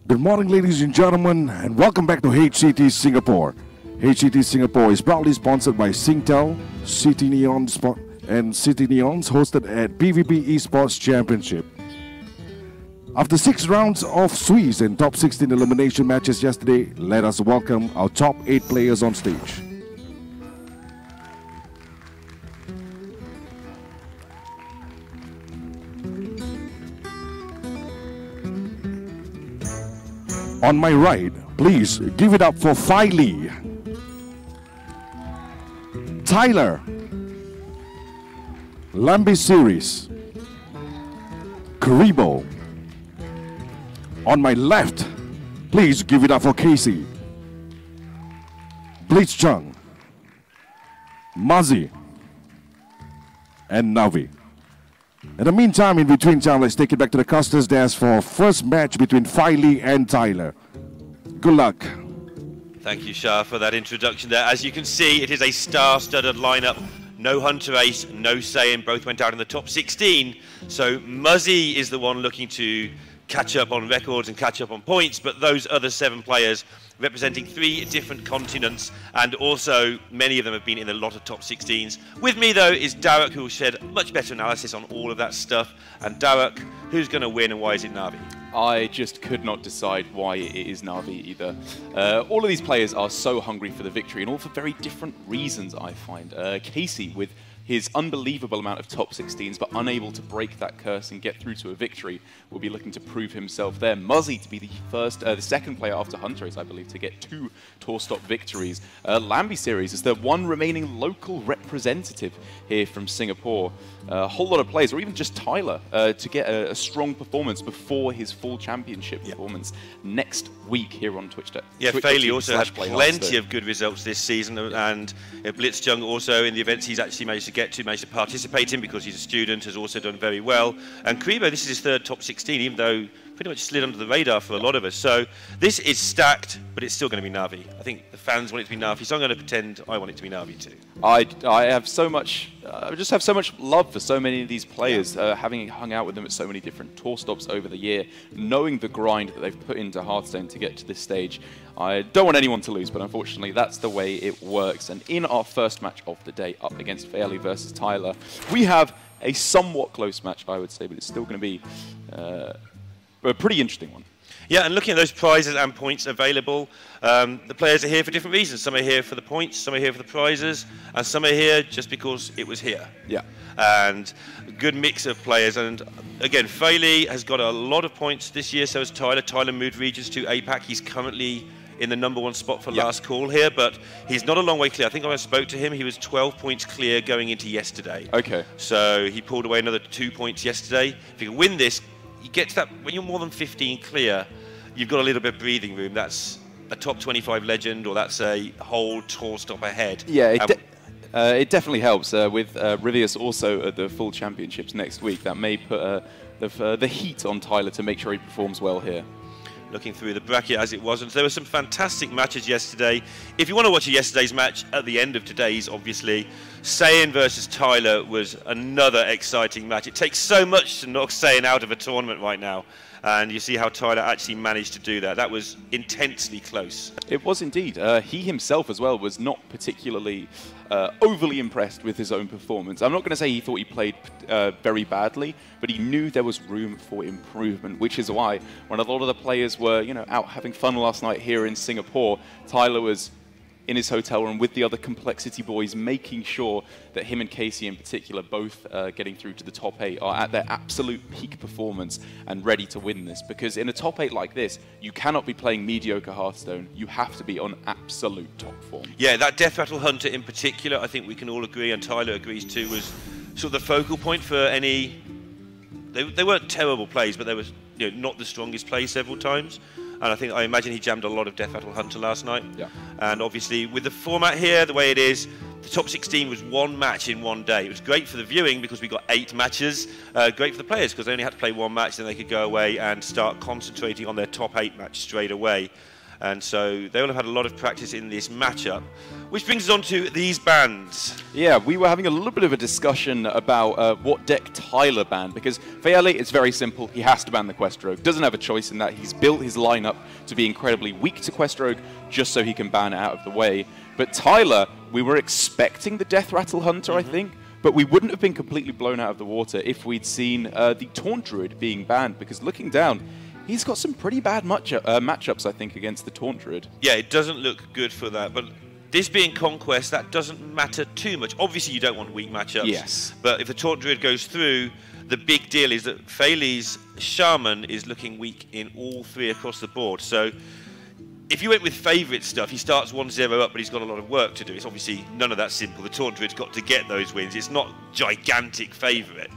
Good morning, ladies and gentlemen, and welcome back to HCT Singapore. HCT Singapore is proudly sponsored by Singtel, City Neon and City Neons, hosted at PVP Esports Championship. After 6 rounds of Swiss and top 16 elimination matches yesterday, let us welcome our top 8 players on stage. On my right, please give it up for Filey, Tyler, Lambi Series, Karibo. On my left, please give it up for Casey, Blitzchung, Mazi, and Navi. In the meantime, in between time, let's take it back to the Custers desk for first match between Filey and Tyler. Good luck. Thank you, Shah, for that introduction there. As you can see, it is a star-studded lineup. No Hunter Ace, no Saiyan, both went out in the top 16. So Muzzy is the one looking to catch up on records and catch up on points, but those other 7 players representing 3 different continents, and also many of them have been in a lot of top 16s. With me though is Darek, who will shed much better analysis on all of that stuff. And Darek, who's going to win and why is it Navi? I just could not decide why it is Navi either. All of these players are so hungry for the victory, and all for very different reasons, I find. Casey, with his unbelievable amount of top 16s, but unable to break that curse and get through to a victory, will be looking to prove himself there. Muzzy to be the second player after Hunter Ace, I believe, to get 2 tour stop victories. Lambi Series is the one remaining local representative here from Singapore. A whole lot of players, or even just Tyler, to get a strong performance before his full championship performance next week here on Twitch. Yeah, Faley also had plenty of good results this season, and Blitzchung also in the events he's actually managed to participate in because he's a student, has also done very well. And Karibo, this is his 3rd top 16, even though pretty much slid under the radar for a lot of us. So this is stacked, but it's still going to be Navi. I think the fans want it to be Navi, so I'm going to pretend I want it to be Navi too. I have so much, I just have so much love for so many of these players, having hung out with them at so many different tour stops over the year, knowing the grind that they've put into Hearthstone to get to this stage. I don't want anyone to lose, but unfortunately that's the way it works. And in our first match of the day, up against Fairley versus Tyler, we have a somewhat close match, I would say, but it's still going to be a pretty interesting one. Yeah, and looking at those prizes and points available, the players are here for different reasons. Some are here for the points, some are here for the prizes, and some are here just because it was here. Yeah. And a good mix of players. And again, Faley has got a lot of points this year, so has Tyler. Tyler moved regions to APAC. He's currently in the #1 spot for last call here, but he's not a long way clear. I think when I spoke to him, he was 12 points clear going into yesterday. Okay. So he pulled away another 2 points yesterday. If you can win this, you get to that, when you're more than 15 clear, you've got a little bit of breathing room. That's a top 25 legend, or that's a whole tour stop ahead. Yeah, it definitely helps. With Rivius also at the full championships next week, that may put the heat on Tyler to make sure he performs well here. Looking through the bracket as it was, and there were some fantastic matches yesterday. If you want to watch yesterday's match at the end of today's, obviously, Saiyan versus Tyler was another exciting match. It takes so much to knock Saiyan out of a tournament right now, and you see how Tyler actually managed to do that. That was intensely close. It was indeed. He himself as well was not particularly overly impressed with his own performance. I'm not going to say he thought he played very badly, but he knew there was room for improvement, which is why when a lot of the players were, out having fun last night here in Singapore, Tyler was in his hotel room with the other Complexity boys, making sure that him and Casey in particular, both getting through to the top 8, are at their absolute peak performance and ready to win this. Because in a top 8 like this, you cannot be playing mediocre Hearthstone. You have to be on absolute top form. Yeah, that Death Rattle Hunter in particular, I think we can all agree, and Tyler agrees too, was sort of the focal point for any... They weren't terrible plays, but they were not the strongest play several times. And I imagine he jammed a lot of Death Rattle Hunter last night. Yeah. And obviously with the format here, the way it is, the top 16 was 1 match in 1 day. It was great for the viewing because we got 8 matches. Great for the players because they only had to play 1 match, then they could go away and start concentrating on their top 8 match straight away. And so they will have had a lot of practice in this matchup. Which brings us on to these bans. Yeah, we were having a little bit of a discussion about what deck Tyler banned, because Fairley, it's very simple. He has to ban the Quest Rogue. Doesn't have a choice in that. He's built his lineup to be incredibly weak to Quest Rogue, just so he can ban it out of the way. But Tyler, we were expecting the Death Rattle Hunter, I think, but we wouldn't have been completely blown out of the water if we'd seen the Taunt Druid being banned, because looking down, he's got some pretty bad matchups, I think, against the Taunt Druid. Yeah, it doesn't look good for that, but this being Conquest, that doesn't matter too much. Obviously, you don't want weak matchups. Yes. But if the Taunt Druid goes through, the big deal is that Fairley's Shaman is looking weak in all three across the board. So if you went with favourite stuff, he starts 1-0 up, but he's got a lot of work to do. It's obviously none of that simple. The Taunt Druid's got to get those wins. It's not gigantic favourite.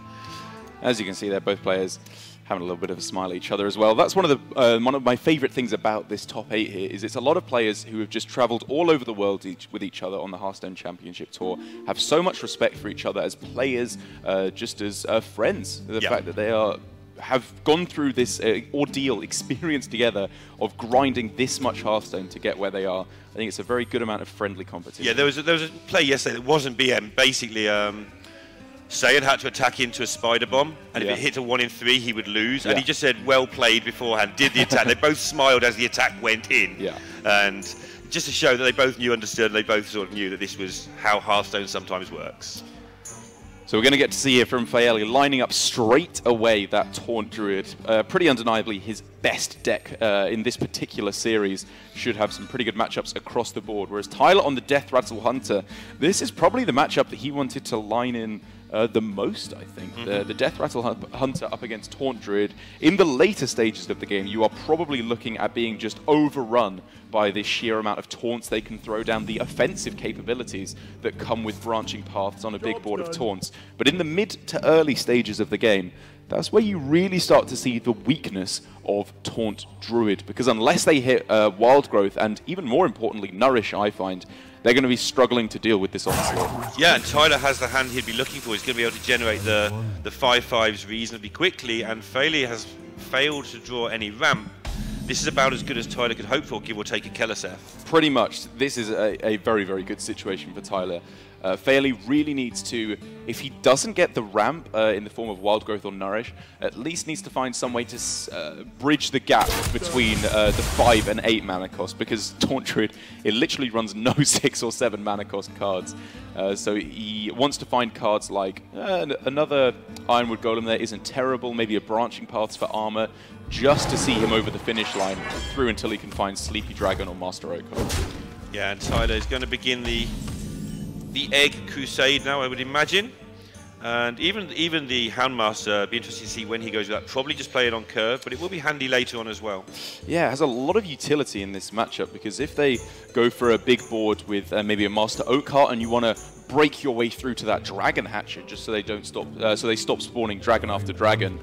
As you can see there, both players having a little bit of a smile at each other as well. That's one of my favourite things about this top 8 here, is it's a lot of players who have just travelled all over the world with each other on the Hearthstone Championship Tour, have so much respect for each other as players, just as friends. The fact that they have gone through this ordeal, experience together of grinding this much Hearthstone to get where they are. I think it's a very good amount of friendly competition. Yeah, there was a play yesterday that wasn't BM. Basically, Sayan had to attack into a spider bomb, and if it hit a 1 in 3, he would lose. And he just said, "Well played" beforehand. Did the attack? They both smiled as the attack went in. Yeah. And just to show that they both knew, understood, and they both sort of knew that this was how Hearthstone sometimes works. So we're going to get to see here from Fairley lining up straight away that Taunt Druid. Pretty undeniably his best deck in this particular series. Should have some pretty good matchups across the board. Whereas Tyler on the Death Rattle Hunter, this is probably the matchup that he wanted to line in the most, I think. The Death Rattle Hunter up against Taunt Druid. In the later stages of the game, you are probably looking at being just overrun by the sheer amount of taunts they can throw down, the offensive capabilities that come with branching paths on a big board of taunts. But in the mid to early stages of the game, that's where you really start to see the weakness of Taunt Druid, because unless they hit Wild Growth, and even more importantly, Nourish, I find, they're going to be struggling to deal with this onslaught. Yeah, and Tyler has the hand he'd be looking for. He's going to be able to generate the 5/5s reasonably quickly, and Fairley has failed to draw any ramp. This is about as good as Tyler could hope for, give or take a Keleseth. Pretty much. This is a very, very good situation for Tyler. Fairley really needs to, if he doesn't get the ramp in the form of Wild Growth or Nourish, at least needs to find some way to bridge the gap between the 5 and 8 mana cost, because Taunt Druid, it literally runs no 6 or 7 mana cost cards. So he wants to find cards like another Ironwood Golem there isn't terrible, maybe a Branching Paths for armor, just to see him over the finish line through until he can find Sleepy Dragon or Master Okon. Yeah, and Tyler is going to begin the Egg Crusade now, I would imagine. And even the Houndmaster, be interesting to see when he goes with that. Probably just play it on curve, but it will be handy later on as well. Yeah, it has a lot of utility in this matchup, because if they go for a big board with maybe a Master Oakheart and you want to break your way through to that Dragon Hatcher just so they don't stop, so they stop spawning dragon after dragon,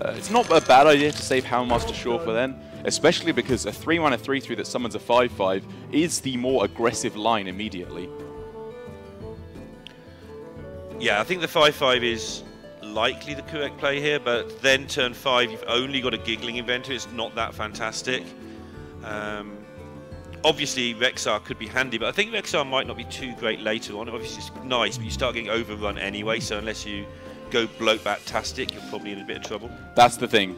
it's not a bad idea to save Houndmaster Shore for then, especially because a 3-mana 3/3 that summons a 5/5 is the more aggressive line immediately. Yeah, I think the 5/5 is likely the correct play here, but then turn 5, you've only got a Giggling Inventor. It's not that fantastic. Obviously, Rexar could be handy, but I think Rexar might not be too great later on. Obviously, it's nice, but you start getting overrun anyway, so unless you go Bloatbat-tastic, you're probably in a bit of trouble. That's the thing.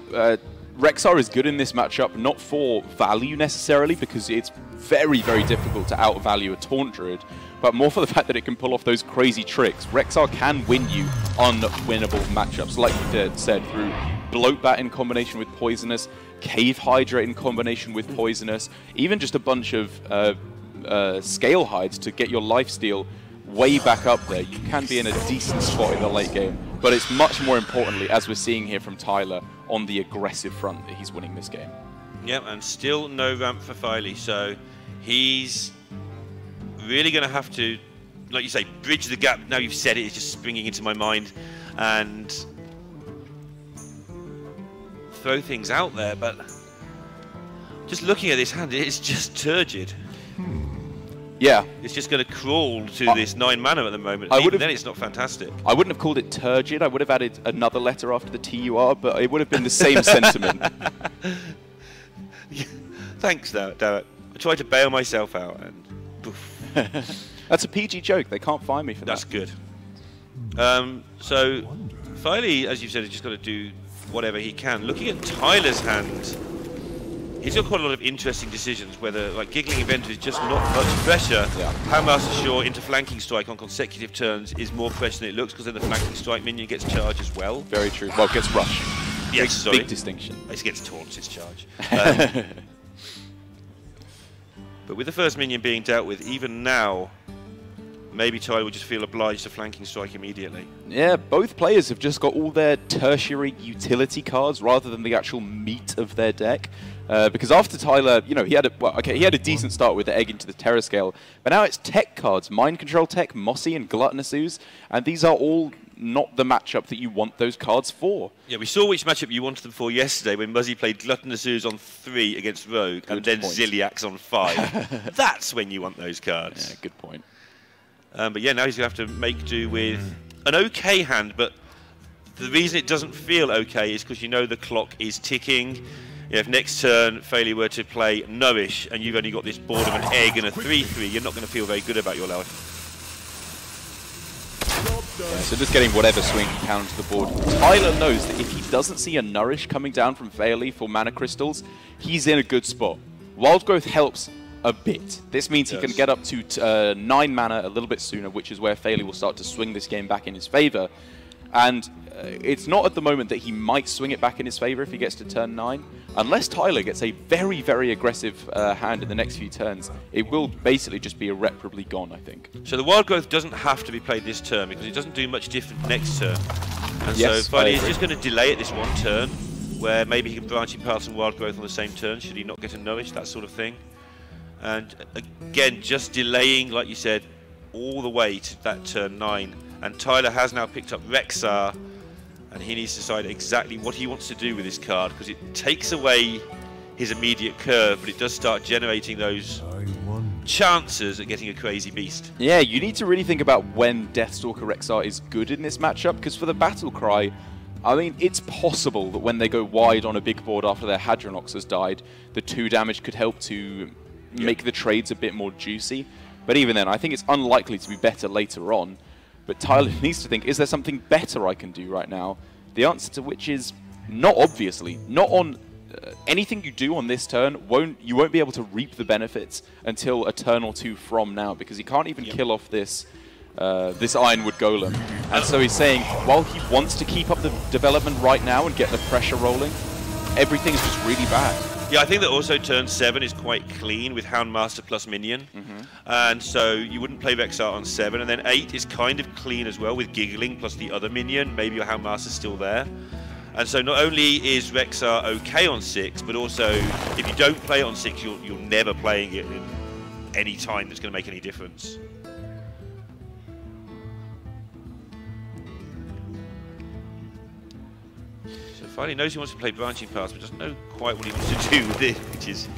Rexar is good in this matchup, not for value necessarily, because it's very, very difficult to outvalue a Taunt Druid, but more for the fact that it can pull off those crazy tricks. Rexar can win you unwinnable matchups, like you said, through Bloatbat in combination with Poisonous, Cave Hydra in combination with Poisonous, even just a bunch of Scale Hides to get your lifesteal way back up there. You can be in a decent spot in the late game, but it's much more importantly, as we're seeing here from Tyler, on the aggressive front that he's winning this game. Yep, and still no ramp for Fairley, so he's really going to have to, like you say, bridge the gap. Now you've said it, it's just springing into my mind, and throw things out there, but just looking at this hand, it's just turgid. Yeah. It's just going to crawl to this 9 mana at the moment. Even then it's not fantastic. I wouldn't have called it turgid. I would have added another letter after the TUR, but it would have been the same sentiment. Thanks, Darrett. tried to bail myself out, and poof. That's a PG joke. They can't find me for That's that. good. So, Filey, as you said, has just got to do whatever he can. Looking at Tyler's hand, he's got quite a lot of interesting decisions, whether, like, Giggling Inventor is just not much pressure. Yeah. Handmaster Shaw into Flanking Strike on consecutive turns is more pressure than it looks, because then the Flanking Strike minion gets charged as well. Very true. Well, it gets Rush. Yes, sorry. Big distinction. It gets Taunts, it's charge. But with the first minion being dealt with, even now, maybe Tyler would just feel obliged to Flanking Strike immediately. Yeah, both players have just got all their tertiary utility cards rather than the actual meat of their deck. Because after Tyler, you know, he had a decent start with the Egg into the Terror Scale, but now it's tech cards, Mind Control Tech, Mossy, and Gluttonous Ooze, and these are all not the matchup that you want those cards for. Yeah, we saw which matchup you wanted them for yesterday when Muzzy played Gluttonous Ooze on 3 against Rogue, and then Ziliax on 5. That's when you want those cards. Yeah, good point. But yeah, now he's going to have to make do with an okay hand, but the reason it doesn't feel okay is because you know the clock is ticking. You know, if next turn Failure were to play Nourish and you've only got this board of an Egg and a 3-3, you're not going to feel very good about your life. Yeah, so just getting whatever swing he can onto the board. Tyler knows that if he doesn't see a Nourish coming down from Fairleaf for Mana Crystals, he's in a good spot. Wild Growth helps a bit. This means he can get up to 9 mana a little bit sooner, which is where Fairleaf will start to swing this game back in his favor. And it's not at the moment that he might swing it back in his favor if he gets to turn 9. Unless Tyler gets a very, very aggressive hand in the next few turns, it will basically just be irreparably gone, I think. So the Wild Growth doesn't have to be played this turn because it doesn't do much different next turn. And yes, so Filey is just going to delay it this one turn, where maybe he can Branching Paths and Wild Growth on the same turn, should he not get a Nourish, that sort of thing. And again, just delaying, like you said, all the way to that turn 9. And Tyler has now picked up Rexar, and he needs to decide exactly what he wants to do with this card, because it takes away his immediate curve, but it does start generating those chances at getting a crazy beast. Yeah, you need to really think about when Deathstalker Rexar is good in this matchup, because for the Battle Cry, I mean, it's possible that when they go wide on a big board after their Hadronox has died, the 2 damage could help to make the trades a bit more juicy. But even then, I think it's unlikely to be better later on. But Tyler needs to think, is there something better I can do right now? The answer to which is not obviously. Not on anything you do on this turn, you won't be able to reap the benefits until a turn or 2 from now, because he can't even kill off this this Ironwood Golem. And so he's saying, while he wants to keep up the development right now and get the pressure rolling, everything's just really bad. Yeah, I think that also turn 7 is quite clean with Houndmaster plus Minion. And so you wouldn't play Rexar on 7. And then 8 is kind of clean as well with Giggling plus the other Minion. Maybe your Houndmaster's still there. And so not only is Rexar okay on 6, but also if you don't play it on 6, you're never playing it in any time that's going to make any difference. Finally knows he wants to play Branching Paths, but doesn't know quite what he wants to do with it, which is...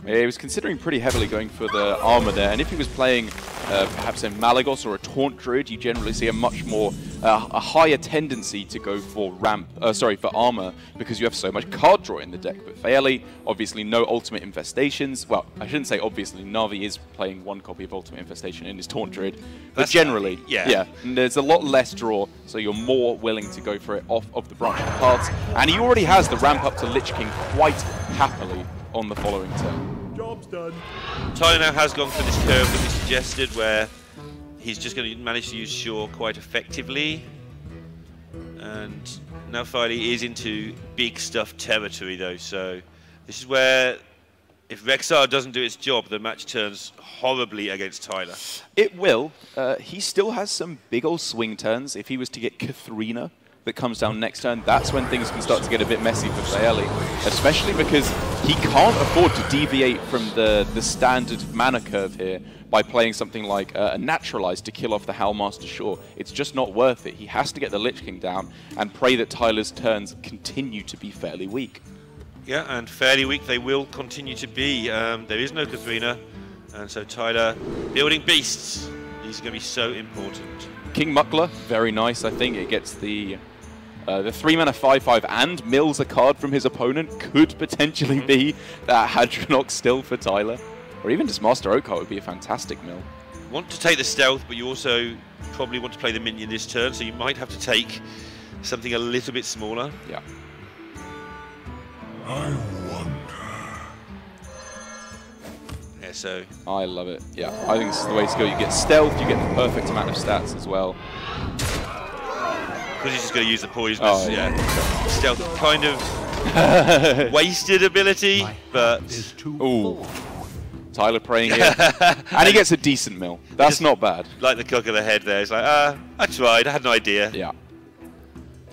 Yeah, he was considering pretty heavily going for the armor there, and if he was playing perhaps a Malagos or a Taunt Druid, you generally see a much more, a higher tendency to go for for armor, because you have so much card draw in the deck. But Fairly, obviously no Ultimate Infestations. Well, I shouldn't say obviously, Na'Vi is playing 1 copy of Ultimate Infestation in his Taunt Druid, but generally, yeah, there's a lot less draw, so you're more willing to go for it off of the Branching Paths, and he already has the ramp up to Lich King quite happily on the following turn. Job's done. Tyler now has gone for this curve that we suggested, where he's just going to manage to use Shaw quite effectively. And now Filey is into big stuff territory though, so this is where if Rexar doesn't do its job, the match turns horribly against Tyler. It will. He still has some big old swing turns. If he was to get Katharina that comes down next turn, that's when things can start to get a bit messy for Fairly, especially because he can't afford to deviate from the standard mana curve here by playing something like a Naturalize to kill off the Houndmaster Shaw. It's just not worth it. He has to get the Lich King down and pray that Tyler's turns continue to be fairly weak. Yeah, and fairly weak they will continue to be. There is no Katharina, and so Tyler building beasts. These are going to be so important. King Muckler, very nice. I think it gets the The 3-mana 5/5 and mills a card from his opponent could potentially be that Hadronox still for Tyler. Or even just Master Oakhart would be a fantastic mill. Want to take the stealth, but you also probably want to play the minion this turn, so you might have to take something a little bit smaller. Yeah. I wonder. Yeah, so... I love it. Yeah, I think this is the way to go. You get stealth, you get the perfect amount of stats as well. Because he's just going to use the poisonous, Oh, yeah. Stealth kind of wasted ability, but... Ooh. Tyler praying here. And he gets a decent mill. That's not bad. Like the cock of the head there. It's like, I tried, I had an idea. Yeah.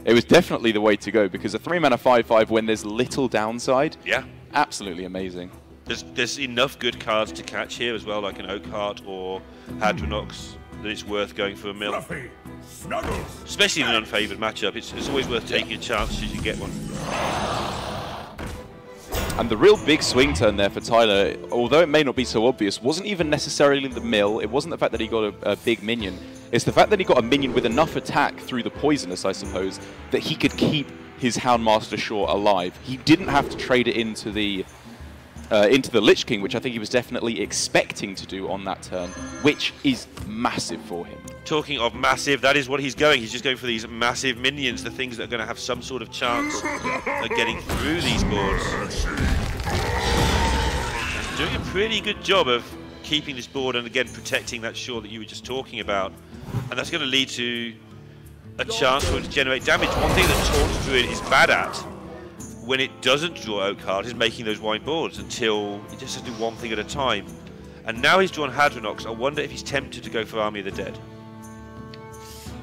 It was definitely the way to go, because a 3-mana 5/5 when there's little downside, Yeah. absolutely amazing. There's enough good cards to catch here as well, like an Oakhart or Hadronox, that it's worth going for a mill. Fluffy. Snuggles. Especially in an unfavoured matchup, it's always worth taking a chance should you get one. And the real big swing turn there for Tyler, although it may not be so obvious, wasn't even necessarily the mill. It wasn't the fact that he got a big minion. It's the fact that he got a minion with enough attack through the poisonous, I suppose, that he could keep his Houndmaster Shore alive. He didn't have to trade it into the Lich King, which I think he was definitely expecting to do on that turn, which is massive for him. Talking of massive, that is what he's going. He's just going for these massive minions, the things that are going to have some sort of chance of getting through these boards. He's doing a pretty good job of keeping this board and again protecting that shore that you were just talking about. And that's going to lead to a chance for him to generate damage. One thing that Taunt Druid is bad at when it doesn't draw Oakhart is making those wide boards until he just has to do one thing at a time. And now he's drawn Hadronox. I wonder if he's tempted to go for Army of the Dead.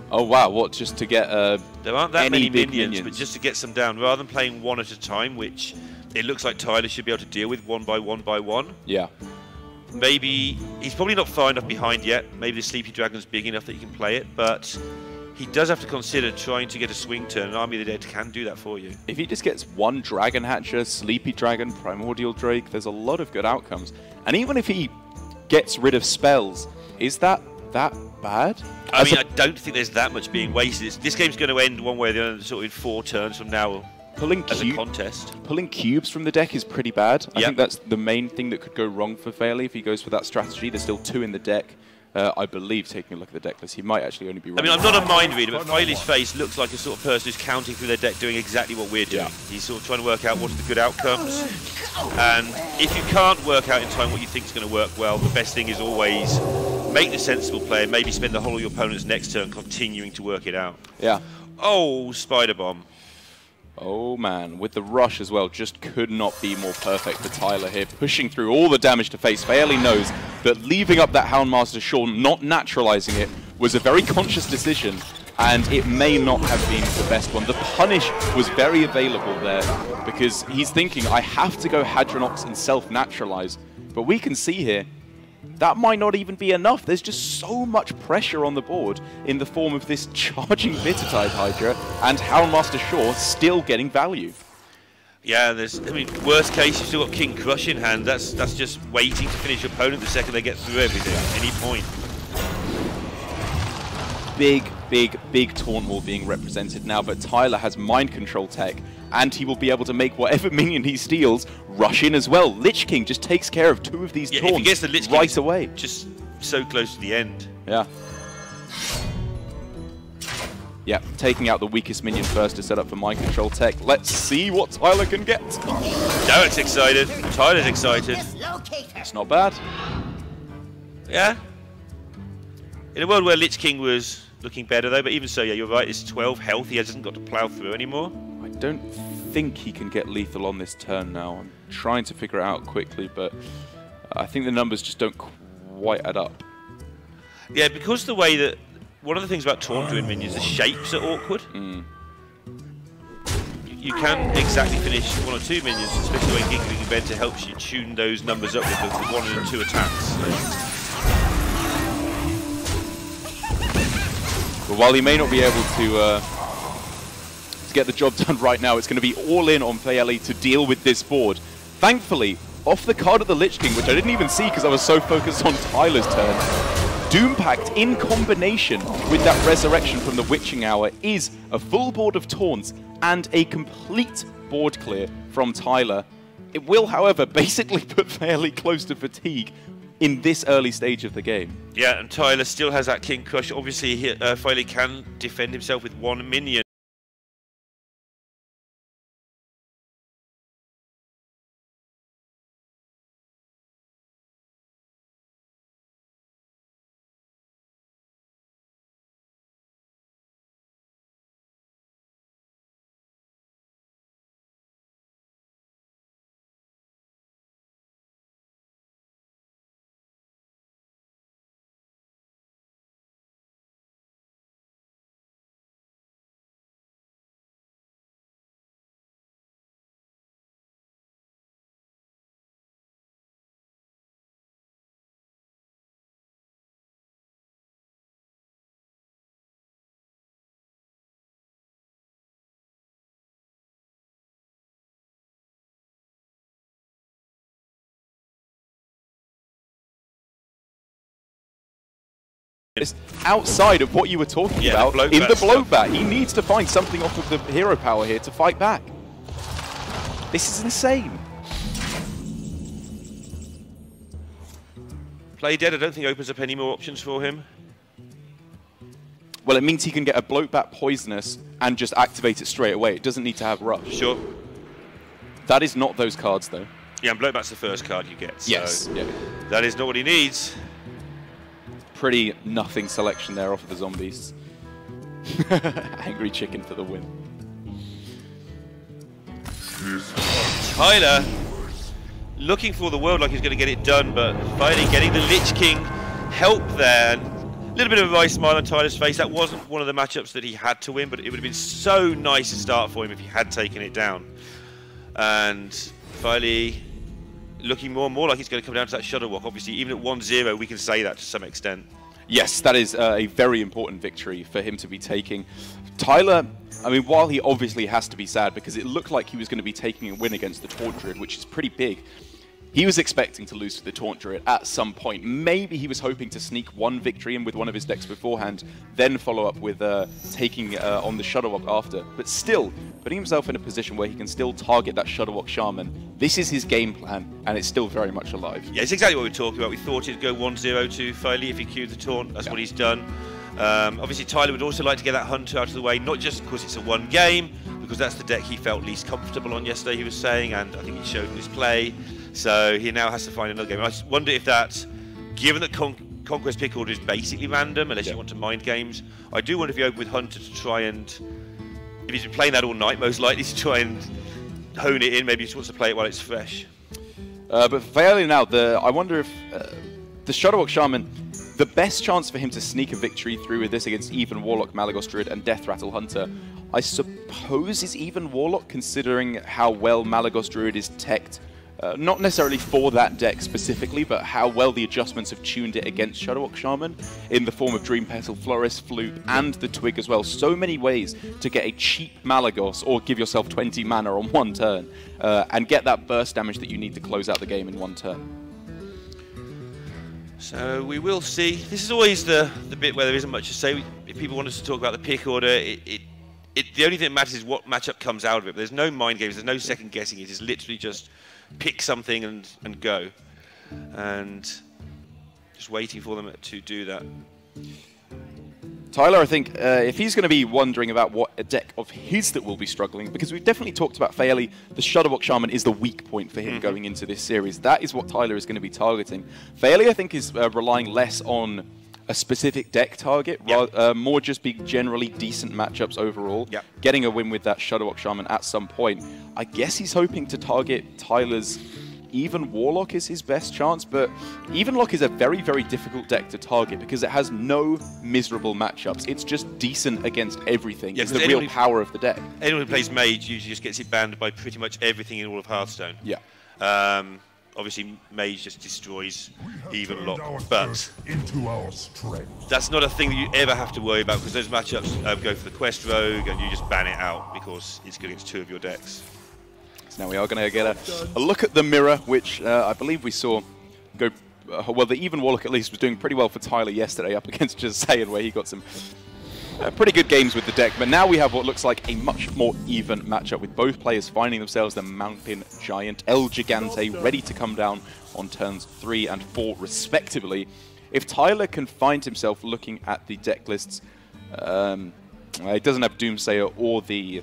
Oh wow, what, just to get there aren't that many big minions, but just to get some down, rather than playing one at a time, which it looks like Tyler should be able to deal with one by one. Yeah. Maybe he's probably not far enough behind yet. Maybe the Sleepy Dragon's big enough that he can play it, but he does have to consider trying to get a swing turn, and Army of the Dead can do that for you. If he just gets one Dragon Hatcher, Sleepy Dragon, Primordial Drake, there's a lot of good outcomes. And even if he gets rid of spells, is that bad? I mean, I don't think there's that much being wasted. This game's going to end one way or the other, sort of in 4 turns from now as a contest. Pulling cubes from the deck is pretty bad. I think that's the main thing that could go wrong for Fairley if he goes for that strategy. There's still 2 in the deck. I believe, taking a look at the deck list, he might actually only be running. I mean, I'm not a mind reader, but Fairley's face looks like a sort of person who's counting through their deck doing exactly what we're doing. Yeah. He's sort of trying to work out what's the good outcomes. And if you can't work out in time what you think is going to work well, the best thing is always make the sensible play and maybe spend the whole of your opponent's next turn continuing to work it out. Yeah. Oh, Spider Bomb. Oh man, with the rush as well, just could not be more perfect for Tyler here. Pushing through all the damage to face. Fairley knows that leaving up that Houndmaster Shore, not naturalizing it, was a very conscious decision, and it may not have been the best one. The punish was very available there, because he's thinking, I have to go Hadronox and self-naturalize. But we can see here, that might not even be enough. There's just so much pressure on the board in the form of this charging Bittertide Hydra and Houndmaster Shore still getting value. Yeah, I mean, worst case, you've still got King Crush in hand. That's just waiting to finish your opponent the second they get through everything at any point. Big Taunt Wall being represented now, but Tyler has Mind Control tech, and he will be able to make whatever minion he steals rush in as well. Lich King just takes care of 2 of these taunts if he gets the Lich King right away. Just so close to the end. Yeah. Yeah, taking out the weakest minion first to set up for Mind Control tech. Let's see what Tyler can get. Derek's excited. Tyler's excited. It's not bad. Yeah. In a world where Lich King was looking better though, but even so, yeah, you're right, it's 12 health. He hasn't got to plow through anymore. I don't think he can get lethal on this turn now. I'm trying to figure it out quickly, but I think the numbers just don't quite add up. Yeah, because the way that... One of the things about Taunt Druid minions, the shapes are awkward. You can exactly finish 1 or 2 minions, especially when Giggling Inventor helps you tune those numbers up with the 1 and 2 attacks. But while he may not be able to get the job done right now, it's going to be all in on Fairley to deal with this board. Thankfully, off the card of the Lich King, which I didn't even see because I was so focused on Tyler's turn, Doom Pact in combination with that Resurrection from the Witching Hour is a full board of taunts and a complete board clear from Tyler. It will, however, basically put fairly close to fatigue in this early stage of the game. Yeah, and Tyler still has that King Crush. Obviously, he finally can defend himself with one minion. Outside of what you were talking about in the blowback, he needs to find something off of the hero power here to fight back. This is insane. Play Dead, I don't think opens up any more options for him. Well, it means he can get a Bloatbat Poisonous and just activate it straight away. It doesn't need to have Rush. Sure. That is not those cards, though. Yeah, and Bloatbat's the first card you get. So yes. Yeah. That is not what he needs. Pretty nothing selection there off of the zombies. Angry Chicken for the win. Tyler looking for the world like he's going to get it done, but finally getting the Lich King help there. A little bit of a wry smile on Tyler's face. That wasn't one of the matchups that he had to win, but it would have been so nice to start for him if he had taken it down. And finally looking more and more like he's going to come down to that shuttle walk. Obviously, even at 1-0, we can say that to some extent. Yes, that is a very important victory for him to be taking. Tyler, I mean, while he obviously has to be sad because it looked like he was going to be taking a win against the Taunt Druid, which is pretty big, he was expecting to lose to the Taunt Druid at some point. Maybe he was hoping to sneak one victory in with one of his decks beforehand, then follow up with taking on the Shuttlewalk after. But still, putting himself in a position where he can still target that Shuttlewalk Shaman. This is his game plan, and it's still very much alive. Yeah, it's exactly what we were talking about. We thought he'd go 1-0 to Foley if he queued the Taunt. That's what he's done. Obviously, Tyler would also like to get that Hunter out of the way, not just because it's a one game, because that's the deck he felt least comfortable on yesterday, he was saying, and I think he showed in his play. So he now has to find another game. I just wonder if that, given that Conquest pick order is basically random, unless you want to mind games, I do wonder if you open with Hunter to try and, if he's been playing that all night, most likely to try and hone it in, maybe he just wants to play it while it's fresh. But fairly now, I wonder if the Shuttlewalk Shaman, the best chance for him to sneak a victory through with this against even Warlock, Malagos Druid, and Death Rattle Hunter, I suppose is even Warlock, considering how well Malagos Druid is teched. Not necessarily for that deck specifically, but how well the adjustments have tuned it against Shuttlewalk Shaman in the form of Dream Petal, Florist, Flute, and the Twig as well. So many ways to get a cheap Malagos, or give yourself 20 mana on one turn, and get that burst damage that you need to close out the game in one turn. So we will see. This is always the bit where there isn't much to say. If people want us to talk about the pick order, the only thing that matters is what matchup comes out of it. But there's no mind games, there's no second guessing. It is literally just pick something and go. And just waiting for them to do that. Tyler, I think if he's going to be wondering about what a deck of his that will be struggling, because we've definitely talked about Fairly, the Shuttlewalk Shaman is the weak point for him going into this series. That is what Tyler is going to be targeting. Fairly, I think, is relying less on a specific deck target, more just be generally decent matchups overall, getting a win with that Shuttlewalk Shaman at some point. I guess he's hoping to target Tyler's Even Warlock is his best chance, but Even Lock is a very, very difficult deck to target because it has no miserable matchups. It's just decent against everything. It's the real power of the deck. Anyone who plays Mage usually just gets it banned by pretty much everything in all of Hearthstone. Yeah. Obviously, Mage just destroys Even Lock, but that's not a thing that you ever have to worry about because those matchups go for the Quest Rogue and you just ban it out because it's good against two of your decks. So now we are going to get a look at the mirror, which I believe we saw go well, the even Warlock at least was doing pretty well for Tyler yesterday up against Jasayan, where he got some pretty good games with the deck. But now we have what looks like a much more even matchup, with both players finding themselves the Mountain Giant, El Gigante, ready to come down on turns 3 and 4 respectively. If Tyler can find himself looking at the deck lists, he doesn't have Doomsayer or the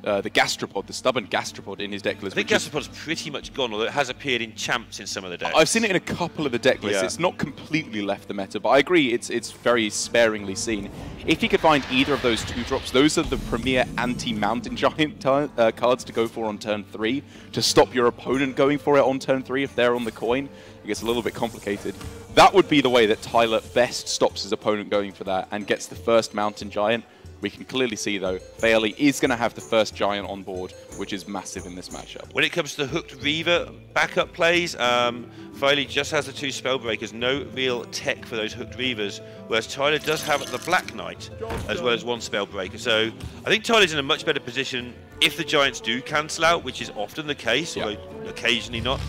Gastropod, the stubborn Gastropod in his deck list. I think Gastropod's pretty much gone, although it has appeared in champs in some of the decks. I've seen it in a couple of the deck lists. It's not completely left the meta, but I agree it's very sparingly seen. If he could find either of those 2-drops, those are the premier anti-Mountain Giant cards to go for on turn 3, to stop your opponent going for it on turn 3 if they're on the coin. It gets a little bit complicated. That would be the way that Tyler best stops his opponent going for that and gets the first Mountain Giant. We can clearly see, though, Fairley is going to have the first Giant on board, which is massive in this matchup. When it comes to the Hooked Reaver backup plays, Fairley just has the 2 Spellbreakers, no real tech for those Hooked Reavers, whereas Tyler does have the Black Knight, as well as 1 Spellbreaker. So I think Tyler's in a much better position if the Giants do cancel out, which is often the case, although occasionally not.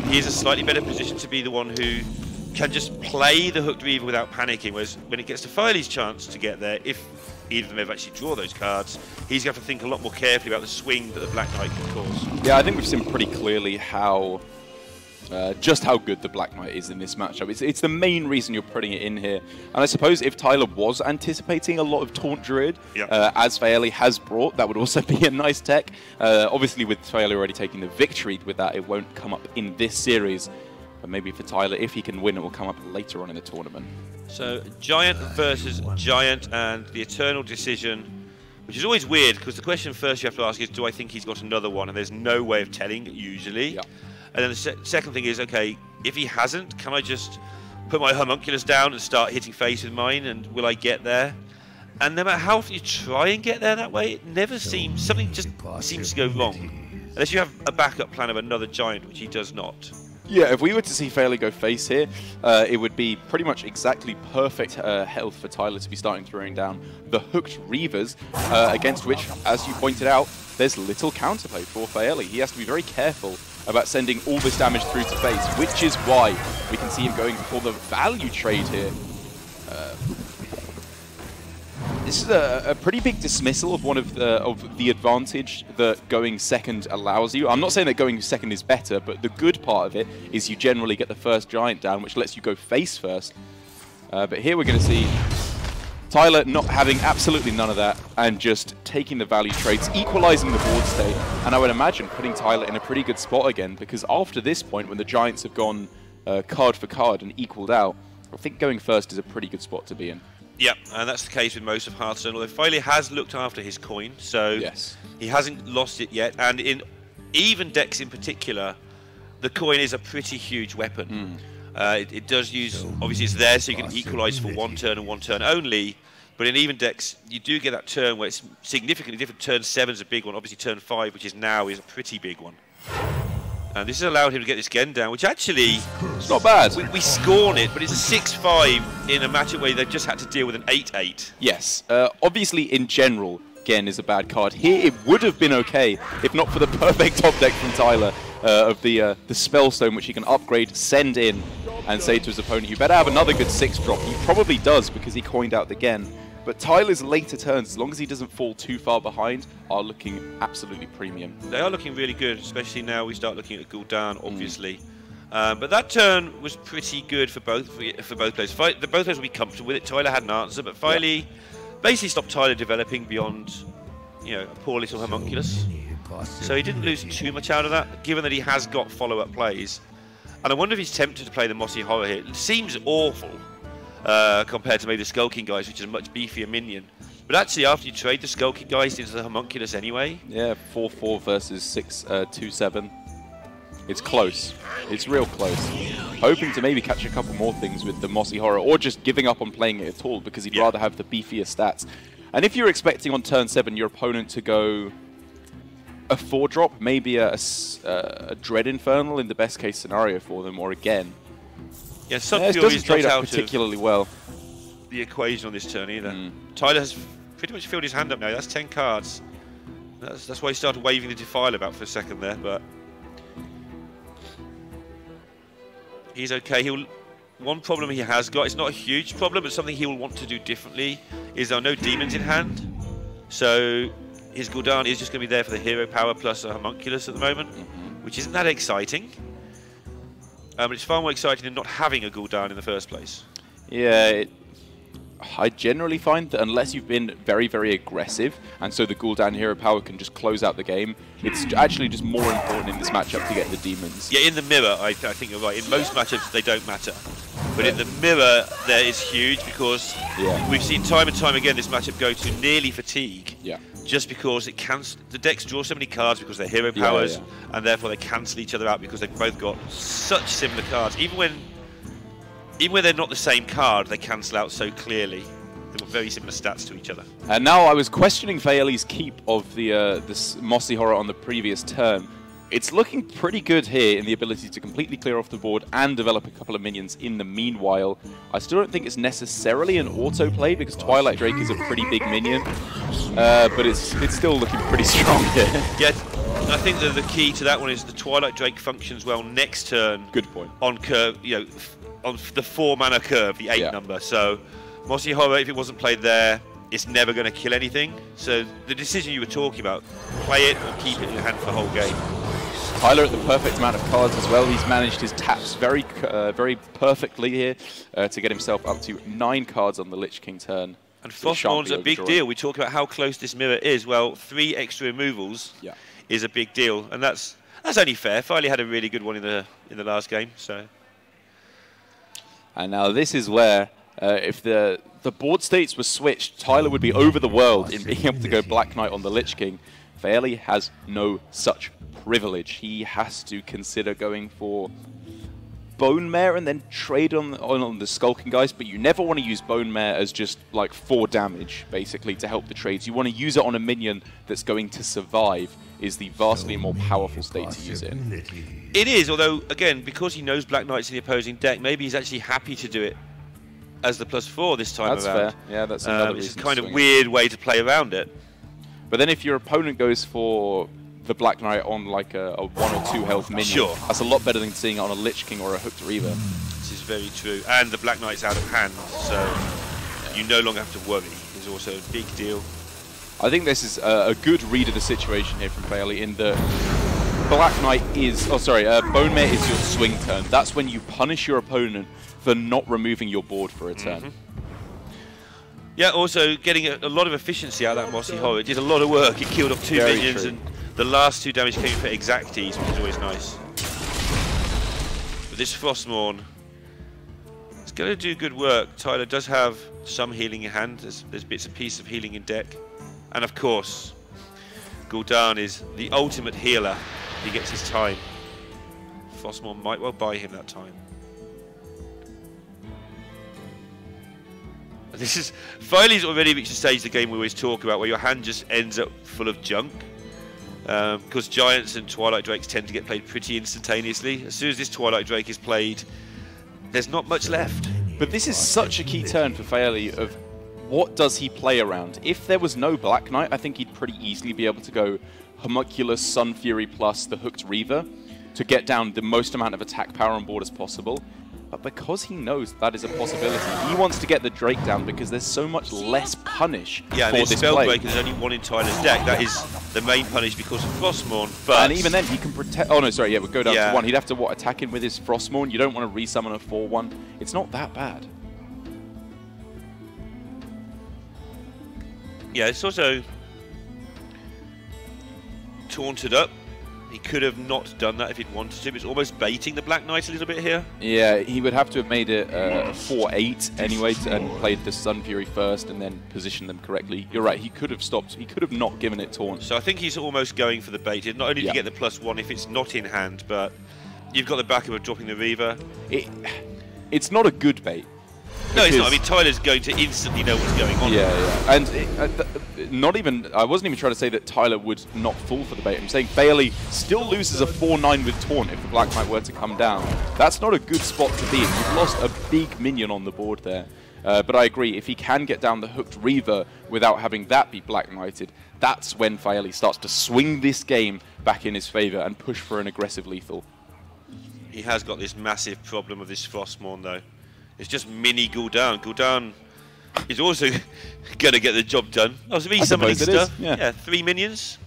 He is a slightly better position to be the one who can just play the Hooked Reaver without panicking, whereas when it gets to Fairley's chance to get there, if either of them ever actually draw those cards, he's going to have to think a lot more carefully about the swing that the Black Knight can cause. Yeah, I think we've seen pretty clearly how just how good the Black Knight is in this matchup. It's the main reason you're putting it in here. And I suppose if Tyler was anticipating a lot of Taunt Druid, as Fairley has brought, that would also be a nice tech. Obviously, with Fairley already taking the victory with that, it won't come up in this series. But maybe for Tyler, if he can win, it will come up later on in the tournament. So, Giant versus Giant, and the eternal decision, which is always weird, because the question first you have to ask is, do I think he's got another one? And there's no way of telling, usually. And then the second thing is, okay, if he hasn't, can I just put my homunculus down and start hitting face with mine, and will I get there? And no matter how often you try and get there that way, it never seems, something just seems to go wrong. Unless you have a backup plan of another Giant, which he does not. Yeah, if we were to see Fairley go face here, it would be pretty much exactly perfect health for Tyler to be starting throwing down the Hooked Reavers, against which, as you pointed out, there's little counterplay for Fairley. He has to be very careful about sending all this damage through to face, which is why we can see him going for the value trade here. This is a pretty big dismissal of one of the advantage that going second allows you. I'm not saying that going second is better, but the good part of it is you generally get the first Giant down, which lets you go face first. But here we're going to see Tyler not having absolutely none of that and just taking the value trades, equalizing the board state, and I would imagine putting Tyler in a pretty good spot again, because after this point, when the Giants have gone card for card and equaled out, I think going first is a pretty good spot to be in. Yeah, and that's the case with most of Hearthstone, although Fairley has looked after his coin, so he hasn't lost it yet. And in even decks in particular, the coin is a pretty huge weapon. It does use, obviously it's there so you can equalize for 1 turn and 1 turn only, but in even decks, you do get that turn where it's significantly different. Turn 7 is a big one, obviously turn 5, which is now, is a pretty big one. And this has allowed him to get this Gen down, which actually... It's not bad. We scorn it, but it's a 6-5 in a matchup where they've just had to deal with an 8-8. Yes. Obviously, in general, Gen is a bad card. Here, it would have been okay, if not for the perfect top deck from Tyler, of the Spellstone, which he can upgrade, send in, and say to his opponent, you better have another good 6-drop. He probably does, because he coined out the Gen. But Tyler's later turns, as long as he doesn't fall too far behind, are looking absolutely premium. They are looking really good, especially now we start looking at Gul'dan, obviously. But that turn was pretty good for both players. Both players will be comfortable with it. Tyler had an answer, but Fairley basically stopped Tyler developing beyond, a poor little homunculus. So he didn't lose too much out of that, given that he has got follow-up plays. And I wonder if he's tempted to play the Mossy Horror here. It seems awful. Compared to maybe the Skulking Guys, which is a much beefier minion. But actually, after you trade the Skulking Guys into the Homunculus anyway... Yeah, 4-4 versus 2-7. It's close. It's real close. Hoping to maybe catch a couple more things with the Mossy Horror, or just giving up on playing it at all, because he'd rather have the beefier stats. And if you're expecting on turn 7 your opponent to go a 4-drop, maybe a Dread Infernal in the best case scenario for them, or again... Yeah, Sun it Fury doesn't is trade not up out particularly well. The equation on this turn either. Tyler has pretty much filled his hand up now. That's 10 cards. That's why he started waving the Defiler about for a second there. But He's okay. One problem he has got, it's not a huge problem, but something he'll want to do differently, is there are no demons in hand. So his Gul'dan is just going to be there for the hero power plus a homunculus at the moment, which isn't that exciting. But it's far more exciting than not having a Gul'dan in the first place. Yeah, I generally find that unless you've been very, very aggressive, and so the Gul'dan hero power can just close out the game, it's actually just more important in this matchup to get the demons. Yeah, in the mirror, I think you're right. In most matchups, they don't matter. But in the mirror, there is huge because we've seen time and time again this matchup go to nearly fatigue. Yeah. Just because the decks draw so many cards because they're hero powers, and therefore they cancel each other out because they've both got such similar cards. Even when they're not the same card, they cancel out so clearly. They've got very similar stats to each other. And now I was questioning Faeli's keep of this Mossy Horror on the previous turn. It's looking pretty good here in the ability to completely clear off the board and develop a couple of minions in the meanwhile. I still don't think it's necessarily an auto-play because Twilight Drake is a pretty big minion, but it's still looking pretty strong here. Yeah, I think that the key to that one is the Twilight Drake functions well next turn. Good point. On curve, on the 4-mana curve, the 8 number. So Mossy Horror, if it wasn't played there, it's never going to kill anything. So the decision you were talking about, play it or keep it in your hand for the whole game. Tyler at the perfect amount of cards as well. He's managed his taps very perfectly here to get himself up to 9 cards on the Lich King turn. And Frostmourn's a big deal. We talk about how close this mirror is. Well, 3 extra removals is a big deal, and that's only fair. Faeli had a really good one in the last game. So. And now this is where, if the board states were switched, Tyler would be over the world in being able to go Black Knight on the Lich King. Faeli has no such privilege. He has to consider going for Bone Mare and then trade on the Skulking guys, but you never want to use Bone Mare as just like 4 damage, basically, to help the trades. You want to use it on a minion that's going to survive, is the vastly more powerful state to use it in. It is, although, again, because he knows Black Knight's in the opposing deck, maybe he's actually happy to do it as the +4 this time around. That's fair. Yeah, that's another reason. It's a kind of weird way to play around it. But then if your opponent goes for the Black Knight on like a 1 or 2 health minion, that's a lot better than seeing it on a Lich King or a Hooked Reaver. This is very true. And the Black Knight's out of hand, so you no longer have to worry. Is also a big deal. I think this is a good read of the situation here from Faeli in the Black Knight is... Bone Mare is your swing turn. That's when you punish your opponent for not removing your board for a turn. Yeah, also getting a lot of efficiency out of that Mossy Horror. It did a lot of work. It killed off 2 minions, and the last 2 damage came for exacties, which is always nice. But this Frostmourne is going to do good work. Tyler does have some healing in hand. There's bits and pieces of healing in deck. And of course, Gul'dan is the ultimate healer. He gets his time. Frostmourne might well buy him that time. Faeli's already reached the stage of the game we always talk about where your hand just ends up full of junk. Because Giants and Twilight Drakes tend to get played pretty instantaneously. As soon as this Twilight Drake is played, there's not much left. But this is such a key turn for Faeli of what does he play around. If there was no Black Knight, I think he'd pretty easily be able to go Homunculus, Sun Fury plus the Hooked Reaver to get down the most amount of attack power on board as possible. But because he knows that is a possibility, he wants to get the Drake down because there's so much less punish for this play. Spellbreaker, there's only 1 in Tyler's deck. That is the main punish because of Frostmourne. But and even then, he can protect... Oh, no, sorry, we'll go down to 1. He'd have to, attack him with his Frostmourne. You don't want to resummon a 4-1. It's not that bad. Yeah, it's also taunted up. He could have not done that if he'd wanted to. It's almost baiting the Black Knight a little bit here. Yeah, he would have to have made it 4-8 anyway and played the Sun Fury first and then positioned them correctly. You're right, he could have stopped. He could have not given it taunt. So I think he's almost going for the bait. Not only to get the +1 if it's not in hand, but you've got the backup of dropping the Reaver. It's not a good bait. No, it's not. I mean, Tyler's going to instantly know what's going on. Yeah. And I wasn't even trying to say that Tyler would not fall for the bait. I'm saying Faeli still loses a 4-9 with taunt if the Black Knight were to come down. That's not a good spot to be in. You've lost a big minion on the board there. But I agree, if he can get down the Hooked Reaver without having that be Black Knighted, that's when Faeli starts to swing this game back in his favor and push for an aggressive lethal. He has got this massive problem of this Frostmourne, though. It's just mini Gul'dan. Gul'dan is also going to get the job done. Oh, so he's summoning stuff. Yeah, 3 minions.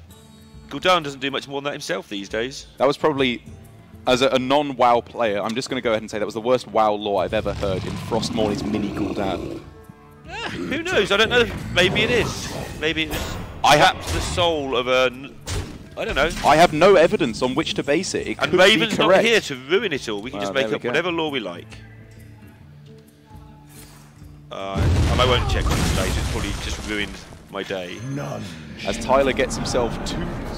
Gul'dan doesn't do much more than that himself these days. That was probably, as a non-WoW player, I'm just going to go ahead and say that was the worst WoW lore I've ever heard in Frostmourne is mini Gul'dan. Who knows? I don't know. Maybe it is. Maybe it's perhaps the soul of a... I don't know. I have no evidence on which to base it. It and could Raven's be correct. not here to ruin it all. We can just make up whatever lore we like. I won't check on the stage. It's probably just ruined my day. None. As Tyler gets himself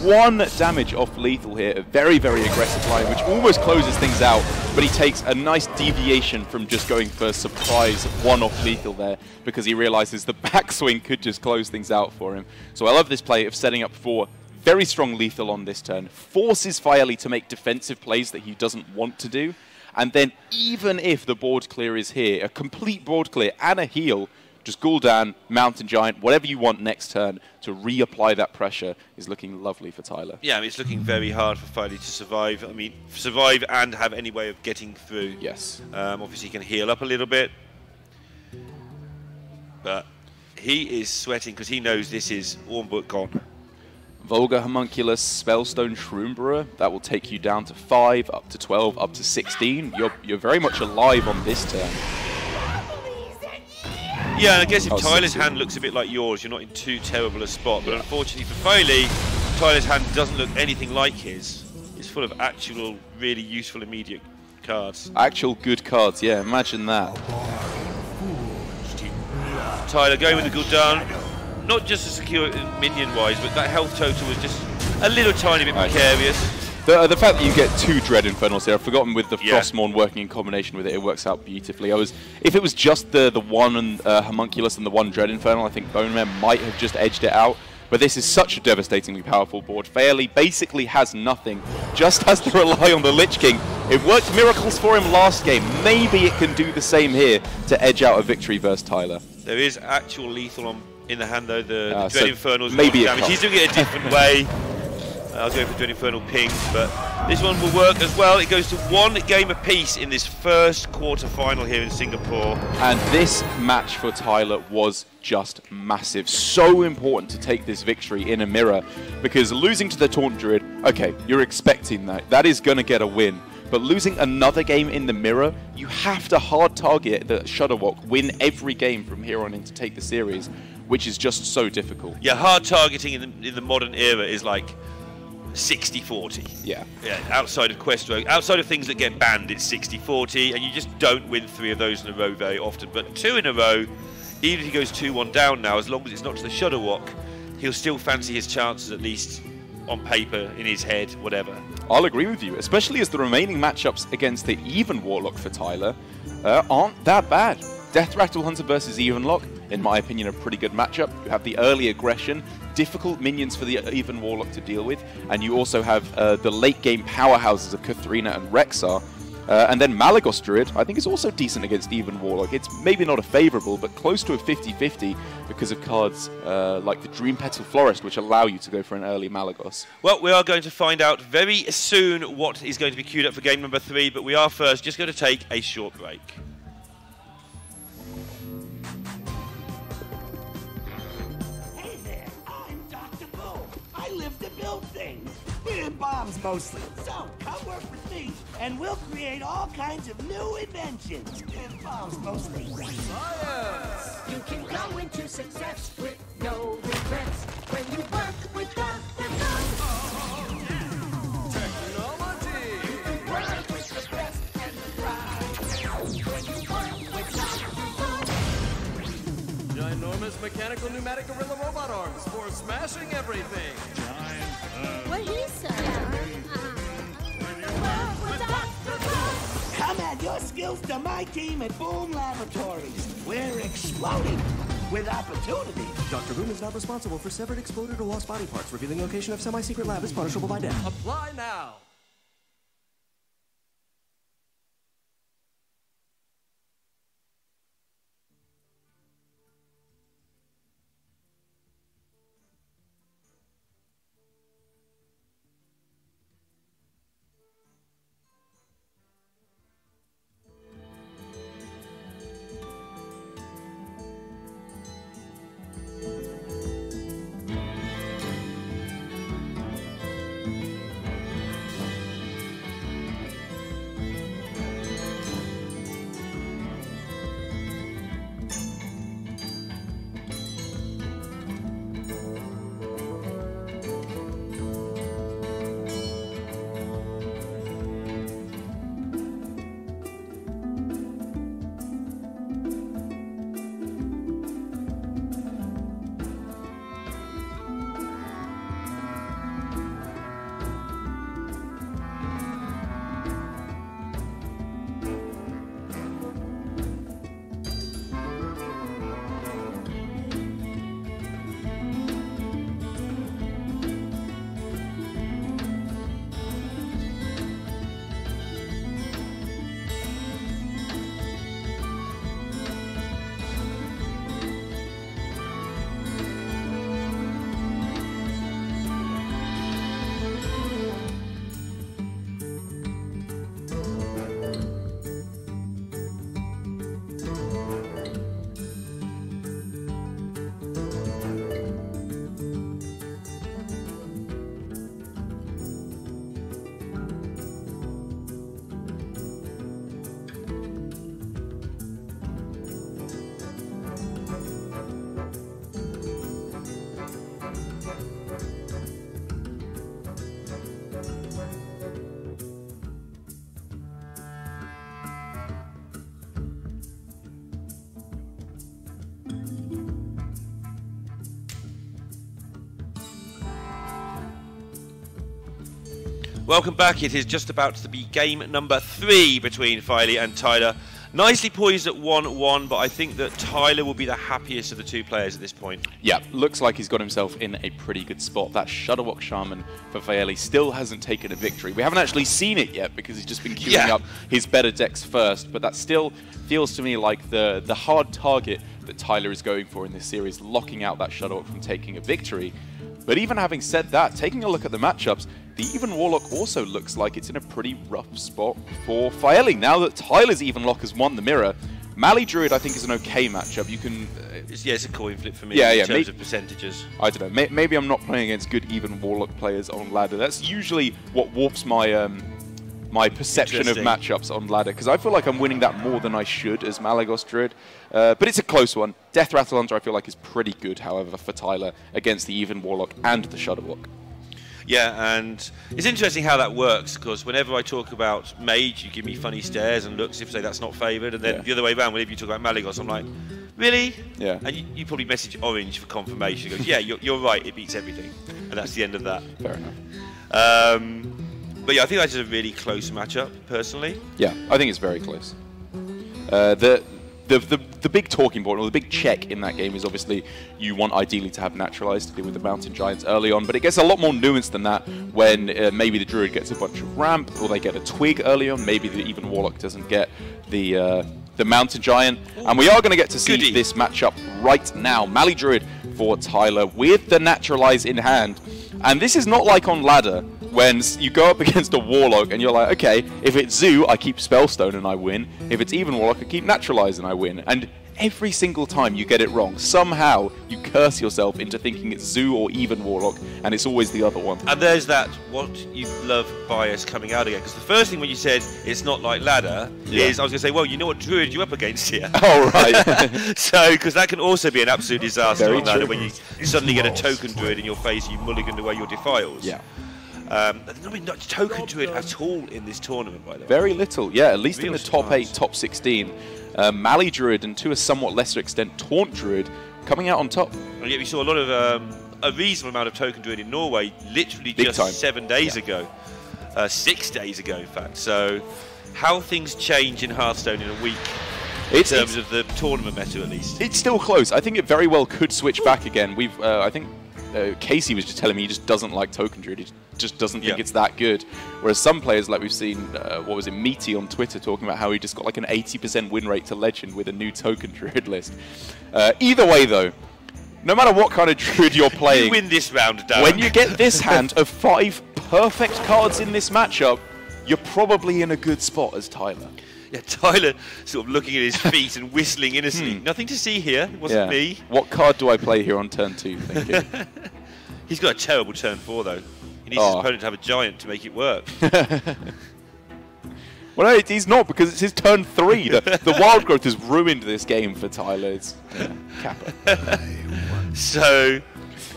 1 damage off lethal here, a very, very aggressive line, which almost closes things out, but he takes a nice deviation from just going for surprise 1 off lethal there, because he realizes the backswing could just close things out for him. So I love this play of setting up for very strong lethal on this turn, forces Faeli to make defensive plays that he doesn't want to do, and then even if the board clear is here, a complete board clear and a heal, just Gul'dan, Mountain Giant, whatever you want next turn to reapply that pressure is looking lovely for Tyler. Yeah, I mean, it's looking very hard for Faeli to survive. I mean, survive and have any way of getting through. Yes. Obviously, he can heal up a little bit. But he is sweating because he knows this is Ornbook gone. Volga Homunculus, Spellstone Shroom, that will take you down to 5, up to 12, up to 16. You're very much alive on this turn. Yeah, and I guess if Tyler's hand looks a bit like yours, you're not in too terrible a spot. But unfortunately for Faeli, Tyler's hand doesn't look anything like his. It's full of actual, really useful immediate cards. Actual good cards, yeah, imagine that. Tyler going with the Gul'dan, not just to secure minion-wise, but that health total was just a little tiny bit precarious. The fact that you get 2 Dread Infernals here, I've forgotten with the Frostmourne working in combination with it, it works out beautifully. If it was just the 1 Homunculus and the 1 Dread Infernal, I think Bone Man might have just edged it out. But this is such a devastatingly powerful board. Faeli basically has nothing, just has to rely on the Lich King. It worked miracles for him last game. Maybe it can do the same here to edge out a victory versus Tyler. There is actual lethal in the hand though, the Dread Infernal's maybe damage. He's doing it a different way. I'll go for Dread Infernal pings, but this one will work as well. It goes to 1 game apiece in this first quarter-final here in Singapore. And this match for Tyler was just massive. So important to take this victory in a mirror, because losing to the Taunt Druid, okay, you're expecting that. That is going to get a win. But losing another game in the mirror, you have to hard target the Shudderwock, win every game from here on in to take the series, which is just so difficult. Yeah, hard targeting in the modern era is like 60-40. Yeah. Outside of Quest Rogue, outside of things that get banned, it's 60-40, and you just don't win 3 of those in a row very often. But 2 in a row, even if he goes 2-1 down now, as long as it's not to the Shudderwock, he'll still fancy his chances, at least on paper, in his head, whatever. I'll agree with you, especially as the remaining matchups against the Even Warlock for Tyler aren't that bad. Death Rattle Hunter versus Evenlock, in my opinion, a pretty good matchup. You have the early aggression, difficult minions for the Even Warlock to deal with, and you also have the late game powerhouses of Katharina and Rexar. And then Malagos Druid, I think, is also decent against Even Warlock. It's maybe not a favourable, but close to a 50-50 because of cards like the Dream Petal Florist, which allow you to go for an early Malagos. Well, we are going to find out very soon what is going to be queued up for game number 3, but we are first just going to take a short break. Build things. We're in bombs mostly. So come work with me and we'll create all kinds of new inventions. In bombs mostly. Science! You can go into success with no regrets when you work with Dr. Technology! You can work with the best and the brightest when you work with Dr. Ginormous mechanical pneumatic gorilla robot arms for smashing everything. What he said. Come add your skills to my team at Boom Laboratories. We're exploding with opportunity. Dr. Boom is not responsible for severed, exploded, or lost body parts. Revealing location of semi-secret lab is punishable by death. Apply now. Welcome back. It is just about to be game number 3 between Filey and Tyler. Nicely poised at 1-1, but I think that Tyler will be the happiest of the 2 players at this point. Yeah, looks like he's got himself in a pretty good spot. That Shutterwalk Shaman for Filey still hasn't taken a victory. We haven't actually seen it yet because he's just been queuing up his better decks first, but that still feels to me like the hard target that Tyler is going for in this series, locking out that Shutterwalk from taking a victory. But even having said that, taking a look at the matchups, the Even Warlock also looks like it's in a pretty rough spot for Filey. Now that Tyler's Even Lock has won the mirror, Mali Druid I think is an okay matchup. You can... it's a coin flip for me in terms of percentages. I don't know, maybe I'm not playing against good Even Warlock players on ladder. That's usually what warps my my perception of matchups on ladder, because I feel like I'm winning that more than I should as Malagos Druid. But it's a close one. Death Rattle Hunter I feel like is pretty good, however, for Tyler against the Even Warlock and the Shutterwalk. Yeah, and it's interesting how that works, because whenever I talk about Mage, you give me funny stares and looks if say that's not favoured, and then the other way around, whenever you talk about Malagos, I'm like, really? Yeah. And you probably message Orange for confirmation. He goes, yeah, you're right, it beats everything. And that's the end of that. Fair enough. But yeah, I think that's a really close matchup, personally. Yeah, I think it's very close. The big talking point, or the big check in that game is obviously you want ideally to have Naturalized to deal with the Mountain Giants early on, but it gets a lot more nuanced than that when maybe the Druid gets a bunch of Ramp, or they get a Twig early on, maybe the Even Warlock doesn't get the Mountain Giant, and we are going to get to see this matchup right now. Mali Druid for Tyler with the Naturalize in hand, and this is not like on ladder, when you go up against a Warlock and you're like, okay, if it's Zoo, I keep Spellstone and I win. If it's Even Warlock, I keep Naturalize and I win. And every single time you get it wrong, somehow you curse yourself into thinking it's Zoo or Even Warlock, and it's always the other one. And there's that what you love bias coming out again. Because the first thing when you said it's not like ladder is I was going to say, well, you know what Druid you're up against here. Oh, right. So, because that can also be an absolute disaster Very on ladder true. when you suddenly get a token Druid in your face, you mulliganed away your Defiles. Yeah. There's not been much token Druid at all in this tournament, by the way. Very little, yeah, at least in Real the top surprise. 8, top 16. Mali Druid and to a somewhat lesser extent Taunt Druid coming out on top. And yet we saw a lot of, a reasonable amount of token Druid in Norway literally Big just time. 7 days ago. 6 days ago, in fact. So, how things change in Hearthstone in a week. In terms of the tournament meta, at least. It's still close. I think it very well could switch back again. We've, I think Casey was just telling me he just doesn't like Token Druid. He just doesn't think it's that good. Whereas some players, like we've seen, what was it, Meaty on Twitter talking about how he just got like an 80% win rate to Legend with a new Token Druid list. Either way, though, no matter what kind of Druid you're playing, you win this round, Darren. When you get this hand of 5 perfect cards in this matchup, you're probably in a good spot as Tyler. Yeah, Tyler sort of looking at his feet and whistling innocently. Nothing to see here. It wasn't me. What card do I play here on turn 2, thank you? He's got a terrible turn 4, though. He needs his opponent to have a giant to make it work. Well, no, he's not, because it's his turn 3. The wild growth has ruined this game for Tyler. It's Kappa. So,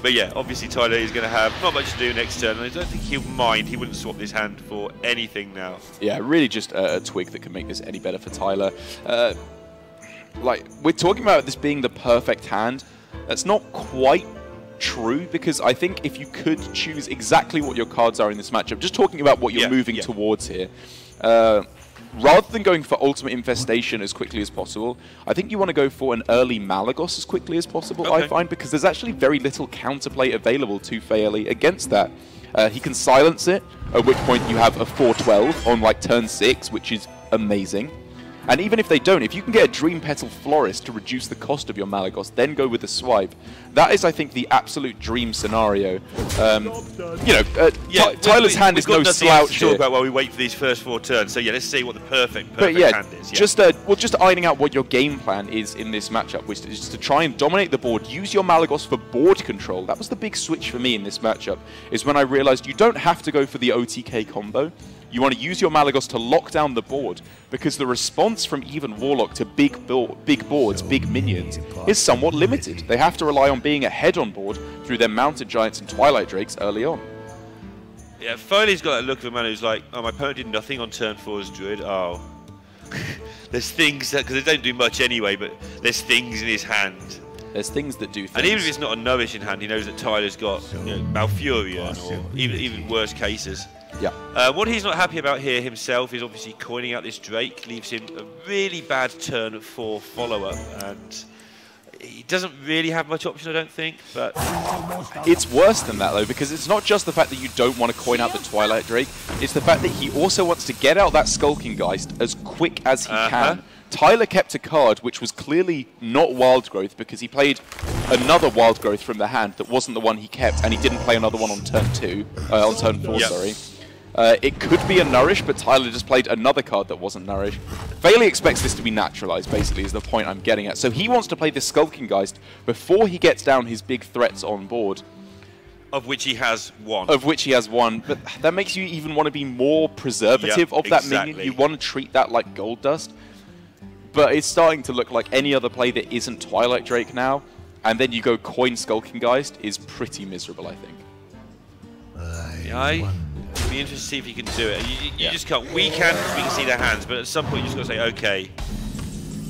but yeah, obviously Tyler is going to have not much to do next turn, and I don't think he'll mind. He wouldn't swap this hand for anything now. Yeah, really just a twig that can make this any better for Tyler. Like, we're talking about this being the perfect hand. That's not quite true, because I think if you could choose exactly what your cards are in this matchup, just talking about what you're moving towards here, rather than going for Ultimate Infestation as quickly as possible, I think you want to go for an early Malagos as quickly as possible, I find, because there's actually very little counterplay available to Fairley against that. He can silence it, at which point you have a 4-12 on like turn 6, which is amazing. And even if they don't, if you can get a Dream Petal Florist to reduce the cost of your Malagos, then go with the swipe, that is, I think, the absolute dream scenario. You know, Tyler's hand is no slouch to talk about while we wait for these first 4 turns. So yeah, let's see what the perfect hand is. Yeah. Just ironing out what your game plan is in this matchup, which is to try and dominate the board, use your Malagos for board control. That was the big switch for me in this matchup, is when I realized you don't have to go for the OTK combo. You want to use your Malagos to lock down the board, because the response from Even Warlock to big boards, big minions, is somewhat limited. They have to rely on being ahead on board through their Mountain Giants and Twilight Drakes early on. Yeah, Foley's got that look of a man who's like, oh, my opponent did nothing on turn 4 as Druid. Oh. There's things that, because they don't do much anyway, but there's things in his hand There's things that do things. And even if it's not a no-ish in hand, he knows that Tyler's got Malfurion or even worse cases. Yeah. What he's not happy about here himself is obviously coining out this Drake, leaves him a really bad turn for follow-up, and he doesn't really have much option, I don't think. But it's worse than that, though, because it's not just the fact that you don't want to coin out the Twilight Drake, it's the fact that he also wants to get out that Skulking Geist as quick as he can. Tyler kept a card which was clearly not Wild Growth because he played another Wild Growth from the hand that wasn't the one he kept, and he didn't play another one on turn 4, sorry. It could be a Nourish, but Tyler just played another card that wasn't Nourish. Bailey expects this to be naturalized, basically, is the point I'm getting at. So he wants to play this Skulking Geist before he gets down his big threats on board. Of which he has one. But that makes you even want to be more preservative of that minion. You want to treat that like gold dust. But it's starting to look like any other play that isn't Twilight Drake now, and then you go coin Skulking Geist is pretty miserable, I think. I'd be interested to see if he can do it. You just can't. We can because we can see their hands, but at some point you just got to say, okay,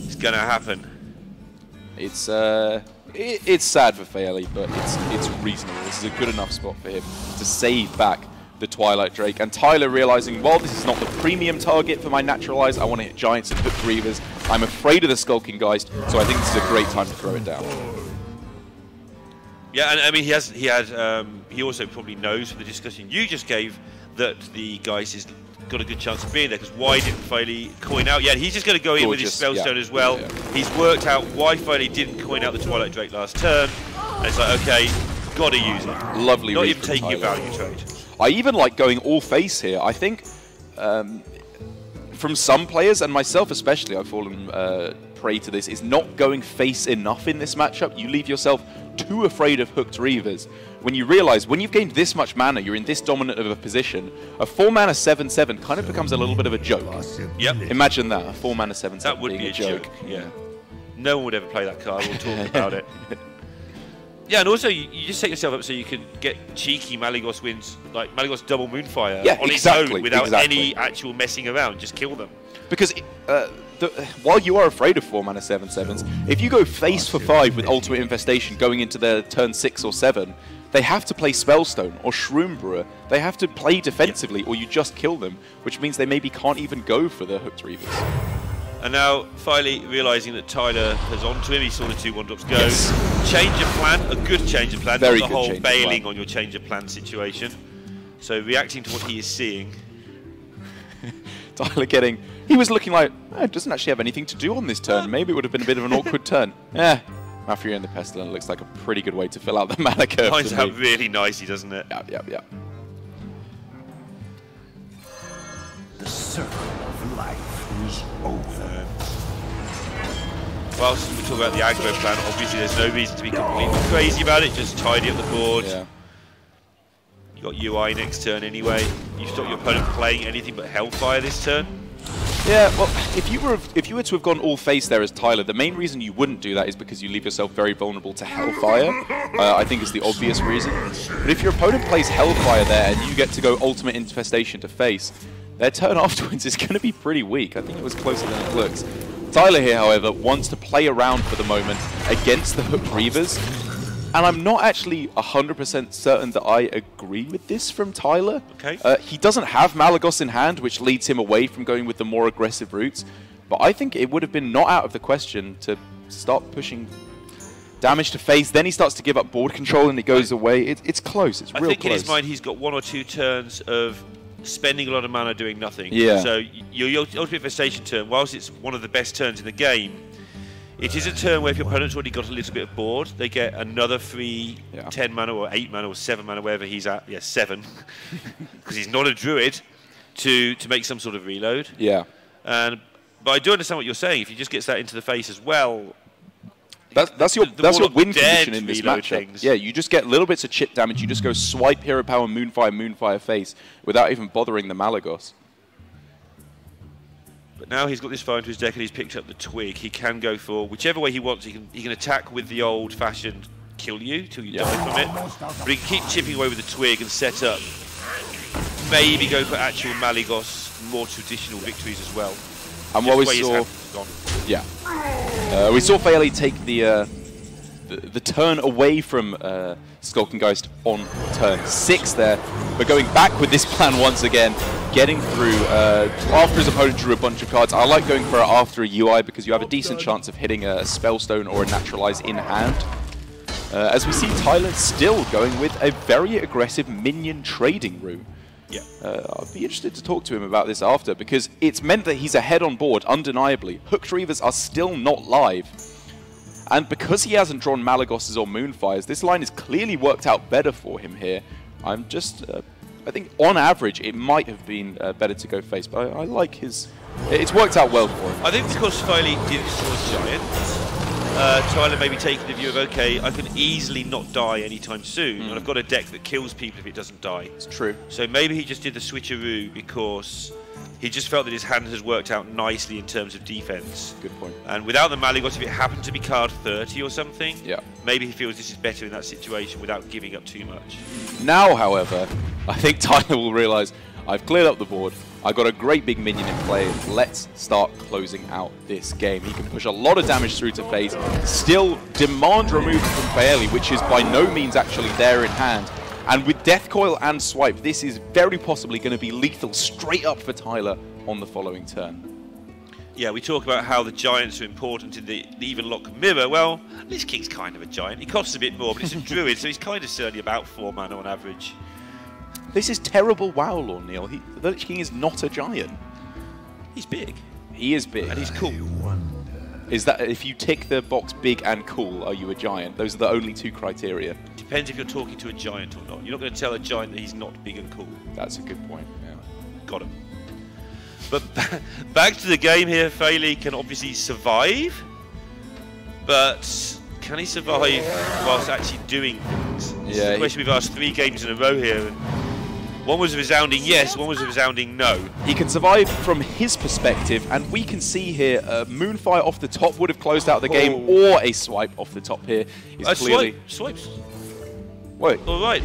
it's going to happen. It's sad for Fairley, but it's reasonable. This is a good enough spot for him to save back the Twilight Drake. And Tyler realizing, well, this is not the premium target for my Naturalize. I want to hit Giants and Hooked Reavers. I'm afraid of the Skulking Geist, so I think this is a great time to throw it down. Yeah, and I mean, he also probably knows from the discussion you just gave that the Geist has got a good chance of being there, because why didn't Fairley coin out? Yeah, he's just going to go in with his Spellstone as well. He's worked out why Fairley didn't coin out the Twilight Drake last turn, and it's like, okay, got to use it. Lovely. Not even taking a value trade. I even like going all face here. I think from some players, and myself especially, I've fallen prey to this, is not going face enough in this matchup. You leave yourself too afraid of Hooked Reavers. When you realize when you've gained this much mana, you're in this dominant of a position, a 4-mana 7/7 kind of becomes a little bit of a joke. Yep. Imagine that, a 4-mana 7/7 That would be a joke. Yeah. No one would ever play that card. We'll talk about it. Yeah, and also you just set yourself up so you can get cheeky Malygos wins, like Malygos double Moonfire on its own without any actual messing around. Just kill them. Because while you are afraid of 4-mana 7/7s, if you go face for 5 with Ultimate Infestation going into their turn 6 or 7, they have to play Spellstone or Shroom Brewer. They have to play defensively or you just kill them, which means they maybe can't even go for the Hooked Reavers. And now, finally realising that Tyler has onto him, he saw the 2 1-drops go. Change of plan, a good change of plan, Very not the good whole change of bailing plan. on your change of plan situation. So reacting to what he is seeing. Tyler getting... He was looking like, it doesn't actually have anything to do on this turn. Maybe it would have been a bit of an awkward turn. Malfurion the Pestilent looks like a pretty good way to fill out the mana curve. Finds out really nicely, doesn't it? Yeah. The circle of life is over. Whilst we talk about the aggro plan, obviously there's no reason to be completely crazy about it. Just tidy up the board. Yeah. You got UI next turn anyway. You stop your opponent playing anything but Hellfire this turn. Yeah, well, if you were to have gone all face there as Tyler, the main reason you wouldn't do that is because you leave yourself very vulnerable to Hellfire. I think is the obvious reason. But if your opponent plays Hellfire there and you get to go Ultimate Infestation to face, their turn afterwards is going to be pretty weak. I think it was closer than it looks. Tyler here, however, wants to play around for the moment against the Hooked Reavers. And I'm not actually 100% certain that I agree with this from Tyler. Okay. He doesn't have Malygos in hand, which leads him away from going with the more aggressive routes. But I think it would have been not out of the question to start pushing damage to face. Then he starts to give up board control and it goes away. It's close. It's real close. I think in his mind he's got 1 or 2 turns of spending a lot of mana doing nothing. Yeah. So your Ultimate Infestation turn, whilst it's one of the best turns in the game, it is a turn where if your opponent's already got a little bit of board, they get another free 10 mana or 8 mana or 7 mana, wherever he's at. Yeah, 7. Because he's not a druid, to make some sort of reload. Yeah. But I do understand what you're saying. If he just gets that into the face as well, that's your win condition in this matchup. Things. Yeah, you just get little bits of chip damage. You just go swipe Hero Power, Moonfire face without even bothering the Malygos. But now he's got this fire into his deck and he's picked up the Twig. He can go for whichever way he wants. He can attack with the old-fashioned kill you till you die from it. But he can keep chipping away with the Twig and set up. Maybe go for actual Malygos, more traditional victories as well. And what we saw, we saw Fairley take the the turn away from Skulkengeist on turn 6 there. But going back with this plan once again, getting through after his opponent drew a bunch of cards. I like going for it after a UI because you have a decent chance of hitting a Spellstone or a Naturalize in hand. As we see Tyler still going with a very aggressive minion trading route. Yeah. I'll be interested to talk to him about this after, because it's meant that he's ahead on board, undeniably. Hooked Reavers are still not live. And because he hasn't drawn Malagoses or Moonfires, this line has clearly worked out better for him here. I'm just, I think on average, it might have been better to go face, but I like his, it's worked out well for him. I think because Filey did draw Giant, Tyler may be taking the view of, okay, I can easily not die anytime soon, and I've got a deck that kills people if it doesn't die. It's true. So maybe he just did the switcheroo because he just felt that his hand has worked out nicely in terms of defense. Good point. And without the Malagos, if it happened to be card 30 or something, maybe he feels this is better in that situation without giving up too much. Now, however, I think Tyler will realise, I've cleared up the board, I've got a great big minion in play, let's start closing out this game. He can push a lot of damage through to face, still demand removal from Faeli, which is by no means actually there in hand. And with Death Coil and Swipe, this is very possibly going to be lethal straight up for Tyler on the following turn. Yeah, we talk about how the Giants are important in the even lock mirror. Well, Lich King's kind of a Giant. He costs a bit more, but it's a Druid, so he's kind of certainly about 4 mana on average. This is terrible WoW lore, Neil. The Lich King is not a Giant. He's big. He is big. And he's cool. Is that, if you tick the box big and cool, are you a Giant? Those are the only 2 criteria. Depends if you're talking to a Giant or not. You're not going to tell a Giant that he's not big and cool. That's a good point, yeah. Got him. But back to the game here, Faeli can obviously survive, but can he survive whilst actually doing things? This is the question we've asked 3 games in a row here. And one was a resounding yes, one was a resounding no. He can survive from his perspective, and we can see here Moonfire off the top would have closed out the game, or a swipe off the top here is clearly... Swipes. Wait. All right?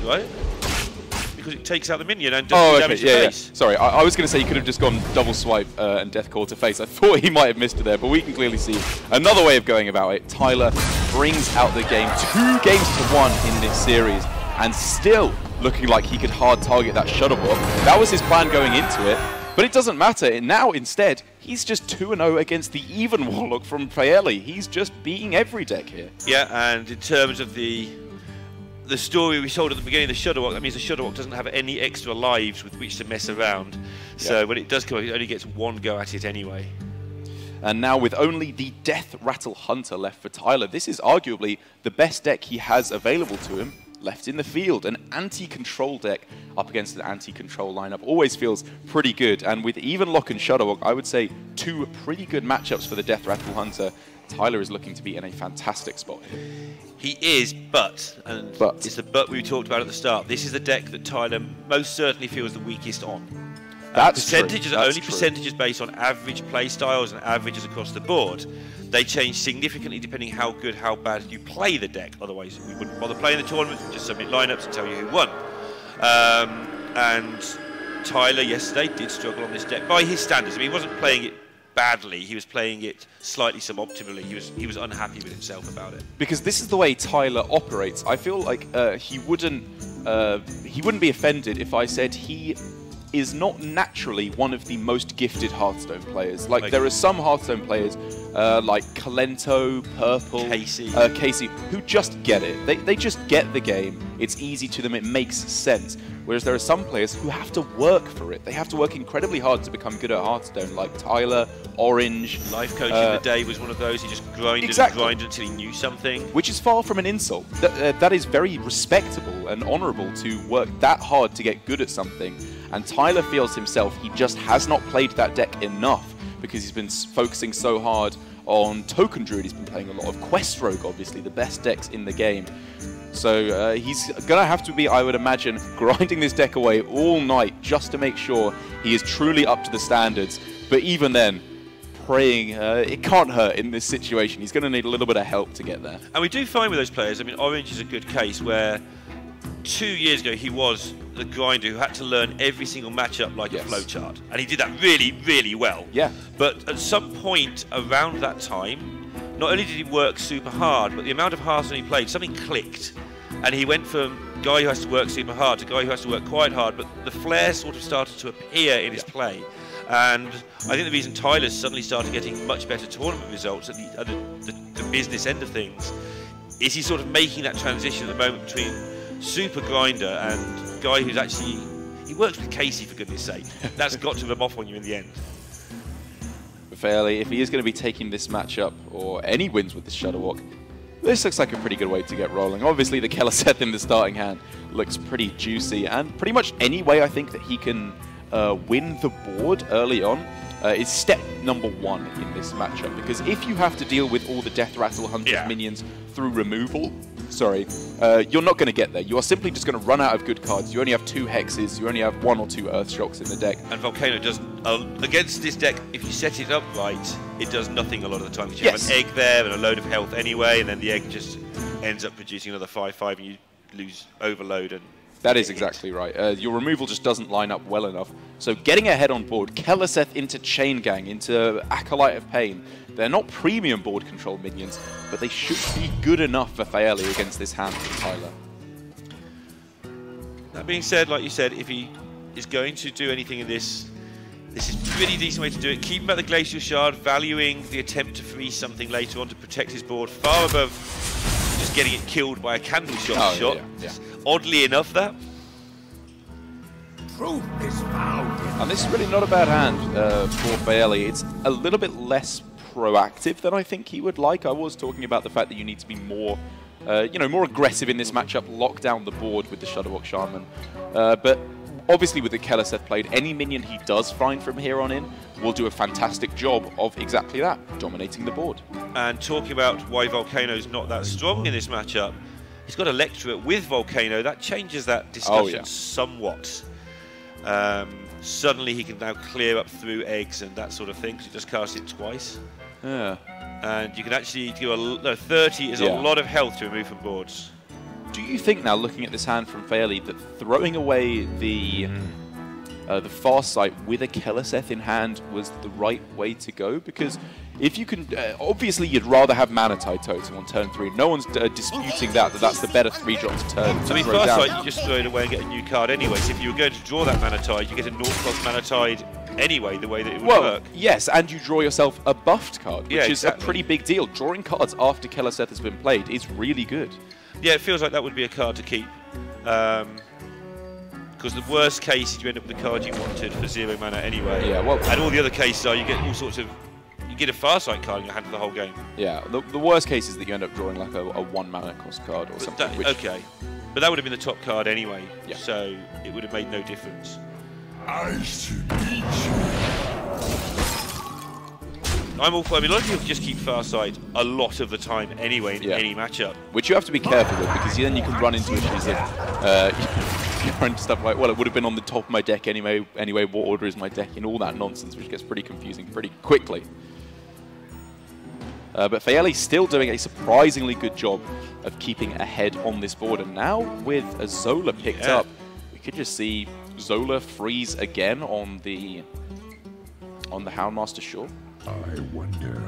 Because it takes out the minion and does damage to face. Sorry, I was going to say you could have just gone double swipe and Death Call to face. I thought he might have missed it there, but we can clearly see another way of going about it. Tyler brings out the game 2 games to 1 in this series, and still looking like he could hard target that Shuttlebot. That was his plan going into it, but it doesn't matter. Now, instead, he's just 2-0 against the even Warlock from Faeli. He's just beating every deck here. Yeah, and in terms of the story we told at the beginning of the Shuttlebot, that means the Shuttlebot doesn't have any extra lives with which to mess around. So when it does come up, it only gets 1 go at it anyway. And now with only the Death Rattle Hunter left for Tyler, this is arguably the best deck he has available to him left in the field. An anti-control deck up against an anti-control lineup always feels pretty good. And with even Lock and Shuttlebot, I would say 2 pretty good matchups for the Death Rattle Hunter. Tyler is looking to be in a fantastic spot here. He is, but it's the but we talked about at the start. This is the deck that Tyler most certainly feels the weakest on. Percentages are only percentages based on average play styles and averages across the board. They change significantly depending how good, how bad you play the deck. Otherwise, we wouldn't bother playing the tournament. We'd just submit lineups and tell you who won. And Tyler yesterday did struggle on this deck by his standards. I mean, he wasn't playing it badly. He was playing it slightly suboptimally. He was unhappy with himself about it. Because this is the way Tyler operates. I feel like he wouldn't be offended if I said he is not naturally one of the most gifted Hearthstone players. Like there are some Hearthstone players like Kalento, Purple, Casey, who just get it. They just get the game. It's easy to them. It makes sense. Whereas there are some players who have to work for it. They have to work incredibly hard to become good at Hearthstone, like Tyler, Orange. Life Coach in the day was one of those. He just grinded and grinded until he knew something. Which is far from an insult. That is very respectable and honourable to work that hard to get good at something. And Tyler feels himself he just has not played that deck enough because he's been focusing so hard on Token Druid. He's been playing a lot of Quest Rogue, obviously, the best decks in the game. So he's going to have to be, I would imagine, grinding this deck away all night just to make sure he is truly up to the standards. But even then, praying, it can't hurt in this situation. He's going to need a little bit of help to get there. And we do find with those players, I mean, Orange is a good case where 2 years ago he was the grinder who had to learn every single matchup like a flowchart. And he did that really, really well. Yeah. But at some point around that time, not only did he work super hard, but the amount of Hearthstone he played, something clicked. And he went from guy who has to work super hard to guy who has to work quite hard, but the flair sort of started to appear in his play. And I think the reason Tyler's suddenly started getting much better tournament results at the business end of things is he's sort of making that transition at the moment between super grinder and guy who's actually, he works with Casey for goodness sake. That's got to rub off on you in the end. Fairly, if he is going to be taking this matchup or any wins with this Shadow Walk, this looks like a pretty good way to get rolling. Obviously, the Keleseth in the starting hand looks pretty juicy, and pretty much any way I think that he can win the board early on is step number 1 in this matchup. Because if you have to deal with all the Death Rattle Hunter's minions through removal, you're not going to get there. You are simply just going to run out of good cards. You only have 2 Hexes, you only have 1 or 2 Earthshocks in the deck. And Volcano does, against this deck, if you set it up right, it does nothing a lot of the time. Because you have an egg there and a load of health anyway, and then the egg just ends up producing another 5/5 and you lose overload. And that is exactly right. Your removal just doesn't line up well enough. So getting ahead on board, Keleseth into Chain Gang, into Acolyte of Pain. They're not premium board control minions, but they should be good enough for Fairley against this hand from Tyler. That being said, like you said, if he is going to do anything in this, this is a pretty decent way to do it. Keep him at the Glacial Shard, valuing the attempt to freeze something later on to protect his board far above just getting it killed by a candle shot. Yeah. Oddly enough, that. Truth is found. And this is really not a bad hand for Fairley. It's a little bit less proactive than I think he would like. I was talking about the fact that you need to be more, more aggressive in this matchup, lock down the board with the Shadowwalk Shaman. But obviously with the Keleseth played, any minion he does find from here on in will do a fantastic job of exactly that, dominating the board. And talking about why Volcano's not that strong in this matchup, he's got Electorate with Volcano. That changes that discussion somewhat. Suddenly he can now clear up through eggs and that sort of thing, because he just cast it twice. Yeah. And you can actually do 30 is a lot of health to remove from boards. Do you think now, looking at this hand from Fairley, that throwing away the Farsight with a Keleseth in hand was the right way to go? Because if you can, obviously you'd rather have Mana Tide Totem on turn 3. No one's disputing that's the better 3-drop to turn. I mean, Farsight, you just throw it away and get a new card anyway. So if you were going to draw that Mana Tide, you get a 0-cost Mana Tide anyway, the way that it would work. Yes, and you draw yourself a buffed card, which is a pretty big deal. Drawing cards after Keleseth has been played is really good. Yeah, it feels like that would be a card to keep. Because the worst case is you end up with the card you wanted for 0 mana anyway. Yeah, well, and all the other cases are you get all sorts of, you get a Farsight card in your hand for the whole game. Yeah, the worst case is that you end up drawing like a 1 mana cost card or something. Okay, but that would have been the top card anyway, yeah. So it would have made no difference. I'm all for, I mean, a lot of people just keep Farsight a lot of the time anyway in any matchup. Which you have to be careful with, because then you can run into issues of you run into stuff like, well, it would have been on the top of my deck anyway, what order is my deck, and all that nonsense, which gets pretty confusing pretty quickly. But Fairley's still doing a surprisingly good job of keeping ahead on this board, and now with a Zola picked up, we could just see Zola freeze again on the Houndmaster Shore. I wonder.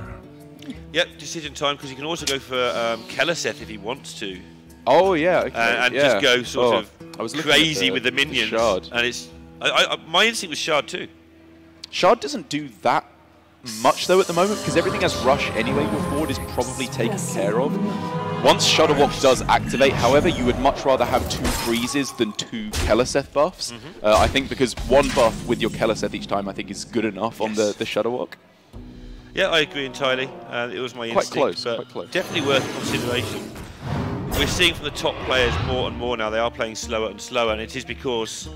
Yep, decision time, because he can also go for Keleseth if he wants to. Oh yeah, okay. And just go sort of crazy with the minions. Shard. And it's my instinct was Shard too. Shard doesn't do that much though at the moment, because everything has Rush anyway. Your board is probably taken care of. Once Shadowwalk does activate, however, you would much rather have 2 freezes than 2 Keleseth buffs. I think because 1 buff with your Keleseth each time I think is good enough on the Shadowwalk. Yeah, I agree entirely. It was my instinct, quite close. Definitely worth consideration. We're seeing from the top players more and more now, they are playing slower and slower, and it is because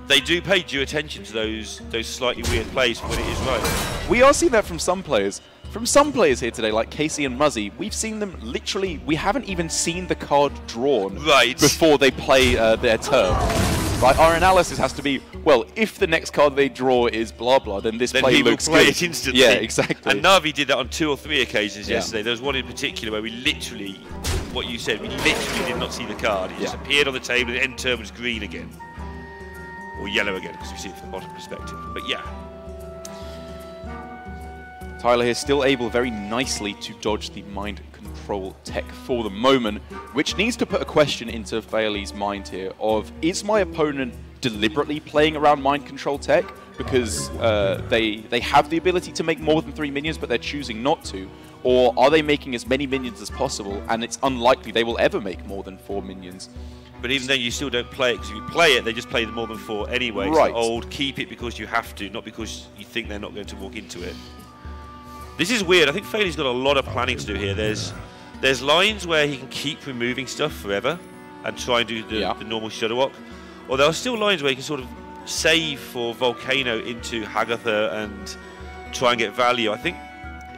they do pay due attention to those slightly weird plays when it is right. We are seeing that from some players. From some players here today, like Casey and Muzzy, we've seen them literally, we haven't even seen the card drawn before they play their turn. Right, our analysis has to be, well, if the next card they draw is blah blah, then this play looks good. Then he will play it instantly. Yeah, exactly. And Navi did that on 2 or 3 occasions yesterday. There was one in particular where we literally, what you said, we literally did not see the card. It just appeared on the table and the end turn was green again. Or yellow again, because we see it from the bottom perspective. But yeah. Tyler here still able very nicely to dodge the mind control tech for the moment, which needs to put a question into Fairley's mind here of, is my opponent deliberately playing around mind control tech because they have the ability to make more than 3 minions but they're choosing not to? Or are they making as many minions as possible and it's unlikely they will ever make more than 4 minions? But even then, you still don't play it, because if you play it, they just play the more than 4 anyway. It's Right. the old, keep it because you have to, not because you think they're not going to walk into it. This is weird. I think Fairley's got a lot of planning to do here. There's lines where he can keep removing stuff forever and try and do the normal Shudder Walk. Or there are still lines where he can sort of save for Volcano into Hagatha and try and get value. I think,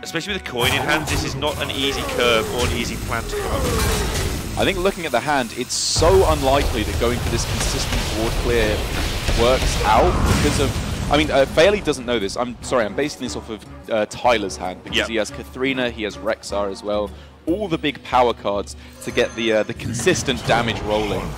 especially with the coin in hand, this is not an easy curve or an easy plan to come. I think looking at the hand, it's so unlikely that going for this consistent board clear works out because of... I mean, Fairley doesn't know this. I'm sorry, I'm basing this off of Tyler's hand because he has Katharina, he has Rexar as well. All the big power cards to get the consistent damage rolling.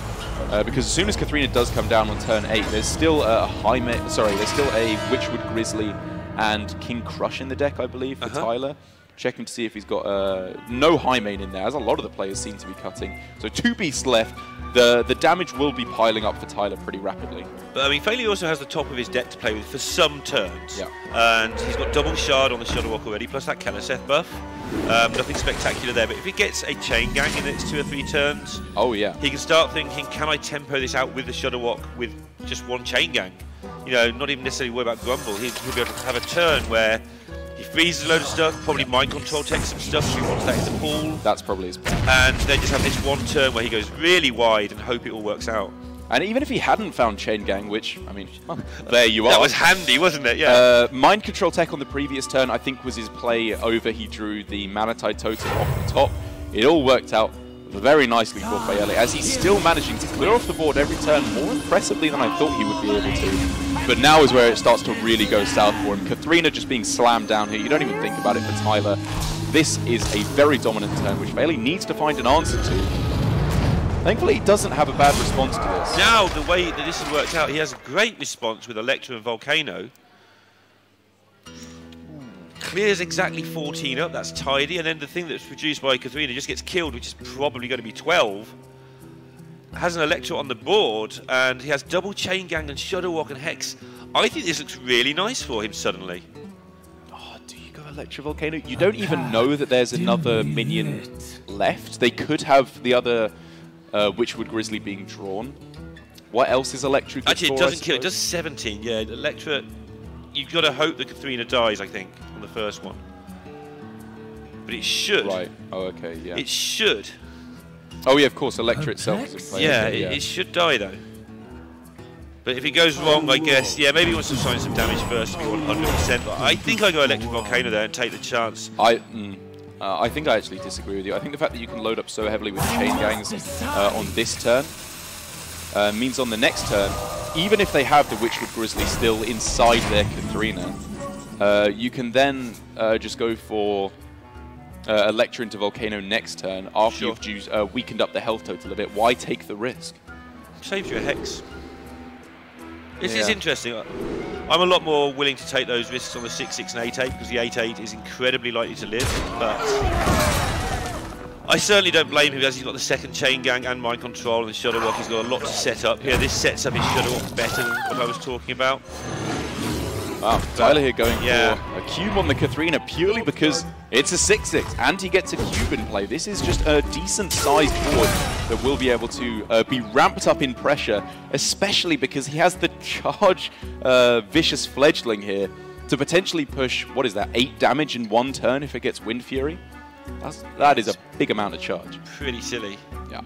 Because as soon as Katharina does come down on turn 8, there's still a there's still a Witchwood Grizzly and King Crush in the deck, I believe, for Tyler. Checking to see if he's got no high main in there, as a lot of the players seem to be cutting. So 2 beasts left. The damage will be piling up for Tyler pretty rapidly. But I mean, Fairley also has the top of his deck to play with for some turns. Yeah. And he's got double shard on the Shudder Walk already, plus that Keleseth buff. Nothing spectacular there, but if he gets a chain gang in the next 2 or 3 turns, he can start thinking, can I tempo this out with the Shudder Walk with just 1 chain gang? You know, not even necessarily worry about Grumble. He'll be able to have a turn where he freezes a load of stuff, probably mind control takes some stuff, so he wants that in the pool. That's probably his plan. And then just have this 1 turn where he goes really wide and hope it all works out. And even if he hadn't found Chain Gang, which, I mean, well, there you are. That was handy, wasn't it? Yeah. Mind Control Tech on the previous turn, I think, was his play over. He drew the Manatide Totem off the top. It all worked out very nicely for Fairley, as he's still managing to clear off the board every turn more impressively than I thought he would be able to. But now is where it starts to really go south for him. Katharina just being slammed down here. You don't even think about it for Tyler. This is a very dominant turn, which Fairley needs to find an answer to. Thankfully, he doesn't have a bad response to this. Now, the way that this has worked out, he has a great response with Electra and Volcano. Clears exactly 14 up, that's tidy, and then the thing that's produced by Katharina just gets killed, which is probably going to be 12. Has an Electro on the board, and he has double Chain Gang and Shudder Walk and Hex. I think this looks really nice for him suddenly. Oh, do you go Electro Volcano? You don't even know that there's another minion left. They could have the other Witchwood Grizzly being drawn. What else is Electro good Actually, it for, doesn't kill, it does 17, yeah. Electra, you've got to hope that Katharina dies, I think, on the first one. But it should. Right, oh, okay, yeah. It should. Oh, yeah, of course, Electra itself is in play. Yeah, okay, it should die, though. But if it goes wrong, I guess, yeah, maybe he wants to sign some damage first to be 100%. But I think I go Electric Volcano there and take the chance. I think I actually disagree with you. I think the fact that you can load up so heavily with Chain Gangs on this turn means on the next turn, even if they have the Witchwood Grizzly still inside their Katharina, you can then just go for Electra into Volcano next turn after you've weakened up the health total a bit. Why take the risk? Saves you a Hex. This is interesting. I'm a lot more willing to take those risks on the 6-6 and 8-8 because the 8-8 is incredibly likely to live, but I certainly don't blame him as he's got the second Chain Gang and Mind Control and Shudder Walk. He's got a lot to set up here. This sets up his Shudder Walk better than what I was talking about. Wow, Tyler here going for a cube on the Katharina purely because it's a 6-6 and he gets a cube in play. This is just a decent sized board that will be able to be ramped up in pressure, especially because he has the charge Vicious Fledgling here to potentially push, what is that, 8 damage in 1 turn if it gets Wind Fury? That is a big amount of charge. Pretty silly. Yeah.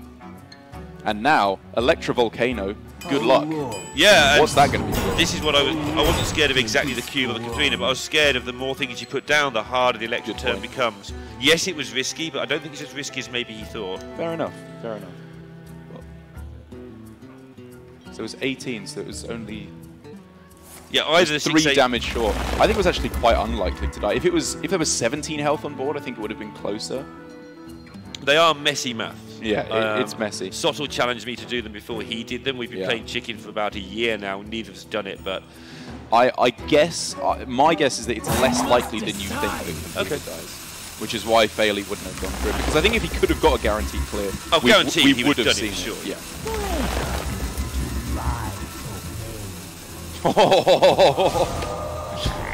And now, Electra Volcano, good luck. Yeah. What's that going to be? This is what I wasn't scared of exactly the cube of the Katharina, but I was scared of the more things you put down, the harder the Electra turn becomes. Yes, it was risky, but I don't think it's as risky as maybe he thought. Fair enough, fair enough. So it was 18, so it was only... Yeah, either the 3 damage short. I think it was actually quite unlikely to die. If there was 17 health on board, I think it would have been closer. They are messy maths. Yeah, it's messy. Sottle challenged me to do them before he did them. We've been playing chicken for about a year now. Neither of us done it, but I guess, my guess is that it's less likely than you think that Computer dies. Which is why Fairley wouldn't have gone through. Because I think if he could have got a guaranteed clear, we would have seen it. Sure. Yeah.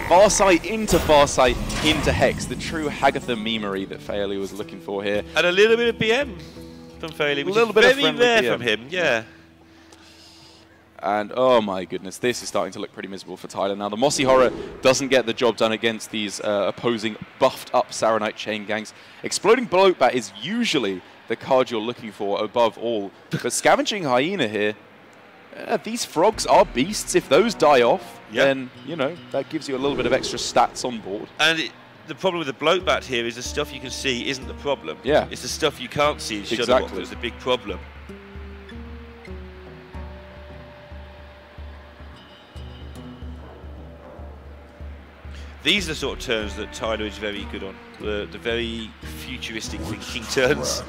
Farsight into Farsight into Hex. The true Hagatha memery that Fairley was looking for here. And a little bit of BM from Fairley, which is very rare from him. Yeah. And oh my goodness, this is starting to look pretty miserable for Tyler. Now the Mossy Horror doesn't get the job done against these opposing buffed up Saronite chain gangs. Exploding Bloatbat is usually the card you're looking for above all. But Scavenging Hyena here, these frogs are beasts. If those die off, then, you know, that gives you a little bit of extra stats on board. And the problem with the Bloatbat here is the stuff you can see isn't the problem. Yeah. It's the stuff you can't see. Exactly. That's the big problem. These are the sort of turns that Tyler is very good on, the very futuristic thinking turns,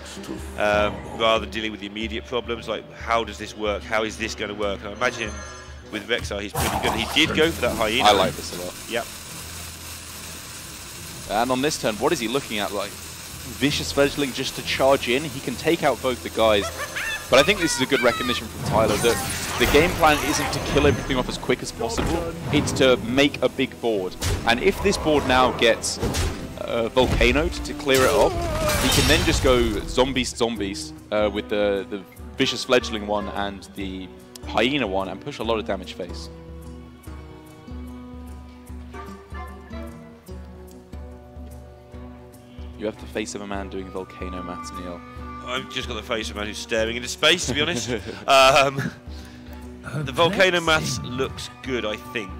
rather than dealing with the immediate problems, like how does this work, how is this going to work. And I imagine with Rexar he's pretty good. He did go for that hyena. I like this a lot. Yep. And on this turn, what is he looking at? Like Vicious Fledgling just to charge in. He can take out both the guys. But I think this is a good recognition from Tyler that the game plan isn't to kill everything off as quick as possible, it's to make a big board. And if this board now gets Volcanoed to clear it off, he can then just go Zombies with the Vicious Fledgling one and the Hyena one and push a lot of damage face. You have the face of a man doing Volcano Maths, Neil. I've just got the face of a man who's staring into space, to be honest. The Volcano Maths looks good, I think.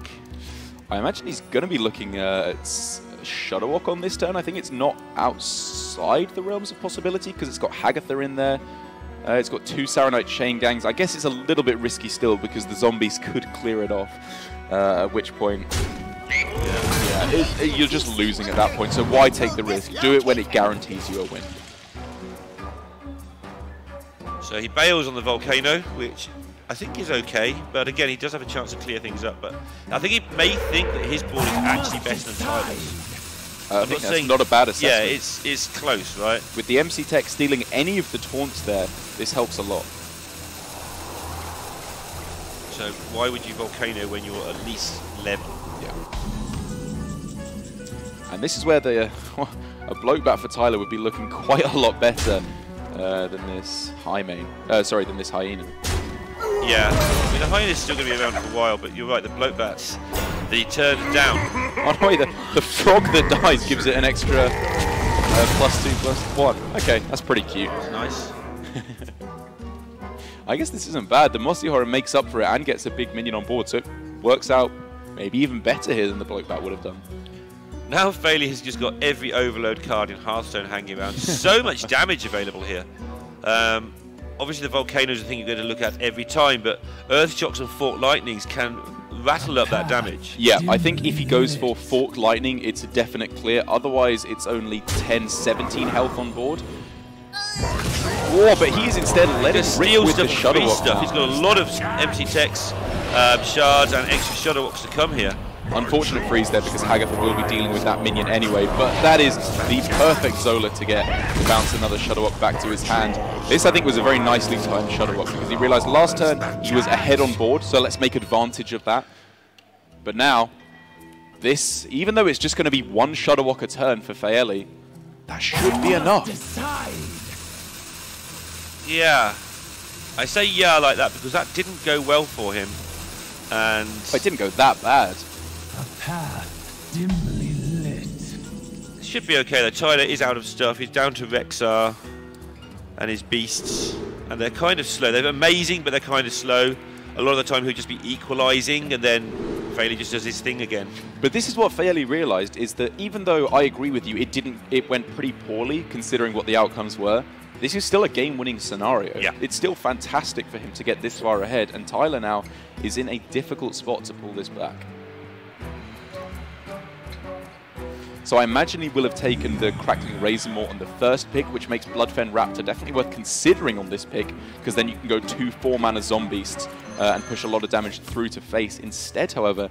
I imagine he's going to be looking at Shudderwock on this turn. I think it's not outside the realms of possibility because it's got Hagatha in there. It's got two Saronite chain gangs. I guess it's a little bit risky still because the zombies could clear it off, at which point you're just losing at that point. So why take the risk? Do it when it guarantees you a win. So he bails on the Volcano, which I think is okay, but again, he does have a chance to clear things up. But I think he may think that his board is actually better than Tyler's. I think that's not a bad assessment. Yeah, it's close, right? With the MC Tech stealing any of the taunts there, this helps a lot. So why would you Volcano when you're at least level? Yeah. And this is where the a Bloatbat for Tyler would be looking quite a lot better than this than this Hyena. Yeah, I mean the Hyena's still going to be around for a while, but you're right, the Bloatbats, the turn down. Oh no, the frog that dies gives it an extra +2/+1. Okay, that's pretty cute. That's nice. I guess this isn't bad. The Mossy Horror makes up for it and gets a big minion on board, so it works out maybe even better here than the Bloatbat would have done. Now Fairley has just got every Overload card in Hearthstone hanging around. So much damage available here. Obviously the Volcanoes are the thing you're going to look at every time, but Earth Shocks and Forked Lightnings can rattle up that damage. Yeah, I think if he goes for Forked Lightning, it's a definite clear. Otherwise, it's only 10, 17 health on board. Whoa, but he's instead let it rip with the Shudderwock stuff. He's got a lot of MC Techs, shards, and extra Shudderwocks to come here. Unfortunate freeze there because Hagatha will be dealing with that minion anyway, but that is the perfect Zola to bounce another Shudderwock back to his hand. This, I think, was a very nicely timed Shudderwock because he realized last turn he was ahead on board, so let's make advantage of that. But now, this, even though it's just going to be one Shudderwock a turn for Fairley, that should be enough. Yeah. I say yeah like that because that didn't go well for him. And it didn't go that bad. A path dimly lit. It should be okay though. Tyler is out of stuff. He's down to Rexar and his beasts. And they're kind of slow. They're amazing, but they're kind of slow. A lot of the time he'll just be equalizing and then Fairley just does his thing again. But this is what Fairley realized, is that even though I agree with you, it went pretty poorly considering what the outcomes were, this is still a game-winning scenario. Yeah. It's still fantastic for him to get this far ahead, and Tyler now is in a difficult spot to pull this back. So I imagine he will have taken the Crackling Razormaw on the first pick, which makes Bloodfen Raptor definitely worth considering on this pick, because then you can go 2 4-mana Zombeasts and push a lot of damage through to face. Instead, however,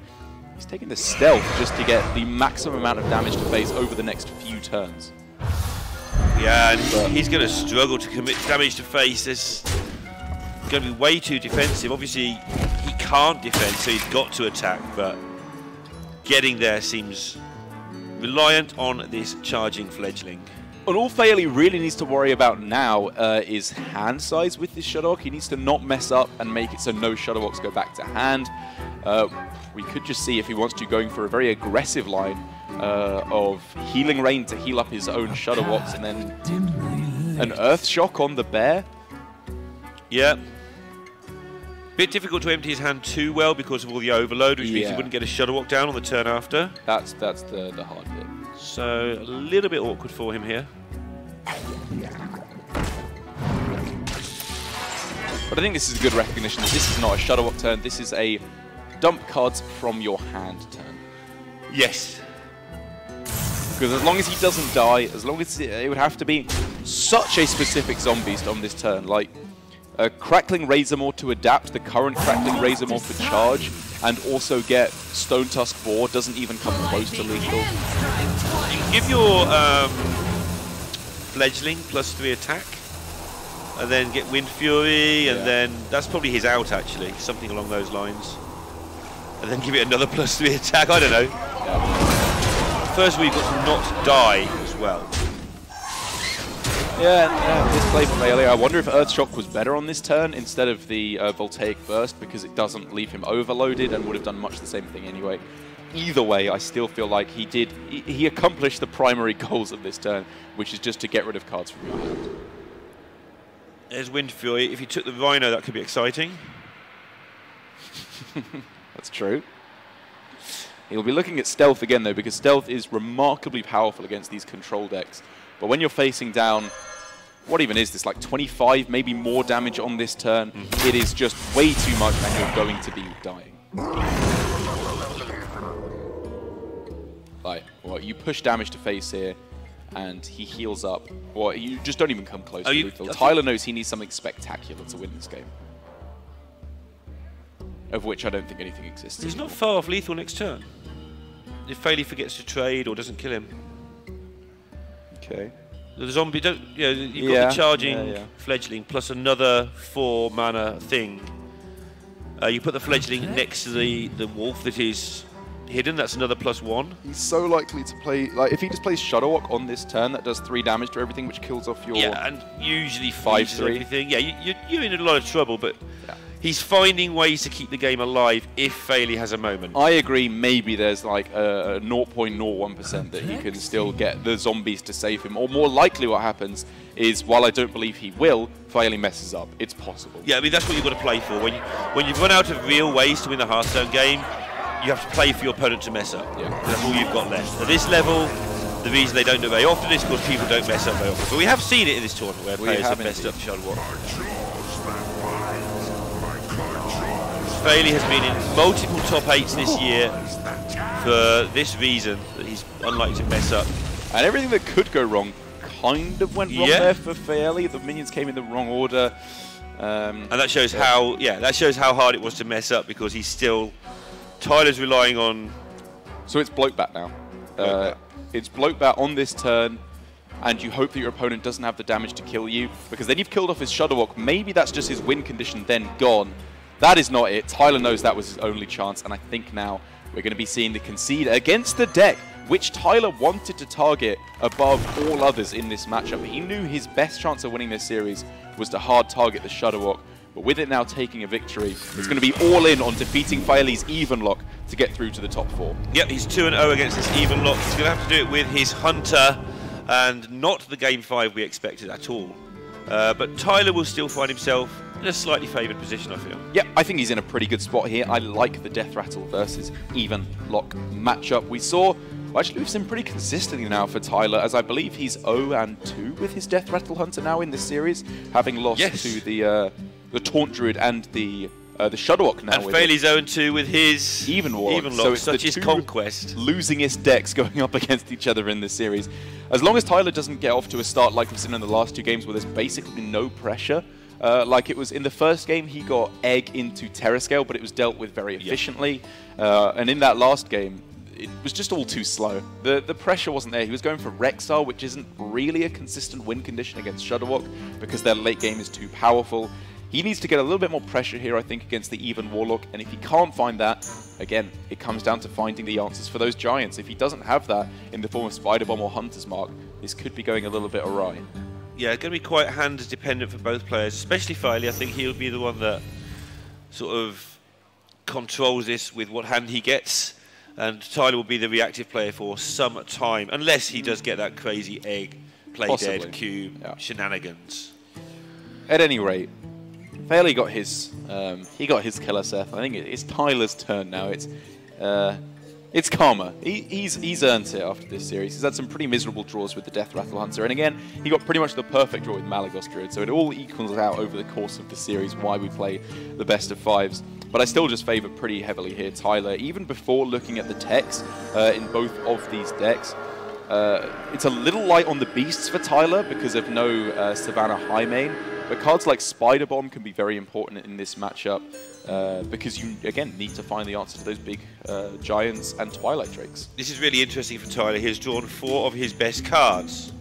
He's taking the stealth just to get the maximum amount of damage to face over the next few turns. Yeah, and he's going to struggle to commit damage to face. There's going to be way too defensive. Obviously, he can't defend, so he's got to attack, but getting there seems reliant on this charging fledgling. And all Fairley really needs to worry about now is hand size with this Shudderwock. He needs to not mess up and make it so no Shudderwocks go back to hand. We could just see if he wants to going for a very aggressive line of Healing Rain to heal up his own Shudderwocks, and then an Earth Shock on the bear. Yeah. Bit difficult to empty his hand too well because of all the overload, which means he wouldn't get a Shudderwock down on the turn after. That's the hard bit. So a little bit awkward for him here. But I think this is a good recognition that this is not a Shudderwock turn, this is a dump cards from your hand turn. Yes. Because as long as he doesn't die, as long as it would have to be such a specific Zombeast on this turn, like a Crackling Razormaw to adapt the current Crackling Razormaw for charge, and also get Stone Tusk Boar doesn't even come close to lethal. You can give your Fledgling +3 attack, and then get Wind Fury, and then that's probably his out actually, something along those lines. And then give it another +3 attack, I don't know. Yeah. First we've got to not die as well. Yeah, this play from Fairley. I wonder if Earthshock was better on this turn instead of the Voltaic Burst, because it doesn't leave him overloaded and would have done much the same thing anyway. Either way, I still feel like he accomplished the primary goals of this turn, which is just to get rid of cards from your hand. There's Wind Fury. If he took the Rhino, that could be exciting. That's true. He'll be looking at Stealth again, though, because Stealth is remarkably powerful against these control decks. But when you're facing down, what even is this, like 25, maybe more damage on this turn, it is just way too much and you're going to be dying. Like, well, you push damage to face here, and he heals up. Or you just don't even come close to lethal. Tyler knows he needs something spectacular to win this game. Of which I don't think anything exists. He's not far off lethal next turn. If Fairley forgets to trade or doesn't kill him. Okay. The zombie you've got the charging fledgling plus another 4 mana thing. You put the fledgling next to the wolf that is hidden, that's another +1. He's so likely to play, like if he just plays Shudderwock on this turn, that does 3 damage to everything, which kills off your... Yeah, and usually 5-3 everything. Yeah, you're in a lot of trouble, but he's finding ways to keep the game alive if Fairley has a moment. I agree, maybe there's like a 0.01% that he can still get the zombies to save him. Or more likely what happens is, while I don't believe he will, Fairley messes up. It's possible. Yeah, I mean, that's what you've got to play for. When you've run out of real ways to win the Hearthstone game, you have to play for your opponent to mess up. Yeah. That's all you've got left. At this level, the reason they don't do it very often is because people don't mess up very often. But we have seen it in this tournament where players have messed up Shudderwock. Fairley has been in multiple top 8s this year for this reason, that he's unlikely to mess up. And everything that could go wrong kind of went wrong there for Fairley. The minions came in the wrong order. And that shows how hard it was to mess up, because he's still... Tyler's relying on... So it's Bloatbat now. It's Bloatbat on this turn, and you hope that your opponent doesn't have the damage to kill you, because then you've killed off his Shudderwock. Maybe that's just his win condition then gone. That is not it. Tyler knows that was his only chance, and I think now we're going to be seeing the concede against the deck, which Tyler wanted to target above all others in this matchup. He knew his best chance of winning this series was to hard target the Shudderwock, but with it now taking a victory, it's going to be all in on defeating Fairley's even lock to get through to the top 4. Yep, he's 2-0 against this even lock. He's going to have to do it with his Hunter, and not the Game 5 we expected at all. But Tyler will still find himself in a slightly favoured position, I feel. Yeah, I think he's in a pretty good spot here. I like the Death Rattle versus even lock matchup. We saw, well, actually we've seen pretty consistently now for Tyler, as I believe he's 0-2 with his Death Rattle Hunter now in this series, having lost to the Taunt Druid and the Shudderwock now. And Fairley's 0-2 with his even Warlock. So it's such his conquest. Losingest decks going up against each other in this series. As long as Tyler doesn't get off to a start like we've seen in the last 2 games where there's basically no pressure, Like it was in the first game, he got Egg into Terrascale, but it was dealt with very efficiently. And in that last game, it was just all too slow. The pressure wasn't there. He was going for Rexar, which isn't really a consistent win condition against Shudderwock because their late game is too powerful. He needs to get a little bit more pressure here, I think, against the Even Warlock. And if he can't find that, again, it comes down to finding the answers for those Giants. If he doesn't have that in the form of Spider Bomb or Hunter's Mark, this could be going a little bit awry. Yeah, going to be quite hand dependent for both players, especially Filey. I think he'll be the one that sort of controls this with what hand he gets. And Tyler will be the reactive player for some time, unless he does get that crazy egg, play Possibly. dead, cube, shenanigans. At any rate, Fairley got his killer, Seth. I think it's Tyler's turn now. It's karma. He's earned it after this series. He's had some pretty miserable draws with the Death Rattle Hunter, and again, he got pretty much the perfect draw with Malagos Druid. So it all equals out over the course of the series why we play the best of fives. But I still just favour pretty heavily here Tyler, even before looking at the techs in both of these decks. It's a little light on the beasts for Tyler because of no Savannah High main, but cards like Spider Bomb can be very important in this matchup because you, again, need to find the answer to those big Giants and Twilight Drakes. This is really interesting for Tyler. He has drawn 4 of his best cards.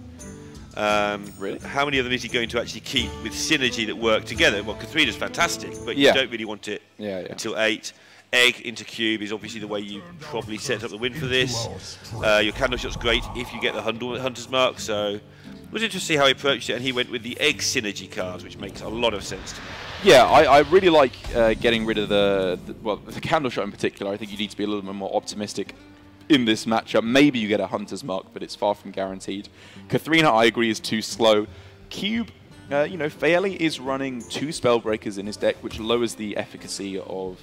Really? How many of them is he going to actually keep with synergy that work together? Well, Kathrina's fantastic, but you don't really want it until 8. Egg into cube is obviously the way you probably set up the win for this. Your candle shot's great if you get the Hunter's Mark, so it was interesting to see how he approached it, and he went with the Egg synergy cards, which makes a lot of sense to me. Yeah, I really like getting rid of the candle shot in particular. I think you need to be a little bit more optimistic in this matchup. Maybe you get a Hunter's Mark, but it's far from guaranteed. Kathrina, I agree, is too slow. Cube, Fairley is running 2 Spellbreakers in his deck, which lowers the efficacy of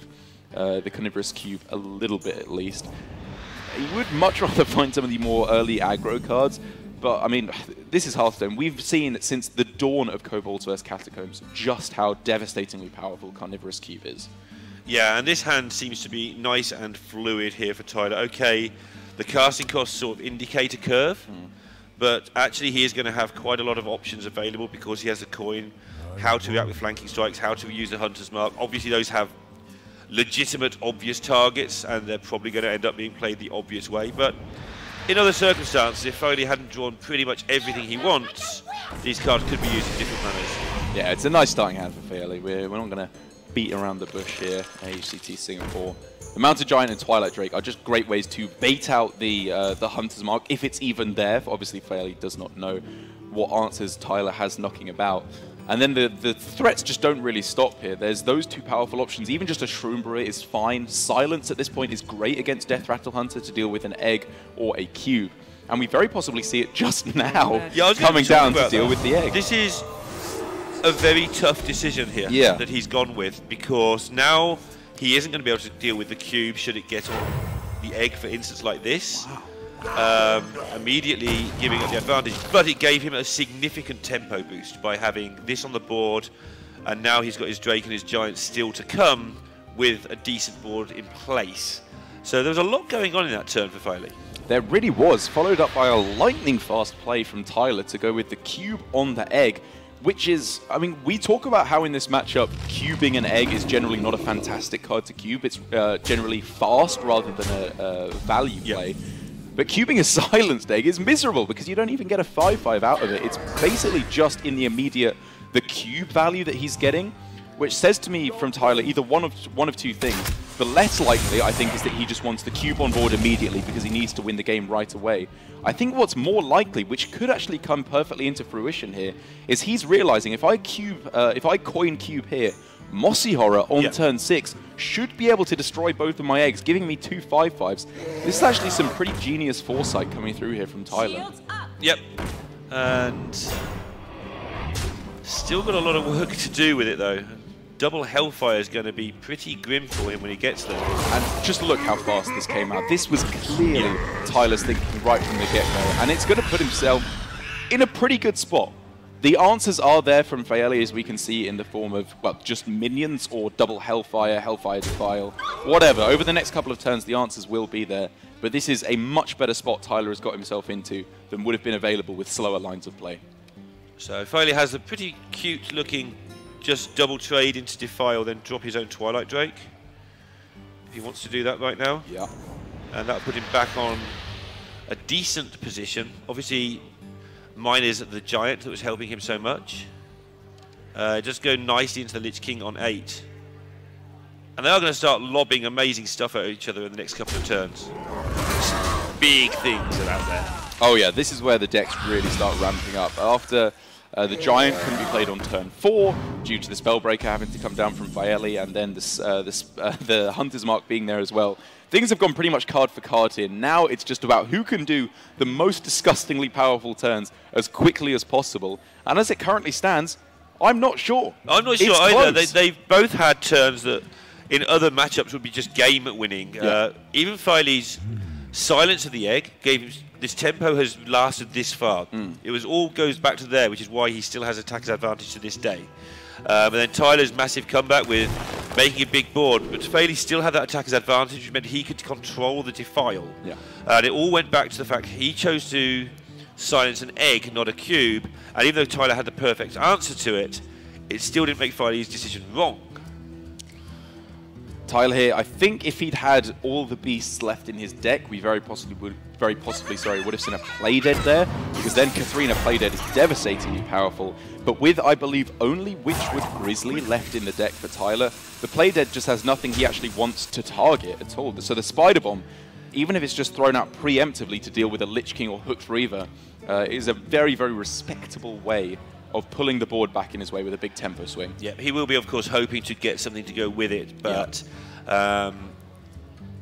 the Carnivorous Cube a little bit at least. He would much rather find some of the more early aggro cards, but I mean, this is Hearthstone. We've seen since the dawn of Kobolds vs Catacombs just how devastatingly powerful Carnivorous Cube is. Yeah, and this hand seems to be nice and fluid here for Tyler. Okay, the casting costs sort of indicate a curve, but actually he is going to have quite a lot of options available because he has a coin, how to react with flanking strikes, how to use the Hunter's Mark. Obviously those have legitimate, obvious targets, and they're probably going to end up being played the obvious way. But in other circumstances, if Foley hadn't drawn pretty much everything he wants, these cards could be used in different manners. Yeah, it's a nice starting hand for Fairley. We're not going to beat around the bush here at HCT Singapore. The Mounted Giant and Twilight Drake are just great ways to bait out the Hunter's Mark, if it's even there. Obviously, Fairley does not know what answers Tyler has knocking about. And then the threats just don't really stop here. There's those 2 powerful options. Even just a Shroomburrow is fine. Silence at this point is great against Death Rattle Hunter to deal with an egg or a cube. And we very possibly see it just now coming down to deal with the egg. This is a very tough decision here that he's gone with, because now he isn't going to be able to deal with the cube should it get on the egg, for instance, like this. Immediately giving up the advantage, but it gave him a significant tempo boost by having this on the board, and now he's got his Drake and his Giant still to come with a decent board in place. So there was a lot going on in that turn for Foley. There really was, followed up by a lightning fast play from Tyler to go with the cube on the egg, which is, I mean, we talk about how in this matchup, cubing an egg is generally not a fantastic card to cube. It's generally fast rather than a value play. But cubing a silenced egg is miserable because you don't even get a 5/5 out of it. It's basically just in the immediate, the cube value that he's getting, which says to me from Tyler either one of 2 things. The less likely, I think, is that he just wants the cube on board immediately because he needs to win the game right away. I think what's more likely, which could actually come perfectly into fruition here, is he's realizing if I coin cube here, Mossy Horror on turn 6 should be able to destroy both of my eggs, giving me 2 5/5s. This is actually some pretty genius foresight coming through here from Tyler. Yep, and still got a lot of work to do with it though. Double Hellfire is going to be pretty grim for him when he gets there. And just look how fast this came out. This was clearly Tyler's thinking right from the get-go, and it's going to put himself in a pretty good spot. The answers are there from Faeli, as we can see, in the form of, well, just minions or double Hellfire, Hellfire Defile, whatever. Over the next couple of turns, the answers will be there. But this is a much better spot Tyler has got himself into than would have been available with slower lines of play. So Foley has a pretty cute-looking just double trade into Defile, then drop his own Twilight Drake. If he wants to do that right now. Yeah. And that'll put him back on a decent position. Obviously, mine is the Giant that was helping him so much. Just go nicely into the Lich King on 8. And they are going to start lobbing amazing stuff at each other in the next couple of turns. Big things are out there. Oh yeah, this is where the decks really start ramping up. After the Giant couldn't be played on turn 4 due to the Spellbreaker having to come down from Faeli, and then the Hunter's Mark being there as well. Things have gone pretty much card for card here. Now it's just about who can do the most disgustingly powerful turns as quickly as possible. And as it currently stands, I'm not sure. I'm not sure either. They've both had turns that in other matchups would be just game winning. Yeah. Even Faeli's Silence of the Egg gave him... This tempo has lasted this far. It was all goes back to there, which is why he still has attacker's advantage to this day. And then Tyler's massive comeback with making a big board, but Faeli still had that attacker's advantage, which meant he could control the Defile. Yeah. And it all went back to the fact he chose to silence an egg, not a cube. And even though Tyler had the perfect answer to it, it still didn't make Faeli's decision wrong. Tyler here, I think if he'd had all the beasts left in his deck, we very possibly would have seen a Playdead there, because then Katharina Playdead is devastatingly powerful. But with, I believe, only Witchwood Grizzly left in the deck for Tyler, the Playdead just has nothing he actually wants to target at all. So the Spider Bomb, even if it's just thrown out preemptively to deal with a Lich King or Hooked Reaver, is a very, very respectable way of pulling the board back in his way with a big tempo swing. Yeah, he will be, of course, hoping to get something to go with it, but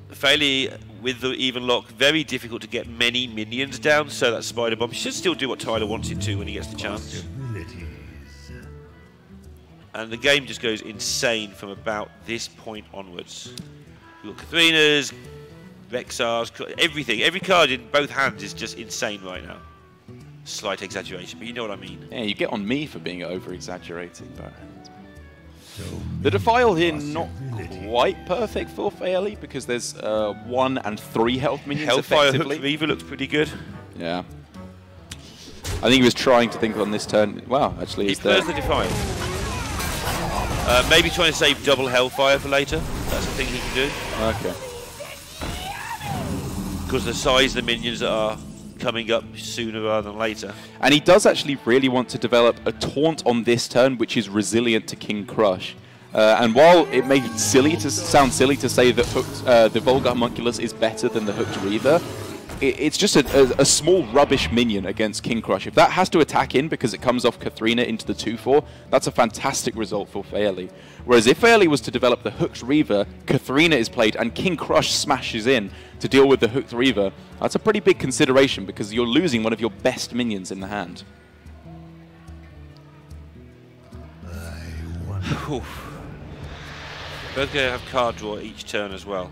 Faeli, with the even lock, very difficult to get many minions down, so that Spider Bomb should still do what Tyler wants it to when he gets the chance. And the game just goes insane from about this point onwards. We've got Katharinas, Rexars, everything. Every card in both hands is just insane right now. Slight exaggeration, but you know what I mean. Yeah, you get on me for being over-exaggerating, but... The Defile here not quite perfect for Faeli, because there's 1 and 3 health minions Hellfire effectively. Hooked Reaver looks pretty good. Yeah. I think he was trying to think on this turn. Wow, actually He he's there. prefers the Defile. Maybe trying to save double Hellfire for later. That's the thing he can do. Okay. Because the size of the minions that are coming up sooner rather than later. And he does actually really want to develop a taunt on this turn, which is resilient to King Crush. And while it may sound silly to say that the Vulgar Homunculus is better than the Hooked Reaver, it's just a small rubbish minion against King Crush. If that has to attack in because it comes off Katharina into the 2/4, that's a fantastic result for Faeli. Whereas if Faeli was to develop the Hooked Reaver, Katharina is played and King Crush smashes in to deal with the Hooked Reaver, that's a pretty big consideration because you're losing one of your best minions in the hand. Both going to have card draw each turn as well,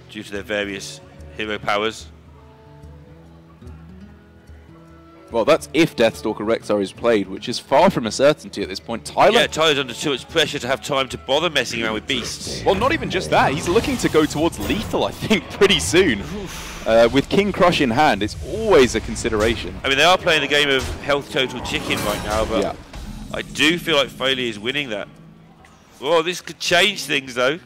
due to their various hero powers. Well, that's if Deathstalker Rexar is played, which is far from a certainty at this point. Tyler... Yeah, Tyler's under too much pressure to have time to bother messing around with beasts. Well, not even just that. He's looking to go towards lethal, I think, pretty soon. With King Crush in hand, it's always a consideration. I mean, they are playing a game of health total chicken right now, but yeah. I do feel like Faeli is winning that. Oh, this could change things, though.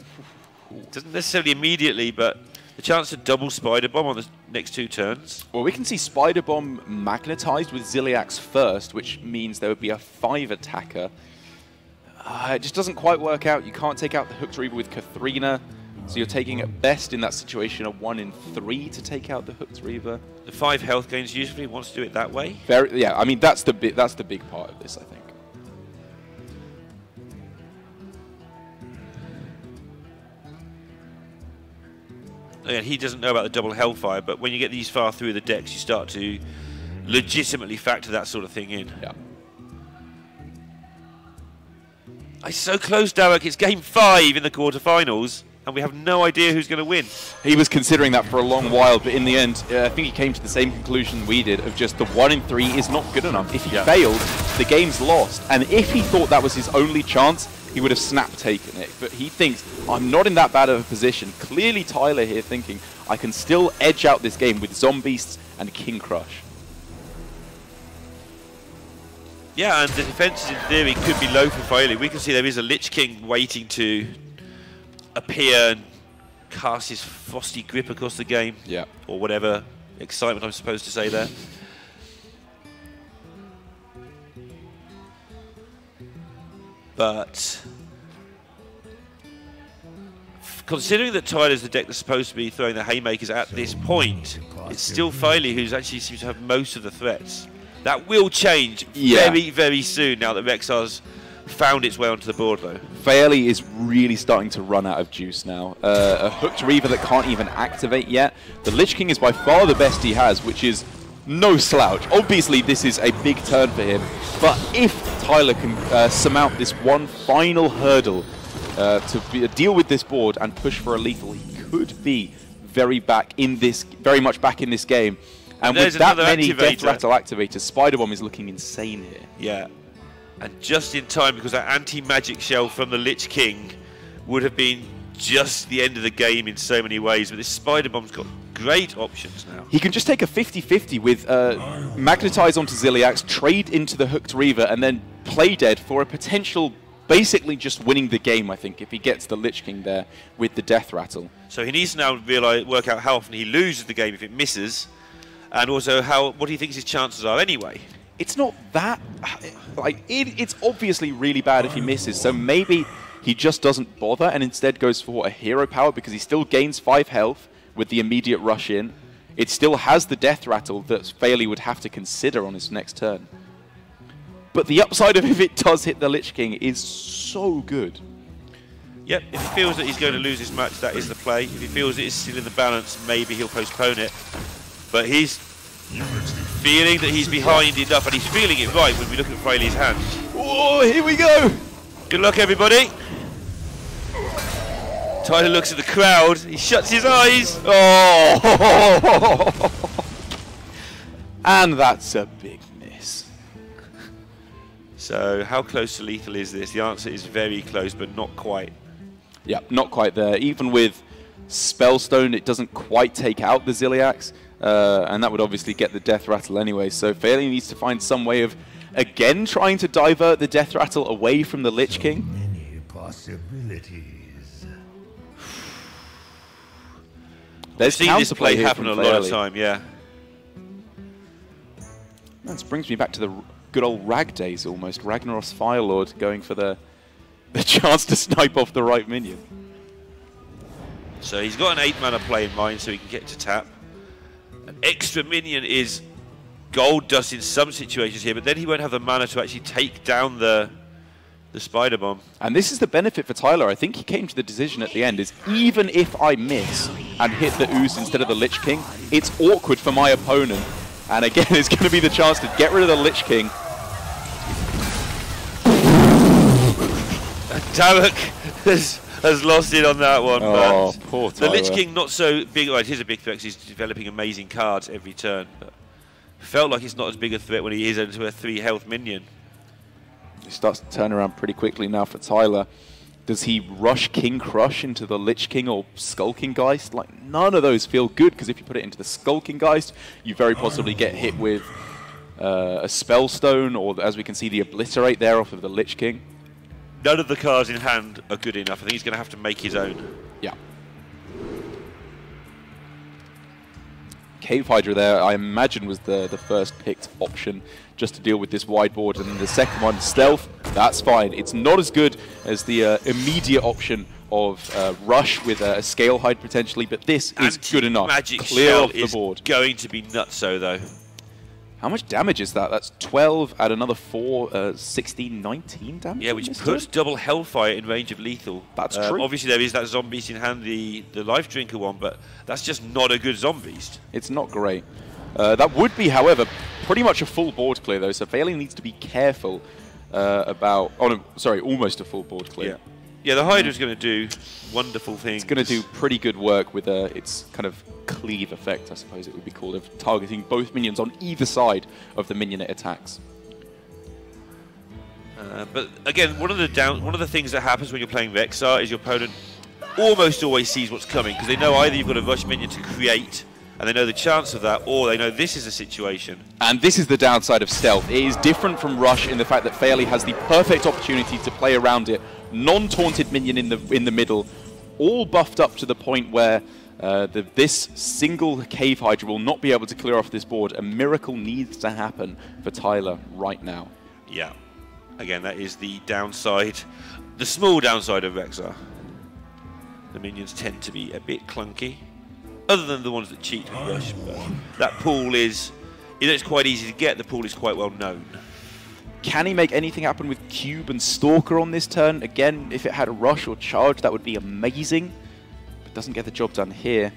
Doesn't necessarily immediately, but the chance to double Spider Bomb on the next 2 turns. Well, we can see Spider Bomb magnetized with Ziliax first, which means there would be a 5 attacker. It just doesn't quite work out. You can't take out the Hooked Reaver with Katharina, so you're taking at best in that situation a 1 in 3 to take out the Hooked Reaver. The 5 health gains usually wants to do it that way. Yeah, I mean that's the big part of this, I think. Again, he doesn't know about the double Hellfire, but when you get these far through the decks, you start to legitimately factor that sort of thing in. Yeah. It's so close, Derek. It's game 5 in the quarterfinals, and we have no idea who's going to win. He was considering that for a long while, but in the end, I think he came to the same conclusion we did of just the 1 in 3 is not good enough. If he failed, the game's lost. And if he thought that was his only chance, he would have snap taken it. But he thinks, I'm not in that bad of a position. Clearly Tyler here thinking, I can still edge out this game with Zombeasts and King Crush. Yeah, and the defences in theory could be low for Fairley. We can see there is a Lich King waiting to appear and cast his frosty grip across the game. Yeah. Or whatever excitement I'm supposed to say there. But considering that Tyler's the deck that's supposed to be throwing the haymakers at this point, it's still Fairley who's actually seems to have most of the threats. That will change very, very soon now that Rexar's found its way onto the board, though. Fairley is really starting to run out of juice now. A Hooked Reaver that can't even activate yet. The Lich King is by far the best he has, which is no slouch. Obviously, this is a big turn for him. But if Tyler can surmount this one final hurdle to deal with this board and push for a lethal, he could be very much back in this game. And with that many Death Rattle activators, Spider Bomb is looking insane here. Yeah. And just in time, because that anti-magic shell from the Lich King would have been just the end of the game in so many ways. But this Spider Bomb's got great options now. He can just take a 50-50 with Magnetize onto Ziliax, trade into the Hooked Reaver, and then play dead for a potential basically just winning the game, I think, if he gets the Lich King there with the Death Rattle. So he needs to now work out how often he loses the game if it misses, and also what he thinks his chances are anyway. It's not that... it's obviously really bad if he misses, so maybe he just doesn't bother and instead goes for a hero power because he still gains 5 health with the immediate rush in. It still has the Death Rattle that Fairley would have to consider on his next turn. But the upside of if it does hit the Lich King is so good. Yep, if he feels that he's going to lose this match, that is the play. If he feels it is still in the balance, maybe he'll postpone it. But he's feeling that he's behind enough, and he's feeling it right when we look at Fairley's hand. Oh, here we go! Good luck, everybody. Tyler looks at the crowd, he shuts his eyes. Oh! And that's a big miss. So, how close to lethal is this? The answer is very close, but not quite. Yeah, not quite there. Even with Spellstone, it doesn't quite take out the Ziliax. And that would obviously get the Death Rattle anyway. So Fairley needs to find some way of, again, trying to divert the Death Rattle away from the Lich King. Many possibilities. There's seen this play happen a lot of time, yeah. That brings me back to the good old Rag days almost. Ragnaros Firelord going for the chance to snipe off the right minion. So he's got an 8 mana play in mind so he can get to tap. An extra minion is gold dust in some situations here, but then he won't have the mana to actually take down the Spider Bomb. And this is the benefit for Tyler. I think he came to the decision at the end is even if I miss and hit the Ooze instead of the Lich King, it's awkward for my opponent. And again, it's going to be the chance to get rid of the Lich King. Tarek has lost it on that one. Oh, but poor the Tyler. Lich King not so big. Well, it is a big threat because he's developing amazing cards every turn. But felt like it's not as big a threat when he is into a 3 health minion. He starts to turn around pretty quickly now for Tyler. Does he rush King Crush into the Lich King or Skulking Geist? Like, none of those feel good, because if you put it into the Skulking Geist, you very possibly get hit with a Spellstone, or as we can see, the Obliterate there off of the Lich King. None of the cards in hand are good enough. I think he's going to have to make his own. Yeah. Cave Hydra there, I imagine, was the first picked option just to deal with this wide board, and then the second one, Stealth, that's fine. It's not as good as the immediate option of Rush with a Scale Hide potentially, but this is good enough. Magic Clear Shell off the board. is going to be nutso though. How much damage is that? That's 12, add another 4, 16, 19 damage? Yeah, which puts double Hellfire in range of lethal. That's true. Obviously there is that Zombies in hand, the Life Drinker one, but that's just not a good Zombies. It's not great. That would be, however, pretty much a full board clear, though, so Fairley needs to be careful about... Oh, no, sorry, almost a full board clear. Yeah, the Hydra's going to do wonderful things. It's going to do pretty good work with its kind of cleave effect, I suppose it would be called, of targeting both minions on either side of the minion it attacks. But again, one of the things that happens when you're playing Rexar is your opponent almost always sees what's coming, because they know either you've got a rush minion to create and they know the chance of that, or they know this is a situation. And this is the downside of stealth. It is different from rush in the fact that Fairley has the perfect opportunity to play around it. Non-taunted minion in the middle, all buffed up to the point where this single Cave Hydra will not be able to clear off this board. A miracle needs to happen for Tyler right now. Yeah. Again, that is the downside, the small downside of Rexar. The minions tend to be a bit clunky, other than the ones that cheat with rush. But that pool is, it's quite easy to get. The pool is quite well known. Can he make anything happen with Cube and Stalker on this turn? Again, if it had a rush or charge, that would be amazing. But doesn't get the job done here.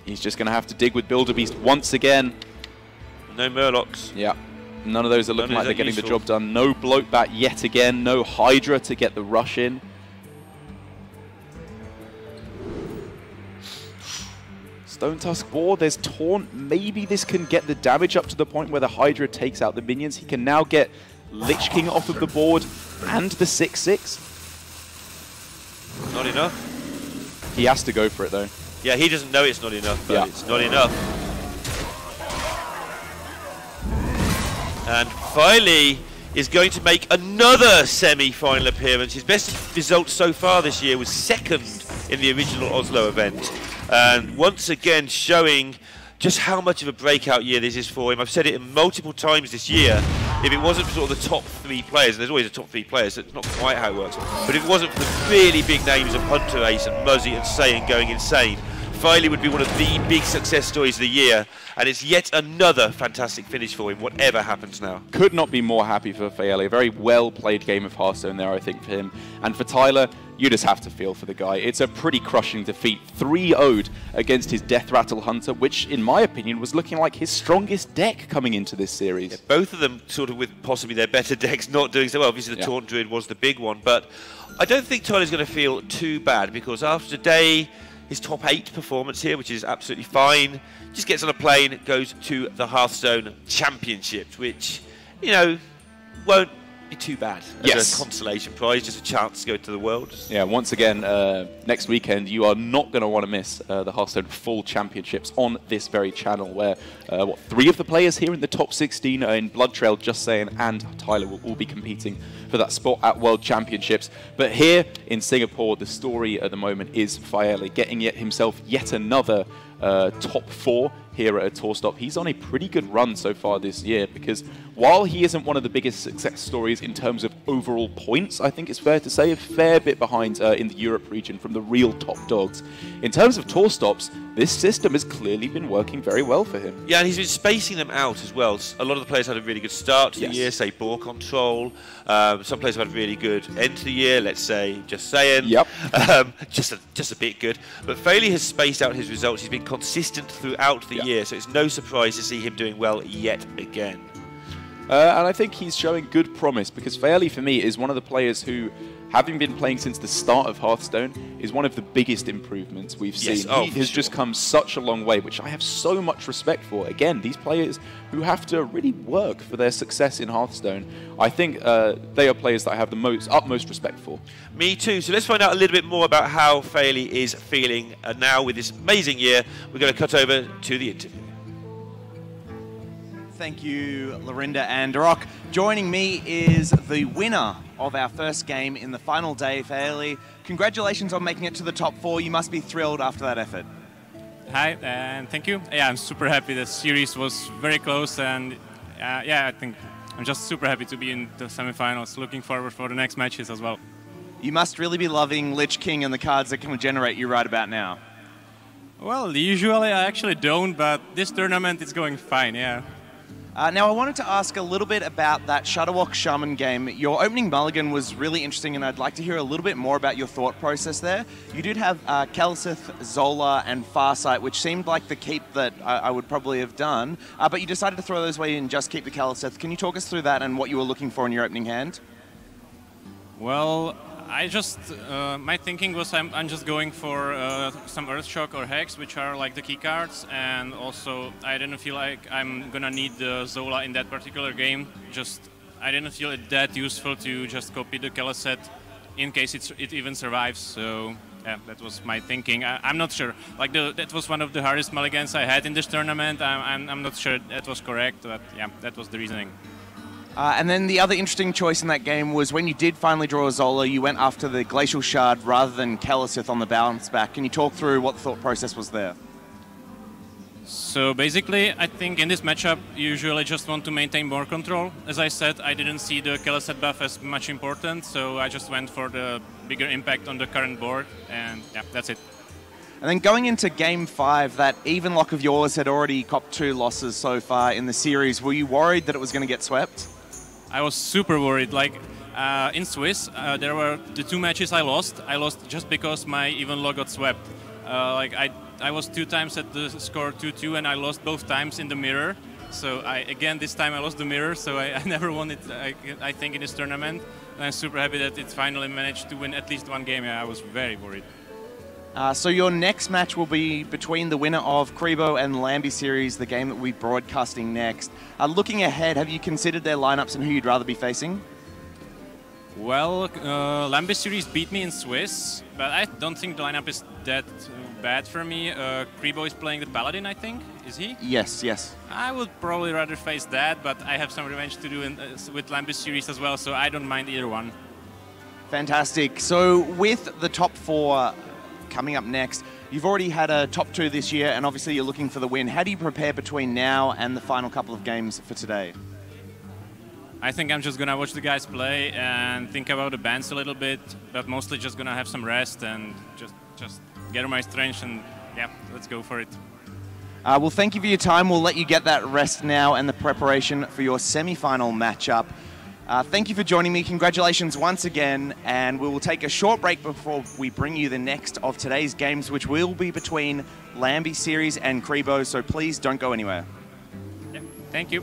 He's just going to have to dig with Wildebeest once again. No Murlocs. Yeah, none of those are looking like they're getting the job done. No Bloat Bat yet again. No Hydra to get the rush in. Stone Tusk Boar, there's Taunt. Maybe this can get the damage up to the point where the Hydra takes out the minions. He can now get Lich King off of the board and the 6/6. Not enough. He has to go for it though. Yeah, he doesn't know it's not enough, but it's not enough. And Filey is going to make another semi-final appearance. His best result so far this year was second in the original Oslo event. And once again showing just how much of a breakout year this is for him. I've said it multiple times this year. If it wasn't for sort of the top 3 players, and there's always a top 3 players, so it's not quite how it works, but if it wasn't for the really big names of Hunter Ace and Muzzy and Saiyan going insane, Filey would be one of the big success stories of the year, and it's yet another fantastic finish for him, whatever happens now. Could not be more happy for Filey. A very well-played game of Hearthstone there, I think, for him. And for Tyler, you just have to feel for the guy. It's a pretty crushing defeat. 3-0'd against his Death Rattle Hunter, which, in my opinion, was looking like his strongest deck coming into this series. Yeah, both of them sort of with possibly their better decks not doing so well. Obviously, the Taunt Druid was the big one, but I don't think Tyler's going to feel too bad, because after today, his top 8 performance here, which is absolutely fine, just gets on a plane, goes to the Hearthstone Championships, which, you know, won't be too bad as a consolation prize, just a chance to go to the Worlds. Yeah, once again, next weekend, you are not going to want to miss the Hearthstone Full Championships on this very channel, where 3 of the players here in the top 16 are in Blood Trail, Just Saying, and Tyler will all be competing for that spot at World Championships. But here in Singapore, the story at the moment is Filey getting himself yet another top 4 here at a tour stop. He's on a pretty good run so far this year, because while he isn't one of the biggest success stories in terms of overall points, I think it's fair to say a fair bit behind in the Europe region from the real top dogs. In terms of tour stops, this system has clearly been working very well for him. Yeah, and he's been spacing them out as well. A lot of the players had a really good start to the year, say Boar Control. Some players have had a really good end to the year, let's say Just Saying. Yep. just a bit good. But Filey has spaced out his results. He's been consistent throughout the year, so it's no surprise to see him doing well yet again. And I think he's showing good promise, because Filey, for me, is one of the players who, having been playing since the start of Hearthstone, is one of the biggest improvements we've seen. He has just come such a long way, which I have so much respect for. Again, these players who have to really work for their success in Hearthstone, I think they are players that I have the utmost respect for. Me too. So let's find out a little bit more about how Filey is feeling now with this amazing year. We're going to cut over to the interview. Thank you, Lorinda and Rock. Joining me is the winner of our first game in the final day, Filey. Congratulations on making it to the top 4. You must be thrilled after that effort. Hi, and thank you. Yeah, I'm super happy. The series was very close, and yeah, I think I'm just super happy to be in the semifinals. Looking forward for the next matches as well. You must really be loving Lich King and the cards that can generate you right about now. Well, usually I actually don't, but this tournament is going fine, yeah. Now, I wanted to ask a little bit about that Shadowwalk Shaman game. Your opening mulligan was really interesting, and I'd like to hear a little bit more about your thought process there. You did have Kelsith, Zola, and Farsight, which seemed like the keep that I would probably have done, but you decided to throw those away and just keep the Kelsith. Can you talk us through that and what you were looking for in your opening hand? Well, I just, my thinking was I'm just going for some Earthshock or Hex, which are like the key cards, and also I didn't feel like I'm gonna need the Zola in that particular game. I didn't feel it that useful to just copy the Kelsith in case it even survives, so yeah, that was my thinking. I'm not sure. Like that was one of the hardest mulligans I had in this tournament. I'm not sure that was correct, but yeah, that was the reasoning. And then the other interesting choice in that game was when you did finally draw a Zola, you went after the Glacial Shard rather than Kelisith on the bounce back. Can you talk through what the thought process was there? So basically, I think in this matchup, you usually just want to maintain more control. As I said, I didn't see the Kelisith buff as much important, so I just went for the bigger impact on the current board, and yeah, that's it. And then going into Game 5, that even lock of yours had already copped 2 losses so far in the series. Were you worried that it was going to get swept? I was super worried. Like in Swiss, there were the 2 matches I lost. I lost just because my even lock got swept. Like I was 2 times at the score 2-2, and I lost both times in the mirror. So this time I lost the mirror, so I never won it, I think, in this tournament. And I'm super happy that it finally managed to win at least 1 game. Yeah, I was very worried. So your next match will be between the winner of Kribo and Lambie Series, the game that we'll be broadcasting next. Looking ahead, have you considered their lineups and who you'd rather be facing? Well, Lambie Series beat me in Swiss, but I don't think the lineup is that bad for me. Kribo is playing the Paladin, I think. Is he? Yes, yes. I would probably rather face that, but I have some revenge to do with Lambie Series as well, so I don't mind either one. Fantastic. So with the top 4 coming up next, you've already had a top 2 this year, and obviously you're looking for the win. How do you prepare between now and the final couple of games for today? I think I'm just gonna watch the guys play and think about the bans a little bit, but mostly just gonna have some rest and just gather my strength, and yeah, let's go for it. Well, thank you for your time. We'll let you get that rest now and the preparation for your semi-final matchup. Thank you for joining me. Congratulations once again, and we will take a short break before we bring you the next of today's games, which will be between Lambie Series and Kribo, so please don't go anywhere. Yeah, thank you.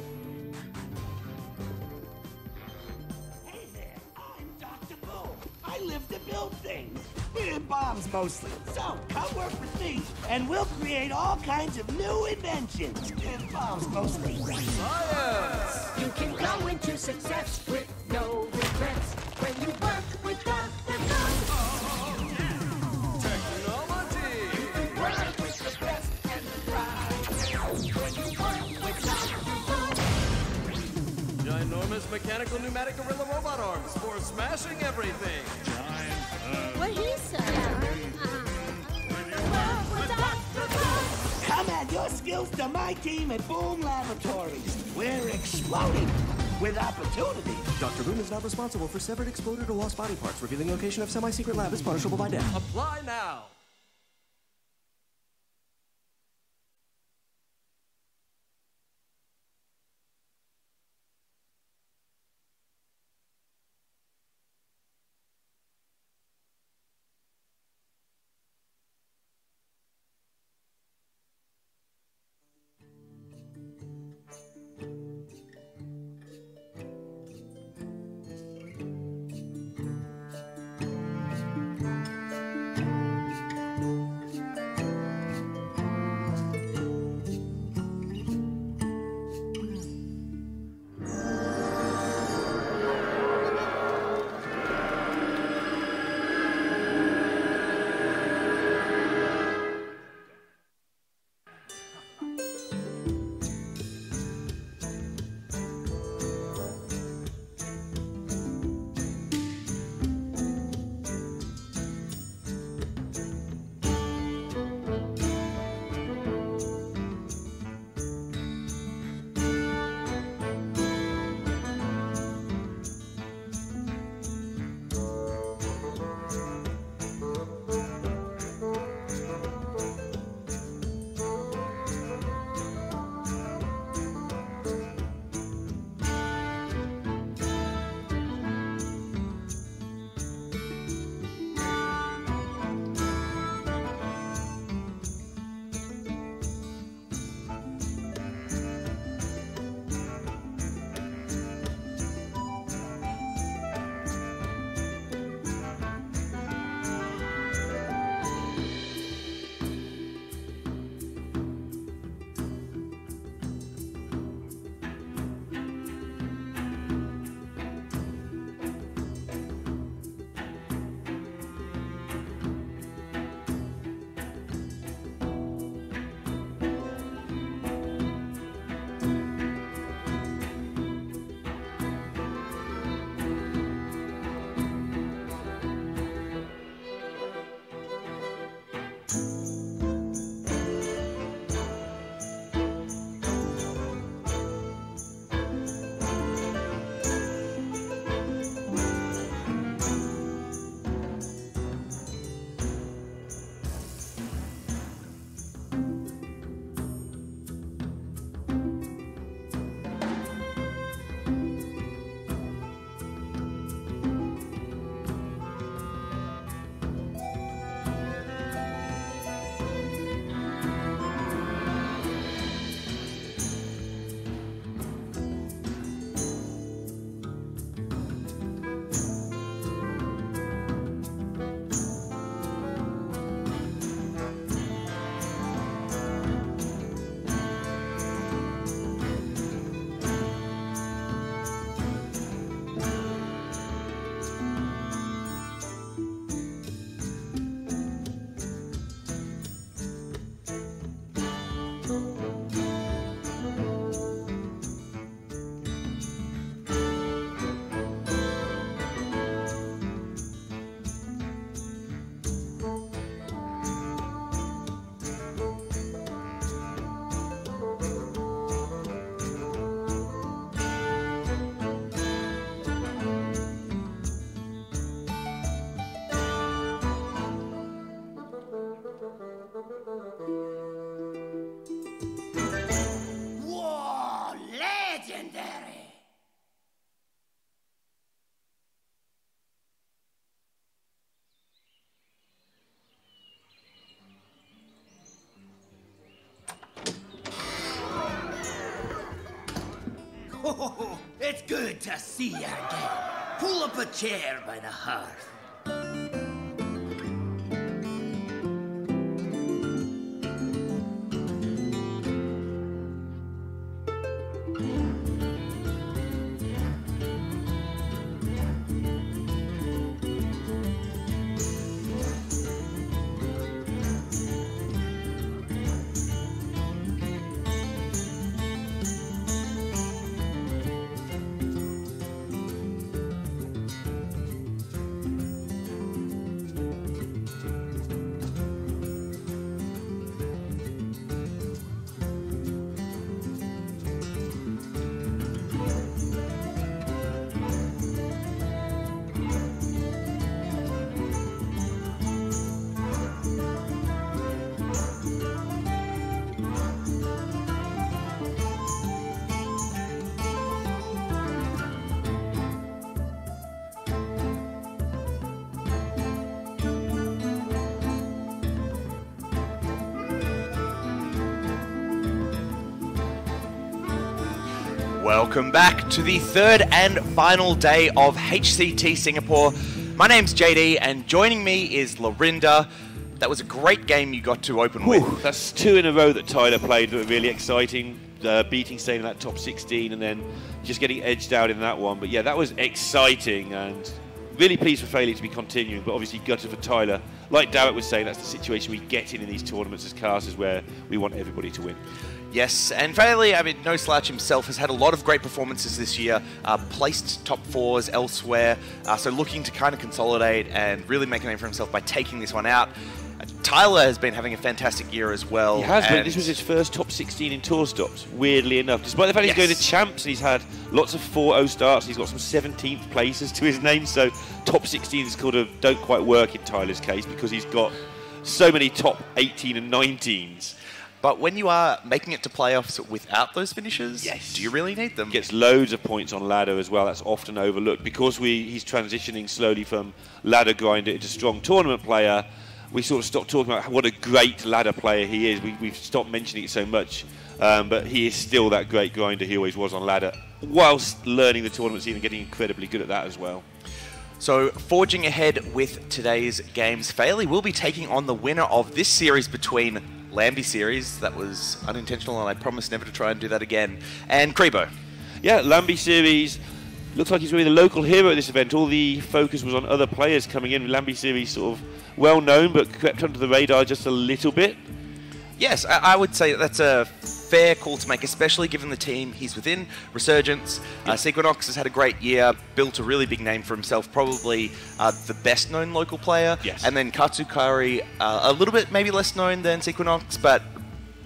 Hey there, I'm Dr. Boom. I live to build things. Bombs mostly. So, come work with me, and we'll create all kinds of new inventions. Bombs mostly. Science! You can go into success with no regrets when you work with Dr. Boom. Technology! Work with the best and the brightest when you work with Dr. Boom. Ginormous mechanical pneumatic gorilla robot arms for smashing everything. What he said. Come add your skills to my team at Boom Laboratories. We're exploding with opportunity. Dr. Boom is not responsible for severed, exploded, or lost body parts. Revealing location of semi-secret lab is punishable by death. Apply now. good to see you again. Pull up a chair by the hearth. Welcome back to the third and final day of HCT Singapore. My name's JD and joining me is Lorinda. That was a great game you got to open with. That's 2 in a row that Tyler played that were really exciting. Beating, staying in that top 16 and then just getting edged out in that one. But yeah, that was exciting and really pleased for Fairley to be continuing, but obviously gutted for Tyler. Like Darrett was saying, that's the situation we get in these tournaments as casters where we want everybody to win. Yes, and Fairley, I mean, No Slouch himself has had a lot of great performances this year, placed top 4s elsewhere, so looking to kind of consolidate and really make a name for himself by taking this one out. Tyler has been having a fantastic year as well. He has, but this was his first top 16 in tour stops, weirdly enough. Despite the fact he's going to champs and he's had lots of 4-0 starts, he's got some 17th places to his name, so top 16s kind of don't quite work in Tyler's case because he's got so many top 18 and 19s. But when you are making it to playoffs without those finishes, do you really need them? Gets loads of points on ladder as well. That's often overlooked because he's transitioning slowly from ladder grinder into strong tournament player. We sort of stopped talking about what a great ladder player he is. We've stopped mentioning it so much, but he is still that great grinder he always was on ladder, whilst learning the tournament scene and getting incredibly good at that as well. So, forging ahead with today's games, Fairley will be taking on the winner of this series between Lambie series, that was unintentional and I promise never to try and do that again, and Crebo. Yeah, Lambie series looks like he's really the local hero at this event. All the focus was on other players coming in. Lambie series sort of well known but crept under the radar just a little bit. Yes, I would say that's a fair call to make, especially given the team he's within. Resurgence, Sequinox has had a great year, built a really big name for himself, probably the best known local player. Yes. And then Katsukari, a little bit maybe less known than Sequinox, but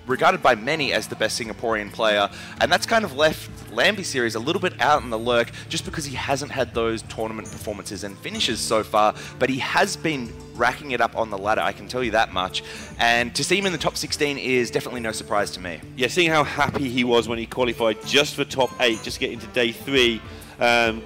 regarded by many as the best Singaporean player. And that's kind of left Lambie series a little bit out in the lurk just because he hasn't had those tournament performances and finishes so far, but he has been racking it up on the ladder, I can tell you that much. And to see him in the top 16 is definitely no surprise to me. Yeah, seeing how happy he was when he qualified just for top 8, just get into day 3,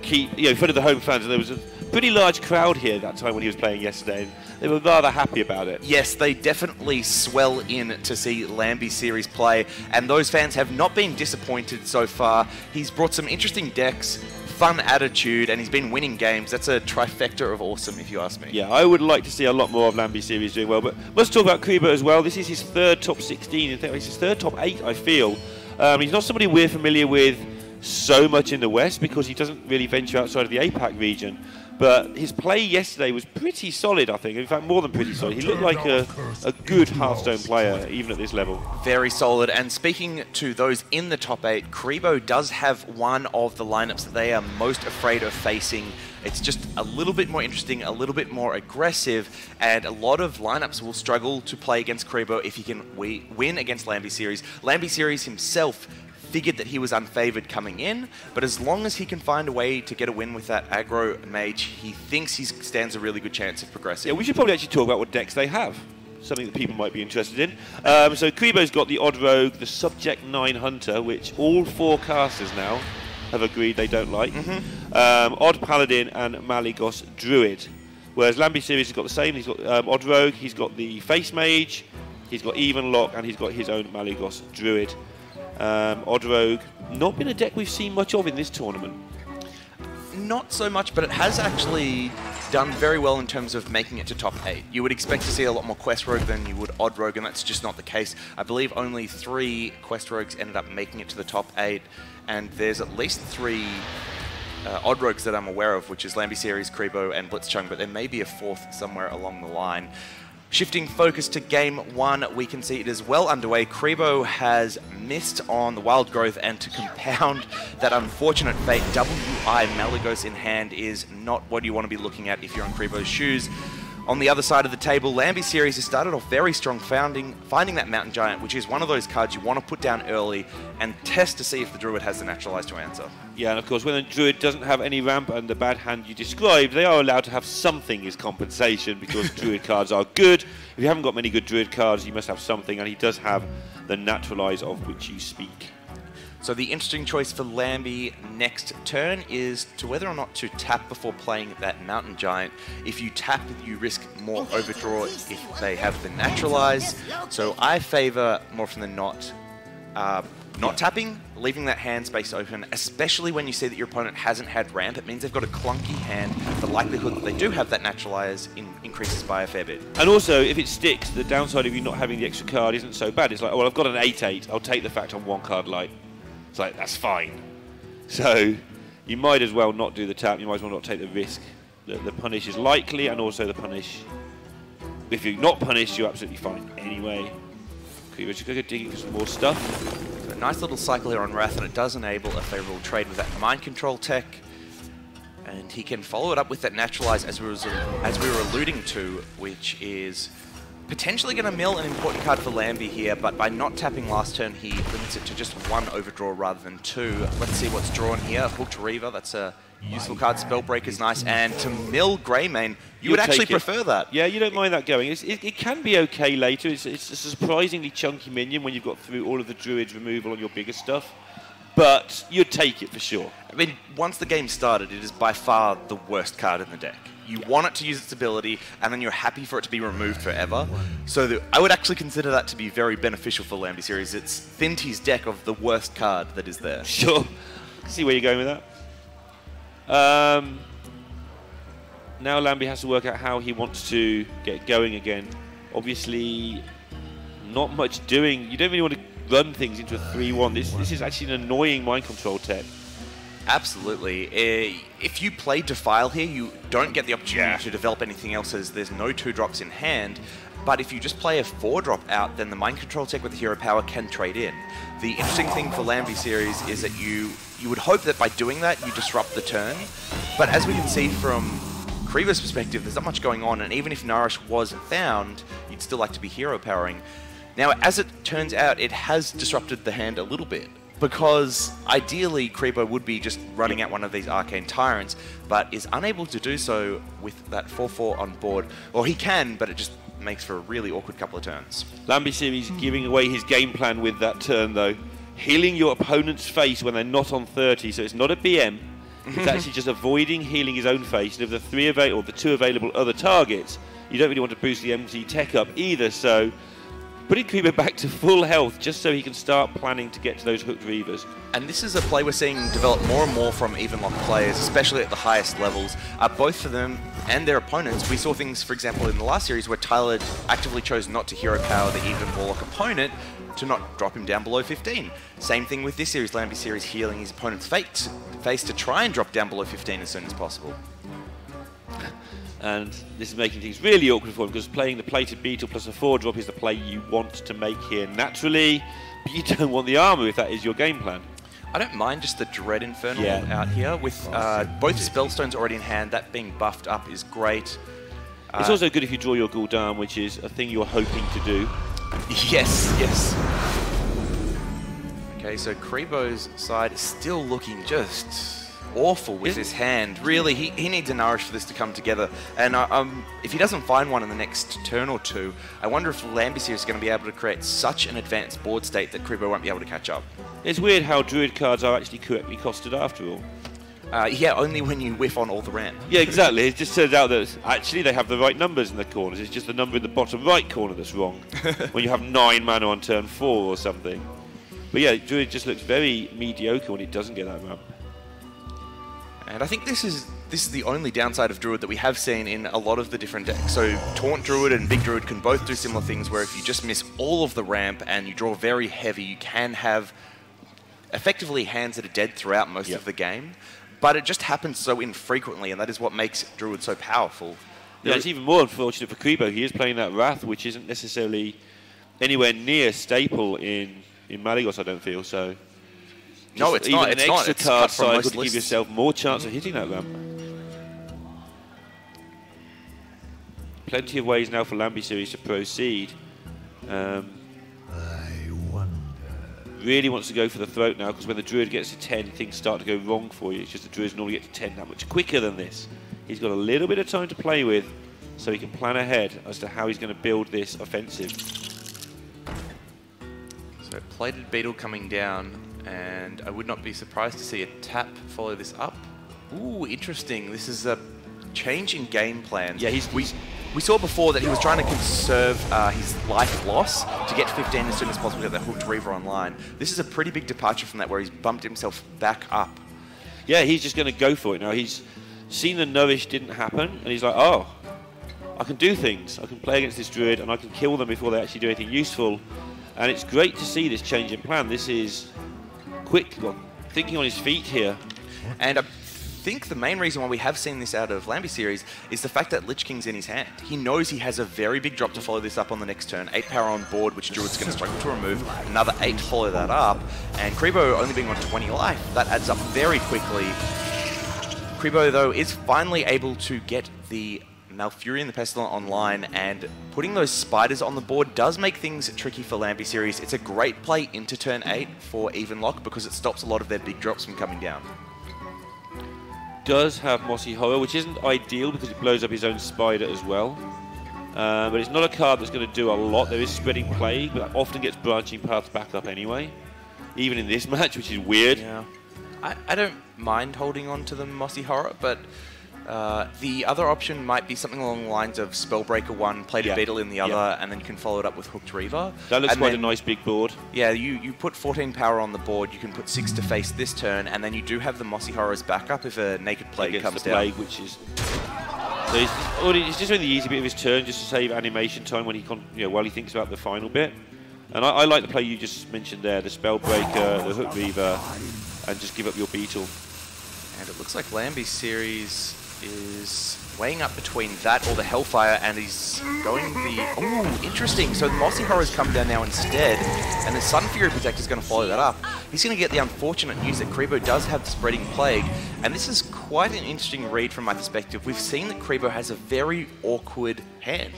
keep in front of the home fans, and there was a pretty large crowd here that time when he was playing yesterday. And they were rather happy about it. Yes, they definitely swell in to see Lambie series play, and those fans have not been disappointed so far. He's brought some interesting decks, fun attitude, and he's been winning games. That's a trifecta of awesome, if you ask me. Yeah, I would like to see a lot more of Lambie series doing well, but let's talk about Crebo as well. This is his third top 16, in fact, it's his third top 8, I feel. He's not somebody we're familiar with so much in the West because he doesn't really venture outside of the APAC region. But his play yesterday was pretty solid, I think. In fact, more than pretty solid. He looked like a good Hearthstone player, even at this level. Very solid. And speaking to those in the top 8, Crebo does have one of the lineups that they are most afraid of facing. It's just a little bit more interesting, a little bit more aggressive, and a lot of lineups will struggle to play against Crebo if he can win against Lambie series. Lambie series himself figured that he was unfavored coming in, but as long as he can find a way to get a win with that aggro mage, he thinks he stands a really good chance of progressing. Yeah, we should probably actually talk about what decks they have. Something that people might be interested in. So Crebo's got the Odd Rogue, the Subject 9 Hunter, which all 4 casters now have agreed they don't like. Odd Paladin and Malygos Druid. Whereas Lambie series has got the same. He's got Odd Rogue, he's got the Face Mage, he's got Even Lock, and he's got his own Malygos Druid. Odd Rogue, not been a deck we've seen much of in this tournament. Not so much, but it has actually done very well in terms of making it to top 8. You would expect to see a lot more Quest Rogue than you would Odd Rogue, and that's just not the case. I believe only 3 Quest Rogues ended up making it to the top 8, and there's at least 3 Odd Rogues that I'm aware of, which is Lambie Series, Kribo, and Blitzchung, but there may be a 4th somewhere along the line. Shifting focus to Game 1, we can see it is well underway. Kribo has missed on the Wild Growth, and to compound that unfortunate fate, WI Malagos in hand is not what you want to be looking at if you're in Kribo's shoes. On the other side of the table, Lambie Series has started off very strong, finding that Mountain Giant, which is one of those cards you want to put down early and test to see if the Druid has the Naturalize to answer. Yeah, and of course, when a Druid doesn't have any ramp and the bad hand you described, they are allowed to have something as compensation because Druid cards are good. If you haven't got many good Druid cards, you must have something, and he does have the Naturalize of which you speak. So the interesting choice for Lambie next turn is to whether or not to tap before playing that Mountain Giant. If you tap, you risk more overdraw if they have the Naturalize. So I favour more often than not tapping, leaving that hand space open, especially when you see that your opponent hasn't had ramp. It means they've got a clunky hand. The likelihood that they do have that Naturalize increases by a fair bit. And also, if it sticks, the downside of you not having the extra card isn't so bad. It's like, oh, well, I've got an 8/8. I'll take the fact I'm 1 card light. It's like, that's fine. So you might as well not do the tap. You might as well not take the risk. The punish is likely, and also the punish. If you're not punished, you're absolutely fine. Anyway, Kribo's just going to go digging for some more stuff. So a nice little cycle here on Wrath, and it does enable a favourable trade with that Mind Control tech. And he can follow it up with that Naturalize, as we were alluding to, which is potentially going to mill an important card for Lambie here, but by not tapping last turn, he limits it to just 1 overdraw rather than 2. Let's see what's drawn here. Hooked Reaver, that's a useful card. Spellbreaker's nice, and to mill Greymane, you would actually prefer that. Yeah, you don't mind that going. It can be okay later. It's a surprisingly chunky minion when you've got through all of the Druid's removal on your bigger stuff, but you'd take it for sure. I mean, once the game started, it is by far the worst card in the deck. You want it to use its ability, and then you're happy for it to be removed forever. So I would actually consider that to be very beneficial for Lambie Series. It's thinned his deck of the worst card that is there. Sure. See where you're going with that. Now Lambie has to work out how he wants to get going again. Obviously, not much doing. You don't really want to run things into a 3-1. This is actually an annoying mind control tech. Absolutely. If you play Defile here, you don't get the opportunity to develop anything else, as there's no 2-drops in hand. But if you just play a 4-drop out, then the Mind Control tech with Hero Power can trade in. The interesting thing for Lambie Series is that you would hope that by doing that, you disrupt the turn. But as we can see from Kribo's perspective, there's not much going on, and even if Nourish was found, you'd still like to be Hero Powering. Now, as it turns out, it has disrupted the hand a little bit, because ideally Kribo would be just running out one of these Arcane Tyrants, but is unable to do so with that 4/4 on board. Or he can, but it just makes for a really awkward couple of turns. Lambie Series giving away his game plan with that turn, though. Healing your opponent's face when they're not on 30, so it's not a BM. It's actually just avoiding healing his own face. And of the 2 available other targets, you don't really want to boost the MT tech up either, so putting Kribo back to full health just so he can start planning to get to those hooked Reavers. And this is a play we're seeing develop more and more from Evenlock players, especially at the highest levels. Both for them and their opponents. We saw things, for example, in the last series where Tyler actively chose not to Hero Power the Even Warlock opponent to not drop him down below 15. Same thing with this series, Lambie Series healing his opponent's face to try and drop down below 15 as soon as possible. And this is making things really awkward for him, because playing the Plated Beetle plus a 4-drop is the play you want to make here naturally, but you don't want the armor if that is your game plan. I don't mind just the Dread Infernal out here. With both Spellstones already in hand, that being buffed up is great. It's also good if you draw your Gul'dan, which is a thing you're hoping to do. Yes, yes. Okay, so Kribo's side is still looking just awful with his hand. Really, he needs a Nourish for this to come together. And if he doesn't find one in the next turn or 2, I wonder if Lambie Series is going to be able to create such an advanced board state that Kribo won't be able to catch up. It's weird how Druid cards are actually correctly costed after all. Yeah, only when you whiff on all the ramp. Yeah, exactly. It just turns out that actually they have the right numbers in the corners. It's just the number in the bottom right corner that's wrong. When you have 9 mana on turn 4 or something. But yeah, Druid just looks very mediocre when it doesn't get that ramp. And I think this is the only downside of Druid that we have seen in a lot of the different decks. So Taunt Druid and Big Druid can both do similar things, where if you just miss all of the ramp and you draw very heavy, you can have effectively hands that are dead throughout most of the game. But it just happens so infrequently, and that is what makes Druid so powerful. Yeah, it's even more unfortunate for Kribo. He is playing that Wrath, which isn't necessarily anywhere near staple in Malygos, I don't feel. So no, it's not. It's not. Extra card cycle to give yourself more chance of hitting that ramp. Plenty of ways now for Lambie Series to proceed. Really wants to go for the throat now, because when the Druid gets to 10, things start to go wrong for you. It's just the Druids normally get to 10 that much quicker than this. He's got a little bit of time to play with, so he can plan ahead as to how he's going to build this offensive. So Plated Beetle coming down, and I would not be surprised to see a tap follow this up. Ooh, interesting. This is a change in game plan. Yeah, we saw before that he was trying to conserve his life loss to get 15 as soon as possible to get that Hooked Reaver online. This is a pretty big departure from that, where he's bumped himself back up. Yeah, he's just going to go for it now. He's seen the Nourish didn't happen, and he's like, oh, I can do things. I can play against this Druid, and I can kill them before they actually do anything useful. And it's great to see this change in plan. This is quick, thinking on his feet here. And I think the main reason why we have seen this out of Lambie Series is the fact that Lich King's in his hand. He knows he has a very big drop to follow this up on the next turn. 8 power on board, which Druid's going to struggle to remove. Another 8 to follow that up. And Kribo only being on 20 life, that adds up very quickly. Kribo, though, is finally able to get the Malfurion the Pestilent online, and putting those spiders on the board does make things tricky for Lambie Series. It's a great play into turn 8 for Even Lock, because it stops a lot of their big drops from coming down. Does have Mossy Horror, which isn't ideal because it blows up his own spider as well. But it's not a card that's going to do a lot. There is Spreading Plague, but that often gets Branching Paths back up anyway. Even in this match, which is weird. Yeah. I don't mind holding on to the Mossy Horror, but the other option might be something along the lines of Spellbreaker 1, Plated Beetle in the other, and then you can follow it up with Hooked Reaver. That looks quite a nice big board. Yeah, you put 14 power on the board, you can put 6 to face this turn, and then you do have the Mossy Horror's backup if a Naked Plague comes down. Plague, which is... So he's just doing the easy bit of his turn just to save animation time when he while he thinks about the final bit. And I like the play you just mentioned there, the Spellbreaker, the Hooked Reaver, and just give up your Beetle. And it looks like Lambie Series is weighing up between that or the Hellfire, and he's going the... Ooh, interesting. So the Mossy Horror's come down now instead, and the Sun Fury Protector's going to follow that up. He's going to get the unfortunate news that Kribo does have the Spreading Plague, and this is quite an interesting read from my perspective. We've seen that Kribo has a very awkward hand.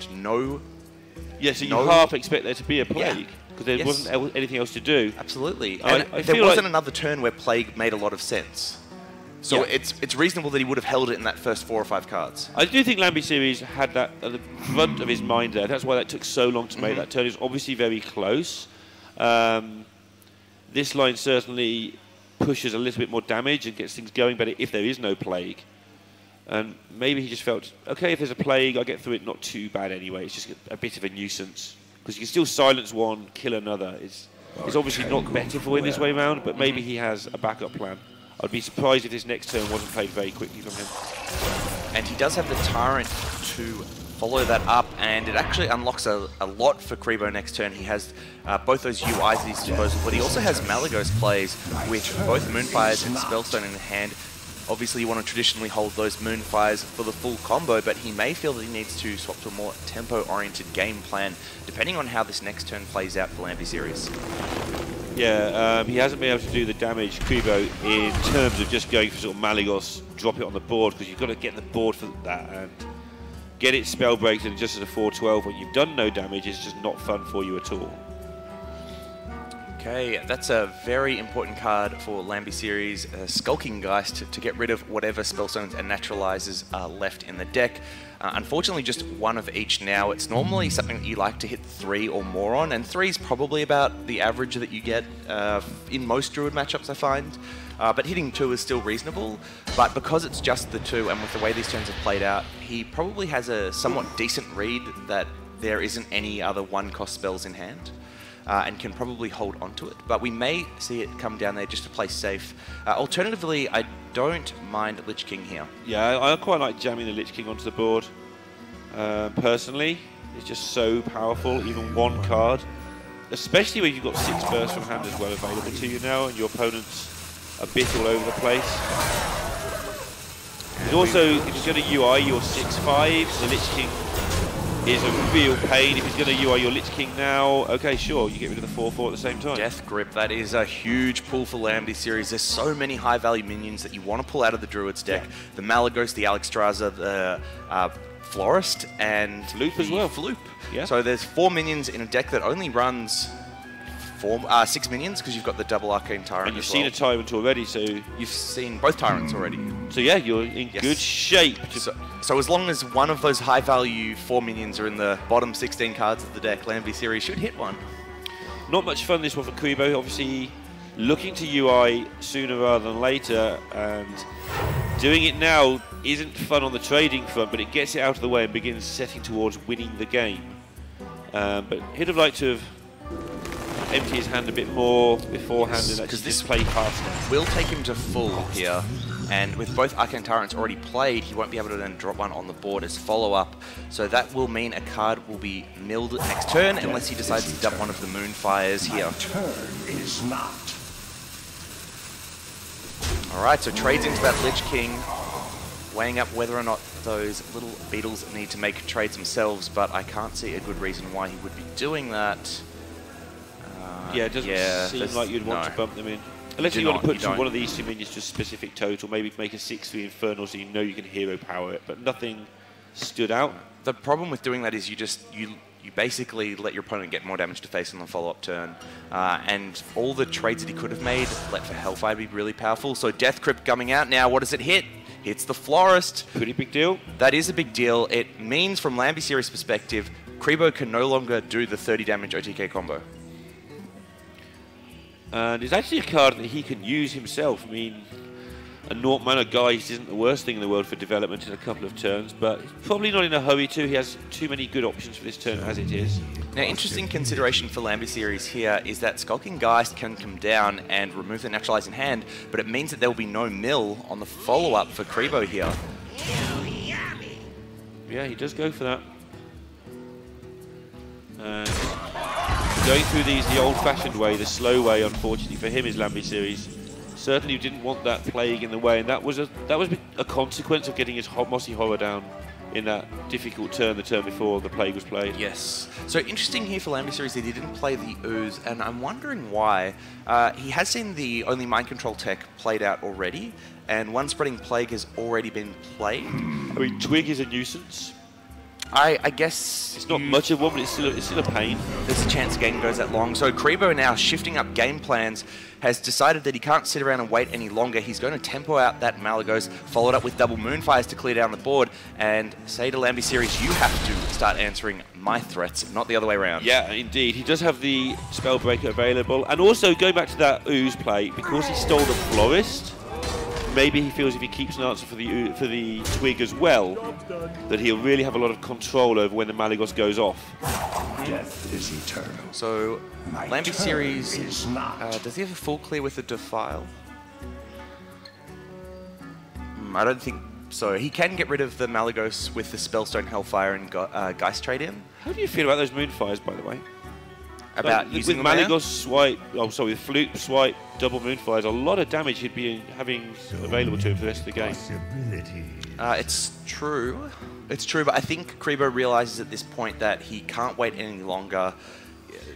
Yeah, so you half expect there to be a Plague, because there wasn't anything else to do. Absolutely. And there wasn't another turn where Plague made a lot of sense. So it's reasonable that he would have held it in that first 4 or 5 cards. I do think Lambie Series had that at the front of his mind there. That's why that took so long to make that turn. It's obviously very close. This line certainly pushes a little bit more damage and gets things going better if there is no Plague. And maybe he just felt, okay, if there's a Plague, I get through it not too bad anyway. It's just a bit of a nuisance. Because you can still silence one, kill another. It's obviously not better for him this way round, but maybe he has a backup plan. I'd be surprised if this next turn wasn't played very quickly from him. And he does have the Tyrant to follow that up, and it actually unlocks a lot for Kribo next turn. He has both those UIs at his disposal, but he also has Malygos plays, which both Moonfires and Spellstone in hand. Obviously, you want to traditionally hold those Moonfires for the full combo, but he may feel that he needs to swap to a more tempo-oriented game plan, depending on how this next turn plays out for Lambie Series. Yeah, he hasn't been able to do the damage, Kribo, in terms of just going for sort of Malygos, drop it on the board, because you've got to get the board for that, and get it Spellbreaked and just as a 4/12 when you've done no damage is just not fun for you at all. Okay, that's a very important card for Lambie Series, Skulking Geist, to get rid of whatever Spellstones and Naturalizers are left in the deck. Unfortunately, just one of each now. It's normally something that you like to hit 3 or more on, and 3 is probably about the average that you get in most Druid matchups, I find. But hitting 2 is still reasonable, but because it's just the 2, and with the way these turns have played out, he probably has a somewhat decent read that there isn't any other 1-cost spells in hand. And can probably hold onto it, but we may see it come down there just to play safe. Alternatively, I don't mind Lich King here. Yeah, I quite like jamming the Lich King onto the board. Personally, it's just so powerful, even one card. Especially when you've got 6 bursts from hand as well available to you now, and your opponent's a bit all over the place. And also, if he's going to UI your 6/5, the Lich King is a real pain. If he's going to UI your Lich King now, okay, sure, you get rid of the 4/4 at the same time. Death Grip, that is a huge pull for Lambie series. There's so many high-value minions that you want to pull out of the Druid's deck. Yeah. The Malagos, the Alexstrasza, the Florist, and Floop as well. Floop. Yeah. So there's 4 minions in a deck that only runs 6 minions because you've got the double Arcane Tyrant. And you've seen a Tyrant already, so you've seen both Tyrants already. So yeah, you're in good shape. So as long as one of those high-value 4 minions are in the bottom 16 cards of the deck, Lambie series should hit one. Not much fun this one for Kribo. Obviously, looking to UI sooner rather than later, and doing it now isn't fun on the trading front, but it gets it out of the way and begins setting towards winning the game. But he'd have liked to have emptied his hand a bit more beforehand and actually just play Hearthstone. Will take him to full here, and with both Arcane Tyrants already played, he won't be able to then drop one on the board as follow-up. So that will mean a card will be milled next turn unless he decides to dump one of the Moonfires here. Turn is not. Alright, so trades into that Lich King, weighing up whether or not those little beetles need to make trades themselves, but I can't see a good reason why he would be doing that. Yeah, it doesn't seem like you'd want to bump them in. Unless you want to put one of these 2 minions to a specific total, maybe make a 6/3 Infernal so you know you can hero power it, but nothing stood out. The problem with doing that is you basically let your opponent get more damage to face on the follow-up turn, and all the trades that he could have made let for Hellfire be really powerful. So Death Crypt coming out now, what does it hit? Hits the Florist. Pretty big deal. That is a big deal. It means from Lambie series perspective, Kribo can no longer do the 30 damage OTK combo. And it's actually a card that he can use himself. I mean, a 0 mana Geist isn't the worst thing in the world for development in a couple of turns, but probably not in a hurry to. He has too many good options for this turn as it is. Now, interesting consideration for Lambie series here is that Skulking Geist can come down and remove the Naturalizing Hand, but it means that there will be no mill on the follow-up for Kribo here. Yeah, he does go for that. And going through these the old-fashioned way, the slow way, unfortunately for him, is Lambie series. Certainly didn't want that plague in the way, and that was a consequence of getting his Mossy Horror down in that difficult turn, the turn before the plague was played. Yes. So interesting here for Lambie series that he didn't play the Ooze, and I'm wondering why. He has seen the only Mind Control tech played out already, and One Spreading Plague has already been played. I mean, Twig is a nuisance. I guess it's not much of one, but it's still a pain. There's a chance the game goes that long. So Kribo, now shifting up game plans, has decided that he can't sit around and wait any longer. He's going to tempo out that Malagos, followed up with double Moonfires to clear down the board, and say to Lambie series, you have to start answering my threats, not the other way around. Yeah, indeed. He does have the Spellbreaker available, and also going back to that Ooze play, because he stole the Florist, maybe he feels if he keeps an answer for the Twig as well, that he'll really have a lot of control over when the Malagos goes off. Death is eternal. So, Lambie series, does he have a full clear with the Defile? I don't think so. He can get rid of the Malagos with the Spellstone, Hellfire, and Geist trade in. How do you feel about those Moonfires, by the way? About using with Malagos swipe, with Floop swipe, double Moonfires, a lot of damage he'd be having available to him for the rest of the game. It's true. It's true, but I think Kribo realizes at this point that he can't wait any longer.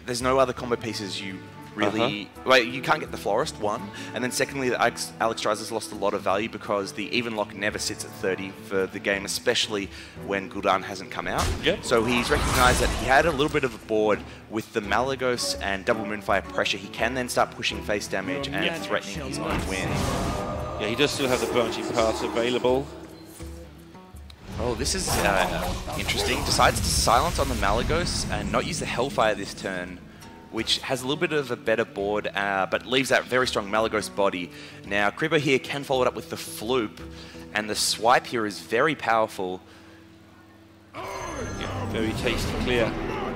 There's no other combo pieces you really... Wait, you can't get the Florist, one. And then secondly, Alexstrasza's lost a lot of value because the even lock never sits at 30 for the game, especially when Gul'dan hasn't come out. Yep. So he's recognized that he had a little bit of a board with the Malagos and double Moonfire pressure. He can then start pushing face damage and threatening his own win. Yeah, he does still have the branching paths available. Oh, this is interesting. Decides to silence on the Malagos and not use the Hellfire this turn, which has a little bit of a better board, but leaves that very strong Malagos body. Now, Kribo here can follow it up with the Floop, and the swipe here is very powerful. Yeah, very tasty clear.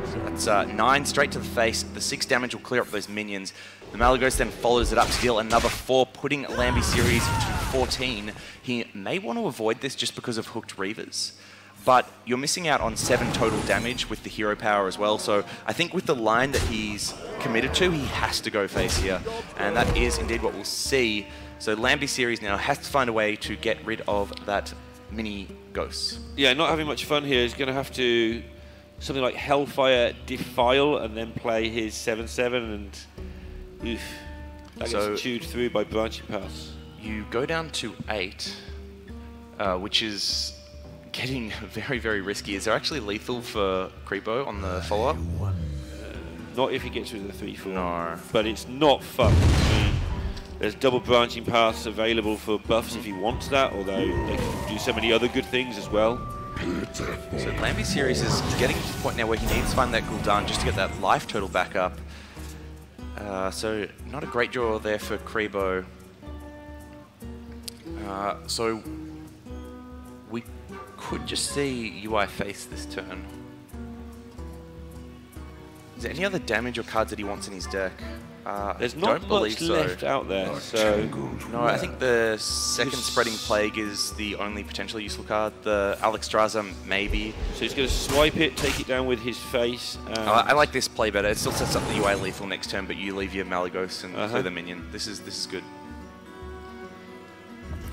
So that's 9 straight to the face. The 6 damage will clear up those minions. The Malagos then follows it up to deal another 4, putting Lambie series to 14. He may want to avoid this just because of hooked Reavers, but you're missing out on 7 total damage with the hero power as well. So I think with the line that he's committed to, he has to go face here, and that is indeed what we'll see. So Lambie series now has to find a way to get rid of that mini ghost. Yeah, not having much fun here. He's going to have to something like Hellfire Defile and then play his 7/7, and oof, that gets chewed through by Branching Paths. You go down to 8, which is getting very, very risky. Is there actually lethal for Creepo on the follow-up? Not if he gets rid of the 3/4. No. But it's not fun. I mean, there's double Branching Paths available for buffs if he wants that, although they can do so many other good things as well. So Lambie series is getting to the point now where he needs to find that Gul'dan just to get that life total back up. So not a great draw there for Creepo. So we could just see UI face this turn. Is there any other damage or cards that he wants in his deck? There's not much left out there, so... No, I think the second Spreading Plague is the only potentially useful card. The Alexstrasza, maybe. So he's going to swipe it, take it down with his face. I like this play better. It still sets up the UI lethal next turn, but you leave your Malygos and clear the minion. This is good.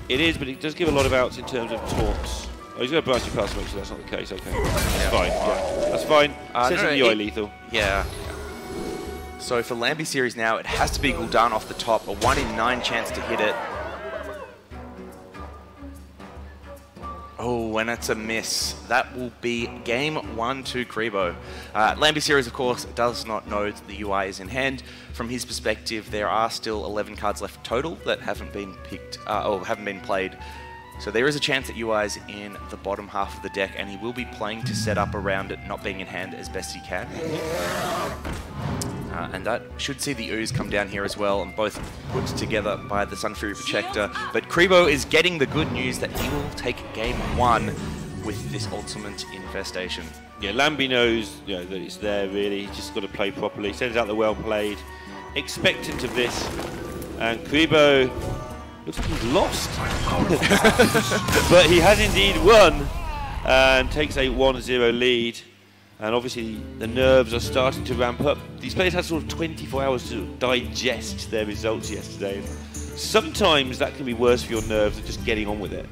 It is, but it does give a lot of outs in terms of taunts. Oh, he's going to Branching Paths to make sure that's not the case. Okay, that's fine. Yeah, that's fine. Says UI lethal. Yeah. So for Lambie series now, it has to be Gul'dan off the top. A 1 in 9 chance to hit it. Oh, and it's a miss. That will be game 1 to Creepo. Lambie series, of course, does not know that the UI is in hand. From his perspective, there are still 11 cards left total that haven't been picked or haven't been played. So there is a chance that UI is in the bottom half of the deck, and he will be playing to set up around it not being in hand as best he can. And that should see the ooze come down here as well, and both put together by the Sun Fury Protector. But Creepo is getting the good news that he will take game 1 with this ultimate infestation. Yeah, Lambie knows that it's there really. He's just got to play properly. Sends out the well played, expectant of this, and Creepo looks like he's lost, but he has indeed won and takes a 1-0 lead. And obviously the nerves are starting to ramp up. These players had sort of 24 hours to digest their results yesterday. And sometimes that can be worse for your nerves than just getting on with it.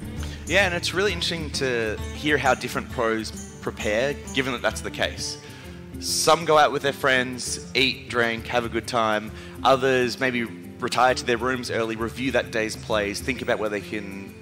Yeah, and it's really interesting to hear how different pros prepare, given that that's the case. Some go out with their friends, eat, drink, have a good time. Others maybe retire to their rooms early, review that day's plays, think about where they can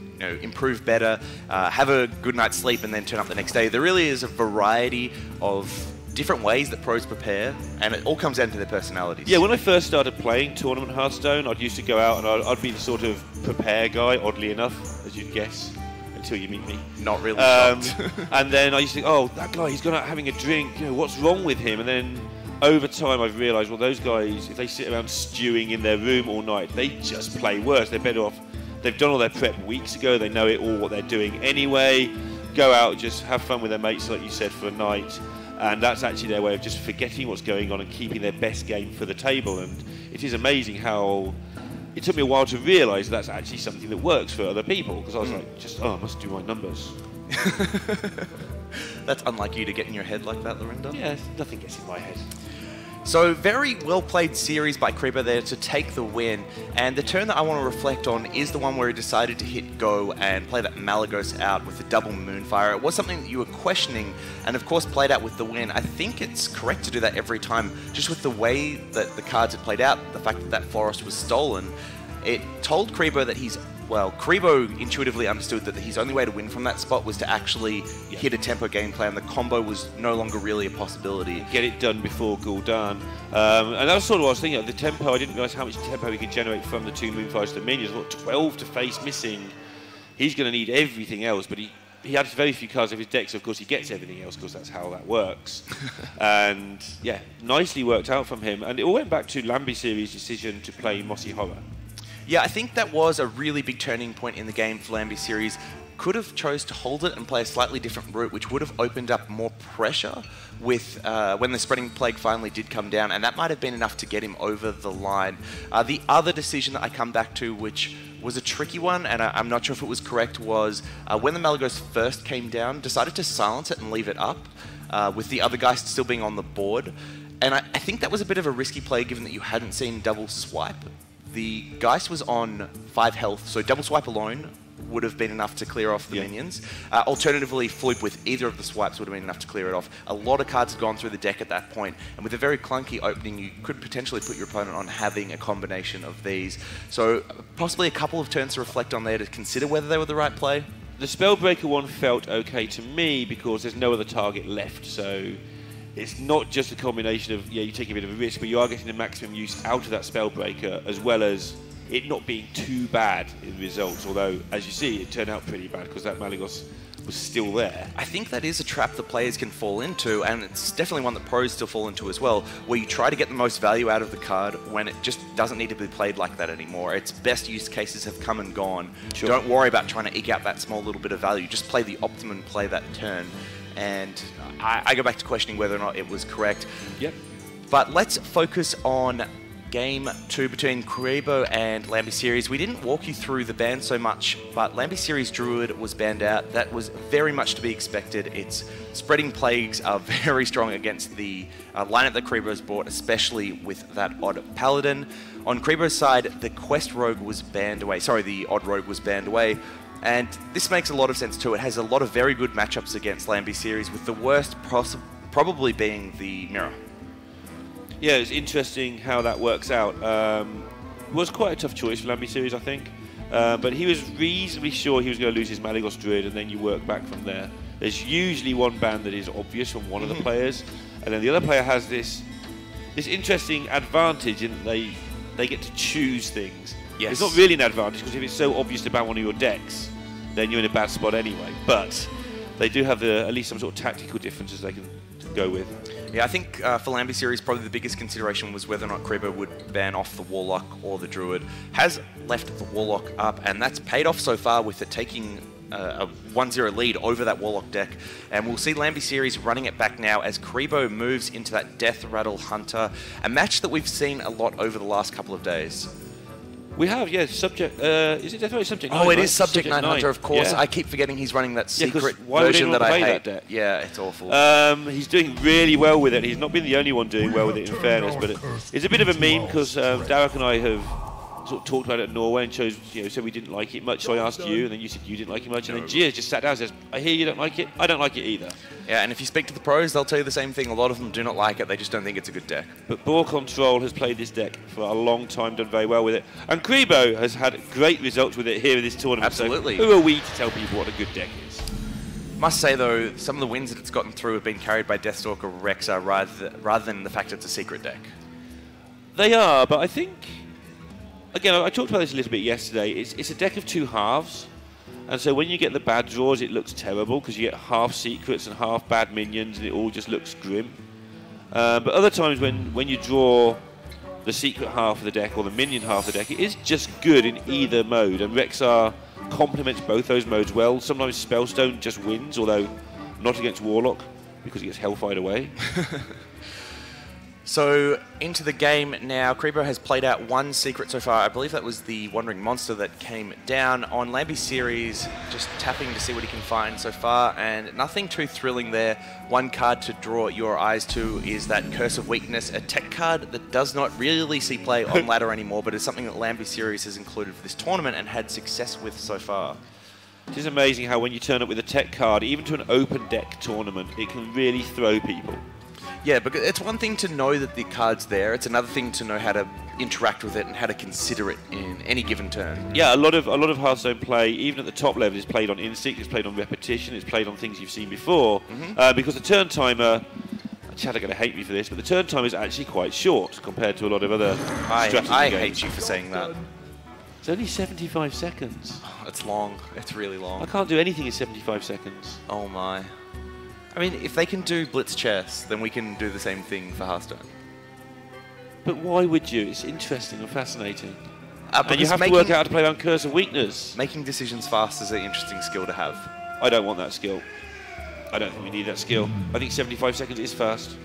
improve better, have a good night's sleep, and then turn up the next day. There really is a variety of different ways that pros prepare, and it all comes down to their personalities. Yeah, when I first started playing tournament Hearthstone, I'd used to go out and I'd be the sort of prepare guy, oddly enough, as you'd guess, until you meet me. Not really shocked. And then I used to think, oh, that guy, he's gone out having a drink, what's wrong with him? And then over time I've realised, well, those guys, if they sit around stewing in their room all night, they just play worse. They're better off. They've done all their prep weeks ago. They know it all, what they're doing anyway. Go out, just have fun with their mates, like you said, for a night. And that's actually their way of just forgetting what's going on and keeping their best game for the table. And it is amazing how it took me a while to realise that's actually something that works for other people. Because I was like, I must do my numbers. That's unlike you to get in your head like that, Lorinda. Yeah, nothing gets in my head. So very well played series by Creepo there to take the win, and the turn that I want to reflect on is the one where he decided to hit go and play that Malygos out with the double Moonfire. It was something that you were questioning, and of course played out with the win. I think it's correct to do that every time, just with the way that the cards had played out, the fact that that forest was stolen. It told Creepo that Creepo intuitively understood that his only way to win from that spot was to actually hit a tempo game plan. The combo was no longer really a possibility. Get it done before Gul'dan. And that was sort of what I was thinking. The tempo, I didn't realise how much tempo he could generate from the 2 Moonfires to minions. What, 12 to face missing. He's going to need everything else, but he had very few cards of his deck, so of course he gets everything else because that's how that works. And yeah, nicely worked out from him. And it all went back to Lambie series' decision to play Mossy Horror. Yeah, I think that was a really big turning point in the game for Lambie series. Could have chose to hold it and play a slightly different route, which would have opened up more pressure with when the Spreading Plague finally did come down, and that might have been enough to get him over the line. The other decision that I come back to, which was a tricky one, and I'm not sure if it was correct, was when the Malygos first came down, decided to silence it and leave it up, with the other guy still being on the board. And I think that was a bit of a risky play given that you hadn't seen double swipe. The Geist was on 5 health, so double swipe alone would have been enough to clear off the minions. Alternatively, Floop with either of the swipes would have been enough to clear it off. A lot of cards had gone through the deck at that point, and with a very clunky opening, you could potentially put your opponent on having a combination of these. So possibly a couple of turns to reflect on there to consider whether they were the right play. The Spellbreaker one felt okay to me because there's no other target left, so it's not just a combination of, you take a bit of a risk, but you are getting the maximum use out of that Spellbreaker, as well as it not being too bad in results, although, as you see, it turned out pretty bad because that Malygos was still there. I think that is a trap that players can fall into, and it's definitely one that pros still fall into as well, where you try to get the most value out of the card when it just doesn't need to be played like that anymore. Its best use cases have come and gone. Sure. Don't worry about trying to eke out that small little bit of value. Just play the optimum play that turn. And I go back to questioning whether or not it was correct. Yep. But let's focus on Game 2 between Kuriboh and Lambi Series. We didn't walk you through the ban so much, but Lambi Series Druid was banned out. That was very much to be expected. Its spreading plagues are very strong against the lineup that Kuriboh's brought, especially with that odd Paladin. On Kuriboh's side, the Quest Rogue was banned away. Sorry, the odd Rogue was banned away. And this makes a lot of sense too. It has a lot of very good matchups against Lambi Series, with the worst probably being the Mirror. Yeah, it's interesting how that works out. It was quite a tough choice for Lambi Series, I think. But he was reasonably sure he was going to lose his Malygos Druid, and then you work back from there. There's usually one ban that is obvious from one of the players, and then the other player has this interesting advantage in that they get to choose things. Yes. It's not really an advantage, because if it's so obvious to ban one of your decks, then you're in a bad spot anyway. But they do have at least some sort of tactical differences they can go with. Yeah, I think for Lambi Series, probably the biggest consideration was whether or not Kuriboh would ban off the Warlock or the Druid. Has left the Warlock up, and that's paid off so far with it taking a 1-0 lead over that Warlock deck. And we'll see Lambi Series running it back now as Kuriboh moves into that Death Rattle Hunter, a match that we've seen a lot over the last couple of days. We have, yeah, Subject... is it definitely Subject 9? Oh, it right? is Subject 9 Hunter, of course. Yeah. I keep forgetting he's running that secret version that I hate. That deck? Yeah, it's awful. He's doing really well with it. He's not been the only one doing well with it, in fairness, but it's a bit of a meme because Darek and I have sort of talked about it in Norway and said we didn't like it much, so I asked you, and then you said you didn't like it much, and then Gia just sat down and says, I hear you don't like it, I don't like it either. Yeah, and if you speak to the pros, they'll tell you the same thing. A lot of them do not like it, they just don't think it's a good deck. But Ball Control has played this deck for a long time, done very well with it, and Kuriboh has had great results with it here in this tournament. Absolutely. So who are we to tell people what a good deck is? Must say, though, some of the wins that it's gotten through have been carried by Deathstalker Rexa rather than the fact it's a secret deck. They are, but I think... Again, I talked about this a little bit yesterday. It's a deck of 2 halves, and so when you get the bad draws, it looks terrible because you get half secrets and half bad minions, and it all just looks grim. But other times when you draw the secret half of the deck or the minion half of the deck, it is just good in either mode, and Rexar complements both those modes well. Sometimes Spellstone just wins, although not against Warlock because he gets Hellfired away. So, into the game now. Kuriboh has played out 1 secret so far. I believe that was the Wandering Monster that came down. On Lambi Series, just tapping to see what he can find so far, and nothing too thrilling there. 1 card to draw your eyes to is that Curse of Weakness, a tech card that does not really see play on ladder anymore, but is something that Lambi Series has included for this tournament and had success with so far. It is amazing how when you turn up with a tech card, even to an open deck tournament, it can really throw people. Yeah, because it's one thing to know that the card's there. It's another thing to know how to interact with it and how to consider it in any given turn. Yeah, a lot of Hearthstone play, even at the top level, is played on instinct, it's played on repetition, it's played on things you've seen before. Because the turn timer, Chad are going to hate me for this, but the turn time is actually quite short compared to a lot of other strategy games. I hate you for saying that. It's only 75 seconds. It's long. It's really long. I can't do anything in 75 seconds. Oh my. I mean, if they can do Blitz Chess, then we can do the same thing for Hearthstone. But why would you? It's interesting and fascinating. And you have to work out how to play around Curse of Weakness. Making decisions fast is an interesting skill to have. I don't want that skill. I don't think we need that skill. I think 75 seconds is fast.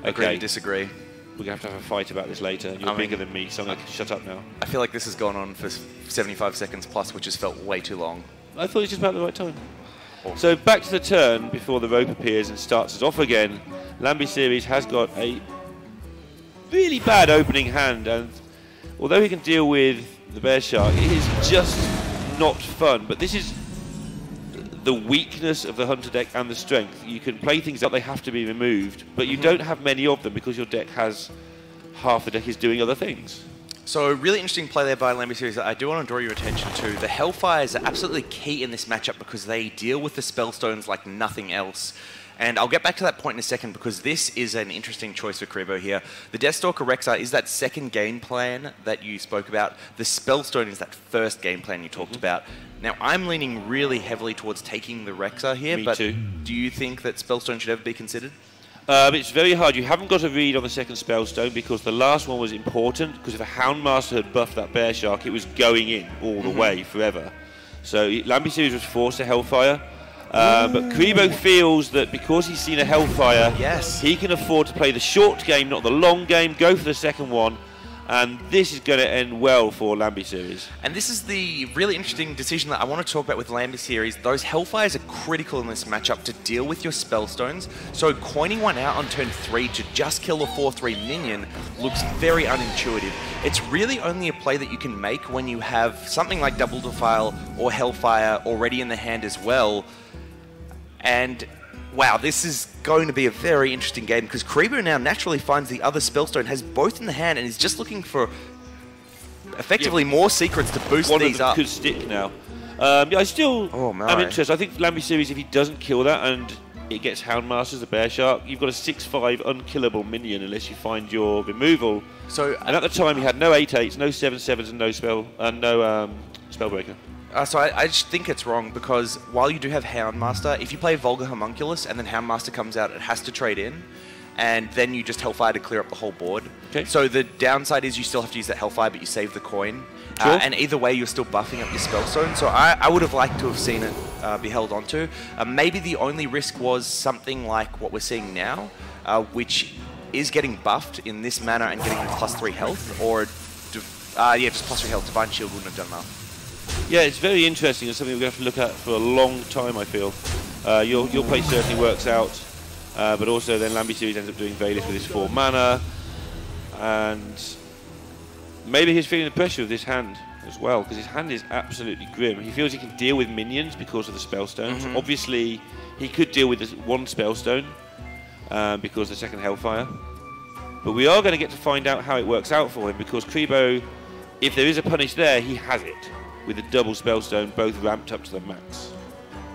Agree to disagree. we're going to have a fight about this later. You're bigger than me, so I'm going to shut up now. I feel like this has gone on for 75 seconds plus, which has felt way too long. I thought it was just about the right time. So back to the turn before the rope appears and starts us off again. Lambi Series has got a really bad opening hand, and although he can deal with the Bear Shark, it is just not fun. But this is the weakness of the Hunter deck and the strength. You can play things out, they have to be removed, but you don't have many of them because your deck has half the deck is doing other things. So a really interesting play there by Lambi Series that I do want to draw your attention to. The Hellfires are absolutely key in this matchup because they deal with the Spellstones like nothing else. And I'll get back to that point in a second because this is an interesting choice for Kribo here. The Deathstalker Rexar is that second game plan that you spoke about. The Spellstone is that first game plan you talked about. Now, I'm leaning really heavily towards taking the Rexar here, Me but too. Do you think that Spellstone should ever be considered? It's very hard. You haven't got a read on the second Spellstone because the last one was important, because if a Houndmaster had buffed that Bear Shark, it was going in all the way forever. So Lambi Series was forced to Hellfire. But Kribo feels that because he's seen a Hellfire, he can afford to play the short game, not the long game, go for the second one, and this is going to end well for Lambi Series. And this is the really interesting decision that I want to talk about with Lambi Series. Those Hellfires are critical in this matchup to deal with your Spellstones, so coining one out on turn 3 to just kill a 4-3 minion looks very unintuitive. It's really only a play that you can make when you have something like Double Defile or Hellfire already in the hand as well. And wow, this is going to be a very interesting game because Kribo now naturally finds the other Spellstone, has both in the hand, and is just looking for effectively more secrets to boost these up. One of them could stick now. I still am interested. I think Lambi Series, if he doesn't kill that and it gets Houndmasters, the Bear Shark, you've got a 6/5 unkillable minion unless you find your removal. So, and at the time he had no 8/8s, no 7/7s, and no Spellbreaker. So I just think it's wrong because while you do have Houndmaster, if you play Vulgar Homunculus and then Houndmaster comes out, it has to trade in, and then you just Hellfire to clear up the whole board. Okay. So the downside is you still have to use that Hellfire, but you save the coin. Sure. And either way, you're still buffing up your Spellstone. So I would have liked to have seen it be held onto. Maybe the only risk was something like what we're seeing now, which is getting buffed in this manner and getting +3 health, or just +3 health. Divine Shield wouldn't have done enough. Yeah, it's very interesting. It's something we're going to have to look at for a long time, I feel. Your play certainly works out, but also then Lambi Series ends up doing Valus with his 4 mana, and maybe he's feeling the pressure of this hand as well, because his hand is absolutely grim. He feels he can deal with minions because of the Spellstones. Obviously, he could deal with this one Spellstone because of the second Hellfire, but we are going to get to find out how it works out for him, because Kribo, if there is a punish there, he has it, with a double Spellstone, both ramped up to the max.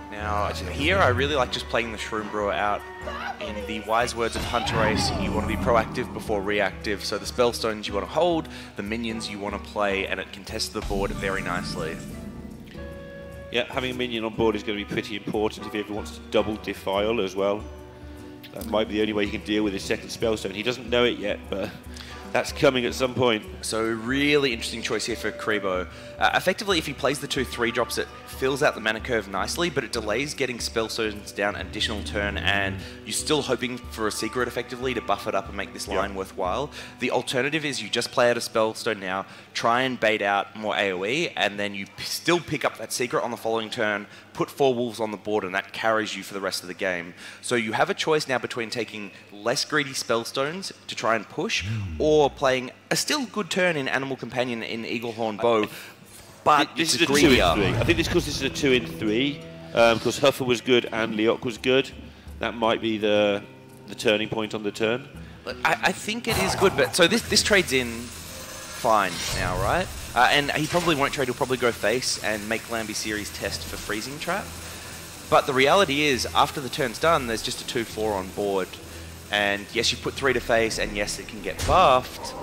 Now, here I really like just playing the Shroom Brewer out. In the wise words of Hunter Ace, you want to be proactive before reactive, so the Spellstones you want to hold, the minions you want to play, and it can test the board very nicely. Yeah, having a minion on board is going to be pretty important if he ever wants to double Defile as well. That might be the only way he can deal with his second Spellstone. He doesn't know it yet, but that's coming at some point. So really interesting choice here for Kribo. Effectively, if he plays the 2 3-drops, it fills out the mana curve nicely, but it delays getting Spellstones down an additional turn, and you're still hoping for a secret effectively to buff it up and make this line worthwhile. The alternative is you just play out a Spellstone now, try and bait out more AoE, and then you still pick up that secret on the following turn, put 4 wolves on the board, and that carries you for the rest of the game. So you have a choice now between taking less greedy Spellstones to try and push, or playing a still good turn in Animal Companion in Eaglehorn Bow, but this is it's a 2 in 3. I think this because this is a 2 in 3, because Huffer was good and Leok was good. That might be the turning point on the turn. I think it is good, but so this trades in fine now, right? And he probably won't trade, he'll probably go face and make Lambi Series test for Freezing Trap. But the reality is, after the turn's done, there's just a 2/4 on board. And yes, you put 3 to face, and yes, it can get buffed,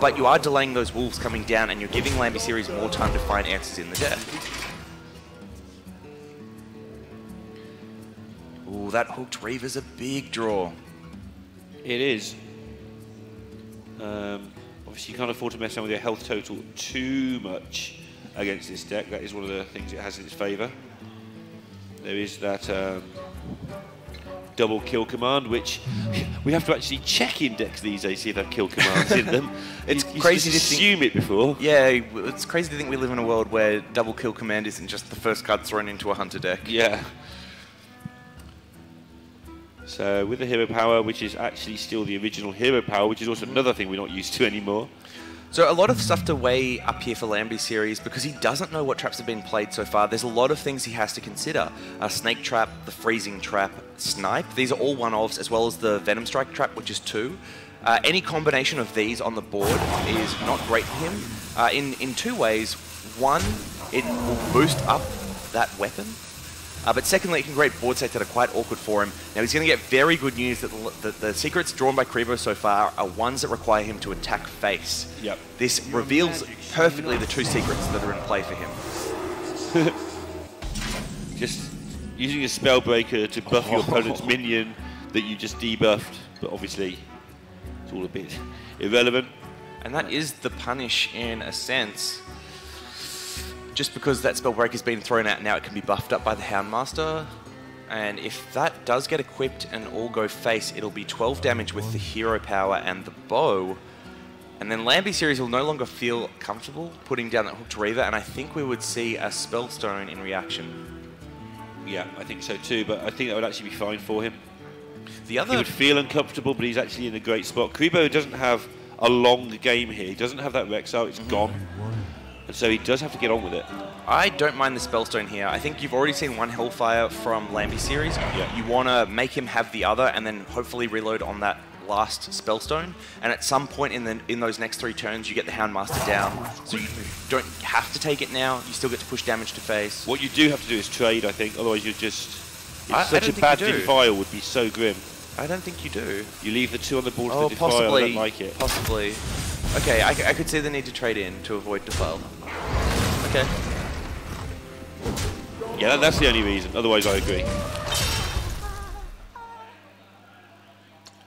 but you are delaying those wolves coming down, and you're giving Lambi Series more time to find answers in the deck. Ooh, that Hooked Reaver's a big draw. It is. Obviously, you can't afford to mess around with your health total too much against this deck. That is one of the things it has in its favour. There is that double kill command, which we have to actually check index these days, see if they have kill commands in them. It's you crazy to assume it before. Yeah, it's crazy to think we live in a world where double kill command isn't just the first card thrown into a hunter deck. Yeah. So with the hero power, which is actually still the original hero power, which is also another thing we're not used to anymore. So a lot of stuff to weigh up here for Lambie series because he doesn't know what traps have been played so far. There's a lot of things he has to consider. Snake Trap, the Freezing Trap, Snipe. These are all one-offs, as well as the Venom Strike Trap, which is 2. Any combination of these on the board is not great for him in 2 ways. One, it will boost up that weapon. But secondly, it can create board states that are quite awkward for him. Now, he's going to get very good news that the secrets drawn by Kribo so far are ones that require him to attack face. Yep. This reveals perfectly the 2 secrets that are in play for him. Just using a Spellbreaker to buff your opponent's minion that you just debuffed, but obviously it's all a bit irrelevant. And that is the punish in a sense. Just because that Spellbreaker's been thrown out now, it can be buffed up by the Houndmaster. And if that does get equipped and all go face, it'll be 12 damage with the hero power and the bow. And then Lambie series will no longer feel comfortable putting down that Hooked Reaver, and I think we would see a Spellstone in reaction. Yeah, I think so too, but I think that would actually be fine for him. The other... He would feel uncomfortable, but he's actually in a great spot. Kribo doesn't have a long game here. He doesn't have that Rex out, it's gone. And so he does have to get on with it. I don't mind the Spellstone here. I think you've already seen one Hellfire from Lambie series. Yeah. You want to make him have the other and then hopefully reload on that last Spellstone. And at some point in those next 3 turns, you get the Houndmaster down. So you don't have to take it now. You still get to push damage to face. What you do have to do is trade, I think. Otherwise you're just... such a bad Defile would be so grim. I don't think you do. You leave the 2 on the board Oh, for Defile, possibly. I don't like it. Possibly. Okay, I could see the need to trade in to avoid Defile. Okay. Yeah, that's the only reason. Otherwise, I agree.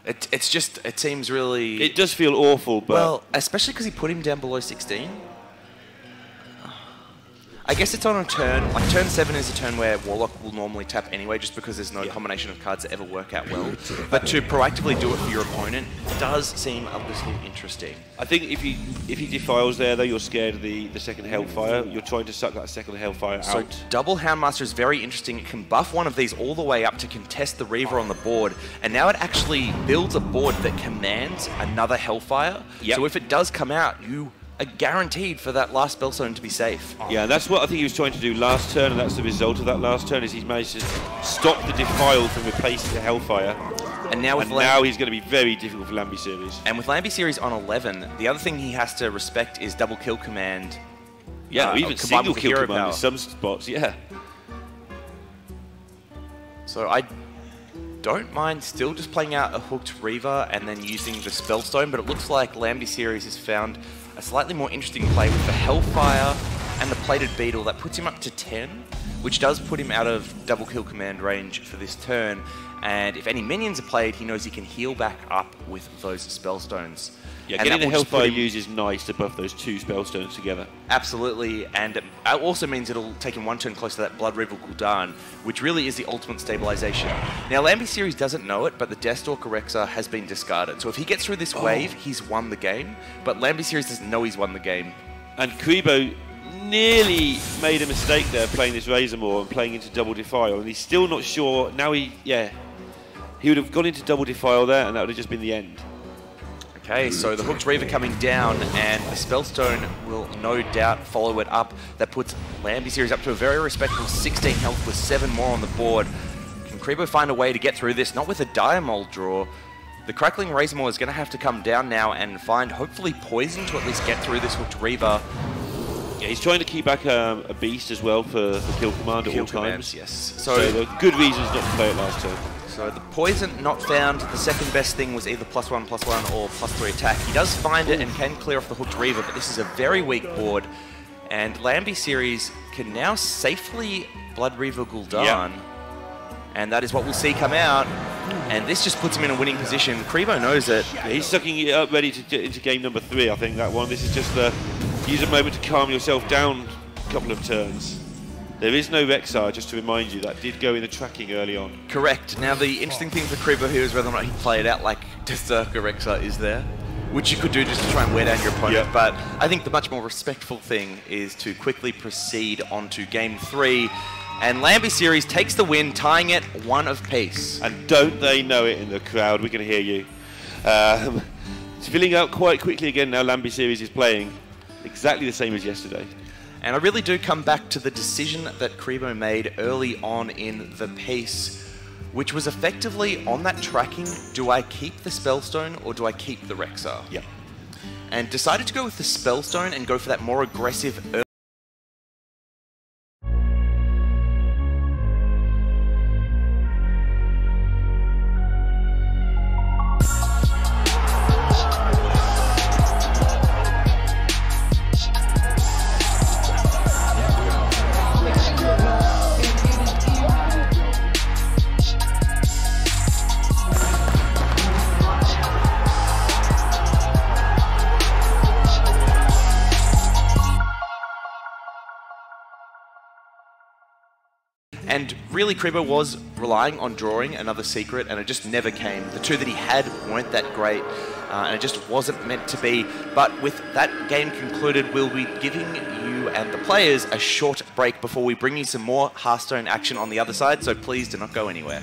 It's just, it seems really... It does feel awful, but... Well, especially because he put him down below 16. I guess it's on a turn, like turn 7 is a turn where Warlock will normally tap anyway just because there's no combination of cards that ever work out well. But to proactively do it for your opponent does seem a little interesting. I think if he defiles there though, you're scared of the second Hellfire. You're trying to suck that second Hellfire out. So double Houndmaster is very interesting. It can buff one of these all the way up to contest the Reaver on the board, and now it actually builds a board that commands another Hellfire. Yep. So if it does come out, you are guaranteed for that last Spellstone to be safe. Yeah, that's what I think he was trying to do last turn, and that's the result of that last turn, is he's managed to stop the Defile from replacing the Hellfire. And now with now he's going to be very difficult for Lambie series. And with Lambie series on 11, the other thing he has to respect is double kill command. Yeah, or even single kill command in some spots, yeah. So I don't mind still just playing out a Hooked Reaver and then using the Spellstone, but it looks like Lambie series has found a slightly more interesting play with the Hellfire and the Plated Beetle. That puts him up to 10, which does put him out of double kill command range for this turn. And if any minions are played, he knows he can heal back up with those Spellstones. Yeah, getting the Hellfire use is nice to buff those 2 Spellstones together. Absolutely, and it also means it'll take him 1 turn close to that Blood River Gul'dan, which really is the ultimate stabilization. Now, Lambie series doesn't know it, but the Deathstalker Rexa has been discarded. So if he gets through this wave, he's won the game, but Lambie series doesn't know he's won the game. And Kribo nearly made a mistake there playing this Razormaw and playing into double Defile, and he's still not sure. Now he would have gone into double Defile there, and that would have just been the end. Okay, so the Hooked Reaver coming down, and the Spellstone will no doubt follow it up. That puts Lambie series up to a very respectable 16 health with 7 more on the board. Can Kribo find a way to get through this? Not with a Dire Mold draw. The Crackling Razormaw is going to have to come down now and find, hopefully, Poison to at least get through this Hooked Reaver. Yeah, he's trying to keep back a Beast as well for Kill Command at all times. Yes. So there are good reasons not to play it last turn. So the Poison not found. The second best thing was either +1/+1 or +3 attack. He does find it and can clear off the Hooked Reaver, but this is a very weak board. And Lambie series can now safely Blood Reaver Gul'dan. Yep. And that is what we'll see come out. And this just puts him in a winning position. Kribo knows it. Yeah, he's sucking it up ready to get into game number 3, I think, that one. This is just use a moment to calm yourself down a couple of turns. There is no Rexar, just to remind you, that did go in the tracking early on. Correct. Now, the interesting thing for Kribo here is whether or not he play it out like Berserker Rexar is there, which you could do just to try and wear down your opponent. Yep. But I think the much more respectful thing is to quickly proceed on to Game 3. And Lambie Series takes the win, tying it one apiece. And don't they know it in the crowd? We can hear you. It's filling out quite quickly again now. Lambie Series is playing exactly the same as yesterday. And I really do come back to the decision that Kribo made early on in the piece, which was effectively on that tracking, do I keep the Spellstone or do I keep the Rexar? Yeah. And decided to go with the Spellstone and go for that more aggressive early. And really, Kribo was relying on drawing another secret, and it just never came. The two that he had weren't that great, and it just wasn't meant to be. But with that game concluded, we'll be giving you and the players a short break before we bring you some more Hearthstone action on the other side, so please do not go anywhere.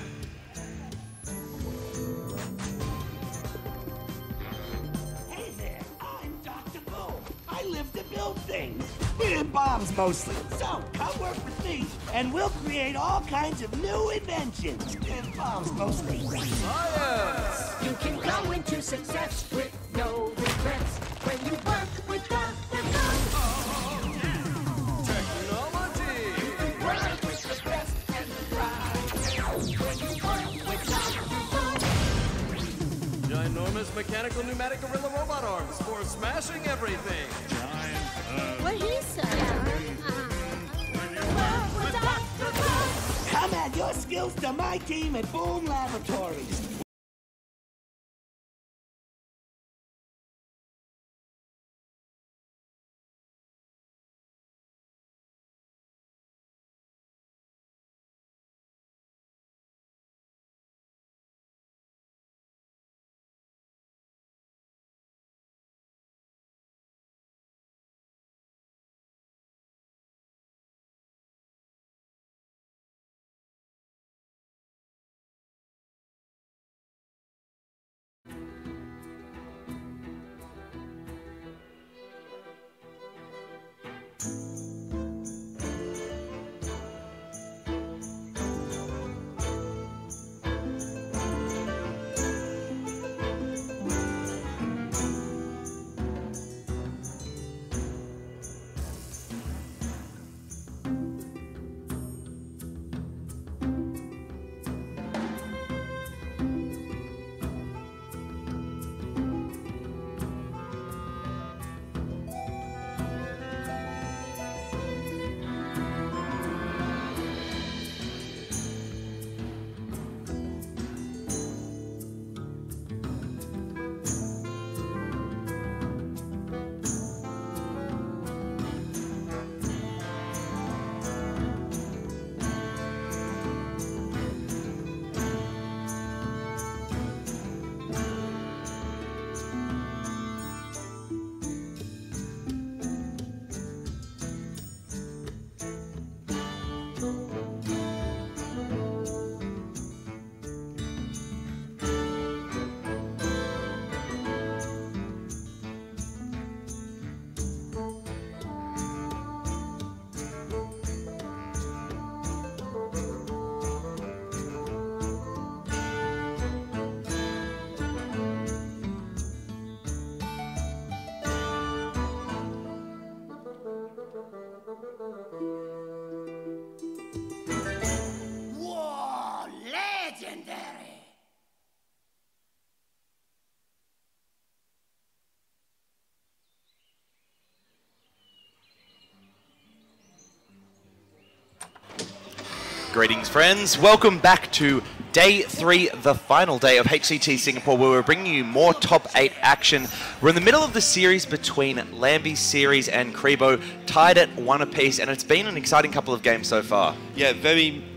Hey there, I'm Dr. Bull. I live to build things. Bombs mostly. So come work with me, and we'll create all kinds of new inventions. Bombs mostly. Science! You can go into success with no regrets when you work with Dr. Technology! Work with the best and thrive when you work with Dr. Ginormous mechanical pneumatic gorilla robot arms for smashing everything! What he said. Come add your skills to my team at Boom Laboratories. Whoa, legendary! Greetings, friends. Welcome back to Day 3, the final day of HCT Singapore, where we're bringing you more top 8 action. We're in the middle of the series between Lambi Series and Kribo, tied at 1 apiece, and it's been an exciting couple of games so far. Yeah,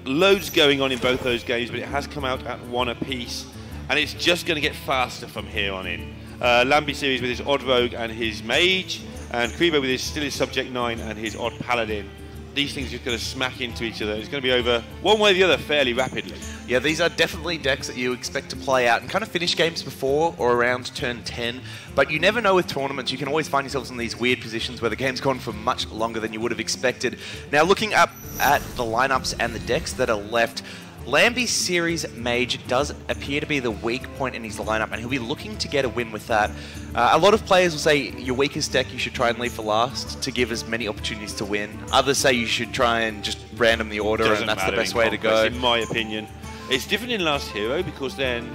loads going on in both those games, but it has come out at 1 apiece, and it's just going to get faster from here on in. Lambi Series with his Odd Rogue and his Mage, and Kribo with still his Subject 9 and his Odd Paladin. These things are just going to smack into each other. It's going to be over one way or the other fairly rapidly. Yeah, these are definitely decks that you expect to play out and kind of finish games before or around turn 10. But you never know with tournaments. You can always find yourselves in these weird positions where the game's gone for much longer than you would have expected. Now, looking up at the lineups and the decks that are left, Lambi Series Mage does appear to be the weak point in his lineup, and he'll be looking to get a win with that. A lot of players will say your weakest deck you should try and leave for last to give as many opportunities to win. Others say you should try and just random the order, and that's the best way to go. In my opinion. It's different in Last Hero because then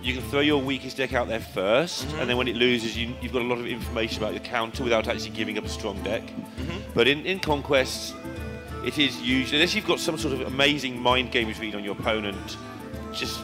you can throw your weakest deck out there first, and then when it loses, you've got a lot of information about your counter without actually giving up a strong deck. But in Conquest, it is usually, unless you've got some sort of amazing mind games read on your opponent, just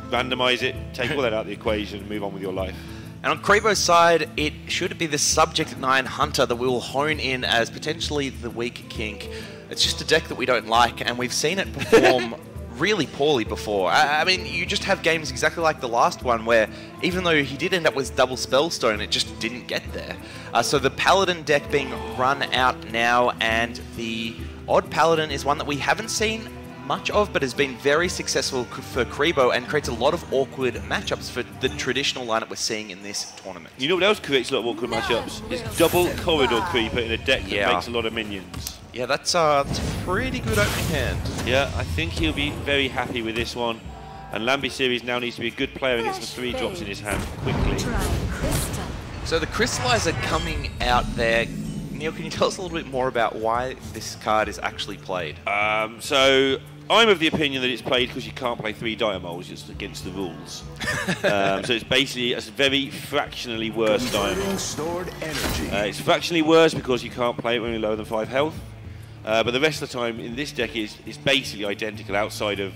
randomize it, take all that out of the equation, and move on with your life. And on Kribo's side, it should be the Subject 9 Hunter that we will hone in as potentially the weak kink. It's just a deck that we don't like, and we've seen it perform really poorly before. I mean, you just have games exactly like the last one where even though he did end up with double Spellstone, it just didn't get there. So the Paladin deck being run out now, and the Odd Paladin is one that we haven't seen much of, but has been very successful for Kribo and creates a lot of awkward matchups for the traditional lineup we're seeing in this tournament. You know what else creates a lot of awkward matchups? It's double Corridor Creeper in a deck that makes a lot of minions. Yeah, that's a pretty good opening hand. Yeah, I think he'll be very happy with this one. And Lambi Series now needs to be a good player and get some 3 drops in his hand quickly. So the Crystallizer coming out there. Neil, can you tell us a little bit more about why this card is actually played? So I'm of the opinion that it's played because you can't play 3 Diamoles, it's against the rules. So it's basically a very fractionally worse Diamole. It's fractionally worse because you can't play it when you're lower than 5 health. But the rest of the time in this deck is basically identical outside of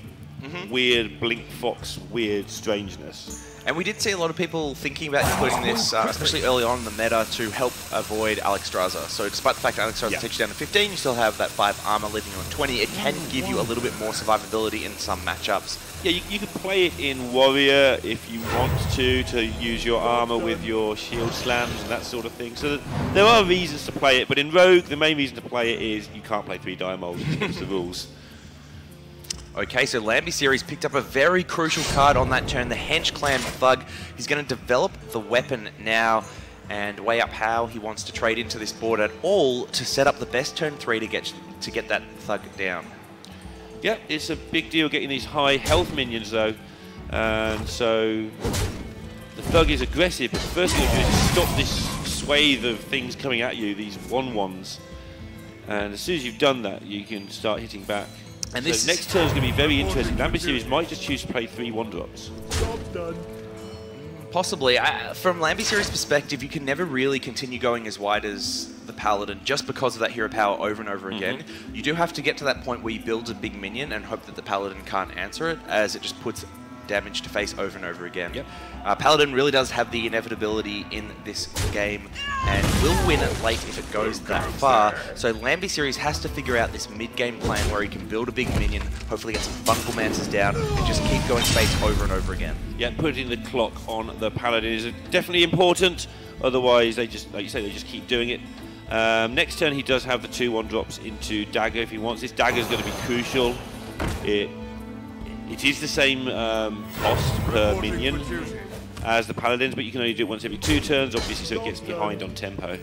weird Blink Fox, weird strangeness. And we did see a lot of people thinking about including this, especially early on in the meta, to help avoid Alexstrasza. So despite the fact that Alexstrasza takes you down to 15, you still have that 5 armor leaving you on 20. It can give you a little bit more survivability in some matchups. Yeah, you can play it in Warrior if you want to use your armor with your shield slams and that sort of thing. So there are reasons to play it, but in Rogue, the main reason to play it is you can't play 3 Diamoles against the rules. Okay, so Lambi Series picked up a very crucial card on that turn, the Hench Clan Thug. He's going to develop the weapon now and weigh up how he wants to trade into this board at all to set up the best turn 3 to get that Thug down. Yeah, it's a big deal getting these high health minions though, and so the Thug is aggressive, but the first thing to do is stop this swathe of things coming at you, these 1/1s, and as soon as you've done that, you can start hitting back. And so next turn is going to be very interesting. Lambi Series might just choose to play 3 1-drops. Possibly. From Lambi Series' perspective, you can never really continue going as wide as the Paladin just because of that hero power over and over again. You do have to get to that point where you build a big minion and hope that the Paladin can't answer it, as it just puts damage to face over and over again. Paladin really does have the inevitability in this game and will win it late if it goes that far. So Lambi Series has to figure out this mid-game plan where he can build a big minion, hopefully get some Fungalmancers down, and just keep going space over and over again. Yeah, putting the clock on the Paladin is definitely important. Otherwise, they just, like you say, they just keep doing it. Next turn, he does have the 2 1-drops into Dagger if he wants. This Dagger is going to be crucial. It is the same cost per minion as the Paladins, but you can only do it once every 2 turns, obviously, so it gets behind on tempo.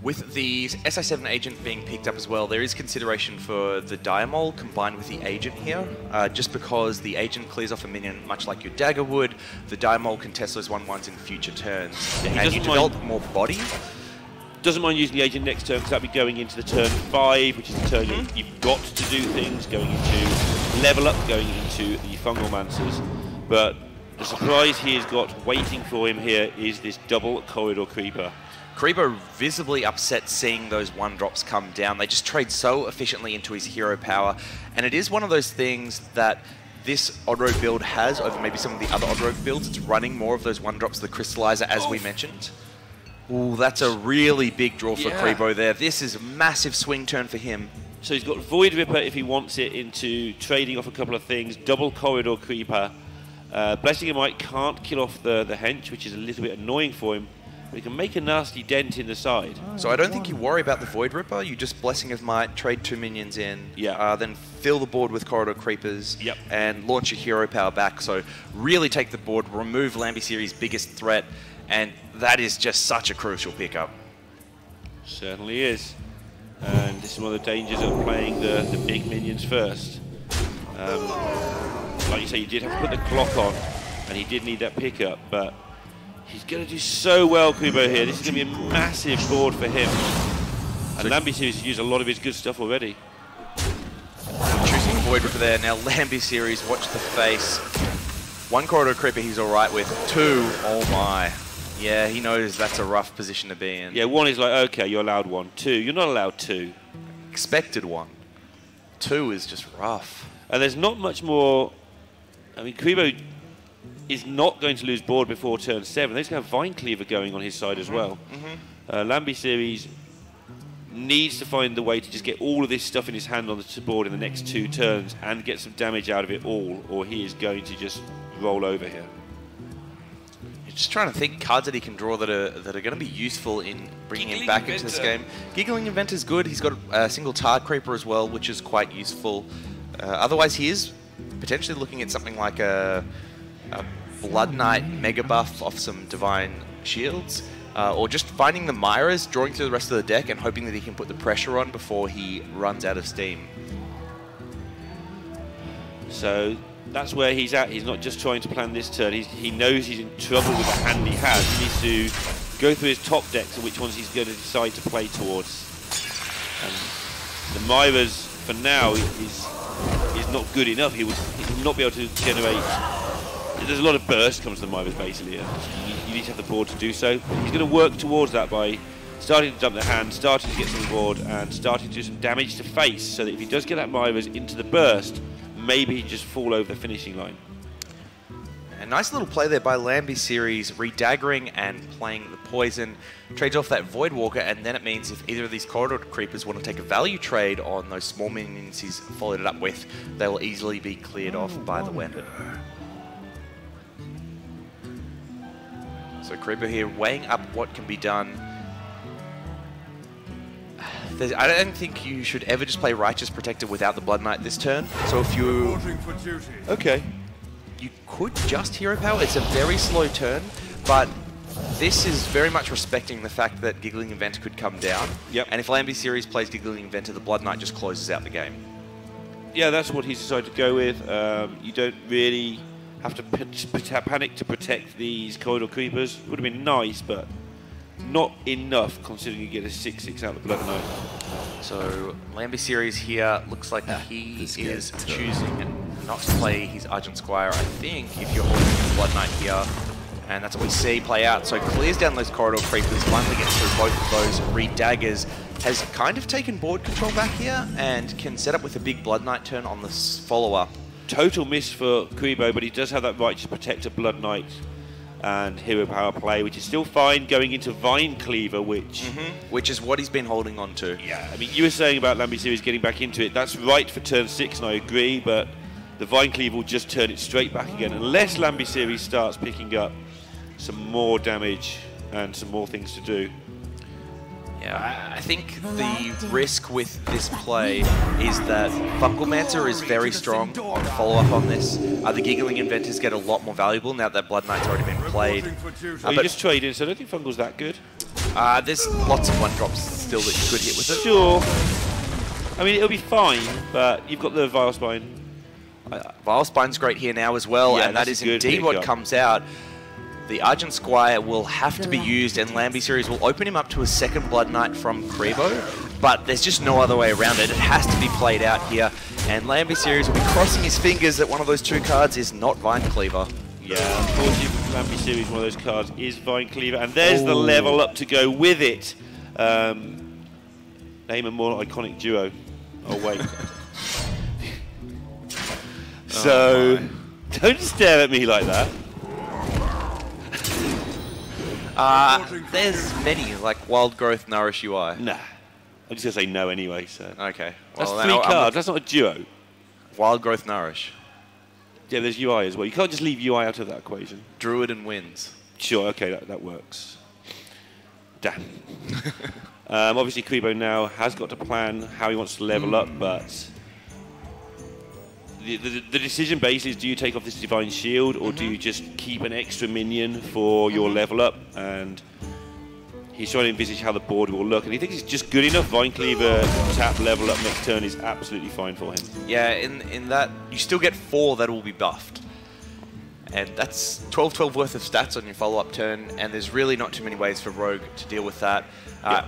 With the SI7 agent being picked up as well, there is consideration for the Diamole combined with the agent here, just because the agent clears off a minion much like your Dagger would. The Diamole can test those 1/1s in future turns, and you develop more body. Doesn't mind using the agent next turn because that'll be going into the turn 5, which is the turn you've got to do things, going into level up, going into the Fungalmancers. But the surprise he has got waiting for him here is this double Corridor Creeper. Kribo visibly upset seeing those 1-drops come down. They just trade so efficiently into his hero power, and it is one of those things that this odd rogue build has over maybe some of the other odd rogue builds. It's running more of those 1-drops of the Crystallizer, as we mentioned. Ooh, that's a really big draw for Krebo there. This is a massive swing turn for him. So he's got Void Ripper if he wants it into trading off a couple of things, double Corridor Creeper. Blessing of Might can't kill off the hench, which is a little bit annoying for him, but he can make a nasty dent in the side. So I don't think you worry about the Void Ripper. You just Blessing of Might, trade 2 minions in, then fill the board with Corridor Creepers, and launch your hero power back. So really take the board, remove Lambeseries' biggest threat, and that is just such a crucial pickup. Certainly is. And this is one of the dangers of playing the big minions first. Like you say, you did have to put the clock on, and he did need that pickup, but he's going to do so well, Kubo, here. This is going to be a massive board for him. And Lambeseries has used a lot of his good stuff already. Choosing Void Ripper there. Now Lambeseries, watch the face. 1 Corridor Creeper he's alright with. 2, oh my. Yeah, he knows that's a rough position to be in. Yeah, 1 is like, okay, you're allowed 1. 2, you're not allowed 2. Expected 1. 2 is just rough. And there's not much more. I mean, Kubo is not going to lose board before turn 7. He's going to have Vine Cleaver going on his side as well. Lambeseries needs to find the way to just get all of this stuff in his hand on the board in the next 2 turns and get some damage out of it all, or he is going to just roll over here. Just trying to think cards that he can draw that are going to be useful in bringing him back into this game. Giggling Inventor is good. He's got a single Tard Creeper as well, which is quite useful. Otherwise, he is potentially looking at something like a Blood Knight Mega Buff off some Divine Shields, or just finding the Myras, drawing through the rest of the deck, and hoping that he can put the pressure on before he runs out of steam. So that's where he's at. He's not just trying to plan this turn. He knows he's in trouble with the hand he has. He needs to go through his top decks and which ones he's going to decide to play towards. And the Myras, for now, is not good enough. He will not be able to generate. There's a lot of burst comes to the Myras basically. You need to have the board to do so. He's going to work towards that by starting to dump the hand, starting to get some board, and starting to do some damage to face, so that if he does get that Myras into the burst, maybe he just fall over the finishing line. A nice little play there by Lambeseries, redaggering and playing the poison. Trades off that Void Walker, and then it means if either of these Corridor Creepers want to take a value trade on those small minions he's followed it up with, they will easily be cleared off by the weapon. So Creeper here weighing up what can be done. I don't think you should ever just play Righteous Protector without the Blood Knight this turn. So if you... Okay. You could just Hero Power. It's a very slow turn, but this is very much respecting the fact that Giggling Inventor could come down. Yep. And if Lambeseries plays Giggling Inventor, the Blood Knight just closes out the game. Yeah, that's what he's decided to go with. You don't really have to panic to protect these Corridor Creepers. Would have been nice, but not enough considering you get a 6/6 out of the Blood Knight. So Lambeseries here looks like he is choosing not to play his Argent Squire, I think, if you're holding the Blood Knight here. And that's what we see play out. So clears down those Corridor Creepers, finally gets through both of those, redaggers, has kind of taken board control back here, and can set up with a big Blood Knight turn on this follower. Total miss for Kuibo, but he does have that Righteous Protector, Blood Knight, and Hero Power play, which is still fine going into Vine Cleaver, which is what he's been holding on to. Yeah, I mean, you were saying about Lambeseries getting back into it. That's right for turn 6, and I agree, but the Vine Cleaver will just turn it straight back again, unless Lambeseries starts picking up some more damage and some more things to do. Yeah, I think the risk with this play is that Fungalmancer is very strong on follow-up on this. The Giggling Inventors get a lot more valuable now that Blood Knight's already been played. But you just trade in, so I don't think Fungal's that good. There's lots of 1-drops still that you could hit with it. Sure. I mean, it'll be fine, but you've got the Vile Spine. Vile Spine's great here now as well, Yeah, and that that's is a good indeed what pickup. comes out. The Argent Squire will have to be used, and Lambeseries will open him up to a second Blood Knight from Crevo, but there's just no other way around it. It has to be played out here, and Lambeseries will be crossing his fingers that one of those two cards is not Vine Cleaver. Yeah, unfortunately for Lambeseries, one of those cards is Vine Cleaver, and there's the level up to go with it. Name a more iconic duo. Oh, wait. So, don't stare at me like that. There's many, like Wild Growth, Nourish UI. Nah. I'm just going to say no anyway, so. Okay. That's Well, 3 cards, that's not a duo. Wild Growth, Nourish. Yeah, there's UI as well. You can't just leave UI out of that equation. Druid and Winds. Sure, okay, that works. Damn. Obviously, Kribo now has got to plan how he wants to level up, but the decision basically is, do you take off this Divine Shield, or do you just keep an extra minion for your level up? And he's trying to envisage how the board will look, and he thinks it's just good enough. Vine Cleaver, tap, level up next turn is absolutely fine for him. Yeah, in that, you still get 4 that will be buffed. And that's 12 worth of stats on your follow-up turn, and there's really not too many ways for Rogue to deal with that.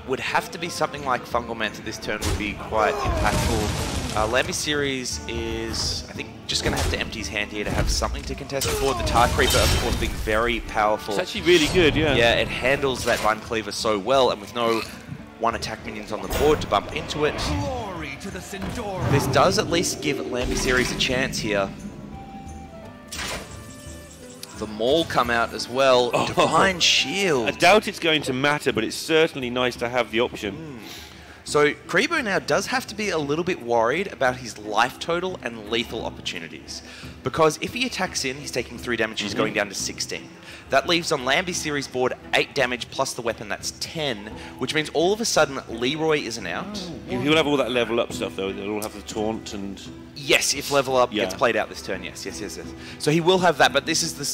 Would have to be something like Fungal Manta this turn would be quite impactful. Lambie Series is, I think, just going to have to empty his hand here to have something to contest the board. The Tar Creeper, of course, being very powerful. It's actually really good, yeah. Yeah, it handles that Vine Cleaver so well, and with no 1 attack minions on the board to bump into it. Glory to the Sindora. This does at least give Lambie Series a chance here. The Maul come out as well. Divine Shield. I doubt it's going to matter, but it's certainly nice to have the option. So Kribo now does have to be a little bit worried about his life total and lethal opportunities. Because if he attacks in, he's taking 3 damage, he's going down to 16. That leaves on Lambie Series board 8 damage plus the weapon, that's 10, which means all of a sudden Leroy isn't out. He'll have all that level up stuff though, they'll all have the taunt and... Yes, if level up gets played out this turn, yes. So he will have that, but this is the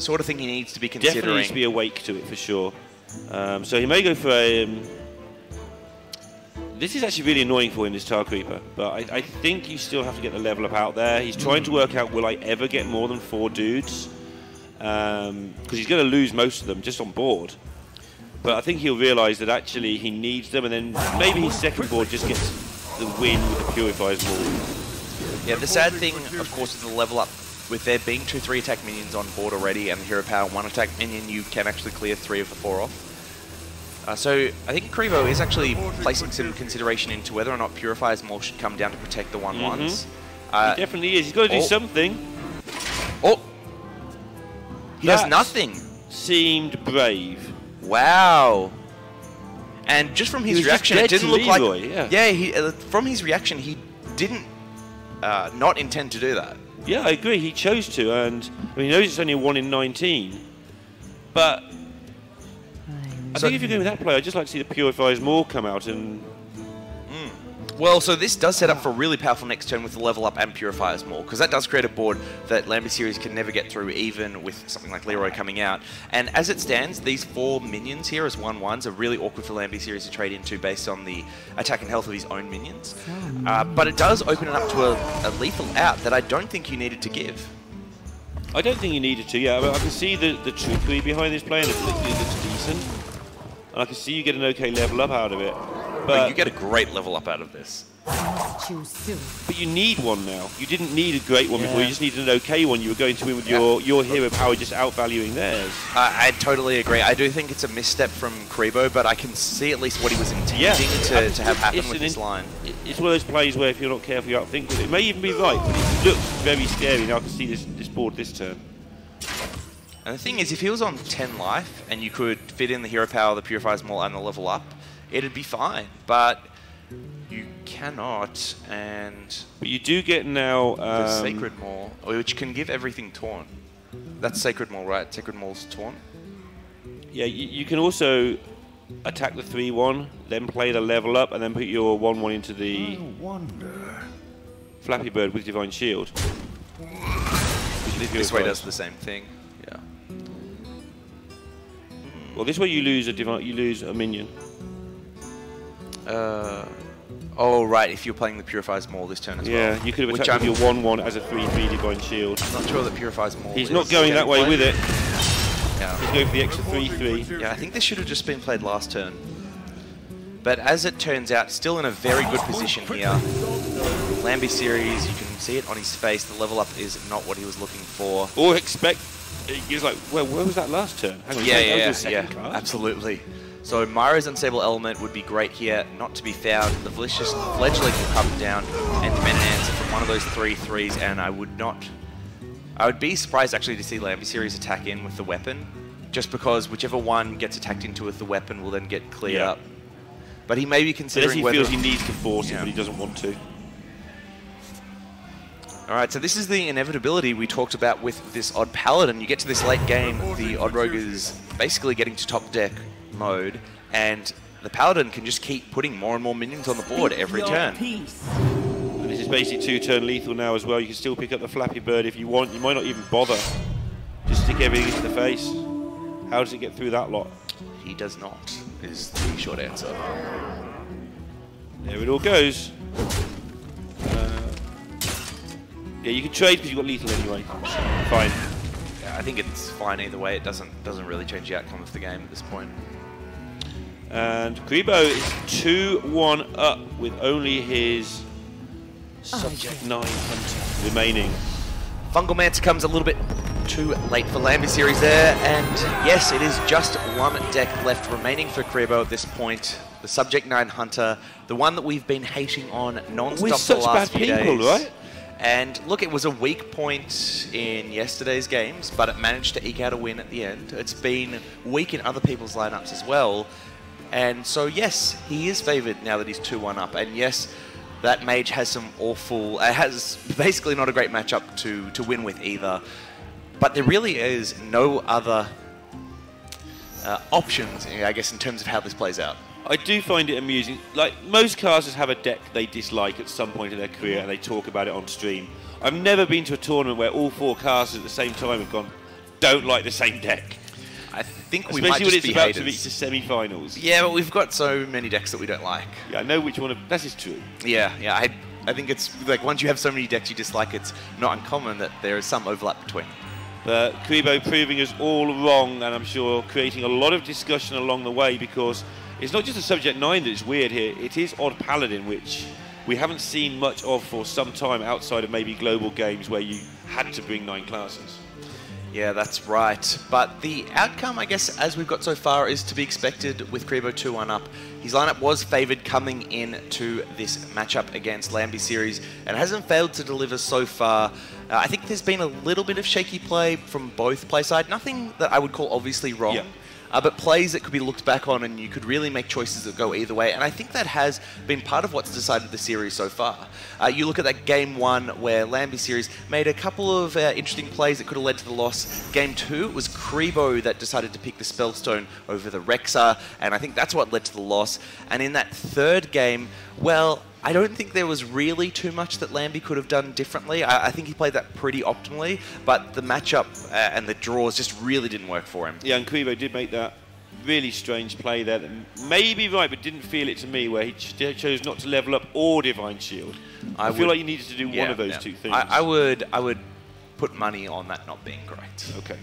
sort of thing he needs to be considering. Definitely needs to be awake to it for sure. So he may go for a... This is actually really annoying for him, this Tar Creeper, but I think you still have to get the level up out there. He's trying to work out, will I ever get more than 4 dudes? Because he's going to lose most of them just on board. But I think he'll realise that actually he needs them, and then maybe his second board just gets the win with the Purifier's Maul. Yeah, the sad thing, of course, is the level up. With there being 2 3-attack minions on board already, and the Hero Power 1-attack minion, you can actually clear 3 of the 4 off. So I think Kribo is actually placing some consideration into whether or not Purifier's Maul should come down to protect the 1/1s. He definitely is. He's got to do something. Oh! He does nothing. Seemed brave. Wow. And just from his reaction, it didn't look Leroy, like... Yeah, from his reaction, he didn't not intend to do that. Yeah, I agree. He chose to, and I mean, he knows it's only a 1 in 19. But I think if you're going with that play, I'd just like to see the Purifier's Maul come out and... Well, so this does set up for a really powerful next turn with the level up and Purifier's Maul, because that does create a board that Lambie Series can never get through, even with something like Leroy coming out. And as it stands, these 4 minions here as 1/1s are really awkward for Lambie Series to trade into based on the attack and health of his own minions. But it does open it up to a lethal out that I don't think you needed to give. I don't think you needed to, yeah. I can see the trickery behind this play, and it looks decent. And I can see you get an okay level up out of it. But you get a great level up out of this. But you need one now. You didn't need a great one before, you just needed an okay one. You were going to win with your hero power just outvaluing theirs. I totally agree. I do think it's a misstep from Kribo, but I can see at least what he was intending to have happen with this line. It's one of those plays where if you're not careful, you outthink it. It may even be right, but it looks very scary. Now I can see this board this turn. And the thing is, if he was on 10 life and you could fit in the hero power, the Purifier's Maul, and the level up, it'd be fine. But you cannot, and... But you do get now... the Sacred Maul, which can give everything Taunt. That's Sacred Maul, right? Sacred Maul's Taunt. Yeah, you can also attack the 3/1, then play the level up, and then put your 1/1 into the... Flappy Bird with Divine Shield. This way does the same thing. Yeah. Well, this way you lose a minion. Oh, right, if you're playing the Purifier's Maul this turn as well. Yeah, you could have attacked with your 1/1 as a 3/3 Divine Shield. I'm not sure that Purifier's Maul He's not going that way with it. Yeah. He's going for the extra 3/3. Yeah, I think this should have just been played last turn. But as it turns out, still in a very good position here. Lambie Series, you can see it on his face, the level up is not what he was looking for. Or expect... He was like, well, where was that last turn? Hang on, yeah, absolutely. So Myra's Unstable Element would be great here, not to be found. The Fledgling will come down and demand an answer from one of those 3/3s, and I would be surprised actually to see Lamby Series attack in with the weapon, just because whichever one gets attacked into with the weapon will then get cleared up. But he may be considering whether he feels he needs to force it, but he doesn't want to. All right, so this is the inevitability we talked about with this Odd Paladin. You get to this late game, the Odd Rogue is basically getting to top deck mode, and the Paladin can just keep putting more and more minions on the board every turn. And this is basically 2-turn lethal now as well. You can still pick up the Flappy Bird if you want. You might not even bother. Just stick everything into the face. How does it get through that lot? He does not, is the short answer. There it all goes. Yeah, you can trade because you've got lethal anyway. Fine. Yeah, I think it's fine either way. It doesn't really change the outcome of the game at this point. And Grebo is 2-1 up with only his Subject 9 Hunter remaining. Fungal Manta comes a little bit too late for Lamby Series there, and yes, it is just one deck left remaining for Grebo at this point. The Subject 9 Hunter, the one that we've been hating on non-stop We're for such the last bad few people, days. right? And look, it was a weak point in yesterday's games, but it managed to eke out a win at the end. It's been weak in other people's lineups as well. And so, yes, he is favoured now that he's 2-1 up. And yes, that mage has some awful... has basically not a great matchup to win with either. But there really is no other options, I guess, in terms of how this plays out. I do find it amusing. Like, most casters have a deck they dislike at some point in their career and they talk about it on stream. I've never been to a tournament where all 4 casters at the same time have gone, don't like the same deck. I think we Especially might just when it's be about haters. to reach the semi-finals. Yeah, but we've got so many decks that we don't like. Yeah, I know which one of... That is true. Yeah, I think it's like once you have so many decks you dislike, it's not uncommon that there is some overlap between. But Grebo proving us all wrong, and I'm sure creating a lot of discussion along the way, because it's not just a Subject 9 that's weird here, it is Odd Paladin, which we haven't seen much of for some time outside of maybe global games where you had to bring 9 classes. Yeah, that's right. But the outcome, I guess, as we've got so far, is to be expected with Grebo 2-1 up. His lineup was favoured coming into this matchup against Lamby Series and hasn't failed to deliver so far. I think there's been a little bit of shaky play from both play side. Nothing that I would call obviously wrong. Yeah. But plays that could be looked back on and you could really make choices that go either way. And I think that has been part of what's decided the series so far. You look at that Game 1 where Lamby Series made a couple of interesting plays that could have led to the loss. Game 2, it was Grebo that decided to pick the Spellstone over the Rexar, and I think that's what led to the loss. And in that third game, well, I don't think there was really too much that Lamby could have done differently. I think he played that pretty optimally, but the matchup and the draws just really didn't work for him. Yeah, and Grebo did make that really strange play there that may be right, but didn't feel it to me, where he chose not to level up or Divine Shield. I feel like you needed to do one of those two things. I would put money on that not being correct. Okay.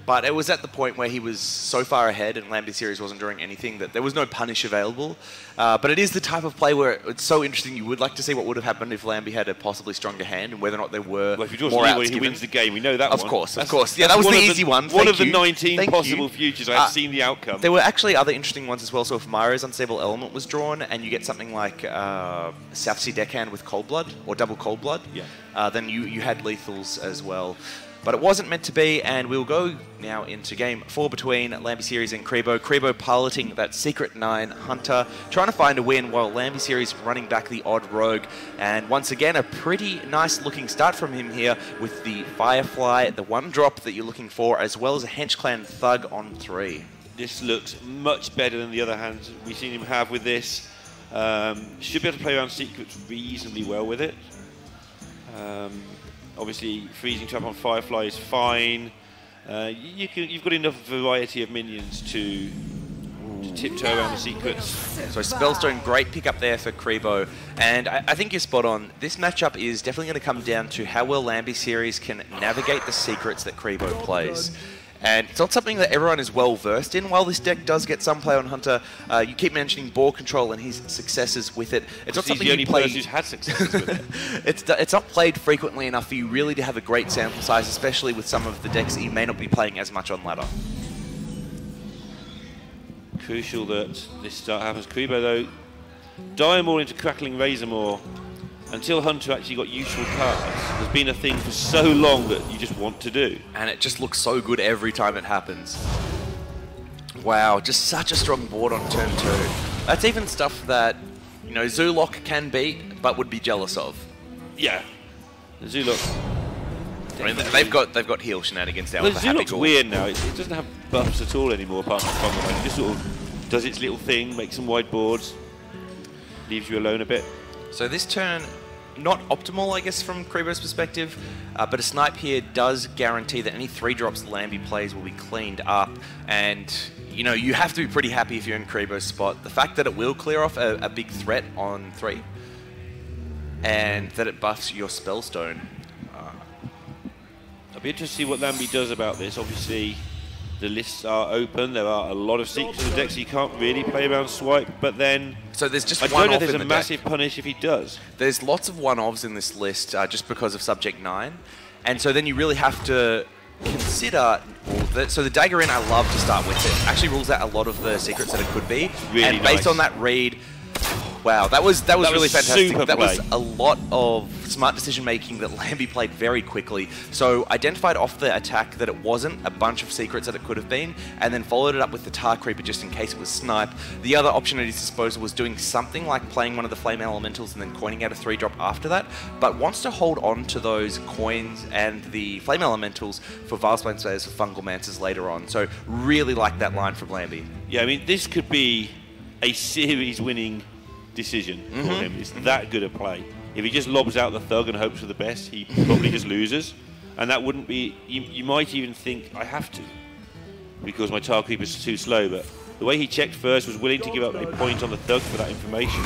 But it was at the point where he was so far ahead and Lamby Series wasn't doing anything that there was no punish available. But it is the type of play where it's so interesting. You would like to see what would have happened if Lamby had a possibly stronger hand and whether or not there were if you more outs he given. wins the game, we know that Of one. course. Yeah, that was the easy one. One of the Thank 19 you. possible futures. I've seen the outcome. There were actually other interesting ones as well. So if Myro's Unstable Element was drawn and you get something like South Sea Deckhand with Cold Blood or Double Cold Blood, then you had lethals as well. But it wasn't meant to be, and we'll go now into Game 4 between Lamby Series and Grebo. Grebo piloting that Secret 9 Hunter, trying to find a win, while Lamby Series running back the Odd Rogue. And once again, a pretty nice looking start from him here with the Firefly, the 1-drop that you're looking for, as well as a Hench Clan Thug on 3. This looks much better than the other hands we've seen him have with this. Should be able to play around secrets reasonably well with it. Obviously, freezing trap on Firefly is fine. You've got enough variety of minions to tiptoe around the secrets. So Spellstone, great pick up there for Grebo. And I think you're spot on. This matchup is definitely going to come down to how well Lamby Series can navigate the secrets that Grebo plays. And it's not something that everyone is well versed in. While this deck does get some play on Hunter, you keep mentioning ball control and his successes with it. It's not something the only you play. person who's had successes with it. It's not played frequently enough for you really to have a great sample size, especially with some of the decks that you may not be playing as much on ladder. Crucial that this start happens. Grebo though, Dire more into Crackling Razor more. until Hunter actually got useful cards, has been a thing for so long that you just want to do. And it just looks so good every time it happens. Wow, just such a strong board on turn 2. That's even stuff that, you know, Zoolock can beat, but would be jealous of. Yeah. The Zoolock. I mean, they've got heal shenanigans down Well, with the the Happy Zoolock's Gore. weird now. It doesn't have buffs at all anymore, apart from Fungal. It just sort of does its little thing, makes some wide boards, leaves you alone a bit. So this turn, not optimal, I guess, from Kribo's perspective, but a snipe here does guarantee that any 3-drops Lambie plays will be cleaned up, and you know, you have to be pretty happy if you're in Kribo's spot. The fact that it will clear off a big threat on 3, and that it buffs your Spellstone. I'll be interested to see what Lambie does about this. Obviously, the lists are open. There are a lot of secrets in the deck, so you can't really play around Swipe. But then, so there's just I one don't know off if there's in a the massive deck. punish if he does. There's lots of one-offs in this list just because of Subject 9. And so then you really have to consider... So the Dagger in, I love to start with. It actually rules out a lot of the secrets that it could be. Really and based nice. on that read... Wow, that was really fantastic. Super That was play. a lot of smart decision making that Lambie played very quickly. So identified off the attack that it wasn't a bunch of secrets that it could have been, and then followed it up with the Tar Creeper just in case it was snipe. The other option at his disposal was doing something like playing one of the Flame Elementals and then coining out a 3-drop after that, but wants to hold on to those coins and the Flame Elementals for Vilespine Slayers for Fungal Mancers later on. So really like that line from Lambie. Yeah, I mean, this could be a series-winning decision for him. It's that good a play. If he just lobs out the Thug and hopes for the best, he probably just loses. And that wouldn't be... You might even think, I have to, because my Tar Creeper's too slow, but the way he checked first, was willing to give up a point on the Thug for that information.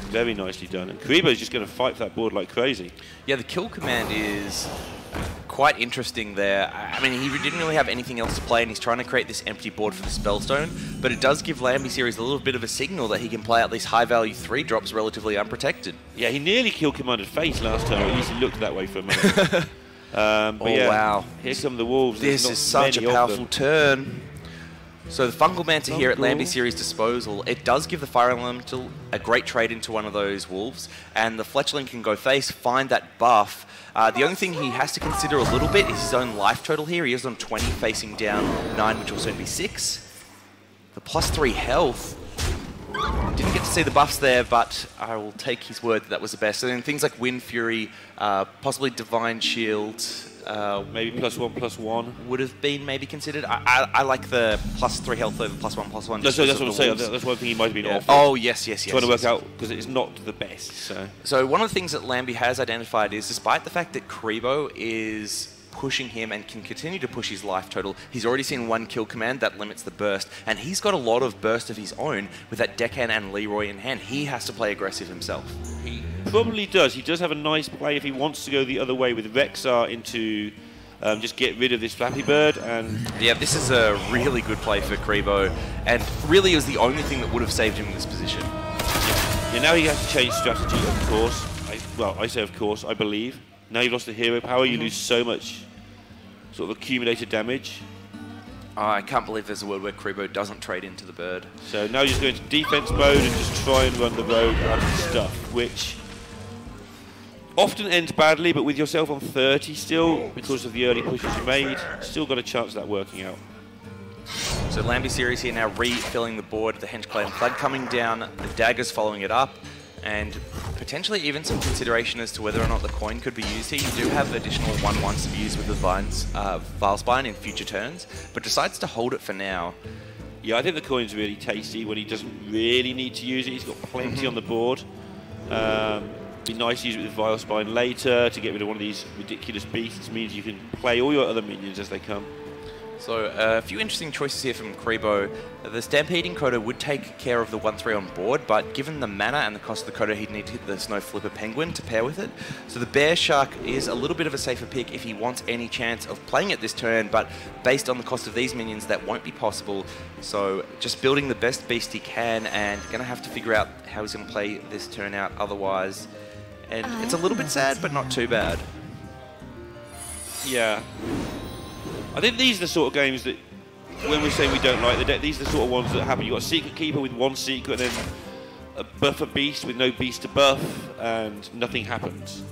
Very nicely done. And Karibo's just going to fight for that board like crazy. Yeah, the kill command is quite interesting there. I mean, he didn't really have anything else to play, and he's trying to create this empty board for the Spellstone, but it does give Lambie Series a little bit of a signal that he can play out these high-value 3-drops relatively unprotected. Yeah, he nearly kill commanded face last time, or at least it looked that way for a moment. But yeah, wow. Here come the Wolves. This is such a powerful turn. So the Fungal Manta here at Lambie Series' disposal, it does give the Fire Elemental a great trade into one of those Wolves, and the Fletchling can go face, find that buff. The only thing he has to consider a little bit is his own life total here. He is on 20, facing down 9, which will soon be 6. The +3 health. Didn't get to see the buffs there, but I will take his word that that was the best. And then things like Wind Fury, possibly Divine Shield, maybe +1/+1 would have been maybe considered. I like the +3 health over +1/+1. That's what I'm saying. That's one thing he might have been off. Oh yes. Trying to work out, because it's not the best. So one of the things that Lambie has identified is, despite the fact that Karibo is pushing him and can continue to push his life total, he's already seen 1 kill command that limits the burst, and he's got a lot of burst of his own with that Deckhand and Leroy in hand. He has to play aggressive himself. He probably does. He does have a nice play if he wants to go the other way with Rexar into just get rid of this Flappy Bird. And yeah, this is a really good play for Karibo, and really it was the only thing that would have saved him in this position. Yeah, now he has to change strategy, of course. I say of course, I believe. Now you've lost the hero power, you lose so much sort of accumulated damage. I can't believe there's a world where Karibo doesn't trade into the bird. So now you're just going to defense mode and just try and run the road out of stuff, which often ends badly, but with yourself on 30 still, because of the early pushes you made, still got a chance of that working out. So Lambie Series here now refilling the board, the Hench Clay and Flood coming down, the Daggers following it up, and potentially even some consideration as to whether or not the coin could be used here. You do have additional 1/1s to be used with the Vilespine in future turns, but decides to hold it for now. Yeah, I think the coin's really tasty when he doesn't really need to use it. He's got plenty on the board. Be nice to use it with Vilespine later to get rid of one of these ridiculous beasts. It means you can play all your other minions as they come. So a few interesting choices here from Karibo. The Stampeding Coda would take care of the 1/3 on board, but given the mana and the cost of the Coda, he'd need to hit the Snow Flipper Penguin to pair with it. So the Bear Shark is a little bit of a safer pick if he wants any chance of playing it this turn, but based on the cost of these minions, that won't be possible. So just building the best beast he can, and going to have to figure out how he's going to play this turn out otherwise. And it's a little bit sad, but not too bad. Yeah. I think these are the sort of games that, when we're saying we don't like the deck, these are the sort of ones that happen. You've got a Secret Keeper with 1 secret, and then a buffer beast with no beast to buff, and nothing happens.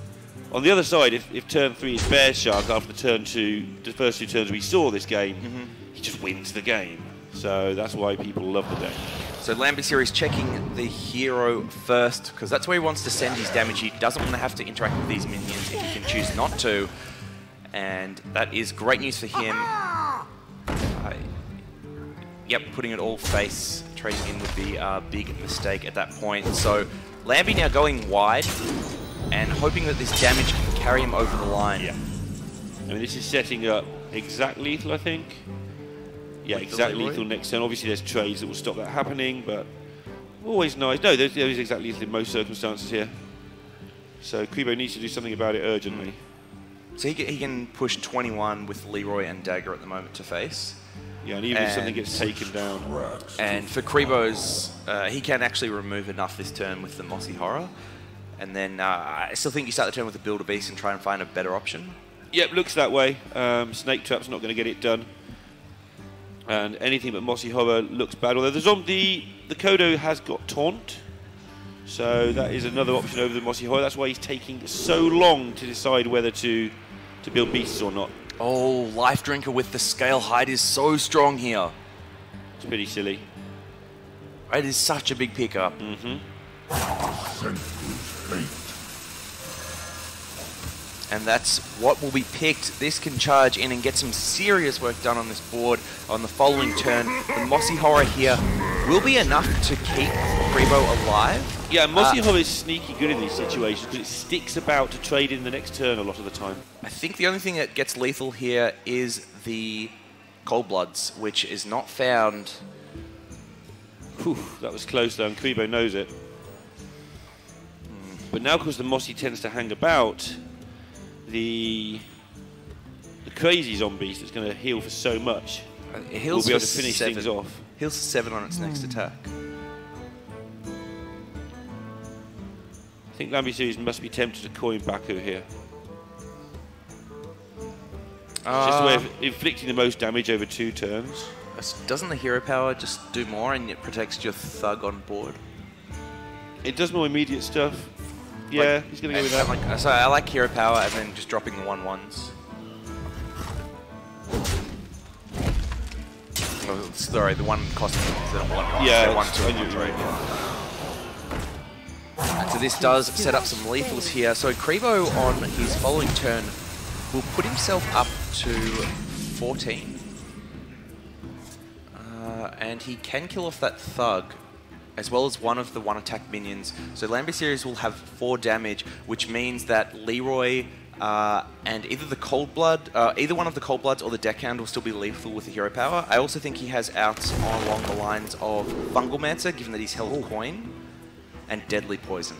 On the other side, if turn 3 is Bear Shark after the first 2 turns we saw this game, he just wins the game. So that's why people love the deck. So Lambeseer is checking the hero first, because that's where he wants to send his damage. He doesn't want to have to interact with these minions if he can choose not to. And that is great news for him. Yep, putting it all face, trading in with the big mistake at that point. So Lamby now going wide and hoping that this damage can carry him over the line. Yeah. I mean, this is setting up exact lethal, I think. Yeah, exact lethal next turn. Obviously, there's trades that will stop that happening, but always nice. No, there is exact lethal in most circumstances here. So Kribo needs to do something about it urgently. So he can push 21 with Leroy and Dagger at the moment to face. Yeah, and even if something gets taken down. And for Kribo's, he can actually remove enough this turn with the Mossy Horror. And then I still think you start the turn with the Builder Beast and try and find a better option. Yep, looks that way. Snake Trap's not going to get it done. And anything but Mossy Horror looks bad. Although the Kodo has got Taunt. So that is another option over the Mossy Horror. That's why he's taking so long to decide whether to build beasts or not. Oh, Life Drinker with the Scale Hide is so strong here. It's pretty silly. It is such a big pickup. And that's what will be picked. This can charge in and get some serious work done on this board on the following turn. The Mossy Horror here will be enough to keep Kribo alive. Yeah, Mossy Horror is sneaky good in these situations because it sticks about to trade in the next turn a lot of the time. I think the only thing that gets lethal here is the Cold Bloods, which is not found. Whew, that was close though, and Kribo knows it. But now because the Mossy tends to hang about, the crazy zombie that's going to heal for so much it heals will be able for to finish 7. things off. Heals 7 on its next attack. I think Lambeseer must be tempted to coin Baku here. It's just a way of inflicting the most damage over 2 turns. Doesn't the hero power just do more and it protects your thug on board? It does more immediate stuff. Yeah, he's going to go with that. So I like hero power and then just dropping the 1/1s. Oh, sorry, the one costing instead of 1. Yeah, 1, 2, and 3. And so this does set up some lethals here. So Kribo on his following turn will put himself up to 14. And he can kill off that thug, as well as one of the 1-attack minions. So Lambeseer will have 4 damage, which means that Leroy and either the Cold Blood, either one of the Cold Bloods or the Deckhand will still be lethal with the hero power. I also think he has outs along the lines of Fungalmancer, given that he's held coin, and Deadly Poison.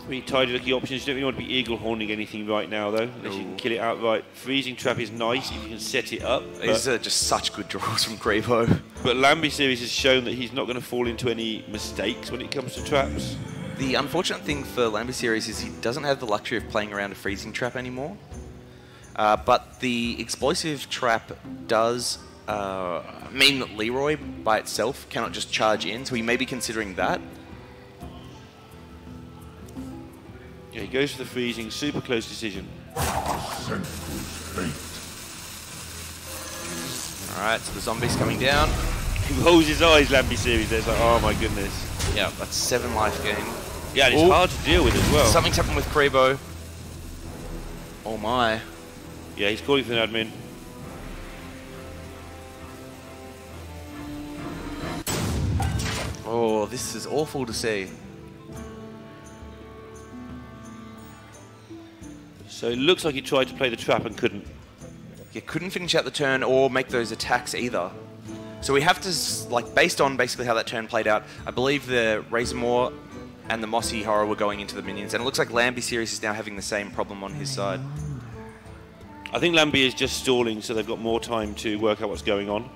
Really tidy looking options. You don't really want to be eagle horning anything right now though, unless you can kill it outright. Freezing Trap is nice if you can set it up. These are just such good draws from Kribo. But Lambeseer has shown that he's not going to fall into any mistakes when it comes to traps. The unfortunate thing for Lambeseer is he doesn't have the luxury of playing around a Freezing Trap anymore. But the Explosive Trap does mean that Leroy by itself cannot just charge in, so he may be considering that. Yeah, he goes for the freezing, super close decision. Alright, so the zombie's coming down. He rolls his eyes, Lambeseer. He's like, oh my goodness. Yeah, that's 7 life gain. Yeah, and it's hard to deal with as well. Something's happened with Kribo. Oh my. Yeah, he's calling for an admin. Oh, this is awful to see. So it looks like he tried to play the trap and couldn't. Yeah, couldn't finish out the turn or make those attacks either. So we have to, like, based on basically how that turn played out, I believe the Razormaw and the Mossy Horror were going into the minions, and it looks like Lambeseer is now having the same problem on his side. I think Lambeseer is just stalling, so they've got more time to work out what's going on.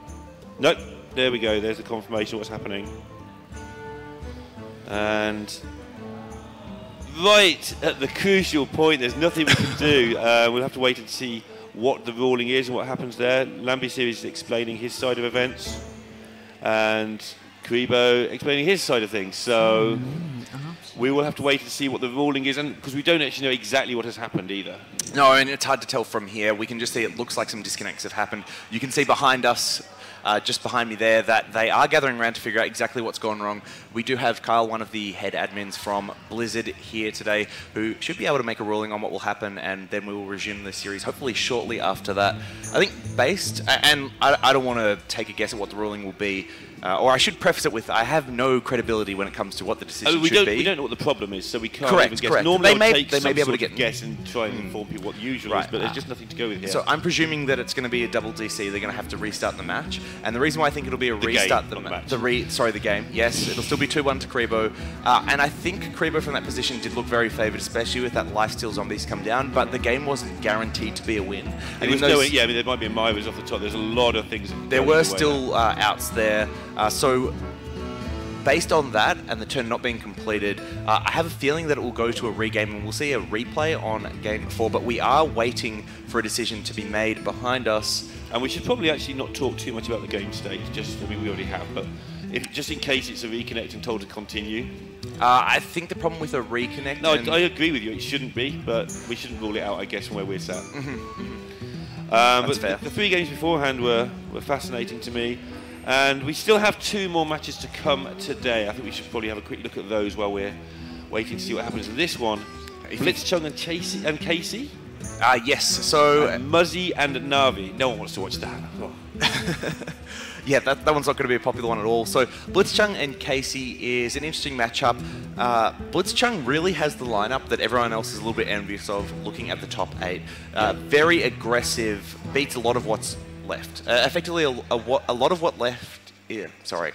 Nope, there we go. There's the confirmation of what's happening. And right at the crucial point, there's nothing we can do. We'll have to wait and see what the ruling is and what happens there. Lambeseer is explaining his side of events, and Kribo explaining his side of things. So we will have to wait to see what the ruling is, and because we don't actually know exactly what has happened either. No, and it's hard to tell from here. We can just see it looks like some disconnects have happened. You can see behind us, just behind me there, that they are gathering around to figure out exactly what's gone wrong. We do have Kyle, one of the head admins from Blizzard, here today, who should be able to make a ruling on what will happen, and then we will resume the series hopefully shortly after that. I think based, and I don't want to take a guess at what the ruling will be, or I should preface it with, I have no credibility when it comes to what the decision should be. We don't know what the problem is, so we can't Correct, even guess. correct. Normally They may be able to get guess and try and inform people what the usual is, but there's just nothing to go with here. So I'm presuming that it's going to be a double DC. They're going to have to restart the match, and the reason why I think it'll be a restart the game. Yes, it'll still be 2-1 to Kribo, and I think Kribo from that position did look very favoured, especially with that lifesteal zombies come down. But the game wasn't guaranteed to be a win. I mean, there might be a Myra's off the top. There's a lot of things. There were still outs there, so. Based on that and the turn not being completed, I have a feeling that it will go to a regame and we'll see a replay on game 4, but we are waiting for a decision to be made behind us. And we should probably actually not talk too much about the game state, we already have, but just in case it's a reconnect and told to continue. I think the problem with a reconnect... No, I agree with you, it shouldn't be, but we shouldn't rule it out, I guess, from where we're sat. But fair. The 3 games beforehand were fascinating to me. And we still have 2 more matches to come today. I think we should probably have a quick look at those while we're waiting to see what happens in this one. Blitzchung and Casey? Yes, so... Muzzy and Navi. No one wants to watch that. Oh. Yeah, that one's not going to be a popular one at all. So Blitzchung and Casey is an interesting matchup. Blitzchung really has the lineup that everyone else is a little bit envious of looking at the top 8. Very aggressive, beats a lot of what's left. Effectively, a lot of what left... Yeah, sorry.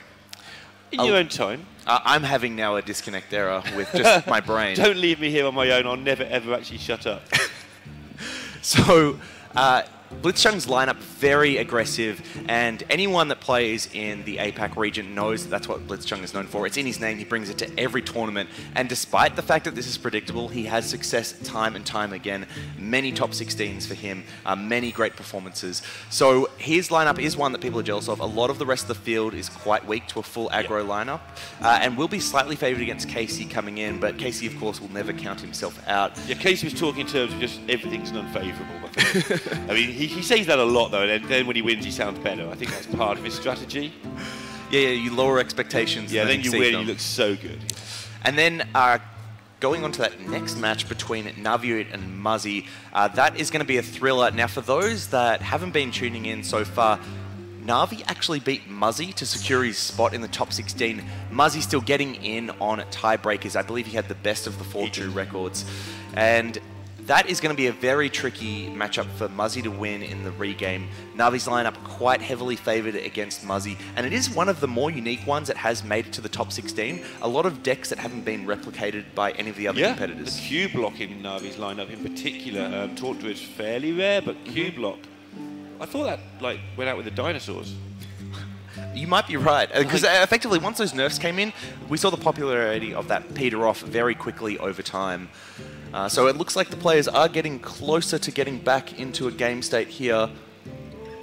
In your own time. I'm having now a disconnect error with just my brain. Don't leave me here on my own. I'll never, ever actually shut up. So, Blitzchung's lineup, very aggressive, and anyone that plays in the APAC region knows that's what Blitzchung is known for. It's in his name, he brings it to every tournament, and despite the fact that this is predictable, he has success time and time again. Many top 16s for him, many great performances. So his lineup is one that people are jealous of. A lot of the rest of the field is quite weak to a full aggro lineup, and will be slightly favoured against Casey coming in, but Casey, of course, will never count himself out. Yeah, Casey was talking in terms of just everything's unfavourable. I mean, he says that a lot, though, and then when he wins, he sounds better. I think that's part of his strategy. Yeah, you lower expectations. Yeah, then you win, and you look so good. And then going on to that next match between Naviut and Muzzy, that is going to be a thriller. Now, for those that haven't been tuning in so far, Navi actually beat Muzzy to secure his spot in the top 16. Muzzy still getting in on tiebreakers. I believe he had the best of the 4-2 records. And that is going to be a very tricky matchup for Muzzy to win in the regame. Navi's lineup quite heavily favoured against Muzzy, and it is one of the more unique ones that has made it to the top 16. A lot of decks that haven't been replicated by any of the other competitors. The Q block in Navi's lineup in particular, Taunt Druid's fairly rare, but Q block, I thought that went out with the dinosaurs. You might be right, because effectively once those nerfs came in, we saw the popularity of that peter off very quickly over time. So it looks like the players are getting closer to getting back into a game state here,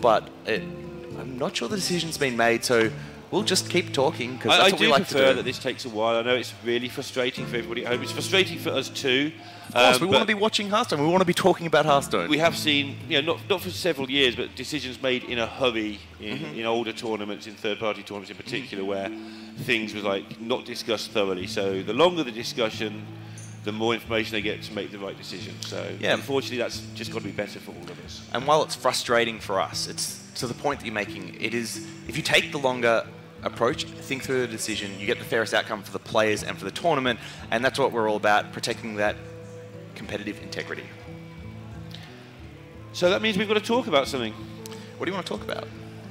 but I'm not sure the decision's been made, so we'll just keep talking, because that's what we like to do. I do prefer that this takes a while. I know it's really frustrating for everybody at home. It's frustrating for us too. Of course, we want to be watching Hearthstone. We want to be talking about Hearthstone. We have seen, not for several years, but decisions made in a hurry in older tournaments, in third-party tournaments in particular, where things was not discussed thoroughly. So the longer the discussion, the more information they get to make the right decision. So unfortunately, that's just got to be better for all of us. And while it's frustrating for us, it's to the point that you're making. It is, if you take the longer approach, think through the decision, you get the fairest outcome for the players and for the tournament, and that's what we're all about, protecting that competitive integrity. So that means we've got to talk about something. What do you want to talk about?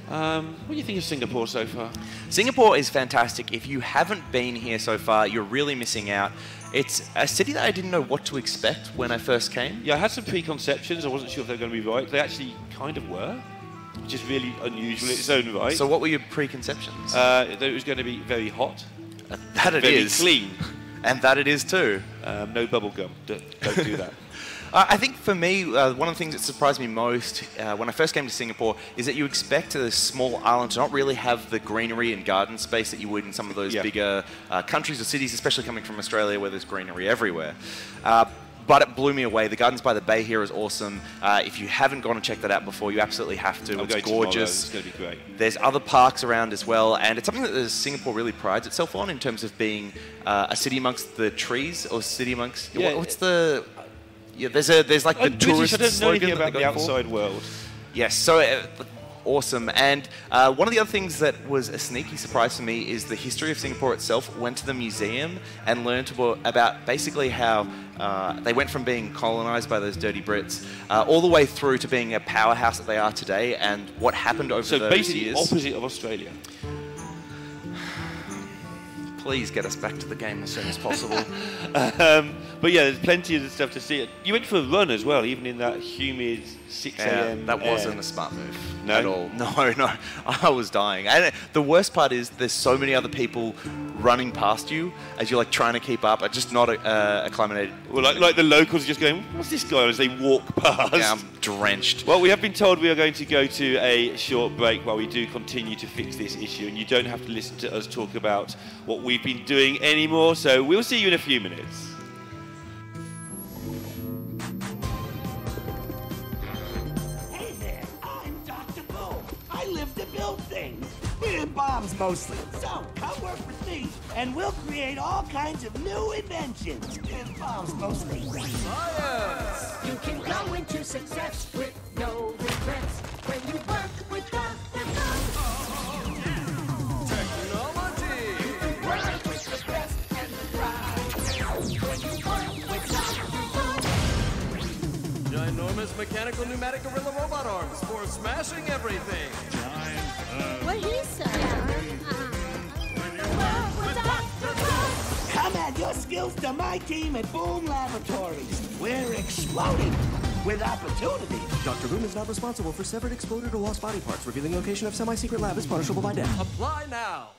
What do you think of Singapore so far? Singapore is fantastic. If you haven't been here so far, you're really missing out. It's a city that I didn't know what to expect when I first came. Yeah, I had some preconceptions. I wasn't sure if they were going to be right. They actually kind of were, which is really unusual in its own right. So what were your preconceptions? That it was going to be very hot. That it very is. Clean. And that it is too. No bubble gum. Don't do that. I think for me, one of the things that surprised me most when I first came to Singapore is that you expect a small island to not really have the greenery and garden space that you would in some of those bigger countries or cities, especially coming from Australia where there's greenery everywhere. But it blew me away. The Gardens by the Bay here is awesome. If you haven't gone and checked that out before, you absolutely have to. It's gorgeous. It's going to be great. There's other parks around as well, and it's something that Singapore really prides itself on in terms of being a city amongst the trees, or city amongst... Yeah. What's the... Yeah, there's like the tourist I don't know anything slogan about that the they go for. outside world. Yes, so awesome. And one of the other things that was a sneaky surprise for me is the history of Singapore itself. Went to the museum and learned about basically how they went from being colonised by those dirty Brits all the way through to being a powerhouse that they are today, and what happened over those years. So basically opposite of Australia. Please get us back to the game as soon as possible. But yeah, there's plenty of stuff to see. You went for a run as well, even in that humid 6 a.m. That wasn't a smart move at all. No, I was dying. And the worst part is there's so many other people running past you as you're like trying to keep up. Just not acclimated. Well, like the locals are just going, what's this guy, as they walk past? Yeah, I'm drenched. Well, we have been told we are going to go to a short break while we do continue to fix this issue, and you don't have to listen to us talk about what we've been doing anymore, so we'll see you in a few minutes. Hey there, I'm Dr. Bull. I live to build things. Bombs mostly. So, come work for me, and we'll create all kinds of new inventions. Bombs mostly. Science! You can go into success with no regrets when you work with Dr. Technology! Work with the best and the brightest when you work with Dr. Ginormous mechanical pneumatic gorilla robot arms for smashing everything. What he said. Come add your skills to my team at Boom Laboratories. We're exploding with opportunity. Dr. Boom is not responsible for severed, exploded, or lost body parts. Revealing location of semi-secret lab is punishable by death. Apply now.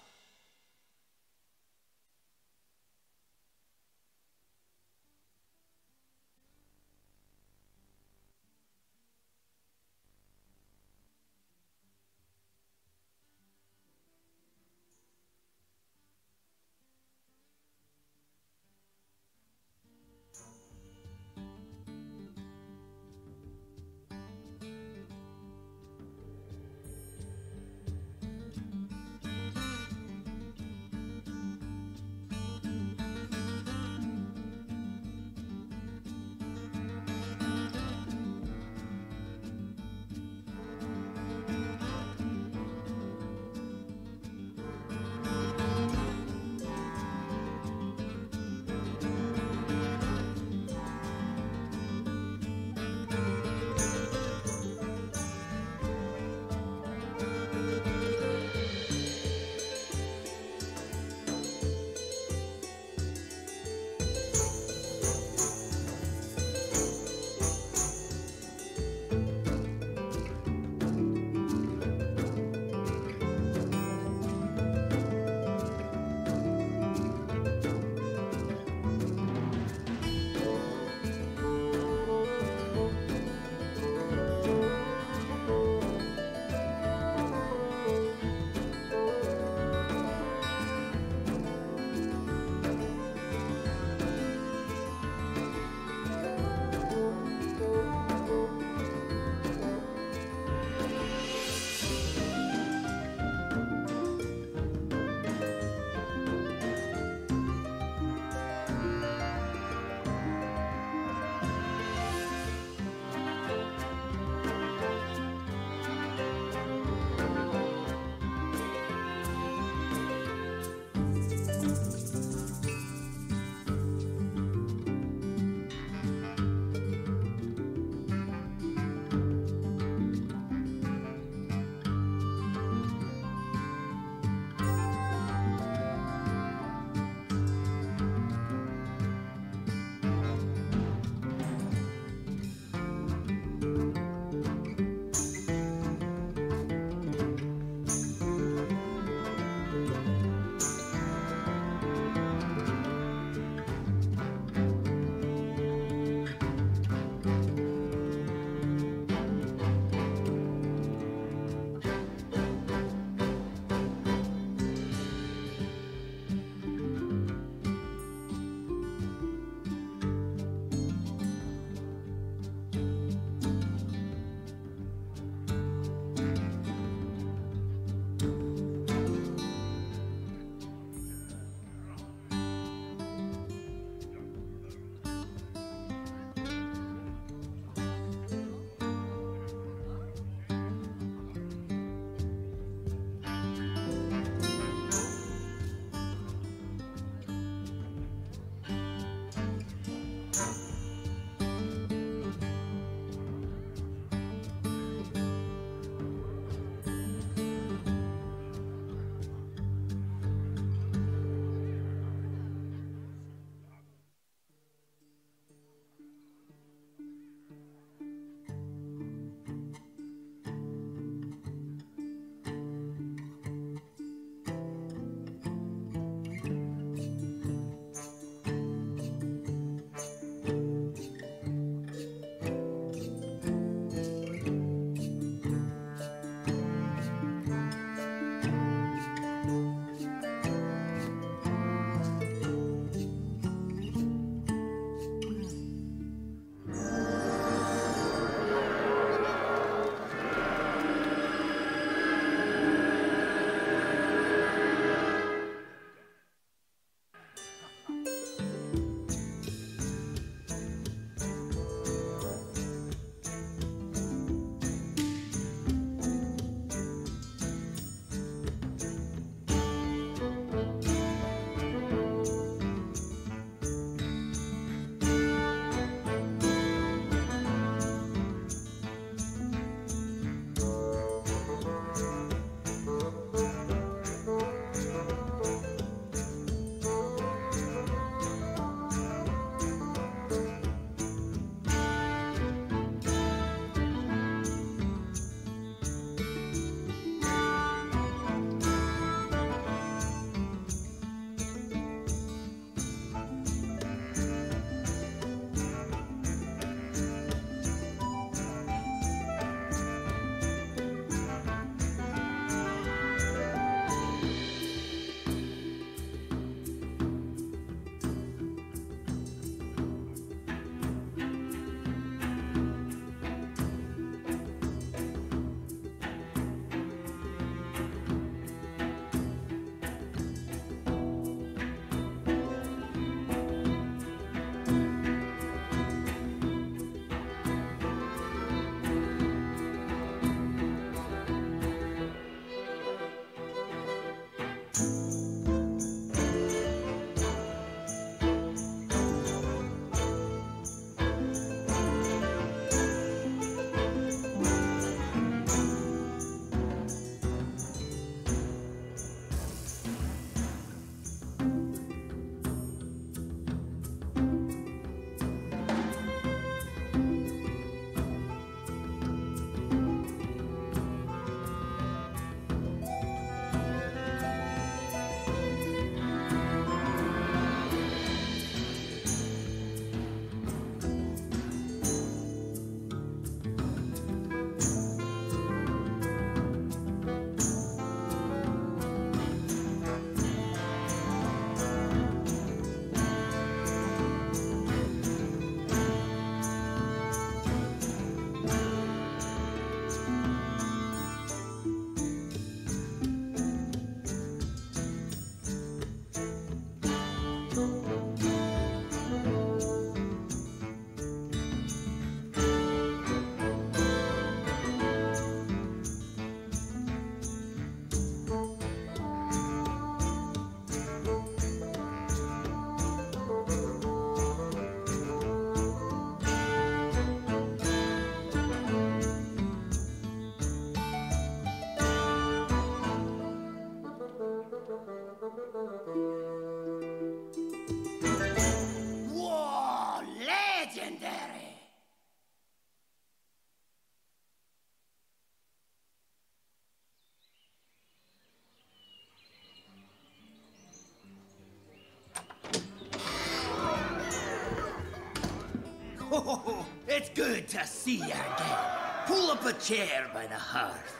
good to see you again. Pull up a chair by the hearth.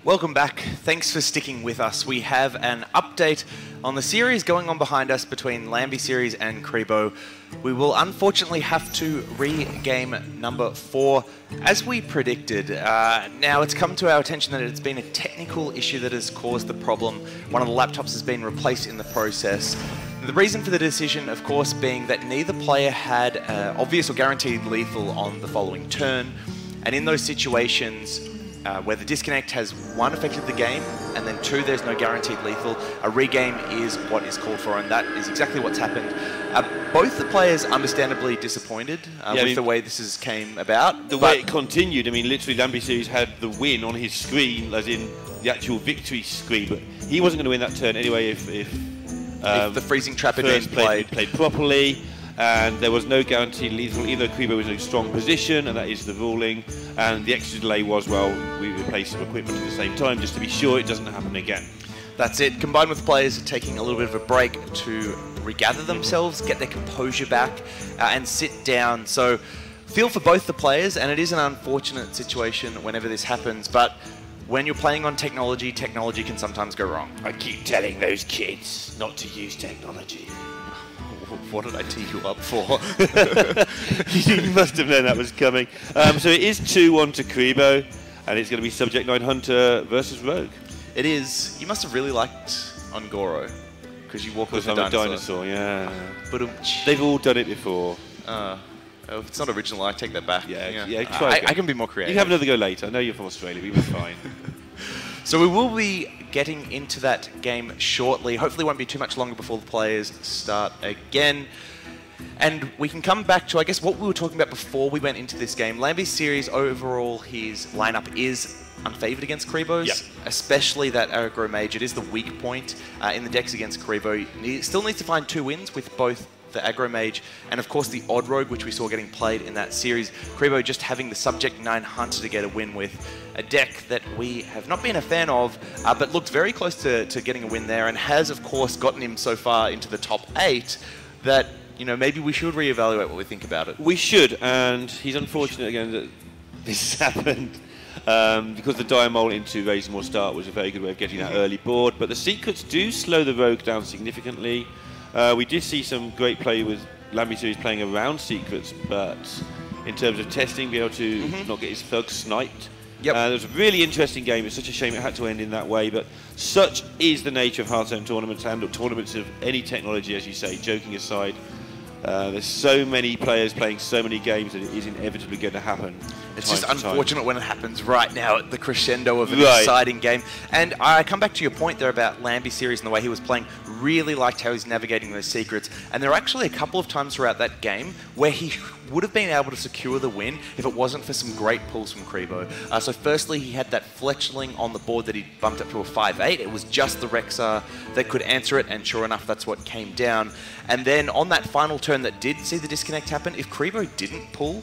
Welcome back. Thanks for sticking with us. We have an update on the series going on behind us between Lambie Series and Kribo. We will unfortunately have to re-game number 4 as we predicted. Now it's come to our attention that it's been a technical issue that has caused the problem. One of the laptops has been replaced in the process. The reason for the decision, of course, being that neither player had obvious or guaranteed lethal on the following turn. And in those situations, where the disconnect has 1, affected the game, and then 2, there's no guaranteed lethal, a regame is what is called for, and that is exactly what's happened. Both the players understandably disappointed with the way this came about. The way it continued, I mean, literally Lambie Series had the win on his screen, as in the actual victory screen, but he wasn't going to win that turn anyway if the freezing trap had been played properly. And there was no guaranteed lethal, even though Kribo was in a strong position, and that is the ruling. And the extra delay was, well, we replaced some equipment at the same time, just to be sure it doesn't happen again. That's it, combined with players taking a little bit of a break to regather themselves, get their composure back, and sit down. So, feel for both the players, and it is an unfortunate situation whenever this happens, but when you're playing on technology, technology can sometimes go wrong. I keep telling those kids not to use technology. What did I tee you up for? You must have known that was coming. So it is 2-1 to Kribo, and it's going to be Subject 9 Hunter versus Rogue. It is. You must have really liked Ongoro, because you walk with a dinosaur. Yeah. But they've all done it before. If it's not original, I take that back. Yeah. I can be more creative. You can have another go later. I know you're from Australia, but you'll be fine. So we will be getting into that game shortly. Hopefully it won't be too much longer before the players start again. And we can come back to, I guess, what we were talking about before we went into this game. Lambie Series, overall, his lineup is unfavoured against Kribo's, especially that aggro mage. It is the weak point in the decks against Kribo. He still needs to find 2 wins with both the aggro mage and, of course, the odd rogue, which we saw getting played in that series. Kribo just having the Subject 9 Hunter to get a win with a deck that we have not been a fan of, but looked very close to getting a win there, and has, of course, gotten him so far into the top 8 that, you know, maybe we should reevaluate what we think about it. We should, and he's unfortunate again that this happened. Because the Diamol into Raise More Start was a very good way of getting that early board, but the secrets do slow the rogue down significantly. We did see some great play with Lambie Series playing around secrets, but in terms of testing, be able to not get his thug sniped. It was a really interesting game. It's such a shame it had to end in that way, but such is the nature of Hearthstone tournaments and tournaments of any technology, as you say, joking aside. There's so many players playing so many games that it is inevitably going to happen. It's just unfortunate when it happens right now at the crescendo of an exciting game. And I come back to your point there about Lambie Series and the way he was playing. Really liked how he's navigating those secrets. And there were actually a couple of times throughout that game where he would have been able to secure the win if it wasn't for some great pulls from Kribo. So firstly, he had that Fletchling on the board that he bumped up to a 5-8. It was just the Rexar that could answer it, and sure enough, that's what came down. And then on that final turn that did see the disconnect happen, if Kribo didn't pull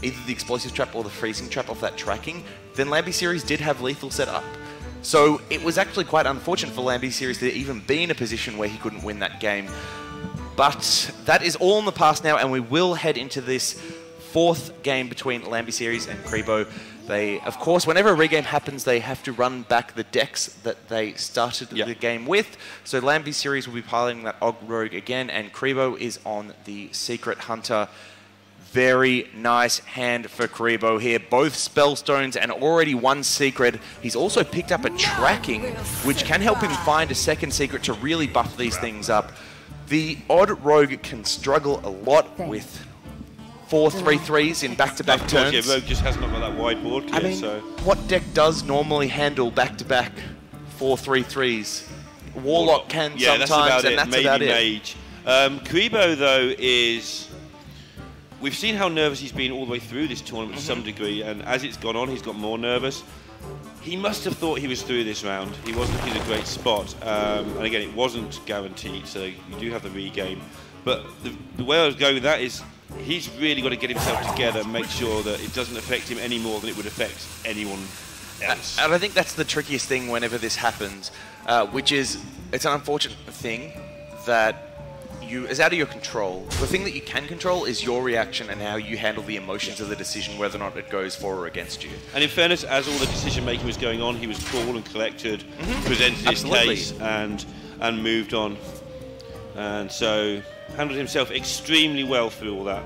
either the explosive trap or the freezing trap off that tracking, then Lambie Series did have lethal set up. So it was actually quite unfortunate for Lambie Series to even be in a position where he couldn't win that game. But that is all in the past now, and we will head into this 4th game between Lambie Series and Kribo. They, of course, whenever a regame happens, they have to run back the decks that they started the game with. So Lambie Series will be piloting that Og Rogue again, and Kribo is on the Secret Hunter. Very nice hand for Kribo here. Both Spellstones and already 1 secret. He's also picked up a tracking, which can help him find a 2nd secret to really buff these things up. The odd rogue can struggle a lot with 4 3/3s in back-to-back turns. Yeah, rogue just has not got that wide board clear, I mean, what deck does normally handle back-to-back 4 3/3s? Warlock can sometimes, and that's about it. Mage. Kribo, though, is... We've seen how nervous he's been all the way through this tournament to some degree, and as it's gone on, he's got more nervous. He must have thought he was through this round. He was looking at a great spot, and again, it wasn't guaranteed, so you do have the regame. But the way I was going with that is he's really got to get himself together and make sure that it doesn't affect him any more than it would affect anyone else. And I think that's the trickiest thing whenever this happens, which is it's an unfortunate thing that is out of your control. The thing that you can control is your reaction and how you handle the emotions of the decision, whether or not it goes for or against you. And in fairness, as all the decision making was going on, he was cool and collected, presented his case, and moved on. And so handled himself extremely well through all that.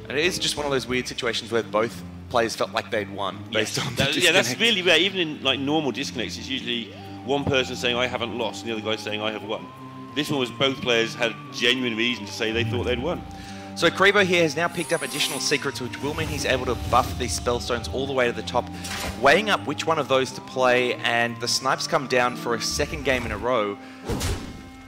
And it is just one of those weird situations where both players felt like they'd won based on the disconnect. Yeah, that's really rare. Even in like normal disconnects, it's usually one person saying I haven't lost and the other guy saying I have won. This one was both players had genuine reason to say they thought they'd won. So Karibo here has now picked up additional secrets, which will mean he's able to buff these spellstones all the way to the top, weighing up which one of those to play, and the snipes come down for a second game in a row.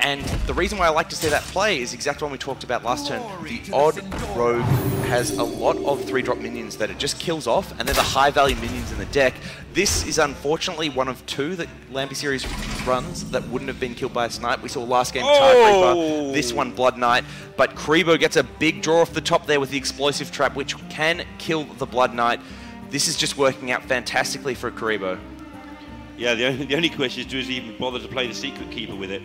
And the reason why I like to see that play is exactly what we talked about last turn. The odd rogue has a lot of 3-drop minions that it just kills off, and they're the high-value minions in the deck. This is unfortunately one of 2 that Lamby series runs that wouldn't have been killed by a snipe. We saw last game Tar Creeper, this one Blood Knight, but Karibo gets a big draw off the top there with the explosive trap, which can kill the Blood Knight. This is just working out fantastically for Karibo. Yeah, the only question is, do he even bother to play the Secret Keeper with it?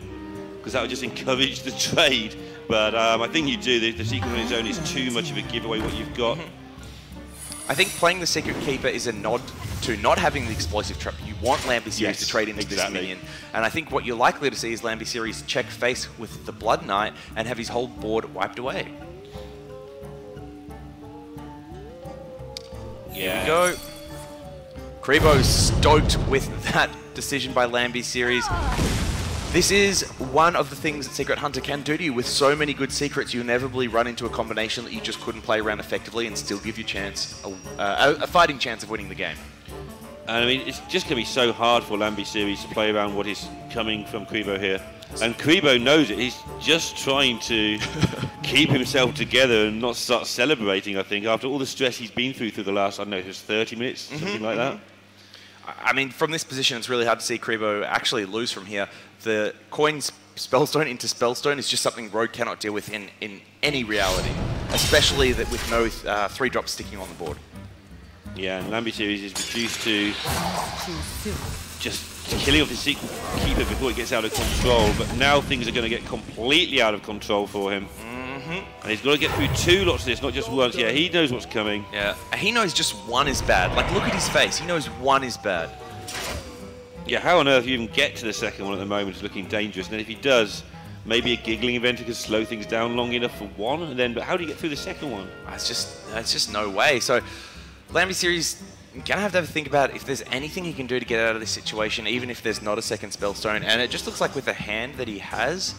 Because that would just encourage the trade. But I think you do. The Secret on its own is too much of a giveaway what you've got. I think playing the Secret Keeper is a nod to not having the explosive trap. You want Lamby series to trade into this minion. And I think what you're likely to see is Lamby series check face with the Blood Knight and have his whole board wiped away. Yeah. Here we go. Karibo's stoked with that decision by Lamby series. This is one of the things that Secret Hunter can do to you. With so many good secrets, you inevitably run into a combination that you just couldn't play around effectively and still give you a fighting chance of winning the game. And I mean, it's just going to be so hard for Lamby series to play around what is coming from Karibo here. And Karibo knows it. He's just trying to keep himself together and not start celebrating, I think, after all the stress he's been through the last, I don't know, it was 30 minutes, something like that. I mean, from this position, it's really hard to see Karibo actually lose from here. The coin Spellstone into Spellstone is just something Rogue cannot deal with in any reality, especially that with no 3-drop sticking on the board. Yeah, and Lamby series is reduced to just killing off the Secret Keeper before it gets out of control, but now things are going to get completely out of control for him. And he's got to get through 2 lots of this, not just once. Yeah, he knows what's coming. Yeah, he knows just 1 is bad. Like, look at his face. He knows 1 is bad. Yeah, how on earth you even get to the second one at the moment is looking dangerous. And then if he does, maybe a giggling event could slow things down long enough for 1. And then, but how do you get through the second one? It's just no way. So, Lamby series gonna have to think about if there's anything he can do to get out of this situation, even if there's not a second Spellstone. And it just looks like with the hand that he has,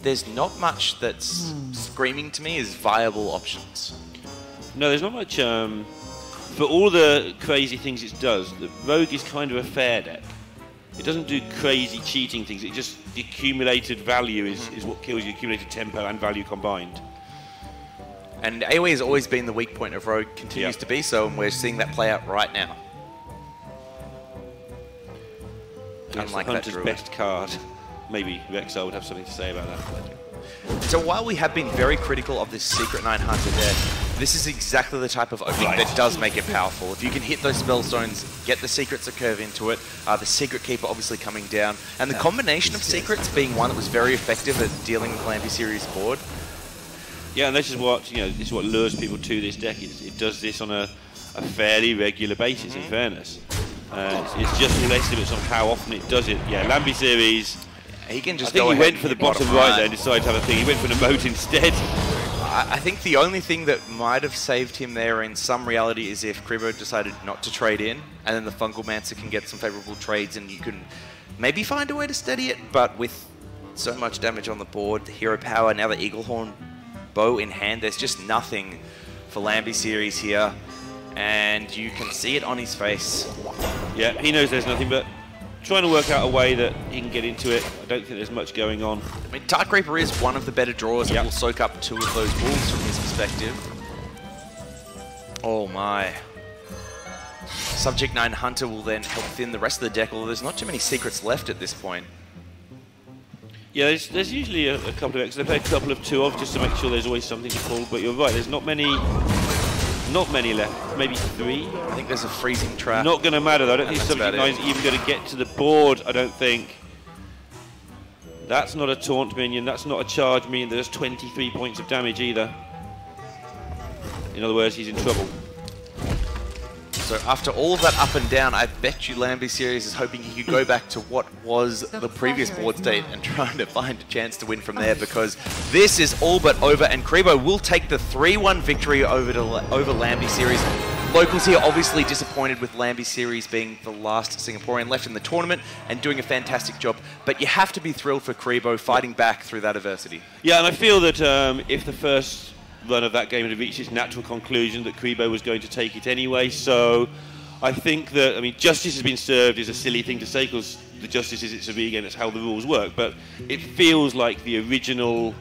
there's not much that's screaming to me as viable options. No, there's not much. For all the crazy things it does, the Rogue is kind of a fair deck. It doesn't do crazy cheating things. It just, the accumulated value is what kills you, accumulated tempo and value combined. And AoE has always been the weak point of Rogue, continues to be so, and we're seeing that play out right now. Yes, Unlike the that Hunter's Druid. best card. Maybe Rexar would have something to say about that. So while we have been very critical of this Secret 9 Hunter deck, this is exactly the type of opening that does make it powerful. If you can hit those Spellstones, get the Secrets to curve into it, the Secret Keeper obviously coming down, and the combination of Secrets being one that was very effective at dealing with Lamby series board. Yeah, and this is what this is what lures people to this deck. It does this on a fairly regular basis. In fairness, it's just all estimates on how often it does it. Yeah, Lamby series. He can just I think go he ahead went for the bottom right there and decided to have a thing. He went for an emote instead. I think the only thing that might have saved him there in some reality is if Karibo decided not to trade in, and then the Fungal Mancer can get some favourable trades and you can maybe find a way to steady it, but with so much damage on the board, the Hero Power, now the Eaglehorn bow in hand, there's just nothing for Lamby series here, and you can see it on his face. Yeah, he knows there's nothing, but trying to work out a way that he can get into it. I don't think there's much going on. I mean, Tar Creeper is one of the better drawers that will soak up 2 of those wolves from his perspective. Oh my. Subject 9 Hunter will then help thin the rest of the deck, although there's not too many secrets left at this point. Yeah, there's usually a couple of extra. They play a couple of 2 of just to make sure there's always something to pull, but you're right, there's not many left. Maybe 3. I think there's a freezing trap. Not going to matter though. I don't think Subject 9's even going to get to the board, I don't think. That's not a taunt minion, that's not a charge minion, there's 23 points of damage either. In other words, he's in trouble. So after all of that up and down, I bet you Lambie Series is hoping he could go back to what was the previous board state and trying to find a chance to win from there, because this is all but over, and Kribo will take the 3-1 victory over Lambie Series. Locals here obviously disappointed with Lambie Series being the last Singaporean left in the tournament and doing a fantastic job, but you have to be thrilled for Kribo fighting back through that adversity. Yeah, and I feel that if the first run of that game had reached its natural conclusion, that Kribo was going to take it anyway, so I think that, I mean, justice has been served is a silly thing to say because the justice is it's a V-game, that's how the rules work, but it feels like the original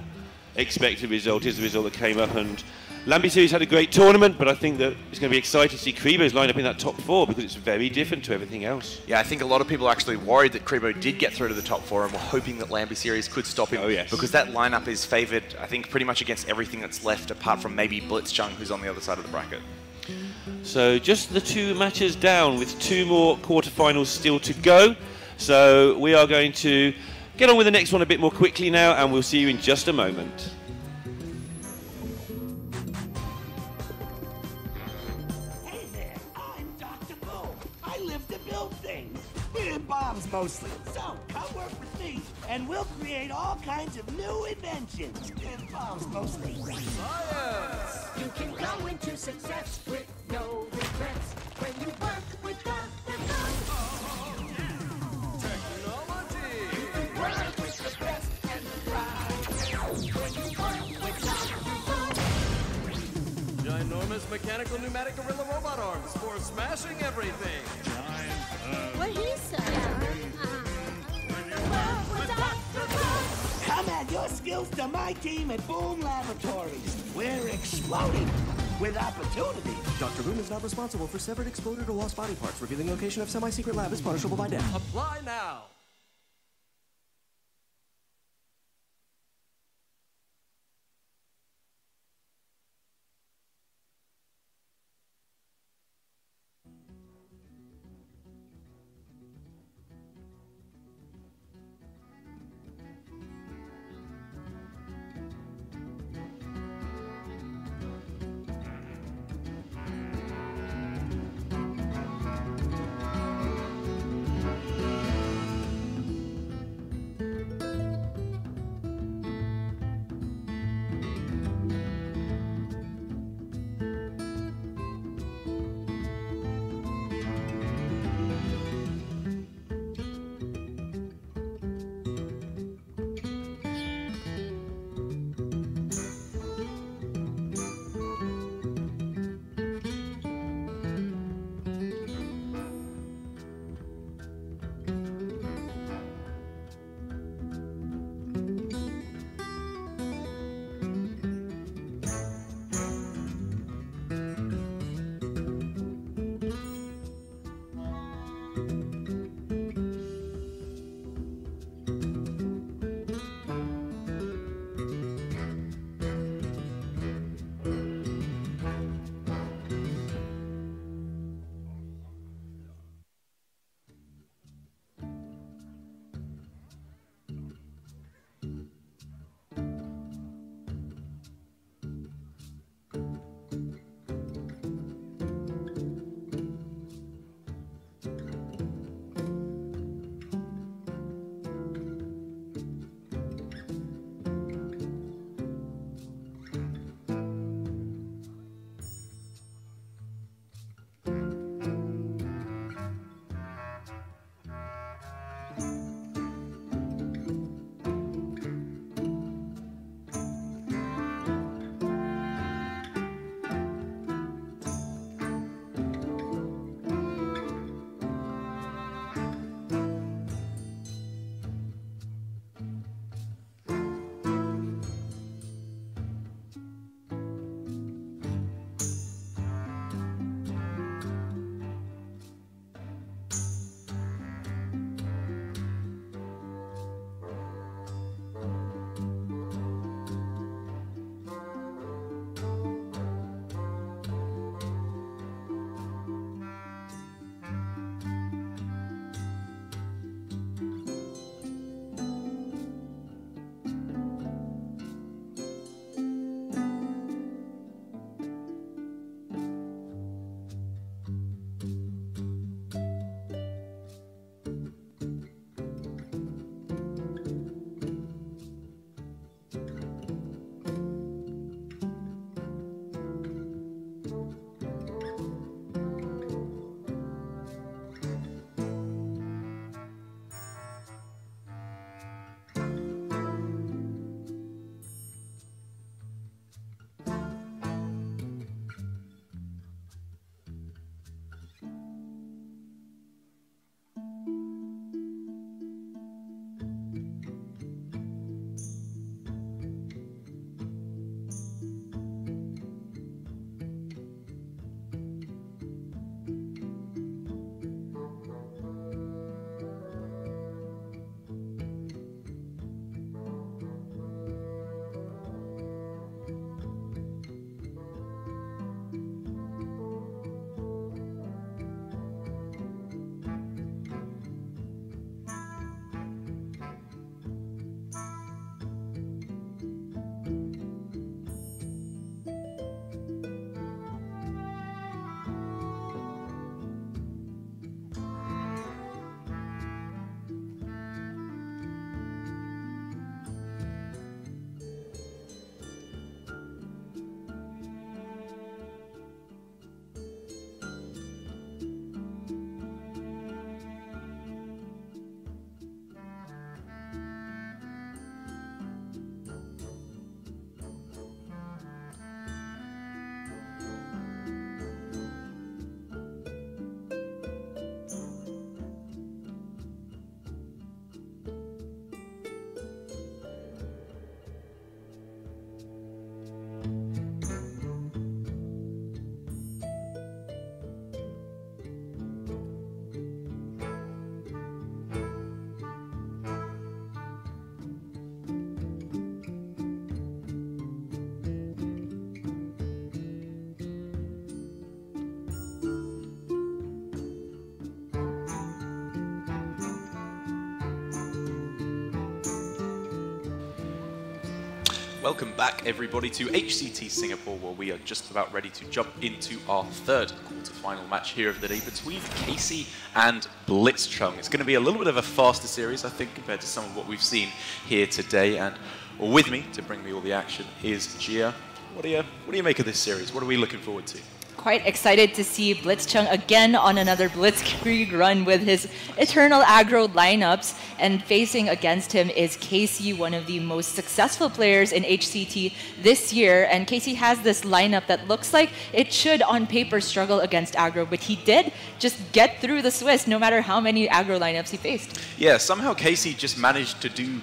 expected result is the result that came up, and Lambie Series had a great tournament, but I think that it's going to be exciting to see Kribo's line up in that top 4 because it's very different to everything else. Yeah, I think a lot of people are actually worried that Kribo did get through to the top 4 and were hoping that Lambie Series could stop him. Oh, yes. Because that lineup is favoured, I think, pretty much against everything that's left apart from maybe Blitzchung, who's on the other side of the bracket. So just the 2 matches down with 2 more quarterfinals still to go. So we are going to get on with the next one a bit more quickly now, and we'll see you in just a moment. Bombs mostly. So come work with me and we'll create all kinds of new inventions. And bombs mostly. Science! You can go into success with no regrets when you work with Dr. Technology! You can work with the best and thrive when you work with Dr. Ginormous mechanical pneumatic gorilla robot arms for smashing everything. What he said. Come add your skills to my team at Boom Laboratories. We're exploding with opportunity. Dr. Boom is not responsible for severed, exploded, or lost body parts. Revealing location of semi-secret lab is punishable by death. Apply now. Welcome back, everybody, to HCT Singapore, where we are just about ready to jump into our third quarter-final match here of the day between Casey and Blitzchung. It's going to be a little bit of a faster series, I think, compared to some of what we've seen here today. And with me to bring me all the action is Gia. What do you make of this series? What are we looking forward to? Quite excited to see Blitzchung again on another Blitzkrieg run with his eternal aggro lineups, and facing against him is Casey, one of the most successful players in HCT this year. And Casey has this lineup that looks like it should on paper struggle against aggro, but he did just get through the Swiss no matter how many aggro lineups he faced. Yeah, somehow Casey just managed to do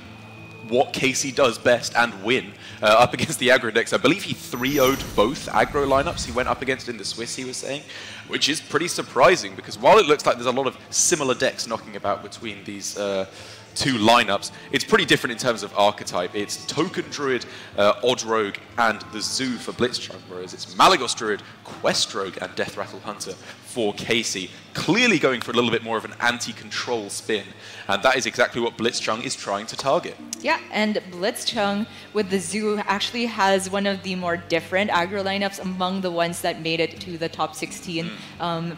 what Casey does best and win up against the aggro decks. I believe he 3-0'd both aggro lineups he went up against in the Swiss, he was saying, which is pretty surprising because while it looks like there's a lot of similar decks knocking about between these two lineups, it's pretty different in terms of archetype. It's Token Druid, Odd Rogue, and the Zoo for Blitzchung, whereas it's Malagos Druid, Quest Rogue, and Death Rattle Hunter for Casey. Clearly going for a little bit more of an anti-control spin, and that is exactly what Blitzchung is trying to target. Yeah, and Blitzchung with the Zoo actually has one of the more different aggro lineups among the ones that made it to the top 16.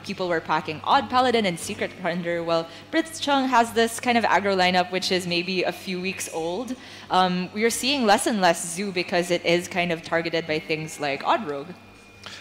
People were packing Odd Paladin and Secret Hunter. Well, Blitzchung has this kind of aggro lineup which is maybe a few weeks old. We are seeing less and less Zoo because it is kind of targeted by things like Odd Rogue.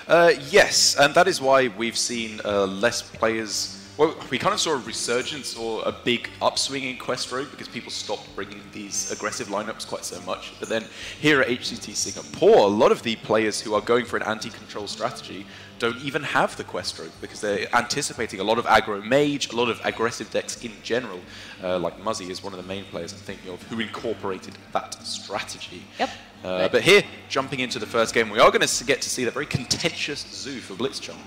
Yes, and that is why we've seen less players. Well, we kind of saw a resurgence or a big upswing in Quest Rogue because people stopped bringing these aggressive lineups quite so much. But then here at HCT Singapore, a lot of the players who are going for an anti-control strategy don't even have the Quest Rogue because they're anticipating a lot of aggro mage, a lot of aggressive decks in general. Like Muzzy is one of the main players I'm thinking of who incorporated that strategy. Yep. But here, jumping into the first game, we are going to get to see the very contentious Zoo for Blitzchung.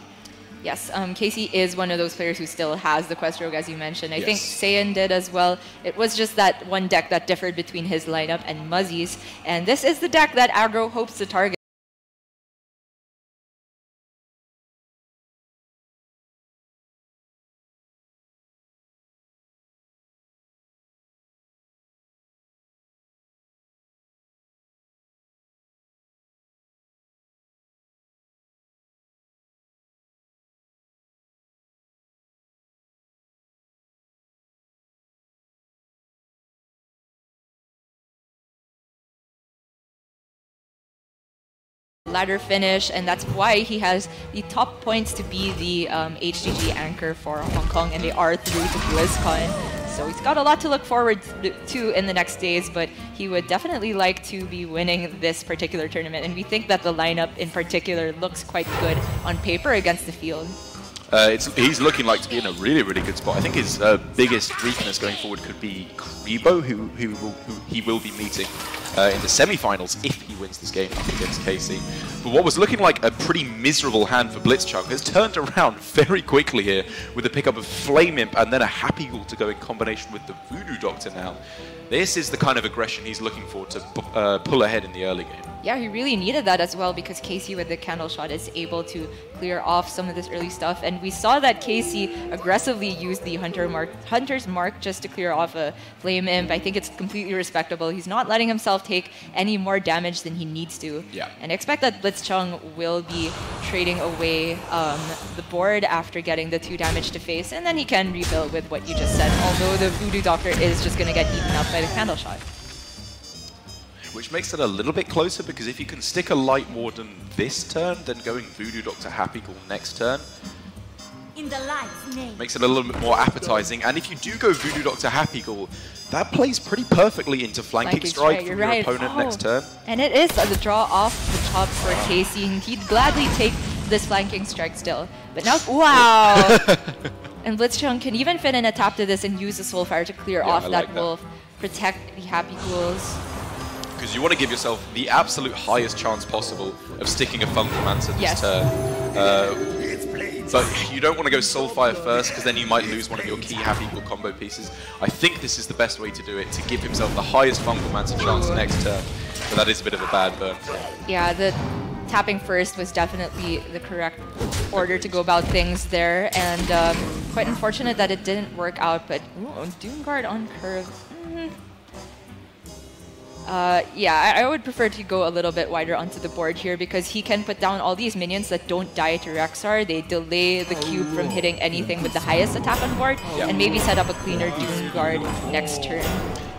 Yes, Casey is one of those players who still has the Quest Rogue, as you mentioned. I think Yes. Saiyan did as well. It was just that one deck that differed between his lineup and Muzzy's. And this is the deck that aggro hopes to target. Ladder finish, and that's why he has the top points to be the HGG anchor for Hong Kong, and they are through to BlizzCon. So he's got a lot to look forward to in the next days, but he would definitely like to be winning this particular tournament, and we think that the lineup in particular looks quite good on paper against the field. He's looking like to be in a really, really good spot. I think his biggest weakness going forward could be Kribo, who he will be meeting in the semi-finals if he wins this game up against Casey. But what was looking like a pretty miserable hand for Blitzchung has turned around very quickly here with the pickup of Flame Imp and then a Happy Ghoul to go in combination with the Voodoo Doctor now. This is the kind of aggression he's looking for to pull ahead in the early game. Yeah, he really needed that as well because Casey with the candle shot is able to clear off some of this early stuff, and we saw that Casey aggressively used the Hunter's Mark just to clear off a Flame Imp. I think it's completely respectable. He's not letting himself take any more damage than he needs to. Yeah. And I expect that Blitzchung will be trading away the board after getting the 2 damage to face, and then he can rebuild with what you just said, although the Voodoo Doctor is just going to get eaten up by the candle shot. Which makes it a little bit closer, because if you can stick a Light Warden this turn, then going Voodoo Doctor Happy Ghoul next turn, In the light's name. makes it a little bit more appetizing. And if you do go Voodoo Doctor Happy Ghoul, that plays pretty perfectly into Flanking Strike from your opponent next turn. And it is the draw off the top for Casey, and he'd gladly take this Flanking Strike still. But now, wow! And Blitzchung can even fit in a tap to this and use the Soulfire to clear off that Wolf, protect the Happy Ghouls. Because you want to give yourself the absolute highest chance possible of sticking a Fungalmancer this turn. But you don't want to go Soulfire first, because then you might lose one of your key Happy Ghoul combo pieces. I think this is the best way to do it, to give himself the highest Fungalmancer chance next turn. But that is a bit of a bad burn for him. Yeah, the tapping first was definitely the correct order to go about things there, and quite unfortunate that it didn't work out, but Doom Guard on curve. Yeah, I would prefer to go a little bit wider onto the board here because he can put down all these minions that don't die to Rexar. They delay the cube from hitting anything with the highest attack on board, and maybe set up a cleaner Doom Guard next turn.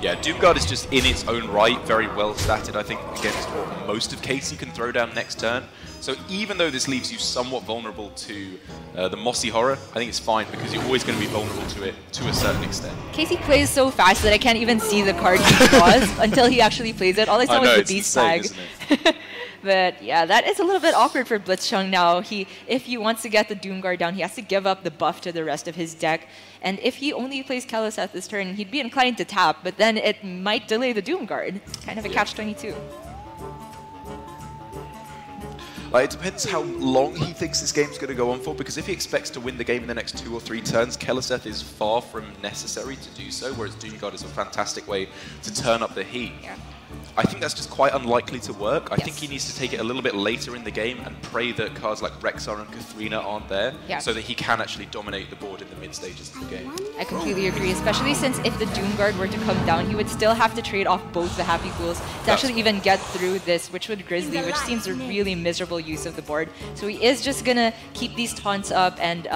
Yeah, Doom Guard is just in its own right very well statted, I think, against what most of Casey can throw down next turn. So even though this leaves you somewhat vulnerable to the Mossy Horror, I think it's fine because you're always going to be vulnerable to it to a certain extent. Casey plays so fast that I can't even see the card he draws until he actually plays it. All I saw was the Beast tag. But yeah, that is a little bit awkward for Blitzchung now. If he wants to get the Doom Guard down, he has to give up the buff to the rest of his deck. And if he only plays Keleseth this turn, he'd be inclined to tap, but then it might delay the Doom Guard. Kind of a catch-22. It depends how long he thinks this game's going to go on for, because if he expects to win the game in the next 2 or 3 turns, Keleseth is far from necessary to do so, whereas Doom Guard is a fantastic way to turn up the heat. Yeah. I think that's just quite unlikely to work. I think he needs to take it a little bit later in the game and pray that cards like Rexar and Katharina aren't there, so that he can actually dominate the board in the mid stages of the game. I completely agree, especially since if the Doom Guard were to come down, he would still have to trade off both the Happy Ghouls to actually even get through this Witchwood Grizzly, which seems a really miserable use of the board. So he is just gonna keep these taunts up and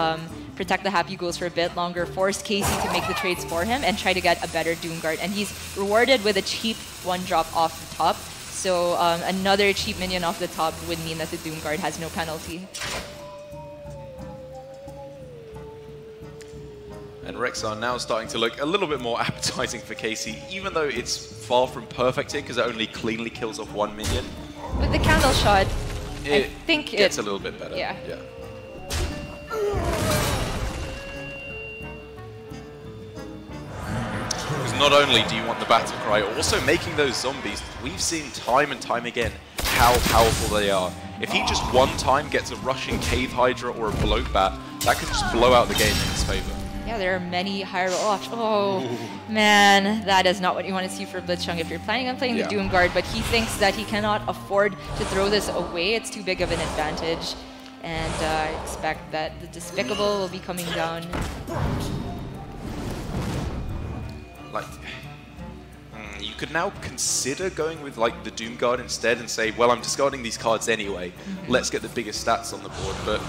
protect the Happy Ghouls for a bit longer, force Casey to make the trades for him, and try to get a better Doom Guard. And he's rewarded with a cheap 1-drop off the top. So another cheap minion off the top would mean that the Doom Guard has no penalty. And Rexar now starting to look a little bit more appetizing for Casey, even though it's far from perfect here because it only cleanly kills off 1 minion. With the Candle Shot, I think it gets a little bit better. Yeah. Because not only do you want the battle cry, also making those zombies, we've seen time and time again how powerful they are. If he just one time gets a rushing Cave Hydra or a Bloat Bat, that could just blow out the game in his favor. Yeah, there are many higher oh man, that is not what you want to see for Blitzchung if you're planning on playing the Doom Guard, but he thinks that he cannot afford to throw this away. It's too big of an advantage, and I expect that the Despicable will be coming down. You could now consider going with the Doom Guard instead and say, well, I'm discarding these cards anyway. Let's get the biggest stats on the board. But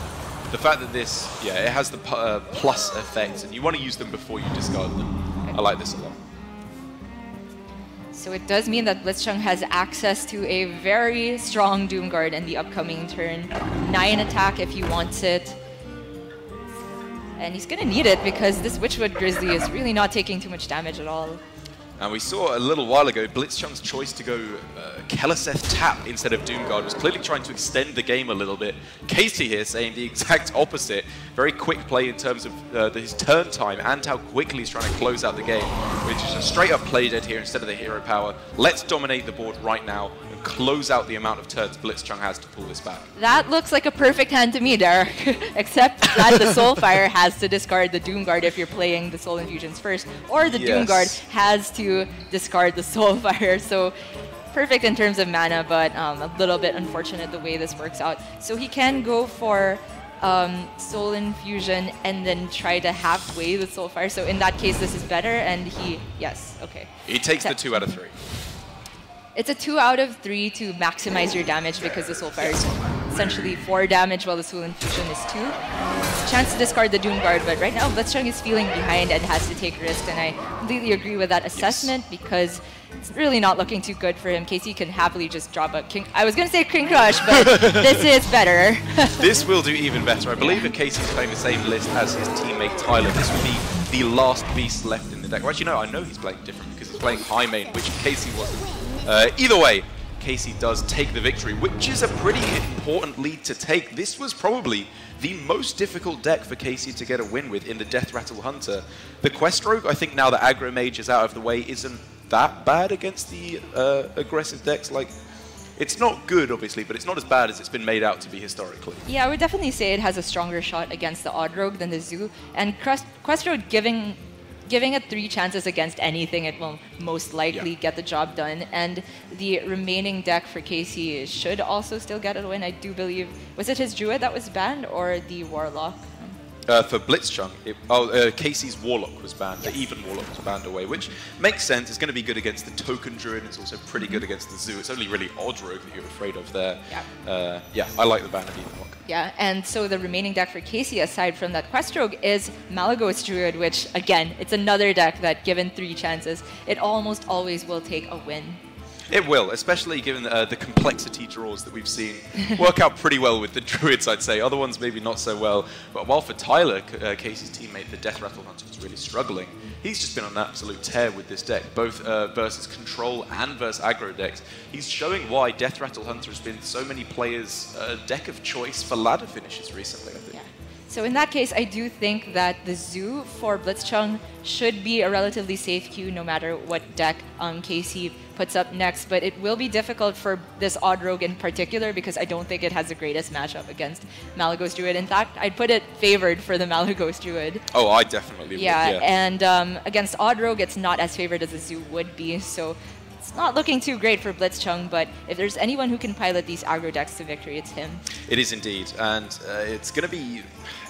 the fact that this, it has the plus effect, and you want to use them before you discard them. I like this a lot. So it does mean that Blitzchung has access to a very strong Doom Guard in the upcoming turn. 9 attack if he wants it. And he's going to need it because this Witchwood Grizzly is really not taking too much damage at all. And we saw a little while ago, Blitzchung's choice to go Keleseth tap instead of Doom Guard was clearly trying to extend the game a little bit. Casey here saying the exact opposite. Very quick play in terms of his turn time and how quickly he's trying to close out the game, which is a straight up play dead here instead of the hero power. Let's dominate the board right now and close out the amount of turns Blitzchung has to pull this back. That looks like a perfect hand to me, Derek. Except that the Soulfire has to discard the Doom Guard if you're playing the Soul Infusions first, or the Doom Guard has to discard the Soulfire. So perfect in terms of mana, but a little bit unfortunate the way this works out. So he can go for Soul Infusion and then try to halfway the Soulfire. So in that case, this is better, and he He takes the 2 out of 3. It's a 2 out of 3 to maximize your damage because the Soulfire is essentially 4 damage while the Soul Infusion is 2. Chance to discard the Doom Guard, but right now Blitzchung is feeling behind and has to take risks, and I completely agree with that assessment because it's really not looking too good for him. Casey can happily just drop a King... I was going to say King Crush, but this is better. This will do even better. I believe if Casey's playing the same list as his teammate Tyler, this will be the last beast left in the deck. Well, actually, no, I know he's playing different because he's playing high main, which Casey wasn't. Either way, Casey does take the victory, which is a pretty important lead to take. This was probably the most difficult deck for Casey to get a win with in the Death Rattle Hunter. The Quest Rogue, I think now that Aggro Mage is out of the way, isn't that bad against the aggressive decks. It's not good, obviously, but it's not as bad as it's been made out to be historically. Yeah, I would definitely say it has a stronger shot against the Odd Rogue than the Zoo. And Quest Rogue giving it 3 chances against anything, it will most likely get the job done. And the remaining deck for Casey should also still get a win. I do believe, was it his Druid that was banned or the Warlock? For Blitzchung, Casey's Warlock was banned. The Even Warlock was banned away, which makes sense. It's going to be good against the Token Druid. It's also pretty good against the Zoo. It's only really Odd Rogue that you're afraid of there. Yeah, I like the ban of Even Warlock. Yeah, and so the remaining deck for Casey, aside from that Quest Rogue, is Malagos Druid, which, again, it's another deck that, given 3 chances, it almost always will take a win. It will, especially given the complexity draws that we've seen work out pretty well with the Druids, I'd say. Other ones maybe not so well. But while for Tyler, Casey's teammate, the Death Rattle Hunter, was really struggling, he's just been on an absolute tear with this deck, both versus control and versus aggro decks. He's showing why Death Rattle Hunter has been so many players' deck of choice for ladder finishes recently, I think. Yeah. So in that case, I do think that the Zoo for Blitzchung should be a relatively safe queue no matter what deck Casey puts up next, but it will be difficult for this Odd Rogue in particular because I don't think it has the greatest matchup against Malagos Druid. In fact, I'd put it favored for the Malagos Druid. Oh, I definitely would, yeah. And against Odd Rogue, it's not as favored as the Zoo would be, so it's not looking too great for Blitzchung, but if there's anyone who can pilot these aggro decks to victory, it's him. It is indeed, and it's going to be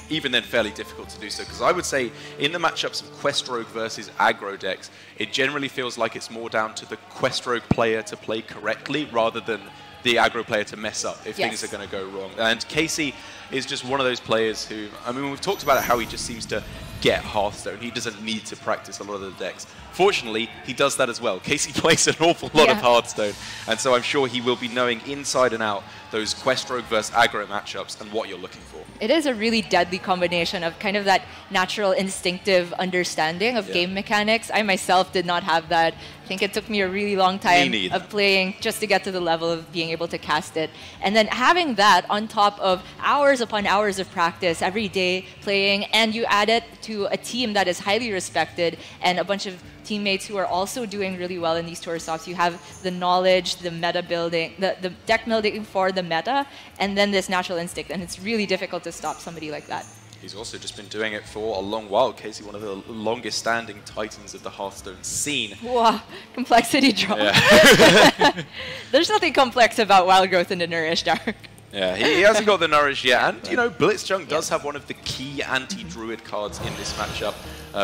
even then fairly difficult to do so, because I would say in the matchups of Quest Rogue versus aggro decks, it generally feels like it's more down to the Quest Rogue player to play correctly rather than the aggro player to mess up if things are going to go wrong. And Casey is just one of those players who, I mean, we've talked about how he just seems to get Hearthstone. He doesn't need to practice a lot of the decks. Fortunately, he does that as well. Casey plays an awful lot of Hearthstone, and so I'm sure he will be knowing inside and out those Quest Rogue versus aggro matchups and what you're looking for. It is a really deadly combination of kind of that natural instinctive understanding of game mechanics. I myself did not have that. I think it took me a really long time of playing just to get to the level of being able to cast it. And then having that on top of hours upon hours of practice every day playing, and you add it to a team that is highly respected and a bunch of teammates who are also doing really well in these tour stops. You have the knowledge, the meta building, the deck building for the meta, and then this natural instinct, and it's really difficult to stop somebody like that. He's also just been doing it for a long while. Casey, one of the longest standing titans of the Hearthstone scene. Wow, complexity drop. Yeah. There's nothing complex about Wild Growth in the Nourish Dark. Yeah, he hasn't got the Nourish yet, and you know, Blitzchung does have one of the key anti-Druid cards in this matchup,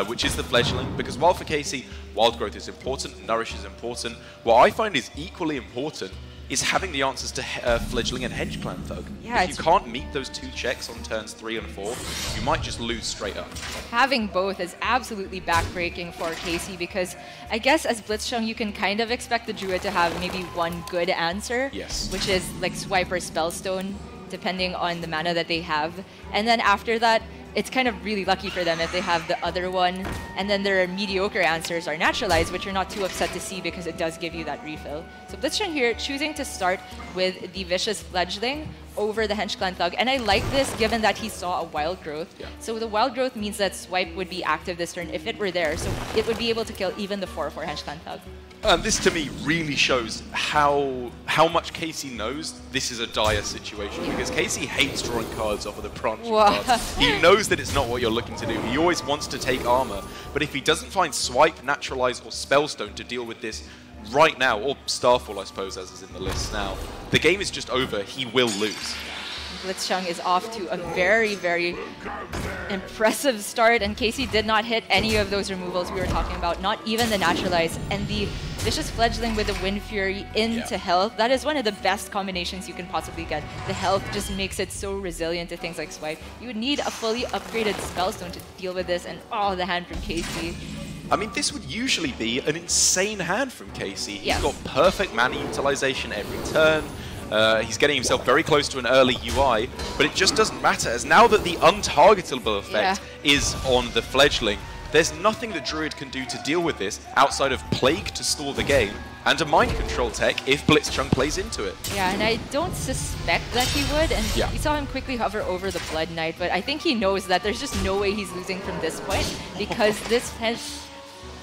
which is the Fledgling, because while for Casey, Wild Growth is important, Nourish is important, what I find is equally important is having the answers to Fledgling and Hench Clan Thug. Yeah, if you can't meet those 2 checks on turns 3 and 4, you might just lose straight up. Having both is absolutely backbreaking for Casey, because I guess as Blitzchung you can kind of expect the Druid to have maybe one good answer, which is like Swipe or Spellstone, depending on the mana that they have. And then after that, it's kind of really lucky for them if they have the other one, and then their mediocre answers are naturalized, which you're not too upset to see because it does give you that refill. So Blitzchung here choosing to start with the Vicious Fledgling over the Hench Clan Thug, and I like this given that he saw a Wild Growth. So the Wild Growth means that Swipe would be active this turn if it were there, so it would be able to kill even the 4/4 Hench Clan Thug. This to me really shows how much Casey knows this is a dire situation, because Casey hates drawing cards off of the branch cards. He knows that it's not what you're looking to do. He always wants to take armor, but if he doesn't find Swipe, Naturalize, or Spellstone to deal with this right now, or Starfall I suppose as is in the list now, the game is just over. He will lose. Blitzchung is off to a very, very impressive start, and Casey did not hit any of those removals we were talking about, not even the Naturalize. And the Vicious Fledgling with the Wind Fury into health, that is one of the best combinations you can possibly get. The health just makes it so resilient to things like Swipe. You would need a fully upgraded Spellstone to deal with this, and oh, the hand from Casey. I mean, this would usually be an insane hand from Casey. He's got perfect mana utilization every turn. He's getting himself very close to an early UI, but it just doesn't matter, as now that the untargetable effect is on the Fledgling, there's nothing that Druid can do to deal with this outside of Plague to stall the game, and a Mind Control tech if Blitzchung plays into it. Yeah, and I don't suspect that he would, and we saw him quickly hover over the Blood Knight, but I think he knows that there's just no way he's losing from this point, because this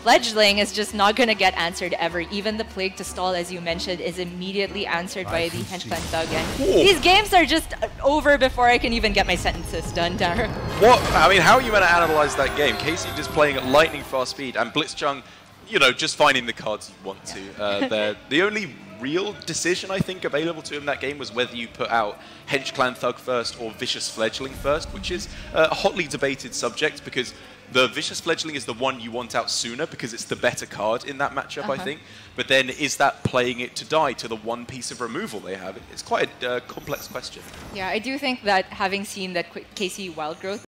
Fledgling is just not going to get answered ever. Even the Plague to stall, as you mentioned, is immediately answered by the Hench Clan Thug. And these games are just over before I can even get my sentences done, Tara. What? I mean, how are you going to analyze that game? Casey just playing at lightning fast speed, and Blitzchung, you know, just finding the cards you want to. The only real decision, I think, available to him that game was whether you put out Hench Clan Thug first or Vicious Fledgling first, which is a hotly debated subject because the Vicious Fledgling is the one you want out sooner because it's the better card in that matchup, I think. But then is that playing it to die to the one piece of removal they have? It's quite a complex question. Yeah, I do think that having seen that KC Wild Growth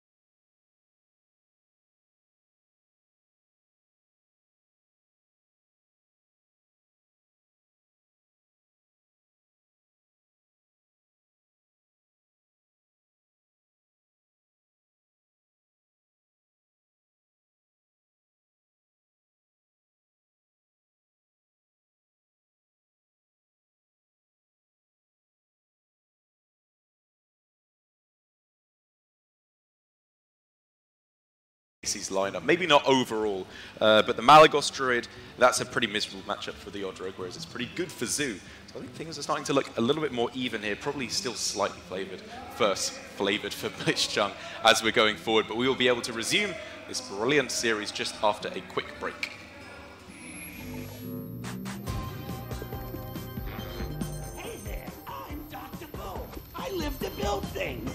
KC's lineup. Maybe not overall, but the Malagos Druid, that's a pretty miserable matchup for the Odrogue, whereas it's pretty good for Zoo. So I think things are starting to look a little bit more even here, probably still slightly flavored for Blitzchung as we're going forward, but we will be able to resume this brilliant series just after a quick break. Hey there, I'm Dr. Bull. I live to build things.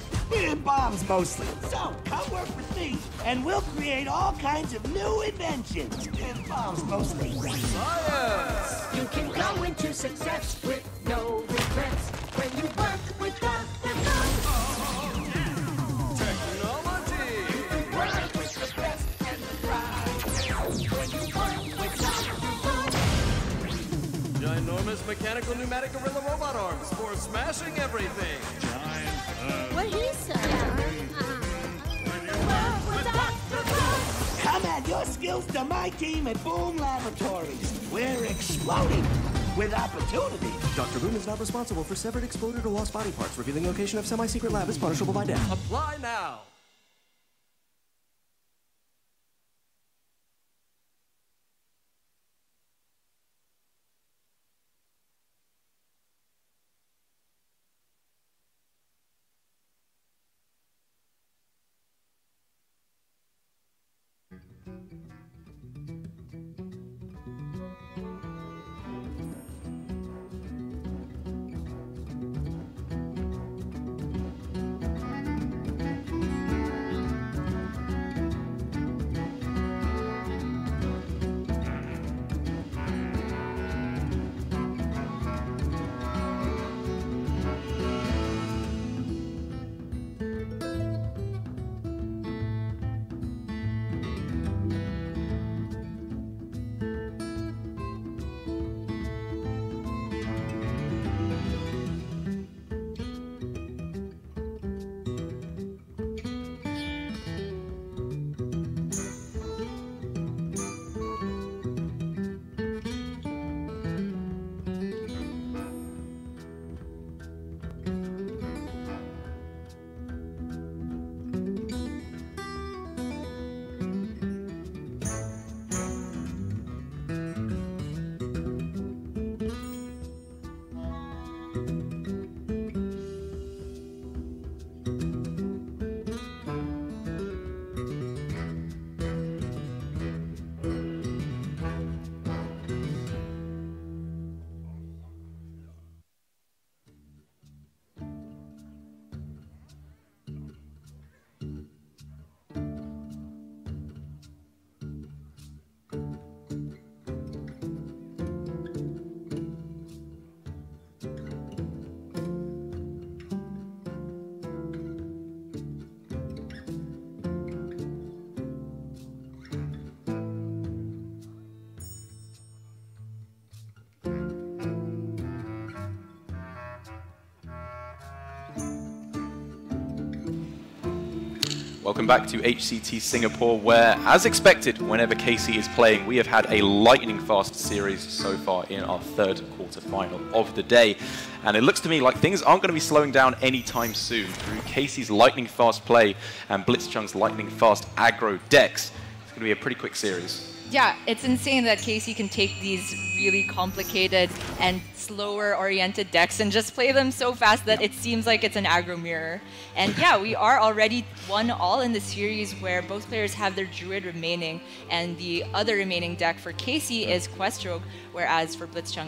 Bombs mostly. So come work with me and we'll create all kinds of new inventions. Bombs mostly. Science! You can go into success with no regrets when you work with Dr. Technology! You can work with the best and the brightest when you work with Dr. Ginormous mechanical pneumatic gorilla robot arms for smashing everything. What he said. Come add your skills to my team at Boom Laboratories. We're exploding with opportunity. Dr. Boom is not responsible for severed, exploded, or lost body parts. Revealing location of semi-secret lab is punishable by death. Apply now. Welcome back to HCT Singapore, where, as expected, whenever KC is playing, we have had a lightning-fast series so far in our third quarterfinal of the day. And it looks to me like things aren't going to be slowing down anytime soon. Through KC's lightning-fast play and Blitzchung's lightning-fast aggro decks, it's going to be a pretty quick series. Yeah, it's insane that KC can take these really complicated and slower-oriented decks and just play them so fast that it seems like it's an aggro mirror. And yeah, we are already 1-all in the series where both players have their Druid remaining, and the other remaining deck for KC is Quest Rogue, whereas for Blitzchung,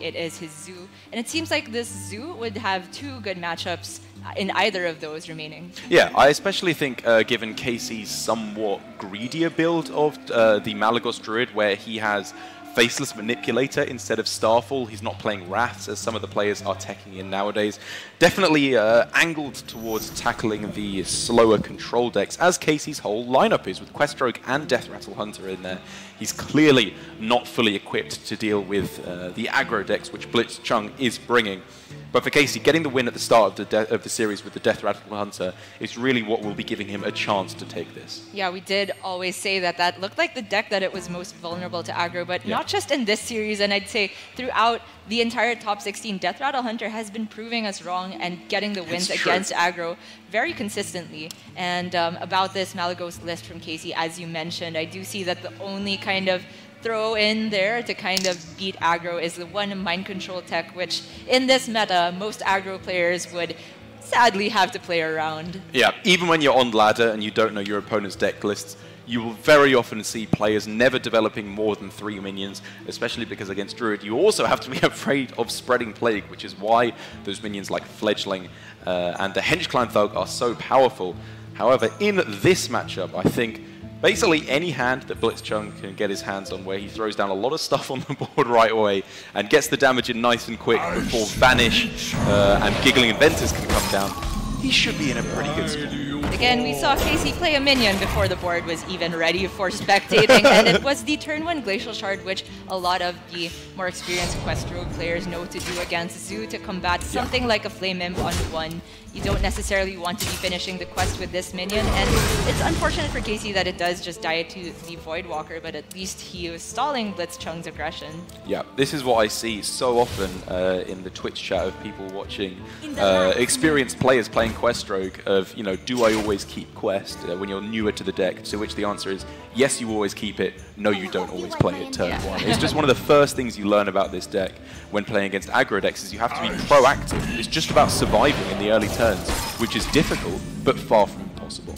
it is his Zoo. And it seems like this Zoo would have two good matchups in either of those remaining. Yeah, I especially think given Casey's somewhat greedier build of the Malagos Druid, where he has Faceless Manipulator instead of Starfall. He's not playing Wraths, as some of the players are teching in nowadays. Definitely angled towards tackling the slower control decks, as Casey's whole lineup is, with Questroke and Death Rattle Hunter in there. He's clearly not fully equipped to deal with the aggro decks, which Blitzchung is bringing. But for Casey, getting the win at the start of the series with the Death Rattle Hunter is really what will be giving him a chance to take this. Yeah, we did always say that that looked like the deck that it was most vulnerable to aggro, but not just in this series, and I'd say throughout the entire top 16, Death Rattle Hunter has been proving us wrong and getting the wins against aggro very consistently. And about this Malagos list from Casey, as you mentioned, I do see that the only kind of throw in there to kind of beat aggro is the one mind control tech, which in this meta, most aggro players would sadly have to play around. Yeah, even when you're on ladder and you don't know your opponent's deck lists, you will very often see players never developing more than 3 minions, especially because against Druid you also have to be afraid of spreading Plague, which is why those minions like Fledgling and the Hench Clan Thug are so powerful. However, in this matchup, I think basically any hand that Blitzchung can get his hands on, where he throws down a lot of stuff on the board right away and gets the damage in nice and quick before Vanish and Giggling Inventors can come down, he should be in a pretty good spot. Again, we saw Casey play a minion before the board was even ready for spectating, and it was the turn 1 Glacial Shard, which a lot of the more experienced Quest Rogue players know to do against Zoo to combat something like a Flame Imp on 1. You don't necessarily want to be finishing the quest with this minion, and it's unfortunate for Casey that it does just die to the Voidwalker, but at least he was stalling Blitzchung's aggression. Yeah, this is what I see so often in the Twitch chat of people watching experienced players playing Quest Rogue of, you know, do I always keep Quest when you're newer to the deck? To which the answer is, yes, you always keep it. No, you don't always play it turn 1. It's just one of the first things you learn about this deck when playing against aggro decks is you have to be proactive. It's just about surviving in the early turns, which is difficult, but far from impossible.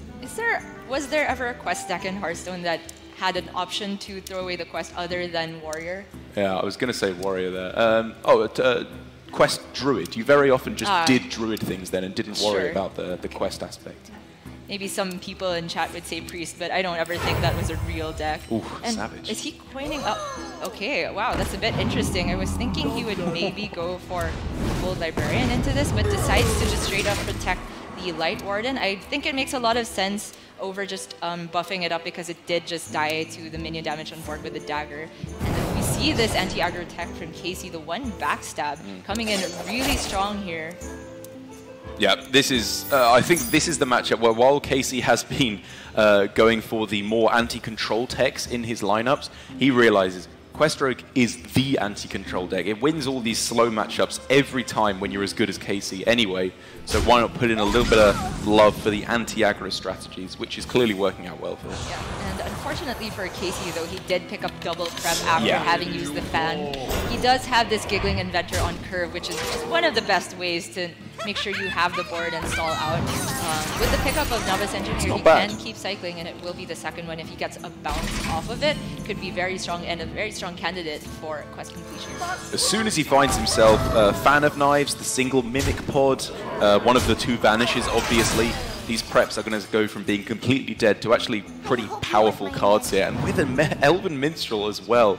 Was there ever a quest deck in Hearthstone that had an option to throw away the quest other than Warrior? Yeah, I was going to say Warrior there. Quest Druid. You very often just did Druid things then and didn't worry about the quest aspect. Maybe some people in chat would say Priest, but I don't ever think that was a real deck. Ooh, and savage. Is he coining up? Okay, wow, that's a bit interesting. I was thinking he would maybe go for Gold Librarian into this, but decides to just straight up protect the Light Warden. I think it makes a lot of sense over just buffing it up, because it did just die to the minion damage on board with the dagger. And then we see this anti-aggro tech from Casey, the one backstab, coming in really strong here. Yeah, this is, I think this is the matchup where while Casey has been going for the more anti-control techs in his lineups, he realizes Quest Rogue is the anti-control deck. It wins all these slow matchups every time when you're as good as Casey anyway, so why not put in a little bit of love for the anti-aggro strategies, which is clearly working out well for him. Yeah, and unfortunately for Casey, though, he did pick up double prep after having used the fan. He does have this Giggling Inventor on curve, which is just one of the best ways to make sure you have the board and stall out. With the pickup of Novice Engineer, he can keep cycling, and it will be the second one. If he gets a bounce off of it, could be very strong and a very strong candidate for quest completion. As soon as he finds himself Fan of Knives, the single Mimic Pod, one of the 2 vanishes, obviously, these preps are going to go from being completely dead to actually pretty powerful cards here. And with an Elven Minstrel as well,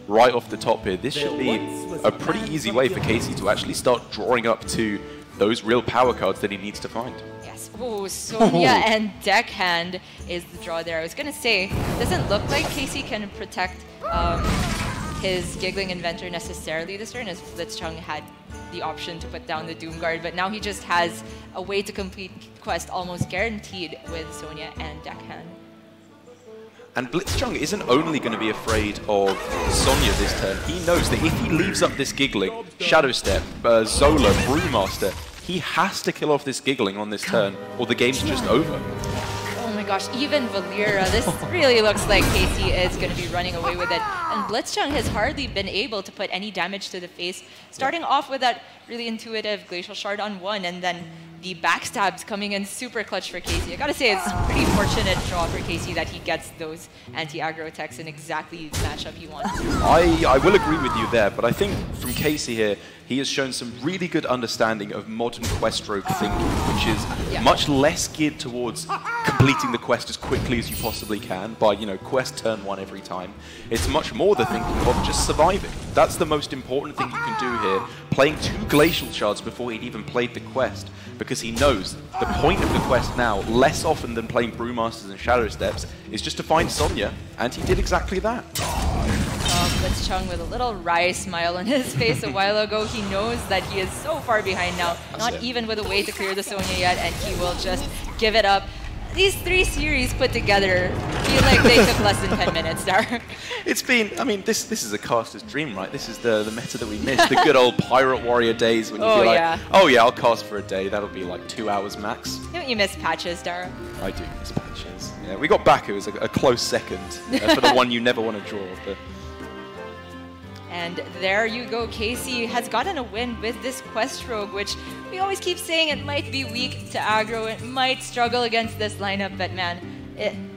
right off the top here, this should be a pretty easy way for Casey to actually start drawing up to those real power cards that he needs to find. Yes. Oh, Sonya and Deckhand is the draw there. I was going to say, it doesn't look like Casey can protect his Giggling Inventor necessarily this turn, as Blitzchung had the option to put down the Doom Guard, but now he just has a way to complete quest almost guaranteed with Sonya and Deckhand. And Blitzchung isn't only going to be afraid of Sonya this turn. He knows that if he leaves up this Giggling, Shadow Step, Zola, Brewmaster, he has to kill off this Giggling on this turn, or the game's just over. Oh my gosh, even Valera, this really looks like Casey is going to be running away with it. And Blitzchung has hardly been able to put any damage to the face, starting off with that really intuitive Glacial Shard on 1, and then the backstabs coming in super clutch for Casey. I gotta say, it's a pretty fortunate draw for Casey that he gets those anti-aggro attacks in exactly the matchup he wants. I will agree with you there, but I think from Casey here, he has shown some really good understanding of modern quest rogue thinking, which is much less geared towards completing the quest as quickly as you possibly can by, you know, quest turn 1 every time. It's much more the thinking of just surviving. That's the most important thing you can do here, playing 2 glacial shards before he'd even played the quest, because he knows the point of the quest now, less often than playing Brewmasters and Shadow Steps, is just to find Sonya, and he did exactly that. Blitzchung with a little wry smile on his face a while ago. He knows that he is so far behind now, not even with a way to clear the Sonya yet, and he will just give it up. These 3 series put together feel like they took less than 10 minutes there. It's been, I mean, this is a caster's dream, right? This is the meta that we missed, the good old Pirate Warrior days when you feel like, oh yeah, I'll cast for a day, that'll be like 2 hours max. Don't you miss patches, Dara? I do miss patches. Yeah, we got Baku as a close second for the one you never want to draw. But. And there you go, Casey has gotten a win with this quest rogue, which we always keep saying it might be weak to aggro, it might struggle against this lineup, but man,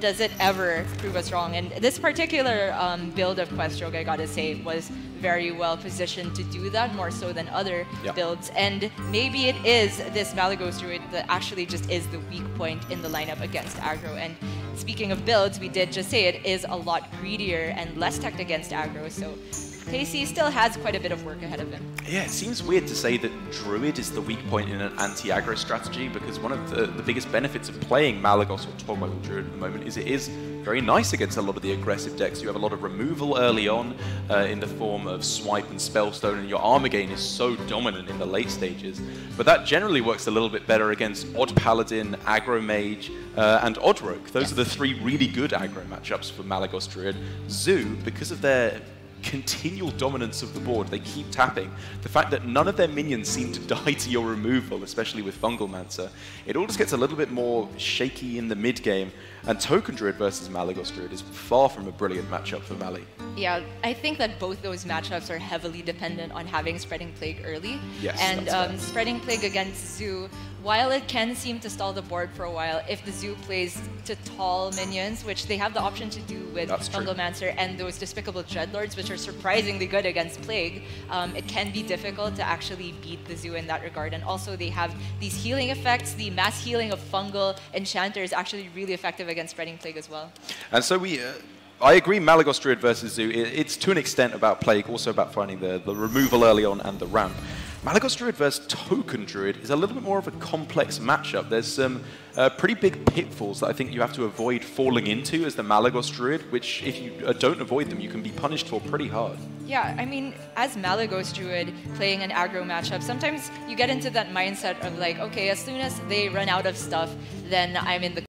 does it ever prove us wrong. And this particular build of quest rogue, I gotta say, was very well positioned to do that, more so than other builds. And maybe it is this Malagos Druid that actually just is the weak point in the lineup against aggro. And speaking of builds, we did just say it is a lot greedier and less tech against aggro, so Casey still has quite a bit of work ahead of him. Yeah, it seems weird to say that Druid is the weak point in an anti-aggro strategy, because one of the biggest benefits of playing Malagos or Togwaggle Druid at the moment is it is very nice against a lot of the aggressive decks. You have a lot of removal early on in the form of Swipe and Spellstone, and your armor gain is so dominant in the late stages. But that generally works a little bit better against Odd Paladin, Aggro Mage, and Odd Rogue. Those are the 3 really good aggro matchups for Malagos Druid. Zoo, because of their continual dominance of the board, they keep tapping. The fact that none of their minions seem to die to your removal, especially with Fungalmancer, it all just gets a little bit more shaky in the mid game. And Token Druid versus Malagos Druid is far from a brilliant matchup for Mali. Yeah, I think that both those matchups are heavily dependent on having Spreading Plague early. Yes, and Spreading Plague against Zoo, while it can seem to stall the board for a while, if the Zoo plays to tall minions, which they have the option to do with Fungalmancer and those Despicable Dreadlords, which are surprisingly good against Plague, it can be difficult to actually beat the Zoo in that regard. And also they have these healing effects. The mass healing of Fungal Enchanter is actually really effective against Spreading Plague as well. And so I agree, Malagos Druid versus Zoo, it's to an extent about Plague, also about finding the removal early on and the ramp. Malagos Druid versus Token Druid is a little bit more of a complex matchup. There's some pretty big pitfalls that I think you have to avoid falling into as the Malagos Druid, which if you don't avoid them, you can be punished for pretty hard. Yeah, I mean, as Malagos Druid playing an aggro matchup, sometimes you get into that mindset of like, okay, as soon as they run out of stuff, then I'm in the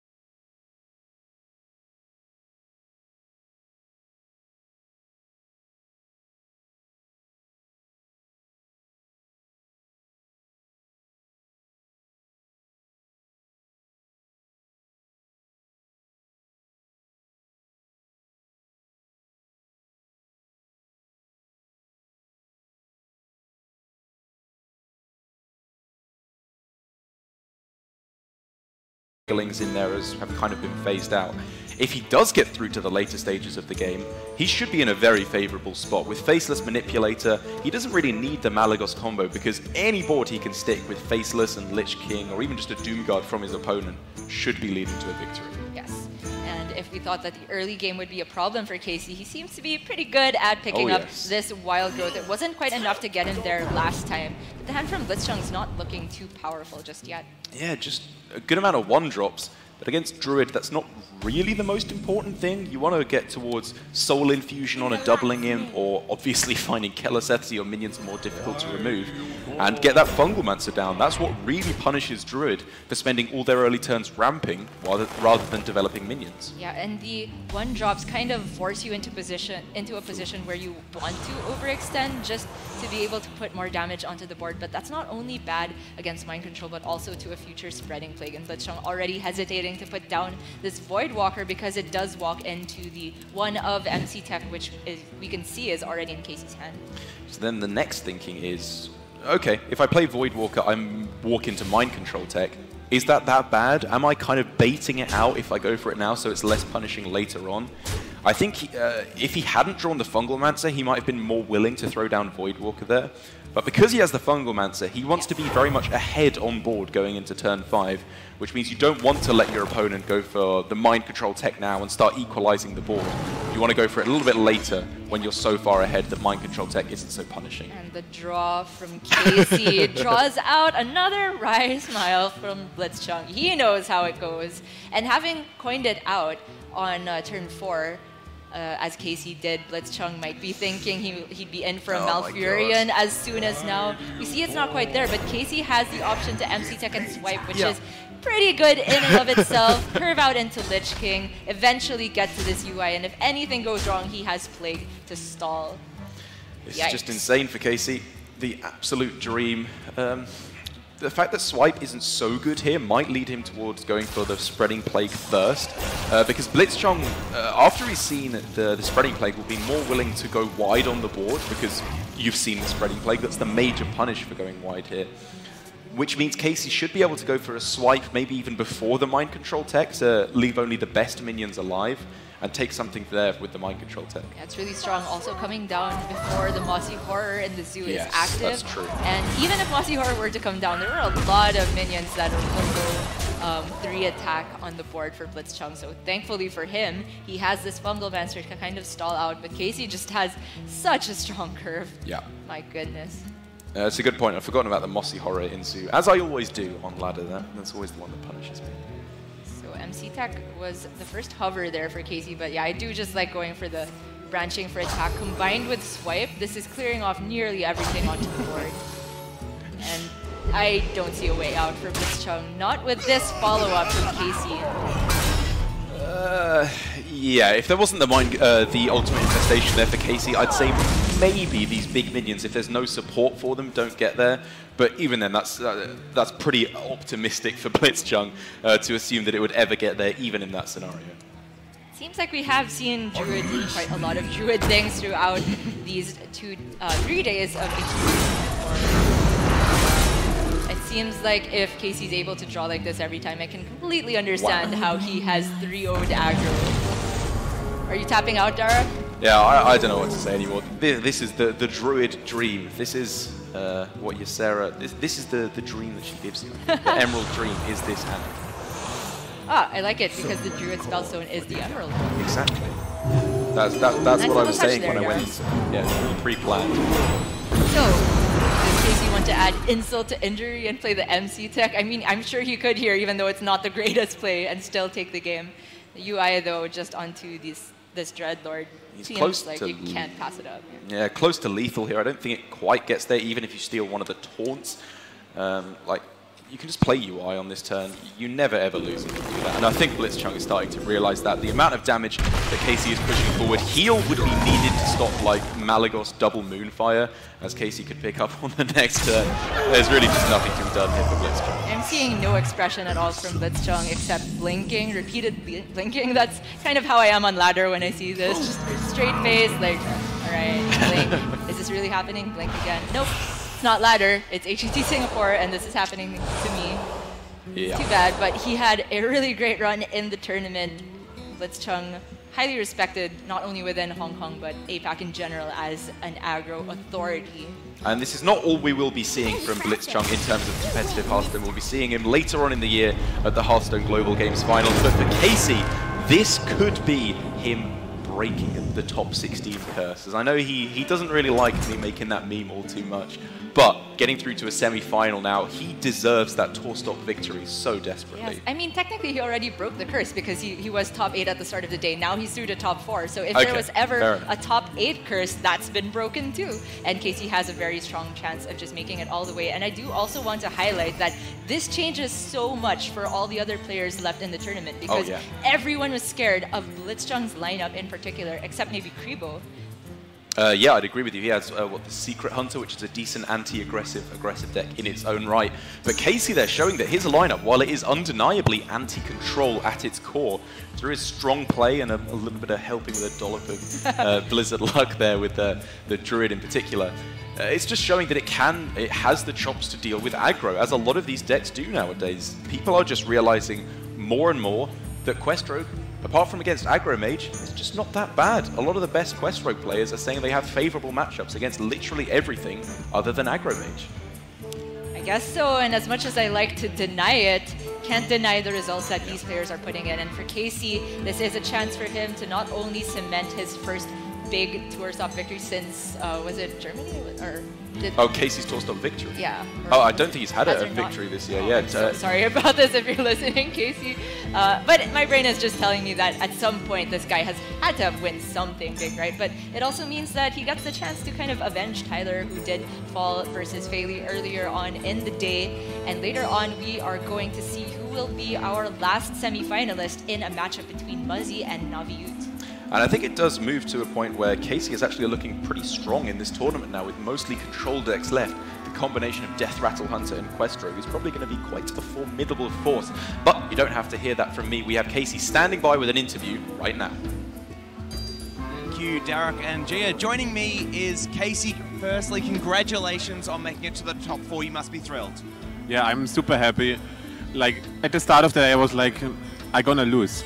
in there have kind of been phased out. If he does get through to the later stages of the game, he should be in a very favorable spot. With Faceless Manipulator, he doesn't really need the Malagos combo, because any board he can stick with Faceless and Lich King, or even just a Doomguard from his opponent, should be leading to a victory. Yes. And if we thought that the early game would be a problem for Casey, he seems to be pretty good at picking up this Wild Growth. It wasn't quite enough to get him there last time. But the hand from Blitzchung's not looking too powerful just yet. Yeah, just a good amount of 1-drops. But against Druid, that's not really the most important thing. You want to get towards Soul Infusion on a doubling in, or obviously finding Keleseth so your minions are more difficult to remove, and get that Fungalmancer down. That's what really punishes Druid for spending all their early turns ramping rather than developing minions. Yeah, and the 1-drops kind of force you into a position where you want to overextend just to be able to put more damage onto the board. But that's not only bad against Mind Control, but also to a future Spreading Plague. And Blitzchung already hesitating to put down this Voidwalker because it does walk into the one of MC Tech, which we can see is already in Casey's hand. So then the next thinking is, okay, if I play Voidwalker, I walk into Mind Control tech. Is that bad? Am I kind of baiting it out if I go for it now so it's less punishing later on? I think if he hadn't drawn the Fungalmancer, he might have been more willing to throw down Voidwalker there. But because he has the Fungalmancer, he wants to be very much ahead on board going into turn 5, which means you don't want to let your opponent go for the Mind Control tech now and start equalizing the board. You want to go for it a little bit later when you're so far ahead that Mind Control tech isn't so punishing. And the draw from Casey draws out another wry smile from Blitzchung. He knows how it goes. And having coined it out on turn 4, as Casey did, Blitzchung might be tking he'd be in for a Malfurion as soon as now. We see it's not quite there, but Casey has the option to MC Tech and swipe, which is pretty good in and of itself. Curve out into Lich King, eventually get to this UI, and if anything goes wrong, he has Plague to stall. It's just insane for Casey. The absolute dream. The fact that Swipe isn't so good here might lead him towards going for the Spreading Plague first, because Blitzchung, after he's seen the Spreading Plague, will be more willing to go wide on the board, because you've seen the Spreading Plague. That's the major punish for going wide here. Which means Casey should be able to go for a Swipe, maybe even before the Mind Control tech, to leave only the best minions alive, and take something there with the Mind Control tech. Yeah, it's really strong. Also coming down before the Mossy Horror in the zoo is active. That's true. And even if Mossy Horror were to come down, there are a lot of minions that will go 3 attack on the board for Blitzchung. So thankfully for him, he has this Fungalmancer to kind of stall out, but Casey just has such a strong curve. Yeah. My goodness. It's a good point. I've forgotten about the Mossy Horror in zoo, as I always do on ladder. That's always the one that punishes me. So MC Tech was the first hover there for Casey, but yeah, I do just like going for the branching for attack combined with swipe. This is clearing off nearly everything onto the board. And I don't see a way out for Blitzchung, not with this follow-up from Casey. Yeah, if there wasn't the ultimate infestation there for Casey, I'd say maybe these big minions, if there's no support for them, don't get there. But even then, that's pretty optimistic for Blitzchung to assume that it would ever get there, even in that scenario. Seems like we have seen Druid do quite a lot of Druid things throughout these 3 days of HCT. It seems like if Casey's able to draw like this every time, I can completely understand how he has 3-0'd aggro. Are you tapping out, Dara? Yeah, I don't know what to say anymore. This is the Druid dream. This is what Ysera... This is the dream that she gives you. The Emerald dream is this hand. Ah, I like it because the Druid Spellstone is the Emerald. Exactly. That's what I was saying when I went. Yeah, all pre-planned. So, does Casey want to add insult to injury and play the MC Tech? I mean, I'm sure he could here, even though it's not the greatest play, and still take the game. The UI, though, just onto this Dreadlord. He's seems close like to you can't pass it up. Yeah, close to lethal here. I don't think it quite gets there, even if you steal one of the taunts. Like, you can just play UI on this turn. You never ever lose if you do that. And I think Blitzchung is starting to realize that. The amount of damage that Casey is pushing forward, heal would be needed to stop like Malagos double Moonfire, as Casey could pick up on the next turn. There's really just nothing to be done here for Blitzchung. I'm seeing no expression at all from Blitzchung except blinking, repeated blinking. That's kind of how I am on ladder when I see this. Just straight face, like, all right, blink. Is this really happening? Blink again. Nope. It's not ladder, it's HCT Singapore, and this is happening to me. Yeah. Too bad, but he had a really great run in the tournament. Blitzchung, highly respected, not only within Hong Kong, but APAC in general as an aggro authority. And this is not all we will be seeing from Blitzchung in terms of competitive Hearthstone. We'll be seeing him later on in the year at the Hearthstone Global Games Finals. But for Casey, this could be him breaking the top 16 curse. As I know he doesn't really like me making that meme all too much, but getting through to a semi-final now, he deserves that tour stop victory so desperately. Yes, I mean, technically he already broke the curse because he was top 8 at the start of the day. Now he's through to top 4. So if there was ever a top 8 curse, that's been broken too. And Casey has a very strong chance of just making it all the way. And I do also want to highlight that this changes so much for all the other players left in the tournament because everyone was scared of Blitzchung's lineup in particular, except maybe Kribo. Yeah, I'd agree with you. He has the Secret Hunter, which is a decent aggressive deck in its own right. But Casey there showing that his lineup, while it is undeniably anti-control at its core, through his strong play and a little bit of helping with a dollop of Blizzard luck there with the Druid in particular, it's just showing that it has the chops to deal with aggro, as a lot of these decks do nowadays. People are just realizing more and more that Quest Rogue, apart from against aggro mage, it's just not that bad. A lot of the best Quest Rogue players are saying they have favorable matchups against literally everything other than aggro mage. I guess so, and as much as I like to deny it, can't deny the results that these players are putting in. And for Casey, this is a chance for him to not only cement his first big tour stop victory since, was it Germany? Or oh, Casey's tour stop victory? Yeah. Oh, I don't think he's had a victory this year yet. So sorry about this if you're listening, Casey. But my brain is just telling me that at some point this guy has had to have won something big, right? But it also means that he gets the chance to kind of avenge Tyler, who did fall versus Fayley earlier on in the day. And later on, we are going to see who will be our last semi-finalist in a matchup between Muzzy and Naviut. And I think it does move to a point where Casey is actually looking pretty strong in this tournament now, with mostly control decks left. The combination of Death Rattle Hunter and Quest Rogue is probably going to be quite a formidable force. But you don't have to hear that from me. We have Casey standing by with an interview right now. Thank you, Derek and Gia. Joining me is Casey. Firstly, congratulations on making it to the top 4. You must be thrilled. Yeah, I'm super happy. Like, at the start of the day, I was like, I'm gonna lose.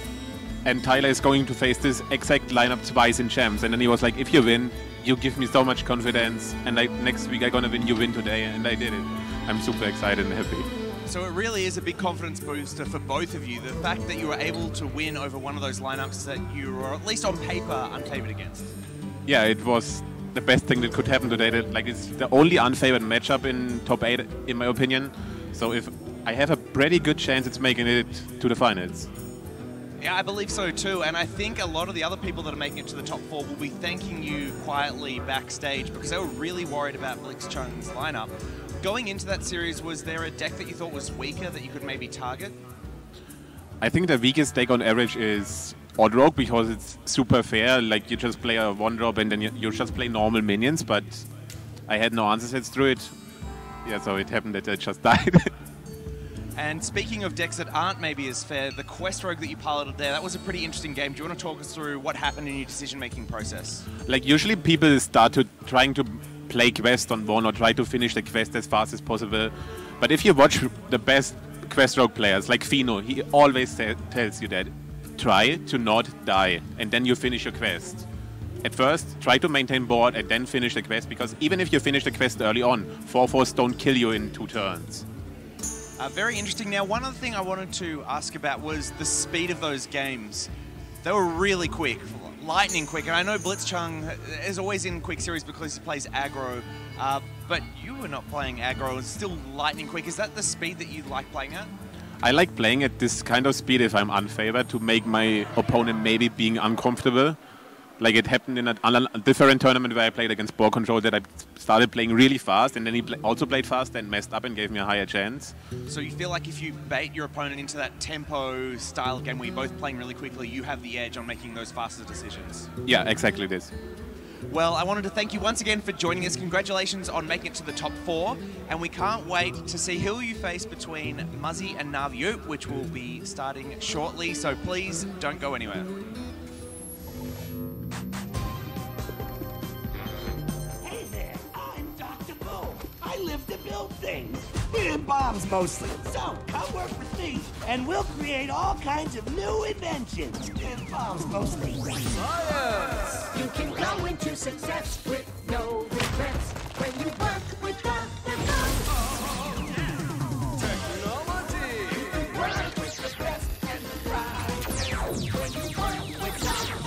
And Tyler is going to face this exact lineup twice in champs. And then he was like, if you win, you give me so much confidence. And like, next week I'm gonna win, you win today. And I did it. I'm super excited and happy. So it really is a big confidence booster for both of you. The fact that you were able to win over one of those lineups that you were, at least on paper, unfavored against. Yeah, it was the best thing that could happen today. That, like, it's the only unfavored matchup in top 8, in my opinion. So if I have a pretty good chance it's making it to the finals. Yeah, I believe so too, and I think a lot of the other people that are making it to the top 4 will be thanking you quietly backstage because they were really worried about Blitzchung's lineup. Going into that series, was there a deck that you thought was weaker that you could maybe target? I think the weakest deck on average is Odd Rogue because it's super fair, like you just play a 1-drop and then you just play normal minions, but I had no answer sets through it. Yeah, so it happened that I just died. And speaking of decks that aren't maybe as fair, the Quest Rogue that you piloted there, that was a pretty interesting game. Do you want to talk us through what happened in your decision-making process? Like, usually people start to trying to play quest on one or try to finish the quest as fast as possible. But if you watch the best Quest Rogue players, like Fino, he always tells you that try to not die, and then you finish your quest. At first, try to maintain board and then finish the quest, because even if you finish the quest early on, 4/4s don't kill you in 2 turns. Very interesting. Now, one other thing I wanted to ask about was the speed of those games. They were really quick, lightning quick. And I know Blitzchung is always in quick series because he plays aggro, but you were not playing aggro. It's still lightning quick. Is that the speed that you like playing at? I like playing at this kind of speed if I'm unfavored to make my opponent maybe being uncomfortable. Like it happened in a different tournament where I played against Ball Control that I started playing really fast and then he also played fast and messed up and gave me a higher chance. So you feel like if you bait your opponent into that tempo style game where you're both playing really quickly, you have the edge on making those faster decisions? Yeah, exactly this. Well, I wanted to thank you once again for joining us. Congratulations on making it to the top 4. And we can't wait to see who you face between Muzzy and Naviut, which will be starting shortly. So please don't go anywhere. I live to build things. And bombs mostly. So, come work for me, and we'll create all kinds of new inventions. And bombs mostly. Science! You can go into success with no regrets when you work with Dr. Technology! You can work with the best and the brightest when you work with Dr.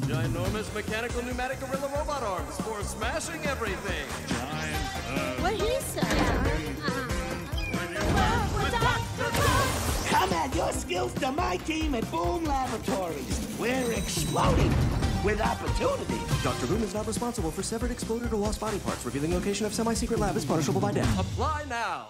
Ginormous mechanical pneumatic gorilla robot arms for smashing everything. What he said. Come add your skills to my team at Boom Laboratories. We're exploding with opportunity. Dr. Boom is not responsible for severed, exploded, or lost body parts. Revealing location of semi-secret lab is punishable by death. Apply now.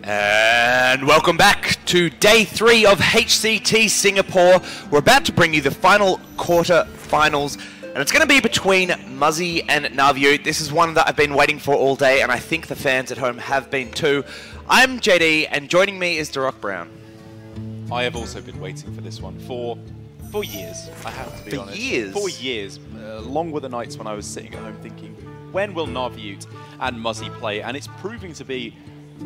And welcome back to day 3 of HCT Singapore. We're about to bring you the final quarter-finals, and it's going to be between Muzzy and Naviu. This is one that I've been waiting for all day, and I think the fans at home have been too. I'm JD, and joining me is Darok Brown. I have also been waiting for this one for years, I have to be honest. For years? For years. Long were the nights when I was sitting at home thinking, when will Naviu and Muzzy play? And it's proving to be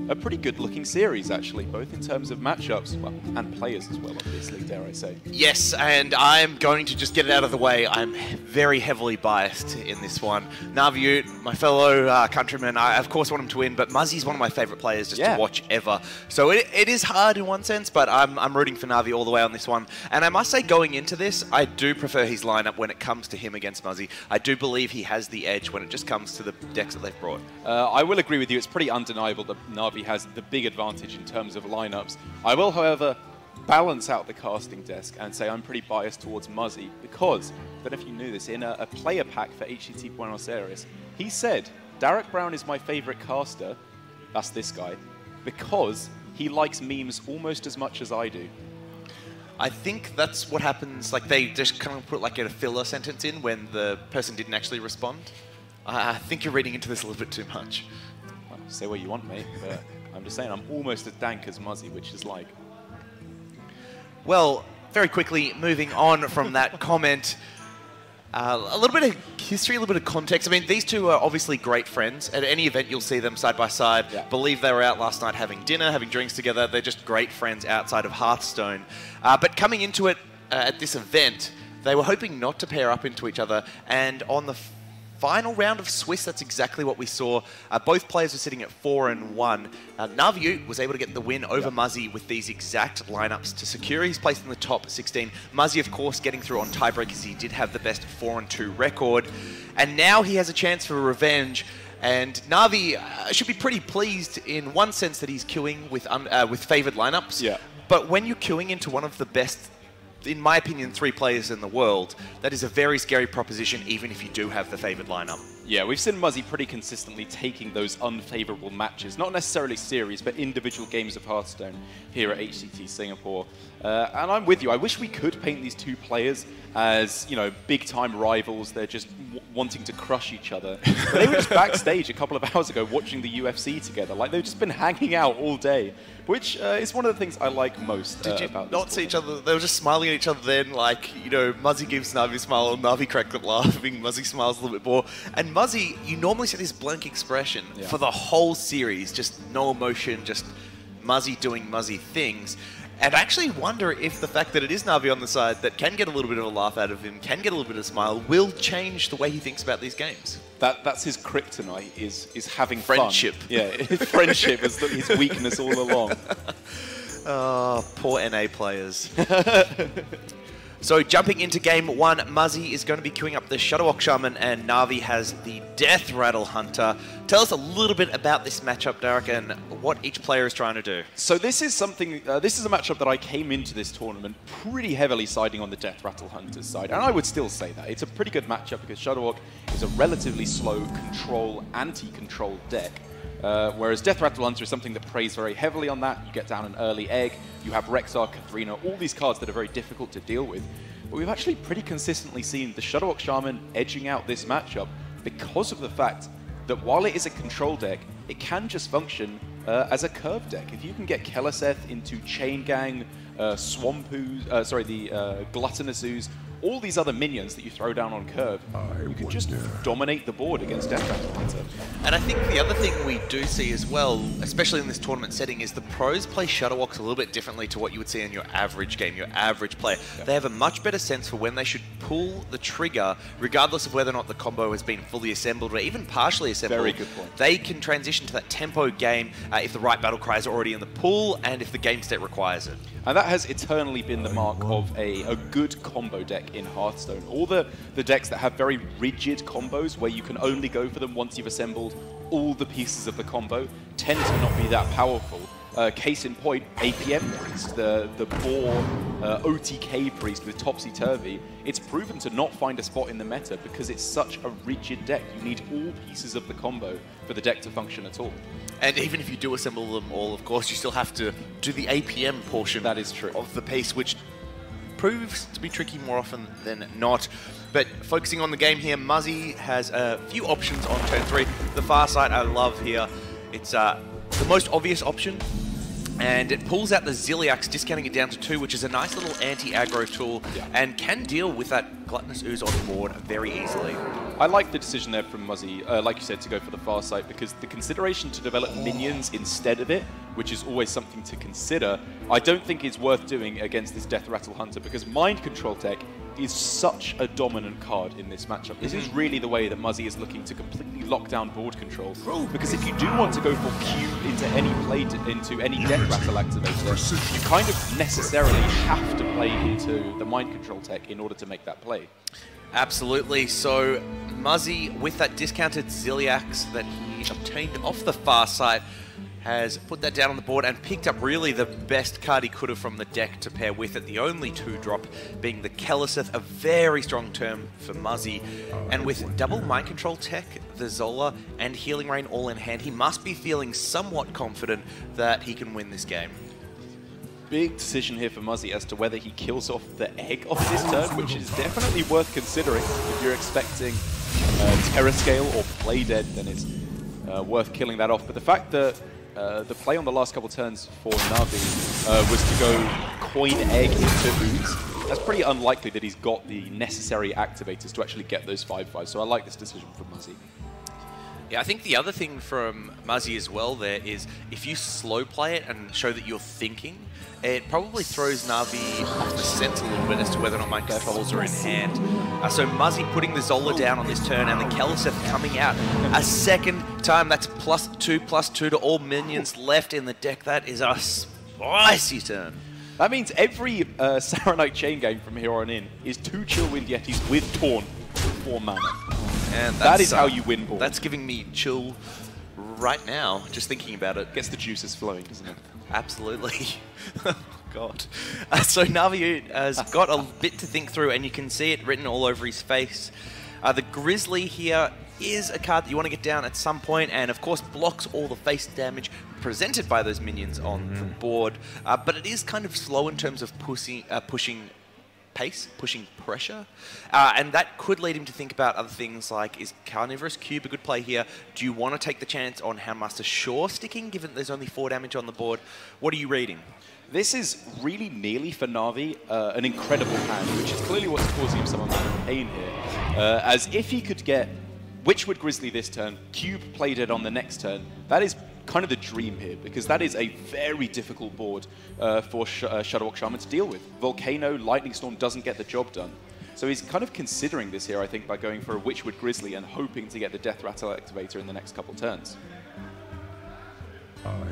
a pretty good-looking series, actually, both in terms of matchups, well, and players as well, obviously, dare I say. Yes, and I'm going to just get it out of the way. I'm very heavily biased in this one. Naviu, my fellow countryman, I of course want him to win, but Muzzy's one of my favourite players just to watch ever. So it is hard in one sense, but I'm rooting for Navi all the way on this one. And I must say, going into this, I do prefer his lineup when it comes to him against Muzzy. I do believe he has the edge when it just comes to the decks that they've brought. I will agree with you. It's pretty undeniable that Navi has the big advantage in terms of lineups. I will, however, balance out the casting desk and say I'm pretty biased towards Muzzy because, I don't know if you knew this, in a player pack for HCT Buenos Aires, he said, Darok Brown is my favorite caster, that's this guy, because he likes memes almost as much as I do. I think that's what happens, like they just kind of put like a filler sentence in when the person didn't actually respond. I think you're reading into this a little bit too much. Well, say what you want, mate, but I'm just saying I'm almost as dank as Muzzy, which is like... Well, very quickly, moving on from that comment, a little bit of history, a little bit of context. I mean, these two are obviously great friends. At any event, you'll see them side by side. Yeah. Believe they were out last night having dinner, having drinks together. They're just great friends outside of Hearthstone. But coming into it at this event, they were hoping not to pair up into each other, and on the final round of Swiss, that's exactly what we saw. Both players were sitting at 4-1. Naviu was able to get the win over Muzzy with these exact lineups to secure his place in the top 16. Muzzy, of course, getting through on tiebreakers. He did have the best 4-2 record. And now he has a chance for revenge. And Navi should be pretty pleased in one sense that he's queuing with favoured lineups. Yeah. But when you're queuing into one of the best, in my opinion, 3 players in the world, that is a very scary proposition, even if you do have the favoured lineup. Yeah, we've seen Muzzy pretty consistently taking those unfavourable matches, not necessarily series, but individual games of Hearthstone here at HCT Singapore. And I'm with you. I wish we could paint these two players as, you know, big-time rivals. They're just wanting to crush each other. But they were just backstage a couple of hours ago watching the UFC together. Like, they've just been hanging out all day, which is one of the things I like most Did you about this not see each other? They were just smiling at each other then, like, you know, Muzzy gives Navi a smile, Navi cracked up laughing, Muzzy smiles a little bit more. And Muzzy, you normally see this blank expression for the whole series, just no emotion, just Muzzy doing Muzzy things. And I actually wonder if the fact that it is Navi on the side that can get a little bit of a laugh out of him, can get a little bit of a smile, will change the way he thinks about these games. That's his kryptonite, is having friendship. Fun. Yeah, friendship is his weakness all along. Oh, poor NA players. So jumping into game 1, Muzzy is going to be queuing up the Shadowwalk Shaman and Navi has the Death Rattle Hunter. Tell us a little bit about this matchup, Darok, and what each player is trying to do. So this is something, this is a matchup that I came into this tournament pretty heavily siding on the Death Rattle Hunter's side, and I would still say that. It's a pretty good matchup because Shadowwalk is a relatively slow control, anti-control deck. Whereas Death Rattle Hunter is something that preys very heavily on that. You get down an early egg, you have Rexar, Katharina, all these cards that are very difficult to deal with. But we've actually pretty consistently seen the Shadowwalk Shaman edging out this matchup because of the fact that while it is a control deck, it can just function as a curve deck. If you can get Keleseth into Chain Gang, the Gluttonous Ooze, all these other minions that you throw down on curve, you can just dominate the board against Death Rattle Hunter. And I think the other thing we do see as well, especially in this tournament setting, is the pros play Shadowwalks a little bit differently to what you would see in your average game, your average player. Yeah. They have a much better sense for when they should pull the trigger, regardless of whether or not the combo has been fully assembled or even partially assembled. Very good point. They can transition to that tempo game if the right battle cries are already in the pool and if the game state requires it. And that has eternally been the mark of a good combo deck in Hearthstone. All the decks that have very rigid combos where you can only go for them once you've assembled all the pieces of the combo tend to not be that powerful. Case in point, APM Priest, the Boar OTK Priest with Topsy-Turvy, it's proven to not find a spot in the meta because it's such a rigid deck. You need all pieces of the combo for the deck to function at all. And even if you do assemble them all, of course, you still have to do the APM portion. That is true. Of the piece, which proves to be tricky more often than not. But focusing on the game here, Muzzy has a few options on turn 3. The far side I love here. It's the most obvious option. And it pulls out the Ziliax, discounting it down to 2, which is a nice little anti-aggro tool, and can deal with that Gluttonous Ooze on the board very easily. I like the decision there from Muzzy, like you said, to go for the far side, because the consideration to develop minions instead of it, which is always something to consider, I don't think is worth doing against this Death Rattle Hunter, because Mind Control Tech is such a dominant card in this matchup. This is really the way that Muzzy is looking to completely lock down board control. Because if you do want to go for Q into any play into any Death Rattle activator, you kind of necessarily have to play into the Mind Control Tech in order to make that play. Absolutely. So Muzzy, with that discounted Ziliax that he obtained off the far side, has put that down on the board and picked up really the best card he could have from the deck to pair with it. The only 2-drop being the Keleseth, a very strong term for Muzzy. And with double Mind Control Tech, the Zola, and Healing Rain all in hand, he must be feeling somewhat confident that he can win this game. Big decision here for Muzzy as to whether he kills off the egg off this turn, which is definitely worth considering. If you're expecting Terra Scale or Play Dead, then it's worth killing that off. But the fact that the play on the last couple turns for Navi was to go coin egg into Ooze, that's pretty unlikely that he's got the necessary activators to actually get those 5/5. So I like this decision from Muzzy. Yeah, I think the other thing from Muzzy as well there is if you slow play it and show that you're thinking, it probably throws Navi off the scent a little bit as to whether or not Mind Controls are in hand. So Muzzy putting the Zola down on this turn and the Keleseth coming out a second time. That's +2/+2 to all minions left in the deck. That is a spicy turn. That means every Saronite chain game from here on in is 2 Chillwind Yetis with Taunt for 4 mana. And that is how you win board. That's giving me chill right now, just thinking about it. Gets the juices flowing, doesn't it? Absolutely. Oh, God. So Navi has got a bit to think through, and you can see it written all over his face. The Grizzly here is a card that you want to get down at some point, and of course blocks all the face damage presented by those minions on the board. But it is kind of slow in terms of pushing pace, pushing pressure, and that could lead him to think about other things like, is Carnivorous Cube a good play here? Do you want to take the chance on Houndmaster Shaw sticking, given that there's only 4 damage on the board? What are you reading? This is really nearly for Navi an incredible hand, which is clearly what's causing him some amount of pain here. As if he could get Witchwood Grizzly this turn, Cube Play Dead on the next turn, that is kind of the dream here, because that is a very difficult board for Shadowwalk Shaman to deal with. Volcano, Lightning Storm doesn't get the job done. So he's kind of considering this here, I think, by going for a Witchwood Grizzly and hoping to get the Death Rattle activator in the next couple turns.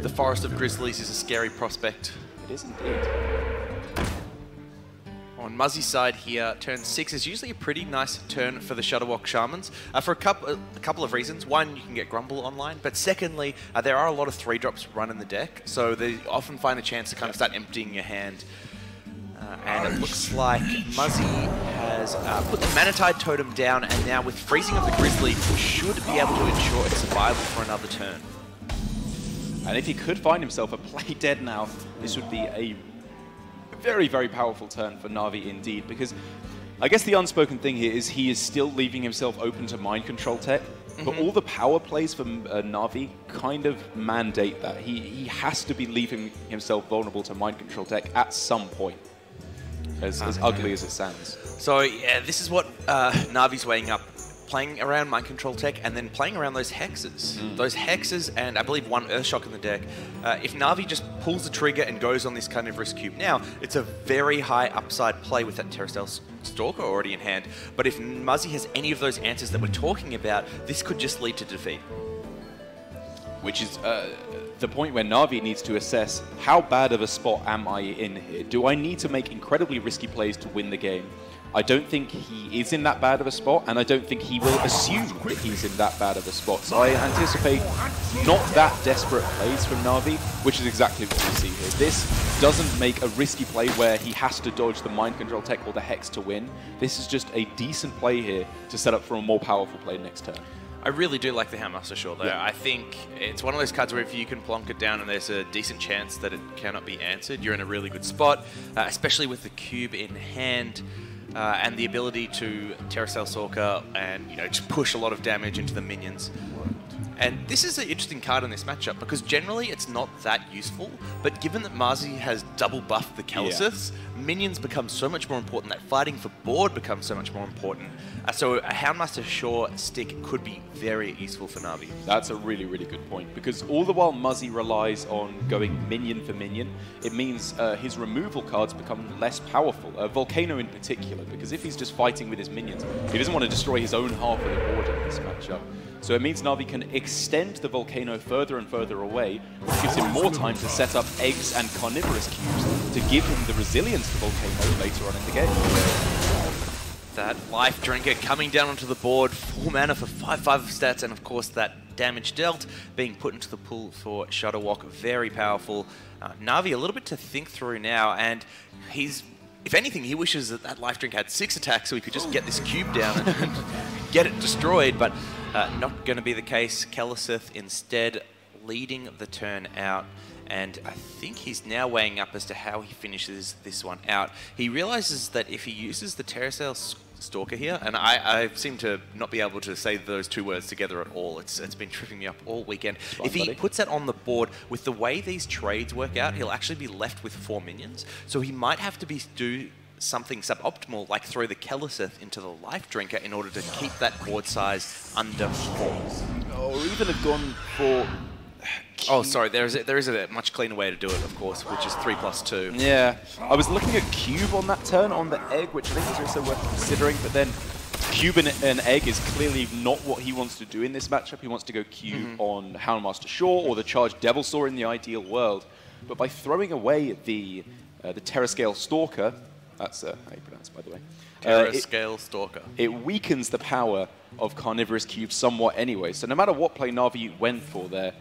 The Forest of Grizzlies is a scary prospect. It is indeed. On Muzzy's side here, turn 6 is usually a pretty nice turn for the Shadowwalk Shamans for a couple of reasons. One, you can get Grumble online, but secondly, there are a lot of 3-drops run in the deck, so they often find a chance to kind of start emptying your hand. And it looks like Muzzy has put the Manatide Totem down, and now with freezing of the Grizzly, should be able to ensure its survival for another turn. And if he could find himself a Play Dead now, this would be a very, very powerful turn for Navi indeed, because I guess the unspoken thing here is he is still leaving himself open to Mind Control Tech, but all the power plays for Navi kind of mandate that. He has to be leaving himself vulnerable to Mind Control Tech at some point, as ugly as it sounds. So yeah, this is what Navi's weighing up. Playing around Mind Control Tech and then playing around those hexes. Those hexes and I believe 1 Earthshock in the deck. If Navi just pulls the trigger and goes on this Carnivorous Cube now, it's a very high upside play with that Terrastel Stalker already in hand. But if Muzzy has any of those answers that we're talking about, this could just lead to defeat. Which is the point where Navi needs to assess, how bad of a spot am I in here? Do I need to make incredibly risky plays to win the game? I don't think he is in that bad of a spot, and I don't think he will assume that he's in that bad of a spot. So I anticipate not that desperate plays from Navi, which is exactly what we see here. This doesn't make a risky play where he has to dodge the Mind Control Tech or the Hex to win. This is just a decent play here to set up for a more powerful play next turn. I really do like the Handmaster Shore, though. Yeah. I think it's one of those cards where if you can plonk it down and there's a decent chance that it cannot be answered, you're in a really good spot, especially with the cube in hand and the ability to Terracell Stalker and, you know, just push a lot of damage into the minions. And this is an interesting card in this matchup because generally it's not that useful, but given that Marzi has double buffed the Kel'Thuz's, minions become so much more important, that fighting for board becomes so much more important. So a Houndmaster Shore stick could be very useful for Na'Vi. That's a really, really good point, because all the while Muzzy relies on going minion for minion, it means his removal cards become less powerful. Volcano in particular, because if he's just fighting with his minions, he doesn't want to destroy his own half of the board in this matchup. So it means Na'Vi can extend the Volcano further and further away, which gives him more time to set up eggs and carnivorous cubes to give him the resilience to Volcano later on in the game. That Life Drinker coming down onto the board, 4 mana for 5/5 stats, and of course that damage dealt being put into the pool for Shudderwock, very powerful. Na'Vi a little bit to think through now, and he's, if anything, he wishes that that Life Drink had 6 attacks so he could just get this cube down and get it destroyed, but not going to be the case. Kel'Thuz instead leading the turn out, and I think he's now weighing up as to how he finishes this one out. He realizes that if he uses the Terracell Stalker here, and I seem to not be able to say those two words together at all. It's been tripping me up all weekend. If he puts that on the board, with the way these trades work out, he'll actually be left with 4 minions. So he might have to do something suboptimal, like throw the Kel'Thuz into the Life Drinker in order to keep that board size under 4. Or even have gone for... Oh, sorry, there is a much cleaner way to do it, of course, which is 3+2. Yeah, I was looking at cube on that turn on the egg, which I think is also worth considering, but then cube and an egg is clearly not what he wants to do in this matchup. He wants to go cube on Houndmaster Shore or the Charged Devilsaur in the ideal world. But by throwing away the Terrascale Stalker, that's how you pronounce it, by the way. Terrascale Stalker. It weakens the power of Carnivorous Cube somewhat anyway. So no matter what play Na'Vi went for there,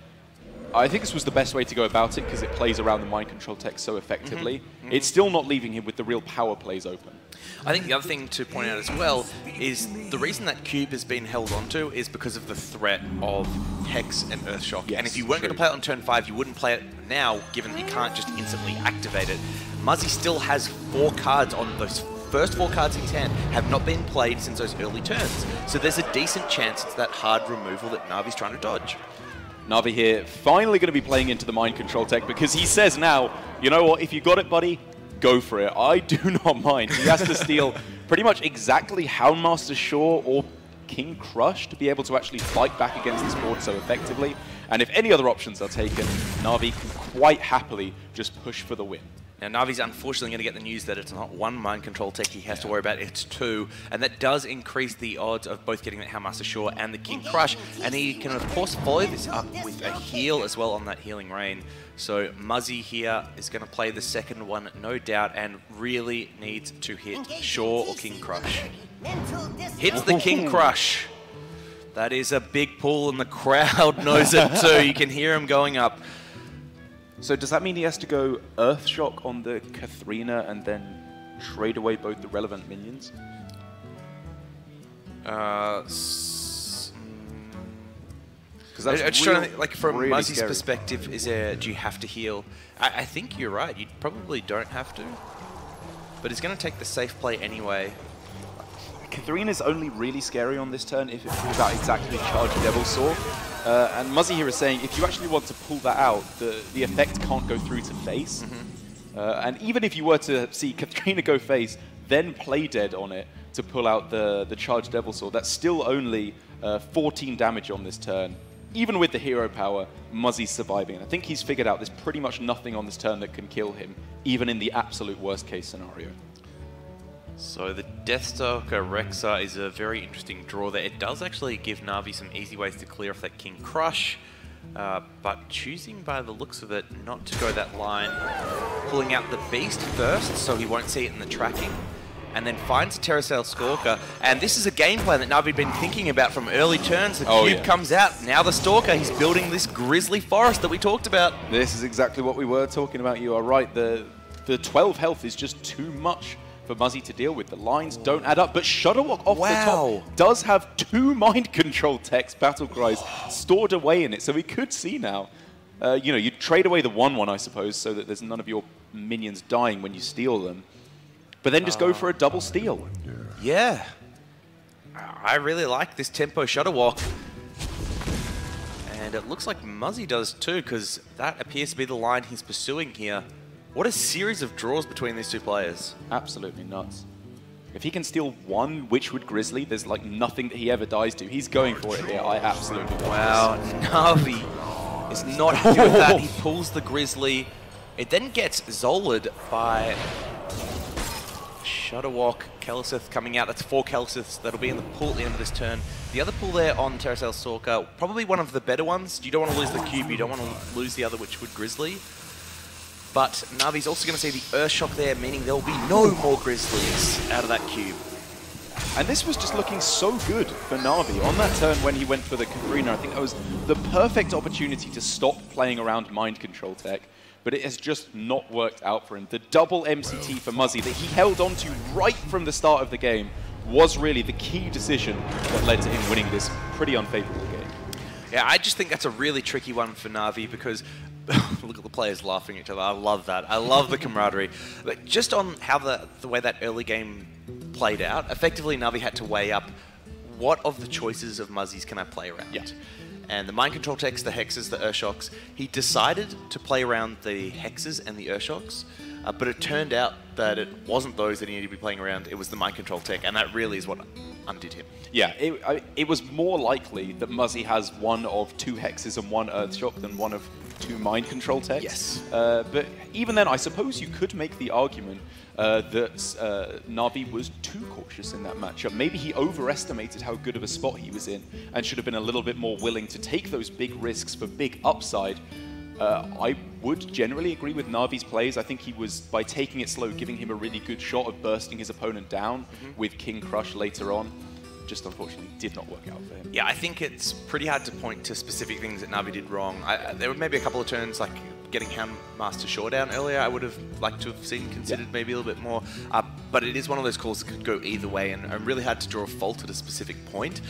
I think this was the best way to go about it because it plays around the mind control tech so effectively. It's still not leaving him with the real power plays open. I think the other thing to point out as well is the reason that cube has been held onto is because of the threat of Hex and Earthshock. And if you weren't going to play it on turn 5, you wouldn't play it now, given that you can't just instantly activate it. Muzzy still has 4 cards on those first 4 cards in his hand have not been played since those early turns. So there's a decent chance it's that hard removal that Na'Vi's trying to dodge. Na'Vi here finally going to be playing into the mind control tech because he says now, you know what, if you got it, buddy, go for it. I do not mind. He has to steal pretty much exactly Houndmaster Shore or King Crush to be able to actually fight back against this board so effectively. And if any other options are taken, Na'Vi can quite happily just push for the win. Now, Na'Vi's unfortunately going to get the news that it's not 1 mind control tech he has to worry about, it's 2. And that does increase the odds of both getting the Houndmaster Shore and the King Crush. And he can, of course, follow this up with a heal as well on that Healing Rain. So Muzzy here is going to play the second one, no doubt, and really needs to hit Shore or King Crush. Hits the King Crush. That is a big pull, and the crowd knows it too. You can hear him going up. So does that mean he has to go Earthshock on the Katharina and then trade away both the relevant minions? Because I'm just trying to think, like, from really Muzzy's perspective, do you have to heal? I think you're right. You probably don't have to. But he's going to take the safe play anyway. Katharina's only really scary on this turn if it pulls out exactly Charged Devilsaur. And Muzzy here is saying if you actually want to pull that out, the effect can't go through to face. And even if you were to see Katharina go face, then play dead on it to pull out the Charged Devilsaur, that's still only 14 damage on this turn. Even with the hero power, Muzzy's surviving. And I think he's figured out there's pretty much nothing on this turn that can kill him, even in the absolute worst case scenario. So the Deathstalker Rexa is a very interesting draw there. It does actually give Na'Vi some easy ways to clear off that King Crush, but choosing by the looks of it not to go that line, pulling out the Beast first so he won't see it in the tracking, and then finds a Terracell Stalker. And this is a game plan that Na'Vi had been thinking about from early turns. The cube comes out, now the Stalker, he's building this grisly forest that we talked about. This is exactly what we were talking about, you are right. The 12 health is just too much for Muzzy to deal with. The lines don't add up, but Shutterwalk off the top does have 2 mind control text battle cries stored away in it, so we could see now. You know, you trade away the 1/1, I suppose, so that there's none of your minions dying when you steal them, but then just go for a double steal. Yeah. I really like this tempo Shutterwalk. And it looks like Muzzy does too, because that appears to be the line he's pursuing here. What a series of draws between these two players. Absolutely nuts. If he can steal 1 Witchwood Grizzly, there's like nothing that he ever dies to. He's going for it here. I absolutely love this. Na'Vi is not happy with that. He pulls the Grizzly. It then gets Zolid by Shutterwalk. Keliseth coming out. That's 4 Keliseths that'll be in the pool at the end of this turn. The other pool there on Terrasail Stalker, probably one of the better ones. You don't want to lose the cube. You don't want to lose the other Witchwood Grizzly. But Na'Vi's also going to see the Earthshock there, meaning there will be no more Grizzlies out of that cube. And this was just looking so good for Na'Vi. On that turn when he went for the Katharina, I think that was the perfect opportunity to stop playing around mind control tech, but it has just not worked out for him. The double MCT for Muzzy that he held on to right from the start of the game was really the key decision that led to him winning this pretty unfavorable game. Yeah, I just think that's a really tricky one for Na'Vi because look at the players laughing at each other. I love that. I love the camaraderie. But just on how the way that early game played out, effectively Na'Vi had to weigh up what of the choices of Muzzy's can I play around. Yeah. And the mind control techs, the hexes, the Earthshocks, he decided to play around the hexes and the Earthshocks, but it turned out that it wasn't those that he needed to be playing around, it was the mind control tech, and that really is what undid him. Yeah, it was more likely that Muzzy has 1 of 2 hexes and 1 Earthshock than 1 of 2 mind control techs. Yes. But even then, I suppose you could make the argument that Na'Vi was too cautious in that matchup. Maybe he overestimated how good of a spot he was in and should have been a little bit more willing to take those big risks for big upside. I would generally agree with Na'Vi's plays. I think he was, by taking it slow, giving him a really good shot of bursting his opponent down with King Crush later on. Just unfortunately did not work out for him. Yeah, I think it's pretty hard to point to specific things that Na'Vi did wrong. There were maybe a couple of turns, like getting Handmaster Showdown earlier, I would have liked to have seen considered maybe a little bit more. But it is one of those calls that could go either way, and really hard to draw a fault at a specific point.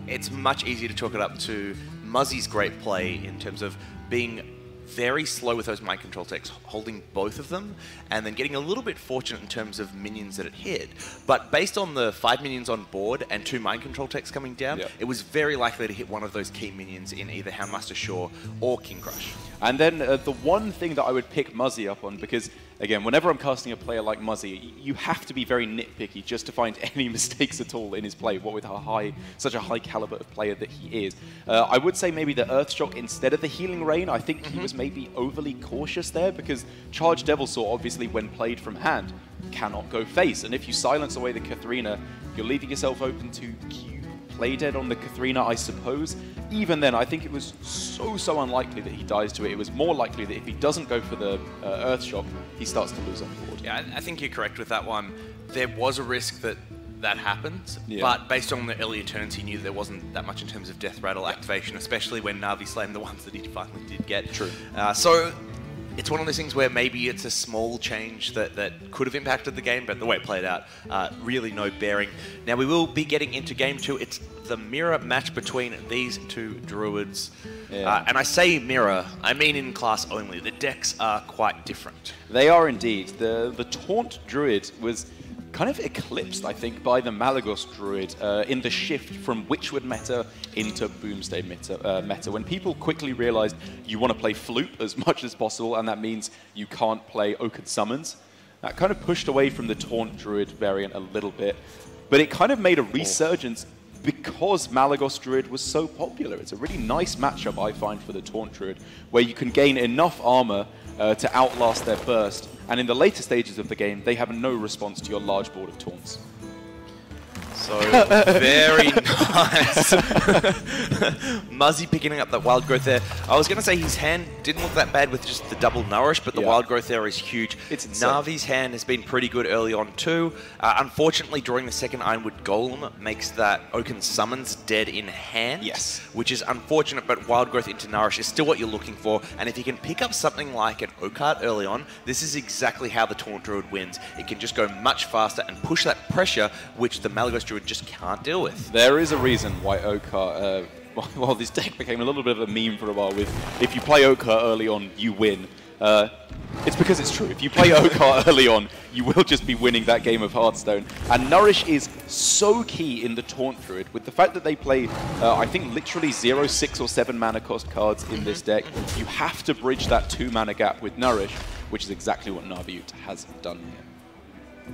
It's much easier to chalk it up to Muzzy's great play in terms of being very slow with those mind control techs, holding both of them, and then getting a little bit fortunate in terms of minions that it hit. But based on the 5 minions on board and 2 mind control techs coming down, it was very likely to hit one of those key minions in either Handmaster Shaw or King Crush. And then the one thing that I would pick Muzzy up on, because again, whenever I'm casting a player like Muzzy, you have to be very nitpicky just to find any mistakes at all in his play, what with such a high caliber of player that he is. I would say maybe the Earthshock instead of the Healing Rain. I think he was maybe overly cautious there, because Charge Devil Saw, obviously when played from hand, cannot go face. And if you silence away the Katharina, you're leaving yourself open to Q play dead on the Katharina, I suppose. Even then, I think it was so unlikely that he dies to it. It was more likely that if he doesn't go for the Earthshock, he starts to lose on board. Yeah, I think you're correct with that one. There was a risk that happened, but based on the earlier turns, he knew there wasn't that much in terms of Death Rattle activation, especially when Na'Vi slammed the ones that he finally did get. True. So it's one of those things where maybe it's a small change that could have impacted the game, but the way it played out, really no bearing. Now we will be getting into Game 2. It's the mirror match between these 2 druids. And I say mirror, I mean in class only. The decks are quite different. They are indeed. The Taunt druid was kind of eclipsed, I think, by the Malagos druid in the shift from Witchwood meta into Boomsday meta. When people quickly realized you want to play Floop as much as possible, and that means you can't play Oaken Summons, that kind of pushed away from the Taunt druid variant a little bit. But it kind of made a resurgence because Malagos druid was so popular. It's a really nice matchup, I find, for the Taunt druid, where you can gain enough armor to outlast their burst, and in the later stages of the game, they have no response to your large board of taunts. So, very nice. Muzzy picking up that wild growth there. I was going to say his hand didn't look that bad with just the double nourish, but the wild growth there is huge. It's insane. Na'Vi's hand has been pretty good early on too. Unfortunately, drawing the second Ironwood Golem makes that Oaken Summons dead in hand. Yes. Which is unfortunate, but Wild Growth into Nourish is still what you're looking for. And if you can pick up something like an Oakart early on, this is exactly how the Taunt Druid wins. It can just go much faster and push that pressure, which the Malagos Druid just can't deal with. There is a reason why Oakart, well, this deck became a little bit of a meme for a while with, if you play Oakart early on, you win. It's because it's true. If you play Oakart early on, you will just be winning that game of Hearthstone. And Nourish is so key in the Taunt Druid. With the fact that they play, I think, literally 0, 6, or 7 mana cost cards in this deck, you have to bridge that 2 mana gap with Nourish, which is exactly what Naviute has done here.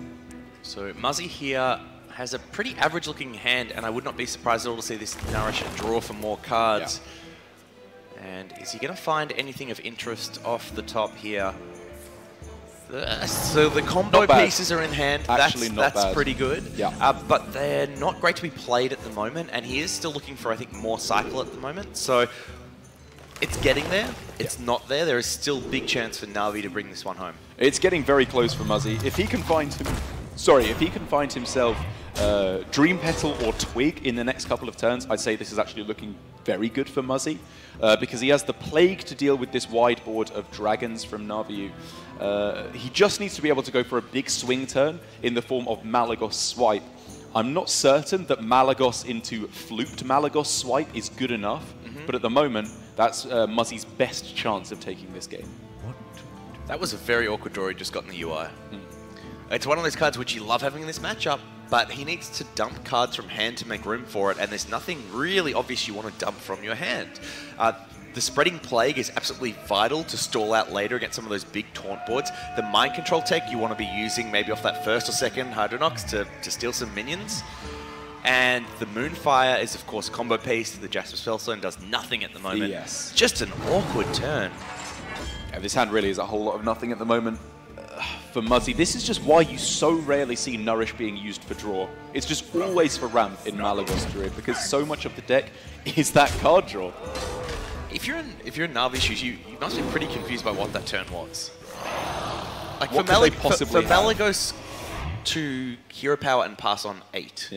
So Muzzy here has a pretty average-looking hand, and I would not be surprised at all to see this Nourish draw for more cards. Yeah. And is he going to find anything of interest off the top here? So the combo pieces are in hand. Actually, that's pretty good. Yeah. But they're not great to be played at the moment, and he is still looking for, I think, more cycle at the moment. So it's getting there. It's not there. There is still big chance for Na'Vi to bring this one home. It's getting very close for Muzzy. If he can find himself Dream Petal or Twig in the next couple of turns, I'd say this is actually looking very good for Muzzy, because he has the Plague to deal with this wide board of dragons from Naviute. He just needs to be able to go for a big swing turn in the form of Malagos Swipe. I'm not certain that Malagos into fluked Malagos Swipe is good enough, but at the moment, that's Muzzy's best chance of taking this game. That was a very awkward draw he just got in the UI. It's one of those cards which you love having in this matchup, but he needs to dump cards from hand to make room for it, and there's nothing really obvious you want to dump from your hand. The Spreading Plague is absolutely vital to stall out later against some of those big taunt boards. The Mind Control tech you want to be using maybe off that first or second Hydronox to steal some minions. And the Moonfire is, of course, a combo piece. The Jasper Spellstone does nothing at the moment. Yes. Just an awkward turn. Yeah, this hand really is a whole lot of nothing at the moment. For Muzzy, this is just why you so rarely see Nourish being used for draw. It's just always for ramp in Malagos Druid, because so much of the deck is that card draw. If you're in Na'Vi shoes, you must be pretty confused by what that turn was. Like what for, could they possibly for Malagos to Hero Power and pass on 8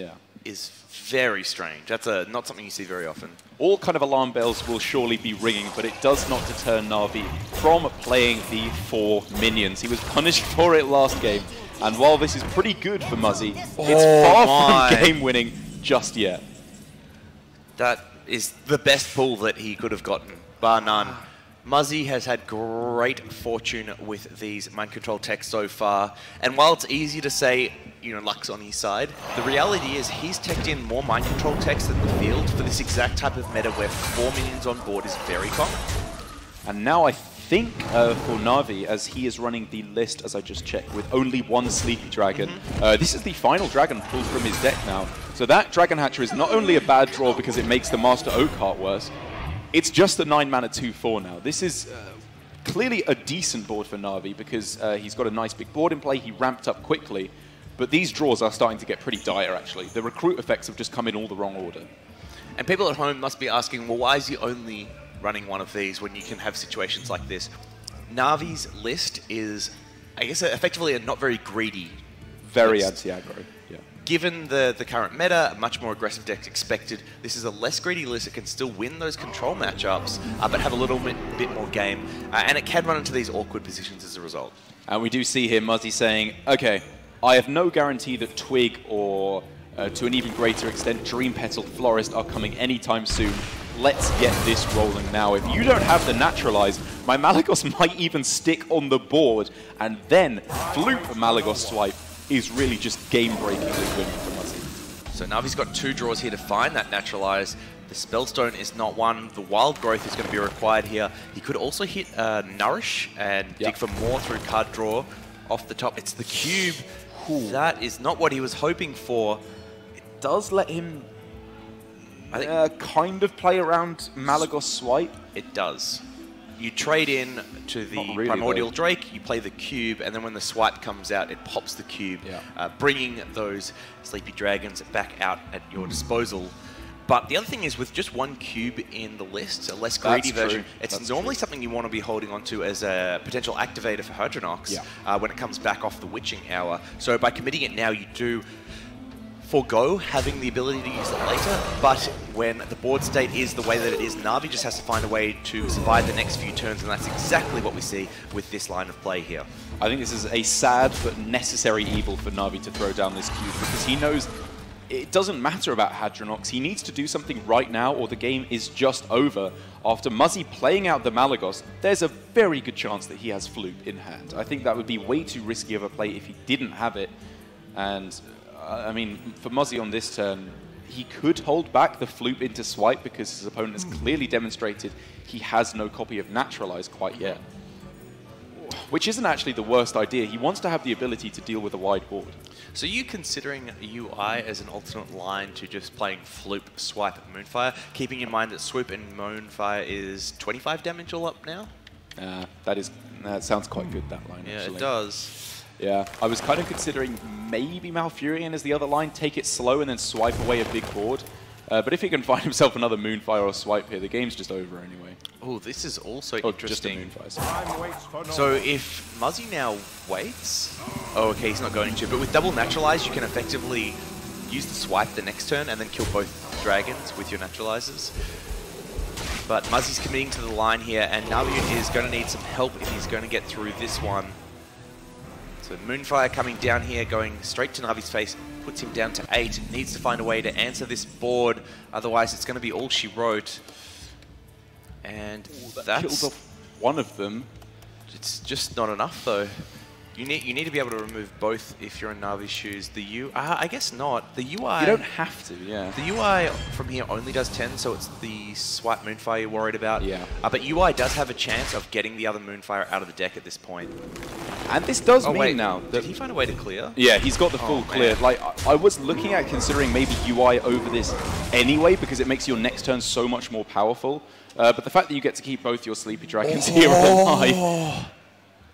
is very strange. That's not something you see very often. All kind of alarm bells will surely be ringing, but it does not deter Na'Vi from playing the 4 minions. He was punished for it last game, and while this is pretty good for Muzzy, it's far from game-winning just yet. That is the best pull that he could have gotten, bar none. Muzzy has had great fortune with these mind control techs so far, and while it's easy to say, you know, luck's on his side, the reality is he's teched in more mind control techs than the field for this exact type of meta where 4 minions on board is very common. And now I think for Na'Vi, as he is running the list, as I just checked, with only 1 Sleepy Dragon, this is the final dragon pulled from his deck now. So that Dragon Hatcher is not only a bad draw because it makes the Master Oakart worse, it's just a 9 mana 2/4 now. This is clearly a decent board for Na'Vi because he's got a nice big board in play, he ramped up quickly, but these draws are starting to get pretty dire actually. The recruit effects have just come in all the wrong order. And people at home must be asking, well, why is he only running one of these when you can have situations like this? Na'Vi's list is, I guess, effectively a not very greedy Very list. anti-aggro, yeah. Given the current meta, much more aggressive decks expected, this is a less greedy list that can still win those control matchups, but have a little bit more game, and it can run into these awkward positions as a result. And we do see here Muzzy saying, okay, I have no guarantee that Twig or, to an even greater extent, Dream Petal Florist are coming anytime soon. Let's get this rolling now. If you don't have the Naturalize, my Malagos might even stick on the board, and then Fluke Malagos Swipe is really just game-breakingly winning for Muzzy. So Na'Vi's got 2 draws here to find that Naturalize. The Spellstone is not one. The Wild Growth is going to be required here. He could also hit Nourish and dig for more through card draw off the top. It's the Cube. That is not what he was hoping for. It does let him kind of play around Malagos Swipe. It does. You trade in to the Primordial Drake, you play the Cube, and then when the swipe comes out, it pops the Cube, bringing those Sleepy Dragons back out at your disposal. But the other thing is, with just 1 Cube in the list, a less greedy version, it's normally something you want to be holding onto as a potential activator for Hydronox when it comes back off the Witching Hour. So by committing it now, you do forego having the ability to use it later, but when the board state is the way that it is, Na'Vi just has to find a way to survive the next few turns, and that's exactly what we see with this line of play here. I think this is a sad but necessary evil for Na'Vi to throw down this cube, because he knows it doesn't matter about Hadronox. He needs to do something right now or the game is just over. After Muzzy playing out the Malagos, there's a very good chance that he has Floop in hand. I think that would be way too risky of a play if he didn't have it. And, I mean, for Muzzy on this turn, he could hold back the Floop into Swipe because his opponent has clearly demonstrated he has no copy of Naturalize quite yet. Which isn't actually the worst idea. He wants to have the ability to deal with a wide board. So you considering UI as an alternate line to just playing Floop, Swipe, Moonfire, keeping in mind that Swoop and Moonfire is 25 damage all up now? That sounds quite good, that line, yeah, actually. It does. Yeah, I was kind of considering maybe Malfurion as the other line, take it slow and then swipe away a big board. But if he can find himself another Moonfire or Swipe here, the game's just over anyway. Oh, this is also interesting. Just a Moonfire. So if Muzzy now waits... Oh, okay, he's not going to. But with double Naturalize, you can effectively use the Swipe the next turn and then kill both dragons with your Naturalizers. But Muzzy's committing to the line here, and Navi is going to need some help if he's going to get through this one. So Moonfire coming down here, going straight to Navi's face, puts him down to 8. Needs to find a way to answer this board, otherwise it's going to be all she wrote. And that's... killed off one of them. It's just not enough, though. You need to be able to remove both if you're in Navi's shoes. The UI, I guess not. The UI... You don't have to, yeah. The UI from here only does 10, so it's the Swipe Moonfire you're worried about. Yeah. But UI does have a chance of getting the other Moonfire out of the deck at this point. And this does mean wait, now that... Did he find a way to clear? Yeah, he's got the full clear. Like, I was looking at considering maybe UI over this anyway, because it makes your next turn so much more powerful. But the fact that you get to keep both your Sleepy Dragons here alive,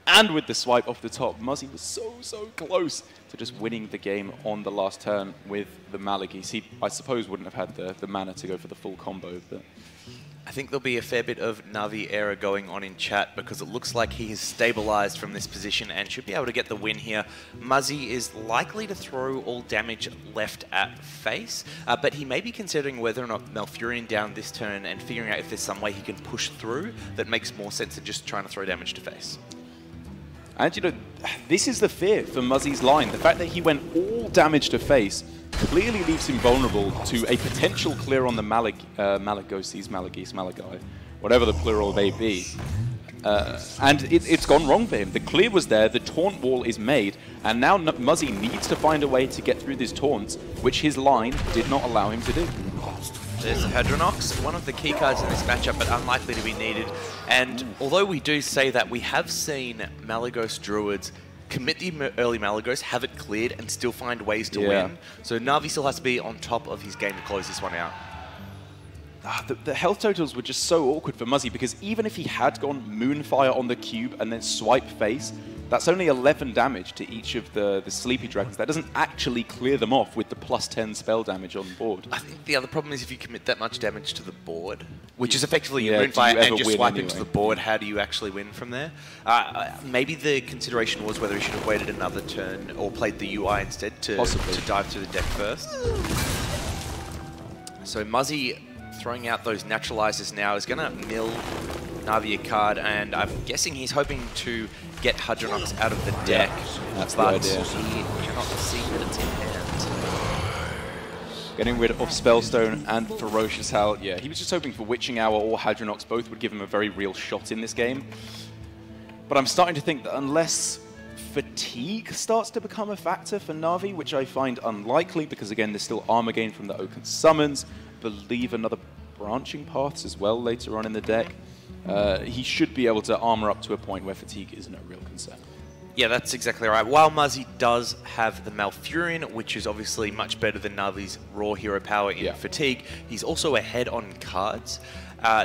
and with the swipe off the top, Muzzy was so close to just winning the game on the last turn with the Malagis. He, I suppose, wouldn't have had the mana to go for the full combo, but... I think there'll be a fair bit of Navi era going on in chat because it looks like he has stabilized from this position and should be able to get the win here. Muzzy is likely to throw all damage left at face, but he may be considering whether or not Malfurion down this turn and figuring out if there's some way he can push through that makes more sense than just trying to throw damage to face. And, you know, this is the fear for Muzzy's line. The fact that he went all damage to face clearly leaves him vulnerable to a potential clear on the Malagoses, Malagai, whatever the plural may be. And it's gone wrong for him. The clear was there, the taunt wall is made, and now Muzzy needs to find a way to get through these taunts, which his line did not allow him to do. There's Hadronox, one of the key cards in this matchup, but unlikely to be needed. And although we do say that, we have seen Malagos Druids commit the early Malagos, have it cleared, and still find ways to win. So Navi still has to be on top of his game to close this one out. The health totals were just so awkward for Muzzy because even if he had gone Moonfire on the cube and then swipe face, that's only 11 damage to each of the Sleepy Dragons. That doesn't actually clear them off with the +10 spell damage on board. I think the other problem is if you commit that much damage to the board, which is effectively you Moonfire and just swipe into the board, how do you actually win from there? Maybe the consideration was whether he should have waited another turn or played the UI instead to dive through the deck first. So Muzzy throwing out those Naturalizers now is going to mill Navi a card, and I'm guessing he's hoping to get Hadronox out of the deck, that's but the idea. he cannot see that it's in hand. Getting rid of Spellstone and Ferocious Howl. Yeah, he was just hoping for Witching Hour or Hadronox. Both would give him a very real shot in this game. But I'm starting to think that unless fatigue starts to become a factor for Navi, which I find unlikely because, again, there's still armor gain from the Oaken Summons, believe another Branching Paths as well later on in the deck. He should be able to armor up to a point where fatigue isn't a real concern. Yeah, that's exactly right. While Muzzy does have the Malfurion, which is obviously much better than Navi's raw hero power in fatigue, he's also ahead on cards.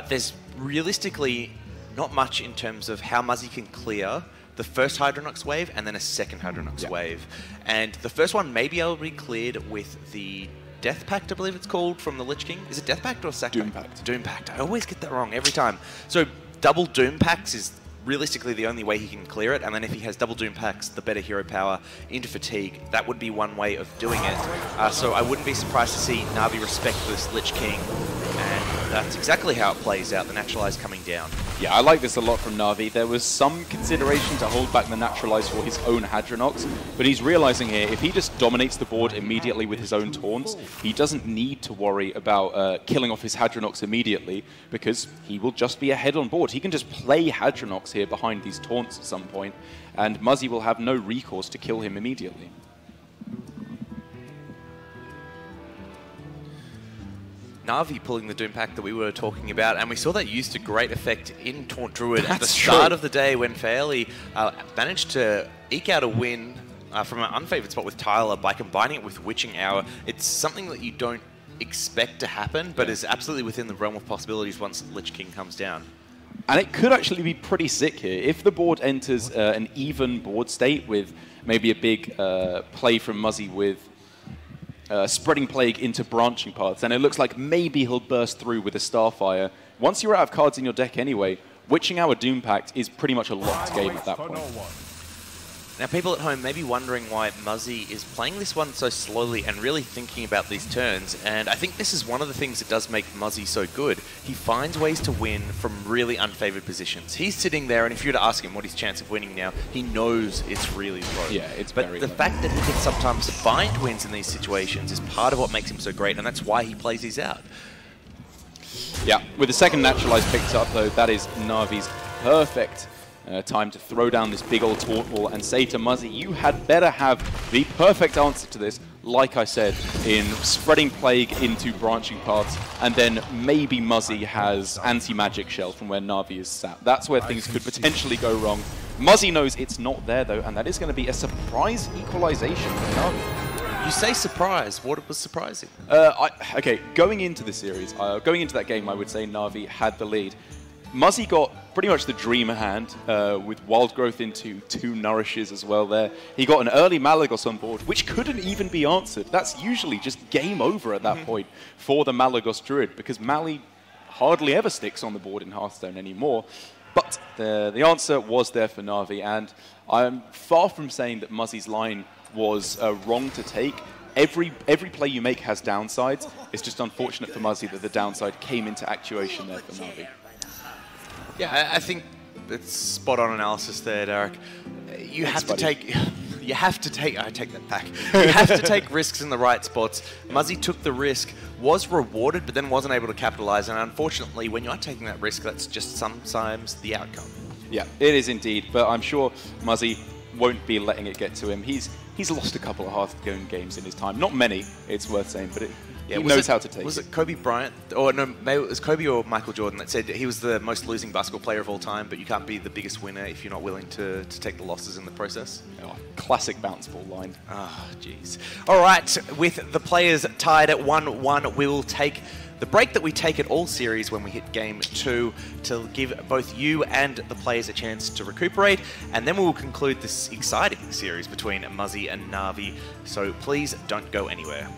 There's realistically not much in terms of how Muzzy can clear the first Hadronox wave and then a second Hadronox wave. And the first one may be able to be cleared with the Death Pact, I believe it's called, from the Lich King. Is it Death Pact or Sack Doom Pact? Pact. Doom Pact. I always get that wrong every time. So double Doom Pacts is realistically the only way he can clear it, and then if he has double Doom packs, the better hero power into Fatigue, that would be one way of doing it. So I wouldn't be surprised to see Na'Vi respect this Lich King, and that's exactly how it plays out, the Naturalize coming down. Yeah, I like this a lot from Na'Vi. There was some consideration to hold back the Naturalize for his own Hadronox, but he's realizing here, if he just dominates the board immediately with his own taunts, he doesn't need to worry about killing off his Hadronox immediately, because he will just be ahead on board. He can just play Hadronox here behind these taunts at some point, and Muzzy will have no recourse to kill him immediately. Na'Vi pulling the Doom pack that we were talking about, and we saw that used to great effect in Taunt Druid at the start of the day when Fairley managed to eke out a win from an unfavored spot with Tyler by combining it with Witching Hour. It's something that you don't expect to happen, but is absolutely within the realm of possibilities once Lich King comes down. And it could actually be pretty sick here. If the board enters an even board state with maybe a big play from Muzzy with Spreading Plague into Branching Paths, and it looks like maybe he'll burst through with a Starfire. Once you're out of cards in your deck anyway, Witching Hour Doom Pact is pretty much a locked game at that point. Now, people at home may be wondering why Muzzy is playing this one so slowly and really thinking about these turns, and I think this is one of the things that does make Muzzy so good. He finds ways to win from really unfavored positions. He's sitting there, and if you were to ask him what his chance of winning now, he knows it's really low. Yeah, it's but very the low. fact that he can sometimes find wins in these situations is part of what makes him so great, and that's why he plays these out. Yeah, with the second Naturalize picked up, though, that is Na'Vi's perfect time to throw down this big old taunt wall and say to Muzzy, you had better have the perfect answer to this, like I said, in Spreading Plague into Branching Paths, and then maybe Muzzy has Anti-Magic Shell from where Na'Vi is sat. That's where things could potentially go wrong. Muzzy knows it's not there, though, and that is going to be a surprise equalization for Na'Vi. You say surprise. What was surprising? Okay, going into the series, going into that game, I would say Na'Vi had the lead. Muzzy got pretty much the dream hand with Wild Growth into 2 Nourishes as well there. He got an early Malagos on board, which couldn't even be answered. That's usually just game over at that point for the Malagos Druid, because Mali hardly ever sticks on the board in Hearthstone anymore. But the answer was there for Na'Vi, and I'm far from saying that Muzzy's line was wrong to take. Every play you make has downsides. It's just unfortunate for Muzzy that the downside came into actuation there for Na'Vi. Yeah, I think it's spot on analysis there, Derek. You have to take, I take that back. You have to take risks in the right spots. Muzzy took the risk, was rewarded, but then wasn't able to capitalize. And unfortunately, when you are taking that risk, that's just sometimes the outcome. Yeah, it is indeed. But I'm sure Muzzy won't be letting it get to him. He's lost a couple of Hearthstone games in his time. Not many, it's worth saying, but he knows how to take it. Was it Kobe Bryant? Or no, maybe it was Kobe or Michael Jordan that said he was the most losing basketball player of all time, but you can't be the biggest winner if you're not willing to take the losses in the process. Oh, classic bounce ball line. Ah, jeez. All right, with the players tied at 1-1, we will take the break that we take at all series when we hit game 2 to give both you and the players a chance to recuperate, and then we will conclude this exciting series between Muzzy and Na'Vi, so please don't go anywhere.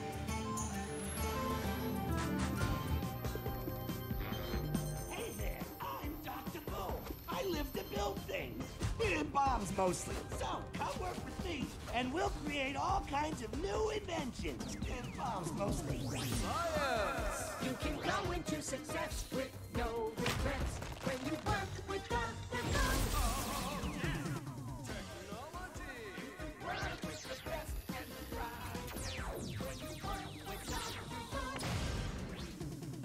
Hey there, I'm Dr. Bull. I live to build things. Bombs mostly. So, come work with me, and we'll create all kinds of new inventions. Bombs mostly. Science! You can go into success with no regrets when you work with Dr.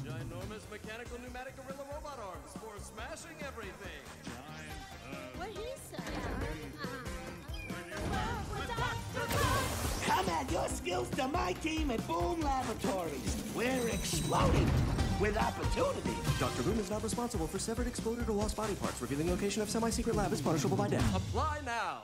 Ginormous mechanical pneumatic gorilla robot arms for smashing everything. What he said. Come add your skills to my team at Boom Laboratories. We're exploding with opportunity. Dr. Boom is not responsible for severed, exploded, or lost body parts. Revealing location of semi-secret lab is punishable by death. Apply now.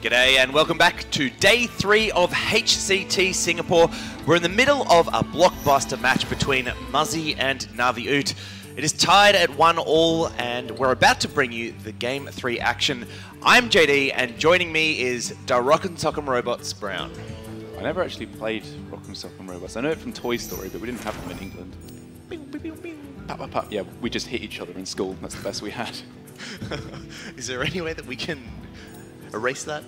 G'day and welcome back to day 3 of HCT Singapore. We're in the middle of a blockbuster match between Muzzy and Navi Oot. It is tied at 1-1 and we're about to bring you the Game 3 action. I'm JD and joining me is Da Rock'em Sock'em Robots Brown. I never actually played Rock'em Sock'em Robots. I know it from Toy Story, but we didn't have them in England. Pap, pap, pap. Yeah, we just hit each other in school. That's the best we had. Is there any way that we can erase that?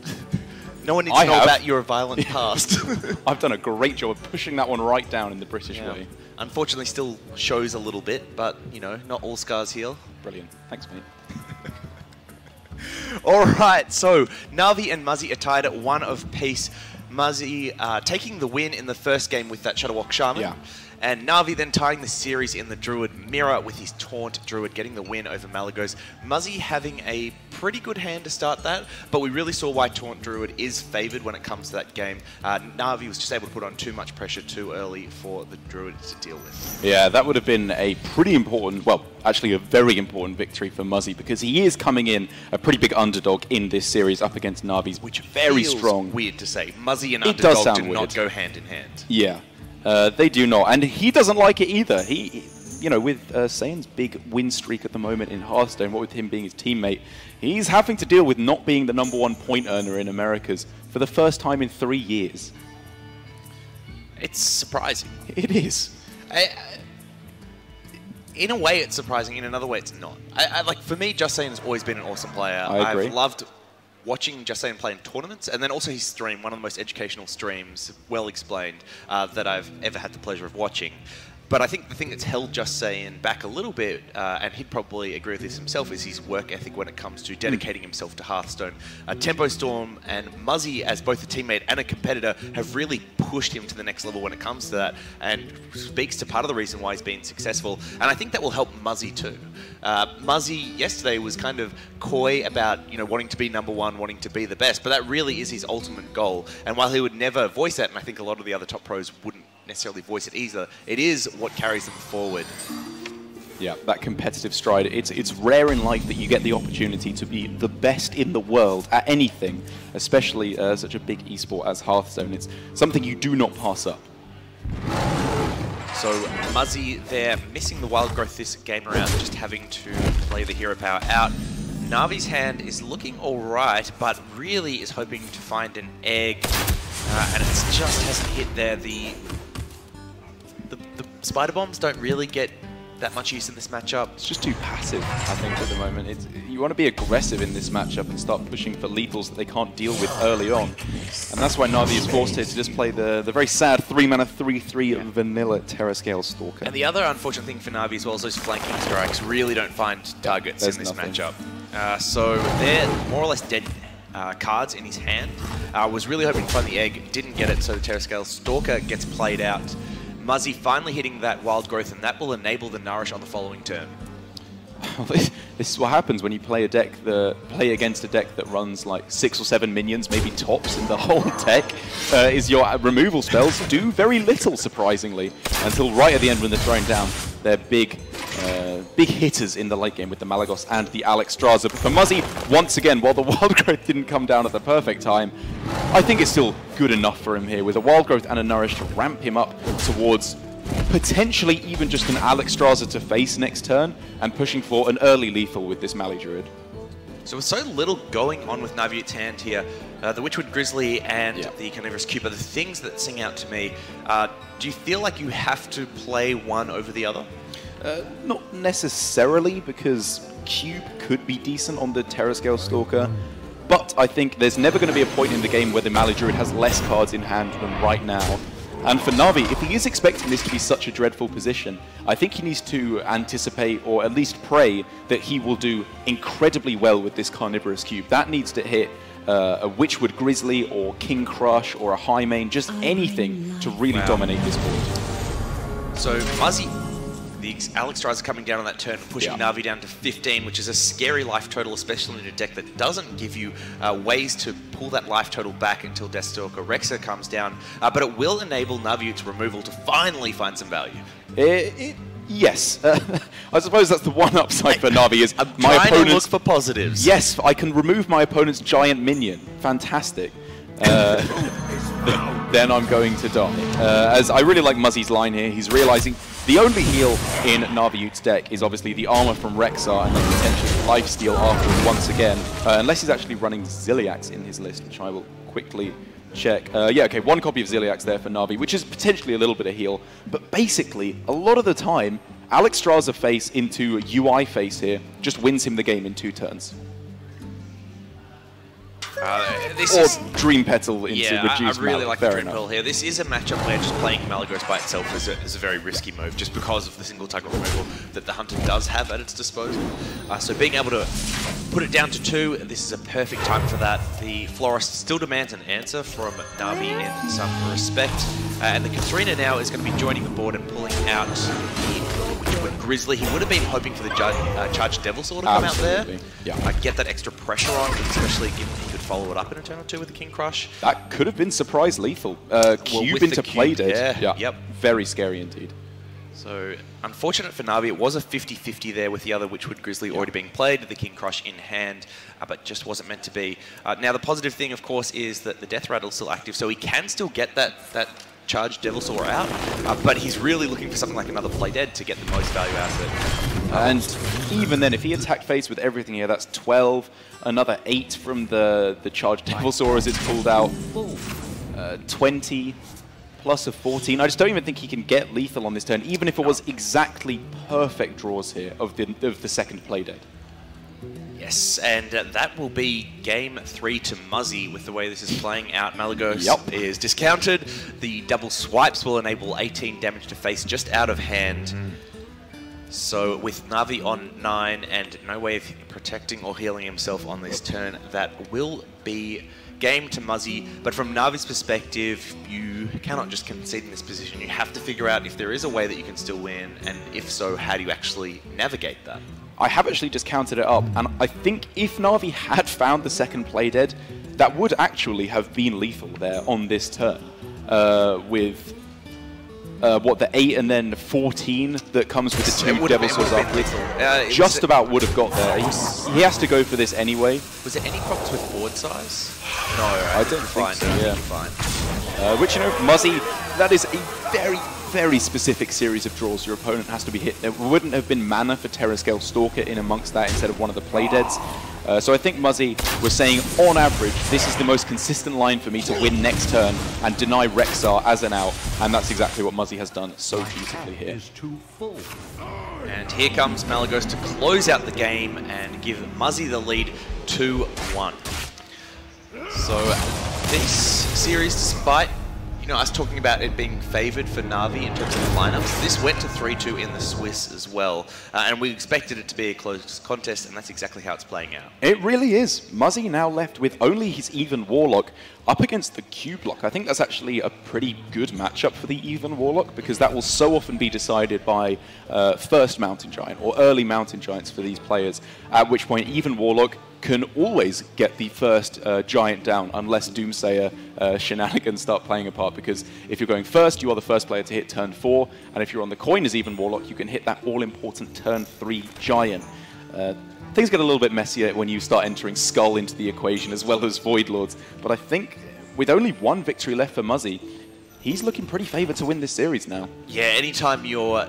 No one needs to know about your violent past. I've done a great job of pushing that one right down in the British way. Unfortunately, still shows a little bit, but, you know, not all scars heal. Brilliant. Thanks, mate. All right, so Navi and Muzzy are tied at 1 apiece. Muzzy taking the win in the first game with that Shutterwalk Shaman. Yeah. And Navi then tying the series in the Druid mirror with his Taunt Druid, getting the win over Malagos. Muzzy having a pretty good hand to start that, but we really saw why Taunt Druid is favoured when it comes to that game. Navi was just able to put on too much pressure too early for the Druid to deal with. Yeah, that would have been a pretty important, well, actually a very important victory for Muzzy because he is coming in a pretty big underdog in this series up against Navi's, which very strong. Weird to say. Muzzy and underdog do not go hand in hand. Yeah. They do not, and he doesn't like it either. He you know, with Sayan's big win streak at the moment in Hearthstone, what with him being his teammate, he's having to deal with not being the #1 point earner in Americas for the first time in 3 years. It's surprising. It is. In a way, it's surprising. In another way, it's not. Like for me, Just Sayan has always been an awesome player. I agree. I've loved watching Just Sayan play in tournaments, and then also his stream, one of the most educational streams, well explained, that I've ever had the pleasure of watching. But I think the thing that's held Just Sayan back a little bit, and he'd probably agree with this himself, is his work ethic when it comes to dedicating himself to Hearthstone. Tempo Storm and Muzzy, as both a teammate and a competitor, have really pushed him to the next level when it comes to that, and speaks to part of the reason why he's been successful. And I think that will help Muzzy too. Muzzy yesterday was kind of coy about, you know, wanting to be #1, wanting to be the best, but that really is his ultimate goal. And while he would never voice that, and I think a lot of the other top pros wouldn't necessarily voice it either, it is what carries them forward. Yeah, that competitive stride. It's rare in life that you get the opportunity to be the best in the world at anything, especially such a big esport as Hearthstone. It's something you do not pass up. So Muzzy there, missing the wild growth this game around, just having to play the hero power out. Navi's hand is looking alright, but really is hoping to find an egg, and it just hasn't hit there. The spider bombs don't really get that much use in this matchup. It's just too passive, I think, at the moment. You want to be aggressive in this matchup and start pushing for lethals that they can't deal with early on. And that's why Navi is forced here to just play the very sad 3-mana 3/3 vanilla Terrascale Stalker. And the other unfortunate thing for Navi as well is those flanking strikes really don't find targets in this matchup. So they're more or less dead cards in his hand. Was really hoping to find the egg, didn't get it, so the Terrascale Stalker gets played out. Muzzy finally hitting that wild growth, and that will enable the Nourish on the following turn. This is what happens when you play against a deck that runs like 6 or 7 minions, maybe tops in the whole deck. Is your removal spells do very little, surprisingly, until right at the end when they're thrown down. They're big hitters in the late game with the Malagos and the Alexstrasza. But for Muzzy, once again, while the Wild Growth didn't come down at the perfect time, I think it's still good enough for him here with a Wild Growth and a Nourish to ramp him up towards potentially even just an Alexstrasza to face next turn and pushing for an early lethal with this Mali Druid. So with so little going on with Navi's hand here, the Witchwood Grizzly and the Carnivorous Cube are the things that sing out to me. Do you feel like you have to play one over the other? Not necessarily, because Cube could be decent on the Terrascale Stalker, but I think there's never going to be a point in the game where the Mali Druid has less cards in hand than right now. And for Navi, if he is expecting this to be such a dreadful position, I think he needs to anticipate, or at least pray, that he will do incredibly well with this Carnivorous Cube. That needs to hit a Witchwood Grizzly, or King Crush, or a High Main, just anything to really dominate this board. So Muzzy, the Alexstrasza coming down on that turn, pushing Navi down to 15, which is a scary life total, especially in a deck that doesn't give you ways to pull that life total back until Deathstalker Rexa comes down. But it will enable Navi's removal to finally find some value. Yes, I suppose that's the one upside for Na'Vi is my trying opponent's... to look for positives. Yes, I can remove my opponent's giant minion. Fantastic. Then I'm going to die. As I really like Muzzy's line here, he's realizing the only heal in Na'Vi's deck is obviously the armor from Rexar and then potentially lifesteal afterwards once again, unless he's actually running Ziliax in his list, which I will quickly check. Yeah, okay, 1 copy of Ziliax there for Na'Vi, which is potentially a little bit of heal, but basically, a lot of the time, Alex Straza face into UI face here just wins him the game in 2 turns. This or is Dream Petal into yeah, reduced I really Malak, like fair Dream enough. Petal here. This is a matchup where just playing Malagos by itself is a very risky move, just because of the single target removal that the Hunter does have at its disposal. So being able to put it down to 2, this is a perfect time for that. The Florist still demands an answer from Na'Vi in some respect, and the Katharina now is going to be joining the board and pulling out the Grizzly. He would have been hoping for the Charged Devil Sword to come out there. Yeah. Get that extra pressure on, especially given he could follow it up in a turn or 2 with the King Crush. That could have been surprise lethal. Cube into play dead. Yeah. Yep. Very scary indeed. So, unfortunate for Na'Vi, it was a 50-50 there with the other Witchwood Grizzly already being played, the King Crush in hand, but just wasn't meant to be. Now, the positive thing, of course, is that the Death Rattle's still active, so he can still get that Charged Devil Saw out, but he's really looking for something like another Play Dead to get the most value out of it. And even then, if he attacked face with everything here, that's 12, another 8 from the Charged Devil Saw as it's pulled out, 20, plus a 14. I just don't even think he can get lethal on this turn, even if it was exactly perfect draws here of the second Play Dead. Yes, and that will be game 3 to Muzzy with the way this is playing out. Malagos is discounted. The double swipes will enable 18 damage to face just out of hand. So with Na'Vi on 9 and no way of protecting or healing himself on this turn, that will be game to Muzzy. But from Na'Vi's perspective, you cannot just concede in this position. You have to figure out if there is a way that you can still win, and if so, how do you actually navigate that? I have actually just counted it up, and I think if Na'Vi had found the second Play Dead, that would actually have been lethal there on this turn. With what, the 8 and then 14 that comes with the 2 Devil Swords after. Just about would have got there. He has to go for this anyway. Was there any problems with board size? No, I don't think so, yeah. Which, you know, Muzzy, that is a very, very specific series of draws your opponent has to be hit. There wouldn't have been mana for Terrascale Stalker in amongst that instead of one of the Playdeads. So I think Muzzy was saying, on average, this is the most consistent line for me to win next turn and deny Rexar as an out, and that's exactly what Muzzy has done so beautifully here. And here comes Malagos to close out the game and give Muzzy the lead 2-1. So this series, despite us talking about it being favoured for Na'Vi in terms of the lineups, this went to 3-2 in the Swiss as well, and we expected it to be a close contest, and that's exactly how it's playing out. It really is. Muzzy now left with only his Even Warlock up against the Q-Block. I think that's actually a pretty good matchup for the Even Warlock, because that will so often be decided by first Mountain Giant or early Mountain Giants for these players, at which point Even Warlock can always get the first Giant down unless Doomsayer shenanigans start playing a part, because if you're going first, you are the first player to hit turn 4, and if you're on the coin as Even Warlock, you can hit that all-important turn 3 Giant. Things get a little bit messier when you start entering Skull into the equation as well as Void Lords, but I think with only 1 victory left for Muzzy, he's looking pretty favoured to win this series now. Yeah, anytime you're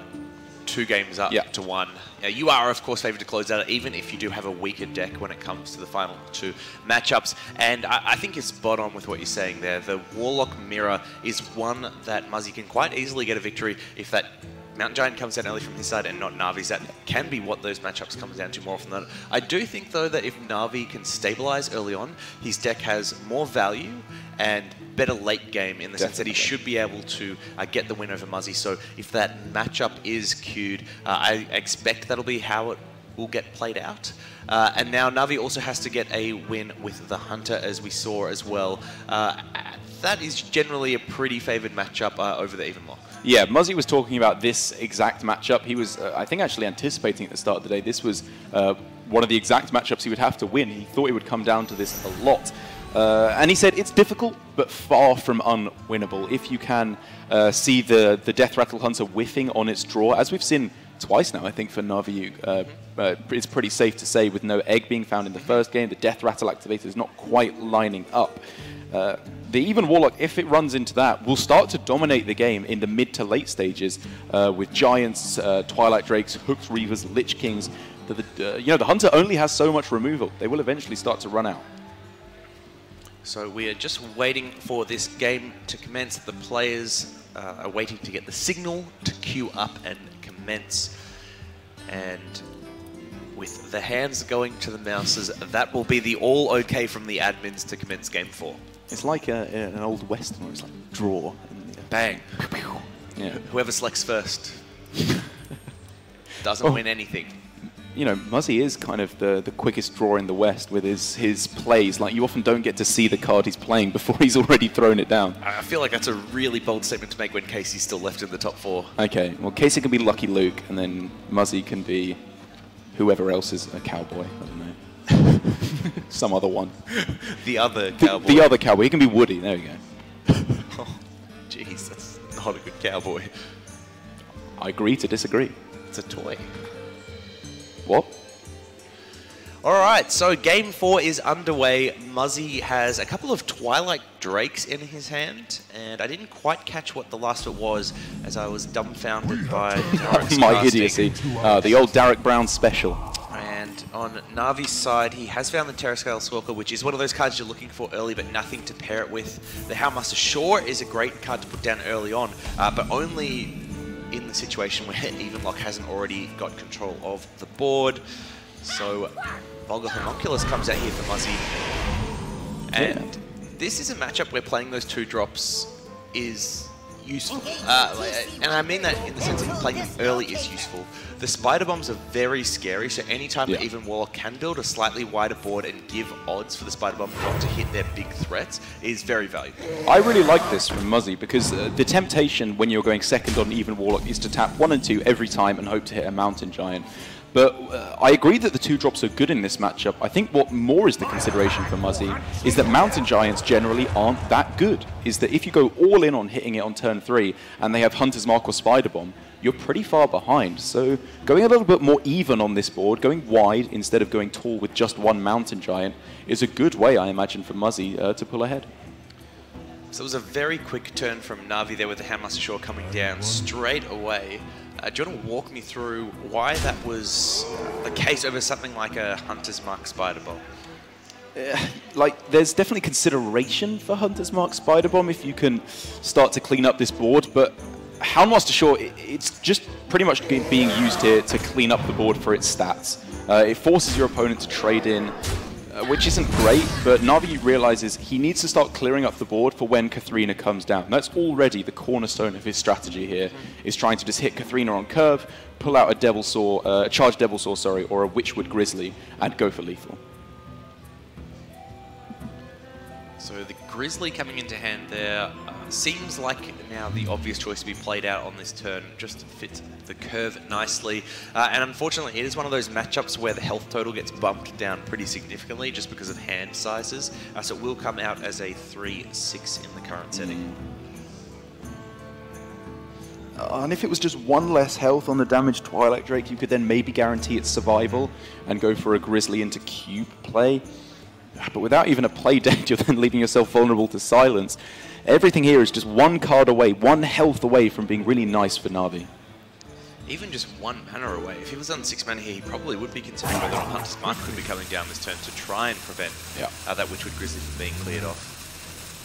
2 games up to 1, you are, of course, favoured to close out, even if you do have a weaker deck when it comes to the final 2 matchups. And I think you're spot on with what you're saying there. The Warlock Mirror is one that Muzzy can quite easily get a victory if that Mountain Giant comes down early from his side and not Na'Vi's. That can be what those matchups comes down to more often than not. I do think, though, that if Na'Vi can stabilize early on, his deck has more value and better late game in the sense that he should be able to get the win over Muzzy. So if that matchup is queued, I expect that'll be how it will get played out. And now Na'Vi also has to get a win with the Hunter, as we saw as well. That is generally a pretty favoured matchup over the Even Lock. Yeah, Muzzy was talking about this exact matchup. He was, I think, actually anticipating at the start of the day this was one of the exact matchups he would have to win. He thought it would come down to this a lot. And he said it's difficult, but far from unwinnable. If you can see the Death Rattle Hunter whiffing on its draw, as we've seen twice now, I think, for Navi. It's pretty safe to say, with no egg being found in the first game, the Death Rattle activator is not quite lining up. The Even Warlock, if it runs into that, will start to dominate the game in the mid to late stages with Giants, Twilight Drakes, Hooks, Reavers, Lich Kings. The Hunter only has so much removal. They will eventually start to run out. So we are just waiting for this game to commence. The players are waiting to get the signal to queue up and commence. And with the hands going to the mouses, that will be the all okay from the admins to commence game 4. It's like an old western where it's like draw. And, bang. Yeah. Whoever selects first doesn't win anything. You know, Muzzy is kind of the quickest drawer in the West with his plays. Like, you often don't get to see the card he's playing before he's already thrown it down. I feel like that's a really bold statement to make when Casey's still left in the top 4. Okay, well, Casey can be Lucky Luke, and then Muzzy can be whoever else is a cowboy. I don't know. Some other one. The other cowboy. The other cowboy. He can be Woody. There we go. Oh, jeez, that's not a good cowboy. I agree to disagree. It's a toy. What? Alright, so game 4 is underway. Muzzy has a couple of Twilight Drakes in his hand, and I didn't quite catch what the last bit was, as I was dumbfounded by Derek's my casting. idiocy. The old Derek Brown special. And on Navi's side, he has found the Terrascale Stalker, which is one of those cards you're looking for early, but nothing to pair it with. The Howmaster Shore is a great card to put down early on, but only in the situation where Evenlock hasn't already got control of the board. So Vulgar Homunculus comes out here for Muzzy. And this is a matchup where playing those 2 drops is useful. And I mean that in the sense that playing them early is useful. The Spider Bombs are very scary, so anytime that Even Warlock can build a slightly wider board and give odds for the Spider Bomb not to hit their big threats is very valuable. I really like this from Muzzy because the temptation when you're going second on Even Warlock is to tap 1 and 2 every time and hope to hit a Mountain Giant. But I agree that the 2 drops are good in this matchup. I think what more is the consideration for Muzzy is that Mountain Giants generally aren't that good. Is that if you go all in on hitting it on turn 3 and they have Hunter's Mark or Spider Bomb, you're pretty far behind. So going a little bit more even on this board, going wide instead of going tall with just 1 Mountain Giant is a good way, I imagine, for Muzzy to pull ahead. So it was a very quick turn from Navi there with the Handmaster Shore coming down straight away. Do you want to walk me through why that was the case over something like a Hunter's Mark Spider Bomb? There's definitely consideration for Hunter's Mark Spider Bomb if you can start to clean up this board, but Houndmaster Shore, it's just pretty much being used here to clean up the board for its stats. It forces your opponent to trade in, which isn't great, but Navi realizes he needs to start clearing up the board for when Katharina comes down. That's already the cornerstone of his strategy here, is trying to just hit Katharina on curve, pull out a Devil Saw, charged Devil Saw, sorry, or a Witchwood Grizzly, and go for lethal. So the Grizzly coming into hand there seems like now the obvious choice to be played out on this turn, just fits the curve nicely. And unfortunately, it is one of those matchups where the health total gets bumped down pretty significantly just because of hand sizes. So it will come out as a 3-6 in the current setting. And if it was just 1 less health on the damaged Twilight Drake, you could then maybe guarantee its survival and go for a Grizzly into cube play. But without even a play dead, you're then leaving yourself vulnerable to silence. Everything here is just 1 card away, 1 health away from being really nice for Navi. Even just 1 mana away. If he was on 6 mana here, he probably would be considering whether or not Hunter's Mark could be coming down this turn to try and prevent that Witchwood Grizzly from being cleared off.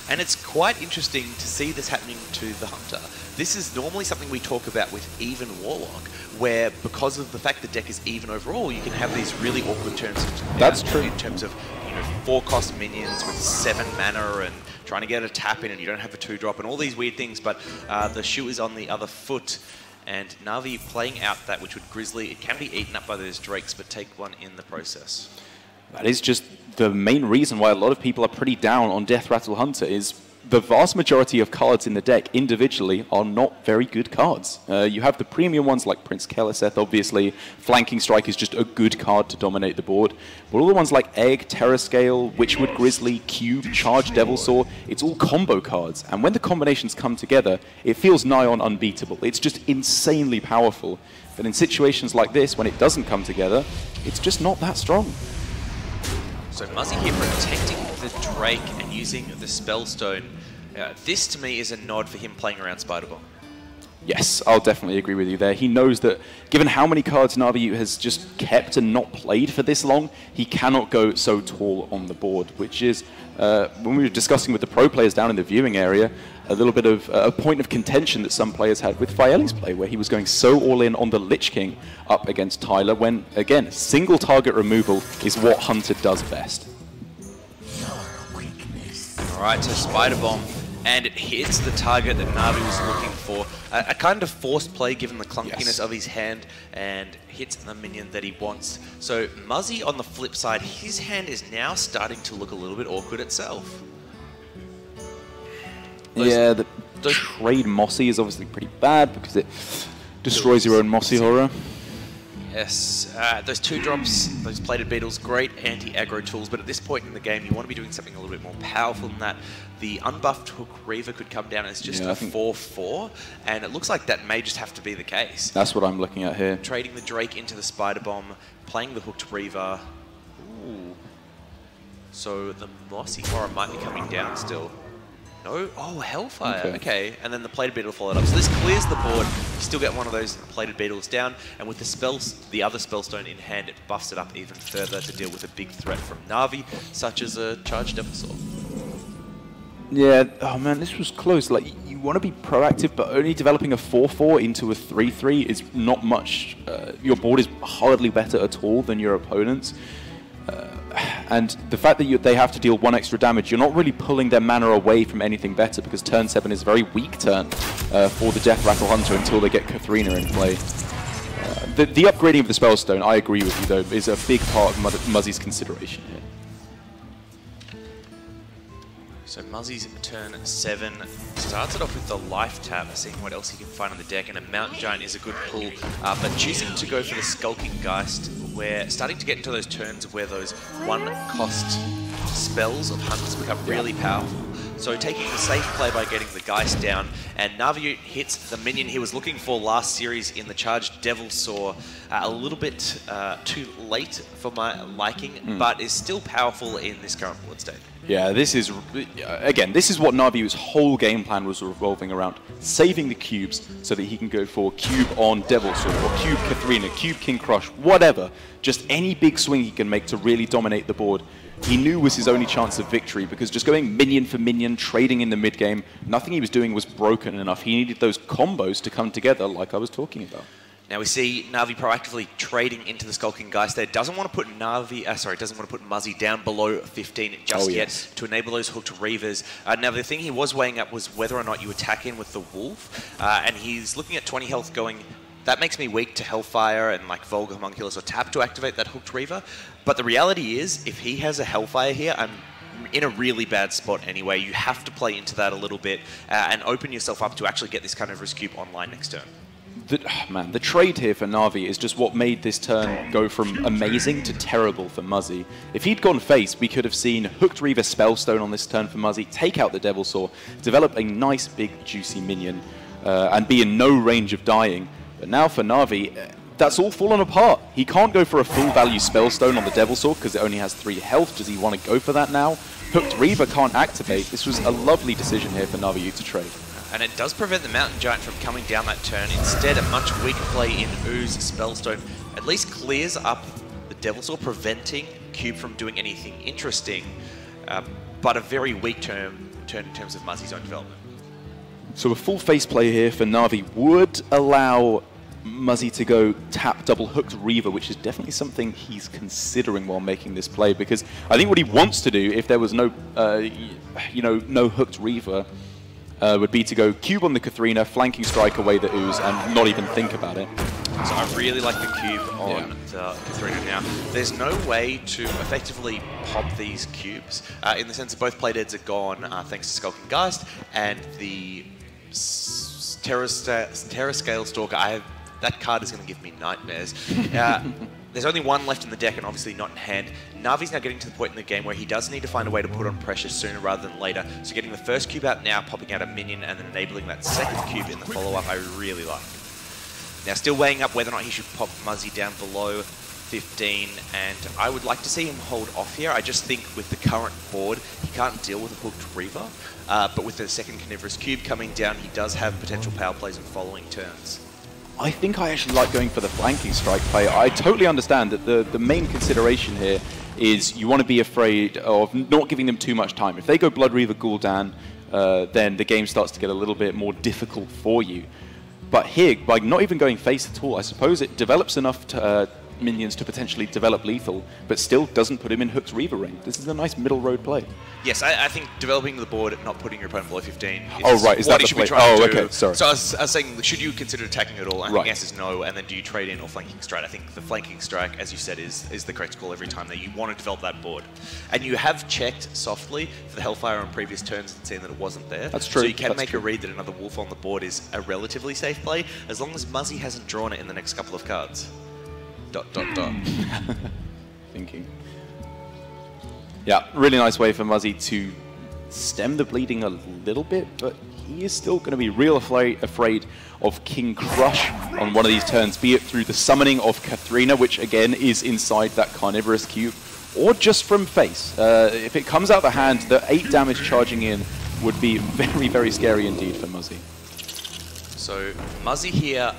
And it's quite interesting to see this happening to the Hunter. This is normally something we talk about with Even Warlock, where because of the fact the deck is even overall, you can have these really awkward turns. That's true. In terms of 4-cost minions with 7 mana and trying to get a tap in and you don't have a 2-drop and all these weird things, but the shoe is on the other foot. And Navi playing out that Witchwood Grizzly, it can be eaten up by those Drakes, but take 1 in the process. That is just the main reason why a lot of people are pretty down on Death Rattle Hunter is the vast majority of cards in the deck individually are not very good cards. You have the premium ones like Prince Keleseth, obviously. Flanking Strike is just a good card to dominate the board. But all the ones like Egg, Terrascale, Witchwood Grizzly, Cube, Charge Devilsaur, it's all combo cards. And when the combinations come together, it feels nigh on unbeatable. It's just insanely powerful. But in situations like this, when it doesn't come together, it's just not that strong. So Muzzy here protecting the Drake and using the Spellstone. This to me is a nod for him playing around Spider Bomb. Yes, I'll definitely agree with you there. He knows that given how many cards Navi has just kept and not played for this long, he cannot go so tall on the board, which is, when we were discussing with the pro players down in the viewing area, a little bit of a point of contention that some players had with Faeli's play, where he was going so all in on the Lich King up against Tyler, when, again, single target removal is what Hunter does best. Alright, so Spider Bomb, and it hits the target that Navi was looking for. A kind of forced play given the clunkiness of his hand, and hits the minion that he wants. So Muzzy, on the flip side, his hand is now starting to look a little bit awkward itself. The trade Mossy is obviously pretty bad because it destroys your own Mossy Horror. Yes, those 2-drops, those Plated Beetles, great anti-aggro tools, but at this point in the game you want to be doing something a little bit more powerful than that. The unbuffed Hook Reaver could come down as just a 4-4, and it looks like that may just have to be the case. That's what I'm looking at here. Trading the Drake into the Spider Bomb, playing the Hooked Reaver. Ooh. So the Mossy Horror might be coming down still. No? Oh, Hellfire. Okay. And then the Plated Beetle followed up. So this clears the board. You still get one of those Plated Beetles down. And with the other Spellstone in hand, it buffs it up even further to deal with a big threat from Na'Vi, such as a Charged Devilsaur. Yeah, oh man, this was close. Like, you want to be proactive, but only developing a 4-4 into a 3-3 is not much. Your board is hardly better at all than your opponent's. And the fact that they have to deal 1 extra damage, you're not really pulling their mana away from anything better, because turn 7 is a very weak turn for the Death Rattle Hunter until they get Katharina in play. The upgrading of the Spellstone, I agree with you though, is a big part of Muzzy's consideration here. So Muzzy's turn 7 starts it off with the Life Tap, seeing what else he can find on the deck, and a Mountain Giant is a good pull, but choosing to go for the Skulking Geist, we're starting to get into those turns where those 1-cost spells of Hunters become really powerful. So taking the safe play by getting the Geist down, and Navi hits the minion he was looking for last series in the Charged Devilsaur, a little bit too late for my liking, but is still powerful in this current board state. Yeah, this is, again, this is what Navi's whole game plan was revolving around. Saving the cubes so that he can go for cube on Devilsaur, or cube Katharina, cube King Crush, whatever. Just any big swing he can make to really dominate the board. He knew was his only chance of victory, because just going minion for minion, trading in the mid-game, nothing he was doing was broken enough. He needed those combos to come together like I was talking about. Now we see Na'Vi proactively trading into the Skulking Geist there. Doesn't want to put doesn't want to put Muzzy down below 15 just yet to enable those Hooked Reavers. Now the thing he was weighing up was whether or not you attack in with the Wolf, and he's looking at 20 health going, that makes me weak to Hellfire and like Vulgar Homunculus or Tap to activate that Hooked Reaver. But the reality is, if he has a Hellfire here, I'm in a really bad spot anyway. You have to play into that a little bit and open yourself up to actually get this kind of risk cube online next turn. The trade here for Na'Vi is just what made this turn go from amazing to terrible for Muzzy. If he'd gone face, we could have seen Hooked Reaver Spellstone on this turn for Muzzy, take out the Devilsaur, develop a nice big juicy minion, and be in no range of dying. But now for Na'Vi, that's all fallen apart. He can't go for a full value Spellstone on the Devilsaur because it only has 3 health. Does he want to go for that now? Hooked Reaver can't activate. This was a lovely decision here for Na'Vi to trade. And it does prevent the Mountain Giant from coming down that turn. Instead, a much weaker play in Ooze Spellstone at least clears up the Devilsaur, preventing Cube from doing anything interesting, but a very weak turn in terms of Muzzy's own development. So a full face play here for Na'Vi would allow Muzzy to go tap double Hooked Reaver, which is definitely something he's considering while making this play, because I think what he wants to do, if there was no, no Hooked Reaver, would be to go cube on the Katharina, flanking strike away the Ooze, and not even think about it. So I really like the cube on the Katharina now. There's no way to effectively pop these cubes in the sense that both playdeads are gone thanks to Skulking Geist and the Terra Scale Stalker. That card is going to give me nightmares. There's only one left in the deck and obviously not in hand. Navi's now getting to the point in the game where he does need to find a way to put on pressure sooner rather than later. So getting the first cube out now, popping out a minion, and then enabling that second cube in the follow-up, I really like. Now still weighing up whether or not he should pop Muzzy down below 15, and I would like to see him hold off here. I just think with the current board, he can't deal with a hooked Reaver, but with the second Carnivorous Cube coming down, he does have potential power plays in following turns. I think I actually like going for the flanking strike play. I totally understand that the main consideration here is you want to be afraid of not giving them too much time. If they go Blood Reaver Gul'dan, then the game starts to get a little bit more difficult for you. But here, by not even going face at all, I suppose it develops enough minions to potentially develop lethal, but still doesn't put him in Hook's Reaver ring. This is a nice middle road play. Yes, I think developing the board, not putting your opponent below 15 is right, is what that he the should play? be trying to do. Okay, sorry. So I was saying, should you consider attacking at all? And Right. the answer is no, and then do you trade in or flanking strike? I think the flanking strike, as you said, is the correct call every time that you want to develop that board. And you have checked softly for the Hellfire on previous turns and seen that it wasn't there. That's true. So you can That's make true. a read that another Wolf on the board is a relatively safe play, as long as Muzzy hasn't drawn it in the next couple of cards. ... Thinking. Yeah, really nice way for Muzzy to stem the bleeding a little bit, but he is still going to be real afraid of King Crush on one of these turns, be it through the summoning of Katharina, which again is inside that Carnivorous Cube, or just from face. If it comes out the hand, the 8 damage charging in would be very, very scary indeed for Muzzy. So Muzzy here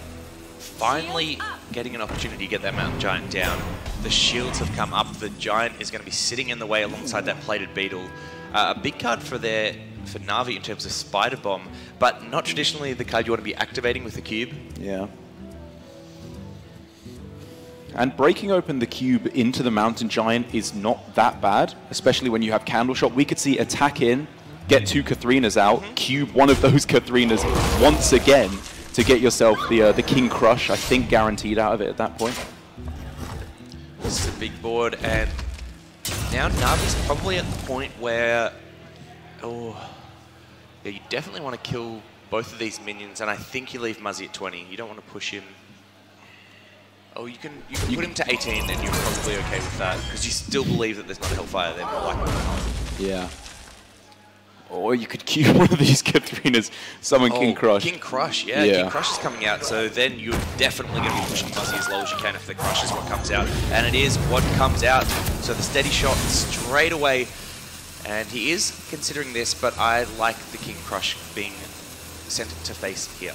finally getting an opportunity to get that Mountain Giant down. The shields have come up. The Giant is going to be sitting in the way alongside that Plated Beetle. A big card for Na'Vi in terms of Spider Bomb, but not traditionally the card you want to be activating with the cube. Yeah. And breaking open the cube into the Mountain Giant is not that bad, especially when you have Candle Shot. We could see attack in, get 2 Katharinas out, cube one of those Katharinas once again to get yourself the King Crush, I think, guaranteed out of it at that point. This is a big board, and now Na'Vi's probably at the point where, yeah, you definitely want to kill both of these minions, and I think you leave Muzzy at 20. You don't want to push him. Oh, you can put him to 18, and you're probably okay with that, because you still believe that there's not Hellfire there, more likely than not. Yeah. Or you could cube one of these Katharinas, summon King Crush. King Crush, yeah. King Crush is coming out, so then you're definitely going to be pushing Muzzy as low as you can if the Crush is what comes out. And it is what comes out. So the steady shot straight away. And he is considering this, but I like the King Crush being sent to face here.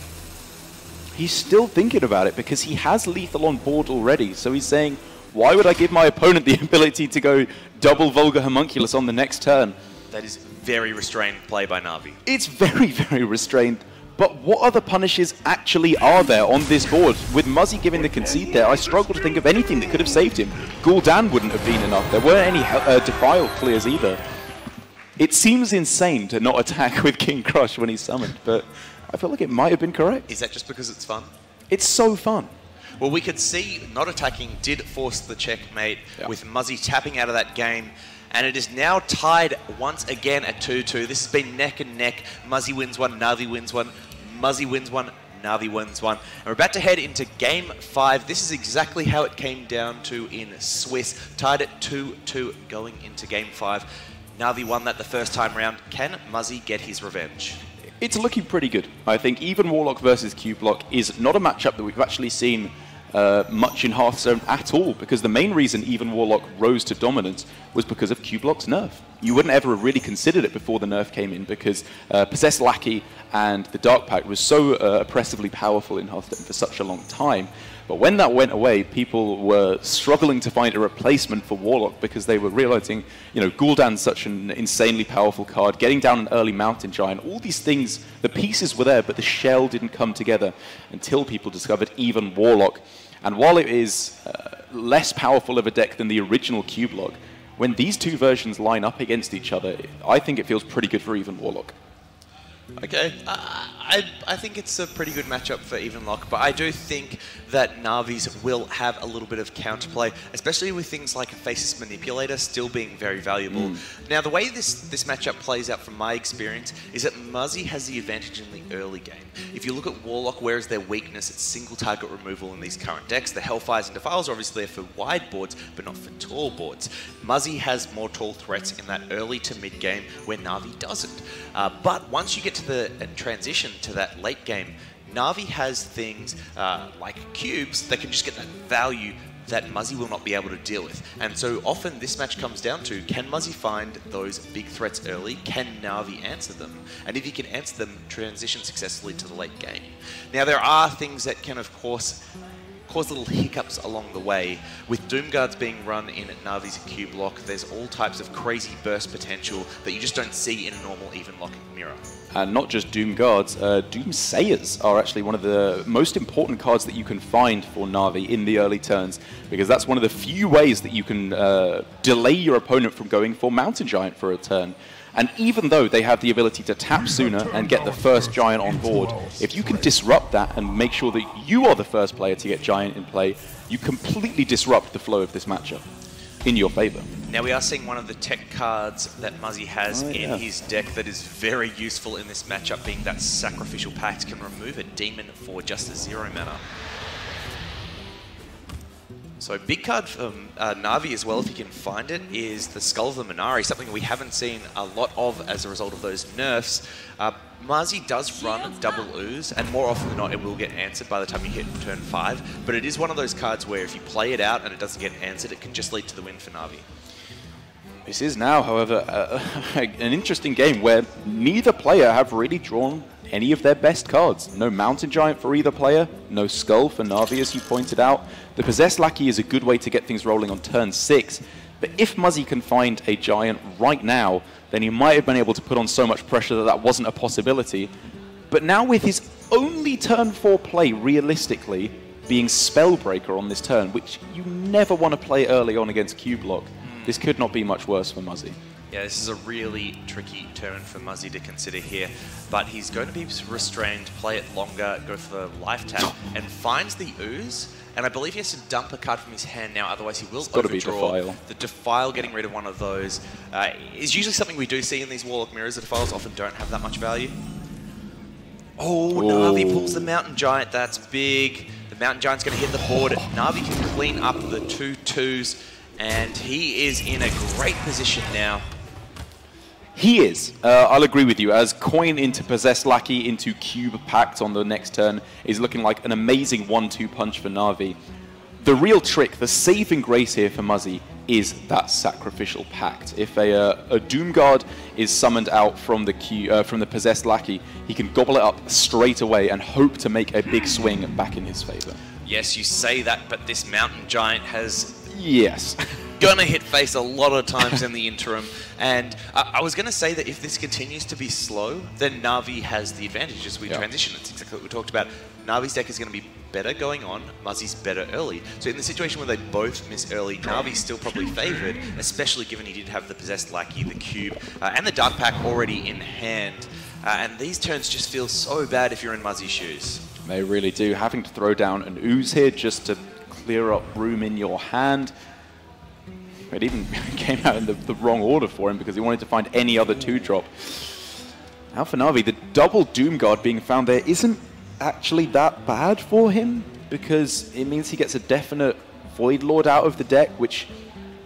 He's still thinking about it because he has lethal on board already. So he's saying, why would I give my opponent the ability to go double Vulgar Homunculus on the next turn? That is very restrained play by Na'Vi. It's very, very restrained. But what other punishes actually are there on this board? With Muzzy giving the concede there, I struggle to think of anything that could have saved him. Gul'dan wouldn't have been enough. There weren't any Defile clears either. It seems insane to not attack with King Crush when he's summoned, but I feel like it might have been correct. Is that just because it's fun? It's so fun. Well, we could see not attacking did force the checkmate with Muzzy tapping out of that game. And it is now tied once again at 2-2. This has been neck and neck. Muzzy wins one, Na'Vi wins one. Muzzy wins one, Na'Vi wins one. And we're about to head into Game 5. This is exactly how it came down to in Swiss. Tied at 2-2 going into Game 5. Na'Vi won that the first time round. Can Muzzy get his revenge? It's looking pretty good. I think even Warlock versus Q-Block is not a matchup that we've actually seen much in Hearthstone at all, because the main reason even Warlock rose to dominance was because of Q-Block's nerf. You wouldn't ever have really considered it before the nerf came in, because Possessed Lackey and the Dark Pact was so oppressively powerful in Hearthstone for such a long time. But when that went away, people were struggling to find a replacement for Warlock because they were realizing, you know, Gul'dan's such an insanely powerful card, getting down an early Mountain Giant, all these things, the pieces were there, but the shell didn't come together until people discovered even Warlock. And while it is less powerful of a deck than the original Q-Block, when these two versions line up against each other, I think it feels pretty good for even Warlock. Okay, I think it's a pretty good matchup for Evenlock, but I do think that Navi's will have a little bit of counterplay, especially with things like a Faceless Manipulator still being very valuable. Now, the way this matchup plays out from my experience is that Muzzy has the advantage in the early game. If you look at Warlock, where is their weakness? It's single target removal in these current decks. The Hellfires and Defiles are obviously there for wide boards, but not for tall boards. Muzzy has more tall threats in that early to mid game, where Navi doesn't. But once you get to the transition to that late game, Navi has things like cubes that can just get that value that Muzzy will not be able to deal with. And so often this match comes down to, can Muzzy find those big threats early? Can Navi answer them? And if he can answer them, transition successfully to the late game. Now, there are things that can, of course, cause little hiccups along the way. With Doom Guards being run in Navi's cube lock, there's all types of crazy burst potential that you just don't see in a normal even locking mirror. And not just Doom Guards, Doomsayers are actually one of the most important cards that you can find for Na'Vi in the early turns, because that's one of the few ways that you can delay your opponent from going for Mountain Giant for a turn. And even though they have the ability to tap sooner and get the first Giant on board, if you can disrupt that and make sure that you are the first player to get Giant in play, you completely disrupt the flow of this matchup in your favor. Now we are seeing one of the tech cards that Muzzy has in his deck that is very useful in this matchup, being that Sacrificial Pact can remove a demon for just a 0 mana. So big card for Na'Vi as well, if he can find it, is the Skull of the Minari, something we haven't seen a lot of as a result of those nerfs. Muzzy does run double ooze, and more often than not it will get answered by the time you hit turn 5, but it is one of those cards where if you play it out and it doesn't get answered, it can just lead to the win for Na'Vi. This is now, however, an interesting game where neither player have really drawn any of their best cards. No Mountain Giant for either player, no Skull for Na'Vi, as you pointed out. The Possessed Lackey is a good way to get things rolling on turn 6, but if Muzzy can find a Giant right now, then he might have been able to put on so much pressure that that wasn't a possibility. But now with his only turn 4 play, realistically, being Spellbreaker on this turn, which you never want to play early on against Cublock, this could not be much worse for Muzzy. Yeah, this is a really tricky turn for Muzzy to consider here, but he's going to be restrained, play it longer, go for the life tap, and finds the ooze, and I believe he has to dump a card from his hand now, otherwise he will overdraw. Defile. The Defile, getting rid of one of those, is usually something we do see in these Warlock mirrors. The Defiles often don't have that much value. Oh, Na'Vi pulls the Mountain Giant, that's big. The Mountain Giant's going to hit the board. Na'Vi can clean up the 2/2s, and he is in a great position now. He is. I'll agree with you, as coin into Possessed Lackey into Cube Pact on the next turn is looking like an amazing 1-2 punch for Na'Vi. The real trick, the saving grace here for Muzzy, is that Sacrificial Pact. If a Doom Guard is summoned out from the Possessed Lackey, he can gobble it up straight away and hope to make a big swing back in his favor. Yes, you say that, but this Mountain Giant has... Yes. Gonna hit face a lot of times in the interim, and I was gonna say that if this continues to be slow, then Na'Vi has the advantage as we transition. That's exactly what we talked about. Na'Vi's deck is gonna be better going on, Muzzy's better early. So in the situation where they both miss early, Na'Vi's still probably favored, especially given he did have the Possessed Lackey, the Cube, and the Dark Pack already in hand. And these turns just feel so bad if you're in Muzzy's shoes. They really do. Having to throw down an ooze here just to clear up room in your hand. It even came out in the wrong order for him because he wanted to find any other 2-drop. Now for Na'Vi, the double Doom Guard being found there isn't actually that bad for him, because it means he gets a definite Void Lord out of the deck, which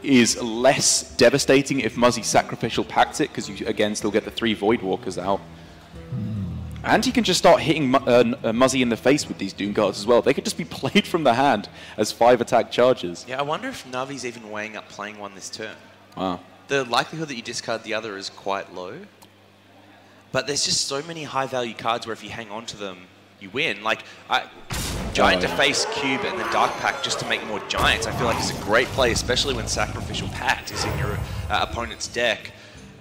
is less devastating if Muzzy Sacrificial Pacts it, because you again still get the 3 Void Walkers out. And he can just start hitting Muzzy in the face with these Doom Guards as well. They could just be played from the hand as 5 attack charges. Yeah, I wonder if Na'Vi's even weighing up playing one this turn. Wow. The likelihood that you discard the other is quite low. But there's just so many high value cards where if you hang on to them, you win. Like, Giant to face Cube and then Dark Pack just to make more Giants. I feel like it's a great play, especially when Sacrificial Pact is in your opponent's deck.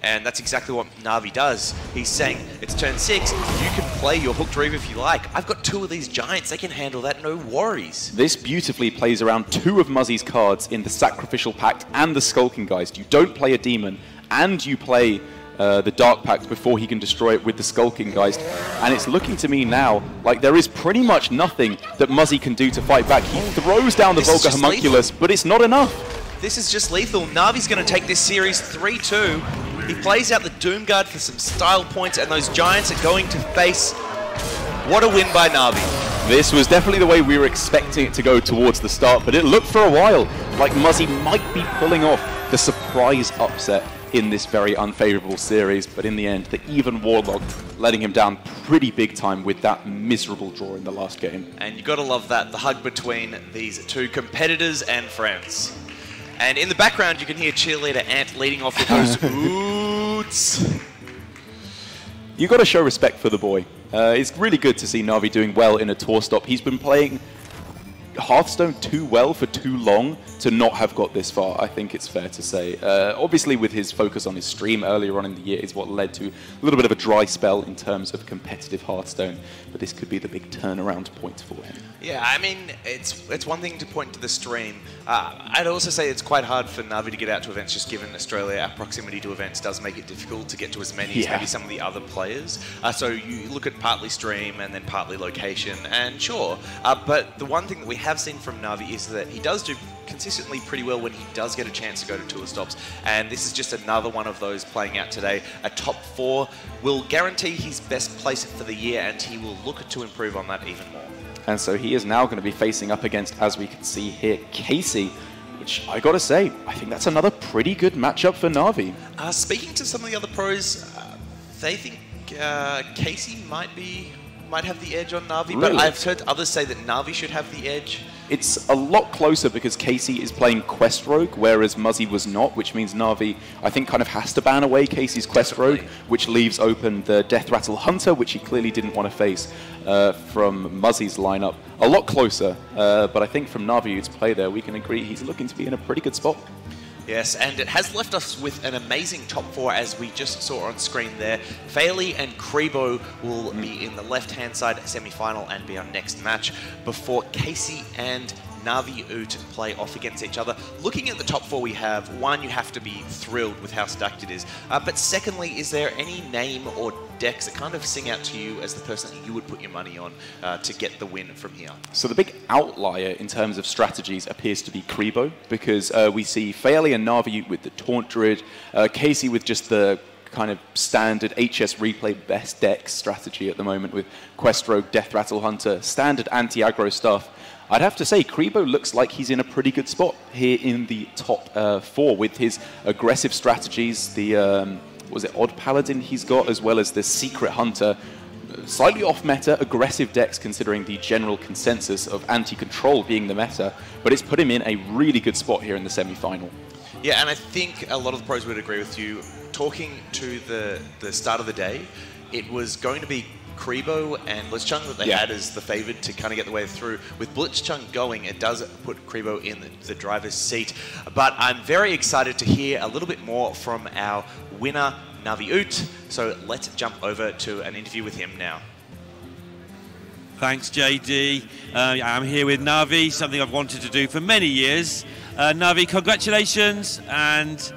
And that's exactly what Na'Vi does. He's saying, it's turn 6, you can play your Hooked Reaver if you like. I've got 2 of these Giants, they can handle that, no worries. This beautifully plays around 2 of Muzzy's cards in the Sacrificial Pact and the Skulking Geist. You don't play a Demon, and you play the Dark Pact before he can destroy it with the Skulking Geist. And it's looking to me now like there is pretty much nothing that Muzzy can do to fight back. He throws down the Volga Homunculus, but it's not enough. This is just lethal. Na'Vi's going to take this series 3-2. He plays out the Doom Guard for some style points, and those Giants are going to face... What a win by Na'Vi. This was definitely the way we were expecting it to go towards the start, but it looked for a while like Muzzy might be pulling off the surprise upset in this very unfavorable series, but in the end, the even Warlock letting him down pretty big time with that miserable draw in the last game. And you got to love that, the hug between these two competitors and friends. And in the background, you can hear cheerleader Ant leading off with those oots. You got to show respect for the boy. It's really good to see Na'Vi doing well in a tour stop. He's been playing Hearthstone too well for too long to not have got this far, I think it's fair to say. Obviously with his focus on his stream earlier on in the year is what led to a little bit of a dry spell in terms of competitive Hearthstone, but this could be the big turnaround point for him. Yeah, I mean, it's one thing to point to the stream. I'd also say it's quite hard for Na'Vi to get out to events, just given Australia, our proximity to events does make it difficult to get to as many as maybe some of the other players. So you look at partly stream and then partly location, and sure. But the one thing that we have seen from Na'Vi is that he does do consistently pretty well when he does get a chance to go to tour stops, and this is just another one of those playing out today. A top 4 will guarantee his best place for the year, and he will look to improve on that even more. And so he is now going to be facing up against, as we can see here, Casey, which I got to say, I think that's another pretty good matchup for Na'Vi. Speaking to some of the other pros, they think Casey might have the edge on Na'Vi, Really? but I've heard others say that Na'Vi should have the edge. It's a lot closer because Casey is playing Quest Rogue, whereas Muzzy was not, which means Na'Vi, I think, kind of has to ban away Casey's Quest Rogue, which leaves open the Death Rattle Hunter, which he clearly didn't want to face from Muzzy's lineup. A lot closer, but I think from Na'Vi's play there, we can agree he's looking to be in a pretty good spot. Yes, and it has left us with an amazing top 4, as we just saw on screen there. Fairley and Krebo will be in the left-hand side semi-final and be our next match, before Casey and Na'Vi Oot play off against each other. Looking at the top 4 we have, one, you have to be thrilled with how stacked it is. But secondly, is there any name or decks that kind of sing out to you as the person that you would put your money on to get the win from here? So the big outlier in terms of strategies appears to be Krebo, because we see Fairley and Na'Vi with the Taunt Druid, Casey with just the kind of standard HS replay best deck strategy at the moment with Quest Rogue, Death Rattle Hunter, standard anti-aggro stuff. I'd have to say Krebo looks like he's in a pretty good spot here in the top 4 with his aggressive strategies, the was it Odd Paladin he's got, as well as the Secret Hunter. Slightly off meta, aggressive decks considering the general consensus of anti-control being the meta, but it's put him in a really good spot here in the semi-final. Yeah, and I think a lot of the pros would agree with you. Talking to the start of the day, it was going to be Krebo and Blitzchung that they had as the favoured to kind of get the way through. With Blitzchung going, it does put Krebo in the driver's seat. But I'm very excited to hear a little bit more from our winner, Na'Vi Oot. So let's jump over to an interview with him now. Thanks, JD. I'm here with Na'Vi, something I've wanted to do for many years. Na'Vi, congratulations. And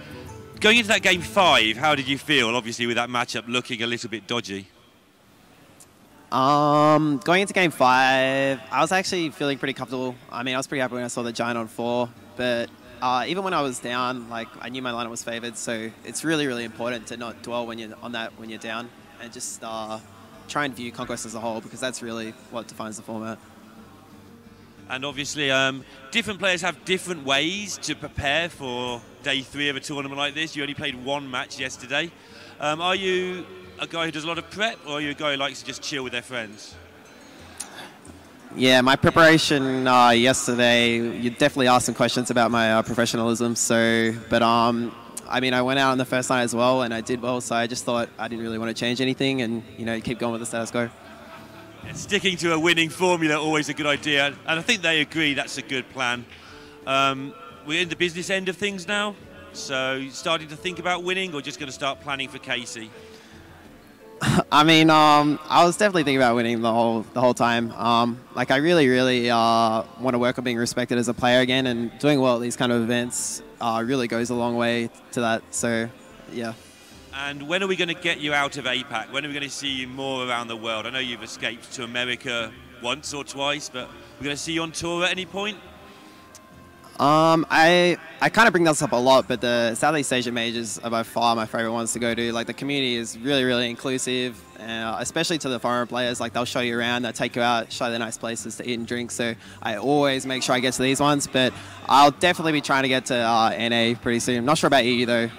going into that game 5, how did you feel? Obviously, with that matchup looking a little bit dodgy. Going into game 5, I was actually feeling pretty comfortable. I mean, I was pretty happy when I saw the Giant on 4, but even when I was down, like, I knew my lineup was favored, so it's really, really important to not dwell when you're on that when you're down, and just try and view Conquest as a whole, because that's really what defines the format. And obviously, different players have different ways to prepare for day 3 of a tournament like this. You only played 1 match yesterday. Are you a guy who does a lot of prep, or are you a guy who likes to just chill with their friends? Yeah, my preparation yesterday, you definitely asked some questions about my professionalism. So, but I mean, I went out on the first night as well, and I did well. So I just thought I didn't really want to change anything, and keep going with the status quo. Yeah, sticking to a winning formula always a good idea, and I think they agree that's a good plan. We're in the business end of things now, so starting to think about winning, or just going to start planning for Casey? I mean, I was definitely thinking about winning the whole time. Like, I really want to work on being respected as a player again, and doing well at these kind of events really goes a long way to that. So, yeah. And when are we going to get you out of APAC? When are we going to see you more around the world? I know you've escaped to America once or twice, but we're going to see you on tour at any point? I kind of bring this up a lot, but the Southeast Asia majors are by far my favorite ones to go to. Like, the community is really, really inclusive, especially to the foreign players. Like, they'll show you around, they'll take you out, show you the nice places to eat and drink. So I always make sure I get to these ones, but I'll definitely be trying to get to NA pretty soon. I'm not sure about EU though.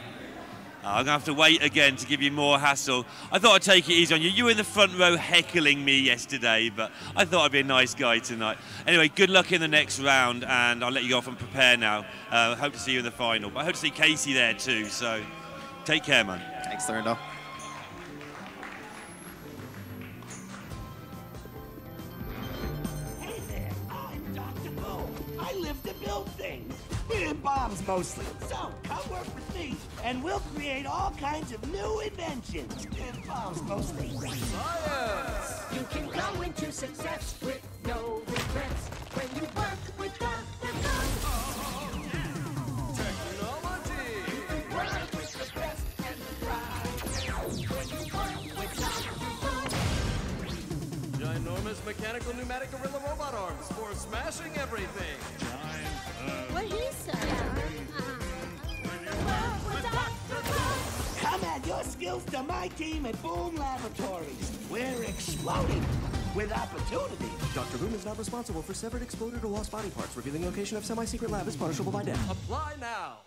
I'm going to have to wait again to give you more hassle. I thought I'd take it easy on you. You were in the front row heckling me yesterday, but I thought I'd be a nice guy tonight. Anyway, good luck in the next round, and I'll let you go off and prepare now. Hope to see you in the final. But I hope to see Casey there too, so take care, man. Thanks, Thorndal. Hey there, I'm Dr. Boom. I live to build things. Bombs mostly. So, come work with me, and we'll create all kinds of new inventions. Bombs mostly. Science! You can go into success with no regrets when you work with Dr. Boom. Technology! You can work with the best and thrive when you work with Dr. Boom. Ginormous mechanical pneumatic gorilla robot arms for smashing everything. What he said. Come add your skills to my team at Boom Laboratories. We're exploding with opportunity. Dr. Boom is not responsible for severed, exploded, or lost body parts. Revealing location of semi-secret lab is punishable by death. Apply now.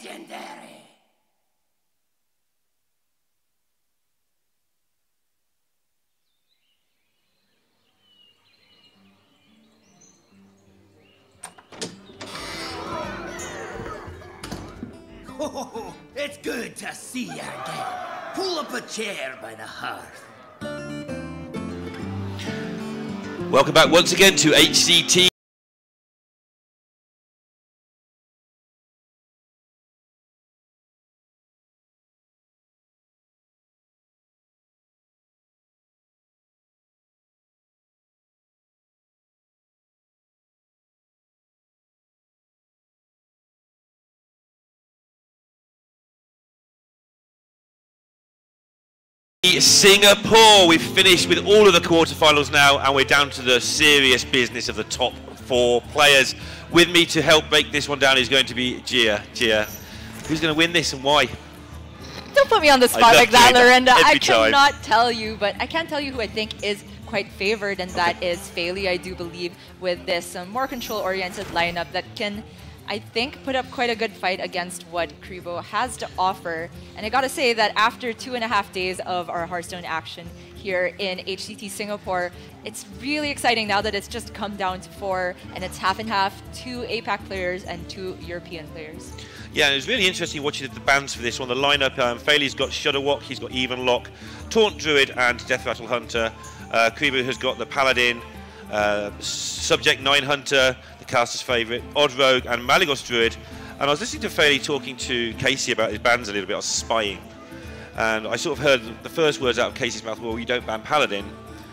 Legendary. Oh, it's good to see you again. Pull up a chair by the hearth. Welcome back once again to HCT. Singapore, we've finished with all of the quarterfinals now, and we're down to the serious business of the top 4 players. With me to help break this one down is going to be Gia. Gia, who's going to win this and why? Don't put me on the spot like that, Lorinda. I time. cannot tell you, but I can tell you who I think is quite favored, and that is Faili, I do believe, with this more control-oriented lineup that can, I think, put up quite a good fight against what Kribo has to offer. And I gotta say that after 2.5 days of our Hearthstone action here in HCT Singapore, it's really exciting now that it's just come down to 4, and it's half and half, 2 APAC players and 2 European players. Yeah, it was really interesting watching the bans for this one. The lineup, Faili's got Shudderwock, he's got Even Lock, Taunt Druid and Death Rattle Hunter. Kribo has got the Paladin, Subject 9 Hunter, the caster's favourite, Odd Rogue and Malygos Druid. And I was listening to Faili talking to Casey about his bans a little bit. I was spying, and I sort of heard the first words out of Casey's mouth, well, you don't ban Paladin.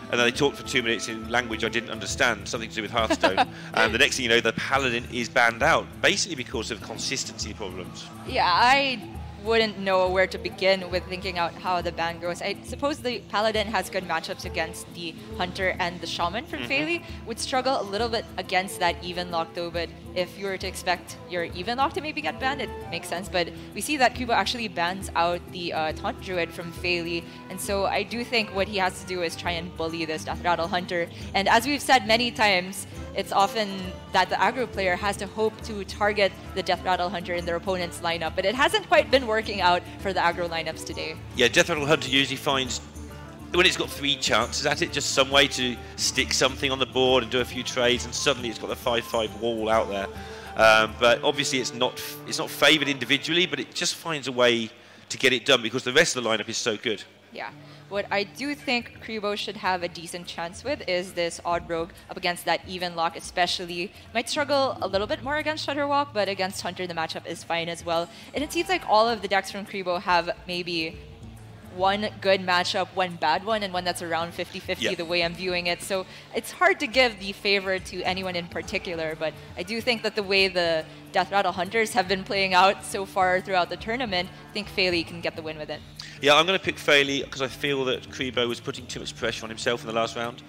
And then they talked for 2 minutes in language I didn't understand, something to do with Hearthstone. And the next thing you know, the Paladin is banned out, basically because of consistency problems. Yeah, I wouldn't know where to begin with thinking out how the ban goes. I suppose the Paladin has good matchups against the Hunter and the Shaman from Faili. Would struggle a little bit against that Even Lock though, but if you were to expect your Even Lock to maybe get banned, it makes sense. But we see that Kribo actually bans out the Taunt Druid from Faili, and so I do think what he has to do is try and bully this Death Rattle Hunter. And as we've said many times, it's often that the aggro player has to hope to target the Death Rattle Hunter in their opponent's lineup, but it hasn't quite been working out for the aggro lineups today. Yeah, Death Rattle Hunter usually finds, when it's got 3 chances at it, just some way to stick something on the board and do a few trades, and suddenly it's got the 5/5 wall out there. But obviously it's not favoured individually, but it just finds a way to get it done because the rest of the lineup is so good. Yeah. What I do think Kribo should have a decent chance with is this Odd Rogue up against that Even Lock especially. Might struggle a little bit more against Shudderwock, but against Hunter the matchup is fine as well. And it seems like all of the decks from Kribo have maybe one good matchup, one bad one, and one that's around 50-50 the way I'm viewing it. So it's hard to give the favor to anyone in particular, but I do think that the way the Death Rattle Hunters have been playing out so far throughout the tournament, I think Faili can get the win with it. Yeah, I'm going to pick Faili because I feel that Kribo was putting too much pressure on himself in the last round.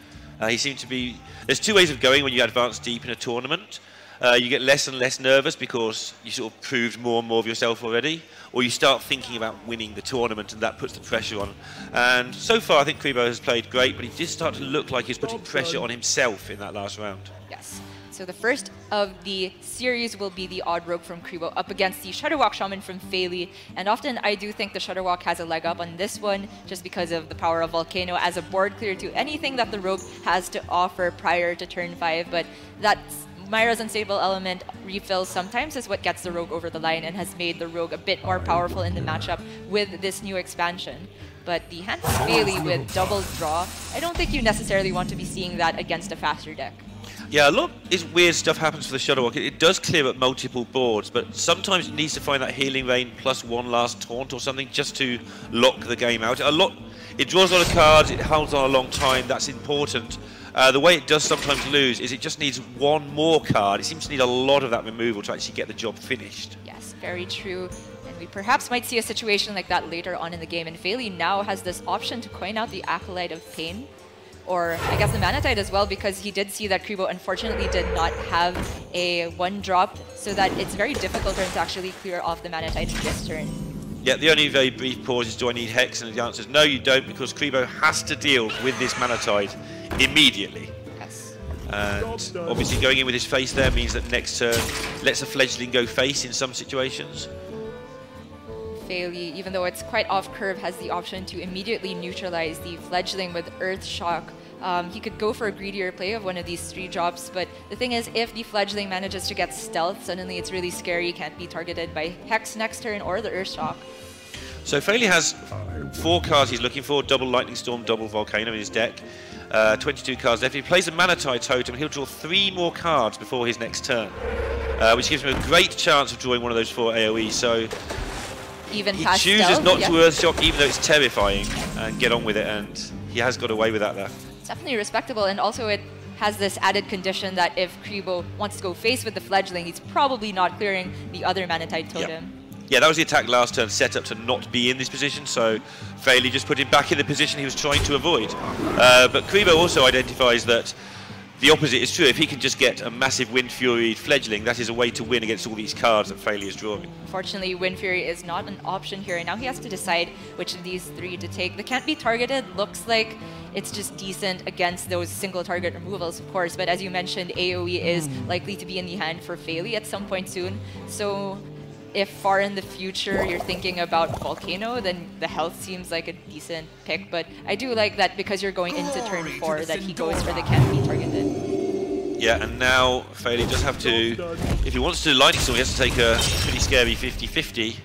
He seemed to be... There's 2 ways of going when you advance deep in a tournament. You get less and less nervous because you sort of proved more and more of yourself already, or you start thinking about winning the tournament and that puts the pressure on. And so far I think Kribo has played great, but he did start to look like he's putting pressure on himself in that last round. Yes. So the first of the series will be the Odd Rogue from Kribo up against the Shudderwock Shaman from Faili. And often I do think the Shudderwock has a leg up on this one just because of the power of Volcano as a board clear to anything that the Rogue has to offer prior to turn 5. But that's Myra's Unstable Element refill sometimes is what gets the Rogue over the line and has made the Rogue a bit more powerful in the matchup with this new expansion. But the hand of Faili with double draw, I don't think you necessarily want to be seeing that against a faster deck. Yeah, a lot of weird stuff happens for the Shudderwock. It does clear up multiple boards, but sometimes it needs to find that Healing Rain plus 1 last taunt or something just to lock the game out. It draws a lot of cards, it holds on a long time, that's important. The way it does sometimes lose is it just needs 1 more card. It seems to need a lot of that removal to actually get the job finished. Yes, very true. And we perhaps might see a situation like that later on in the game. And Faili now has this option to coin out the Acolyte of Pain, or I guess the Manatite as well, because he did see that Kribo unfortunately did not have a 1-drop, so that it's very difficult for him to actually clear off the Manatite in this turn. Yeah, the only very brief pause is, do I need Hex? And the answer is no, you don't, because Kribo has to deal with this Manatite immediately. Yes. And obviously going in with his face there means that next turn lets a fledgling go face in some situations. Feli, even though it's quite off curve, has the option to immediately neutralize the fledgling with Earth Shock. He could go for a greedier play of one of these 3 drops, but the thing is, if the fledgling manages to get stealth, suddenly it's really scary. Can't be targeted by Hex next turn or the Earth Shock. So Feli has 4 cards he's looking for, double Lightning Storm, double Volcano in his deck. 22 cards left. If he plays a Manatide Totem, he'll draw 3 more cards before his next turn, which gives him a great chance of drawing one of those 4 AoE. So even he past chooses stealth, not yeah. to Earthshock, even though it's terrifying, and get on with it, and he has got away with that there. It's definitely respectable, and also it has this added condition that if Kribo wants to go face with the fledgling, he's probably not clearing the other Manatide Totem. Yeah, that was the attack last turn, set up to not be in this position, so Feli just put him back in the position he was trying to avoid. But Kribo also identifies that the opposite is true. If he can just get a massive Wind Fury fledgling, that is a way to win against all these cards that Feli is drawing. Unfortunately, Wind Fury is not an option here, and now he has to decide which of these 3 to take. The can't be targeted looks like it's just decent against those single target removals, of course, but as you mentioned, AoE is likely to be in the hand for Feli at some point soon. So if far in the future you're thinking about Volcano, then the health seems like a decent pick, but I do like that because you're going into turn 4 that he goes for the can't be targeted. Yeah, and now Feli does have to, if he wants to Lightning Storm, he has to take a pretty scary 50-50.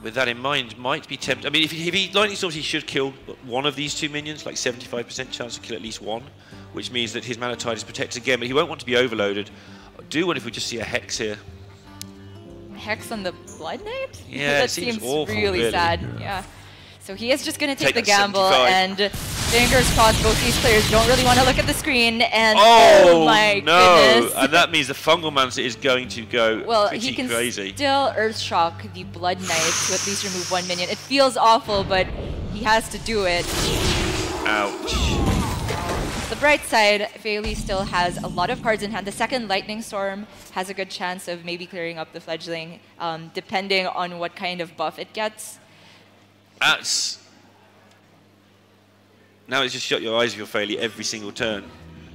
With that in mind, might be tempted. I mean, if he Lightning Storms, he should kill one of these 2 minions, like 75% chance to kill at least one, which means that his Manatide is protected again, but he won't want to be overloaded. I do wonder if we just see a Hex here. Hex on the Blood Knight? Yeah, that it seems awful, really, really. sad. Yeah. So he is just going to take the that gamble, 75. and fingers crossed both these players don't really want to look at the screen, and oh my no! goodness. And that means the Fungal Mancer is going to go Well, pretty he can crazy. still Earth Shock the Blood Knight to at least remove 1 minion. It feels awful, but he has to do it. Ouch. The bright side, Feli still has a lot of cards in hand. The second Lightning Storm has a good chance of maybe clearing up the fledgling, depending on what kind of buff it gets. That's... Now it's just shut your eyes if you're Feli every single turn.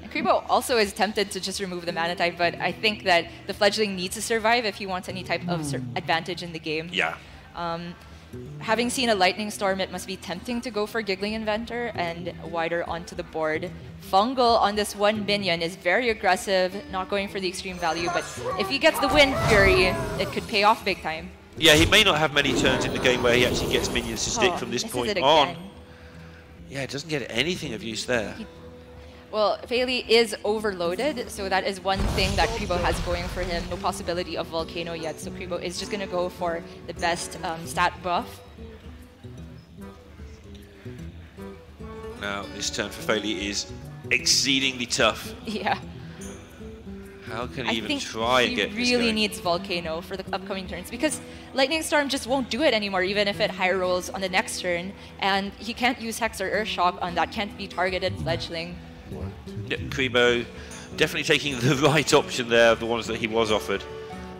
And Kribo also is tempted to just remove the Manatide, but I think that the fledgling needs to survive if he wants any type of advantage in the game. Yeah. Having seen a Lightning Storm, it must be tempting to go for Giggling Inventor and wider onto the board. Fungal on this 1 minion is very aggressive, not going for the extreme value, but if he gets the Wind Fury, it could pay off big time. Yeah, he may not have many turns in the game where he actually gets minions to stick from this point on. Yeah, it doesn't get anything of use there. Well, Feli is overloaded, so that is one thing that Kribo has going for him. No possibility of Volcano yet, so Kribo is just going to go for the best stat buff. Now, this turn for Feli is exceedingly tough. Yeah. How can he even try and get this he really going? needs Volcano for the upcoming turns, because Lightning Storm just won't do it anymore, even if it high rolls on the next turn, and he can't use Hex or Earth Shock on that can't be targeted fledgling. Yeah, Kribo definitely taking the right option there of the ones that he was offered,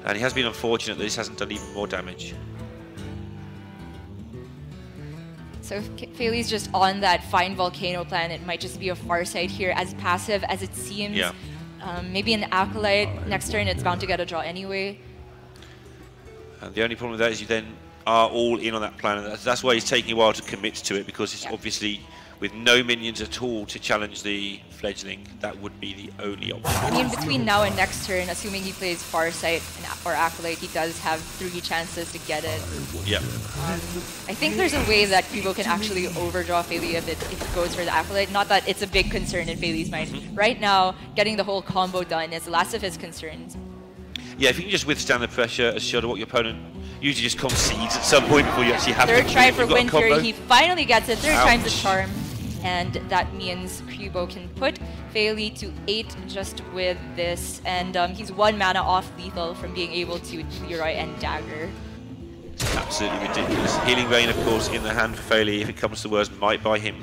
and he has been unfortunate that this hasn't done even more damage. So if Feli's just on that fine Volcano plan, it might just be a Farsight here, as passive as it seems. Yeah. Maybe an Acolyte next turn, it's bound to get a draw anyway. And the only problem with that is you then are all in on that plan, and that's why he's taking a while to commit to it, because it's obviously with no minions at all to challenge the fledgling, that would be the only option. I mean, between now and next turn, assuming he plays Farsight or Acolyte, he does have 3 chances to get it. Yeah. I think there's a way that Kribo can actually overdraw Feli if it goes for the Acolyte. Not that it's a big concern in Feli's mind. Right now, getting the whole combo done is the last of his concerns. Yeah, if you can just withstand the pressure as Shudderwock, your opponent usually just concedes at some point before you actually have Third to. try for Wind Fury, combo. he finally gets it. Third Ouch. time's the charm. And that means Kribo can put Feli to 8 just with this. And he's 1 mana off lethal from being able to Leroy and Dagger. It's absolutely ridiculous. Healing Rain, of course, in the hand for Feli, if it comes to worst, might buy him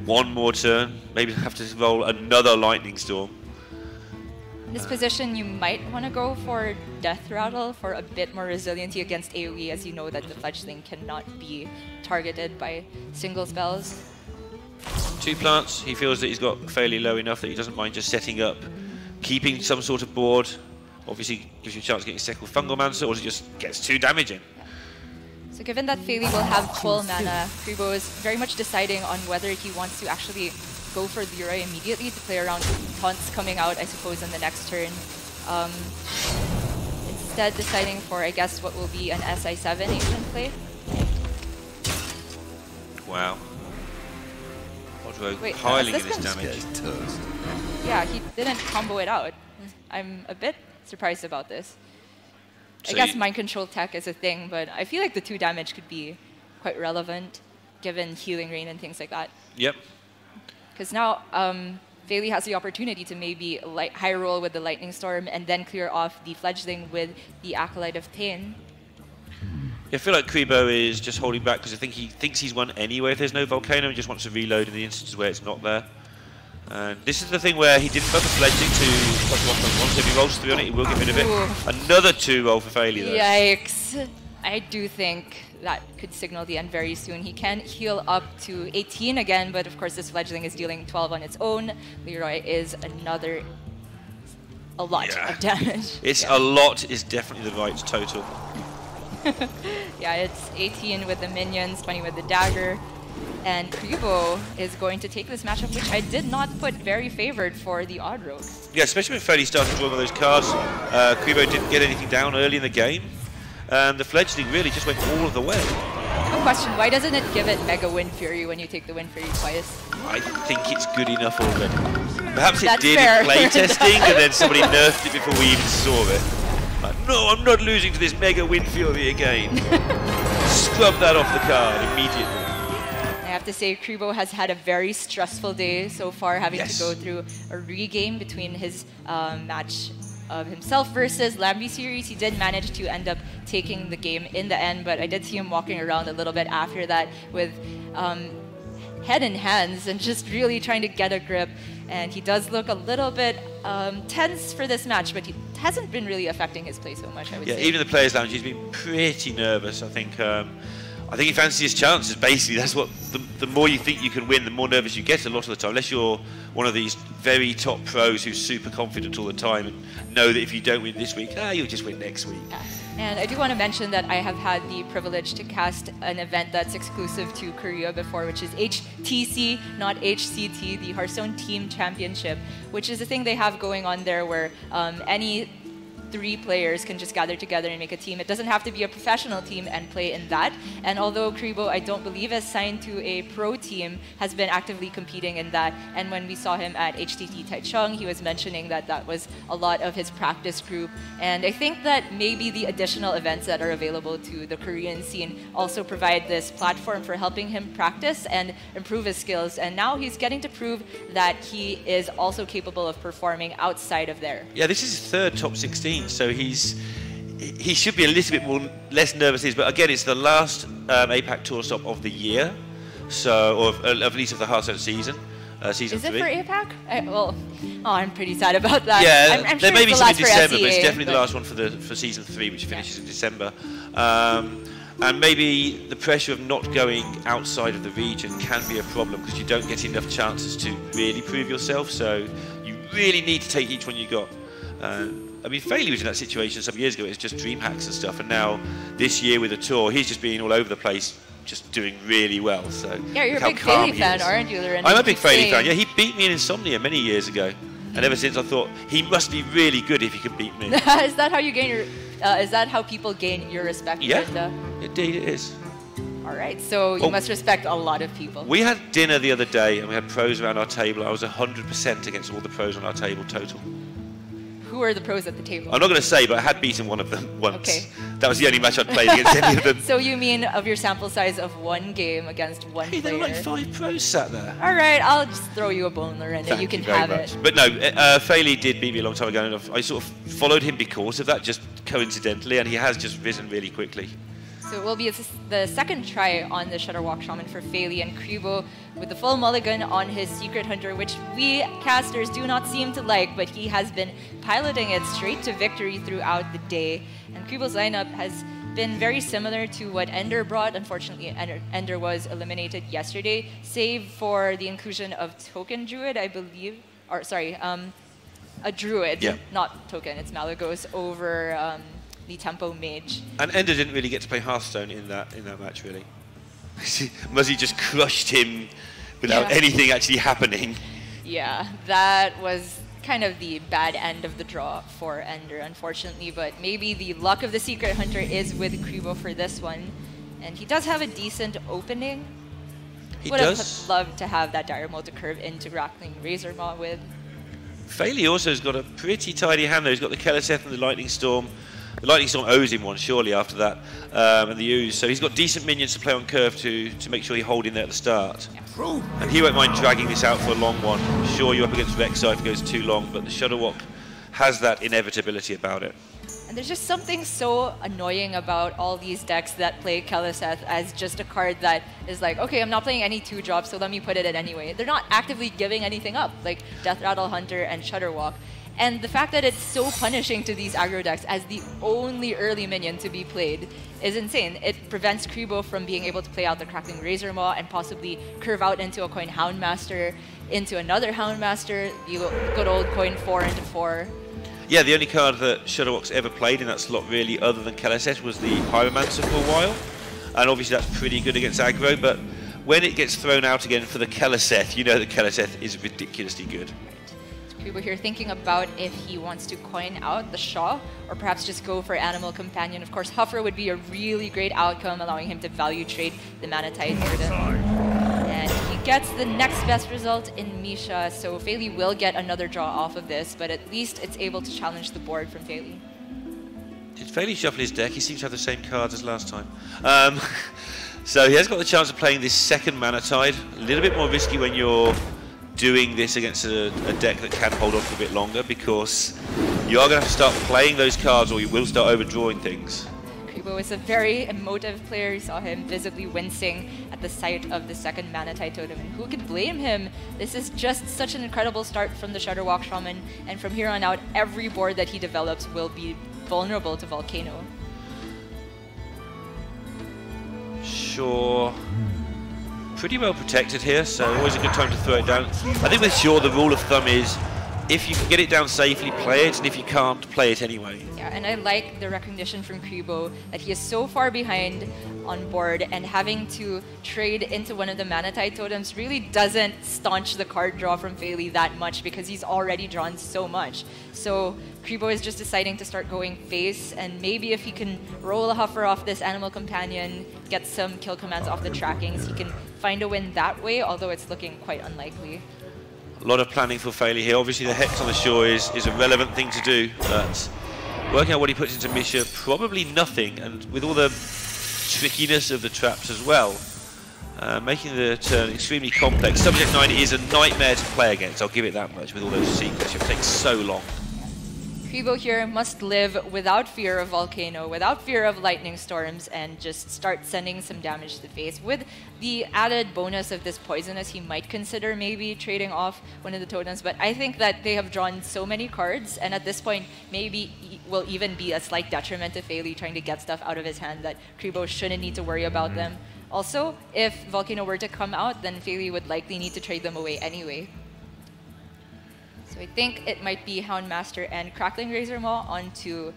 1 more turn. Maybe have to roll another Lightning Storm. In this position, you might want to go for Death Rattle for a bit more resiliency against AoE, as you know that the fledgling cannot be targeted by single spells. 2 plants, he feels that he's got fairly low enough that he doesn't mind just setting up, keeping some sort of board, obviously gives you a chance of getting a second Fungalmancer, or does it just gets 2 damage in? So given that Feli will have full mana, Kribo is very much deciding on whether he wants to actually go for Leroy immediately to play around taunts coming out, I suppose, in the next turn. Instead deciding for, I guess, what will be an SI7 Asian play. Wow. Wait, piling in his damage. Yeah, he didn't combo it out. I'm a bit surprised about this. So I guess mind control tech is a thing, but I feel like the 2 damage could be quite relevant given healing rain and things like that. Yep. Because now Feli has the opportunity to maybe high roll with the Lightning Storm and then clear off the Fledgling with the Acolyte of Pain. Yeah, I feel like Kribo is just holding back because I think he thinks he's won anyway if there's no Volcano and just wants to reload in the instances where it's not there. And this is the thing where he didn't buff a Fledgling to +1/+1, so if he rolls 3 on it, he will get rid of it. Ooh. Another 2 roll for failure though. Yikes. I do think that could signal the end very soon. He can heal up to 18 again, but of course this Fledgling is dealing 12 on its own. Leroy is a lot of damage. It's a lot is definitely the right total. Yeah, it's 18 with the minions, 20 with the dagger. And Kribo is going to take this matchup, which I did not put very favored for the Odd Rogue. Yeah, especially when Feli started drawing all those cards. Kribo didn't get anything down early in the game. And the Fledgling really just went all of the way. A question, why doesn't it give it Mega Wind Fury when you take the Wind Fury twice? I think it's good enough already. Perhaps it That's did fair. in playtesting, and then somebody nerfed it before we even saw it. Like, no, I'm not losing to this Mega Wind Fury again. Scrub that off the card immediately. I have to say, Kribo has had a very stressful day so far, having to go through a regame between his match of himself versus Lambie series. He did manage to end up taking the game in the end, but I did see him walking around a little bit after that with head in hands and just really trying to get a grip. And he does look a little bit tense for this match, but he hasn't been really affecting his play so much, I would say. Even the players' lounge, he's been pretty nervous. I think he fancies his chances. Basically, that's what the more you think you can win, the more nervous you get a lot of the time. Unless you're one of these very top pros who's super confident all the time and know that if you don't win this week, you'll just win next week. Yeah. And I do want to mention that I have had the privilege to cast an event that's exclusive to Korea before, which is HTC, not HCT, the Hearthstone Team Championship, which is a thing they have going on there where any 3 players can just gather together and make a team. It doesn't have to be a professional team and play in that. And although Kribo, I don't believe, is signed to a pro team, has been actively competing in that. And when we saw him at HCT Taichung, he was mentioning that that was a lot of his practice group. And I think that maybe the additional events that are available to the Korean scene also provide this platform for helping him practice and improve his skills. And now he's getting to prove that he is also capable of performing outside of there. Yeah, this is his 3rd top 16. So he should be a little bit less nervous. But again, it's the last APAC tour stop of the year, or at least of the Hearthstone season, season 3. Is it for APAC? I'm pretty sad about that. Yeah, I'm there sure may be it's some the in last for December, but it's SEA, definitely the last one for season 3, which finishes in December. And maybe the pressure of not going outside of the region can be a problem because you don't get enough chances to really prove yourself. So you really need to take each one you got. I mean, Feli was in that situation some years ago. It was just dream hacks and stuff, and now this year with the tour, he's just been all over the place, just doing really well. So yeah, you're a big Feli fan, aren't you, Loren? I'm a big Feli fan. Yeah, he beat me in Insomnia many years ago, and ever since I thought he must be really good if he can beat me. Is that how you gain your? Is that how people gain your respect? Yeah, Linda? Indeed it is. All right, so you must respect a lot of people. We had dinner the other day, and we had pros around our table. I was 100% against all the pros on our table total. Who are the pros at the table? I'm not going to say, but I had beaten one of them once. Okay. That was the only match I'd played against any of them. So you mean of your sample size of 1 game against 1 player? There were like 5 pros sat there. All right, I'll just throw you a bone, Lorena. You can have it. But no, Feli did beat me a long time ago, and I sort of followed him because of that, just coincidentally, and he has just risen really quickly. So it will be the second try on the Shutterwalk Shaman for Feli, and Kribo with the full mulligan on his Secret Hunter, which we casters do not seem to like, but he has been piloting it straight to victory throughout the day. And Kribo's lineup has been very similar to what Ender brought. Unfortunately, Ender was eliminated yesterday, save for the inclusion of Token Druid, I believe. Or sorry, a druid, Yeah. not token. It's Malagos over the tempo mage. And Ender didn't really get to play Hearthstone in that match, really. Muzzy just crushed him without anything actually happening. Yeah, that was kind of the bad end of the draw for Ender, unfortunately. But maybe the luck of the Secret Hunter is with Kribo for this one. And he does have a decent opening. He Would have does. loved to have that Dire Maul to curve into Rackling Razor Maw with. Fairley also has got a pretty tidy hand though. He's got the Keleseth and the Lightning Storm. The Lightning Storm owes him one, surely, after that. And the Ooze. So he's got decent minions to play on curve to make sure he hold in there at the start. And he won't mind dragging this out for a long one. Sure, you're up against Rek'Sai if it goes too long, but the Shudderwock has that inevitability about it. And there's just something so annoying about all these decks that play Keleseth as just a card that is like, okay, I'm not playing any 2-drops, so let me put it in anyway. They're not actively giving anything up, like Death Rattle Hunter and Shudderwock. And the fact that it's so punishing to these aggro decks as the only early minion to be played is insane. It prevents Kribo from being able to play out the Crackling Razor Maw and possibly curve out into a Coin Houndmaster, into another Houndmaster, the good old Coin 4 into 4. Yeah, the only card that Shudderwock's ever played in that slot really other than Keleseth was the Pyromancer for a while. And obviously that's pretty good against aggro, but when it gets thrown out again for the Keleseth, you know that Keleseth is ridiculously good. Kribo here thinking about if he wants to coin out the Shaw or perhaps just go for Animal Companion. Of course, Huffer would be a really great outcome, allowing him to value trade the Manatite Totem. And he gets the next best result in Misha, so Faili will get another draw off of this, but at least it's able to challenge the board from Faili. Did Faili shuffle his deck? He seems to have the same cards as last time. So he has got the chance of playing this second Manatide. A little bit more risky when you're doing this against a deck that can hold on for a bit longer, because you are going to have to start playing those cards or you will start overdrawing things. Kribo is a very emotive player. You saw him visibly wincing at the sight of the second Manatite Totem, and who could blame him? This is just such an incredible start from the Shudderwock Shaman, and from here on out, every board that he develops will be vulnerable to Volcano. Sure. Pretty well protected here, so always a good time to throw it down. I think with Shaw the rule of thumb is if you can get it down safely, play it, and if you can't, play it anyway. Yeah, and I like the recognition from Kribo that he is so far behind on board, and having to trade into one of the Manatite Totems really doesn't staunch the card draw from Faili that much because he's already drawn so much. So Kribo is just deciding to start going face, and maybe if he can roll a Huffer off this Animal Companion, get some kill commands off the trackings, he can find a win that way, although it's looking quite unlikely. A lot of planning for Faili here. Obviously the Hex on the shore is a relevant thing to do, but working out what he puts into Misha, probably nothing, and with all the trickiness of the traps as well, making the turn extremely complex. Subject 9 is a nightmare to play against, I'll give it that much, with all those secrets. It takes so long. Kribo here must live without fear of Volcano, without fear of Lightning Storms, and just start sending some damage to the face. With the added bonus of this Poisonous, he might consider maybe trading off one of the totems, but I think that they have drawn so many cards, and at this point, maybe will even be a slight detriment to Faili trying to get stuff out of his hand that Kribo shouldn't need to worry about them. Also, if Volcano were to come out, then Faili would likely need to trade them away anyway. So I think it might be Houndmaster and Crackling Razor Maw onto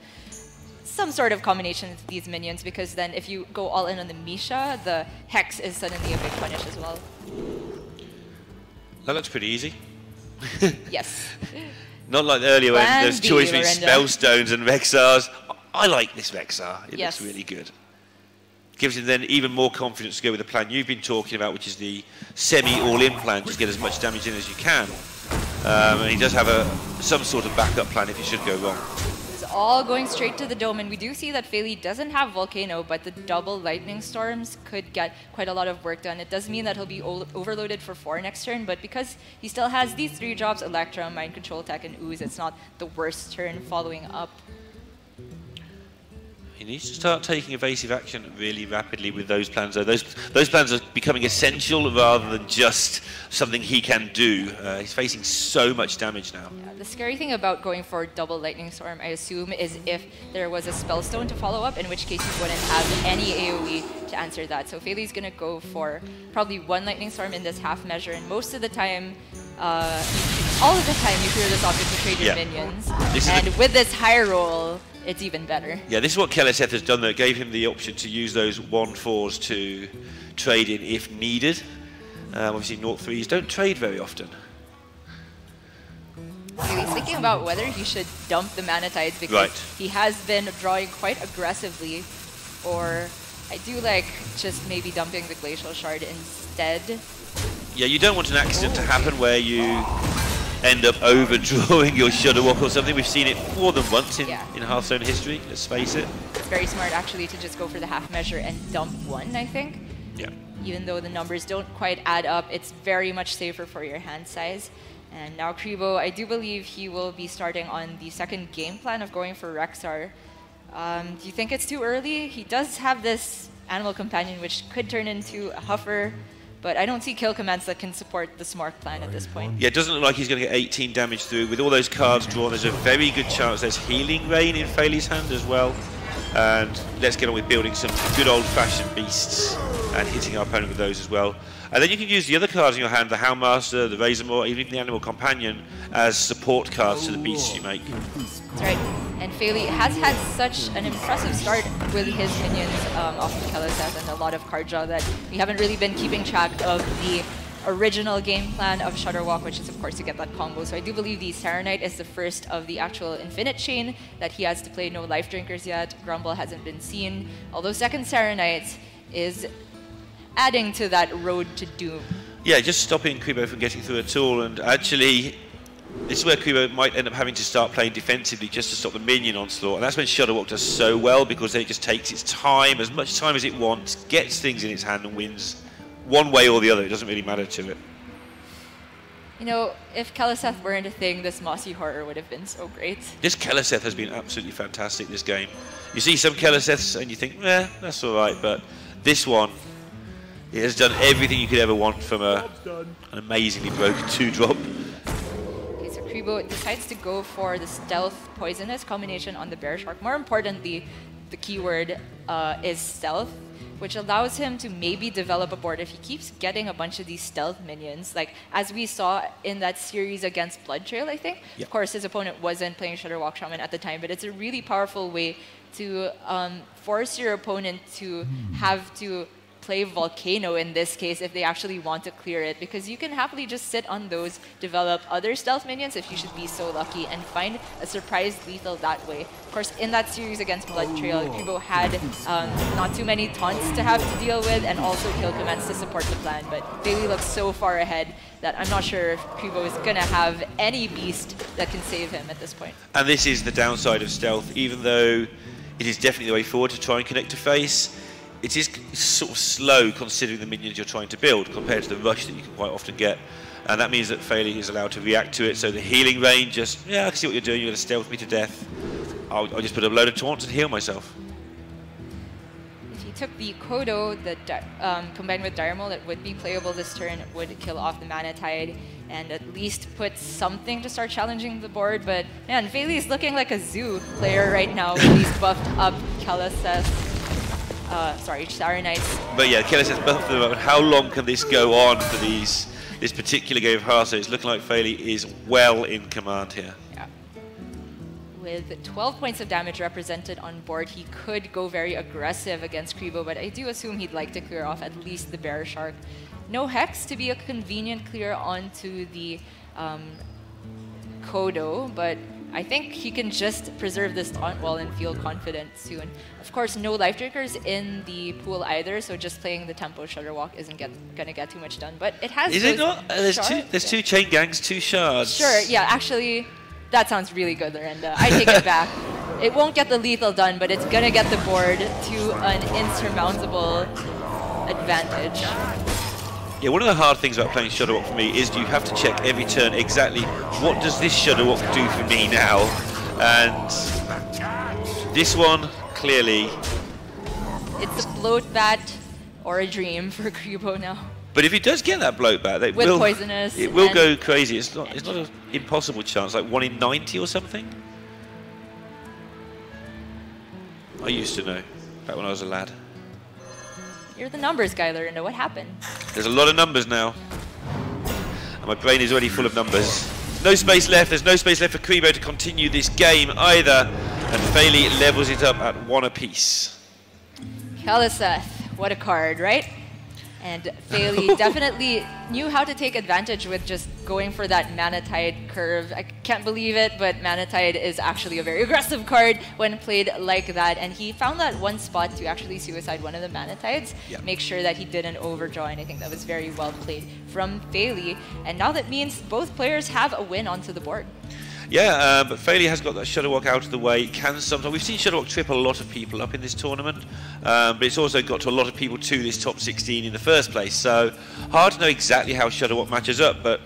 some sort of combination of these minions, because then if you go all in on the Misha, the Hex is suddenly a big punish as well. That looks pretty easy. Yes. Not like earlier when Plan there's B, choice between Lorinda. Spellstones and Vexars. I like this Vexar. It Yes. looks really good. Gives him then even more confidence to go with the plan you've been talking about, which is the semi-all-in plan. Just get as much damage in as you can. And he does have some sort of backup plan if it should go wrong. It's all going straight to the dome, and we do see that Faili doesn't have Volcano, but the double Lightning Storms could get quite a lot of work done. It does mean that he'll be overloaded for 4 next turn, but because he still has these 3 drops, Electrum, Mind Control Tech, and Ooze, it's not the worst turn following up. He needs to start taking evasive action really rapidly with those plans, though. Those plans are becoming essential rather than just something he can do. He's facing so much damage now. Yeah, the scary thing about going for double Lightning Storm, I assume, is if there was a Spellstone to follow up, in which case you wouldn't have any AoE to answer that. So Faili's going to go for probably 1 Lightning Storm in this half measure, and most of the time all of the time you clear this off to trade your minions. And with this high roll, it's even better. Yeah, this is what Keleseth has done, though. It gave him the option to use those 1/4s to trade in if needed. Obviously, 0-3s don't trade very often. He's thinking about whether he should dump the Mana Tides because he has been drawing quite aggressively, or I do like just maybe dumping the Glacial Shard instead. Yeah, you don't want an accident to happen where you end up overdrawing your Shudder Walk or something. We've seen it more than once in Hearthstone history, let's face it. It's very smart actually to just go for the half measure and dump one, I think. Yeah. Even though the numbers don't quite add up, it's very much safer for your hand size. And now Kribo, I do believe he will be starting on the second game plan of going for Rexar. Do you think it's too early? He does have this Animal Companion which could turn into a Huffer, but I don't see kill commands that can support the Smart plan at this point. Yeah, it doesn't look like he's going to get 18 damage through. With all those cards drawn, there's a very good chance there's Healing Rain in Faily's hand as well. And let's get on with building some good old-fashioned beasts and hitting our opponent with those as well. And then you can use the other cards in your hand, the Houndmaster, the Razormaw, even the Animal Companion, as support cards to the beasts you make. That's right. And Faily has had such an impressive start with his minions off of Keleseth and a lot of card draw that we haven't really been keeping track of the original game plan of Shudderwalk, which is of course to get that combo. So I do believe the Saronite is the first of the actual Infinite Chain that he has to play. No Life Drinkers yet. Grumble hasn't been seen. Although second Saronite is adding to that road to doom. Yeah, just stopping Kribo from getting through at all, and actually this is where Kribo might end up having to start playing defensively just to stop the minion onslaught, and that's when Shudderwalk does so well, because then it just takes its time, as much time as it wants, gets things in its hand and wins one way or the other. It doesn't really matter to it. You know, if Keleseth weren't a thing, this Mossy Horror would have been so great. This Keleseth has been absolutely fantastic this game. You see some Keleseths and you think, eh, that's alright, but this one, it has done everything you could ever want from an amazingly broken 2-drop. Okay, so Kribo decides to go for the Stealth Poisonous combination on the Bear Shark. More importantly, the keyword is Stealth, which allows him to maybe develop a board if he keeps getting a bunch of these stealth minions, like as we saw in that series against Blood Trail, I think. Yep. Of course, his opponent wasn't playing Shudderwalk Shaman at the time, but it's a really powerful way to force your opponent to have to play Volcano in this case if they actually want to clear it, because you can happily just sit on those, develop other stealth minions if you should be so lucky, and find a surprise lethal that way. Of course, in that series against Blood Trail, Kribo had not too many taunts to have to deal with and also kill commands to support the plan, but Bailey looks so far ahead that I'm not sure if Kribo is going to have any beast that can save him at this point. And this is the downside of stealth, even though it is definitely the way forward to try and connect to face. It is sort of slow considering the minions you're trying to build compared to the rush that you can quite often get. And that means that Faily is allowed to react to it. So the healing rain just, yeah, I can see what you're doing. You're going to stealth me to death. I'll just put a load of taunts and heal myself. If he took the Kodo, combined with Dire Maul, that would be playable this turn, would kill off the Mana Tide and at least put something to start challenging the board. But man, Faily is looking like a zoo player right now with these buffed up Keleseth. Saronites. But yeah, Keleseth's buffed them up. How long can this go on for this particular game of Hearthstone? It's looking like Faily is well in command here. Yeah. With 12 points of damage represented on board, he could go very aggressive against Kribo, but I do assume he'd like to clear off at least the Bear Shark. No Hex to be a convenient clear onto the Kodo, but I think he can just preserve this taunt wall and feel confident soon. Of course, no Life Drinkers in the pool either, so just playing the Tempo Shudderwalk isn't gonna get too much done. But it has. Is it not? There's two chain gangs, 2 shards. Sure. Yeah. Actually, that sounds really good, Lorinda. I take it back. It won't get the lethal done, but it's gonna get the board to an insurmountable advantage. Yeah, one of the hard things about playing Shudderwalk for me is you have to check every turn exactly what does this Shudderwalk do for me now, and this one clearly. It's a bloat bat or a dream for Kribo now. But if he does get that bloat bat, it will poisonous. It will go crazy. It's not an impossible chance, like 1 in 90 or something. I used to know back when I was a lad. You're the numbers guy, Lorinda. What happened? There's a lot of numbers now. And my brain is already full of numbers. No space left. There's no space left for Kribo to continue this game either. And Fairley levels it up at 1 apiece. Keliseth, what a card, right? And Fairley definitely knew how to take advantage with just going for that Manatide curve. I can't believe it, but Manatide is actually a very aggressive card when played like that. And he found that one spot to actually suicide one of the Manatides, make sure that he didn't overdraw. And I think that was very well played from Fairley. And now that means both players have a win onto the board. Yeah, but Fairley has got that Shutterwalk out of the way. Can sometimes we've seen Shutterwalk trip a lot of people up in this tournament, but it's also got to a lot of people to this top 16 in the first place. So hard to know exactly how Shutterwalk matches up. But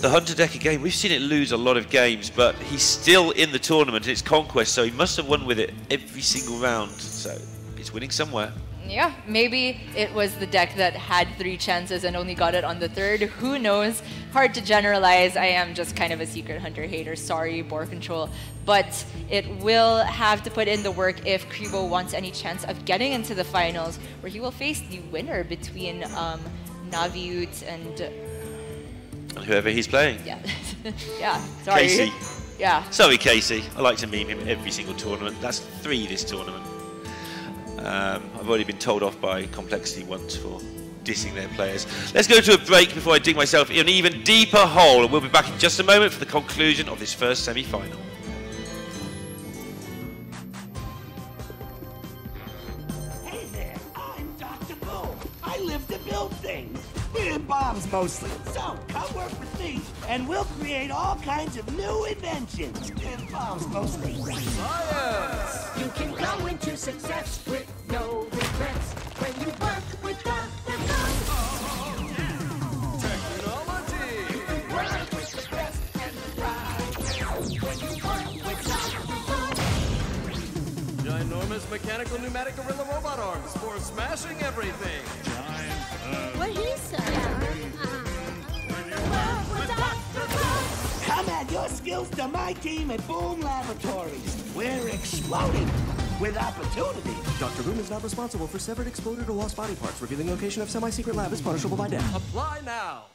the Hunter deck again, we've seen it lose a lot of games, but he's still in the tournament and it's Conquest, so he must have won with it every single round. So it's winning somewhere. Yeah, maybe it was the deck that had 3 chances and only got it on the 3rd. Who knows? Hard to generalize. I am just kind of a Secret Hunter hater. Sorry, Board Control. But it will have to put in the work if Kribo wants any chance of getting into the finals, where he will face the winner between Naviut and whoever he's playing. Yeah, yeah. Sorry. Casey. Yeah. Sorry, Casey. I like to meme him every single tournament. That's 3 this tournament. I've already been told off by Complexity once for dissing their players. Let's go to a break before I dig myself in an even deeper hole, and we'll be back in just a moment for the conclusion of this first semi-final. Hey there, I'm Dr. Bull. I live to build things. And bombs mostly. So, come work with me, and we'll create all kinds of new inventions. And bombs mostly. Science! You can go into success with no regrets when you work with Dr. Technology! Work with the best and the right when you work with Dr. Ginormous mechanical pneumatic gorilla robot arms for smashing everything. What he said. Come add your skills to my team at Boom Laboratories. We're exploding with opportunity. Dr. Boom is not responsible for severed, exploded, or lost body parts. Revealing location of semi-secret lab is punishable by death. Apply now.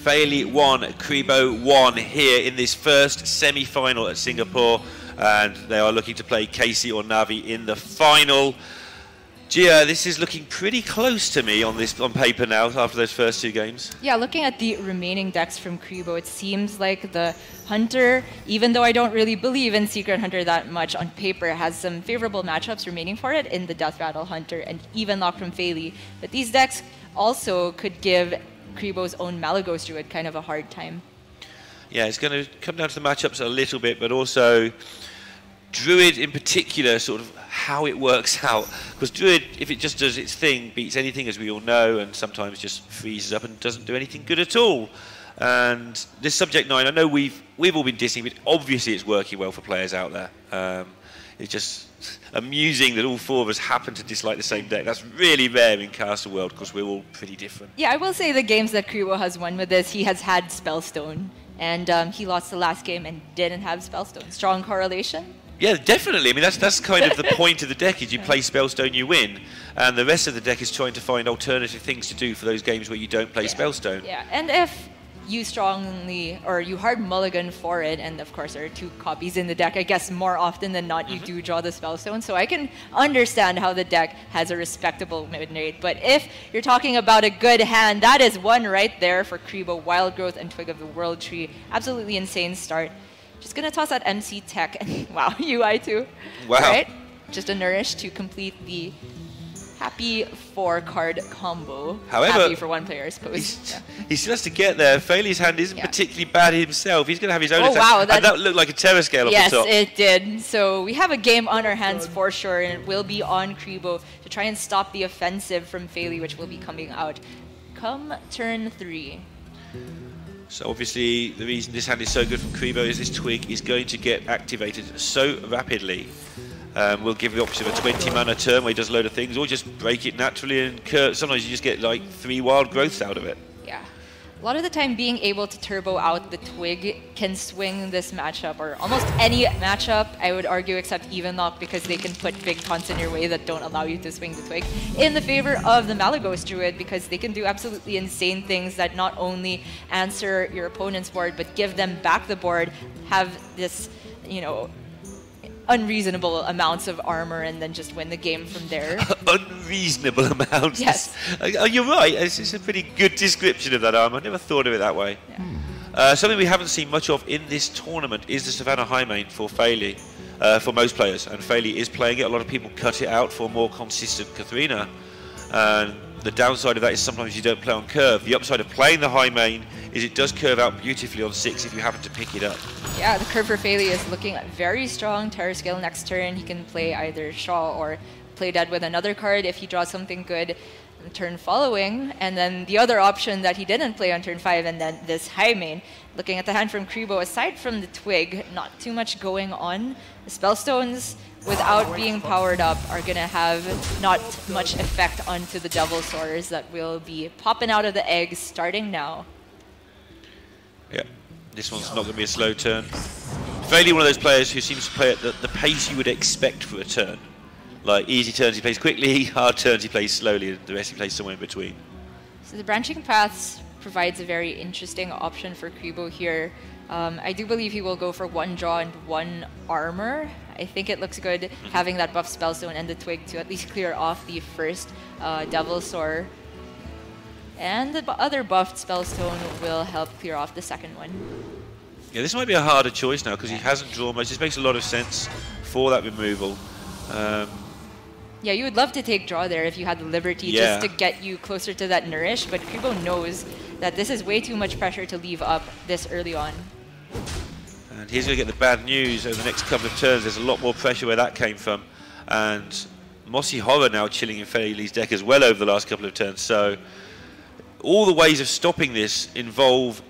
Fairley 1, Kribo 1 here in this first semi-final at Singapore, and they are looking to play Casey or Navi in the final. Gia, this is looking pretty close to me on paper now after those first 2 games. Yeah, looking at the remaining decks from Kribo, it seems like the Hunter, even though I don't really believe in Secret Hunter that much on paper, has some favorable matchups remaining for it in the Death Rattle Hunter and even Lock from Fairley. But these decks also could give Kribo's own Malagos Druid kind of a hard time. Yeah, it's going to come down to the matchups a little bit, but also Druid in particular, sort of how it works out. Because Druid, if it just does its thing, beats anything, as we all know, and sometimes just freezes up and doesn't do anything good at all. And this Subject 9, I know we've all been dissing, but obviously it's working well for players out there. It's just amusing that all 4 of us happen to dislike the same deck. That's really rare in Castle World because we're all pretty different. Yeah, I will say the games that Kribo has won with this, he has had Spellstone. And he lost the last game and didn't have Spellstone. Strong correlation? Yeah, definitely. I mean, that's kind of the point of the deck, is you play Spellstone, you win. And the rest of the deck is trying to find alternative things to do for those games where you don't play Spellstone. Yeah, and if you strongly, or you hard mulligan for it, and of course there are 2 copies in the deck, I guess more often than not you do draw the Spellstone, so I can understand how the deck has a respectable win rate. But if you're talking about a good hand, that is one right there for Kribo. Wild Growth and Twig of the World Tree. Absolutely insane start. Just gonna toss out MC Tech and wow, UI too. Wow. Right? Just a Nourish to complete the happy 4-card combo. However, happy for one player, I suppose. He still has to get there. Fairley's hand isn't particularly bad himself. He's going to have his own attack. Wow, and that looked like a Terror Scale yes, off the top. Yes, it did. So we have a game on our hands for sure, and it will be on Kribo to try and stop the offensive from Fairley, which will be coming out come turn 3. So obviously the reason this hand is so good from Kribo is this Twig is going to get activated so rapidly. We'll give the option of a 20 mana turn where he does a load of things, or just break it naturally and sometimes you just get like 3 wild growths out of it. Yeah. A lot of the time being able to turbo out the Twig can swing this matchup, or almost any matchup, I would argue, except Evenlock, because they can put big taunts in your way that don't allow you to swing the Twig, in the favor of the Malagos Druid, because they can do absolutely insane things that not only answer your opponent's board, but give them back the board, have this, you know, unreasonable amounts of armor, and then just win the game from there. Unreasonable amounts? Yes. Oh, you're right. It's a pretty good description of that armor. I never thought of it that way. Yeah. Something we haven't seen much of in this tournament is the Savannah High Main for Fairley, for most players. And Fairley is playing it. A lot of people cut it out for more consistent Katharina. And the downside of that is sometimes you don't play on curve. The upside of playing the High Main is it does curve out beautifully on 6 if you happen to pick it up. Yeah, the curve for Fairley is looking very strong. Terror Scale next turn. He can play either Shaw or play dead with another card if he draws something good the turn following. And then the other option that he didn't play on turn 5, and then this High Main. Looking at the hand from Kribo, aside from the Twig, not too much going on. The Spellstones, without being powered up, are going to have not much effect onto the Devil Swords that will be popping out of the eggs starting now. Yeah, this one's not going to be a slow turn. Fairly one of those players who seems to play at the pace you would expect for a turn. Like easy turns he plays quickly, hard turns he plays slowly, and the rest he plays somewhere in between. So the Branching Paths provides a very interesting option for Kribo here. I do believe he will go for 1 draw and 1 armor. I think it looks good having that buff Spellstone and the Twig to at least clear off the first Devil Sword. And the other buffed Spellstone will help clear off the second one. Yeah, this might be a harder choice now because he hasn't drawn much. This makes a lot of sense for that removal. Yeah, you would love to take draw there if you had the Liberty just to get you closer to that Nourish, but Kribo knows that this is way too much pressure to leave up this early on. And he's going to get the bad news over the next couple of turns. There's a lot more pressure where that came from. And Mossy Horror now chilling in Fairley's deck as well over the last couple of turns. So all the ways of stopping this involve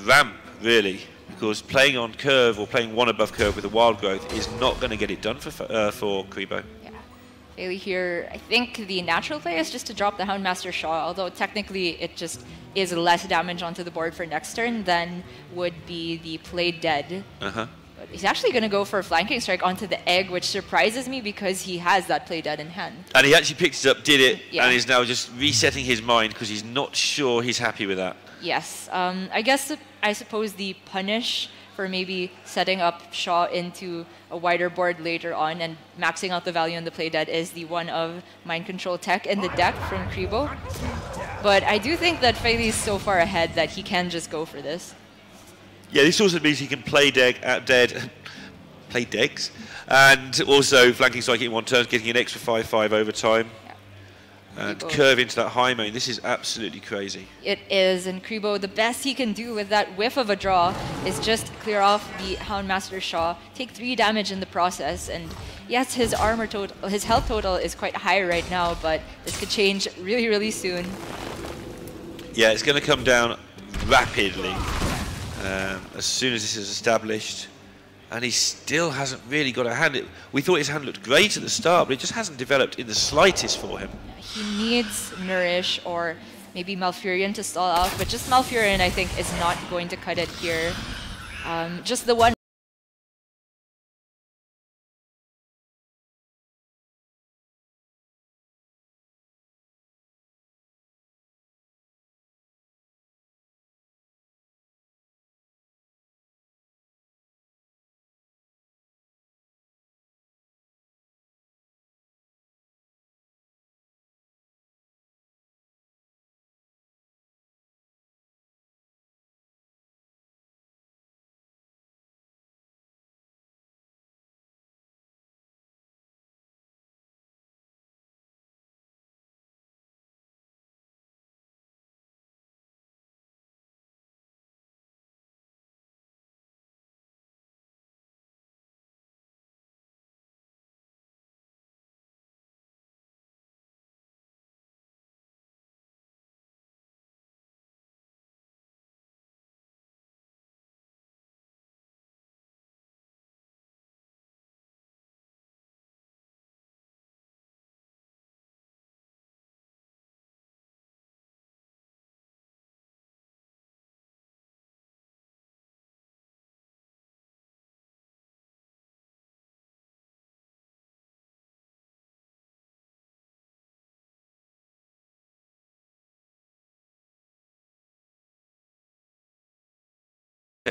ramp, really. Because playing on curve or playing 1 above curve with a wild growth is not going to get it done for Kribo. Yeah. Fairley here, I think the natural play is just to drop the Houndmaster Shaw, although technically it just is less damage onto the board for next turn than would be the play dead. But he's actually going to go for a flanking strike onto the egg, which surprises me because he has that play dead in hand. And he actually picked it up, did it, Yeah. and is now just resetting his mind because he's not sure he's happy with that. Yes. I suppose the punish for maybe setting up Shaw into a wider board later on and maxing out the value on the play dead is the one of mind control tech in the deck from Kribo. But I do think that Feli is so far ahead that he can just go for this. Yeah, this also means he can play dead, play decks, and also flanking strike in one turn, getting an extra 5/5 over time. And curve into that high main. This is absolutely crazy. It is, and Kribo, the best he can do with that whiff of a draw is just clear off the Houndmaster Shaw, take 3 damage in the process, and yes, his armor total, his health total is quite high right now, but this could change really, really soon. Yeah, it's going to come down rapidly as soon as this is established. And he still hasn't really got a hand. We thought his hand looked great at the start, but it just hasn't developed in the slightest for him. He needs Nourish or maybe Malfurion to stall out, but just Malfurion, I think, is not going to cut it here. Just the one.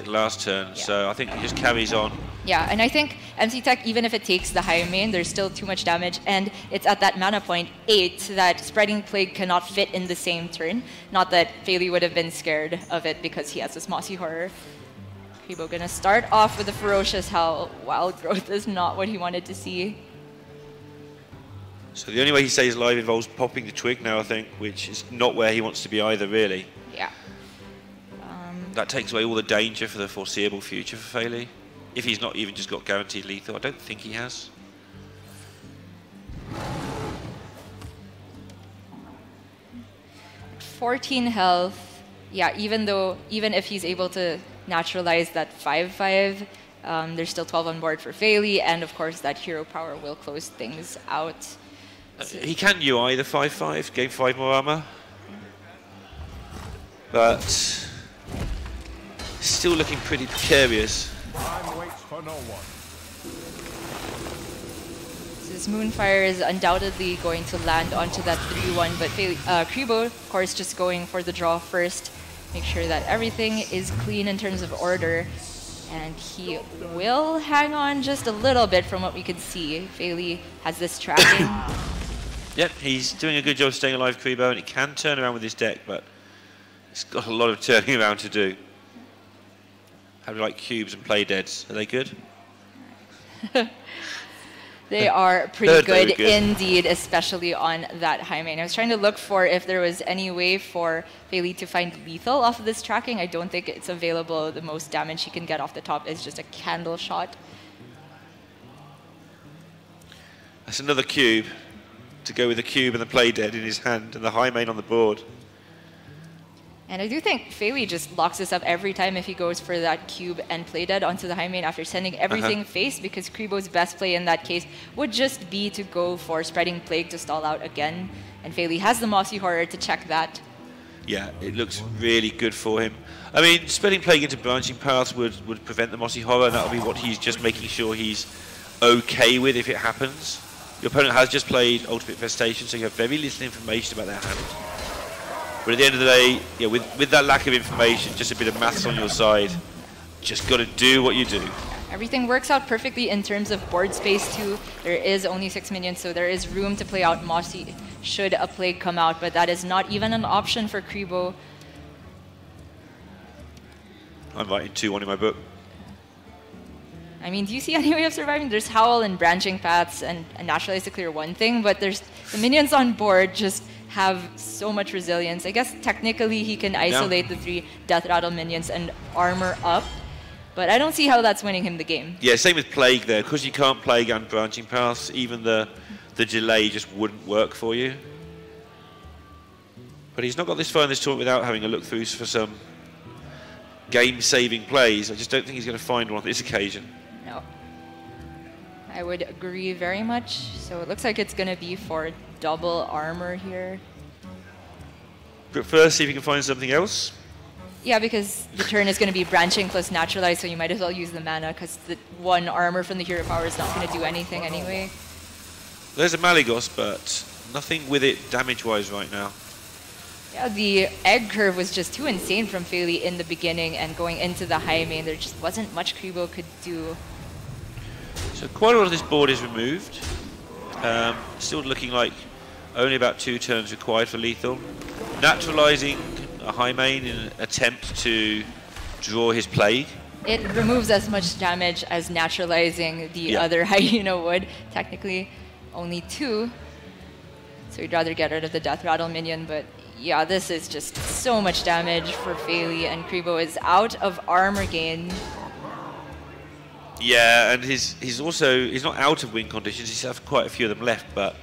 Last turn, so I think he just carries on. Yeah, and I think MC Tech, even if it takes the high main, there's still too much damage, and it's at that mana point 8 that Spreading Plague cannot fit in the same turn. Not that Feli would have been scared of it because he has this Mossy Horror. Kribo gonna start off with a Ferocious Howl. Wild Growth is not what he wanted to see. So the only way he stays alive involves popping the twig now, I think, which is not where he wants to be either, really. Yeah. That takes away all the danger for the foreseeable future for Feli. If he's not even just got guaranteed lethal, I don't think he has. At 14 health, yeah, even if he's able to naturalize that 5/5, there's still 12 on board for Feli, and of course that hero power will close things out. He can UI the 5/5, gain 5 more armor. But still looking pretty precarious. Time waits for no one. This Moonfire is undoubtedly going to land onto that 3-1, but Kribo, of course, just going for the draw first. Make sure that everything is clean in terms of order. And he will hang on just a little bit from what we can see. Feli has this tracking. Yep, he's doing a good job staying alive, Kribo, and he can turn around with his deck, but he's got a lot of turning around to do. How do you like cubes and play deads? Are they good? They are pretty good indeed, especially on that high main. I was trying to look for if there was any way for Feli to find lethal off of this tracking. I don't think it's available. The most damage he can get off the top is just a candle shot. That's another cube to go with the cube and the play dead in his hand and the high main on the board. And I do think Feli just locks this up every time if he goes for that cube and play dead onto the high main after sending everything face, because Kribo's best play in that case would just be to go for Spreading Plague to stall out again. And Feli has the Mossy Horror to check that. Yeah, it looks really good for him. I mean, spreading Plague into branching paths would prevent the Mossy Horror, and that would be what he's just making sure he's okay with if it happens. Your opponent has just played Ultimate Infestation, so you have very little information about their hand. But at the end of the day, yeah, with that lack of information, just a bit of maths on your side, just got to do what you do. Everything works out perfectly in terms of board space too. There is only 6 minions, so there is room to play out Mossy should a Plague come out, but that is not even an option for Kribo. I'm writing 2-1 in my book. I mean, do you see any way of surviving? There's Howl and Branching Paths and Naturalize to clear one thing, but there's the minions on board just have so much resilience. I guess technically he can isolate the 3 Death Rattle minions and armor up, but I don't see how that's winning him the game. Yeah, same with Plague there. Because you can't Plague and Branching Paths, even the delay just wouldn't work for you. But he's not got this far in this tournament without having a look through for some game-saving plays. I just don't think he's going to find one on this occasion. No. I would agree very much. So it looks like it's going to be for double armor here. But first, see if you can find something else. Yeah, because the turn is going to be Branching plus Naturalize, so you might as well use the mana, because the 1 armor from the hero power is not going to do anything anyway. There's a Malygos, but nothing with it damage-wise right now. Yeah, the egg curve was just too insane from Fairly in the beginning, and going into the high main, there just wasn't much Kribo could do. So quite a lot of this board is removed. Still looking like only about 2 turns required for lethal. Naturalizing a high main in an attempt to draw his Plague. It removes as much damage as naturalizing the other hyena would. Technically, only 2. So you'd rather get rid of the Death Rattle minion, but yeah, this is just so much damage for Fairly, and Kribo is out of armor gain. Yeah, and he's not out of win conditions. He's have quite a few of them left, but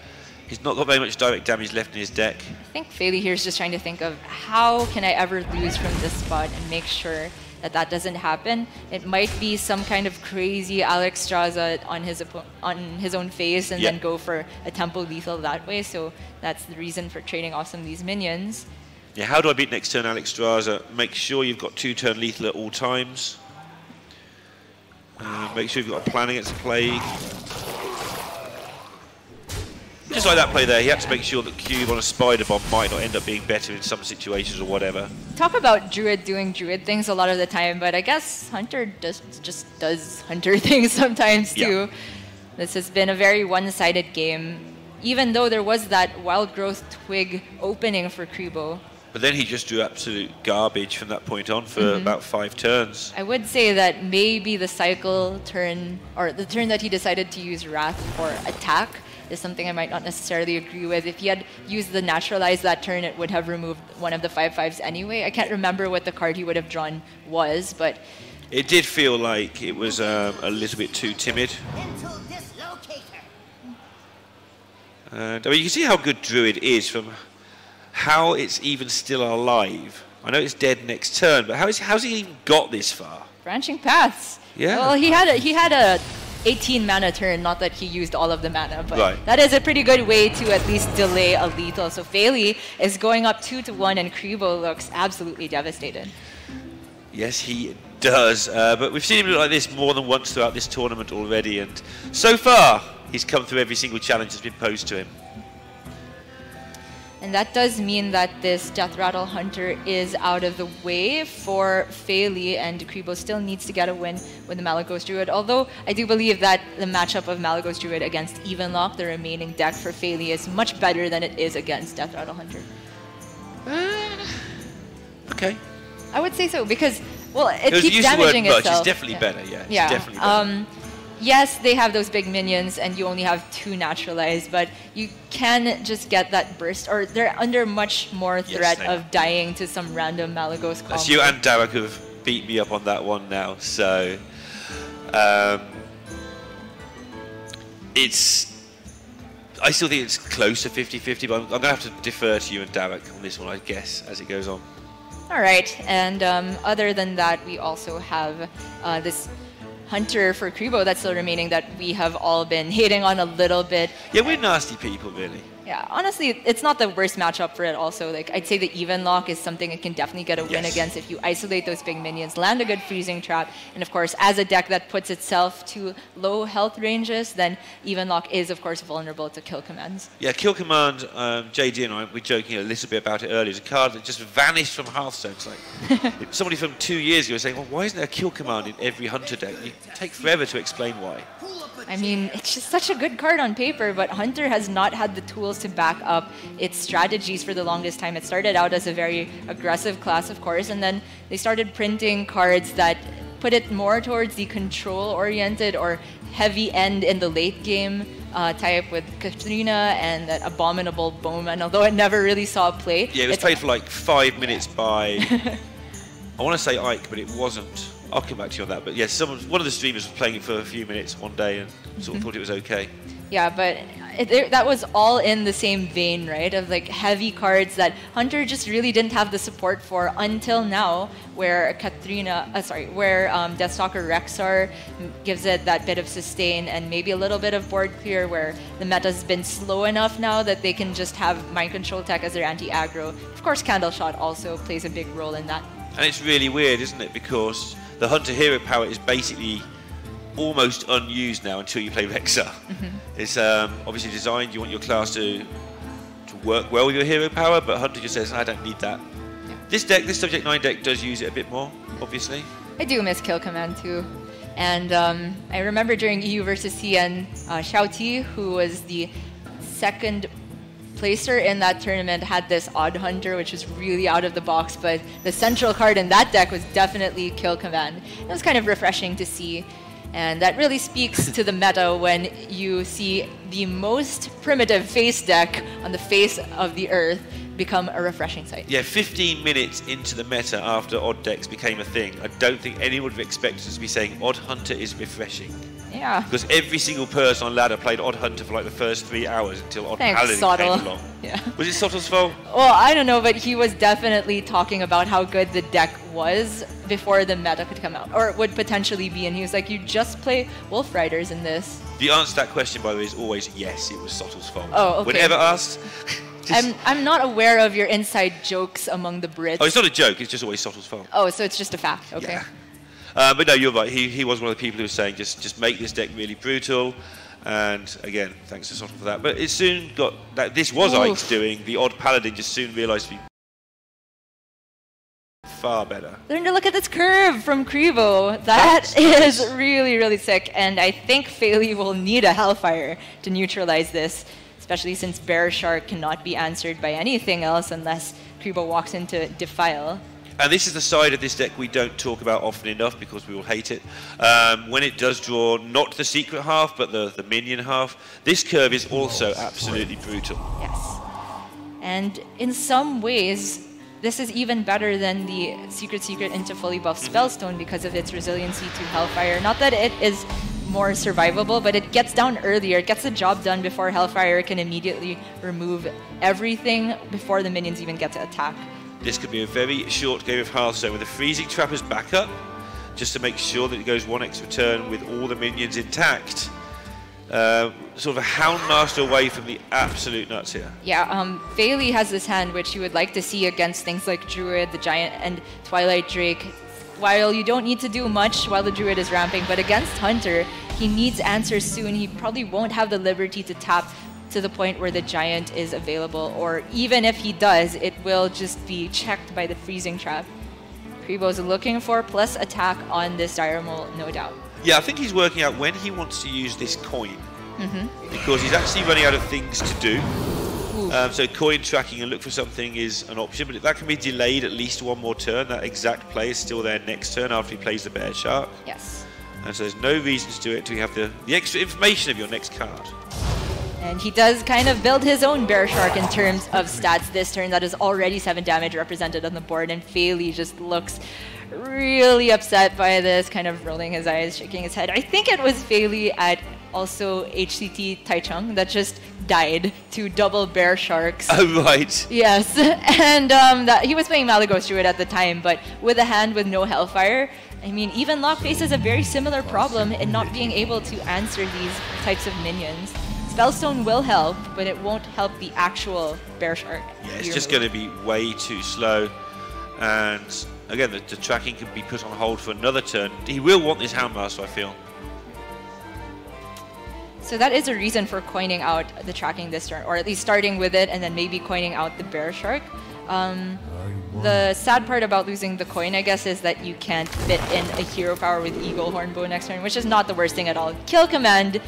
he's not got very much direct damage left in his deck. I think Fairly here is just trying to think of how can I ever lose from this spot and make sure that that doesn't happen. It might be some kind of crazy Alex Straza on his own face and then go for a tempo lethal that way. So that's the reason for trading off some of these minions. Yeah, how do I beat next turn Alex Straza? Make sure you've got 2 turn lethal at all times. Make sure you've got a plan against the Plague. Just like that play there, he had to make sure that Cube on a Spider Bomb might not end up being better in some situations or whatever. Talk about Druid doing Druid things a lot of the time, but I guess Hunter just does Hunter things sometimes too. This has been a very one-sided game, even though there was that Wild Growth Twig opening for Kribo. But then he just drew absolute garbage from that point on for about 5 turns. I would say that maybe the cycle turn, or the turn that he decided to use Wrath for attack, is something I might not necessarily agree with. If he had used the Naturalize that turn, it would have removed one of the 5/5s anyway. I can't remember what the card he would have drawn was, but... It did feel like it was a little bit too timid. And I mean, you can see how good Druid is from how it's even still alive. I know it's dead next turn, but how's he even got this far? Branching Paths. Yeah. Well, he had a 18 mana turn, not that he used all of the mana, but that is a pretty good way to at least delay a lethal. So Fairly is going up 2-1, and Kribo looks absolutely devastated. Yes, he does. But we've seen him look like this more than once throughout this tournament already, and so far he's come through every single challenge that's been posed to him. And that does mean that this Death Rattle Hunter is out of the way for Fairly, and Kribo still needs to get a win with the Malygos Druid, although I do believe that the matchup of Malygos Druid against Evenlock, the remaining deck for Fairly, is much better than it is against Death Rattle Hunter. Okay. I would say so, because, well, it keeps damaging itself. It's definitely better, yeah. It's definitely better. Yes, they have those big minions, and you only have 2 naturalized, but you can just get that burst, or they're under much more threat of dying to some random Malygos combo. That's you and Derek who have beat me up on that one now, so I still think it's close to 50-50, but I'm going to have to defer to you and Derek on this one, I guess, as it goes on. All right, and other than that, we also have this Hunter for Kribo that's still remaining that we have all been hating on a little bit. Yeah, we're nasty people, really. Yeah, honestly, it's not the worst matchup for it also. Like, I'd say the even lock is something it can definitely get a win against if you isolate those big minions, land a good freezing trap, and of course, as a deck that puts itself to low health ranges, then even lock is, of course, vulnerable to kill commands. Yeah, kill command, JD and I were joking a little bit about it earlier. It's a card that just vanished from Hearthstone. It's like somebody from 2 years ago was saying, well, why isn't there a kill command in every Hunter deck? You take forever to explain why. I mean, it's just such a good card on paper, but Hunter has not had the tools to back up its strategies for the longest time. It started out as a very aggressive class, of course, and then they started printing cards that put it more towards the control-oriented or heavy end in the late game type with Katrina and that abominable Bowman, although it never really saw play. Yeah, it was played for like 5 minutes by, I want to say Ike, but it wasn't. I'll come back to you on that. But yes, one of the streamers was playing it for a few minutes one day and sort of thought it was okay. Yeah, but that was all in the same vein, right? Of like heavy cards that Hunter just really didn't have the support for until now, where Deathstalker Rexar gives it that bit of sustain and maybe a little bit of board clear, where the meta's been slow enough now that they can just have Mind Control Tech as their anti-aggro. Of course, Candle Shot also plays a big role in that. And it's really weird, isn't it? Because the Hunter hero power is basically almost unused now until you play Rexar. It's obviously designed, you want your class to work well with your hero power, but Hunter just says, I don't need that. Yeah. This Subject 9 deck does use it a bit more, obviously. I do miss Kill Command too. And I remember during EU versus CN, Xiao Ti, who was the second placer in that tournament, had this Odd Hunter, which was really out of the box, but the central card in that deck was definitely Kill Command. It was kind of refreshing to see. And that really speaks to the meta when you see the most primitive face deck on the face of the earth become a refreshing sight. Yeah, 15 minutes into the meta after odd decks became a thing, I don't think anyone would have expected us to be saying Odd Hunter is refreshing. Yeah. Because every single person on ladder played Odd Hunter for like the first 3 hours until Odd Paladin came along. Yeah. Was it Sottle's fault? Well, I don't know, but he was definitely talking about how good the deck was before the meta could come out, or would potentially be, and he was like, you just play Wolf Riders in this. The answer to that question, by the way, is always yes, it was Sottle's fault. Oh, okay. Whenever asked... I'm not aware of your inside jokes among the Brits. Oh, it's not a joke, it's just always Sottle's fault. Oh, so it's just a fact, okay. Yeah. But no, you're right. He was one of the people who was saying just make this deck really brutal, and again, thanks to Sottle for that. But it soon got that this was Ike's doing. The Odd Paladin just soon realised to be far better. Learn to look at this curve from Krivo. That is really, really sick, and I think Faili will need a Hellfire to neutralize this, especially since Bear Shark cannot be answered by anything else unless Krivo walks into Defile. And this is the side of this deck we don't talk about often enough because we will hate it. When it does draw not the secret half, but the minion half, this curve is also absolutely brutal. Yes. And in some ways, this is even better than the Secret into fully buffed Spellstone because of its resiliency to Hellfire. Not that it is more survivable, but it gets down earlier. It gets the job done before Hellfire can immediately remove everything before the minions even get to attack. This could be a very short game of Hearthstone with a freezing trap as backup, just to make sure that it goes 1 extra turn with all the minions intact. Sort of a Houndmaster away from the absolute nuts here. Yeah, Faili has this hand which you would like to see against things like Druid, the Giant, and Twilight Drake. While you don't need to do much while the Druid is ramping, but against Hunter, he needs answers soon. He probably won't have the liberty to tap to the point where the Giant is available, or even if he does, it will just be checked by the freezing trap. Krivo's looking for plus attack on this Dire Maul, no doubt. Yeah, I think he's working out when he wants to use this coin, because he's actually running out of things to do. So coin tracking and look for something is an option, but that can be delayed at least 1 more turn. That exact play is still there next turn after he plays the Bear Shark. Yes. And so there's no reason to do it until you have the extra information of your next card. And he does kind of build his own Bear Shark in terms of stats this turn. That is already 7 damage represented on the board, and Faili just looks really upset by this, kind of rolling his eyes, shaking his head. I think it was Faili at also HCT Taichung that just died to double Bear Sharks. Oh, right. Yes, and he was playing Malagos Druid at the time, but with a hand with no Hellfire, I mean, even Lock faces a very similar problem in not being able to answer these types of minions. Spellstone will help, but it won't help the actual Bear Shark. Yeah, it's just going to be way too slow. And again, the tracking can be put on hold for another turn. He will want this Houndmaster, I feel. So that is a reason for coining out the tracking this turn, or at least starting with it and then maybe coining out the Bear Shark. The sad part about losing the coin, I guess, is that you can't fit in a hero power with Eagle Horn Bow next turn, which is not the worst thing at all. Kill Command.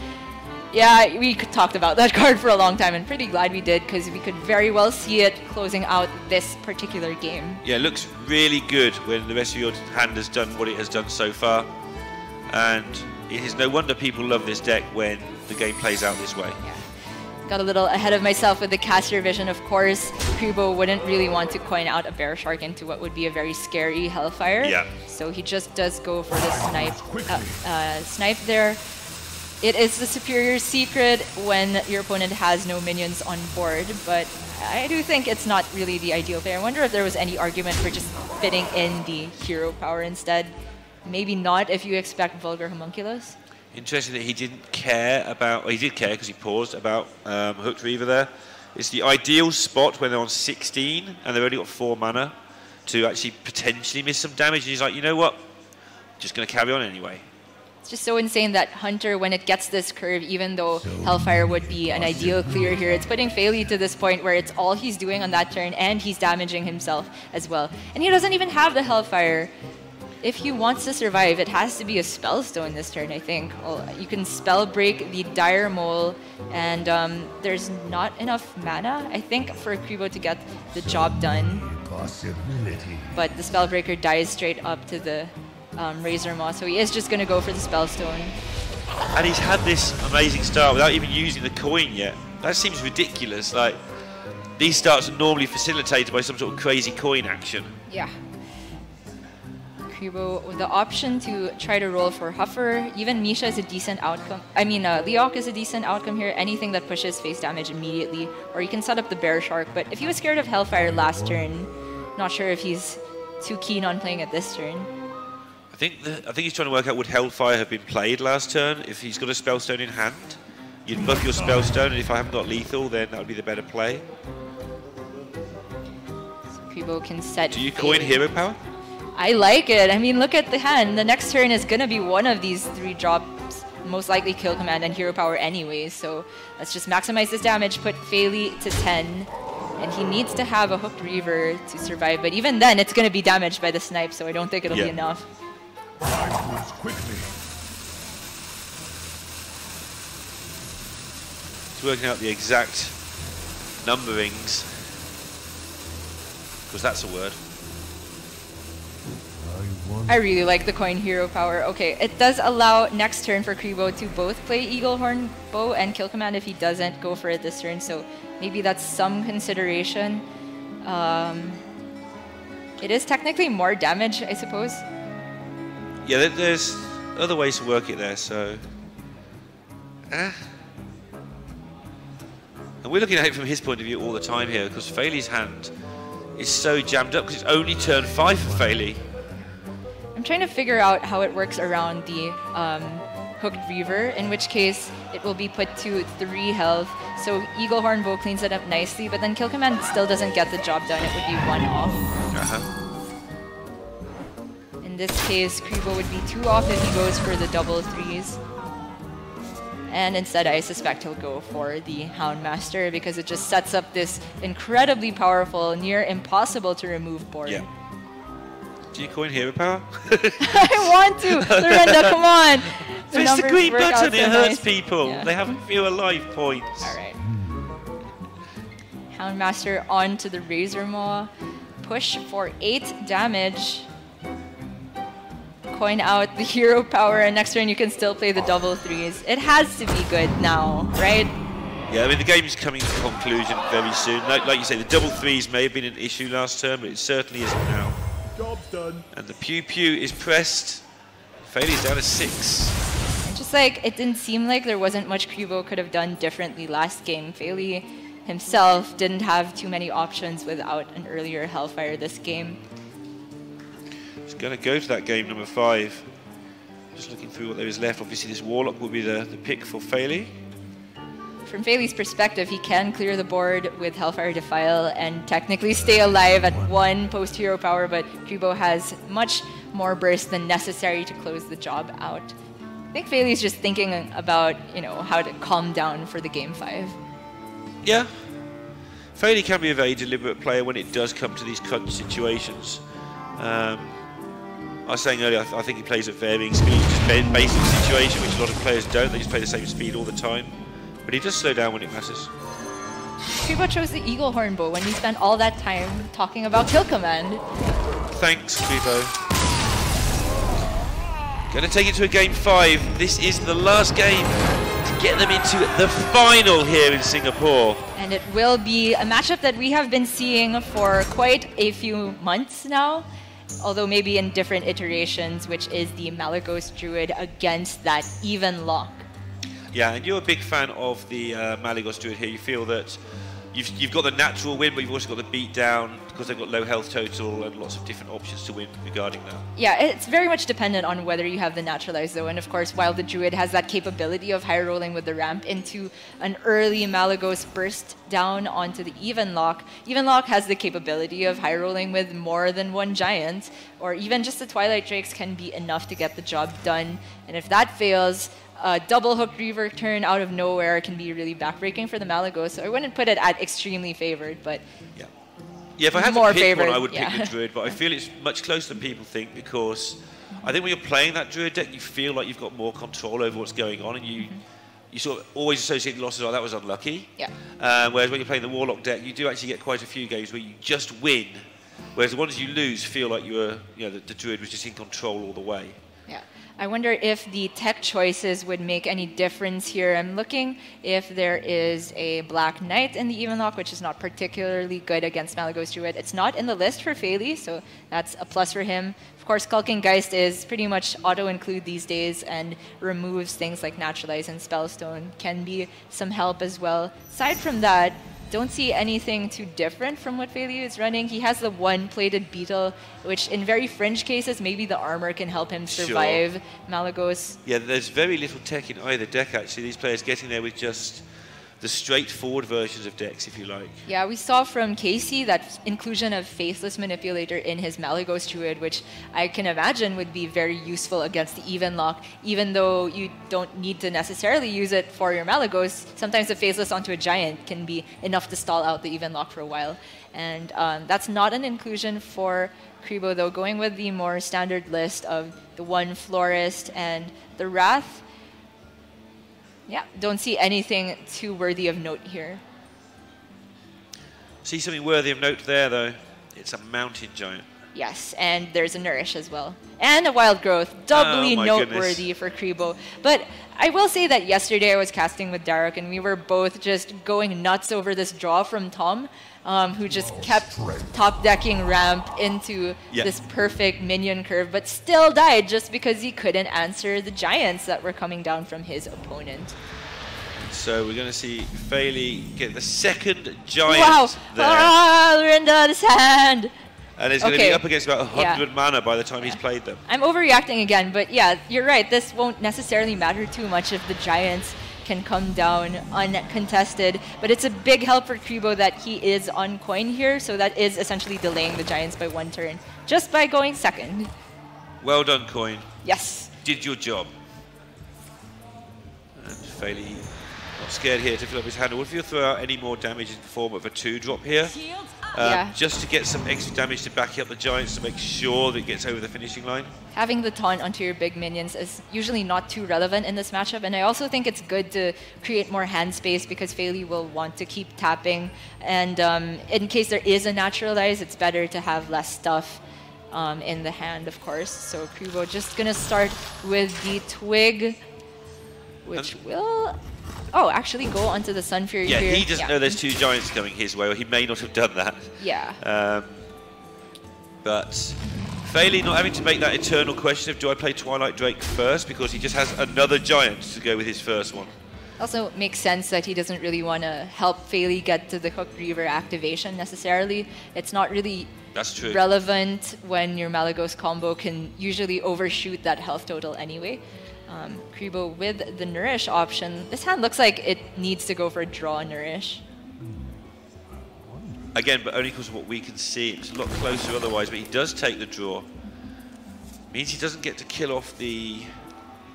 Yeah, we talked about that card for a long time, and pretty glad we did, because we could very well see it closing out this particular game. Yeah, it looks really good when the rest of your hand has done what it has done so far. And it is no wonder people love this deck when the game plays out this way. Yeah. Got a little ahead of myself with the caster vision. Of course, Kribo wouldn't really want to coin out a Bear Shark into what would be a very scary Hellfire. Yeah. So he just does go for the snipe there. It is the superior secret when your opponent has no minions on board, but I do think it's not really the ideal play. I wonder if there was any argument for just fitting in the hero power instead. Maybe not if you expect Vulgar Homunculus. Interesting that he didn't care about, well, he did care because he paused about Hooked Reaver there. It's the ideal spot when they're on 16 and they've only got 4 mana to actually potentially miss some damage. And he's like, you know what? Just going to carry on anyway. It's just so insane that Hunter, when it gets this curve, even though Hellfire would be an ideal clear here, it's putting Faili to this point where it's all he's doing on that turn and he's damaging himself as well. And he doesn't even have the Hellfire. If he wants to survive, it has to be a Spellstone this turn, I think. Well, you can Spell Break the Dire Mole, and there's not enough mana, I think, for Kribo to get the job done. But the Spellbreaker dies straight up to the Razor Maw, so he is just going to go for the Spellstone. And he's had this amazing start without even using the coin yet. That seems ridiculous. Like, these starts are normally facilitated by some sort of crazy coin action. Yeah. Kribo with the option to try to roll for Huffer. Even Misha is a decent outcome. I mean, Leok is a decent outcome here. Anything that pushes face damage immediately. Or you can set up the Bear Shark. But if he was scared of Hellfire last turn, not sure if he's too keen on playing it this turn. I think he's trying to work out would Hellfire have been played last turn. If he's got a Spellstone in hand, you'd buff your Spellstone, and if I haven't got lethal, then that would be the better play. So Kribo can set. Do you coin hero power? I like it. I mean, look at the hand. The next turn is going to be one of these 3 drops. Most likely Kill Command and Hero Power anyways. So let's just maximize this damage, put Faili to 10. And he needs to have a Hooked Reaver to survive. But even then, it's going to be damaged by the snipe, so I don't think it'll be enough. It's working out the exact numberings, because that's a word. I really like the coin hero power. Okay, it does allow next turn for Kribo to both play Eagle Horn Bow and Kill Command if he doesn't go for it this turn, so maybe that's some consideration. It is technically more damage, I suppose. Yeah, there's other ways to work it there, so... And we're looking at it from his point of view all the time here, because Faili's hand is so jammed up, because it's only turn 5 for Faili. I'm trying to figure out how it works around the Hooked Reaver, in which case it will be put to 3 health. So Eagle Horn Bow cleans it up nicely, but then Kill Command still doesn't get the job done. It would be 1 off. In this case, Kribo would be 2 off if he goes for the double 3s. And instead, I suspect he'll go for the Houndmaster because it just sets up this incredibly powerful, near impossible to remove board. Yeah. Do you coin hero power? I want to! Lorinda, come on! Press the green button, it hurts nice. people. Yeah. They have fewer life points. Alright. Houndmaster onto the Razor Maw. Push for 8 damage. Coin out the hero power, and next turn you can still play the double 3s. It has to be good now, right? Yeah, I mean, the game's coming to conclusion very soon. Like you say, the double 3s may have been an issue last turn, but it certainly isn't now. Job's done. And the pew pew is pressed. Faili's down to 6. Just like, it didn't seem like there wasn't much Kribo could have done differently last game. Faili himself didn't have too many options without an earlier Hellfire this game. He's going to go to that game number 5. Just looking through what there is left. Obviously, this Warlock will be the pick for Faili. from Feily's perspective, he can clear the board with Hellfire Defile and technically stay alive at 1 post-hero power, but Kribo has much more burst than necessary to close the job out. I think Feily's just thinking about, you know, how to calm down for the game 5. Yeah. Feily can be a very deliberate player when it does come to these crunch situations. I was saying earlier, I think he plays at varying speeds, just basic situation, which a lot of players don't. They just play the same speed all the time. But he does slow down when it matters. Kribo chose the Eagle Horn bow when he spent all that time talking about kill command. Thanks, Kribo. Going to take it to a game 5. This is the last game to get them into the final here in Singapore. And it will be a matchup that we have been seeing for quite a few months now, although maybe in different iterations, which is the Malagos Druid against that even lock. Yeah, and you're a big fan of the Malagos Druid here. You feel that you've got the natural win, but you've also got the beat down because they've got low health total and lots of different options to win regarding that. Yeah, it's very much dependent on whether you have the naturalize though, and of course while the Druid has that capability of high rolling with the ramp into an early Malagos burst down onto the Evenlock has the capability of high rolling with more than one giant, or even just the Twilight Drakes can be enough to get the job done, and if that fails, a double hook Reaver turn out of nowhere can be really backbreaking for the Malagos, so I wouldn't put it at extremely favored, but yeah, if I had more to pick favored, one, I would pick the Druid, but I feel it's much closer than people think because I think when you're playing that Druid deck, you feel like you've got more control over what's going on, and you sort of always associate losses like that was unlucky. Yeah. Whereas when you're playing the Warlock deck, you do actually get quite a few games where you just win, whereas the ones you lose feel like the Druid was just in control all the way. Yeah. I wonder if the tech choices would make any difference here. I'm looking if there is a Black Knight in the Evenlock, which is not particularly good against Malagos Druid. It's not in the list for Feily, so that's a plus for him. Of course, Skulking Geist is pretty much auto-include these days and removes things like Naturalize and Spellstone. Can be some help as well. Aside from that, don't see anything too different from what Feily is running. He has the one plated Beetle, which in very fringe cases, maybe the armor can help him survive Malagos. Yeah, there's very little tech in either deck, actually. These players getting there with just the straightforward versions of decks, if you like. Yeah, we saw from Casey that inclusion of Faceless Manipulator in his Malagos Druid, which I can imagine would be very useful against the Evenlock, even though you don't need to necessarily use it for your Malagos. Sometimes the Faceless onto a Giant can be enough to stall out the Evenlock for a while. And that's not an inclusion for Kribo, though. Going with the more standard list of the one Florist and the Wrath, yeah, don't see anything too worthy of note here. See something worthy of note there, though. It's a Mountain Giant. Yes, and there's a Nourish as well. And a Wild Growth, doubly noteworthy for Kribo. But I will say that yesterday I was casting with Daruk, and we were both just going nuts over this draw from Tom, who just kept top-decking Ramp into this perfect minion curve, but still died just because he couldn't answer the Giants that were coming down from his opponent. So we're going to see Feily get the second Giant there. Wow! Lorinda's hand! And it's going to be up against about 100 mana by the time he's played them. I'm overreacting again, but yeah, you're right. This won't necessarily matter too much if the Giants can come down uncontested, but it's a big help for Kribo that he is on coin here, so that is essentially delaying the Giants by one turn, just by going second. Well done, Coin. Yes. Did your job. And Feily not scared here to fill up his hand. What if you throw out any more damage in the form of a 2-drop here? Just to get some extra damage to back up the Giants to make sure that it gets over the finishing line. Having the taunt onto your big minions is usually not too relevant in this matchup, and I also think it's good to create more hand space because Feily will want to keep tapping, and in case there is a naturalize, it's better to have less stuff in the hand, of course. So Kribo just gonna start with the Twig, which will actually go onto the Sun Fury here. He doesn't know there's two Giants coming his way, or he may not have done that. Yeah. But Feily not having to make that eternal question of do I play Twilight Drake first, because he just has another Giant to go with his first one. Also makes sense that he doesn't really want to help Feily get to the Hook Reaver activation necessarily. It's not really relevant when your Malagos combo can usually overshoot that health total anyway. Kribo with the Nourish option. This hand looks like it needs to go for a draw Nourish. Again, but only because of what we can see. It's a lot closer otherwise, but he does take the draw. Means he doesn't get to kill off the...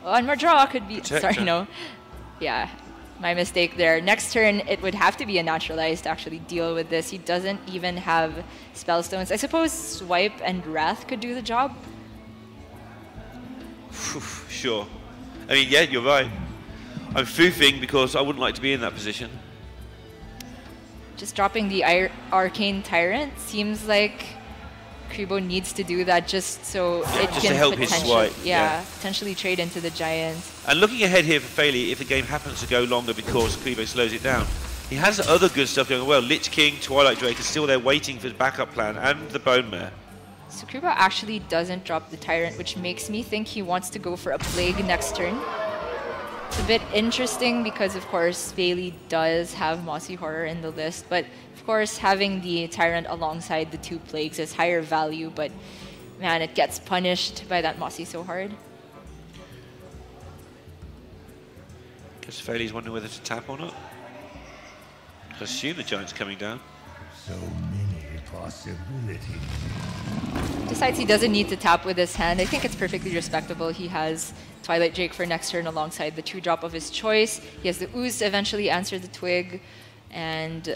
One more draw could be... Protector. Sorry, no. Yeah, my mistake there. Next turn, it would have to be a Naturalize to actually deal with this. He doesn't even have Spellstones. I suppose Swipe and Wrath could do the job. Sure. I mean, yeah, you're right. I'm foofing because I wouldn't like to be in that position. Just dropping the Arcane Tyrant seems like Kribo needs to do that just so it just can to help his swipe. potentially trade into the Giant. And looking ahead here for Fairley, if the game happens to go longer because Kribo slows it down, he has other good stuff going well. Lich King, Twilight Drake is still there waiting for his backup plan, and the Bone Mare. So Kribo actually doesn't drop the Tyrant, which makes me think he wants to go for a Plague next turn. It's a bit interesting because, of course, Bailey does have Mossy Horror in the list, but of course, having the Tyrant alongside the 2 Plagues is higher value, but man, it gets punished by that Mossy so hard. Guess Fairley's wondering whether to tap or not. I assume the Giant's coming down. So many possibilities. Decides he doesn't need to tap with his hand. I think it's perfectly respectable. He has Twilight Drake for next turn alongside the 2-drop of his choice. He has the Ooze to eventually answer the Twig. And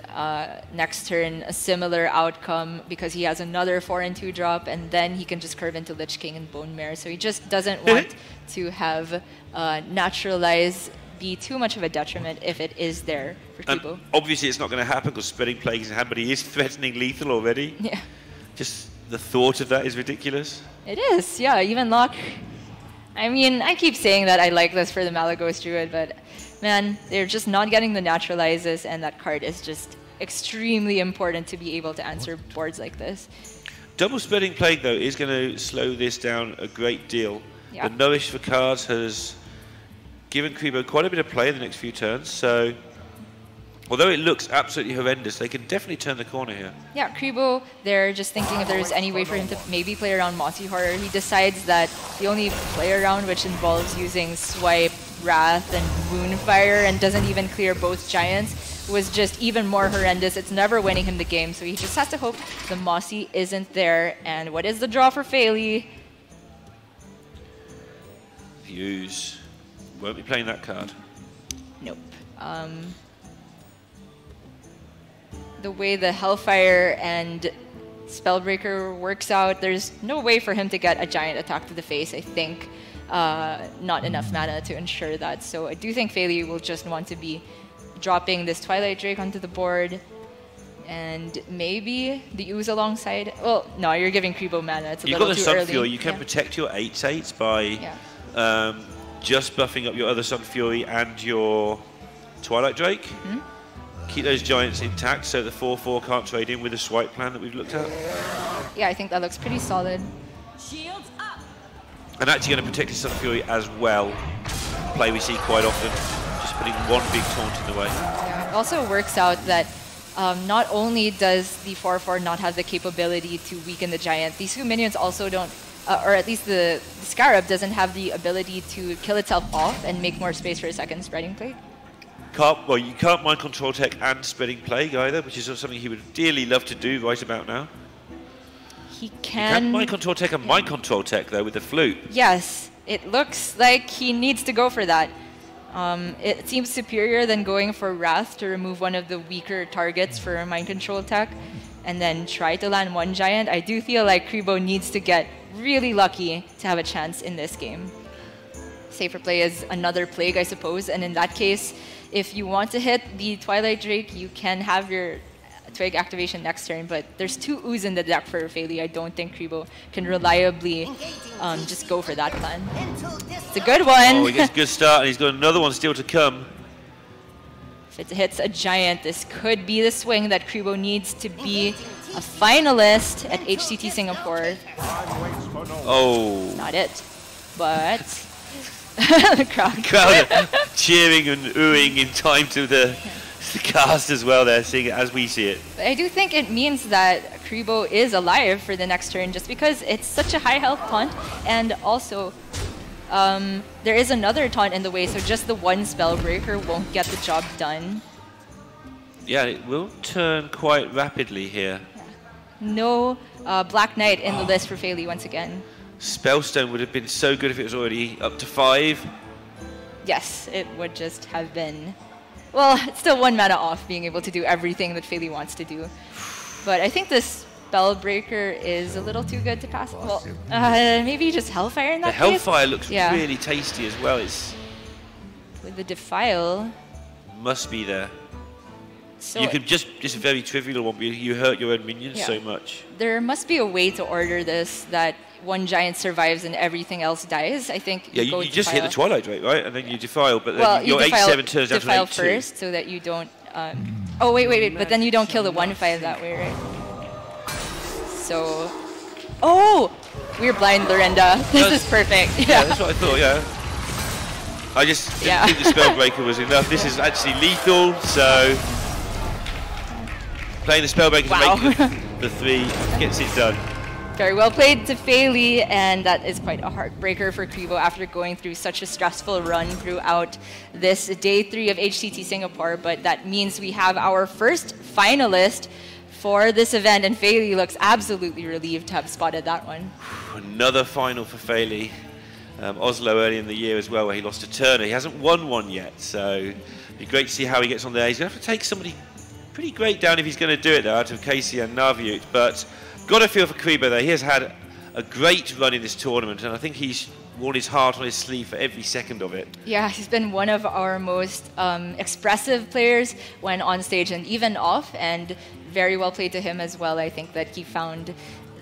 next turn, a similar outcome because he has another 4 and 2-drop, and then he can just curve into Lich King and Bone Mare. So he just doesn't want to have Naturalize be too much of a detriment if it is there for Kribo. Obviously, it's not going to happen because Spreading Plague is in hand, but he is threatening lethal already. Yeah. Just the thought of that is ridiculous. It is, yeah. Even Locke. I mean, I keep saying that I like this for the Malagos Druid, but man, they're just not getting the Naturalizes, and that card is just extremely important to be able to answer boards like this. Double Spreading Plague, though, is going to slow this down a great deal. Yeah. The Nourish for cards has given Kribo quite a bit of play in the next few turns, so although it looks absolutely horrendous, they can definitely turn the corner here. Yeah, Kribo, they're just thinking if there's any way for him to maybe play around Mossy Horror. He decides that the only play around which involves using Swipe, Wrath, and Moonfire and doesn't even clear both Giants was just even more horrendous. It's never winning him the game, so he just has to hope the Mossy isn't there. And what is the draw for Fairley? Views. Won't be playing that card. Nope. The way the Hellfire and Spellbreaker works out, there's no way for him to get a Giant attack to the face, I think. Not enough mana to ensure that. So I do think Fairley will just want to be dropping this Twilight Drake onto the board. And maybe the Ooze alongside. Well, no, you're giving Kribo mana. It's a You've little got the too early. Sun Fury. You can protect your 8/8s by just buffing up your other Sun Fury and your Twilight Drake. Keep those Giants intact so the 4/4 can't trade in with the swipe plan that we've looked at. Yeah, I think that looks pretty solid. Shields up. And actually going to protect his Sun Fury as well. Play we see quite often. Just putting one big taunt in the way. Yeah, it also works out that not only does the 4/4 not have the capability to weaken the Giant, these 2 minions also don't, or at least the Scarab doesn't have the ability to kill itself off and make more space for a second Spreading Plague. Well, you can't mind Control Tech and Spreading Plague either, which is something he would dearly love to do right about now. He You can can... mind Control Tech and mind Control Tech, though, with the flute. Yes, it looks like he needs to go for that. It seems superior than going for Wrath to remove one of the weaker targets for Mind Control Tech and then try to land one Giant. I do feel like Kribo needs to get really lucky to have a chance in this game. Safer play is another Plague, I suppose, and in that case, if you want to hit the Twilight Drake, you can have your Twig activation next turn, but there's 2 Ooze in the deck for Fairley. I don't think Kribo can reliably just go for that plan. It's a good one. Oh, he gets a good start, and he's got another one still to come. If it hits a Giant, this could be the swing that Kribo needs to be a finalist at HCT Singapore. Oh. Not it, but the crowd cheering and oohing in time to the cast as well. They're seeing it as we see it. I do think it means that Kribo is alive for the next turn just because it's such a high health taunt, and also There is another taunt in the way, so just the one Spellbreaker won't get the job done. Yeah, it will turn quite rapidly here. No Black Knight in the list for Feli once again. Spellstone would have been so good if it was already up to 5. Yes, it would just have been... Well, it's still 1 mana off being able to do everything that Feli wants to do. But I think this Spellbreaker is a little too good to pass. Well, maybe just Hellfire in that The case? Hellfire looks really tasty as well. It's with the Defile. Must be there. So you could just a very trivial one, but you hurt your own minions so much. There must be a way to order this that one giant survives and everything else dies. I think. Yeah, you just hit the Twilight Drake, right? And then you Defile, but then your 8/7 turns down to an 8/2. First, so that you don't. Oh wait! But then you don't kill the 1/5 that way, right? So. Oh, we're blind, Lorenda. This is perfect. Yeah, that's what I thought. Yeah. I just didn't think the Spellbreaker was enough. This is actually lethal, so. Playing the Spellbreaker to make the 3 gets it done. Very well played to Feli, and that is quite a heartbreaker for Krivo after going through such a stressful run throughout this day 3 of HCT Singapore. But that means we have our first finalist for this event, and Feli looks absolutely relieved to have spotted that one. Another final for Feli. Oslo early in the year as well, where he lost to Turner. He hasn't won one yet, so it'd be great to see how he gets on there. He's going to have to take somebody pretty great down if he's going to do it, though, out of Casey and Naviut. But got a feel for Kribo, though. He has had a great run in this tournament, and I think he's worn his heart on his sleeve for every second of it. Yeah, he's been one of our most expressive players when on stage and even off, and very well played to him as well. I think that he found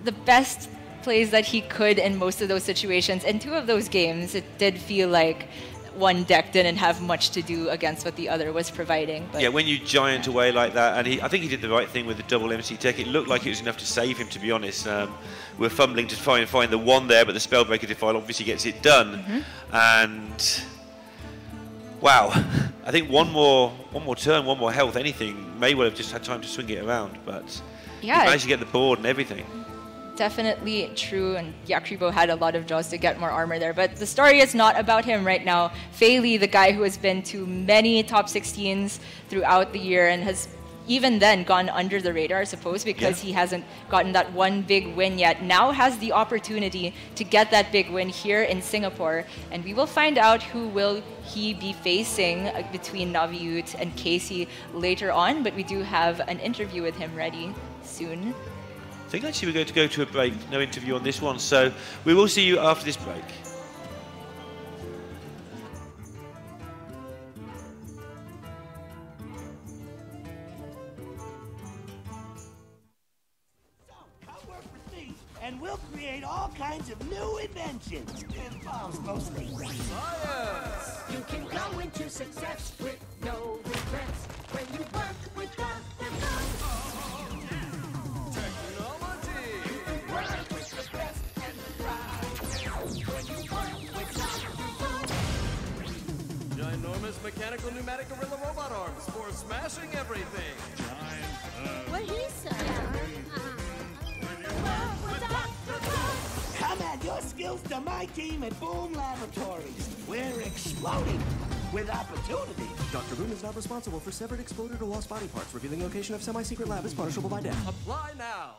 the best plays that he could in most of those situations. In 2 of those games, it did feel like one deck didn't have much to do against what the other was providing. But yeah, when you giant away like that, and I think he did the right thing with the double MC tech. It looked like it was enough to save him, to be honest. We're fumbling to try and find the 1 there, but the Spellbreaker Defile obviously gets it done. And wow, I think one more turn, 1 more health, anything, may well have just had time to swing it around, but he managed to get the board and everything. Definitely true, and yeah, Kribo had a lot of draws to get more armor there, but the story is not about him right now. Feli, the guy who has been to many top 16s throughout the year and has even then gone under the radar, I suppose, because he hasn't gotten that one big win yet, now has the opportunity to get that big win here in Singapore, and we will find out who will he be facing between Naviut and Casey later on, but we do have an interview with him ready soon. I think actually we're going to go to a break, no interview on this one, so we will see you after this break. And we'll create all kinds of new inventions. And bombs mostly. Science! You can go into success with no regrets when you work with Dr. Technology! You can work with the best and the brightest when you work with Dr. Ginormous mechanical pneumatic gorilla robot arms for smashing everything. What he said. Come add your skills to my team at Boom Laboratories. We're exploding with opportunity. Dr. Boom is not responsible for severed, exploded, or lost body parts. Revealing location of semi-secret lab is punishable by death. Apply now.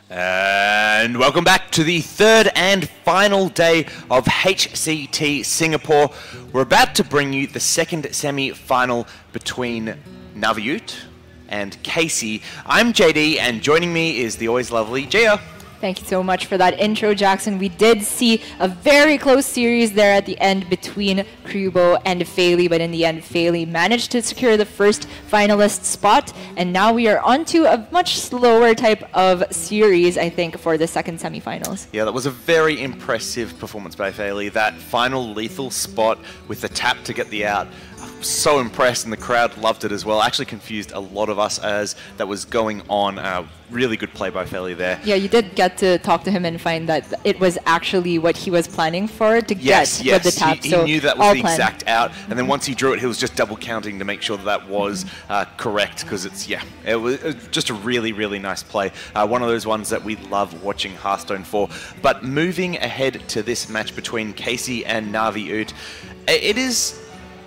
And welcome back to the third and final day of HCT Singapore. We're about to bring you the second semi-final between Naviute and Casey. I'm JD, and joining me is the always lovely Gia. Thank you so much for that intro, Jackson. We did see a very close series there at the end between Kryubo and Fayley, but in the end, Fayley managed to secure the first finalist spot, and now we are on to a much slower type of series, I think, for the second semifinals. Yeah, that was a very impressive performance by Fayley. That final lethal spot with the tap to get the out. So impressed, and the crowd loved it as well. Actually confused a lot of us as that was going on. Really good play by Fayley there. Yeah, you did get to talk to him and find that it was actually what he was planning for to get with the tap. He knew that was the exact out, and then once he drew it, he was just double counting to make sure that was correct, because it was just a really, really nice play. One of those ones that we love watching Hearthstone for. But moving ahead to this match between Casey and Naviute, it is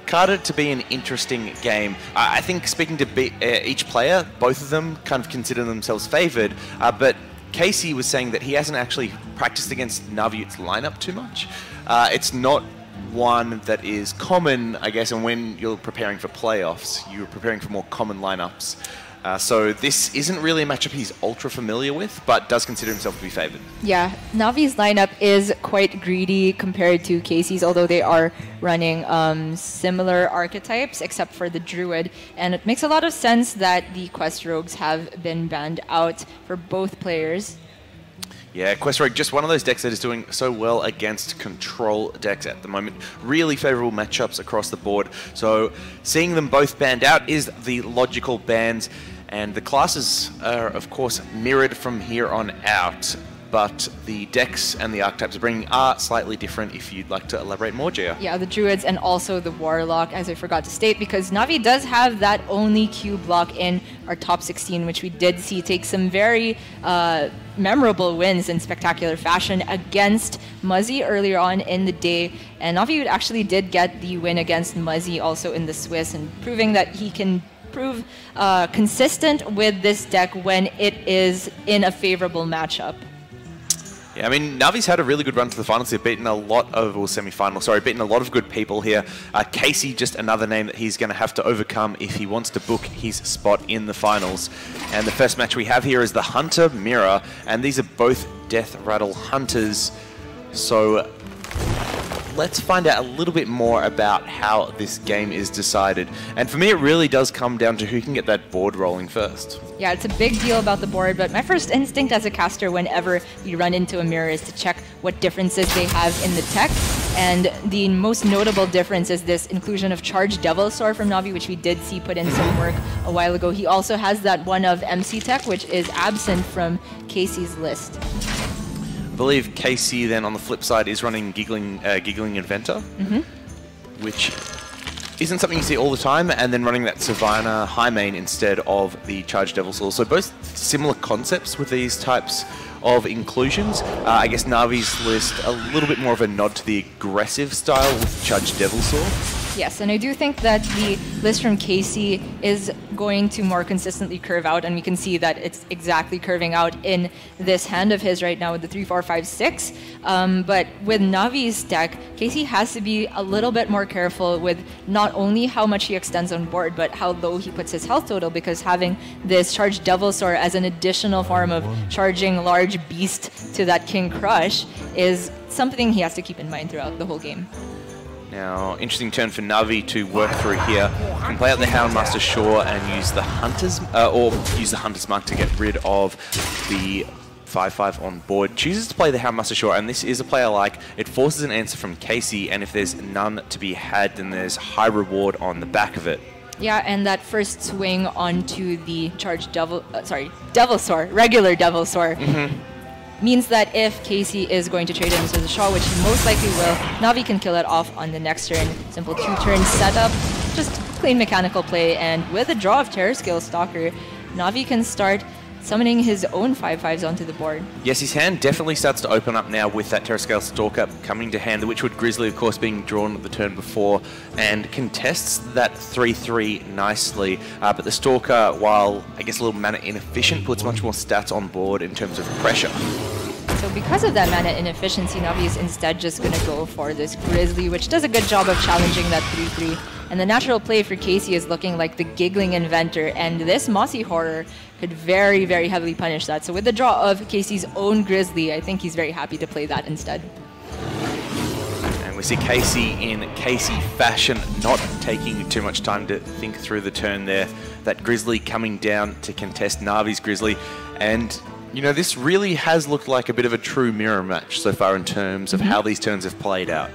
carded to be an interesting game. I think, speaking to each player, both of them kind of consider themselves favoured, but Casey was saying that he hasn't actually practiced against Naviute's lineup too much. It's not one that is common, I guess, and when you're preparing for playoffs, you're preparing for more common lineups. So this isn't really a matchup he's ultra familiar with, but does consider himself to be favoured. Yeah, Navi's lineup is quite greedy compared to Casey's, although they are running similar archetypes, except for the Druid. And it makes a lot of sense that the Quest Rogues have been banned out for both players. Yeah, Quest Rogue, just one of those decks that is doing so well against control decks at the moment. Really favourable matchups across the board. So seeing them both banned out is the logical bans. And the classes are, of course, mirrored from here on out. But the decks and the archetypes are bringing are slightly different, if you'd like to elaborate more, Gia. Yeah, the Druids and also the Warlock, as I forgot to state, because Navi does have that only Q block in our top 16, which we did see take some very memorable wins in spectacular fashion against Muzzy earlier on in the day. And Navi actually did get the win against Muzzy also in the Swiss, and proving that he can prove consistent with this deck when it is in a favorable matchup. Yeah, I mean, Navi's had a really good run to the finals. They've beaten a lot of, or semi-final, sorry, beaten a lot of good people here. Casey, just another name that he's going to have to overcome if he wants to book his spot in the finals. And the first match we have here is the Hunter Mirror, and these are both Death Rattle Hunters. So let's find out a little bit more about how this game is decided. And for me, it really does come down to who can get that board rolling first. Yeah, it's a big deal about the board, but my first instinct as a caster whenever we run into a mirror is to check what differences they have in the tech. And the most notable difference is this inclusion of Charged Devilsaur from Navi, which we did see put in some work a while ago. He also has that one of MC tech, which is absent from Casey's list. I believe Casey then on the flip side is running Giggling Inventor, which isn't something you see all the time, and then running that Savannah High Main instead of the Charged Devilsaur. So both similar concepts with these types of inclusions. I guess Navi's list a little bit more of a nod to the aggressive style with Charged Devilsaur. Yes, and I do think that the list from Casey is going to more consistently curve out, and we can see that it's exactly curving out in this hand of his right now with the 3, 4, 5, 6. But with Navi's deck, Casey has to be a little bit more careful with not only how much he extends on board, but how low he puts his health total, because having this Charged Devilsaur as an additional form of charging large beast to that King Crush is something he has to keep in mind throughout the whole game. Now, interesting turn for Navi to work through here. Can play out the Houndmaster Shore and use the Hunter's, or use the Hunter's Mark to get rid of the 5/5 on board. Chooses to play the Houndmaster Shore, and this is a play I like. It forces an answer from Casey, and if there's none to be had, then there's high reward on the back of it. Yeah, and that first swing onto the Charged Devilsaur, regular Devilsaur, means that if Casey is going to trade into the Shaw, which he most likely will, Navi can kill it off on the next turn. Simple 2-turn setup, just plain mechanical play, and with a draw of Terror Scale Stalker, Navi can start summoning his own 5/5s onto the board. Yes, his hand definitely starts to open up now with that Terrascale Stalker coming to hand. The Witchwood Grizzly, of course, being drawn the turn before and contests that 3/3 nicely. But the Stalker, while I guess a little mana inefficient, puts much more stats on board in terms of pressure. So because of that mana inefficiency, Navi is instead just going to go for this Grizzly, which does a good job of challenging that 3/3. And the natural play for Casey is looking like the Giggling Inventor, and this Mossy Horror could very, very heavily punish that. So with the draw of Casey's own Grizzly, I think he's very happy to play that instead. And we see Casey in Casey fashion, not taking too much time to think through the turn there. That Grizzly coming down to contest Navi's Grizzly. And, you know, this really has looked like a bit of a true mirror match so far in terms of how these turns have played out.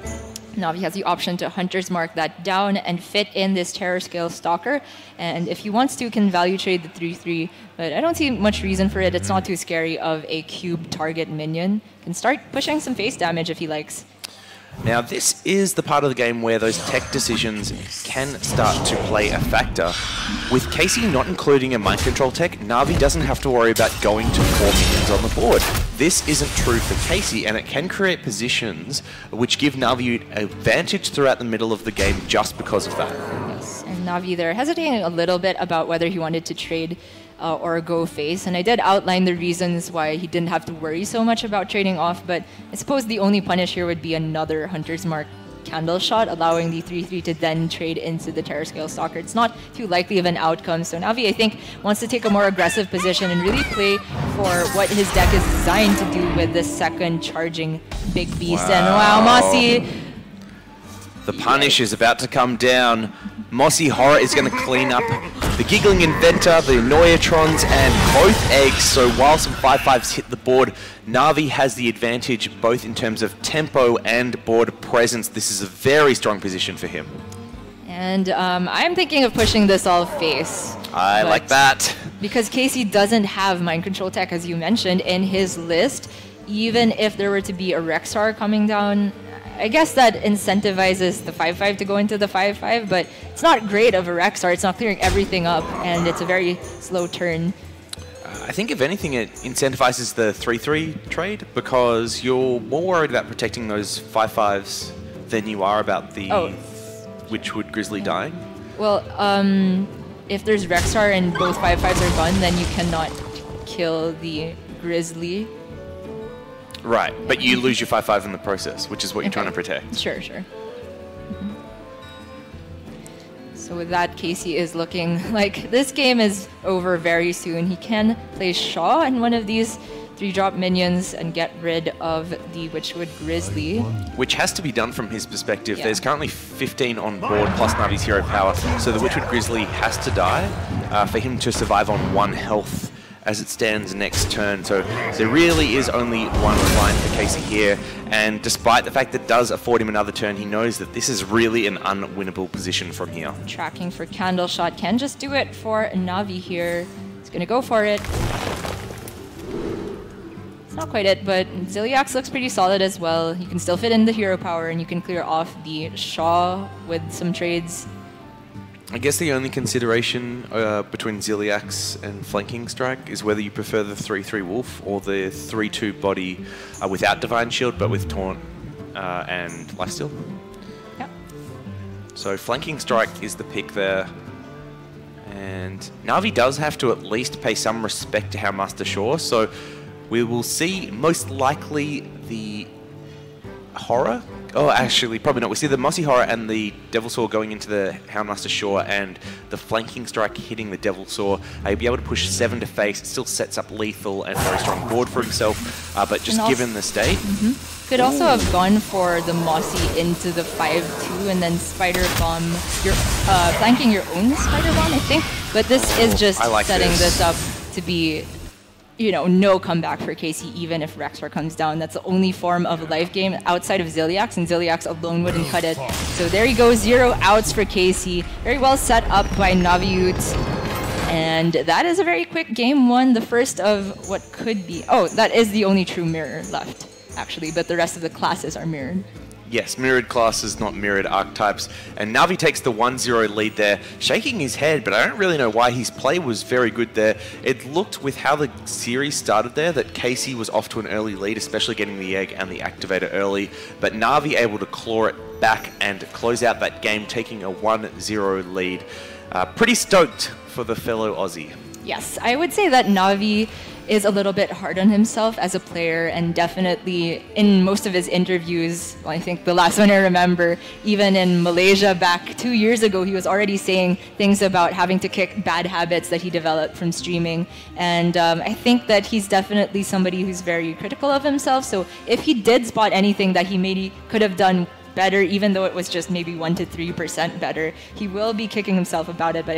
Navi has the option to Hunter's Mark that down and fit in this Terrascale Stalker, and if he wants to, can value trade the 3/3, but I don't see much reason for it. It's not too scary of a cube target minion. Can start pushing some face damage if he likes. Now, this is the part of the game where those tech decisions can start to play a factor. With Casey not including a mind control tech, Navi doesn't have to worry about going to 4 minions on the board. This isn't true for Casey, and it can create positions which give Navi an advantage throughout the middle of the game just because of that. Yes, and Navi there hesitating a little bit about whether he wanted to trade or go face, and I did outline the reasons why he didn't have to worry so much about trading off, but I suppose the only punish here would be another Hunter's Mark Candle Shot, allowing the 3/3 to then trade into the Terrascale Stalker. It's not too likely of an outcome, so Navi, I think, wants to take a more aggressive position and really play for what his deck is designed to do with this second charging Big Beast. And wow, Mossy! The punish is about to come down. Mossy Horror is going to clean up the Giggling Inventor, the Annoyatrons, and both eggs. So while some 5/5s hit the board, Navi has the advantage both in terms of tempo and board presence. This is a very strong position for him. And I'm thinking of pushing this all face. I like that. Because Casey doesn't have mind control tech, as you mentioned, in his list. Even if there were to be a Rexar coming down, I guess that incentivizes the 5/5 to go into the 5/5, but it's not great of a Rexar. It's not clearing everything up, and it's a very slow turn. I think if anything, it incentivizes the 3/3 trade because you're more worried about protecting those 5/5s than you are about the Witchwood Grizzly dying. Well, if there's Rexar and both 5/5s are gone, then you cannot kill the Grizzly. Right, but you lose your 5/5 in the process, which is what you're trying to protect. Sure. So with that, Casey is looking like this game is over very soon. He can play Shaw in one of these 3-drop minions and get rid of the Witchwood Grizzly. Which has to be done from his perspective. There's currently 15 on board plus Navi's hero power, so the Witchwood Grizzly has to die for him to survive on 1 health as it stands next turn. So there really is only one line for Casey here, and despite the fact that it does afford him another turn, he knows that this is really an unwinnable position from here. Tracking for Candle Shot can just do it for Navi here. He's gonna go for it. It's not quite it, but Ziliax looks pretty solid as well. You can still fit in the hero power, and you can clear off the Shaw with some trades. I guess the only consideration between Ziliax and Flanking Strike is whether you prefer the 3/3 Wolf or the 3/2 body without Divine Shield but with Taunt and Lifesteal. Yep. So Flanking Strike is the pick there. And Navi does have to at least pay some respect to Houndmaster Shaw, so we will see most likely the Horror. Oh, actually, probably not. We see the Mossy Horror and the Devil Saw going into the Houndmaster Shaw, and the Flanking Strike hitting the Devil Saw. He'll be able to push 7 to face. It still sets up lethal and very strong board for himself, but just given the state. Could also have gone for the Mossy into the 5/2 and then Spider Bomb, flanking your own Spider Bomb, I think. But this is just setting this up to be, you know, no comeback for Casey, even if Rexar comes down. That's the only form of life game outside of Ziliax, and Ziliax alone wouldn't cut it. So there you go, 0 outs for Casey. Very well set up by Naviut. And that is a very quick game 1, the first of what could be... Oh, that is the only true mirror left, actually, but the rest of the classes are mirrored. Yes, mirrored classes, not mirrored archetypes. And Na'Vi takes the 1-0 lead there, shaking his head, but I don't really know why. His play was very good there. It looked, with how the series started there, that Casey was off to an early lead, especially getting the egg and the activator early, but Na'Vi able to claw it back and close out that game, taking a 1-0 lead. Pretty stoked for the fellow Aussie. Yes, I would say that Na'Vi is a little bit hard on himself as a player, and definitely in most of his interviews, well, I think the last one I remember, even in Malaysia back 2 years ago, he was already saying things about having to kick bad habits that he developed from streaming. And I think that he's definitely somebody who's very critical of himself. So if he did spot anything that he maybe could have done better, even though it was just maybe 1 to 3% better, he will be kicking himself about it, but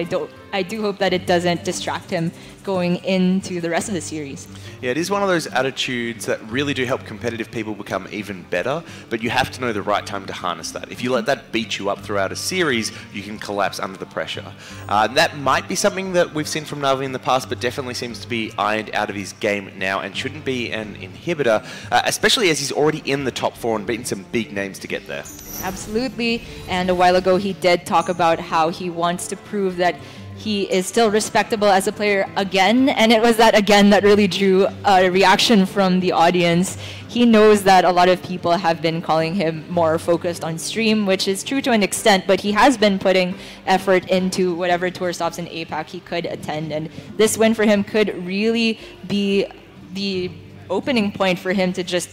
I do hope that it doesn't distract him going into the rest of the series. Yeah, it is one of those attitudes that really do help competitive people become even better, but you have to know the right time to harness that. If you let that beat you up throughout a series, you can collapse under the pressure. That might be something that we've seen from Na'Vi in the past, but definitely seems to be ironed out of his game now and shouldn't be an inhibitor, especially as he's already in the top 4 and beaten some big names to get there. Absolutely, and a while ago he did talk about how he wants to prove that he is still respectable as a player again, and it was that again that really drew a reaction from the audience. He knows that a lot of people have been calling him more focused on stream, which is true to an extent, but he has been putting effort into whatever tour stops in APAC he could attend, and this win for him could really be the opening point for him to just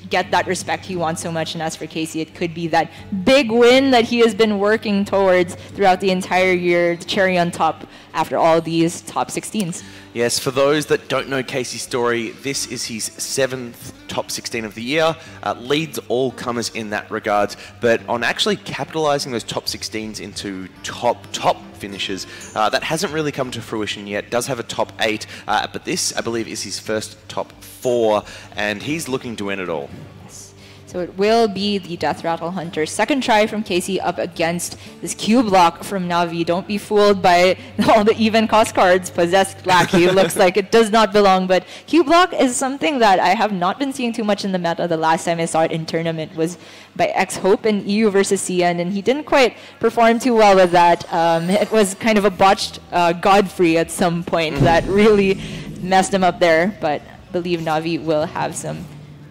get that respect he wants so much. And as for Casey, it could be that big win that he has been working towards throughout the entire year, the cherry on top after all these top 16s. Yes, for those that don't know Casey's story, this is his 7th top 16 of the year. Leads all comers in that regard, but on actually capitalizing those top 16s into top finishes, that hasn't really come to fruition yet. Does have a top 8, but this, I believe, is his first top 4, and he's looking to win it all. So it will be the Death Rattle Hunter. Second try from Casey up against this Q block from Na'Vi. Don't be fooled by all the even cost cards. Possessed Lackey looks like it does not belong, but Q block is something that I have not been seeing too much in the meta. The last time I saw it in tournament was by X-Hope in EU versus CN, and he didn't quite perform too well with that. It was kind of a botched Godfrey at some point that really messed him up there, but I believe Na'Vi will have some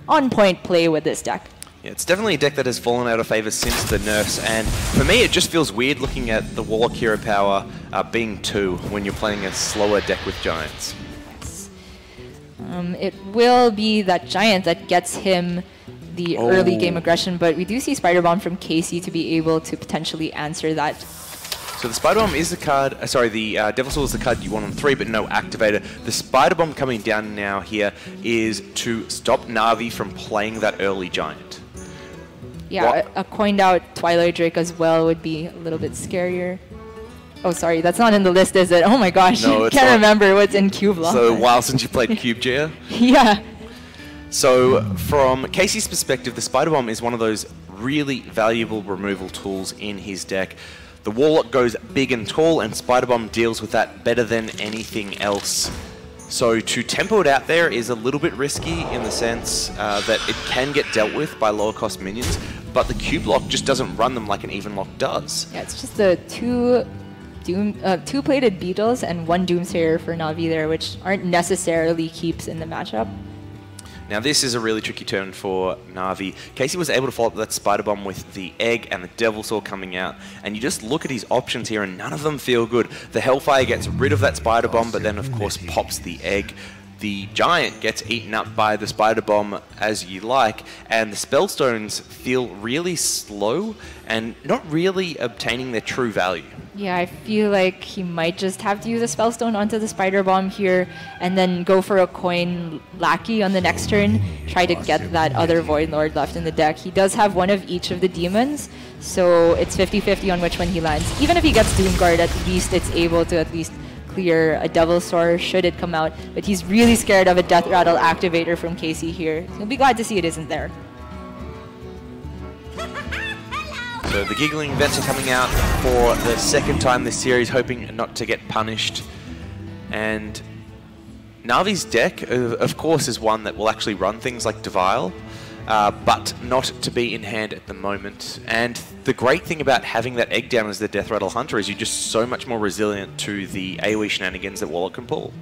on-point play with this deck. Yeah, it's definitely a deck that has fallen out of favor since the nerfs, and for me it just feels weird looking at the Warlock hero power being 2 when you're playing a slower deck with Giants. Yes. It will be that Giant that gets him the early game aggression, but we do see Spider Bomb from Casey to be able to potentially answer that. So the Spider Bomb is the card, the Devil Soul is the card you want on 3, but no activator. The Spider Bomb coming down now here is to stop Na'Vi from playing that early Giant. Yeah, a coined out Twilight Drake as well would be a little bit scarier. Oh, sorry, that's not in the list, is it? Oh my gosh, no, can't remember what's in Cube Block. So a while since you played Cube Gear? Yeah. So from Casey's perspective, the Spider Bomb is one of those really valuable removal tools in his deck. The Warlock goes big and tall, and Spider Bomb deals with that better than anything else. So to tempo it out there is a little bit risky in the sense that it can get dealt with by lower cost minions, but the Cube Lock just doesn't run them like an Even Lock does. Yeah, it's just the two plated Beetles and 1 Doomsayer for Na'Vi there, which aren't necessarily keeps in the matchup. Now this is a really tricky turn for Na'Vi. Casey was able to follow up that Spider Bomb with the Egg and the Devil Saw coming out, and you just look at his options here and none of them feel good. The Hellfire gets rid of that Spider Bomb, but then of course pops the Egg. The Giant gets eaten up by the Spider Bomb as you like, and the Spellstones feel really slow and not really obtaining their true value. Yeah, I feel like he might just have to use a Spellstone onto the Spider Bomb here and then go for a coin Lackey on the next turn, try to get that other Void Lord left in the deck. He does have one of each of the demons, so it's 50-50 on which one he lands. Even if he gets Doomguard, at least it's able to at least clear a Devil Sword should it come out, but he's really scared of a Death Rattle activator from Casey here. He'll be glad to see it isn't there. So the Giggling Inventor coming out for the second time this series, hoping not to get punished. And Na'Vi's deck, of course, is one that will actually run things like Devile. but not to be in hand at the moment. And the great thing about having that egg down as the Death Rattle Hunter is you're just so much more resilient to the AoE shenanigans that Warlock can pull.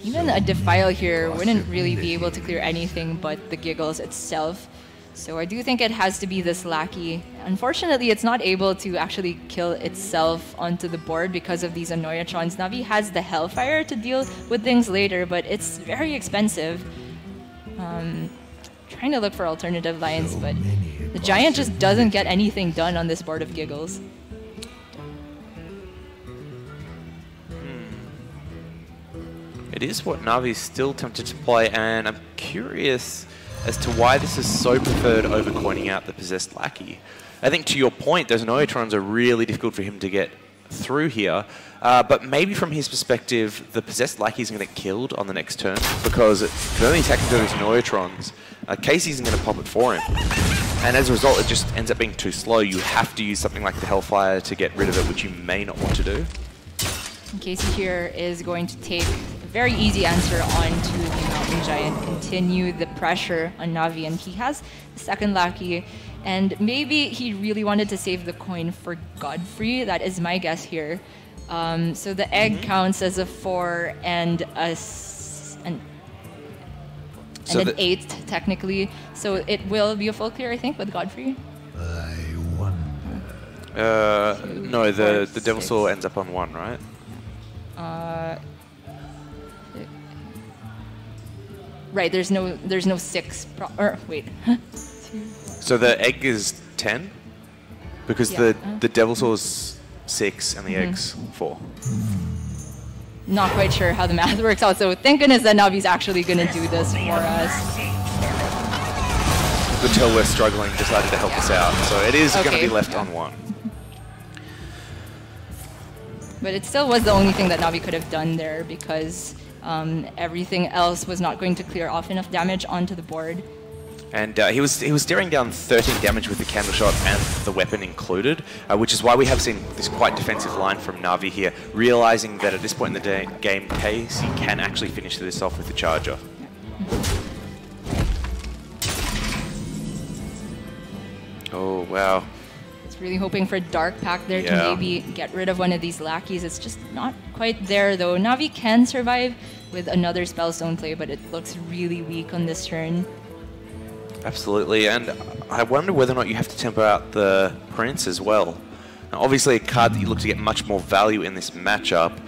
Even a Defile here wouldn't really be able to clear anything but the Giggles itself. So I do think it has to be this Lackey. Unfortunately, it's not able to actually kill itself onto the board because of these Annoyatrons. Navi has the Hellfire to deal with things later, but it's very expensive. Trying to look for alternative lines, but the Giant just doesn't get anything done on this board of Giggles. It is what Navi's still tempted to play, and I'm curious as to why this is so preferred over coining out the Possessed Lackey. I think to your point, those Annoyatrons are really difficult for him to get through here, but maybe from his perspective, the Possessed Lackey is going to get killed on the next turn, because it can only attack into those Annoyatrons. Casey isn't going to pop it for him, and as a result, it just ends up being too slow. You have to use something like the Hellfire to get rid of it, which you may not want to do. Casey here is going to take a very easy answer onto the Mountain Giant, continue the pressure on Navi, and he has the second Lackey, and maybe he really wanted to save the coin for Godfrey. That is my guess here. So the egg counts as a 4 and an 8 technically, so it will be a full clear, I think, with Godfrey. No, the Devil Saw ends up on 1, right? Right, there's no 6. Or wait. So the egg is 10, because Yeah. the Devil Saw's 6 and the egg's 4. Not quite sure how the math works out, so thank goodness that Navi's actually going to do this for us. Good tell we're struggling, decided to help us out, so it is going to Okay. be left on 1. But it still was the only thing that Navi could have done there, because everything else was not going to clear off enough damage onto the board. And he was staring down 13 damage with the candle shot and the weapon included, which is why we have seen this quite defensive line from Navi here, realizing that at this point in the game, Casey can actually finish this off with the charger. Oh, wow. It's really hoping for Dark Pack there to maybe get rid of one of these lackeys. It's just not quite there, though. Navi can survive with another Spellstone play, but it looks really weak on this turn. Absolutely, and I wonder whether or not you have to tempo out the Prince as well. Now, obviously a card that you look to get much more value in this matchup,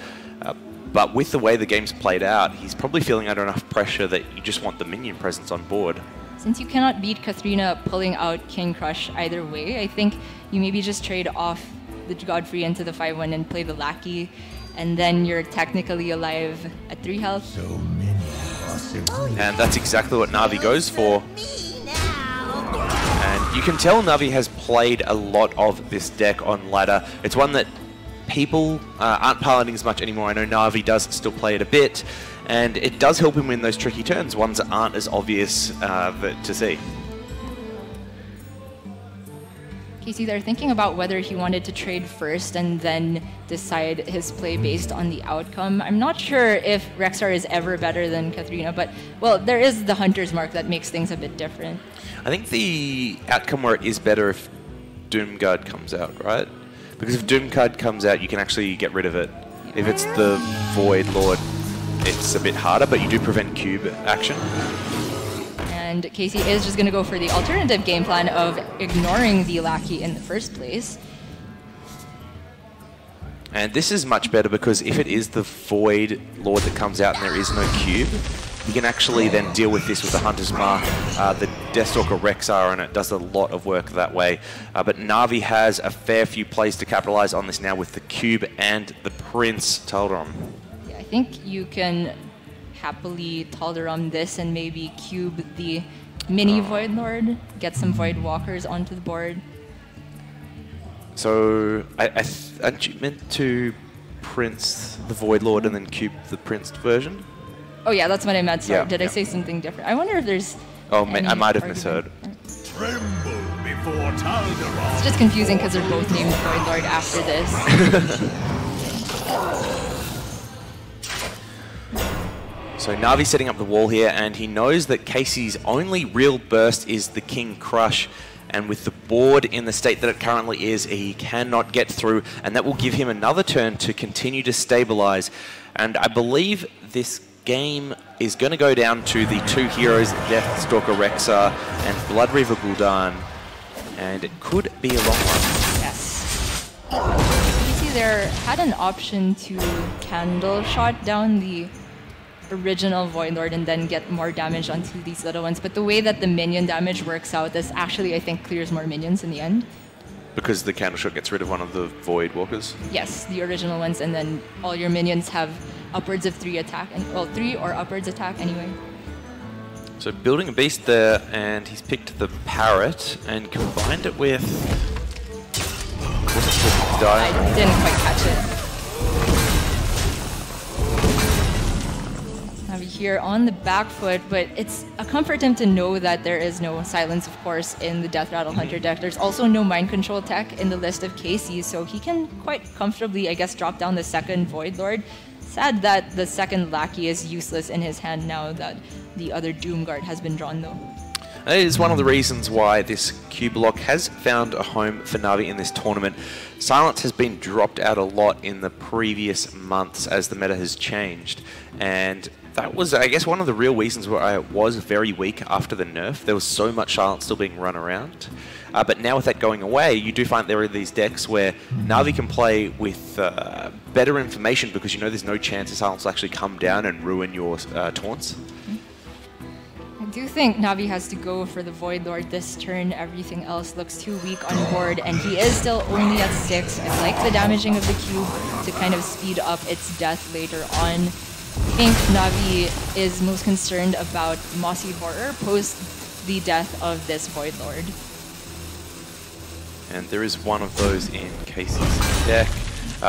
but with the way the game's played out, he's probably feeling under enough pressure that you just want the minion presence on board. Since you cannot beat Katharina pulling out King Crush either way, I think you maybe just trade off the Godfrey into the 5-1 and play the Lackey, and then you're technically alive at 3 health. And that's exactly what Navi goes for. And you can tell Navi has played a lot of this deck on ladder. It's one that people aren't piloting as much anymore. I know Navi does still play it a bit, and it does help him win those tricky turns, ones that aren't as obvious to see. Casey, they're thinking about whether he wanted to trade first and then decide his play based on the outcome. I'm not sure if Rexar is ever better than Katharina, but, well, there is the Hunter's Mark that makes things a bit different. I think the outcome where it is better if Doomguard comes out, right? Because if Doomguard comes out, you can actually get rid of it. If it's the Void Lord, it's a bit harder, but you do prevent cube action. And Casey is just going to go for the alternative game plan of ignoring the Lackey in the first place. And this is much better because if it is the Void Lord that comes out and there is no cube, you can actually then deal with this with the Hunter's Mark, the Deathstalker Rexar, and it does a lot of work that way. But Navi has a fair few plays to capitalize on this now with the cube and the Prince Taldaram. Yeah, I think you can happily Taldaram this and maybe cube the mini Void Lord, get some Void Walkers onto the board. So, aren't you meant to Prince the Void Lord and then cube the Prince version? Oh yeah, that's what I meant. Sorry, Yeah, did I say something different? I wonder if there's... Oh, I might have argument. misheard. Tremble before Taldaram. It's just confusing because they're both named Void Lord after this. So Na'Vi setting up the wall here, and he knows that Casey's only real burst is the King Crush. And with the board in the state that it currently is, he cannot get through, and that will give him another turn to continue to stabilize. And I believe this game is going to go down to the two heroes, Deathstalker Rexar and Blood Reaver Gul'dan, and it could be a long one. Yes. Casey there had an option to Candle Shot down the original Void Lord and then get more damage onto these little ones, but the way that the minion damage works out, this actually, I think, clears more minions in the end. Because the Candle Shot gets rid of one of the Void Walkers? Yes, the original ones, and then all your minions have upwards of 3 attack, and well, 3 or upwards attack anyway. So building a beast there, and he's picked the Parrot and combined it with... I didn't quite catch it. Na'Vi here on the back foot, but it's a comfort to him to know that there is no silence, of course, in the Death Rattle Hunter deck. There's also no mind control tech in the list of KC, so he can quite comfortably, I guess, drop down the second Void Lord. Sad that the second Lackey is useless in his hand now that the other Doom Guard has been drawn, though. That is one of the reasons why this Q block has found a home for Na'Vi in this tournament. Silence has been dropped out a lot in the previous months as the meta has changed, and that was, I guess, one of the real reasons why it was very weak after the nerf. There was so much silence still being run around. But now with that going away, you do find there are these decks where Na'Vi can play with better information because you know there's no chance the silence will actually come down and ruin your taunts. I do think Na'Vi has to go for the Void Lord this turn. Everything else looks too weak on board, and he is still only at 6. I like the damaging of the cube to kind of speed up its death later on. I think Na'Vi is most concerned about Mossy Horror post the death of this Void Lord. And there is one of those in Casey's deck.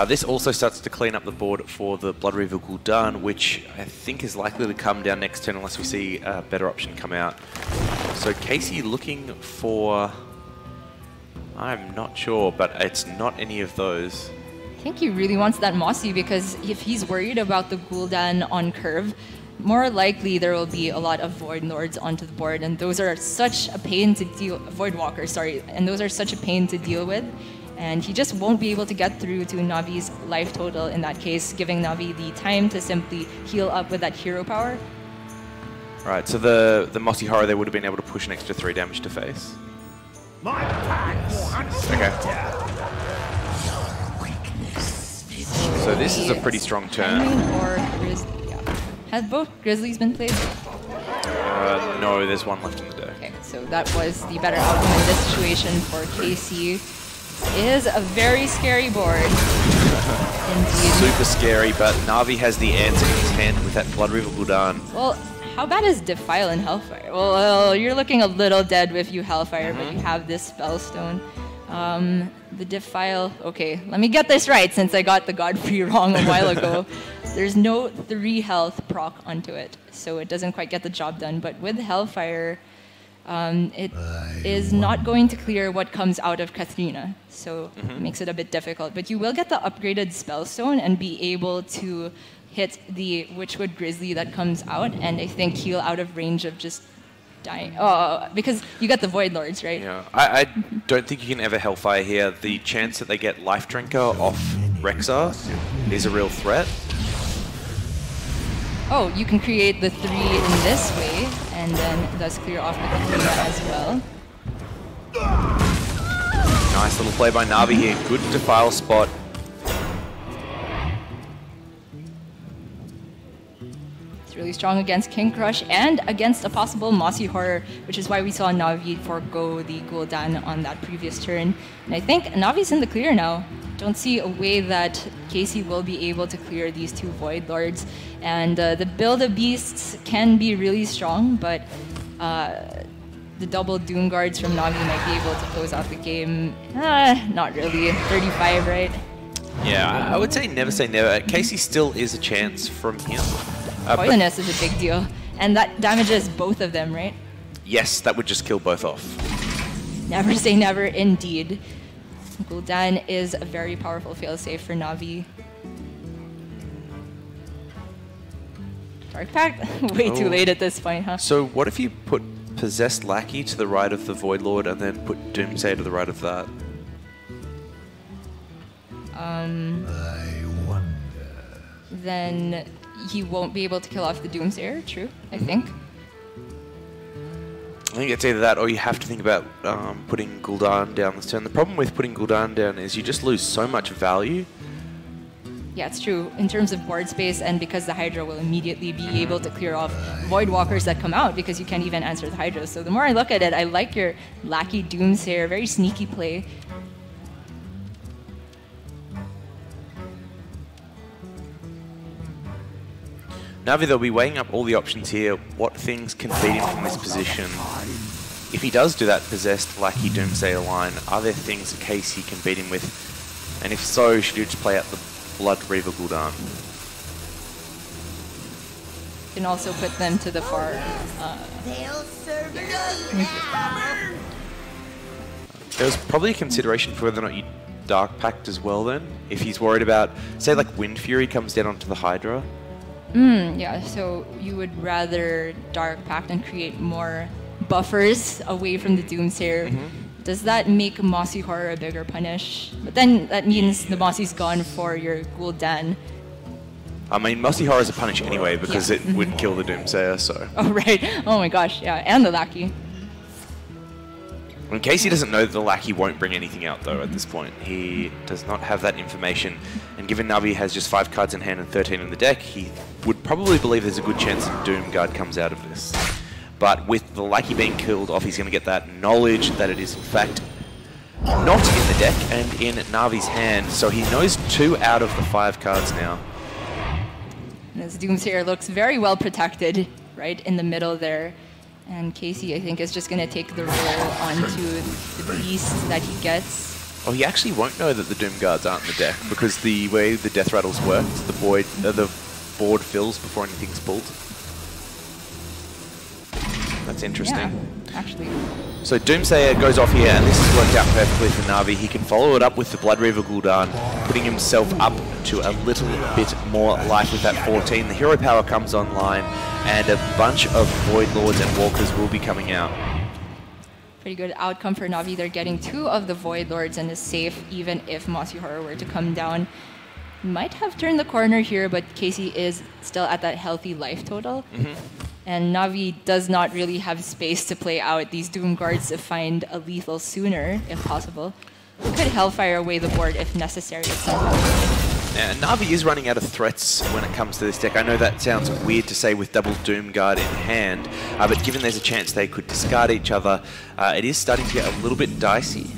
This also starts to clean up the board for the Blood Reaver Gul'dan, which I think is likely to come down next turn unless we see a better option come out. So Casey looking for... I'm not sure, but it's not any of those. I think he really wants that Mossy because if he's worried about the Gul'dan on curve, more likely there will be a lot of Void Lords onto the board, and those are such a pain to deal... Void Walkers, sorry. And those are such a pain to deal with. And he just won't be able to get through to Na'Vi's life total in that case, giving Na'Vi the time to simply heal up with that hero power. Right, so the Mossy Horror there would have been able to push an extra 3 damage to face. Okay. So this is a pretty strong turn. Or Have both Grizzlies been played? No, there's one left in the deck. Okay, so that was the better outcome in this situation for KC. It is a very scary board. Indeed. Super scary, but Na'Vi has the answer in his hand with that Blood Reaver Gul'dan. Well, how bad is Defile and Hellfire? Well, you're looking a little dead with you Hellfire, but you have this Spellstone. The Defile, okay, let me get this right since I got the Godfrey wrong a while ago. There's no 3 health proc onto it, so it doesn't quite get the job done. But with Hellfire, it is not going to clear what comes out of Kathrina, so it makes it a bit difficult. But you will get the upgraded Spellstone and be able to hit the Witchwood Grizzly that comes out, and I think heal out of range of just dying. Oh, because you get the Void Lords, right? Yeah, I don't think you can ever Hellfire here. The chance that they get Life Drinker off Rexar is a real threat. Oh, you can create the 3 in this way, and then thus clear off the Kathrina as well. Nice little play by Na'Vi here. Good Defile spot. It's really strong against King Crush and against a possible Mossy Horror, which is why we saw Na'Vi forego the Gul'dan on that previous turn. And I think Na'Vi's in the clear now. Don't see a way that Casey will be able to clear these 2 Void Lords. And the build of beasts can be really strong, but the double Doom Guards from Na'Vi might be able to close out the game. Not really. 35, right? Yeah, I would say never. Casey still is a chance from him. Poisonous is a big deal. And that damages both of them, right? Yes, that would just kill both off. Never say never, indeed. Gul'dan is a very powerful failsafe for Na'Vi. Dark Pact? Way too late at this point, huh? So what if you put Possessed Lackey to the right of the Void Lord and then put Doomsayer to the right of that? Then he won't be able to kill off the Doomsayer, true, I think. I think it's either that or you have to think about putting Gul'dan down this turn. The problem with putting Gul'dan down is you just lose so much value. Yeah, it's true. In terms of board space, and because the Hydra will immediately be able to clear off Void Walkers that come out because you can't even answer the Hydra. So the more I look at it, I like your Lackey Doomsayer, very sneaky play. Na'Vi, they'll be weighing up all the options here, what things can feed him from this position. If he does do that Possessed Lackey Doomsayer line, are there things that Casey can beat him with? And if so, should you just play out the Blood Reaver Gul'dan? You can also put them to the far. There's probably a consideration for whether or not you Dark Pact as well then, if he's worried about, say like Wind Fury comes down onto the Hydra. Yeah, so you would rather Dark Pact and create more buffers away from the Doomsayer. Does that make Mossy Horror a bigger punish? But then that means the Mossy's gone for your Gul'dan. I mean, Mossy Horror is a punish anyway because it would kill the Doomsayer, so... Oh, right. Oh my gosh, yeah. And the Lackey. When Casey doesn't know that the Lackey won't bring anything out, though, at this point. He does not have that information. And given Na'Vi has just 5 cards in hand and 13 in the deck, he would probably believe there's a good chance that Doomguard comes out of this. But with the Lackey being killed off, he's going to get that knowledge that it is, in fact, not in the deck and in Na'Vi's hand. So he knows 2 out of the 5 cards now. And this Doomsayer looks very well protected right in the middle there. And Casey, I think, is just going to take the roll onto the beast that he gets. Oh, he actually won't know that the Doomguards aren't in the deck because the way the Death Rattles work, the board fills before anything's pulled. That's interesting. Yeah, actually. So Doomsayer goes off here, and this has worked out perfectly for Na'Vi. He can follow it up with the Blood Reaver Gul'dan, putting himself up to a little bit more life with that 14. The hero power comes online, and a bunch of Void Lords and Walkers will be coming out. Pretty good outcome for Na'Vi. They're getting 2 of the Void Lords and is safe even if Mossy Horror were to come down. Might have turned the corner here, but Casey is still at that healthy life total. And Na'Vi does not really have space to play out these Doom Guards to find a lethal sooner, if possible. He could Hellfire away the board if necessary at some point. Yeah, Na'Vi is running out of threats when it comes to this deck. I know that sounds weird to say with double Doom Guard in hand, but given there's a chance they could discard each other, it is starting to get a little bit dicey.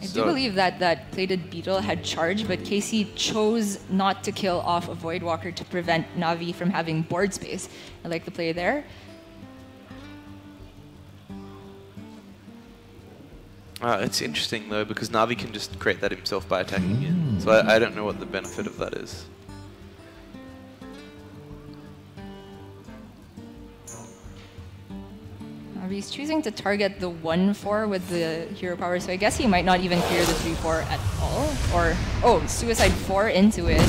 I do believe that that Plated Beetle had charge, but Casey chose not to kill off a Voidwalker to prevent Na'Vi from having board space. I like the play there. It's interesting though, because Na'Vi can just create that himself by attacking it. So I don't know what the benefit of that is. He's choosing to target the 1/4 with the hero power, so I guess he might not even clear the 3/4 at all. Or, oh, Suicide 4 into it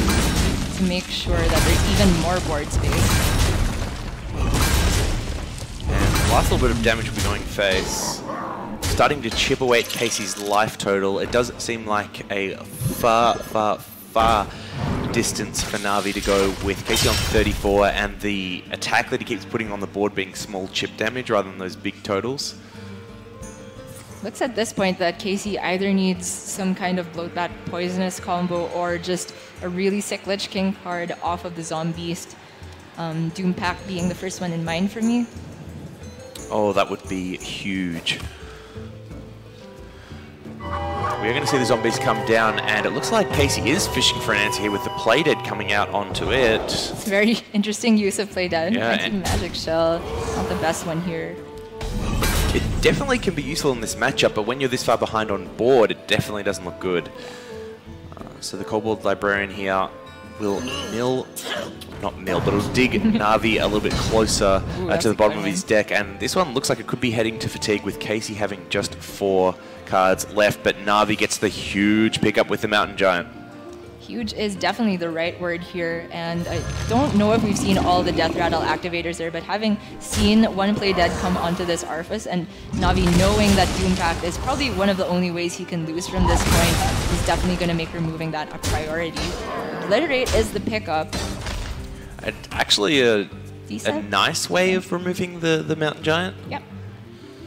to make sure that there's even more board space. And the last little bit of damage will be going face. Starting to chip away at Casey's life total. It doesn't seem like a far distance for Na'Vi to go with Casey on 34 and the attack that he keeps putting on the board being small chip damage rather than those big totals. Looks at this point that Casey either needs some kind of Bloodbath Poisonous combo or just a really sick Lich King card off of the Zombeast. Doom Pact being the first one in mind for me. Oh, that would be huge. We're going to see the zombies come down, and it looks like Casey is fishing for an answer here with the Playdead coming out onto it. It's a very interesting use of Playdead. Yeah, Anti-Magic Shell, not the best one here. It definitely can be useful in this matchup, but when you're this far behind on board, it definitely doesn't look good. So the Kobold Librarian here will but it'll dig Na'Vi a little bit closer to the bottom of his deck, and this one looks like it could be heading to fatigue with Casey having just 4 cards left, but Na'Vi gets the huge pickup with the Mountain Giant. Huge is definitely the right word here, and I don't know if we've seen all the Death Rattle activators there, but having seen One Play Dead come onto this Arthas and Navi knowing that Doom Pact is probably one of the only ways he can lose from this point, he's definitely going to make removing that a priority. Obliterate is the pickup. Actually, a nice way of removing the Mountain Giant. Yep.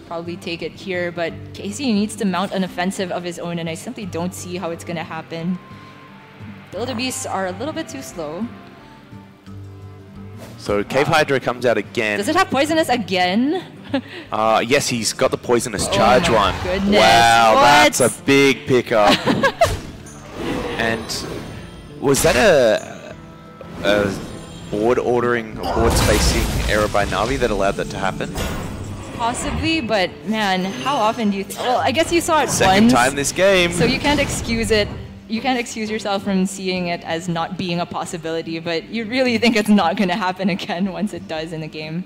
Probably take it here, but Casey needs to mount an offensive of his own, and I simply don't see how it's going to happen. Wildebeests are a little bit too slow. So Cave Hydra comes out again. Does it have Poisonous again? Yes, he's got the Poisonous Charge one. Goodness. Wow, What? that's a big pickup. And was that a board ordering, or board spacing error by Navi that allowed that to happen? Possibly, but man, how often do you... Well, I guess you saw it Second once. time this game. So you can't excuse it. You can't excuse yourself from seeing it as not being a possibility, but you really think it's not going to happen again once it does in the game.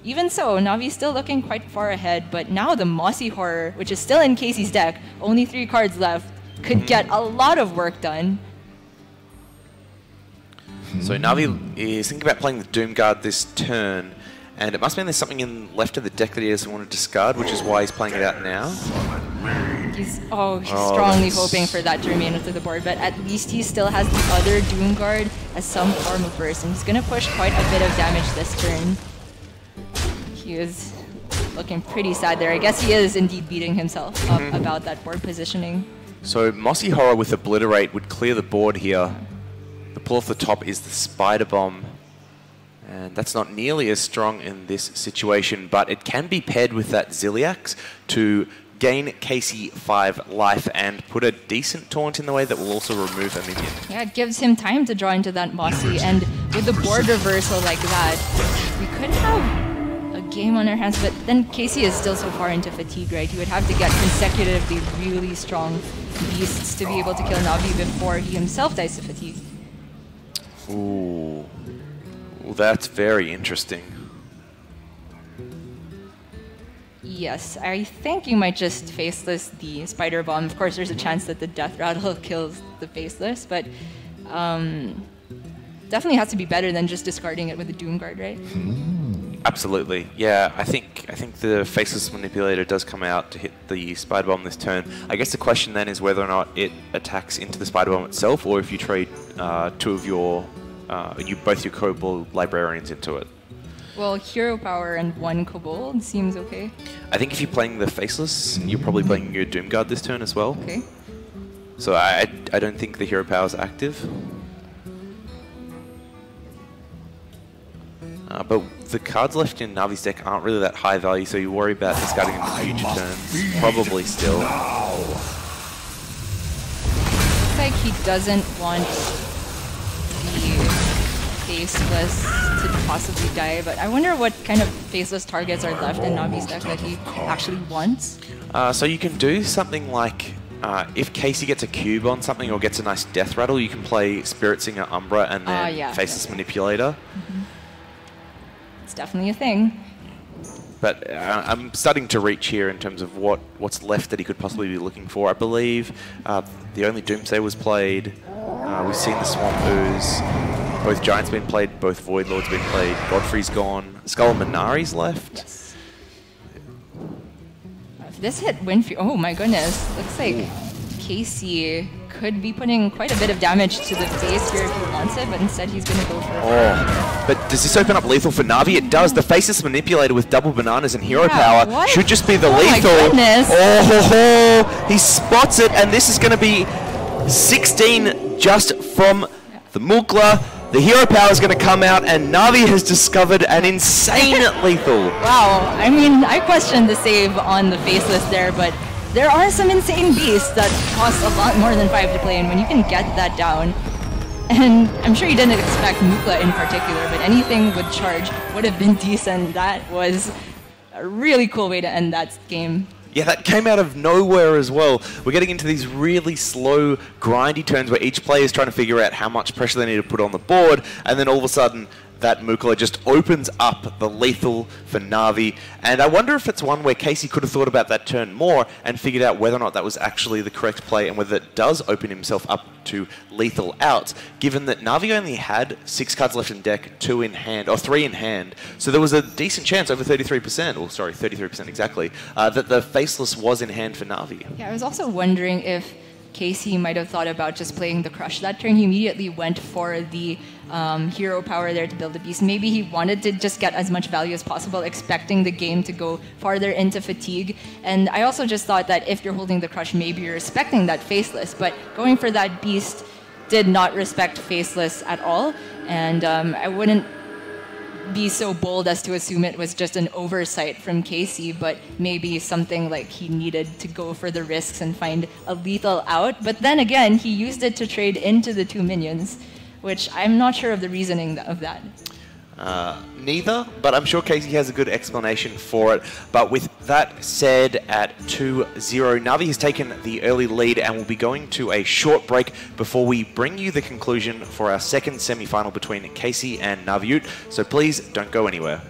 Even so, Navi's still looking quite far ahead, but now the Mossy Horror, which is still in Casey's deck, only 3 cards left, could get a lot of work done. So Navi is thinking about playing the Doom Guard this turn, and it must mean there's something left of the deck that he doesn't want to discard, which is why he's playing it out now. He's strongly hoping for that to remain onto the board, but at least he still has the other Doom Guard as some form of burst, and he's going to push quite a bit of damage this turn. He is looking pretty sad there. I guess he is indeed beating himself up about that board positioning. So Mossy Horror with Obliterate would clear the board here. The pull off the top is the Spider Bomb. And that's not nearly as strong in this situation, but it can be paired with that Ziliax to gain Casey 5 life and put a decent taunt in the way that will also remove a minion. Yeah, it gives him time to draw into that Mossy, and with the board reversal like that, we could have a game on our hands, but then Casey is still so far into fatigue, right? He would have to get consecutively really strong beasts to be able to kill Navi before he himself dies to fatigue. Ooh. Well, that's very interesting. Yes, I think you might just Faceless the Spider Bomb. Of course, there's a chance that the Death Rattle kills the Faceless, but definitely has to be better than just discarding it with the Doom Guard, right? Absolutely, yeah. I think the Faceless Manipulator does come out to hit the Spider Bomb this turn. I guess the question then is whether or not it attacks into the Spider Bomb itself, or if you trade 2 of your both your Kobold Librarians into it. Well, Hero Power and 1 Kobold seems okay. I think if you're playing the Faceless, you're probably playing your Doom Guard this turn as well. Okay. So I don't think the Hero Power is active. But the cards left in Navi's deck aren't really that high value, so you worry about discarding in the future turns. Probably still. Looks like he doesn't want the Faceless to possibly die, but I wonder what kind of Faceless targets are left in Navi's deck that he actually wants. So you can do something like, if Casey gets a cube on something or gets a nice Death Rattle, you can play Spirit Singer Umbra and then Faceless Manipulator. It's definitely a thing. But I'm starting to reach here in terms of what's left that he could possibly be looking for. I believe the only Doomsday was played. We've seen the Swamp Ooze. Both Giants been played, both Void Lords been played. Godfrey's gone. Skull and Minari's left. Yes. If this hit Winfield, oh my goodness. Looks like Casey could be putting quite a bit of damage to the face here if he wants it, but instead he's going to go for it. But does this open up lethal for Navi? It does. The Faceless Manipulator with double bananas and hero power should just be the lethal. My goodness. Oh, he spots it, and this is going to be 16 just from the Mukla. The hero power is going to come out, and Navi has discovered an insane lethal. Wow, I mean, I questioned the save on the Faceless there, but there are some insane beasts that cost a lot more than 5 to play, and when you can get that down, and I'm sure you didn't expect Mukla in particular, but anything with charge would have been decent. That was a really cool way to end that game. Yeah, that came out of nowhere as well. We're getting into these really slow, grindy turns where each player is trying to figure out how much pressure they need to put on the board, and then all of a sudden, that Mukula just opens up the lethal for Na'Vi, and I wonder if it's one where Casey could have thought about that turn more and figured out whether or not that was actually the correct play and whether it does open himself up to lethal out, given that Na'Vi only had 6 cards left in deck, 2 in hand, or 3 in hand, so there was a decent chance, over 33%, or sorry, 33% exactly, that the Faceless was in hand for Na'Vi. Yeah, I was also wondering if Casey might have thought about just playing the Crush that turn. He immediately went for the hero power there to build the beast. Maybe he wanted to just get as much value as possible, expecting the game to go farther into fatigue. And I also just thought that if you're holding the Crush, maybe you're respecting that Faceless, but going for that beast did not respect Faceless at all. And I wouldn't be so bold as to assume it was just an oversight from Casey, but maybe something like he needed to go for the risks and find a lethal out. But then again, he used it to trade into the 2 minions, which I'm not sure of the reasoning of that. Neither, but I'm sure Casey has a good explanation for it. But with that said, at 2-0, Na'Vi has taken the early lead and will be going to a short break before we bring you the conclusion for our second semi-final between Casey and Na'Vi. So please don't go anywhere.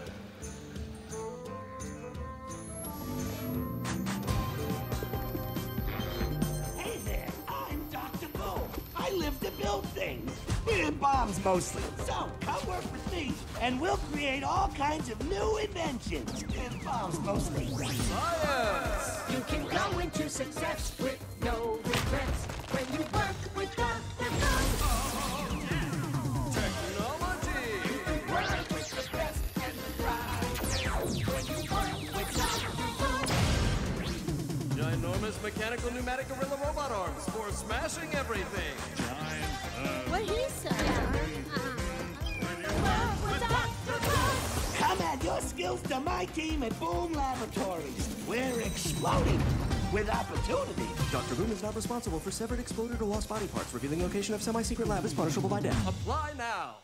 Hey there, I'm Dr. Bull. I live to build things. In bombs mostly. So, come work with me, and we'll create all kinds of new inventions. In bombs mostly. Science! You can go into success with no regrets when you work with Dr. Technology! Work with the best and the brightest when you work with Dr. Ginormous mechanical pneumatic gorilla robot arms for smashing everything. What he said. Come add your skills to my team at Boom Laboratories. We're exploding with opportunity. Dr. Boom is not responsible for severed, exploded, or lost body parts. Revealing location of semi-secret lab is punishable by death. Apply now.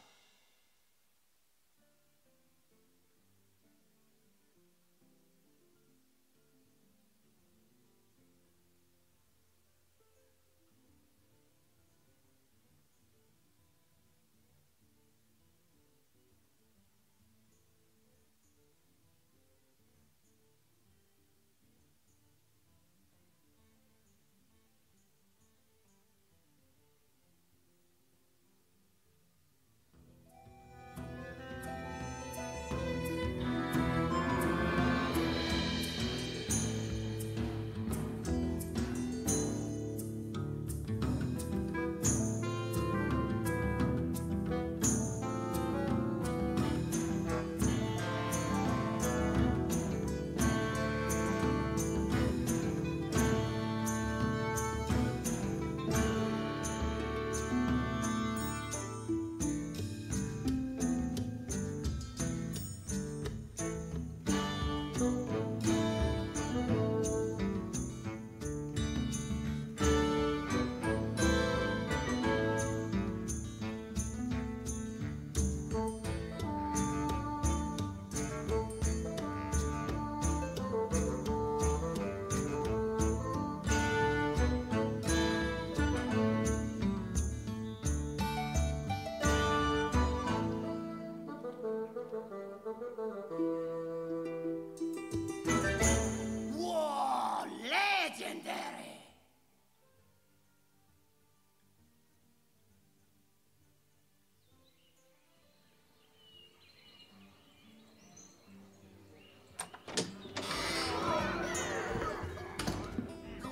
Whoa, legendary!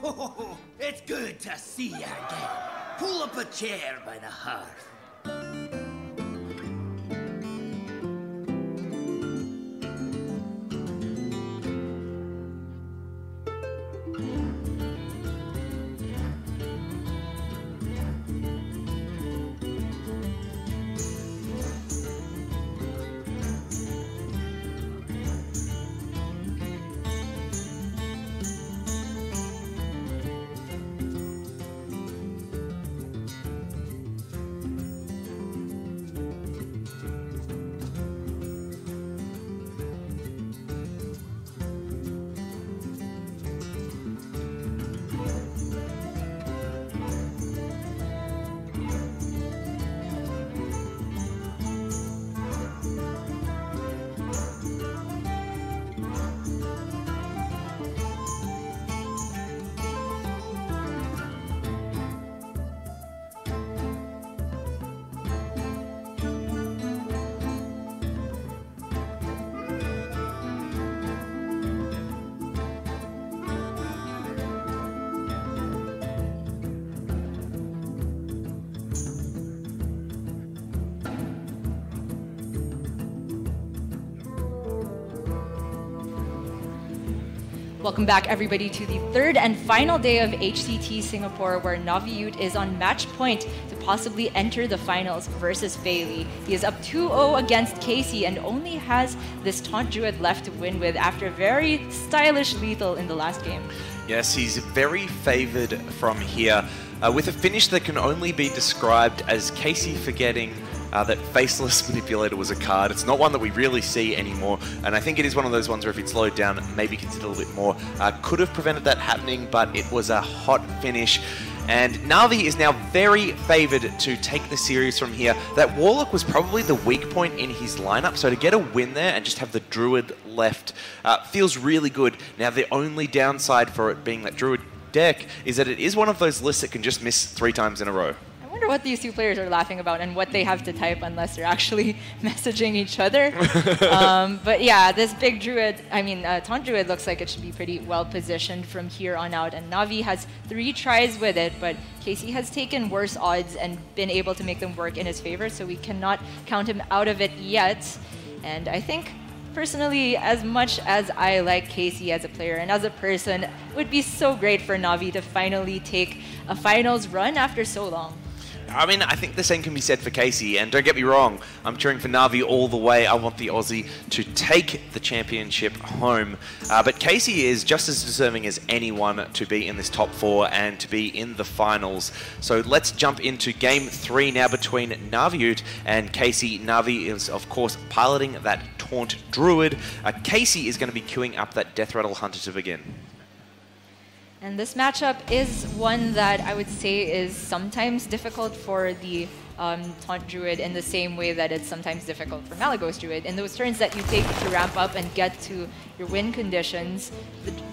Oh, it's good to see you again. Pull up a chair by the hearth. Welcome back, everybody, to the third and final day of HCT Singapore, where Naviute is on match point to possibly enter the finals versus Bailey. He is up 2-0 against Casey and only has this taunt druid left to win with after very stylish lethal in the last game. Yes, he's very favoured from here, with a finish that can only be described as Casey forgetting that Faceless Manipulator was a card. It's not one that we really see anymore, and I think it is one of those ones where if he'd slowed down, maybe consider a little bit more, could have prevented that happening, but it was a hot finish. And Na'Vi is now very favoured to take the series from here. That Warlock was probably the weak point in his lineup, so to get a win there and just have the Druid left feels really good. Now, the only downside for it being that Druid deck is that it is one of those lists that can just miss 3 times in a row. I wonder what these two players are laughing about and what they have to type unless they're actually messaging each other. But yeah, this big druid, taunt druid looks like it should be pretty well positioned from here on out. And Na'Vi has 3 tries with it, but Casey has taken worse odds and been able to make them work in his favor, so we cannot count him out of it yet. And I think, personally, as much as I like Casey as a player and as a person, it would be so great for Na'Vi to finally take a finals run after so long. I mean, I think the same can be said for Casey, and don't get me wrong, I'm cheering for Na'Vi all the way. I want the Aussie to take the championship home. But Casey is just as deserving as anyone to be in this top 4 and to be in the finals. So let's jump into Game 3 now between Naviute and Casey. Na'Vi is, of course, piloting that Taunt Druid. Casey is going to be queuing up that Death Rattle Hunter to begin. And this matchup is one that I would say is sometimes difficult for the Taunt Druid in the same way that it's sometimes difficult for Malygos Druid. In those turns that you take to ramp up and get to your win conditions,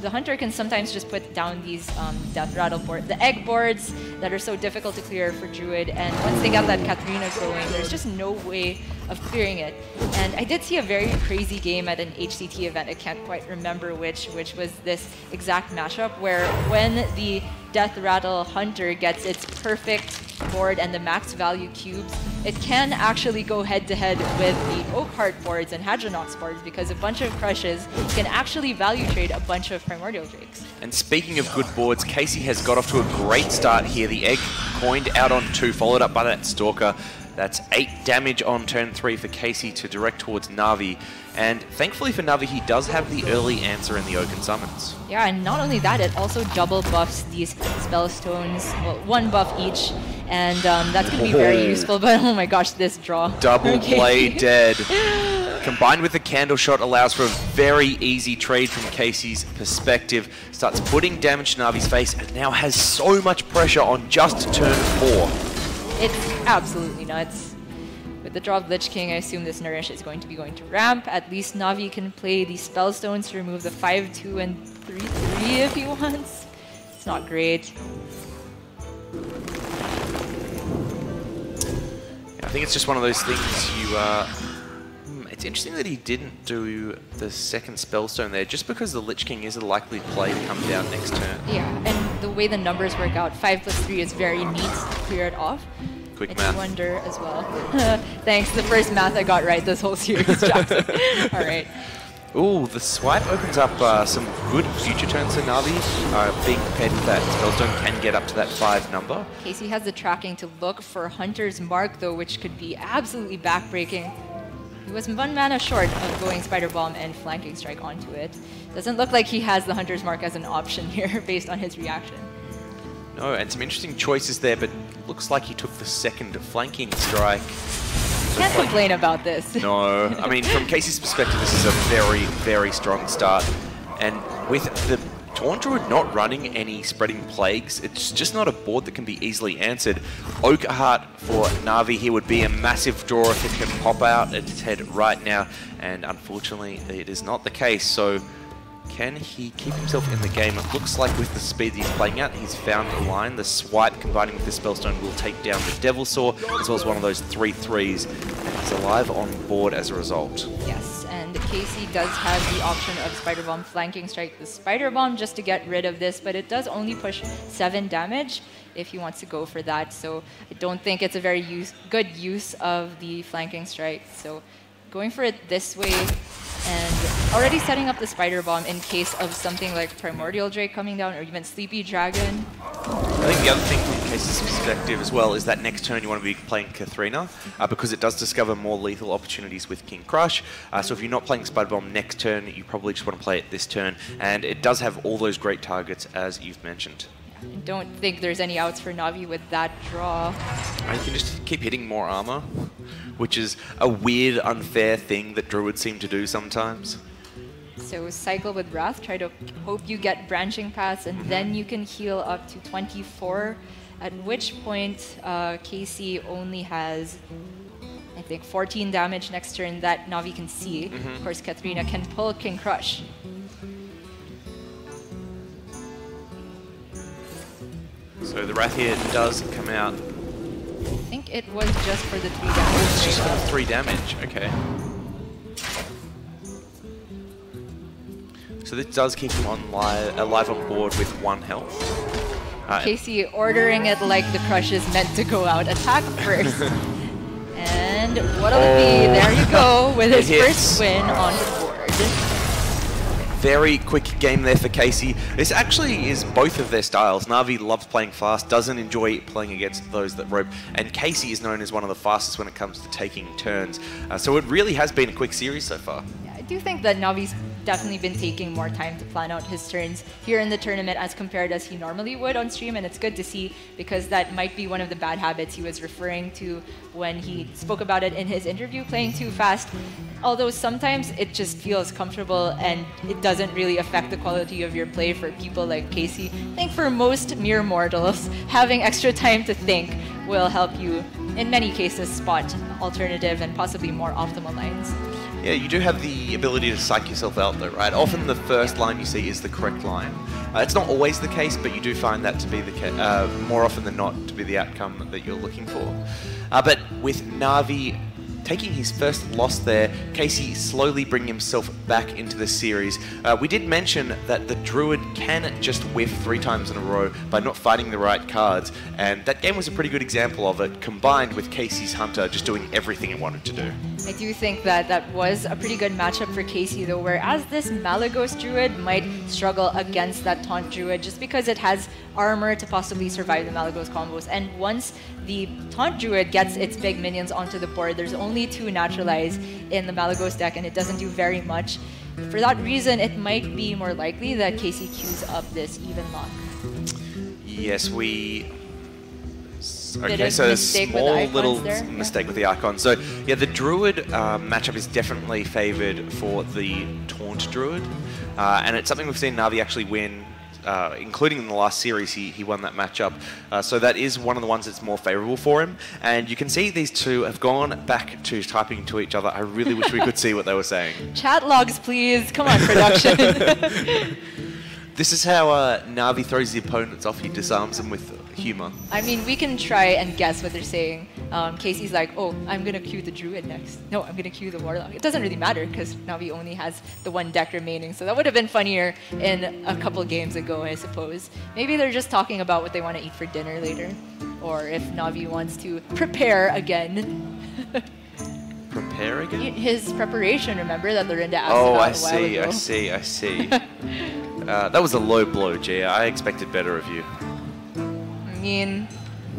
the Hunter can sometimes just put down these Death Rattle boards, the egg boards that are so difficult to clear for Druid, and once they got that Katharina going, there's just no way of clearing it. And I did see a very crazy game at an HCT event, I can't quite remember which was this exact matchup, where when the Death Rattle Hunter gets its perfect board and the max value cubes, it can actually go head-to-head with the Oak Heart boards and Hadronox boards, because a bunch of crushes can actually value trade a bunch of Primordial Drakes. And speaking of good boards, Casey has got off to a great start here. The egg coined out on 2, followed up by that Stalker. That's 8 damage on turn 3 for Casey to direct towards Na'Vi. And thankfully for Na'Vi, he does have the early answer in the Oaken Summons. Yeah, and not only that, it also double buffs these Spellstones, well, 1 buff each. And that's going to be very useful, but oh my gosh, this draw. Double play dead. Combined with the Candle Shot allows for a very easy trade from Casey's perspective. Starts putting damage to Na'Vi's face and now has so much pressure on just turn 4. It's absolutely nuts. With the draw of Lich King, I assume this Nourish is going to be going to ramp. At least Na'Vi can play the Spellstones to remove the 5-2 and 3-3 if he wants. It's not great. I think it's just one of those things it's interesting that he didn't do the second Spellstone there, just because the Lich King is a likely play to come down next turn. Yeah, and the way the numbers work out, 5+3 is very neat to clear it off. Quick math. I wonder as well. Thanks, the first math I got right this whole series, Jackson. All right. Ooh, the swipe opens up some good future turns to Na'Vi. Being prepared with that Spellstone can get up to that 5 number. Casey has the tracking to look for Hunter's Mark, though, which could be absolutely backbreaking. He was 1 mana short of going Spider Bomb and Flanking Strike onto it. Doesn't look like he has the Hunter's Mark as an option here, based on his reaction. No, and some interesting choices there, but looks like he took the second Flanking Strike. Can't complain about this. No, I mean, from Casey's perspective, this is a very, very strong start. And with the Taunt Druid not running any Spreading Plagues, it's just not a board that can be easily answered. Oak Heart for Na'Vi here would be a massive draw if it can pop out at its head right now, and unfortunately it is not the case. So can he keep himself in the game? It looks like with the speed he's playing at, he's found a line. The swipe combining with the Spellstone will take down the Devil Saw, as well as one of those 3/3s, and he's alive on board as a result. Yes, and Casey does have the option of Spider Bomb Flanking Strike the Spider Bomb just to get rid of this, but it does only push 7 damage if he wants to go for that, so I don't think it's a very good use of the Flanking Strike. So going for it this way and already setting up the Spider Bomb in case of something like Primordial Drake coming down or even Sleepy Dragon. I think the other thing from Casey's perspective as well is that next turn you want to be playing Katharina because it does discover more lethal opportunities with King Crush. So if you're not playing Spider Bomb next turn, you probably just want to play it this turn. And it does have all those great targets as you've mentioned. I don't think there's any outs for Navi with that draw. And you can just keep hitting more armor, which is a weird, unfair thing that Druids seem to do sometimes. So cycle with Wrath, try to hope you get branching paths, and then you can heal up to 24, at which point Casey only has, I think, 14 damage next turn that Navi can see. Of course, Katharina can pull King Crush. So the Wrath here does come out. I think it was just for the 3 damage. Just for the 3 damage, okay. So this does keep him alive on board with 1 health. Casey ordering it like the Crush is meant to go out. Attack first. And what'll it be? There you go, with his first win on the board. Very quick game there for Casey. This actually is both of their styles. Na'Vi loves playing fast, doesn't enjoy playing against those that rope, and Casey is known as one of the fastest when it comes to taking turns. So it really has been a quick series so far. Yeah, I do think that Navi's definitely been taking more time to plan out his turns here in the tournament as compared as he normally would on stream, and it's good to see because that might be one of the bad habits he was referring to when he spoke about it in his interview, playing too fast. Although sometimes it just feels comfortable and it doesn't really affect the quality of your play for people like Casey. I think for most mere mortals, having extra time to think will help you, in many cases, spot alternative and possibly more optimal lines. Yeah, you do have the ability to psych yourself out though, right? Often the first line you see is the correct line. It's not always the case, but you do find that to be the more often than not to be the outcome that you're looking for. But with Na'Vi taking his first loss there, Casey slowly bringing himself back into the series. We did mention that the Druid can just whiff 3 times in a row by not fighting the right cards, and that game was a pretty good example of it, combined with Casey's Hunter just doing everything it wanted to do. I do think that that was a pretty good matchup for Casey though, whereas this Malagos Druid might struggle against that Taunt Druid just because it has armor to possibly survive the Malagos combos, and once the Taunt Druid gets its big minions onto the board, there's only 2 naturalize in the Malagos deck and it doesn't do very much. For that reason, it might be more likely that Casey queues up this even lock. Yes, we... Okay, so a small little mistake with the Archon. So yeah, the Druid matchup is definitely favoured for the Taunt Druid. And it's something we've seen Na'Vi actually win, including in the last series, he won that matchup. So that is one of the ones that's more favourable for him. And you can see these two have gone back to typing to each other. I really wish we could see what they were saying. Chat logs, please. Come on, production. This is how Na'Vi throws the opponents off. He disarms them with humour. I mean, we can try and guess what they're saying. Casey's like, oh, I'm going to queue the Druid next. No, I'm going to queue the Warlock. It doesn't really matter because Na'Vi only has the 1 deck remaining. So that would have been funnier in a couple games ago, I suppose. Maybe they're just talking about what they want to eat for dinner later. Or if Na'Vi wants to prepare again. Prepare again? His preparation, remember, that Lorinda asked about a while ago. I see. That was a low blow, Jay. I expected better of you. I mean,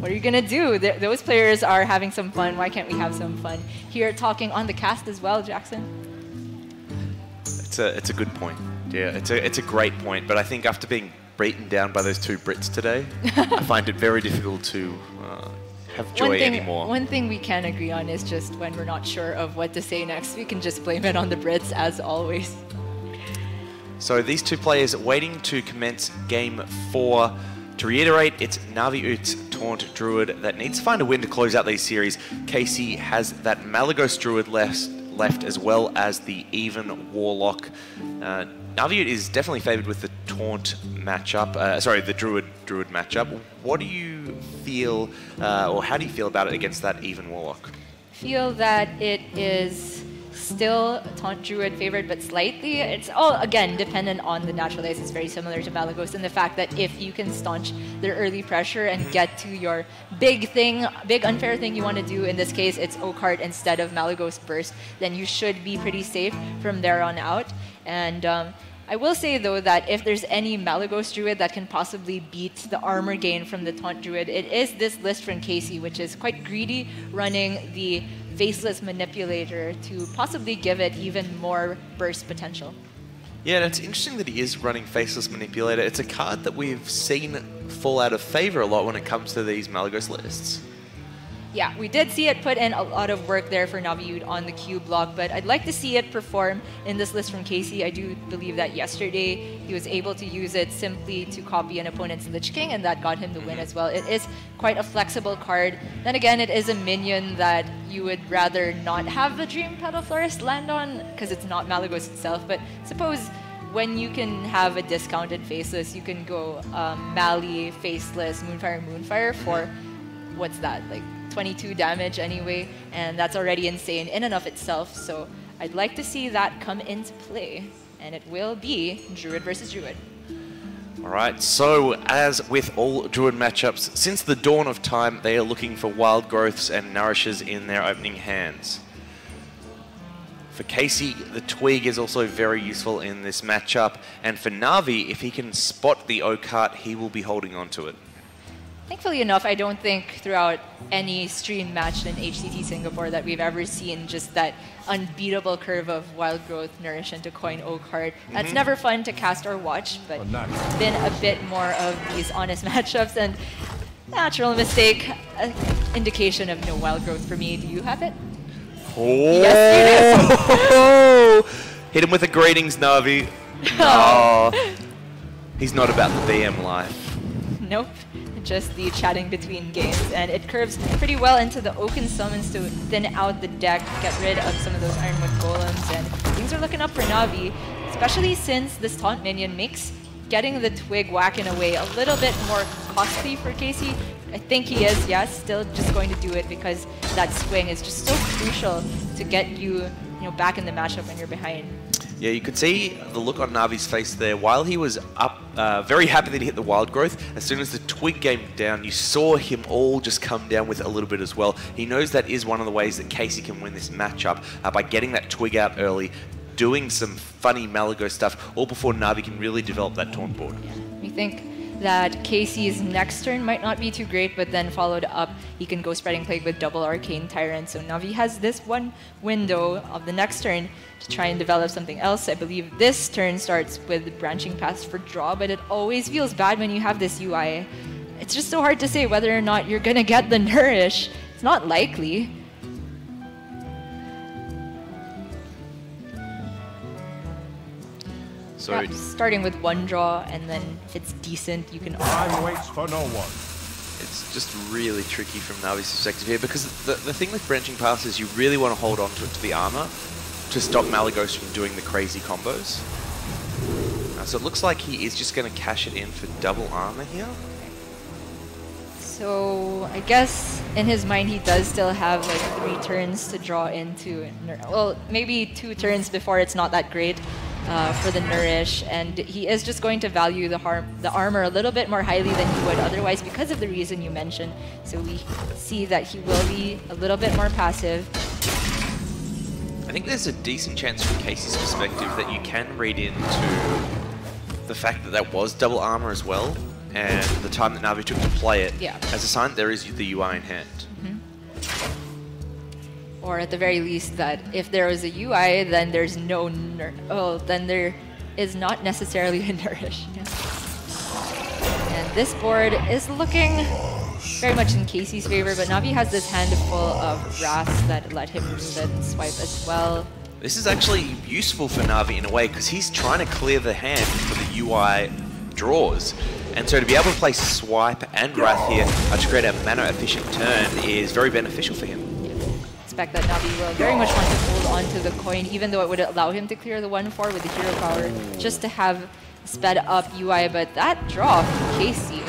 what are you gonna do? Those players are having some fun. Why can't we have some fun here? Talking on the cast as well, Jackson. It's a good point. Yeah, it's a great point. But I think after being beaten down by those 2 Brits today, I find it very difficult to have joy anymore. One thing we can agree on is just when we're not sure of what to say next, we can just blame it on the Brits as always. So these 2 players waiting to commence game 4. To reiterate, it's Na'Vi Uts Taunt Druid that needs to find a win to close out these series. Casey has that Malagos Druid left as well as the Even Warlock. Na'Vi Ut is definitely favoured with the Taunt matchup, the Druid matchup. What do you feel, or how do you feel about it against that Even Warlock? Feel that it is still Taunt Druid favored, but slightly. It's all, again, dependent on the natural ice. It's very similar to Malagos in the fact that if you can staunch their early pressure and get to your big unfair thing you want to do, in this case, it's Oakheart instead of Malagos Burst, then you should be pretty safe from there on out. And I will say, though, that if there's any Malagos Druid that can possibly beat the armor gain from the Taunt Druid, it is this list from Casey, which is quite greedy, running the Faceless Manipulator to possibly give it even more burst potential. Yeah, and it's interesting that he is running Faceless Manipulator. It's a card that we've seen fall out of favor a lot when it comes to these Malagos lists. Yeah, we did see it put in a lot of work there for Naviud on the Q block, but I'd like to see it perform in this list from Casey. I do believe that yesterday he was able to use it simply to copy an opponent's Lich King, and that got him the win as well. It is quite a flexible card. Then again, it is a minion that you would rather not have the Dream Petal Florist land on, because it's not Malagos itself, but suppose when you can have a discounted Faceless, you can go Mali, Faceless, Moonfire for, what's that, like 22 damage anyway, and that's already insane in and of itself, so I'd like to see that come into play, and it will be Druid versus Druid. Alright, so as with all Druid matchups, since the dawn of time, they are looking for wild growths and nourishes in their opening hands. For Casey, the Twig is also very useful in this matchup, and for Na'Vi, if he can spot the Oakheart, he will be holding on to it. Thankfully enough, I don't think throughout any stream match in HCT Singapore that we've ever seen just that unbeatable curve of Wild Growth, Nourish, and to coin Oakheart. That's never fun to cast or watch, but it's been a bit more of these honest matchups, and natural mistake, indication of no Wild Growth for me. Do you have it? Oh! Yes, you do. Hit him with a greetings, Na'Vi. No. He's not about the BM life. Nope. Just the chatting between games, and it curves pretty well into the Oaken Summons to thin out the deck, get rid of some of those Ironwood Golems, and things are looking up for Na'Vi, especially since this taunt minion makes getting the Twig whacking away a little bit more costly for Casey. I think he is, yes, still just going to do it because that swing is just so crucial to get you back in the matchup when you're behind. Yeah, you could see the look on Na'Vi's face there. While he was up, very happy that he hit the Wild Growth, as soon as the Twig came down, you saw him all just come down with a little bit as well. He knows that is one of the ways that Casey can win this matchup, by getting that Twig out early, doing some funny Malagos stuff, all before Na'Vi can really develop that taunt board. Yeah. We think that Casey's next turn might not be too great, but then followed up, he can go Spreading Plague with double Arcane Tyrant. So Na'Vi has this one window of the next turn to try and develop something else. I believe this turn starts with Branching Paths for draw, but it always feels bad when you have this UI. It's just so hard to say whether or not you're gonna get the Nourish. It's not likely. So starting with one draw, and then if it's decent, you can. Time waits for no one. It's just really tricky from Na'Vi's perspective here, because the thing with Branching Paths is you really want to hold on to it to the armor to stop Malagos from doing the crazy combos. So it looks like he is just going to cash it in for double armor here. So I guess in his mind he does still have like 3 turns to draw into. Well, maybe 2 turns before it's not that great. For the Nourish, and he is just going to value the armor a little bit more highly than he would otherwise because of the reason you mentioned. So we see that he will be a little bit more passive. I think there's a decent chance from Casey's perspective that you can read into the fact that that was double armor as well, and the time that Na'Vi took to play it as a sign there is the UI in hand. Or at the very least that if there is a UI, then there's no then there is not necessarily a Nourish. And this board is looking very much in Casey's favor, but Na'Vi has this handful of Wraths that let him move it and swipe as well. This is actually useful for Na'Vi in a way, because he's trying to clear the hand for the UI draws. And so to be able to play Swipe and Wrath here to create a mana-efficient turn is very beneficial for him. That Na'Vi will very much want to hold on to the coin, even though it would allow him to clear the 1/4 with the hero power, just to have sped up UI. But that draw from Casey,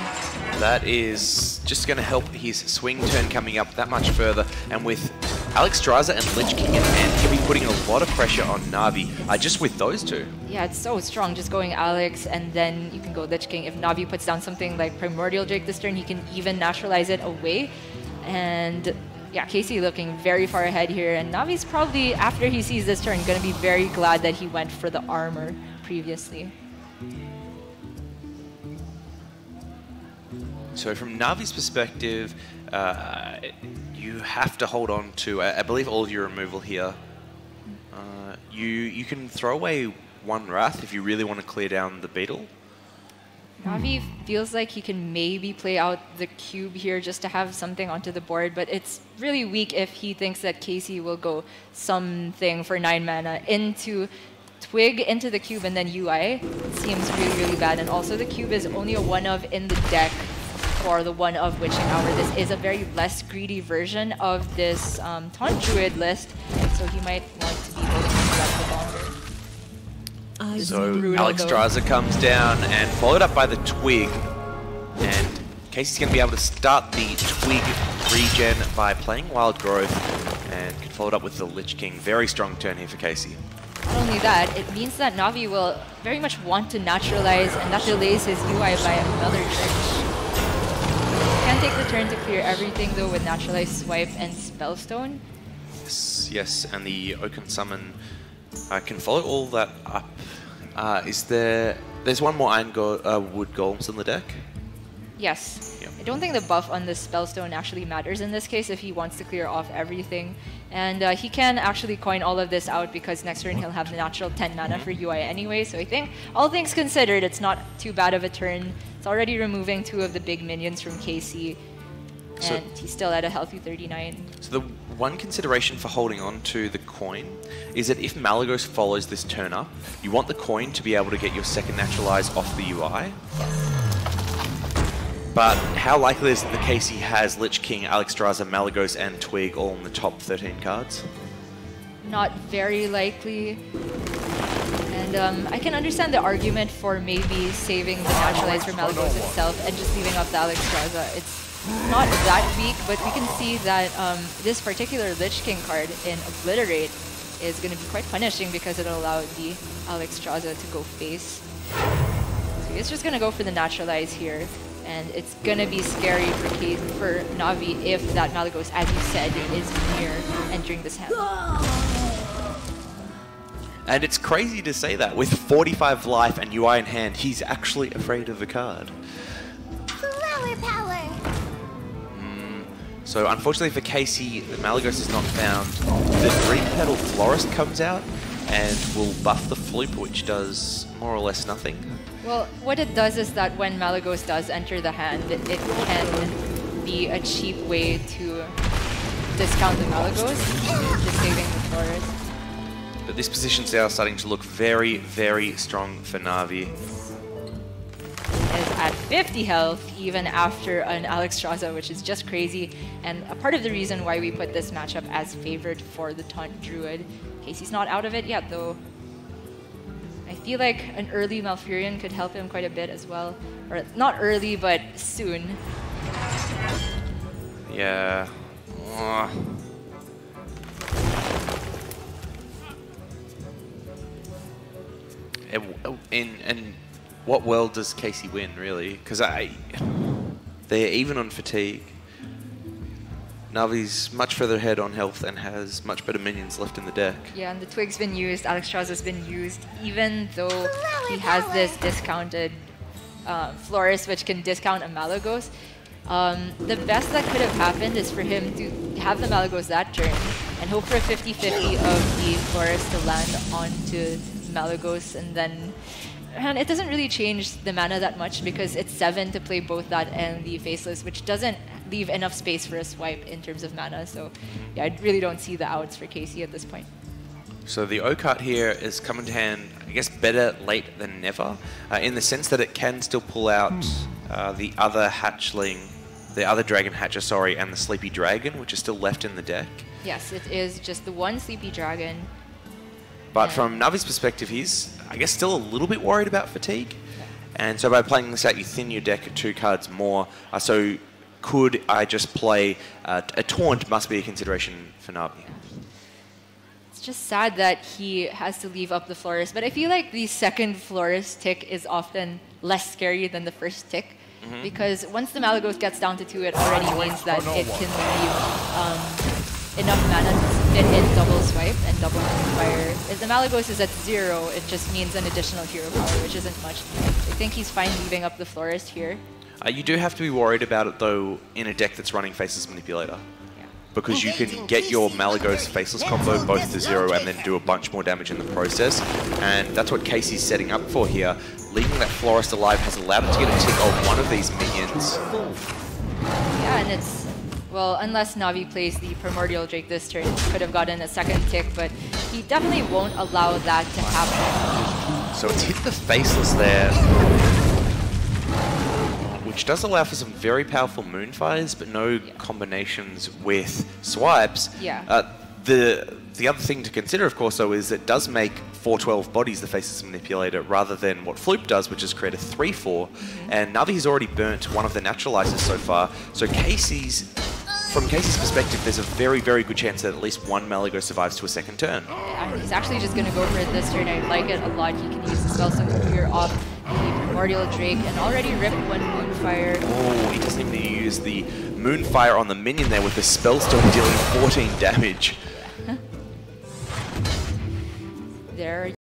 that is just going to help his swing turn coming up that much further. And with Alexstrasza and Lich King in hand can be putting a lot of pressure on Na'Vi just with those two. Yeah, it's so strong just going Alex and then you can go Lich King. If Na'Vi puts down something like Primordial Drake this turn, he can even naturalize it away. And yeah, Casey looking very far ahead here, and Navi's probably, after he sees this turn, going to be very glad that he went for the armor previously. So from Navi's perspective, you have to hold on to, I believe, all of your removal here. You can throw away one Wrath if you really want to clear down the Beetle. Navi feels like he can maybe play out the cube here just to have something onto the board, but it's really weak if he thinks that Casey will go something for 9 mana into Twig, into the cube, and then UI. It seems really, really bad. And also the cube is only a 1-of in the deck for the 1-of Witching Hour. This is a very less greedy version of this Taunt Druid list, so he might want to be holding that for longer. So Alexstrasza comes down and followed up by the Twig, and Casey's going to be able to start the Twig regen by playing Wild Growth and can follow it up with the Lich King. Very strong turn here for Casey. Not only that, it means that Na'Vi will very much want to naturalize, and that delays his UI by another turn. Can take the turn to clear everything though with Naturalize, Swipe, and Spellstone. Yes, and the Oaken Summon can follow all that up. There's one more Wood Golems in the deck? Yes. Yep. I don't think the buff on the Spellstone actually matters in this case if he wants to clear off everything. And he can actually coin all of this out because next turn he'll have the natural 10 mana for UI anyway. So I think, all things considered, it's not too bad of a turn. It's already removing 2 of the big minions from KC. And he's still at a healthy 39. So the one consideration for holding on to the coin is that if Malygos follows this turn up, you want the coin to be able to get your second naturalize off the UI. But how likely is it that Casey has Lich King, Alexstrasza, Malygos, and Twig all in the top 13 cards? Not very likely. And I can understand the argument for maybe saving the naturalize for Malygos itself and just leaving up the Alexstrasza. It's not that weak, but we can see that this particular Lich King card in Obliterate is going to be quite punishing because it'll allow the Alexstrasza to go face. So he's just going to go for the naturalize here. And it's going to be scary for Na'Vi if that Malygos, as you said, is near entering this hand. And it's crazy to say that. With 45 life and UI in hand, he's actually afraid of the card. Flower power! So unfortunately for Casey, the Malygos is not found. The Green Petal Florist comes out and will buff the Floop, which does more or less nothing. Well, what it does is that when Malygos does enter the hand, it can be a cheap way to discount the Malygos, just saving the Florist. But this position's now starting to look very, very strong for Na'Vi. Is at 50 health, even after an Alexstrasza, which is just crazy, and a part of the reason why we put this matchup as favored for the Taunt Druid. Casey's not out of it yet, though. I feel like an early Malfurion could help him quite a bit as well. Or not early, but soon. Yeah. In what world does Casey win, really? Because they're even on fatigue. Na'Vi's much further ahead on health and has much better minions left in the deck. Yeah, and the Twig's been used, Alexstrasza's been used, even though he has this discounted Florist, which can discount a Malygos. The best that could have happened is for him to have the Malygos that turn and hope for a 50-50 of the Florist to land onto Malygos, and then and it doesn't really change the mana that much because it's 7 to play both that and the Faceless, which doesn't leave enough space for a swipe in terms of mana. So yeah, I really don't see the outs for Casey at this point. So the O-Cart here is coming to hand, I guess, better late than never, in the sense that it can still pull out the other hatchling, the other Dragon Hatcher, sorry, and the Sleepy Dragon, which is still left in the deck. Yes, it is just the one Sleepy Dragon. But from Na'Vi's perspective, he's, I guess, still a little bit worried about fatigue. And so by playing this out, you thin your deck at 2 cards more. So could I just play a taunt must be a consideration for Na'Vi. It's just sad that he has to leave up the Florist, but I feel like the second Florist tick is often less scary than the first tick. Because once the Malagos gets down to 2, it already means that it can leave enough mana to fit in double swipe and double fire. If the Malagos is at 0, it just means an additional hero power, which isn't much. I think he's fine leaving up the Florist here. You do have to be worried about it, though, in a deck that's running Faceless Manipulator. Because you can get your Malagos Faceless combo both to 0 and then do a bunch more damage in the process. And that's what Casey's setting up for here. Leaving that Florist alive has allowed him to get a tick on one of these minions. Yeah, and it's... Well, unless Na'Vi plays the Primordial Drake this turn, he could have gotten a second tick, but he definitely won't allow that to happen. So it's hit the Faceless there, which does allow for some very powerful Moonfires, but no combinations with swipes. Yeah. The other thing to consider, of course, though, is it does make 4/12 bodies the Faceless Manipulator rather than what Floop does, which is create a 3/4. And Na'Vi's already burnt one of the Naturalizers so far. So from Casey's perspective, there's a very, very good chance that at least one Malagos survives to a second turn. Yeah, he's actually just going to go for it this turn. I like it a lot. He can use the Spellstone to clear off the Primordial Drake and already rip one Moonfire. Oh, he doesn't even need to use the Moonfire on the minion there with the Spellstone dealing 14 damage. There.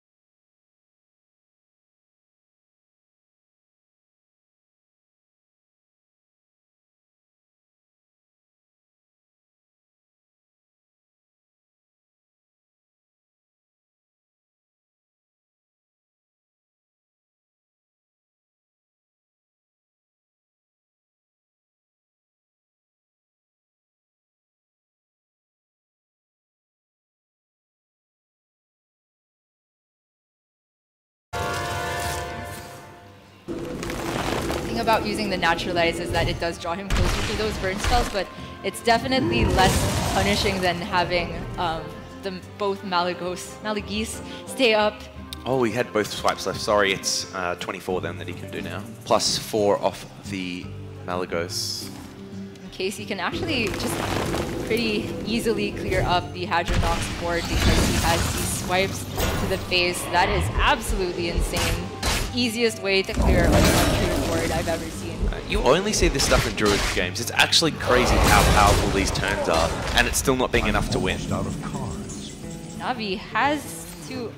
About using the Naturalize is that it does draw him closer to those burn spells, but it's definitely less punishing than having both Malagis stay up. Oh, he had both swipes left. Sorry, it's 24 then that he can do now. Plus 4 off the Malagos. Casey can actually just pretty easily clear up the Hadronox board because he has these swipes to the face. That is absolutely insane. Easiest way to clear a Druid board I've ever seen. You only see this stuff in Druid games. It's actually crazy how powerful these turns are, and it's still not being enough to win. Na'Vi has to...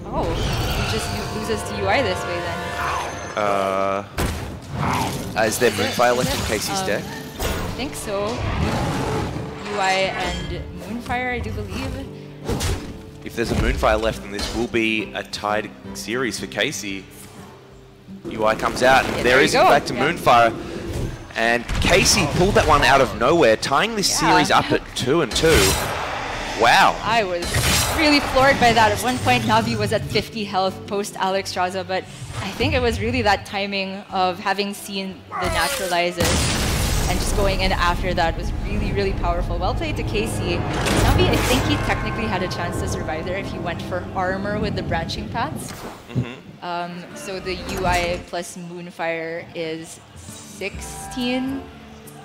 Oh, he just loses to UI this way then. Is there Moonfire left in Casey's deck? I think so. UI and Moonfire, I do believe. If there's a Moonfire left, then this will be a tied series for Casey. UI comes out, and there is in fact a Moonfire. And Casey pulled that one out of nowhere, tying this series up at 2-2. Wow. I was really floored by that. At one point, Na'Vi was at 50 health post Alex Straza, but I think it was really that timing of having seen the Naturalizers and just going in after that was really, really powerful. Well played to Casey. Na'Vi, I think he technically had a chance to survive there if he went for armor with the branching paths. So the UI plus Moonfire is 16.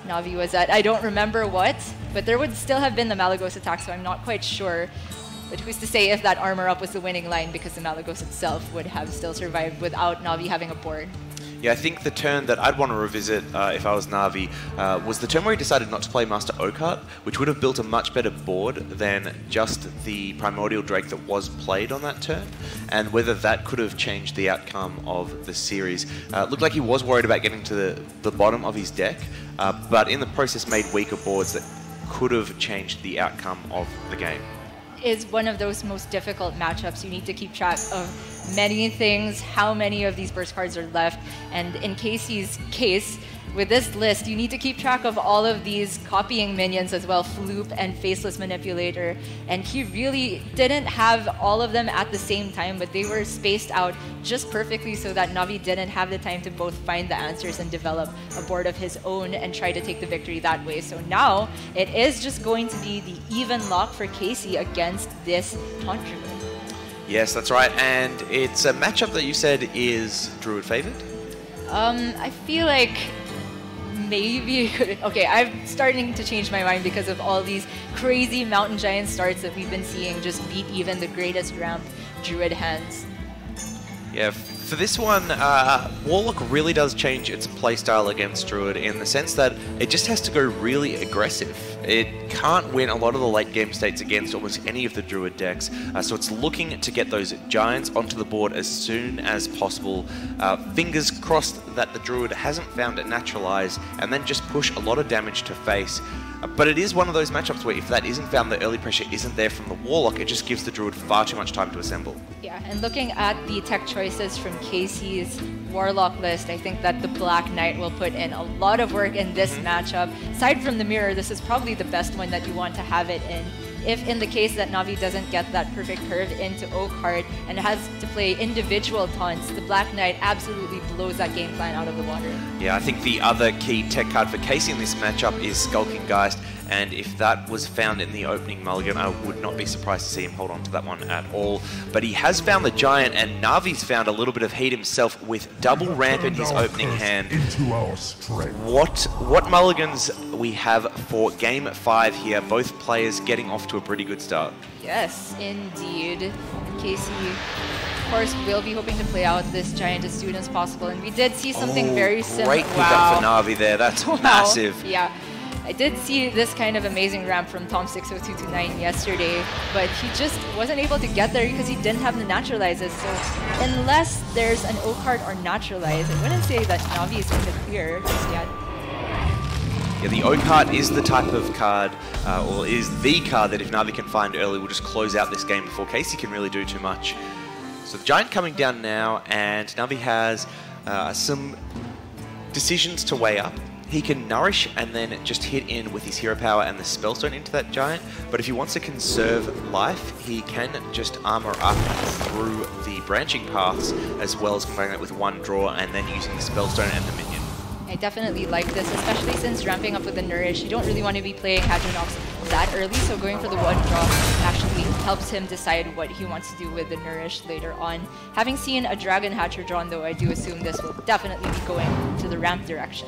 Na'Vi was at, I don't remember what, but there would still have been the Malagos attack, so I'm not quite sure. But who's to say if that armor up was the winning line, because the Malagos itself would have still survived without Na'Vi having a board. Yeah, I think the turn that I'd want to revisit if I was Na'Vi was the turn where he decided not to play Master Oakheart, which would have built a much better board than just the Primordial Drake that was played on that turn, and whether that could have changed the outcome of the series. Looked like he was worried about getting to the bottom of his deck, but in the process made weaker boards that could have changed the outcome of the game. Is one of those most difficult matchups. You need to keep track of many things, how many of these burst cards are left, and in Casey's case, with this list, you need to keep track of all of these copying minions as well, Floop and Faceless Manipulator, and he really didn't have all of them at the same time, but they were spaced out just perfectly so that Na'Vi didn't have the time to both find the answers and develop a board of his own and try to take the victory that way. So now, it is just going to be the even lock for Casey against this Taunt Druid. Yes, that's right, and it's a matchup that you said is Druid favored? I feel like maybe could. Okay, I'm starting to change my mind because of all these crazy Mountain Giant starts that we've been seeing just beat even the greatest ramp Druid hands. Yeah, for this one, Warlock really does change its playstyle against Druid in the sense that it just has to go really aggressive. It can't win a lot of the late game states against almost any of the Druid decks, so it's looking to get those Giants onto the board as soon as possible. Fingers crossed that the Druid hasn't found it naturalized, and then just push a lot of damage to face. But it is one of those matchups where if that isn't found, the early pressure isn't there from the Warlock, it just gives the Druid far too much time to assemble. Yeah, and looking at the tech choices from Casey's Warlock list, I think that the Black Knight will put in a lot of work in this matchup. Aside from the mirror, this is probably the best one that you want to have it in. If in the case that Navi doesn't get that perfect curve into O card and has to play individual taunts, the Black Knight absolutely blows that game plan out of the water. Yeah, I think the other key tech card for Casey in this matchup is Skulking Geist, and if that was found in the opening mulligan, I would not be surprised to see him hold on to that one at all. But he has found the Giant, and Navi's found a little bit of heat himself with double ramp in his opening hand. What mulligans we have for Game 5 here, both players getting off to a pretty good start. Yes, indeed. Casey, of course, will be hoping to play out this Giant as soon as possible, and we did see something very similar. Great pickup for Navi there, that's massive. Yeah. I did see this kind of amazing ramp from Tom60229 yesterday, but he just wasn't able to get there because he didn't have the naturalizes. So unless there's an O card or naturalize, I wouldn't say that Navi is going to clear just yet. Yeah, the O card is the type of card, or is the card that if Navi can find early will just close out this game before Casey can really do too much. So the Giant coming down now, and Navi has some decisions to weigh up. He can Nourish and then just hit in with his Hero Power and the Spellstone into that Giant, but if he wants to conserve life, he can just armor up through the branching paths, as well as combining it with one draw and then using the Spellstone and the minion. I definitely like this, especially since ramping up with the Nourish. You don't really want to be playing Hadronox that early, so going for the one drop actually helps him decide what he wants to do with the Nourish later on. Having seen a Dragon Hatcher drawn though, I do assume this will definitely be going to the ramp direction.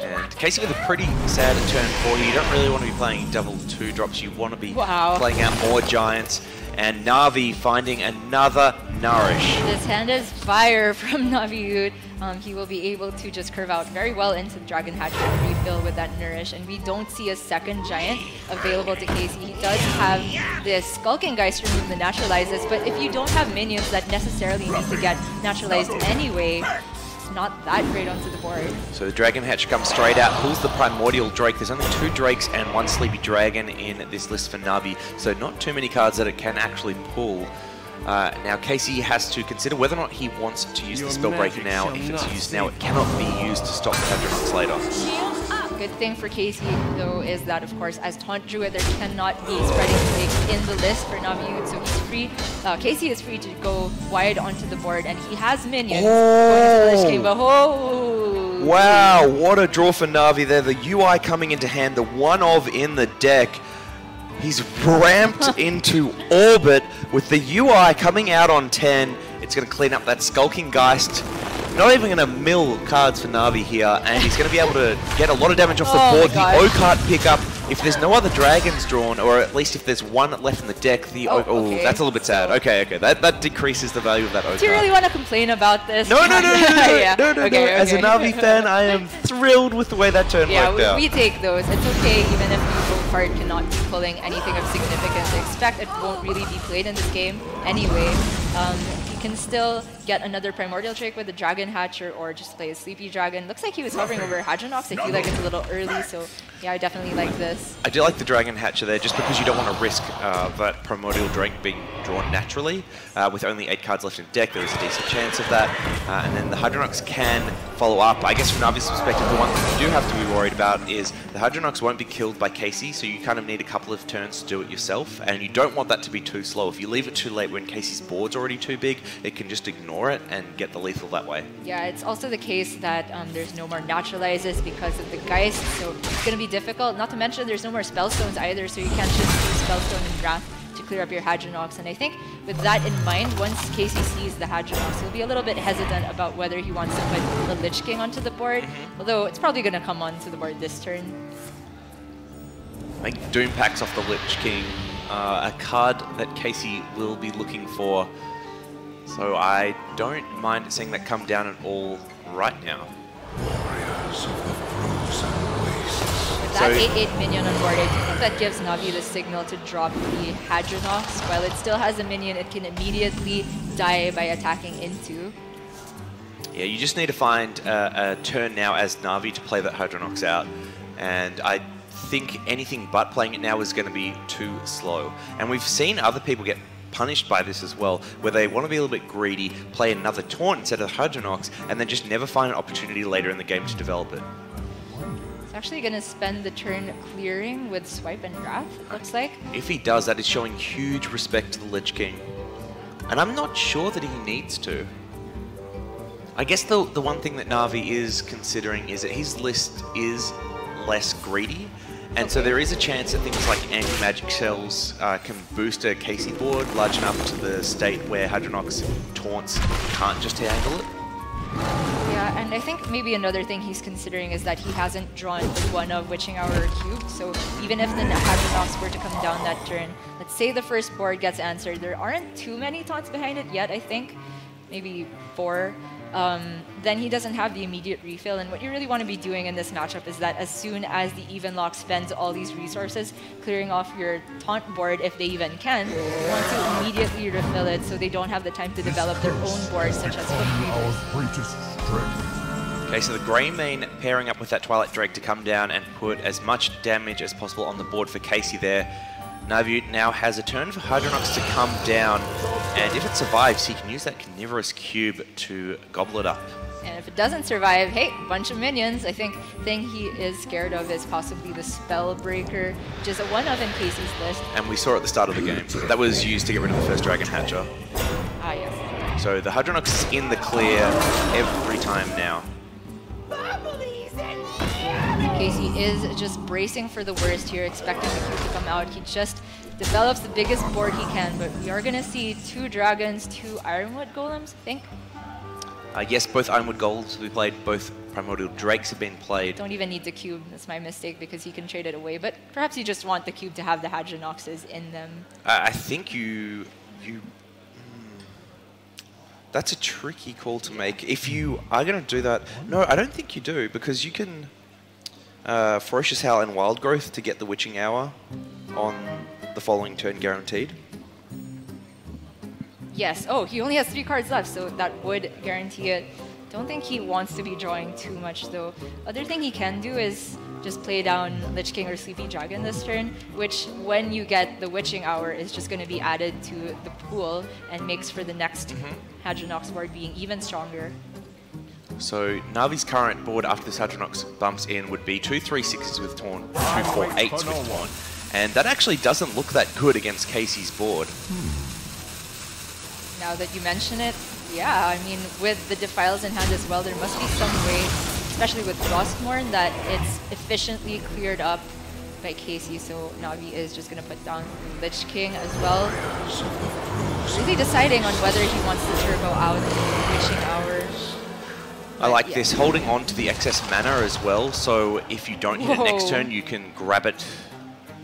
And Casey with a pretty sad turn 4. You don't really want to be playing double 2 drops, you want to be playing out more Giants. And Navi finding another Nourish. This hand is fire from Navi. He will be able to just curve out very well into the Dragon Hatcher and refill with that Nourish. And we don't see a second Giant available to Casey. He does have this Skulking Geist to remove the naturalizes, but if you don't have minions that necessarily need to get naturalized anyway, it's not that great onto the board. So the Dragon Hatch comes straight out, pulls the Primordial Drake. There's only 2 Drakes and 1 Sleepy Dragon in this list for Navi, so not too many cards that it can actually pull. Now Casey has to consider whether or not he wants to use the Spell Break now. If it's used now, it cannot be used to stop the Hadronox later. Good thing for Casey, though, is that, of course, as Taunt Druid, there cannot be spreading Drake in the list for Navi, so he's free. Casey is free to go wide onto the board, and he has minions. Wow, what a draw for Navi there. The UI coming into hand, the one of in the deck. He's ramped into orbit with the UI coming out on 10. It's going to clean up that Skulking Geist. Not even going to mill cards for Navi here, and he's going to be able to get a lot of damage off the board. The O-card pickup, if there's no other dragons drawn, or at least if there's one left in the deck, the okay. That's a little bit sad. Okay, that decreases the value of that O-card. Do you really want to complain about this? No. Yeah. No. As a Navi fan, I am thrilled with the way that turn worked out. We take those. It's okay, even if the O-card cannot be pulling anything of significance. I expect it won't really be played in this game anyway. Can still get another Primordial Drake with the Dragon Hatcher or just play a Sleepy Dragon. Looks like he was hovering over Hadronox. I feel like it's a little early, so yeah, I definitely like this. I do like the Dragon Hatcher there just because you don't want to risk that Primordial Drake being drawn naturally. With only 8 cards left in deck, there is a decent chance of that. And then the Hadronox can follow up. I guess from Navi's perspective, the one thing you do have to be worried about is the Hadronox won't be killed by Casey, so you kind of need a couple of turns to do it yourself, and you don't want that to be too slow. If you leave it too late when Casey's board's already too big, it can just ignore it and get the lethal that way. Yeah, it's also the case that there's no more naturalizes because of the Geist, so it's going to be difficult. Not to mention there's no more Spellstones either, so you can't just use Spellstone and Wrath to clear up your Hadronox. And I think with that in mind, once Casey sees the Hadronox, he'll be a little bit hesitant about whether he wants to put the Lich King onto the board, although it's probably going to come onto the board this turn. I think Doom Packs off the Lich King, a card that Casey will be looking for. So I don't mind seeing that come down at all right now. With that 8/8 minion on board, I do think that gives Navi the signal to drop the Hadronox. While it still has a minion, it can immediately die by attacking into. Yeah, you just need to find a turn now as Navi to play that Hadronox out. And I think anything but playing it now is going to be too slow. And we've seen other people get punished by this as well, where they want to be a little bit greedy, play another taunt instead of Hadronox, and then just never find an opportunity later in the game to develop it. It's actually going to spend the turn clearing with Swipe and Wrath, it looks like. If he does, that is showing huge respect to the Lich King. And I'm not sure that he needs to. I guess the one thing that Navi is considering is that his list is less greedy, and so there is a chance that things like anti-magic shells can boost a Casey board large enough to the state where Hadronox taunts can't just handle it. Yeah, and I think maybe another thing he's considering is that he hasn't drawn one of Witching Hour or Cube, so even if the Hadronox were to come down that turn, let's say the first board gets answered, there aren't too many taunts behind it yet, I think, maybe 4. Then he doesn't have the immediate refill, and what you really want to be doing in this matchup is that as soon as the even lock spends all these resources clearing off your taunt board, if they even can, you want to immediately refill it so they don't have the time to develop their own boards, such as Hook Reavers. Okay, so the Greymane pairing up with that Twilight Drake to come down and put as much damage as possible on the board for Casey there. Navi now has a turn for Hadronox to come down, and if it survives, he can use that Carnivorous Cube to gobble it up. And if it doesn't survive, hey, bunch of minions. I think the thing he is scared of is possibly the Spellbreaker, which is a one-of in Casey's list. And we saw at the start of the game, that was used to get rid of the first Dragon Hatcher. Ah, yes. So the Hadronox is in the clear every time now. Casey is just bracing for the worst here, expecting the Cube to come out. He just develops the biggest board he can, but we are going to see 2 dragons, 2 Ironwood Golems, I think. Yes, both Ironwood Golems will be played, both Primordial Drakes have been played. Don't even need the Cube, that's my mistake, because he can trade it away, but perhaps you just want the Cube to have the Hadronoxes in them. I think you that's a tricky call to make. If you are going to do that, no, I don't think you do, because you can Ferocious Howl and Wild Growth to get the Witching Hour on the following turn guaranteed. Yes, oh, he only has 3 cards left, so that would guarantee it. Don't think he wants to be drawing too much, though. Other thing he can do is just play down Lich King or Sleepy Dragon this turn, which, when you get the Witching Hour, is just going to be added to the pool and makes for the next Hadronox board being even stronger. So Navi's current board after this Hadronox bumps in would be 2 3/6s with Taunt, 2 4/8s with Taunt, and that actually doesn't look that good against Casey's board. Now that you mention it, yeah, I mean, with the Defiles in hand as well, there must be some way, especially with Frostmourne, that it's efficiently cleared up by Casey, so Navi is just going to put down Lich King as well. Really deciding on whether he wants to turbo out the Witching Hour. I like this, holding on to the excess mana as well, so if you don't hit it next turn, you can grab it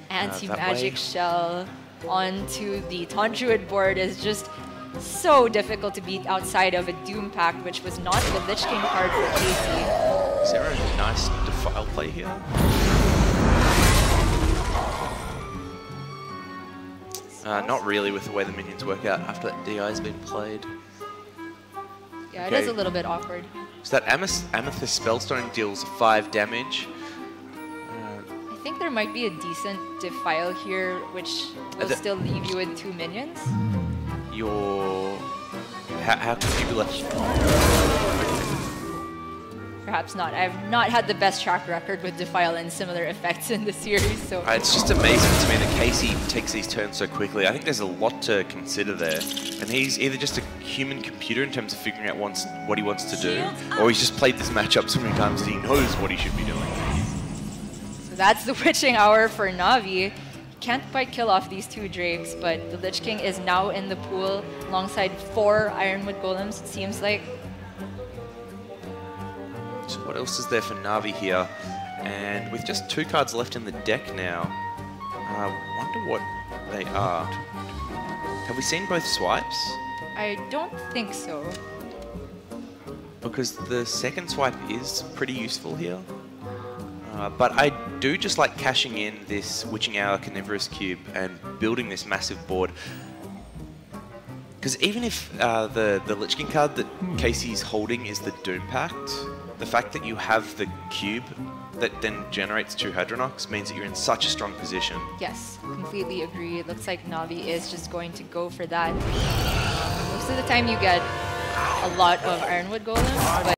Anti-Magic Shell onto the Taunt Druid board is just so difficult to beat outside of a Doom Pact, which was not the Lich King card for Casey. Is there a nice Defile play here? Not really with the way the minions work out after that DI has been played. Yeah, it is a little bit awkward. So that Amethyst Spellstone deals 5 damage. I think there might be a decent Defile here, which will still leave you with 2 minions. How could you be left? Perhaps not. I've not had the best track record with Defile and similar effects in the series, so... It's just amazing to me that Casey takes these turns so quickly. I think there's a lot to consider there. And he's either just a human computer in terms of figuring out what he wants to do, or he's just played this matchup so many times that he knows what he should be doing. So that's the Witching Hour for Navi. can't quite kill off these 2 Drakes, but the Lich King is now in the pool alongside 4 Ironwood Golems, it seems like. So what else is there for Na'Vi here? And with just 2 cards left in the deck now, I wonder what they are. Have we seen both swipes? I don't think so. Because the second swipe is pretty useful here. But I do just like cashing in this Witching Hour Carnivorous Cube and building this massive board. Because even if the Lich King card that Casey's holding is the Doom Pact, the fact that you have the cube that then generates 2 Hadronox means that you're in such a strong position. Yes, completely agree. It looks like Na'Vi is just going to go for that. Most of the time you get a lot of Ironwood Golems, but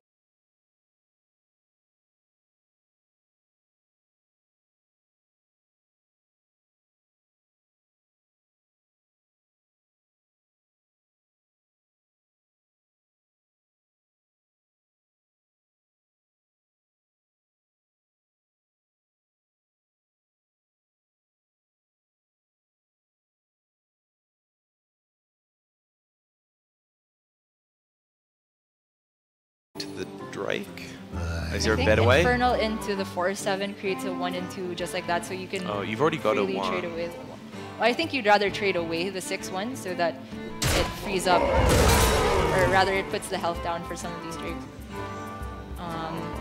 The Drake? Is there I a think better way? Infernal into the 4/7 creates a 1 and 2 just like that, so you can. Oh, you've already got a freely 1. Trade away. Well, I think you'd rather trade away the 6/1 so that it frees up, or rather, it puts the health down for some of these Drakes.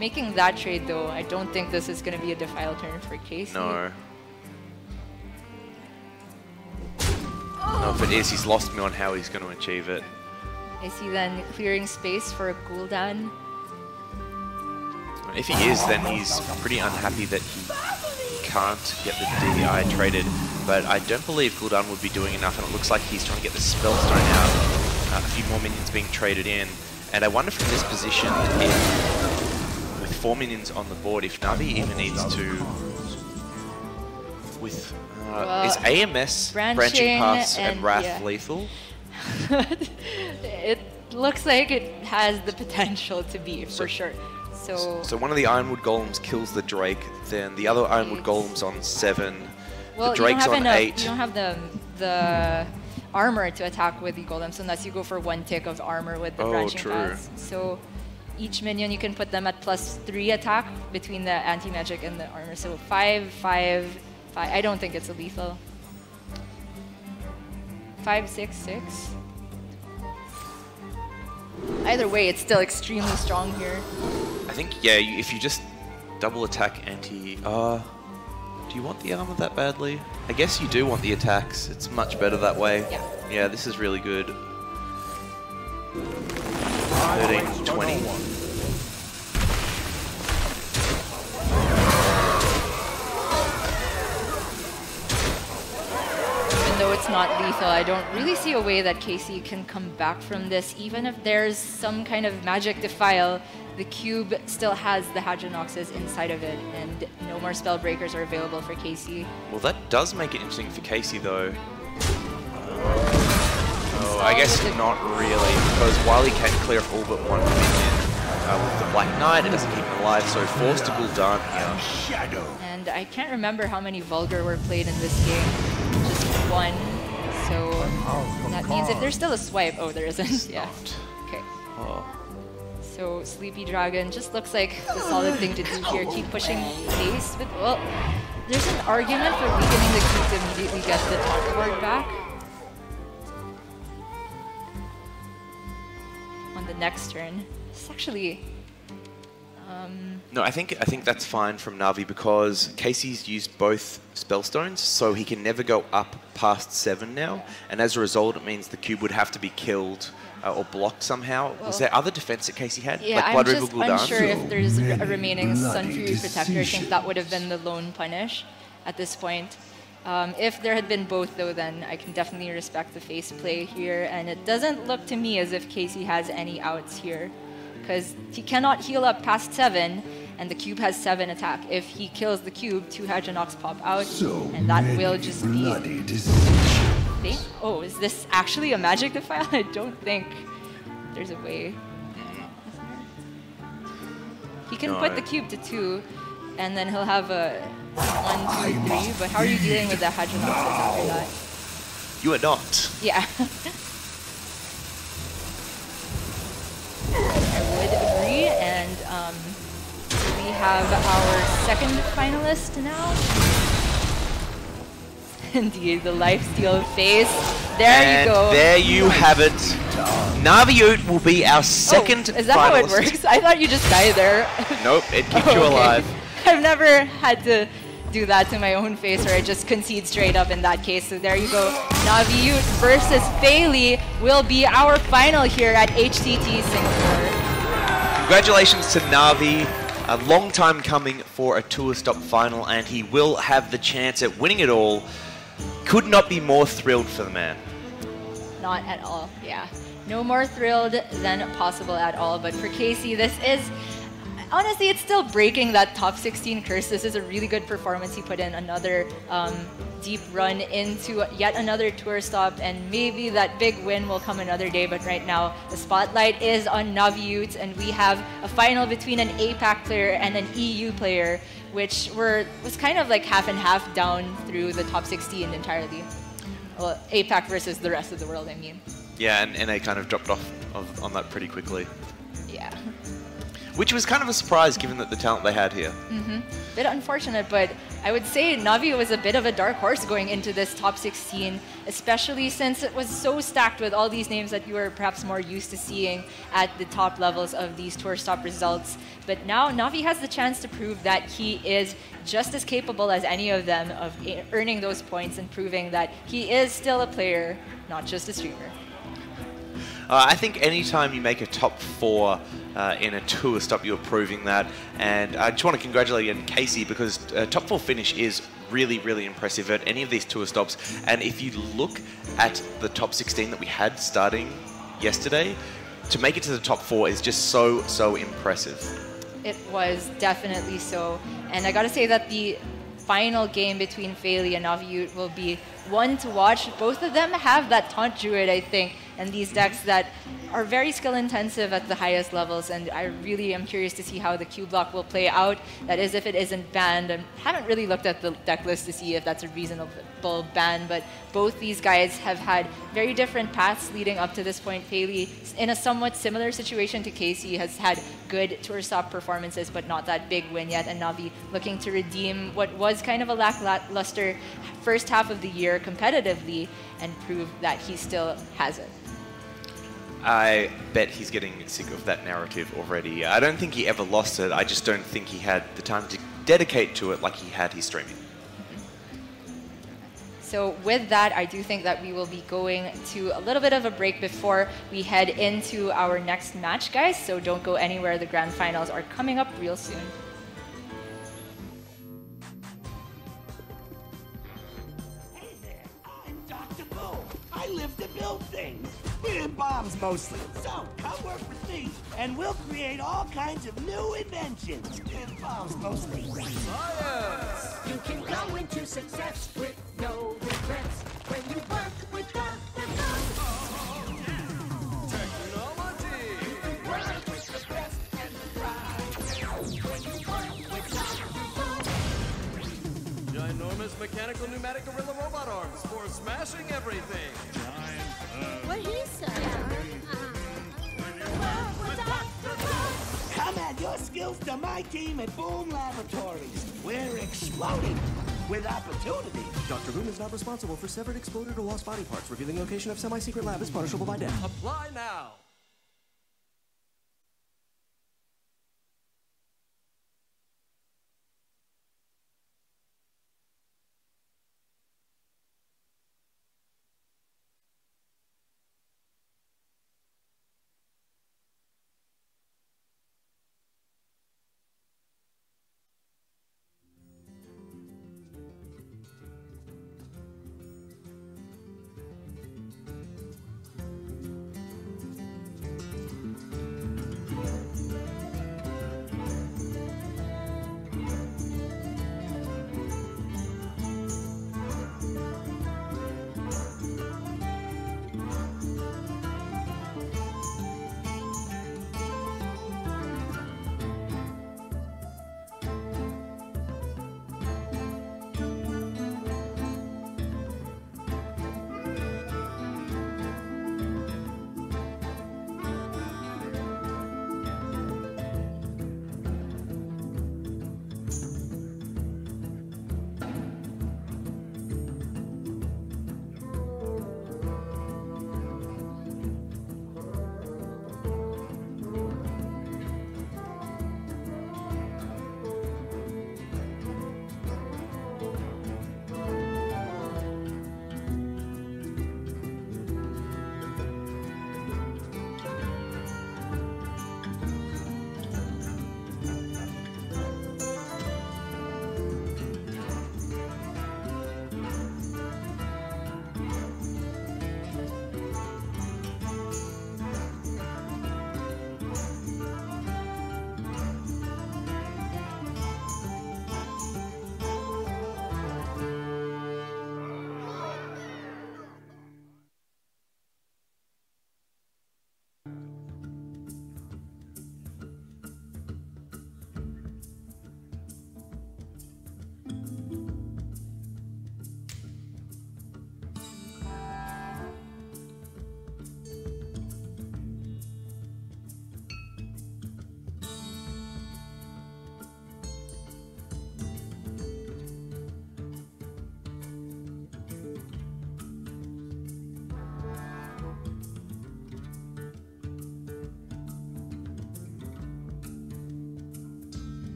Making that trade though, I don't think this is going to be a defile turn for Casey. No. No, if it is, he's lost me on how he's going to achieve it. Is he then clearing space for a Gul'dan? If he is, then he's pretty unhappy that he can't get the DI traded. But I don't believe Gul'dan would be doing enough, and it looks like he's trying to get the Spellstone out. A few more minions being traded in. And I wonder from this position, if, with 4 minions on the board, if Na'Vi even needs to... With... is AMS, Branching Paths, and Wrath lethal? It looks like it has the potential to be, for sure. So one of the Ironwood Golems kills the Drake, then the other Ironwood Golem's on 7, well, the Drake's on 8. You don't have the armor to attack with the Golems unless you go for 1 tick of armor with the Branching Paths. So each minion you can put them at +3 attack between the anti-magic and the armor. So 5, 5, 5. I don't think it's a lethal. 5, 6, 6. Either way, it's still extremely strong here. I think, yeah, if you just double attack anti... do you want the armor that badly? I guess you do want the attacks. It's much better that way. Yeah. Yeah, this is really good. 13, 20. Though it's not lethal, I don't really see a way that Casey can come back from this. Even if there's some kind of magic defile, the cube still has the Hadronoxes inside of it, and no more spell breakers are available for Casey. Well, that does make it interesting for Casey, though. Oh, I guess not really, because while he can clear off all but 1 minion with the Black Knight, it doesn't keep him alive, so forced to Gul'dan here. And I can't remember how many Vulgar were played in this game. Just 1. So that means if there's still a swipe... Oh, there isn't. Yeah. Okay. So Sleepy Dragon just looks like the solid thing to do here. Keep pushing pace with... Well, there's an argument for weakening the cube to immediately get the taunt ward back. On the next turn. It's actually... No, I think that's fine from Na'Vi because Casey's used both Spellstones, so he can never go up past 7 now, and as a result it means the cube would have to be killed or blocked somehow. Well, was there other defense that Casey had? Yeah, like I'm just unsure if there's a remaining Sun Fury Protector. I think that would have been the lone punish at this point. If there had been both though, then I can definitely respect the face play here, and it doesn't look to me as if Casey has any outs here. Because he cannot heal up past 7, and the cube has 7 attack. If he kills the cube, 2 Hadronox pop out, and that will just be... Oh, is this actually a magic defile? I don't think there's a way. He can put the cube to 2, and then he'll have a 1, 2, 3. But how are you dealing with the Hadronoxus after that? You are not. Yeah. I would agree, and we have our second finalist now. Indeed, the lifesteal face. There you go. There you have it. Naviute will be our second Is that finalist. how it works? I thought you just died there. Nope, it keeps you alive. I've never had to do that to my own face, or I just concede straight up in that case. So there you go. Naviute versus Faili will be our final here at HCT Singapore. Congratulations to Navi. A long time coming for a tour stop final, and he will have the chance at winning it all. Could not be more thrilled for the man. Not at all, yeah. No more thrilled than possible at all. But for Casey, this is, honestly, it's still breaking that top 16 curse. This is a really good performance. He put in another deep run into yet another tour stop, and maybe that big win will come another day. But right now, the spotlight is on Naviute, and we have a final between an APAC player and an EU player, which was kind of like half and half down through the top 16 entirely. Well, APAC versus the rest of the world, I mean. Yeah, and NA kind of dropped off on that pretty quickly. Yeah. Which was kind of a surprise given that the talent they had here. Bit unfortunate, but I would say Navi was a bit of a dark horse going into this top 16, especially since it was so stacked with all these names that you were perhaps more used to seeing at the top levels of these tour stop results. But now Navi has the chance to prove that he is just as capable as any of them of earning those points and proving that he is still a player, not just a streamer. I think anytime you make a top 4 in a tour stop, you're proving that. And I just want to congratulate again Casey, because top 4 finish is really, really impressive at any of these tour stops. And if you look at the top 16 that we had starting yesterday, to make it to the top 4 is just so, so impressive. It was definitely so. And I gotta say that the final game between Faili and Naviute will be one to watch. Both of them have that taunt druid, I think, and these decks that are very skill intensive at the highest levels, and I really am curious to see how the Q block will play out. That is, if it isn't banned. I haven't really looked at the deck list to see if that's a reasonable ban, but both these guys have had very different paths leading up to this point. Faili, in a somewhat similar situation to Casey, has had good tour stop performances, but not that big win yet, and Navi looking to redeem what was kind of a lackluster first half of the year competitively and prove that he still has it. I bet he's getting sick of that narrative already. I don't think he ever lost it. I just don't think he had the time to dedicate to it like he had his streaming. So with that, I do think that we will be going to a little bit of a break before we head into our next match, guys. So don't go anywhere. The grand finals are coming up real soon. Hey there, I'm Dr. Bull. I live to build things. Bombs mostly. So come work with me, and we'll create all kinds of new inventions. Bombs mostly. Science! You can go into success with no regrets when you work with Dr. Technology! Work with the best and thrive when you work with Dr. Ginormous mechanical pneumatic gorilla robot arms for smashing everything. What he said. Come add your skills to my team at Boom Laboratories. We're exploding with opportunity. Dr. Boom is not responsible for severed, exploded, or lost body parts. Revealing location of semi-secret lab is punishable by death. Apply now.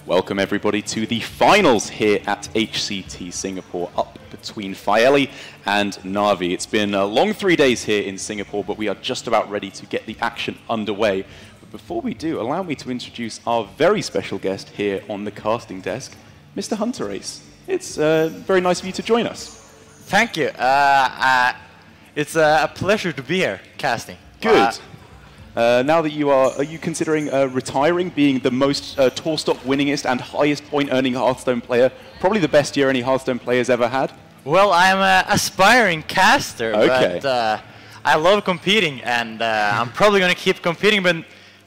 Welcome everybody to the finals here at HCT Singapore, up between Faeli and Na'Vi. It's been a long 3 days here in Singapore, but we are just about ready to get the action underway. But before we do, allow me to introduce our very special guest here on the casting desk, Mr. Hunter Ace. It's very nice of you to join us. Thank you. It's a pleasure to be here casting. Good. Now that are you considering retiring, being the most tour stop winningest and highest point earning Hearthstone player? Probably the best year any Hearthstone player's ever had? Well, I'm an aspiring caster, okay. but I love competing, and I'm probably going to keep competing, but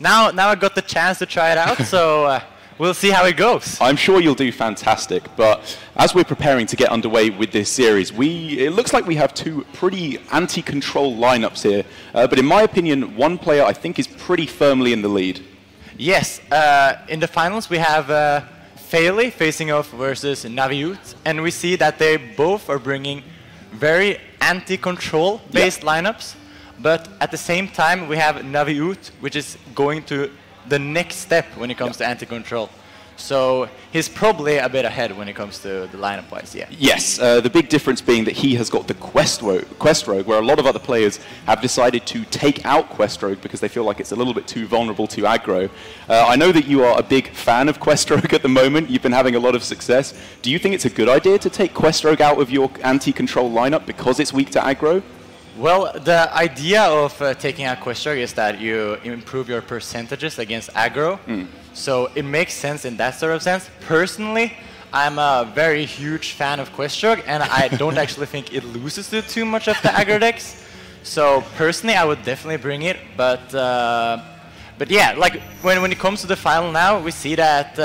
now I got the chance to try it out, so we'll see how it goes. I'm sure you'll do fantastic, but as we're preparing to get underway with this series, it looks like we have two pretty anti-control lineups here. But in my opinion, one player I think is pretty firmly in the lead. Yes, in the finals we have Faeli facing off versus Naviut, and we see that they both are bringing very anti-control based lineups, but at the same time we have Naviut, which is going to the next step when it comes to anti-control. So he's probably a bit ahead when it comes to the lineup-wise, yeah. Yes, the big difference being that he has got the Quest Rogue, where a lot of other players have decided to take out Quest Rogue because they feel like it's a little bit too vulnerable to aggro. I know that you are a big fan of Quest Rogue at the moment. You've been having a lot of success. Do you think it's a good idea to take Quest Rogue out of your anti-control lineup because it's weak to aggro? Well, the idea of taking out Quest Rogue is that you improve your percentages against aggro. So it makes sense in that sort of sense. Personally, I'm a very huge fan of Quest Rogue, and I don't actually think it loses to too much of the aggro decks. So personally, I would definitely bring it. But yeah, like when it comes to the final now, we see that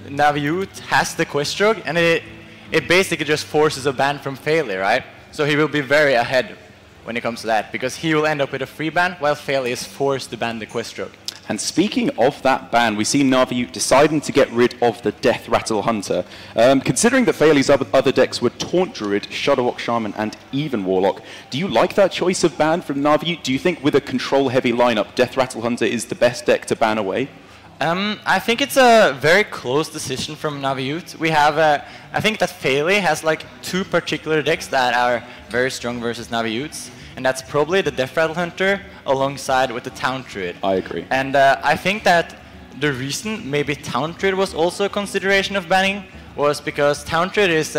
Naviut has the Quest Rogue, and it basically just forces a ban from Faeli, right? So he will be very ahead when it comes to that, because he will end up with a free ban, while Faeli is forced to ban the Quest Rogue. And speaking of that ban, we see Naviut deciding to get rid of the Death Rattle Hunter. Considering that Faeli's other decks were Taunt Druid, Shudderwock Shaman, and even Warlock, do you like that choice of ban from Naviut? Do you think with a control-heavy lineup, Death Rattle Hunter is the best deck to ban away? I think it's a very close decision from Naviut. We have, I think that Faeli has like two particular decks that are very strong versus Naviut's, and that's probably the Death Rattle Hunter alongside with the Taunt Druid. I agree. And I think that the reason maybe Taunt Druid was also a consideration of banning was because Taunt Druid is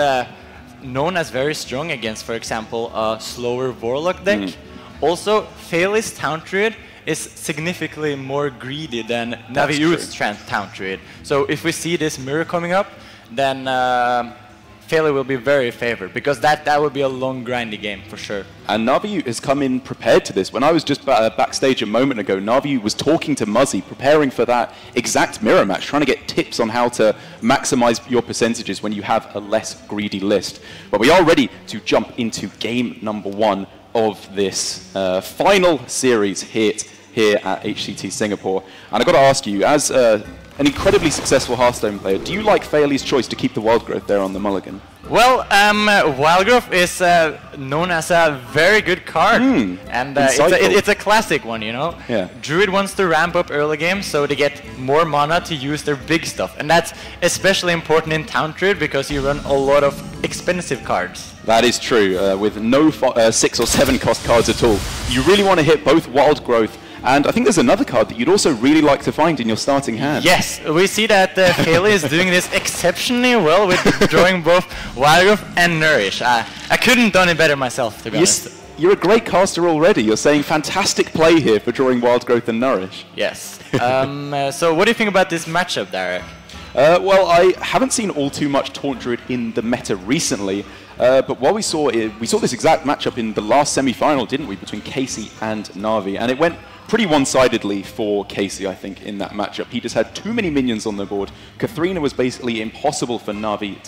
known as very strong against, for example, a slower Warlock deck. Also, Faeli's Taunt Druid is significantly more greedy than Naviut's Taunt Druid. So if we see this mirror coming up, then Faeli will be very favored, because that would be a long grindy game for sure. And Naviut has come in prepared to this. When I was just backstage a moment ago, Naviut was talking to Muzzy, preparing for that exact mirror match, trying to get tips on how to maximize your percentages when you have a less greedy list. But we are ready to jump into game number one of this final series here at HCT Singapore. And I've got to ask you, as an incredibly successful Hearthstone player, do you like Faeli's choice to keep the Wild Growth there on the mulligan? Well, Wild Growth is known as a very good card, and it's a classic one, you know? Yeah. Druid wants to ramp up early game so they get more mana to use their big stuff, and that's especially important in Taunt Druid because you run a lot of expensive cards. That is true, with no 6 or 7 cost cards at all. You really want to hit both Wild Growth, and I think there's another card that you'd also really like to find in your starting hand. Yes, we see that Faeli is doing this exceptionally well with drawing both Wild Growth and Nourish. I couldn't have done it better myself, to be honest. You're a great caster already. You're saying fantastic play here for drawing Wild Growth and Nourish. Yes. So what do you think about this matchup, Derek? Well, I haven't seen all too much Taunt Druid in the meta recently, but what we saw this exact matchup in the last semi-final, didn't we, between Casey and Na'Vi, and it went pretty one-sidedly for Casey, I think, in that matchup. He just had too many minions on the board. Katharina was basically impossible for Na'Vi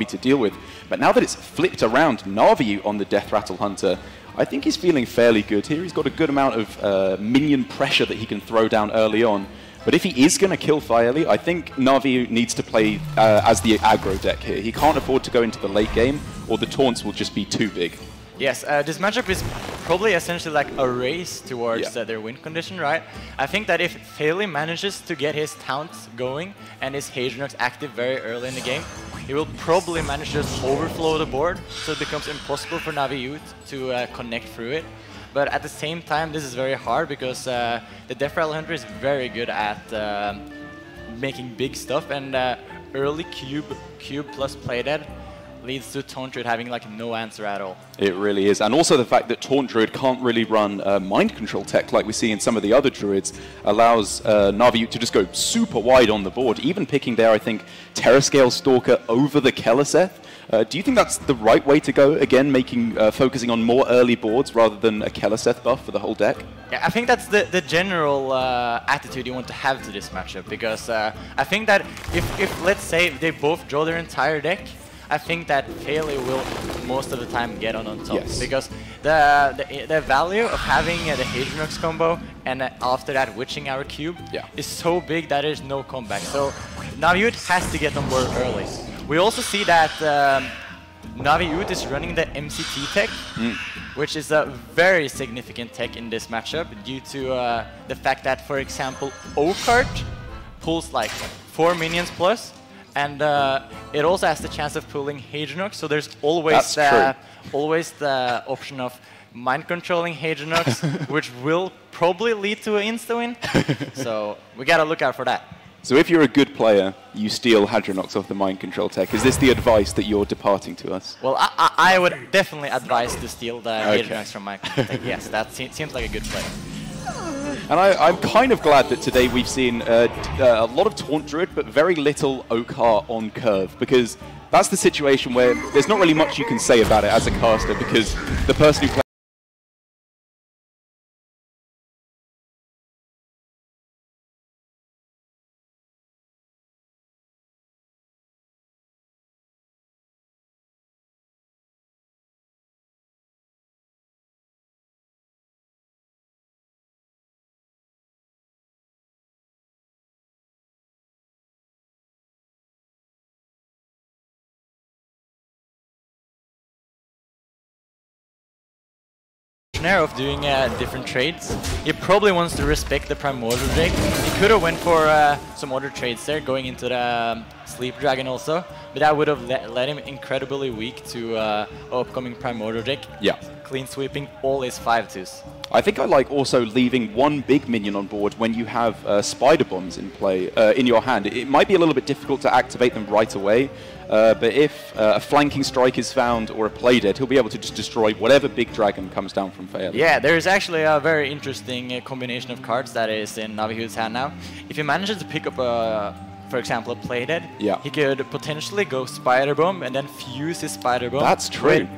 to deal with. But now that it's flipped around, Na'Vi on the Death Rattle Hunter, I think he's feeling fairly good here. He's got a good amount of minion pressure that he can throw down early on. But if he is going to kill Faeli, I think Na'Vi needs to play as the aggro deck here. He can't afford to go into the late game, or the taunts will just be too big. Yes, this matchup is probably essentially like a race towards their win condition, right? I think that if Fairley manages to get his taunts going and his Hadronox active very early in the game, he will probably manage to just overflow the board, so it becomes impossible for Navi to connect through it. But at the same time, this is very hard because the Death Rattle Hunter is very good at making big stuff, and early cube plus play dead leads to Taunt Druid having like no answer at all. It really is. And also the fact that Taunt Druid can't really run mind control tech like we see in some of the other Druids allows Navi to just go super wide on the board, even picking there, I think, Terrascale Stalker over the Keleseth. Do you think that's the right way to go? Again, focusing on more early boards rather than a Keleseth buff for the whole deck? Yeah, I think that's the general attitude you want to have to this matchup, because I think that if let's say they both draw their entire deck, I think that Fairley will most of the time get on top. Yes. Because the value of having the Hadronox combo and after that Witching Hour Cube is so big that there's no comeback. So Navi has to get on board early. We also see that Navi is running the MCT tech, which is a very significant tech in this matchup due to the fact that, for example, O-Cart pulls like 4 minions plus, and it also has the chance of pulling Hadronox, so there's always the option of mind controlling Hadronox, which will probably lead to an insta-win. So we gotta look out for that. So if you're a good player, you steal Hadronox off the mind control tech. Is this the advice that you're departing to us? Well, I would definitely advise to steal the Hadronox from my tech. Yes, that seems like a good play. And I'm kind of glad that today we've seen a lot of Taunt Druid, but very little Okar on curve, because that's the situation where there's not really much you can say about it as a caster, because the person who plays of doing different trades. He probably wants to respect the Primordial Drake. He could have went for some other trades there, going into the Sleep Dragon also, but that would have led him incredibly weak to upcoming Primordial Drake. Yeah. Clean sweeping all his 5/2s. I think I like also leaving one big minion on board when you have Spider Bombs in play in your hand. It might be a little bit difficult to activate them right away, but if a flanking strike is found or a play dead, he'll be able to just destroy whatever big dragon comes down from Fairley. Yeah, there's actually a very interesting combination of cards that is in Navihu's hand now. If he manages to pick up for example, a play dead, he could potentially go Spider Bomb and then fuse his Spider Bomb. That's true. With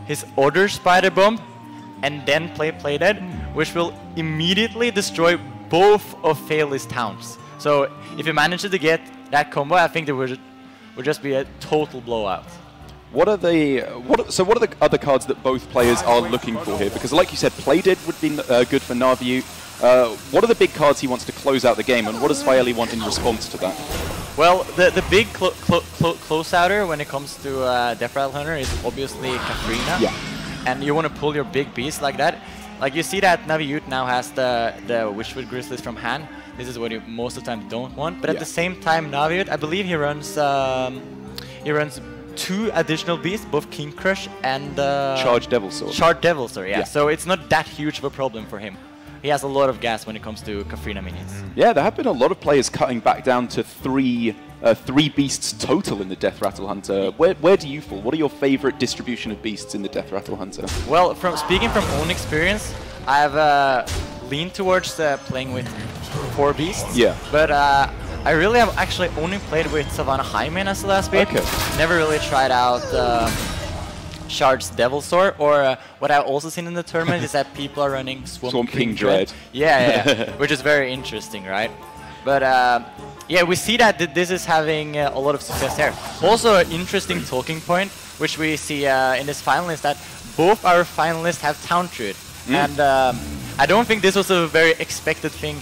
his other Spider Bomb, and then play dead, which will immediately destroy both of Fairley's towns. So if he manages to get that combo, I think there would just be a total blowout. What are the other cards that both players are looking for here? Because like you said, play dead would be good for Naviu. What are the big cards he wants to close out the game, and what does Fairley want in response to that? Well, the big close-outer when it comes to Death Rattle Hunter is obviously Katrina. Yeah. And you want to pull your big beast like that. Like you see that Navi now has the Witchwood Grizzlies from hand. This is what you most of the time don't want. But at the same time, Navi, I believe he runs 2 additional beasts, both King Crush and Charged Devil Sword. Charged Devil Sword, yeah. So it's not that huge of a problem for him. He has a lot of gas when it comes to Kafrina minions. Yeah, there have been a lot of players cutting back down to 3 beasts total in the Death Rattle Hunter. Where do you fall? What are your favorite distribution of beasts in the Death Rattle Hunter? Well, speaking from own experience, I've leaned towards playing with 4 beasts. Yeah. But I really have actually only played with Savannah Highman as the last beat. Okay. Never really tried out Shard's Devil Sword, or what I've also seen in the tournament is that people are running Swamp King Dread. Yeah, which is very interesting, right? But yeah, we see that this is having a lot of success there. Also, an interesting talking point, which we see in this final, is that both our finalists have Taunt Druid. And I don't think this was a very expected thing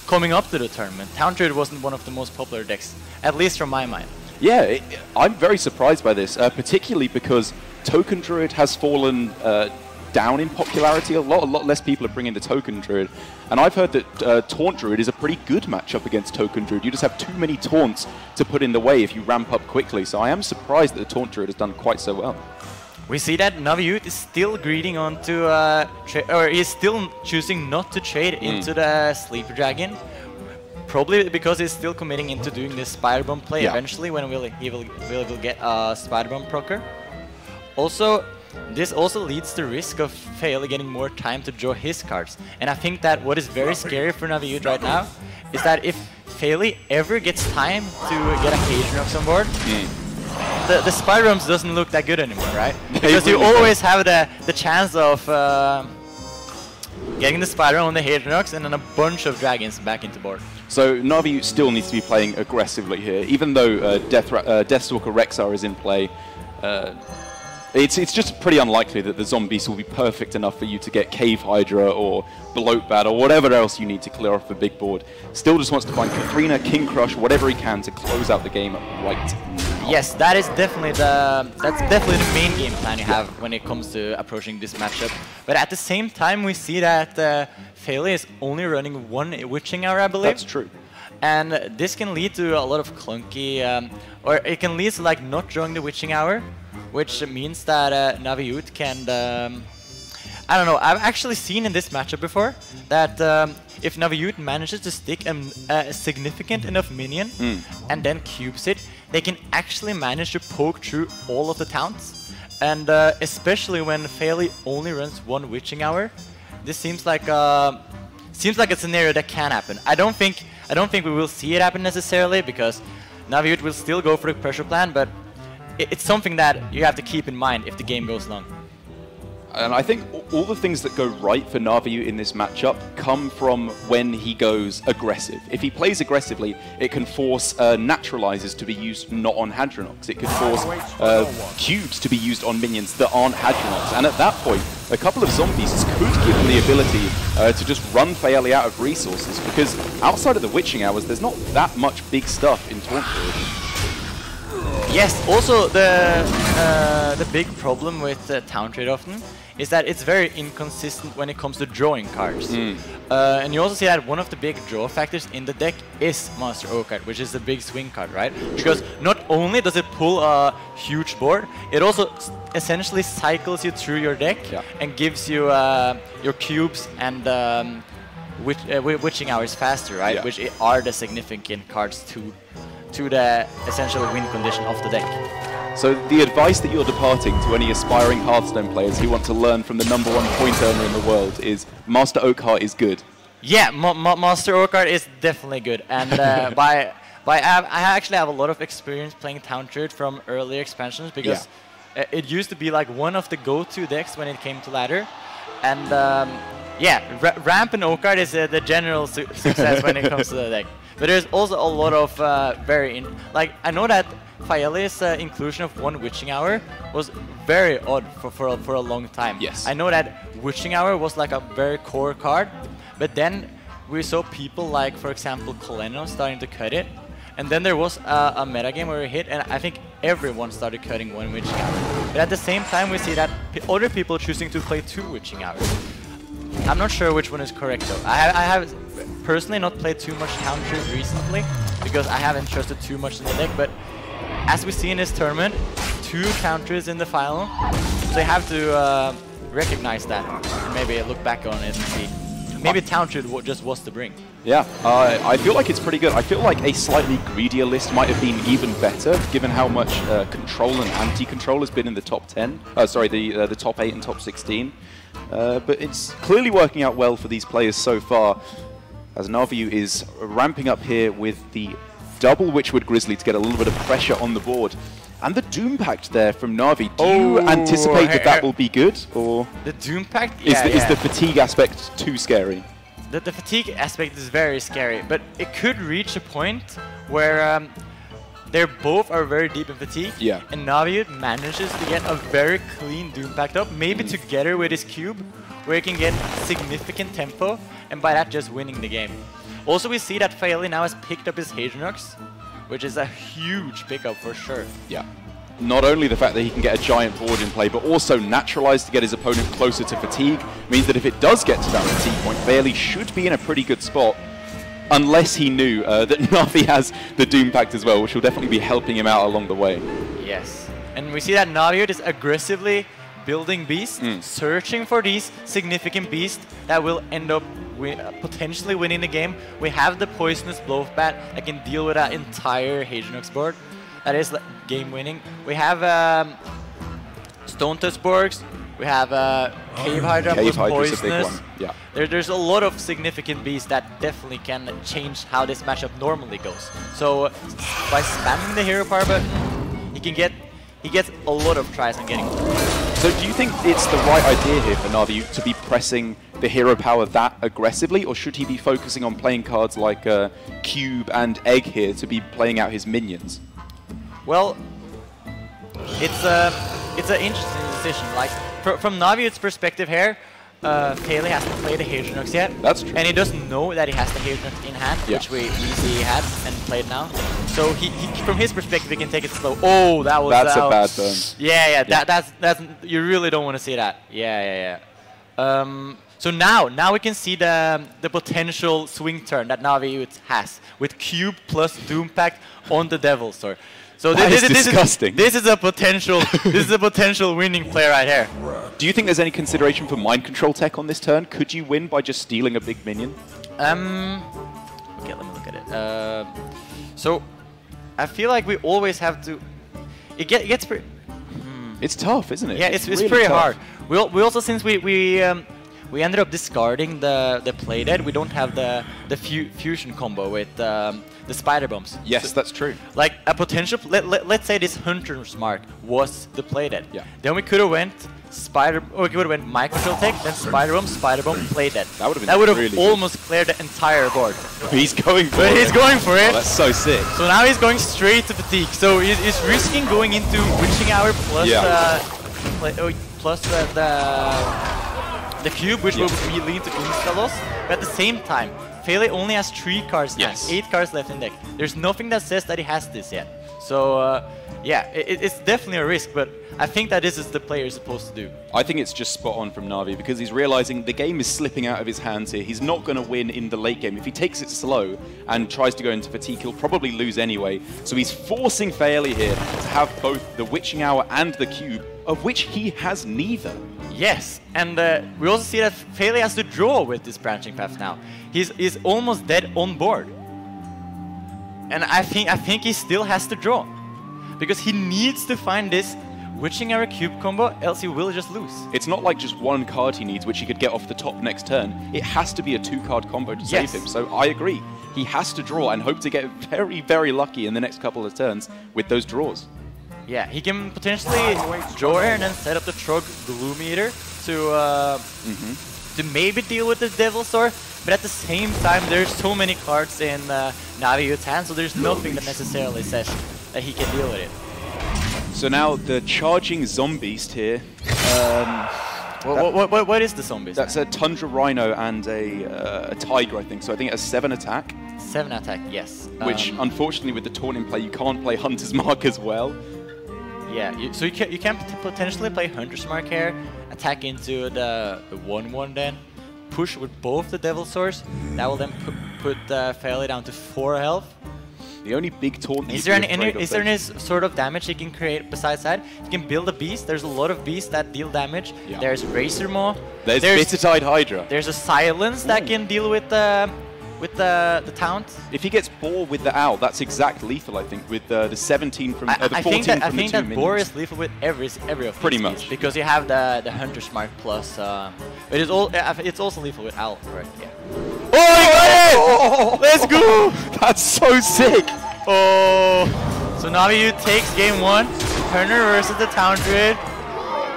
coming up to the tournament. Taunt Druid wasn't one of the most popular decks, at least from my mind. Yeah, I'm very surprised by this, particularly because Token Druid has fallen down in popularity a lot less people are bringing the Token Druid. And I've heard that Taunt Druid is a pretty good matchup against Token Druid. You just have too many taunts to put in the way if you ramp up quickly. So I am surprised that the Taunt Druid has done quite so well. We see that Naviute is still greeding onto, or he's still choosing not to trade into the Sleeper Dragon. Probably because he's still committing into doing this Spider Bomb play eventually when he will get a Spider Bomb procer. Also, this also leads to risk of Faeli getting more time to draw his cards. And I think that what is very scary for Naviute right now is that if Faeli ever gets time to get a Hadronox on board, the Spider Bombs doesn't look that good anymore, right? Because you always have the chance of getting the Spider on the Hadronox and then a bunch of dragons back into board. So Navi still needs to be playing aggressively here, even though Deathstalker Rexar is in play. It's just pretty unlikely that the zombies will be perfect enough for you to get Cave Hydra or Bloatbat or whatever else you need to clear off the big board. Still just wants to find Katharina, King Crush, whatever he can to close out the game right now. Yes, that is definitely the main game plan you have when it comes to approaching this matchup. But at the same time, we see that Faeli is only running one Witching Hour, I believe. That's true. And this can lead to a lot of clunky, or it can lead to like not drawing the Witching Hour, which means that Naviute can, I don't know, I've actually seen in this matchup before that if Naviute manages to stick a significant enough minion and then cubes it, they can actually manage to poke through all of the taunts. And especially when Faeli only runs one Witching Hour, this seems like a scenario that can happen. I don't think we will see it happen necessarily because Naviute will still go for the pressure plan, but it's something that you have to keep in mind if the game goes long. And I think all the things that go right for Naviute in this matchup come from when he goes aggressive. If he plays aggressively, it can force naturalizers to be used not on Hadronox. It could force cubes to be used on minions that aren't Hadronox. And at that point, a couple of zombies could give him the ability to just run Faeli out of resources, because outside of the Witching Hours, there's not that much big stuff in Taunt Druid. Yes, also the big problem with Taunt Druid often is that it's very inconsistent when it comes to drawing cards. And you also see that one of the big draw factors in the deck is Master O-Card, which is the big swing card, right? Because not only does it pull a huge board, it also essentially cycles you through your deck and gives you your cubes and Witching Hours faster, right? Which are the significant cards to the essential win condition of the deck. So the advice that you're departing to any aspiring Hearthstone players who want to learn from the #1 point earner in the world is Master Oakheart is good. Yeah, Master Oakheart is definitely good, and I actually have a lot of experience playing Taunt Druid from earlier expansions because it used to be like one of the go-to decks when it came to ladder, and Ramp and Oakheart is the general success when it comes to the deck. But there's also a lot of I know that Faeli's inclusion of one Witching Hour was very odd for a long time. Yes. I know that Witching Hour was like a very core card, but then we saw people like, for example, Koleno starting to cut it, and then there was a metagame where it hit, and I think everyone started cutting one Witching Hour. But at the same time, we see that other people choosing to play two Witching Hours. I'm not sure which one is correct though. I have personally not played too much Taunt Druid recently because I haven't trusted too much in the deck, but as we see in this tournament, 2 Taunt Druids in the final, so you have to recognize that and maybe look back on it and see. Maybe Taunt Druid just was to bring. Yeah, I feel like it's pretty good. I feel like a slightly greedier list might have been even better, given how much control and anti-control has been in the top 10. Sorry, the top 8 and top 16. But it's clearly working out well for these players so far, as Naviute is ramping up here with the double Witchwood Grizzly to get a little bit of pressure on the board. And the Doom Pact there from Navi. Do you anticipate that will be good? Or the Doom Pact? Is the fatigue aspect too scary? The fatigue aspect is very scary, but it could reach a point where they both are very deep in fatigue, and Naviute manages to get a very clean Doom Pact up, maybe together with his cube, where he can get significant tempo, and by that just winning the game. Also, we see that Faeli now has picked up his Hadronox, which is a huge pickup for sure. Yeah. not only the fact that he can get a giant board in play, but also naturalize to get his opponent closer to fatigue, means that if it does get to that fatigue point, Fairley should be in a pretty good spot, unless he knew that Na'Vi has the Doom Pact as well, which will definitely be helping him out along the way. Yes. And we see that Na'Vi is aggressively building beasts, searching for these significant beasts that will end up potentially winning the game. We have the Poisonous Blow Bat that can deal with that entire Hadronux board. That is game winning. We have Stone Tuskborgs. We have Cave Hydra plus Poisonous. Yeah. There's a lot of significant beasts that definitely can change how this matchup normally goes. So by spamming the hero power button, he gets a lot of tries on getting. So do you think it's the right idea here for Na'Vi to be pressing the hero power that aggressively, or should he be focusing on playing cards like Cube and Egg here to be playing out his minions? Well, it's an interesting decision. Like from Navi's perspective here, Fairley hasn't played the Hadronux yet. That's true. And he doesn't know that he has the Hadronux in hand, which we see he had and played now. So he from his perspective, he can take it slow. Oh, that was that's out. a bad turn. Yeah. That's you really don't want to see that. Yeah. So now we can see the potential swing turn that Na'Vi has with Cube plus Doom Pact on the Devil Sword. So this is disgusting. This is a potential winning play right here. Do you think there's any consideration for mind control tech on this turn? Could you win by just stealing a big minion? Okay, let me look at it. So I feel like we always have to. It gets pretty. It's tough, isn't it? Yeah, it's really pretty hard. We also, since we ended up discarding the play dead, we don't have the fusion combo with the spider bombs. Yes, so, that's true. Like a potential, let's say this Hunter's Mark was the play dead. Yeah. Then we could have went mind control tech, then spider bomb, play dead. That would have been really almost cleared the entire board. He's going for it. He's going for it. Oh, that's so sick. So now he's going straight to fatigue. So he's risking going into Witching Hour plus the cube, which will be lead to insta-loss. But at the same time, Fairley only has 3 cards now, 8 cards left in deck. There's nothing that says that he has this yet. So yeah, it's definitely a risk, but I think that this is the player supposed to do. I think it's just spot on from Na'Vi because he's realizing the game is slipping out of his hands here. He's not going to win in the late game. If he takes it slow and tries to go into fatigue, he'll probably lose anyway. So he's forcing Fairley here to have both the Witching Hour and the Cube, of which he has neither. Yes, and we also see that Fairley has to draw with this branching path now. He's almost dead on board. And I think he still has to draw. Because he needs to find this Witching Hour Cube combo, else he will just lose. It's not like just one card he needs, which he could get off the top next turn. It has to be a 2-card combo to save him. So I agree. He has to draw and hope to get very, very lucky in the next couple of turns with those draws. Yeah, he can potentially draw here and then set up the Trog Gloom Eater to maybe deal with the Devil's Sword. But at the same time, there's so many cards in Na'Vi's hand, so there's nothing that necessarily says that he can deal with it. So now the charging Zombeast here. What is the Zombeast? That's a Tundra Rhino and a Tiger, I think. So I think it has 7 attack. 7 attack, yes. Which, unfortunately, with the Taunt in play, you can't play Hunter's Mark as well. Yeah, so you can potentially play Hunter's Mark here, attack into the 1/1 then, push with both the Devil Swords. That will then put Fairley down to 4 health. The only big taunt is there any sort of damage he can create besides that? He can build a beast. There's a lot of beasts that deal damage. Yeah. There's Razor Maw. There's Bittertide Hydra. There's a Silence that can deal with the taunt. If he gets Boar with the Owl, that's exact lethal, I think, with the 17 from the 14 I from think the that, 2 I think that minions. Boar is lethal with every of Pretty these much. beasts, because you have the Hunter's Mark plus. It is all. It's also lethal with Owl, right? Yeah. Oh, he got it! Oh, let's go! That's so sick! Oh, so Na'Vi takes game 1. Turner versus the Town Druid.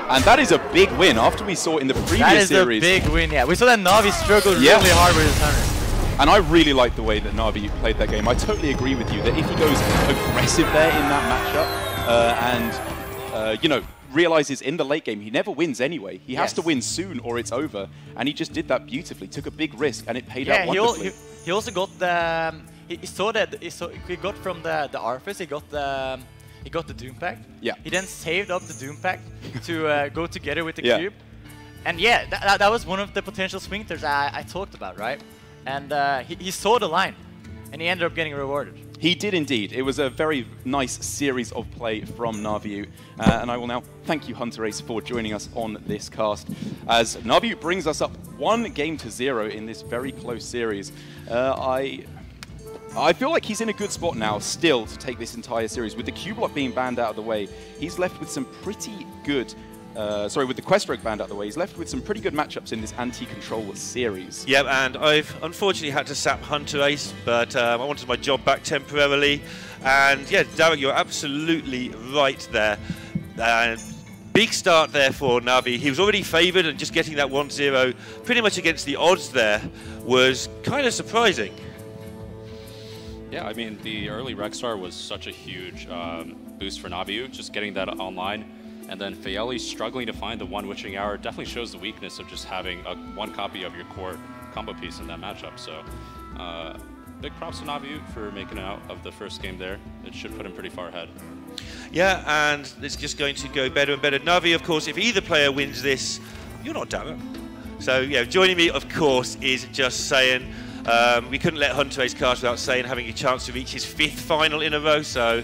And that is a big win after we saw in the previous series. That is a big win, yeah. We saw that Na'Vi struggled really hard with his Hunter. And I really like the way that Na'Vi played that game. I totally agree with you that if he goes aggressive there in that matchup and, you know, realizes in the late game he never wins anyway. He has to win soon or it's over. And he just did that beautifully. Took a big risk and it paid out wonderfully. He also got the... He saw that he got from the Arthas, he got the he got the Doom Pact. Yeah. He then saved up the Doom Pact to go together with the Yeah. cube. And yeah, that was one of the potential swing throws I talked about, right? And he saw the line, and he ended up getting rewarded. He did indeed. It was a very nice series of play from Naviu. And I will now thank you, Hunter Ace, for joining us on this cast. As Naviu brings us up 1-0 in this very close series. I feel like he's in a good spot now still to take this entire series. With the Q block being banned out of the way, he's left with some pretty good... with the Quest Rogue banned out of the way, he's left with some pretty good matchups in this anti-control series. Yep, and I've unfortunately had to sap Hunter Ace, but I wanted my job back temporarily. And yeah, Derek, you're absolutely right there. Big start there for Navi. He was already favoured, and just getting that 1-0 pretty much against the odds there was kind of surprising. Yeah, I mean, the early Rexstar was such a huge boost for Navi, just getting that online. And then Faeli struggling to find the one Witching Hour definitely shows the weakness of just having one copy of your core combo piece in that matchup. So big props to Navi for making it out of the first game there. It should put him pretty far ahead. Yeah, and it's just going to go better and better. Navi, of course, if either player wins this, you're not Darren. So yeah, joining me, of course, is just saying we couldn't let Hunter Ace cast without saying having a chance to reach his 5th final in a row. So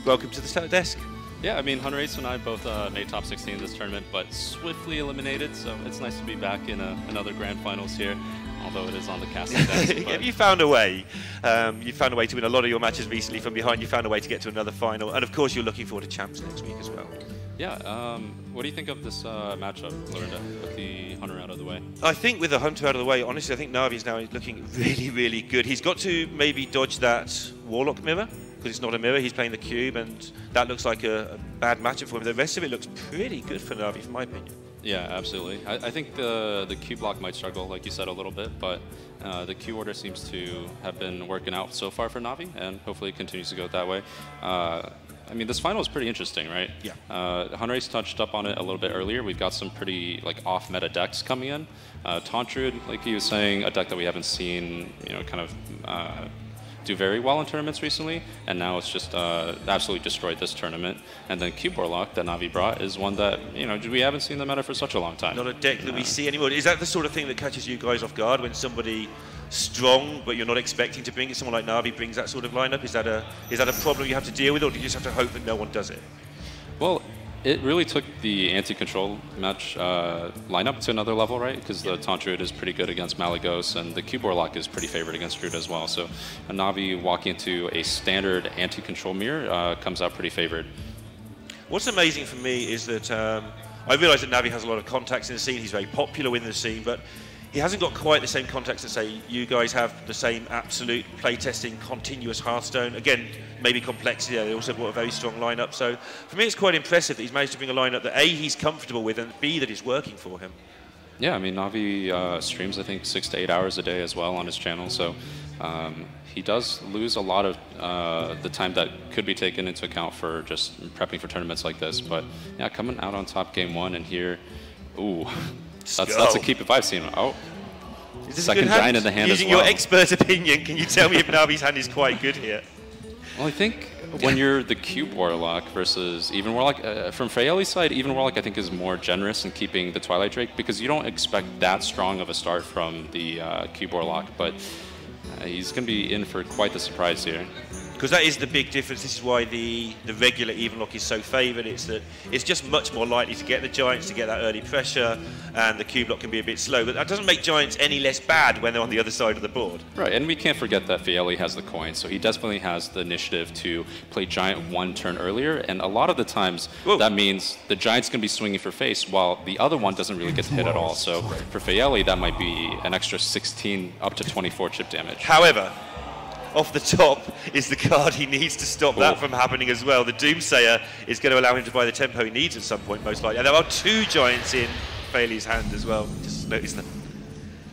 welcome to the start desk. Yeah, I mean, Hunter Ace and I both made top 16 this tournament, but swiftly eliminated, so it's nice to be back in another grand finals here, although it is on the casting desk. Yeah, you found a way. You found a way to win a lot of your matches recently from behind. You found a way to get to another final, and of course you're looking forward to Champs next week as well. Yeah, what do you think of this matchup, Lorinda, with the Hunter out of the way? I think with the Hunter out of the way, honestly, I think Navi's now looking really, really good. He's got to maybe dodge that Warlock mirror, because it's not a mirror, he's playing the cube, and that looks like a bad matchup for him. The rest of it looks pretty good for Navi, from my opinion. Yeah, absolutely. I think the Q block might struggle, like you said, a little bit, but the Q order seems to have been working out so far for Navi, and hopefully it continues to go that way. I mean, this final is pretty interesting, right? Yeah. Hunter Ace touched up on it a little bit earlier. We've got some pretty off-meta decks coming in. Tauntrude, like he was saying, a deck that we haven't seen, kind of do very well in tournaments recently, and now it's just absolutely destroyed this tournament. And then Cube Warlock that Navi brought is one that we haven't seen the meta for such a long time. Not a deck that we see anymore. Is that the sort of thing that catches you guys off guard when somebody strong but you're not expecting to bring it? Someone like Navi brings that sort of lineup. Is that a problem you have to deal with, or do you just have to hope that no one does it? Well, it really took the anti-control match lineup to another level, right? Because the Tauntrude is pretty good against Malygos, and the Cube Warlock is pretty favored against Druid as well. So a Navi walking into a standard anti-control mirror comes out pretty favored. What's amazing for me is that I realise that Navi has a lot of contacts in the scene. He's very popular within the scene, but he hasn't got quite the same contacts that, say, you guys have, the same absolute playtesting, continuous Hearthstone. Again, maybe complexity. They also brought a very strong lineup. So for me, it's quite impressive that he's managed to bring a lineup that A, he's comfortable with, and B, that is working for him. Yeah, I mean, Navi streams, I think, 6 to 8 hours a day as well on his channel. So he does lose a lot of the time that could be taken into account for just prepping for tournaments like this. But yeah, coming out on top game one, and here, ooh. That's a keep if I've seen it. Oh, second giant in the hand Using as well. your expert opinion, can you tell me if Navi's hand is quite good here? Well, I think when you're the Cube Warlock versus Even Warlock, from Faeli's side, Even Warlock I think is more generous in keeping the Twilight Drake, because you don't expect that strong of a start from the Cube Warlock, but he's going to be in for quite the surprise here. Because that is the big difference. This is why the regular Evenlock is so favoured. It's that it's just much more likely to get the Giants to get that early pressure, and the Cube Block can be a bit slow. But that doesn't make Giants any less bad when they're on the other side of the board. Right, and we can't forget that Faeli has the coin, so he definitely has the initiative to play Giant one turn earlier, and a lot of the times that means the Giant's going to be swinging for face, while the other one doesn't really get to hit at all. So for Faeli, that might be an extra 16 up to 24 chip damage. However, off the top is the card he needs to stop that from happening as well. The Doomsayer is going to allow him to buy the tempo he needs at some point, most likely. And there are 2 Giants in Faeli's hand as well. Just notice them.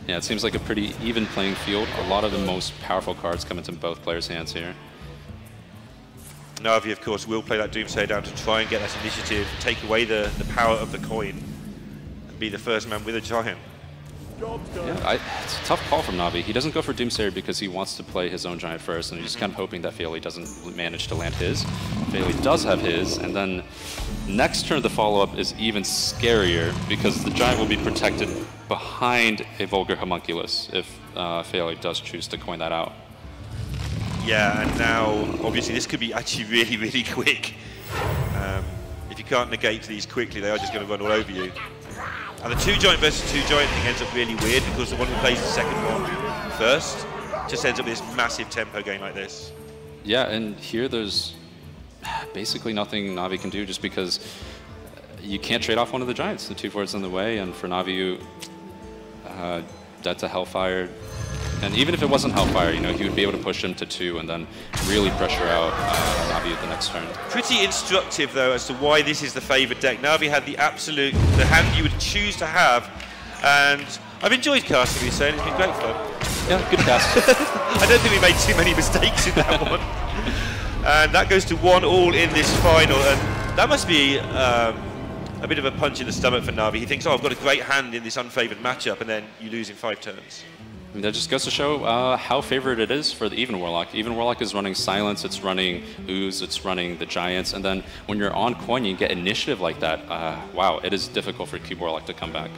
Yeah, it seems like a pretty even playing field. A lot of the most powerful cards come into both players' hands here. Navi, of course, will play that Doomsayer down to try and get that initiative, take away the power of the coin, and be the first man with a Giant. Yeah, it's a tough call from Navi. He doesn't go for Doomsayer because he wants to play his own Giant first, and he's just kind of hoping that Fairley doesn't manage to land his. Fairley does have his, and then next turn the follow-up is even scarier because the Giant will be protected behind a Vulgar Homunculus if Fairley does choose to coin that out. Yeah, and now, obviously, this could be actually really, really quick. If you can't negate these quickly, they are just going to run all over you. And the 2 Giant versus 2 Giant thing ends up really weird because the one who plays the second one first just ends up with this massive tempo game like this. Yeah, and here there's basically nothing Navi can do just because you can't trade off one of the Giants. The 2-4's in the way, and for Navi, that's a Hellfire. And even if it wasn't Hellfire, you know, he would be able to push him to 2 and then really pressure out Navi at the next turn. Pretty instructive, though, as to why this is the favoured deck. Navi had the hand you would choose to have, and I've enjoyed casting with you, saying it's been great fun. Yeah, good cast. I don't think we made too many mistakes in that one. And that goes to 1-1 in this final, and that must be a bit of a punch in the stomach for Navi. He thinks, oh, I've got a great hand in this unfavoured matchup, and then you lose in 5 turns. I mean, that just goes to show how favored it is for the Even Warlock. Even Warlock is running Silence, it's running Ooze, it's running the Giants, and then when you're on coin, you get initiative like that. Wow, it is difficult for Cube Warlock to come back.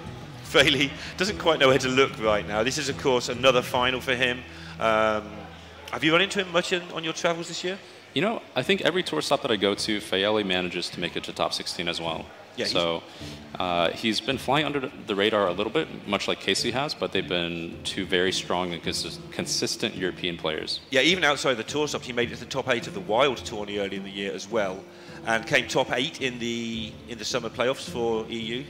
Fraley doesn't quite know where to look right now. This is, of course, another final for him. Have you run into him much on your travels this year? You know, I think every tour stop that I go to, Faeli manages to make it to top 16 as well. Yeah, so he's been flying under the radar a little bit, much like Casey has, but they've been 2 very strong and consistent European players. Yeah, even outside the tour stops, he made it to the top 8 of the Wild tourney early in the year as well, and came top 8 in the summer playoffs for EU.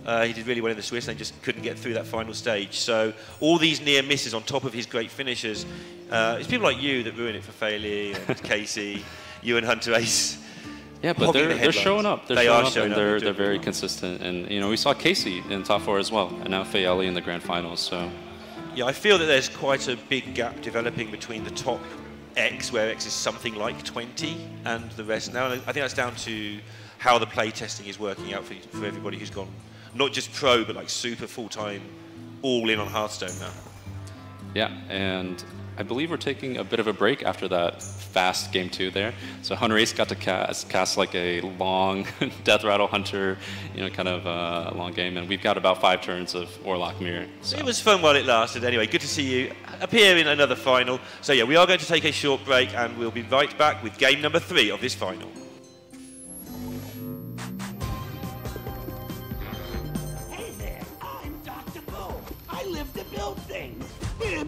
He did really well in the Swiss and just couldn't get through that final stage. So all these near misses on top of his great finishes, it's people like you that ruin it for Faeli and Casey, you and Hunter Ace. Yeah, but they're showing up. They're showing up, and they're very good. Consistent. And you know, we saw Casey in top 4 as well, and now Faeli in the grand finals. So yeah, I feel that there's quite a big gap developing between the top X, where X is something like 20, and the rest now. And I think that's down to how the play testing is working out for everybody who's gone not just pro, but like super full-time, all in on Hearthstone now. Yeah, and I believe we're taking a bit of a break after that fast game 2 there. So Hunter Ace got to cast like a long Death Rattle Hunter, you know, kind of a long game, and we've got about 5 turns of Warlock Mirror. So. It was fun while it lasted. Anyway, good to see you appear in another final. So yeah, we are going to take a short break, and we'll be right back with game number 3 of this final. Hey there, I'm Dr. Bull. I live to build things.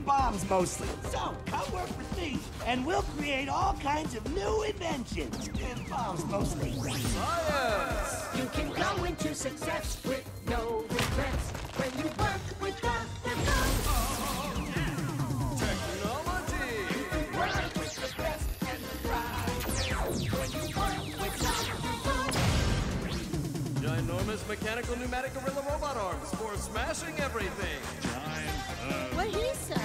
Bombs mostly. So come work for me, and we'll create all kinds of new inventions. Bombs mostly. Science! You can go into success with no regrets when you work with Dr. Technology! You can work with the best and the brightest when you work with Dr. Ginormous mechanical pneumatic gorilla robot arms for smashing everything. What he said.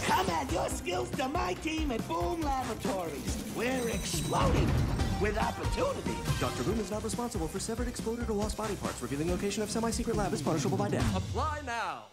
Come add your skills to my team at Boom Laboratories. We're exploding with opportunity. Dr. Boom is not responsible for severed, exploded, or lost body parts. Revealing location of semi-secret lab is punishable by death. Apply now.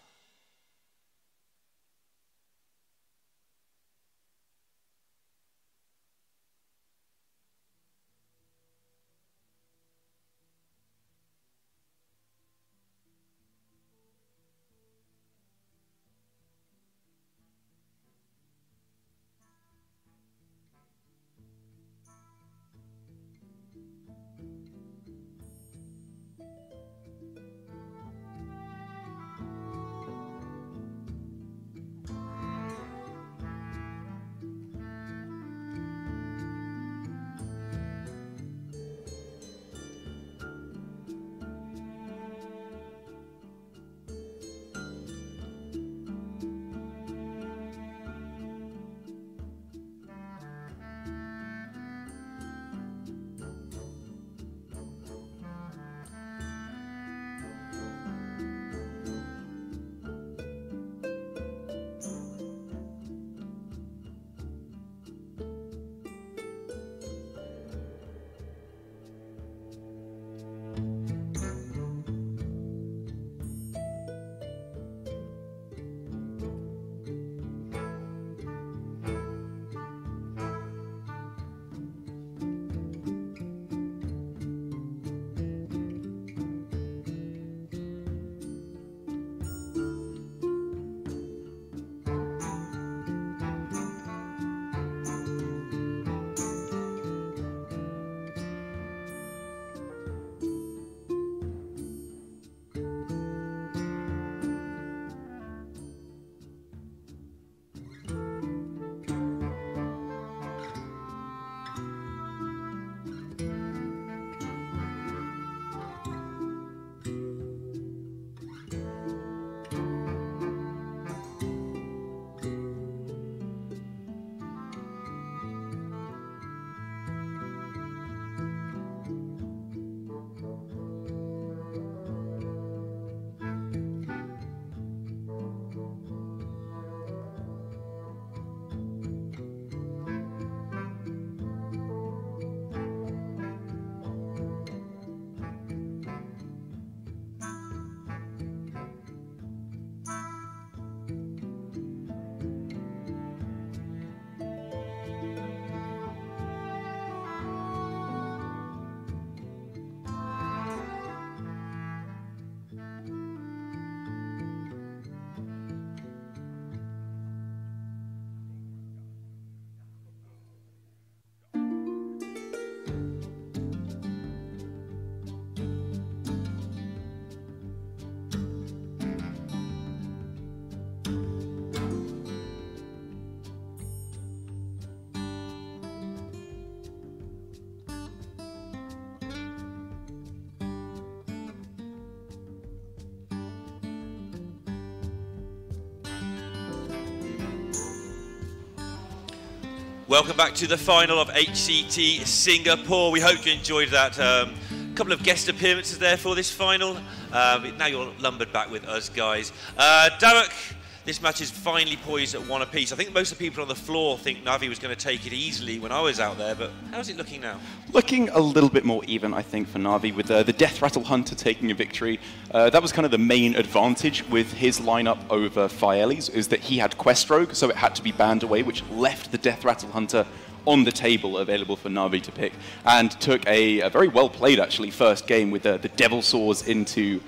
Welcome back to the final of HCT Singapore. We hope you enjoyed that. Couple of guest appearances there for this final. Now you're lumbered back with us guys. Derek, this match is finally poised at 1 apiece. I think most of the people on the floor think Na'Vi was going to take it easily when I was out there, but how's it looking now? Looking a little bit more even, I think, for Na'Vi, with the Death Rattle Hunter taking a victory. That was kind of the main advantage with his lineup over Faeli's, is that he had Quest Rogue, so it had to be banned away, which left the Death Rattle Hunter on the table available for Na'Vi to pick, and took a very well played, actually, first game with the Devil Saws into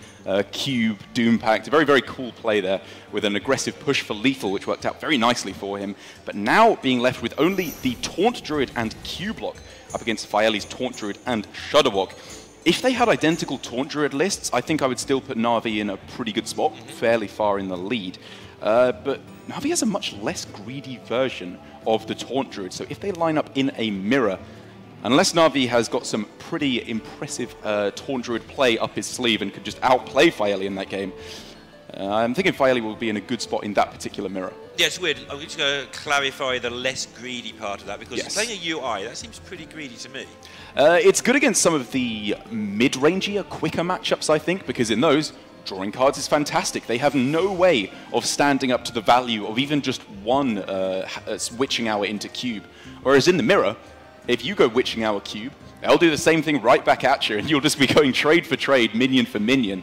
Cube, Doom Pact. A very, very cool play there with an aggressive push for lethal, which worked out very nicely for him. But now being left with only the Taunt Druid and Q block up against Faeli's Taunt Druid and Shudderwock. If they had identical Taunt Druid lists, I think I would still put Na'Vi in a pretty good spot, fairly far in the lead. But Na'Vi has a much less greedy version of the Taunt Druid, so if they line up in a mirror, unless Na'Vi has got some pretty impressive Taunt Druid play up his sleeve and could just outplay Faeli in that game, I'm thinking Faeli will be in a good spot in that particular mirror. Yeah, it's weird. I'm just going to clarify the less greedy part of that, because playing a UI, that seems pretty greedy to me. It's good against some of the mid-rangier, quicker matchups, I think, because in those, drawing cards is fantastic. They have no way of standing up to the value of even just one Witching Hour into Cube. Whereas in the mirror, if you go Witching Hour Cube, they'll do the same thing right back at you, and you'll just be going trade for trade, minion for minion.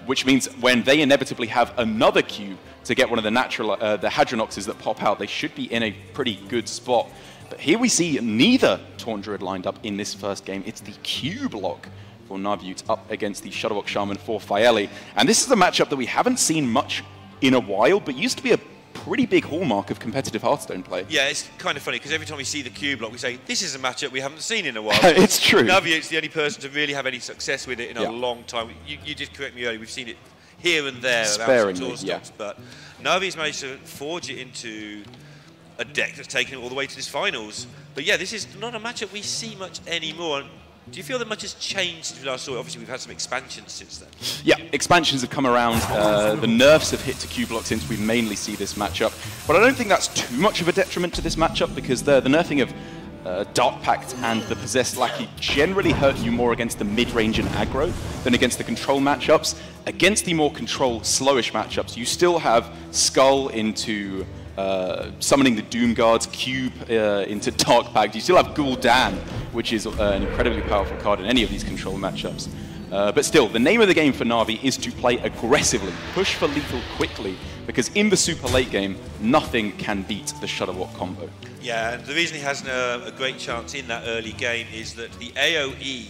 Which means when they inevitably have another Cube to get one of the natural, the Hadronoxes that pop out, they should be in a pretty good spot. But here we see neither Taunt Druid lined up in this first game. It's the Cube lock for Na'Vi up against the Shudderwock Shaman for Faeli. And this is a matchup that we haven't seen much in a while, but used to be a pretty big hallmark of competitive Hearthstone play. Yeah, it's kind of funny, because every time we see the Cube block, we say, this is a matchup we haven't seen in a while. It's true. Na'Vi, the only person to really have any success with it in a long time. You did correct me earlier, we've seen it here and there around some tour stocks, but Na'Vi's managed to forge it into a deck that's taken it all the way to this finals. But yeah, this is not a matchup we see much anymore. Do you feel that much has changed since we last saw it? Obviously, we've had some expansions since then. Yeah, expansions have come around. The nerfs have hit to Q block since we mainly see this matchup. But I don't think that's too much of a detriment to this matchup, because the nerfing of Dark Pact and the Possessed Lackey generally hurt you more against the mid-range and aggro than against the control matchups. Against the more control, slowish matchups, you still have Skull into summoning the Doom Guards, Cube into Dark Pact. You still have Gul'dan, which is an incredibly powerful card in any of these control matchups. But still, the name of the game for Na'Vi is to play aggressively, push for lethal quickly, because in the super late game, nothing can beat the Shudderwock combo. Yeah, and the reason he has a great chance in that early game is that the AoE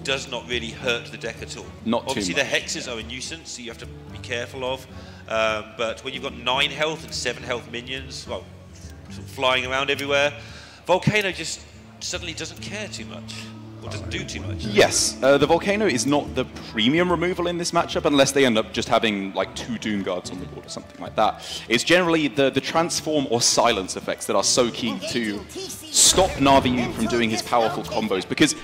does not really hurt the deck at all. Obviously, the hexes are a nuisance, so you have to be careful of. But when you've got 9 health and 7 health minions, well, sort of flying around everywhere, Volcano just suddenly doesn't care too much, or doesn't do too much. Yes, the Volcano is not the premium removal in this matchup, unless they end up just having like 2 Doom Guards on the board or something like that. It's generally the transform or silence effects that are so key to stop Na'Vi from doing his powerful combos, because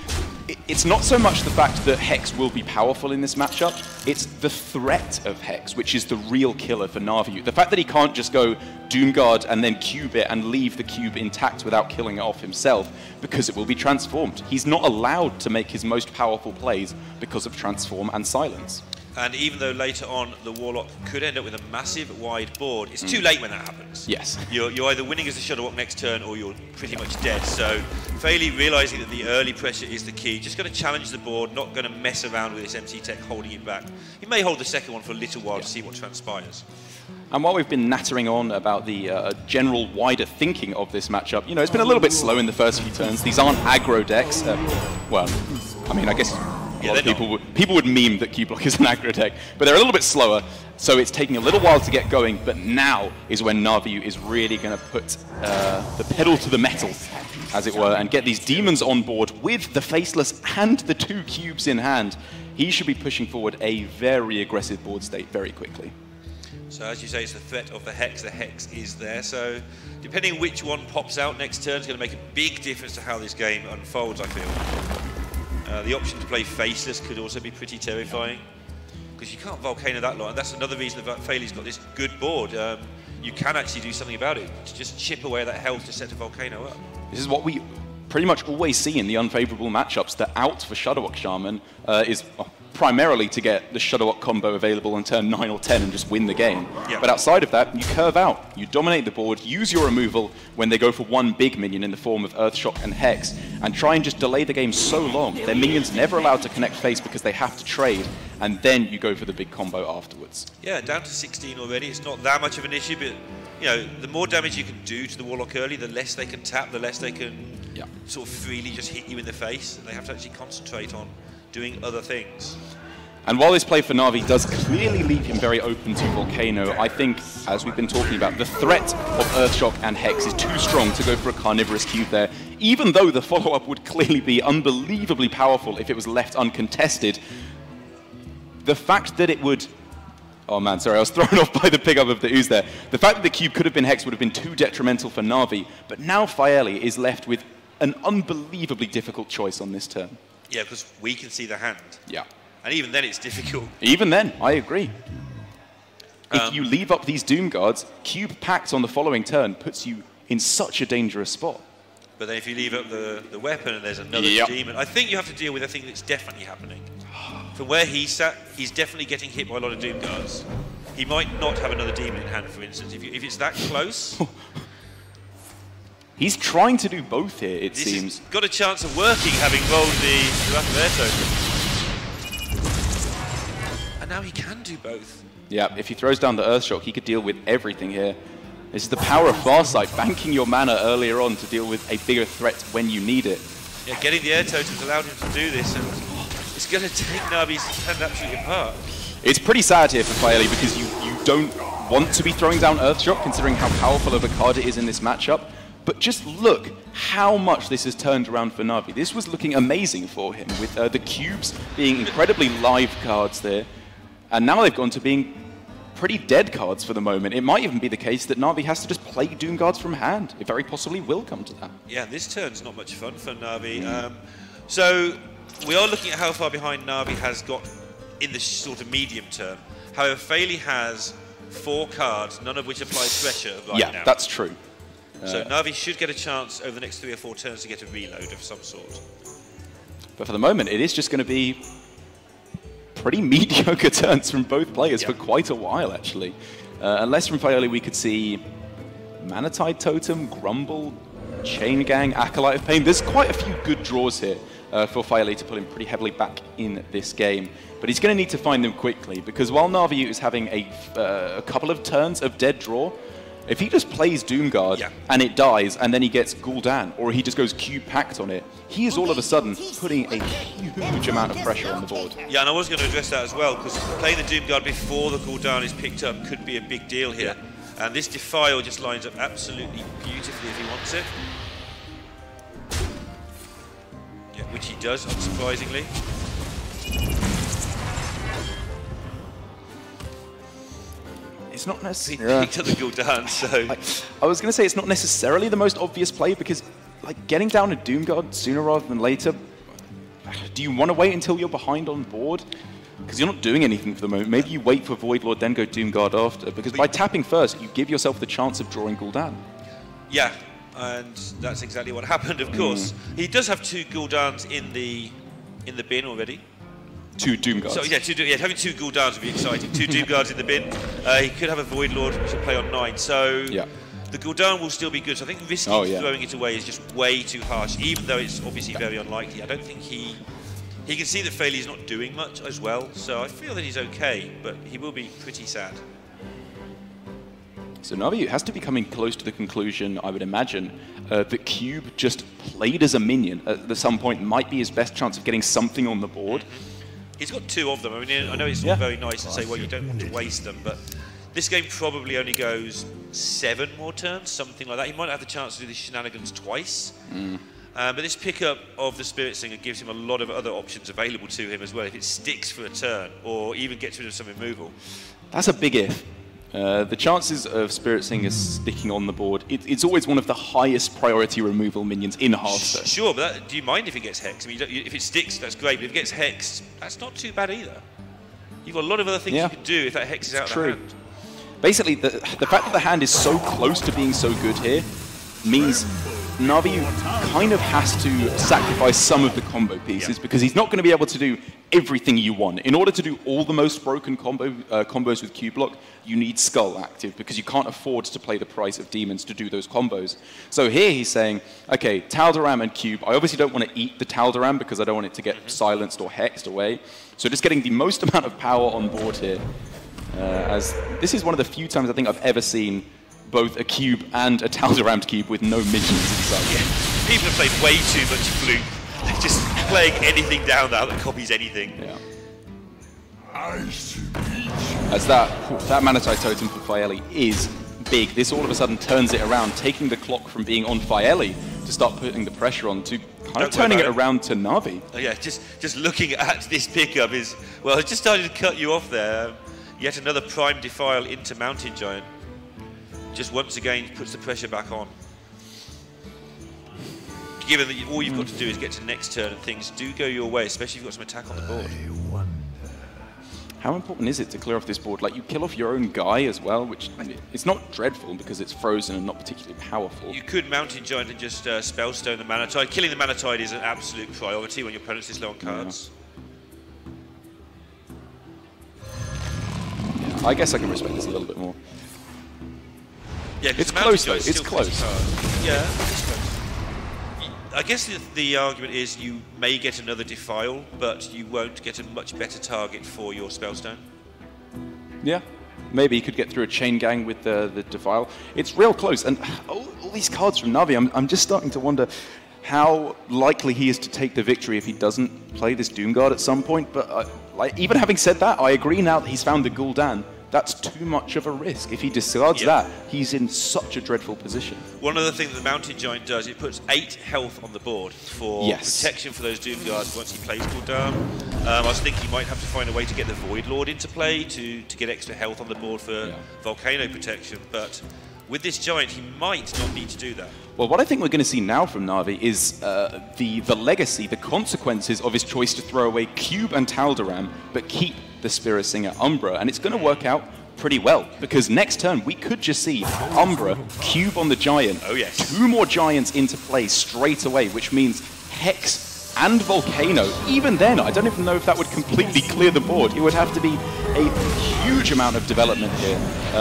it's not so much the fact that Hex will be powerful in this matchup, it's the threat of Hex, which is the real killer for Na'Vi. The fact that he can't just go Doomguard and then cube it and leave the cube intact without killing it off himself, because it will be transformed. He's not allowed to make his most powerful plays because of transform and silence. And even though later on the Warlock could end up with a massive wide board, it's too late when that happens. Yes. You're either winning as a Shudderwock next turn, or you're pretty much dead. So Faeli, realising that the early pressure is the key, just going to challenge the board, not going to mess around with this MC Tech holding it back. He may hold the second one for a little while to see what transpires. And while we've been nattering on about the general wider thinking of this matchup, you know, it's been a little bit slow in the first few turns. These aren't aggro decks. Well, I mean, I guess a lot of people would meme that Q-Block is an aggro deck, but they're a little bit slower, so it's taking a little while to get going, but now is when Na'Vi is really going to put the pedal to the metal, as it were, and get these demons on board with the Faceless and the 2 cubes in hand. He should be pushing forward a very aggressive board state very quickly. So as you say, it's the threat of the Hex. The Hex is there, so depending which one pops out next turn is going to make a big difference to how this game unfolds, I feel. The option to play Faceless could also be pretty terrifying, because you can't Volcano that lot, and that's another reason that Faeli's got this good board. you can actually do something about it. To just chip away that health to set a Volcano up. This is what we pretty much always see in the unfavorable matchups. The out for Shudderwock Shaman is primarily to get the Shudderwock combo available on turn 9 or 10 and just win the game. Yeah. But outside of that, you curve out, you dominate the board, use your removal when they go for one big minion in the form of Earthshock and Hex, and try and just delay the game so long. Their minions never allowed to connect face because they have to trade, and then you go for the big combo afterwards. Yeah, down to 16 already. It's not that much of an issue, but you know, the more damage you can do to the Warlock early, the less they can tap, the less they can sort of freely just hit you in the face. They have to actually concentrate on doing other things. And while this play for Na'Vi does clearly leave him very open to Volcano, I think, as we've been talking about, the threat of Earthshock and Hex is too strong to go for a Carnivorous Cube there, even though the follow-up would clearly be unbelievably powerful if it was left uncontested. The fact that it would... Oh man, sorry, I was thrown off by the pickup of the ooze there. The fact that the cube could have been Hex would have been too detrimental for Na'Vi, but now Faeli is left with an unbelievably difficult choice on this turn. Yeah, because we can see the hand. Yeah. And even then it's difficult. Even then, I agree. If you leave up these Doom Guards, Cube Pact on the following turn puts you in such a dangerous spot. But then if you leave up the weapon and there's another demon, I think you have to deal with a thing that's definitely happening. From where he's sat, he's definitely getting hit by a lot of Doom Guards. He might not have another demon in hand, for instance. If it's that close... He's trying to do both here, it seems. Got a chance of working, having rolled the Wrath of Air token. And now he can do both. Yeah, if he throws down the Earthshock, he could deal with everything here. This is the power of Farsight, banking your mana earlier on to deal with a bigger threat when you need it. Yeah, getting the air totals allowed him to do this, and it's going to take Na'Vi's hand absolutely apart. It's pretty sad here for Faeli because you don't want to be throwing down Earthshock, considering how powerful of a card it is in this matchup. But just look how much this has turned around for Na'Vi. This was looking amazing for him, with the cubes being incredibly live cards there. And now they've gone to being pretty dead cards for the moment. It might even be the case that Na'Vi has to just play Doom Guards from hand. It very possibly will come to that. Yeah, this turn's not much fun for Na'Vi. So we are looking at how far behind Na'Vi has got in the sort of medium term. However, Faeli has 4 cards, none of which apply pressure right now. Yeah, that's true. So Na'Vi should get a chance over the next 3 or 4 turns to get a reload of some sort. But for the moment, it is just going to be pretty mediocre turns from both players for quite a while, actually. Unless from Faeli we could see Manatide Totem, Grumble, Chain Gang, Acolyte of Pain. There's quite a few good draws here for Faeli to pull him pretty heavily back in this game. But he's going to need to find them quickly, because while Na'Vi is having a couple of turns of dead draw, if he just plays Doomguard and it dies and then he gets Gul'dan, or he just goes Cube Pact on it, he is all of a sudden putting a huge amount of pressure on the board. Yeah, and I was going to address that as well, because playing the Doomguard before the Gul'dan is picked up could be a big deal here. And this Defile just lines up absolutely beautifully if he wants it. Yeah, which he does, unsurprisingly. It's not necessarily... He picked up the Gul'dan, so... I was going to say it's not necessarily the most obvious play, because like getting down a Doomguard sooner rather than later, do you want to wait until you're behind on board? Because you're not doing anything for the moment. Maybe you wait for Voidlord, then go Doomguard after, because by tapping first, you give yourself the chance of drawing Gul'dan. Yeah, and that's exactly what happened, of course. He does have 2 Gul'dans in the bin already. 2 Doomguards. So yeah, having 2 Gul'dans would be exciting. 2 Doomguards in the bin. He could have a Voidlord which will play on 9. So the Gul'dan will still be good. So I think risking throwing it away is just way too harsh, even though it's obviously very unlikely. I don't think he can see that Faeli's not doing much as well. So I feel that he's okay, but he will be pretty sad. So Na'Vi has to be coming close to the conclusion, I would imagine, that Cube just played as a minion at some point might be his best chance of getting something on the board. He's got 2 of them. I mean, I know it's all very nice to say, well, you don't want to waste them, but this game probably only goes 7 more turns, something like that. He might have the chance to do the shenanigans twice. But this pickup of the Spirit Singer gives him a lot of other options available to him as well, if it sticks for a turn, or even gets rid of some removal. That's a big if. The chances of Spirit Singers sticking on the board, it's always one of the highest priority removal minions in Hearthstone. Sure, but do you mind if it gets hexed? I mean, if it sticks, that's great, but if it gets hexed, that's not too bad either. You've got a lot of other things you can do if that hex is out of the hand. basically, the fact that the hand is so close to being so good here means Navi kind of has to sacrifice some of the combo pieces because he's not going to be able to do everything you want. In order to do all the most broken combos with Q block, you need Skull active because you can't afford to play the price of Demons to do those combos. So here he's saying, okay, Tal'Daram and Cube, I obviously don't want to eat the Tal'Daram because I don't want it to get silenced or hexed away. So just getting the most amount of power on board here. As this is one of the few times I think I've ever seen both a cube and a Tal'Daram'd cube with no minions inside. Yeah. People have played way too much Fluke. They're just playing anything down now that copies anything. Yeah. As that Manatite Totem for Faeli is big, this all of a sudden turns it around, taking the clock from being on Faeli to start putting the pressure on to kind of turning it around to Navi. Oh yeah, just looking at this pickup is, well, it just started to cut you off there. Yet another Prime Defile into Mountain Giant. Just once again puts the pressure back on. Given that all you've got to do is get to the next turn and things do go your way, especially if you've got some attack on the board. How important is it to clear off this board? Like, you kill off your own guy as well, which it's not dreadful because it's frozen and not particularly powerful. You could Mountain Giant and just Spellstone the Manatide. Killing the Manatide is an absolute priority when your opponent's this low on cards. Yeah, I guess I can respect this a little bit more. Yeah, it's close though, it's close. Yeah, it's close. I guess the argument is you may get another Defile, but you won't get a much better target for your Spellstone. Yeah, maybe you could get through a chain gang with the Defile. It's real close, and all these cards from Navi, I'm just starting to wonder how likely he is to take the victory if he doesn't play this Doomguard at some point. But like, even having said that, I agree now that he's found the Gul'dan. That's too much of a risk. If he discards that, he's in such a dreadful position. One other thing that the Mountain Giant does, it puts 8 health on the board for protection for those Doom Guards once he plays Gul'dan. I was thinking he might have to find a way to get the Void Lord into play to get extra health on the board for Volcano protection, but with this Giant, he might not need to do that. Well, what I think we're going to see now from Navi is the legacy, the consequences of his choice to throw away Cube and Tal'Daram, but keep the Spirit Singer Umbra, and it's going to work out pretty well, because next turn we could just see Umbra, Cube on the Giant, 2 more Giants into play straight away, which means Hex and Volcano. Even then, I don't even know if that would completely clear the board. It would have to be a huge amount of development here,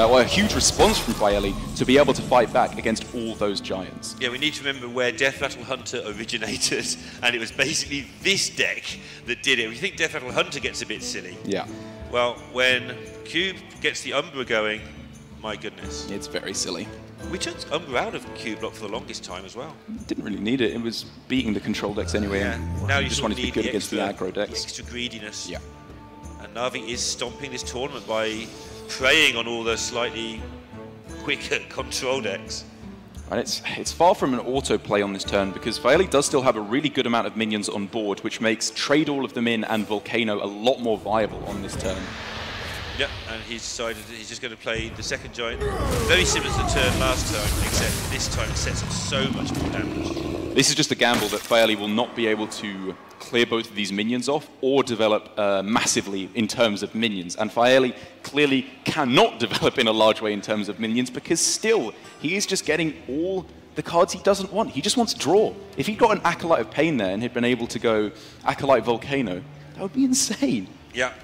or a huge response from Faeli to be able to fight back against all those Giants. Yeah, we need to remember where Death Rattle Hunter originated, and it was basically this deck that did it. We think Death Rattle Hunter gets a bit silly. Yeah. Well, when Cube gets the Umbra going, my goodness. It's very silly. We took Umbra out of Cube block for the longest time as well. Didn't really need it. It was beating the control decks anyway. Yeah. Now you just wanted to be good against the aggro decks. The extra greediness. Yeah. And Navi is stomping this tournament by preying on all the slightly quicker control decks. And it's far from an autoplay on this turn, because Faeli does still have a really good amount of minions on board, which makes trade all of them in and Volcano a lot more viable on this turn. Yep, and he's decided that he's just going to play the second Giant. Very similar to the turn last turn, except this time it sets up so much more damage. This is just a gamble that Faeli will not be able to clear both of these minions off or develop massively in terms of minions. And Faeli clearly cannot develop in a large way in terms of minions, because still, he is just getting all the cards he doesn't want. He just wants draw. If he'd got an Acolyte of Pain there and had been able to go Acolyte Volcano, that would be insane. Yeah.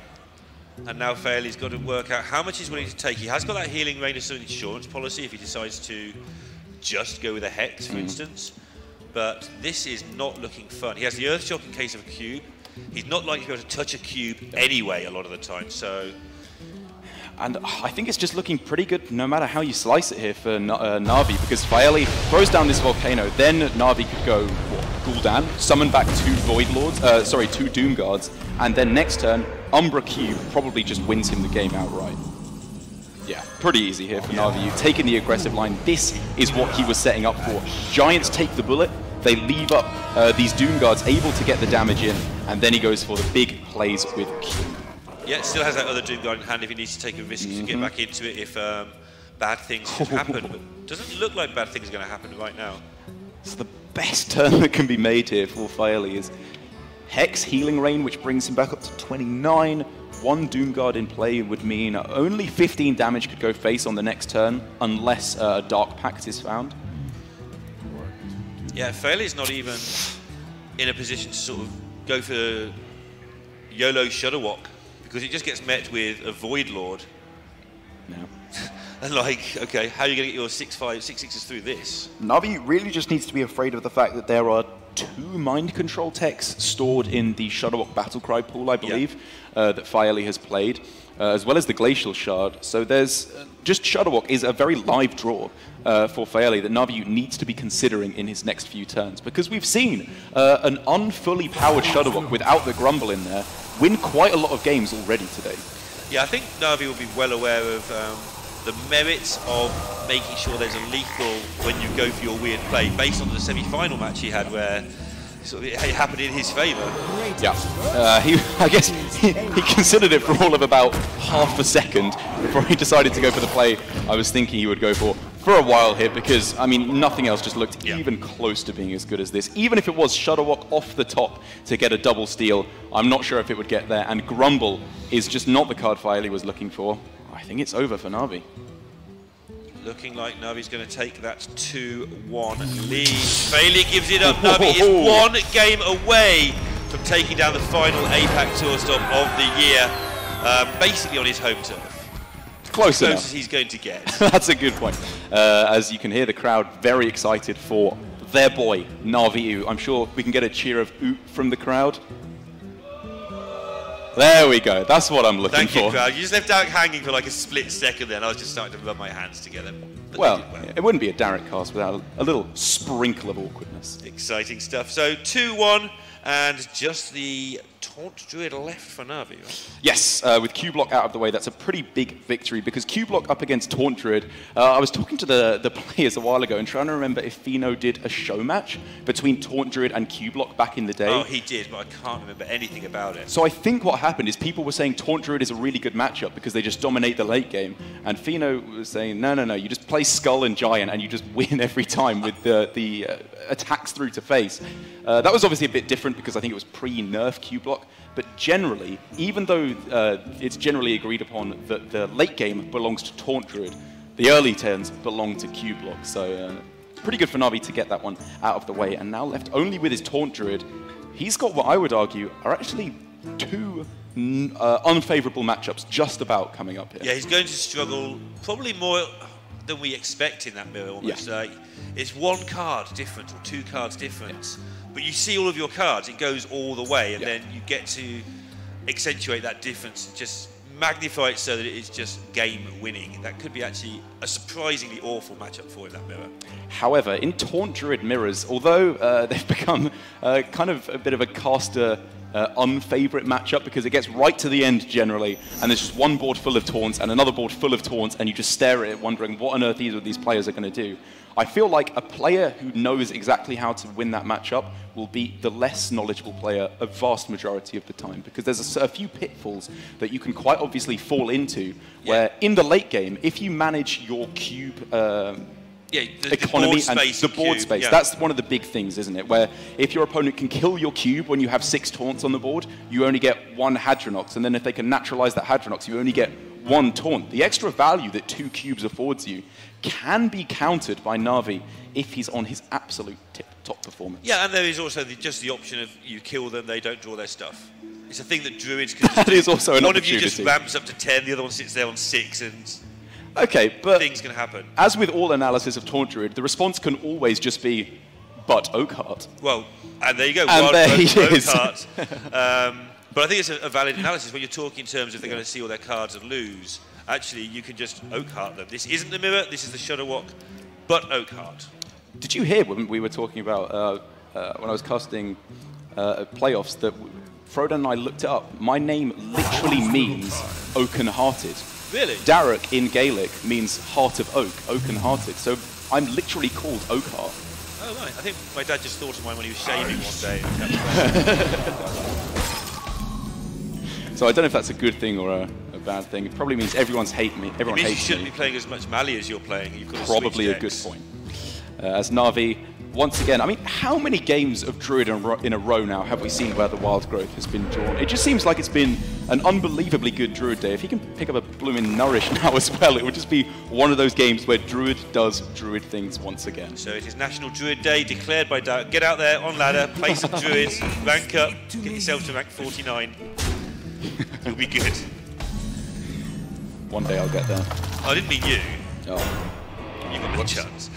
And now Faeli's got to work out how much he's willing to take. He has got that Healing Rain as an insurance policy if he decides to just go with a Hex, for instance. But this is not looking fun. He has the Earth Shock in case of a Cube. He's not likely to be able to touch a Cube anyway a lot of the time, so... And I think it's just looking pretty good no matter how you slice it here for Na'Vi, because Faeli throws down this Volcano, then Na'Vi could go Gul'dan, summon back 2 Void Lords, 2 Doom Guards, and then next turn, Umbra Cube probably just wins him the game outright. Yeah, pretty easy here for Na'Vi. You've taken the aggressive line. This is what he was setting up for. Giants take the bullet, they leave up these Doom Guards able to get the damage in, and then he goes for the big plays with Cube. Yeah, still has that other Doom Guard in hand if he needs to take a risk to get back into it if bad things should happen. But doesn't look like bad things are going to happen right now. So the best turn that can be made here for Faeli is Hex Healing Rain, which brings him back up to 29. one Doomguard in play would mean only 15 damage could go face on the next turn unless a Dark Pact is found. Yeah, Fairly's not even in a position to sort of go for YOLO Shudderwock because it just gets met with a Void Lord. No. And like, okay, how are you going to get your 6/6s through this? Na'Vi really just needs to be afraid of the fact that there are 2 mind control techs stored in the Shudderwock Battlecry pool, I believe, that Fairly has played, as well as the Glacial Shard. So there's just Shudderwock is a very live draw for Fairly that Na'Vi needs to be considering in his next few turns, because we've seen an unfully powered Shudderwock without the Grumble in there win quite a lot of games already today. Yeah, I think Na'Vi will be well aware of the merits of making sure there's a lethal when you go for your weird play, based on the semi-final match he had where sort of it happened in his favour. Yeah, I guess he considered it for all of about half a second before he decided to go for the play I was thinking he would go for a while here, because, I mean, nothing else just looked even close to being as good as this. Even if it was Shudderwock off the top to get a double steal, I'm not sure if it would get there, and Grumble is just not the card Fairly was looking for. I think it's over for Na'Vi. Looking like Na'Vi's going to take that 2-1 lead. Fairly gives it up. Na'Vi is 1 game away from taking down the final APAC Tour stop of the year, basically on his home turf. Close enough. As he's going to get. That's a good point. As you can hear, the crowd very excited for their boy, Na'Vi. I'm sure we can get a cheer of oot from the crowd. There we go. That's what I'm looking for. Thank you, crowd. You just left out hanging for like a split second there, and I was just starting to rub my hands together. But well, it wouldn't be a Derek cast without a little sprinkle of awkwardness. Exciting stuff. So 2-1, and just the Taunt Druid left for Na'Vi, right? Yes, with Q-Block out of the way, that's a pretty big victory, because Q-Block up against Taunt Druid, I was talking to the players a while ago and trying to remember if Fino did a show match between Taunt Druid and Q-Block back in the day. Oh, he did, but I can't remember anything about it. So I think what happened is people were saying Taunt Druid is a really good matchup because they just dominate the late game, and Fino was saying, no, you just play Skull and Giant and you just win every time with the attacks through to face. That was obviously a bit different because I think it was pre-nerf Q-Block, but generally, even though it's generally agreed upon that the late game belongs to Taunt Druid, the early turns belong to Q-Block. So pretty good for Na'Vi to get that one out of the way. And now left only with his Taunt Druid, he's got what I would argue are actually 2 unfavourable matchups just about coming up here. Yeah, he's going to struggle probably more than we expect in that mirror almost. Yeah. It's 1 card different or 2 cards different. But you see all of your cards, it goes all the way, and then you get to accentuate that difference and just magnify it so that it is just game winning. That could be actually a surprisingly awful matchup for him, that mirror. However, in Taunt Druid mirrors, although they've become kind of a bit of a caster unfavourite matchup because it gets right to the end generally, and there's just one board full of taunts and another board full of taunts, and you just stare at it wondering what on earth either of these players are going to do. I feel like a player who knows exactly how to win that matchup will be the less knowledgeable player a vast majority of the time, because there's a few pitfalls that you can quite obviously fall into where in the late game, if you manage your cube economy and the board space, that's one of the big things, isn't it? Where if your opponent can kill your cube when you have 6 taunts on the board, you only get 1 Hadronox, and then if they can naturalize that Hadronox, you only get 1 taunt. The extra value that 2 cubes affords you can be countered by Na'Vi if he's on his absolute top performance. Yeah, and there is also just the option of you kill them, they don't draw their stuff. It's a thing that Druids can That is also an One opportunity. of you just ramps up to 10, the other one sits there on 6, and okay, but things can happen. As with all analysis of Taunt Druid, the response can always just be, but Oakheart. Well, and there you go, And there he is. Oakheart. But I think it's a valid analysis when you're talking in terms of they're going to see all their cards and lose. Actually, you can just Oakheart them. This isn't the mirror, this is the Shudderwock, but Oakheart. Did you hear when we were talking about, when I was casting playoffs, that Frodo and I looked it up? My name literally means Oaken-hearted. Really? Darek in Gaelic means heart of oak, Oaken-hearted. So I'm literally called Oakheart. Oh, right. I think my dad just thought of mine when he was shaving one day. So I don't know if that's a good thing or a bad thing. It probably means everyone's hate me. Everyone it means hates you shouldn't me. be playing as much Mali as you're playing. You've got to Probably switch a good decks. point. As Na'Vi once again, I mean, how many games of Druid in a row now have we seen where the wild growth has been drawn? It just seems like it's been an unbelievably good Druid day. If he can pick up a blooming Nourish now as well, it would just be one of those games where Druid does Druid things once again. So it is National Druid Day, declared by Dow. Get out there on ladder, play some Druids, rank up, get yourself to rank 49. You'll be good. One day I'll get there. I didn't mean you. Oh. You've got no chance.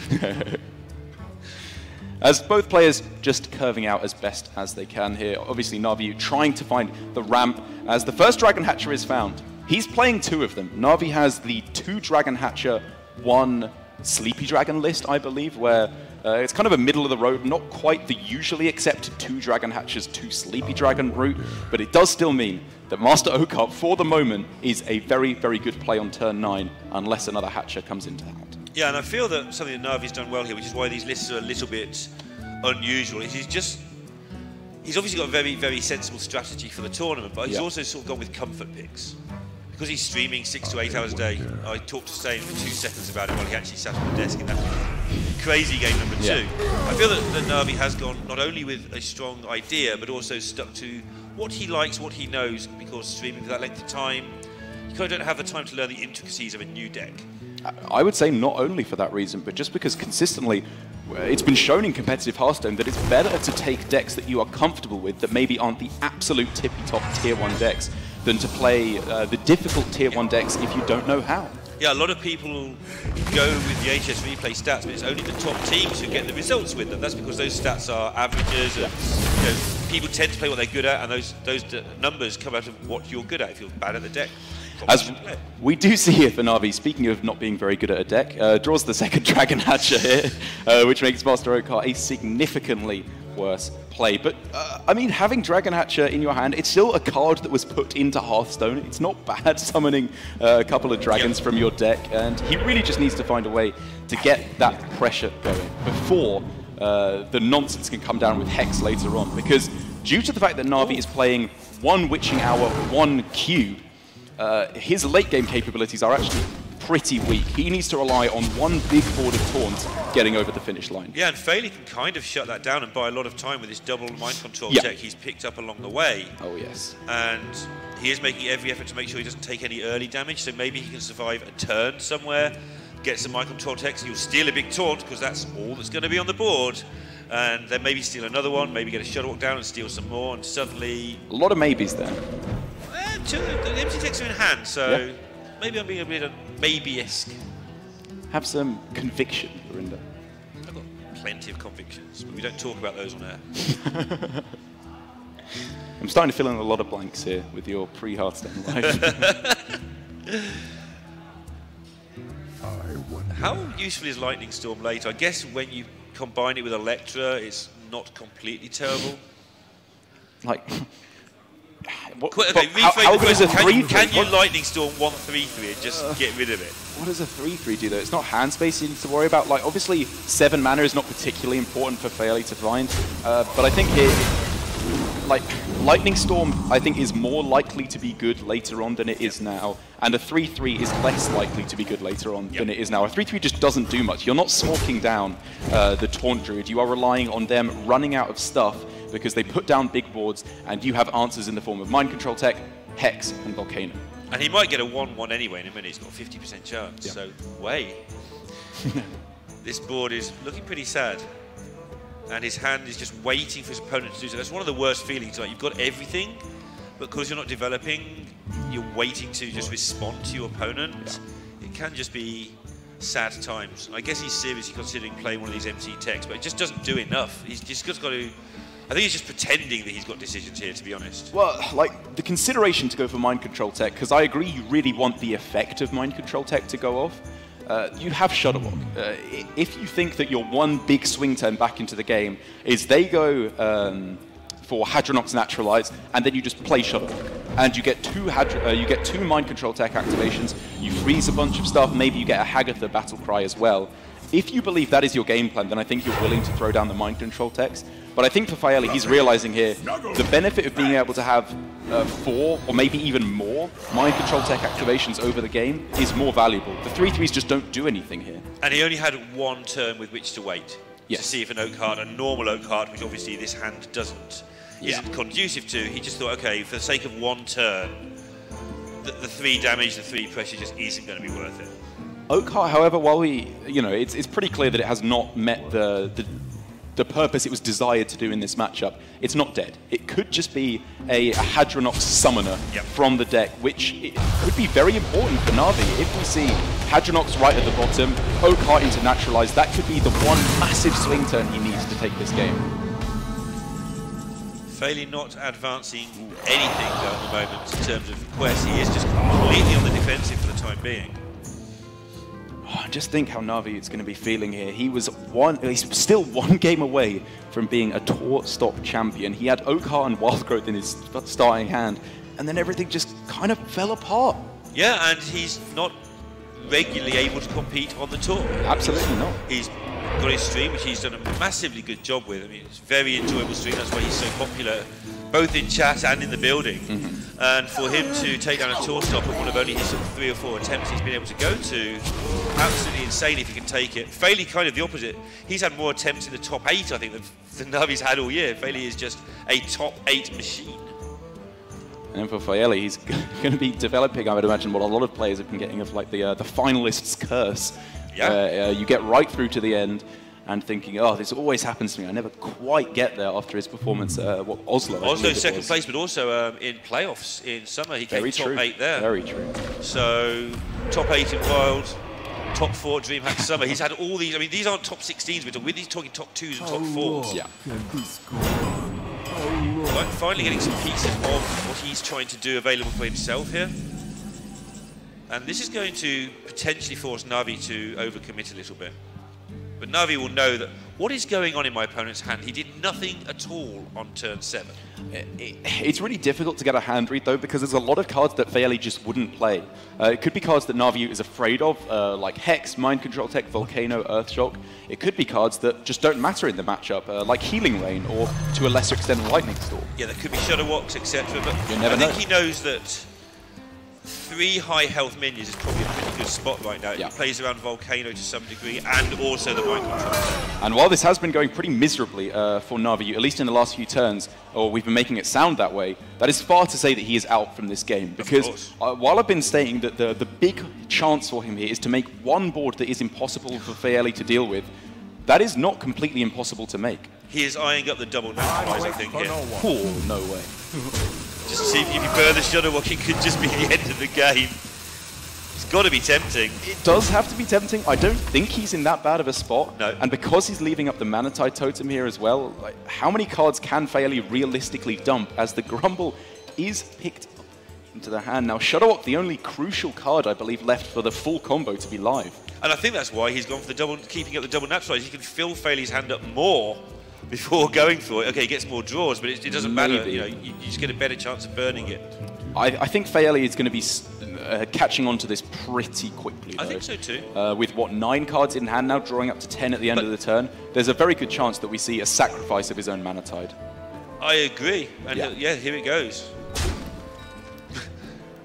As both players just curving out as best as they can here. Obviously, Na'Vi trying to find the ramp as the first Dragon Hatcher is found. He's playing 2 of them. Na'Vi has the 2 Dragon Hatcher, 1 Sleepy Dragon list, I believe, where it's kind of a middle of the road, not quite the usually accepted 2 Dragon Hatchers, 2 Sleepy Dragon route, but it does still mean that Master Okap, for the moment, is a very, very good play on turn 9, unless another Hatcher comes into that. Yeah, and I feel that something that Na'Vi's done well here, which is why these lists are a little bit unusual, is he's obviously got a very, very sensible strategy for the tournament, but he's also sort of gone with comfort picks. Because he's streaming 6 to 8 hours a day, I talked to Stain for 2 seconds about it while he actually sat on the desk in that crazy game number 2. I feel that Na'Vi has gone not only with a strong idea, but also stuck to what he likes, what he knows, because streaming for that length of time, you kind of don't have the time to learn the intricacies of a new deck. I would say not only for that reason, but just because consistently it's been shown in competitive Hearthstone that it's better to take decks that you are comfortable with that maybe aren't the absolute tippy-top Tier 1 decks than to play the difficult Tier 1 decks if you don't know how. Yeah, a lot of people go with the HS replay stats, but it's only the top teams who get the results with them. That's because those stats are averages, and people tend to play what they're good at, and those numbers come out of what you're good at. If you're bad at the deck, as we do see here for Na'Vi, speaking of not being very good at a deck, draws the second Dragon Hatcher here, which makes Master Okap a significantly worse play. But, I mean, having Dragon Hatcher in your hand, it's still a card that was put into Hearthstone. It's not bad summoning a couple of dragons from your deck, and he really just needs to find a way to get that pressure going before the nonsense can come down with Hex later on. Because due to the fact that Na'Vi is playing 1 Witching Hour, 1 Cube, his late game capabilities are actually pretty weak. He needs to rely on 1 big board of taunts getting over the finish line. Yeah, and Fairley can kind of shut that down and buy a lot of time with this double mind control tech he's picked up along the way. Oh, yes. And he is making every effort to make sure he doesn't take any early damage, so maybe he can survive a turn somewhere, get some mind control techs, you'll steal a big taunt because that's all that's going to be on the board. And then maybe steal another one, maybe get a Shuttle Walk down and steal some more, and suddenly... A lot of maybes there. The empty techs are in hand, so maybe I'm being a bit maybe-esque. Have some conviction, Lorinda. I've got plenty of convictions, but we don't talk about those on air. I'm starting to fill in a lot of blanks here with your pre-Hearthstone life. How useful is Lightning Storm later? I guess when you combine it with Electra, it's not completely terrible. Like... Okay, how good is a 3/3? Can you Lightning Storm 1/3/3 and just get rid of it? What does a 3/3 do though? It's not hand space you need to worry about. Like obviously 7 mana is not particularly important for Fairley to find, but I think here, like Lightning Storm, I think is more likely to be good later on than it is now, and a 3/3 is less likely to be good later on than it is now. A 3/3 just doesn't do much. You're not smoking down the Taunt Druid. You are relying on them running out of stuff because they put down big boards, and you have answers in the form of Mind Control Tech, Hex, and Volcano. And he might get a 1/1 anyway in a minute. He's got a 50% chance. So, wait. This board is looking pretty sad. And his hand is just waiting for his opponent to do so. That's one of the worst feelings. Like, you've got everything, but because you're not developing, you're waiting to just respond to your opponent. It can just be sad times. I guess he's seriously considering playing one of these MC techs, but it just doesn't do enough. He's just got to... I think he's just pretending that he's got decisions here, to be honest. Well, like, the consideration to go for Mind Control Tech, because I agree you really want the effect of Mind Control Tech to go off, you have Shuttle Walk. If you think that your one big swing turn back into the game is they go for Hadronox Naturalize, and then you just play Shuttle Walk, and you get two Mind Control Tech activations, you freeze a bunch of stuff, maybe you get a Hagatha Battle Cry as well. If you believe that is your game plan, then I think you're willing to throw down the Mind Control Techs. But I think for Fairley, he's realizing here the benefit of being able to have 4 or maybe even more Mind Control Tech activations over the game is more valuable. The 3/3s just don't do anything here. And he only had 1 turn with which to wait. to see if an oak heart, a normal oak heart, which obviously this hand isn't conducive to. He just thought, okay, for the sake of one turn, the 3 damage, the 3 pressure just isn't going to be worth it. Oak heart, however, while it's pretty clear that it has not met the purpose it was desired to do in this matchup. It's not dead. It could just be a Hadronox summoner from the deck, which could be very important for Na'Vi. If we see Hadronox right at the bottom, Oak Heart into Naturalize, that could be the one massive swing turn he needs to take this game. Fairly not advancing anything though at the moment in terms of quests. He is just completely on the defensive for the time being. Just think how Na'Vi is going to be feeling here. He's still 1 game away from being a tour stop champion. He had Oak Heart and Wild Growth in his starting hand, and then everything just kind of fell apart. Yeah, and he's not regularly able to compete on the tour. Absolutely not. He's got his stream, which he's done a massively good job with. I mean, it's a very enjoyable stream. That's why he's so popular, both in chat and in the building. And for him to take down a tour stop at one of only his sort of 3 or 4 attempts he's been able to go to, absolutely insane if he can take it. Fairly kind of the opposite. He's had more attempts in the top 8, I think, than Navi's had all year. Fairly is just a top 8 machine. And for Faeli, he's going to be developing, I would imagine, what a lot of players have been getting of like the finalist's curse. Yeah. You get right through to the end and thinking, oh, this always happens to me. I never quite get there after his performance at Oslo. Oslo second place, but also in playoffs in summer. He came top 8 there. Very true. So, top 8 in Wild, top 4 DreamHack Summer. He's had all these, I mean, these aren't top 16s, but he's talking top 2s and top 4s. Yeah. Right, finally getting some pieces of what he's trying to do available for himself here. And this is going to potentially force Na'Vi to overcommit a little bit. But Na'Vi will know that what is going on in my opponent's hand? He did nothing at all on turn 7. It's really difficult to get a hand read, though, because there's a lot of cards that Faeli just wouldn't play. It could be cards that Na'Vi is afraid of, like Hex, Mind Control Tech, Volcano, Earthshock. It could be cards that just don't matter in the matchup, like Healing Rain, or to a lesser extent, Lightning Storm. Yeah, there could be Shudderwocks, etc. But You never I think know. he knows that 3 high health minions is probably a pretty good spot right now. Yeah. He plays around Volcano to some degree, and also the Mind Control. And while this has been going pretty miserably for Na'Vi, at least in the last few turns, or we've been making it sound that way, that is far to say that he is out from this game. Because while I've been saying that the big chance for him here is to make one board that is impossible for Faeli to deal with, that is not completely impossible to make. He is eyeing up the double naturalize, I think, here. Oh, no way. Just to see if you burn the Shudderwock, it could just be the end of the game. It's got to be tempting. It does have to be tempting. I don't think he's in that bad of a spot. No. And because he's leaving up the Manatide Totem here as well, like, how many cards can Faeli realistically dump as the Grumble is picked up into the hand? Now, Shudderwock, the only crucial card, I believe, left for the full combo to be live. And I think that's why he's gone for the double, keeping up the double naturalize. He can fill Faeli's hand up more before going for it. Okay, he gets more draws, but it doesn't matter. You know, you just get a better chance of burning it. I think Faeli is going to be catching on to this pretty quickly, though. I think so too. With, what, 9 cards in hand now, drawing up to 10 at the end of the turn, there's a very good chance that we see a sacrifice of his own Manatide. I agree. And yeah, here it goes.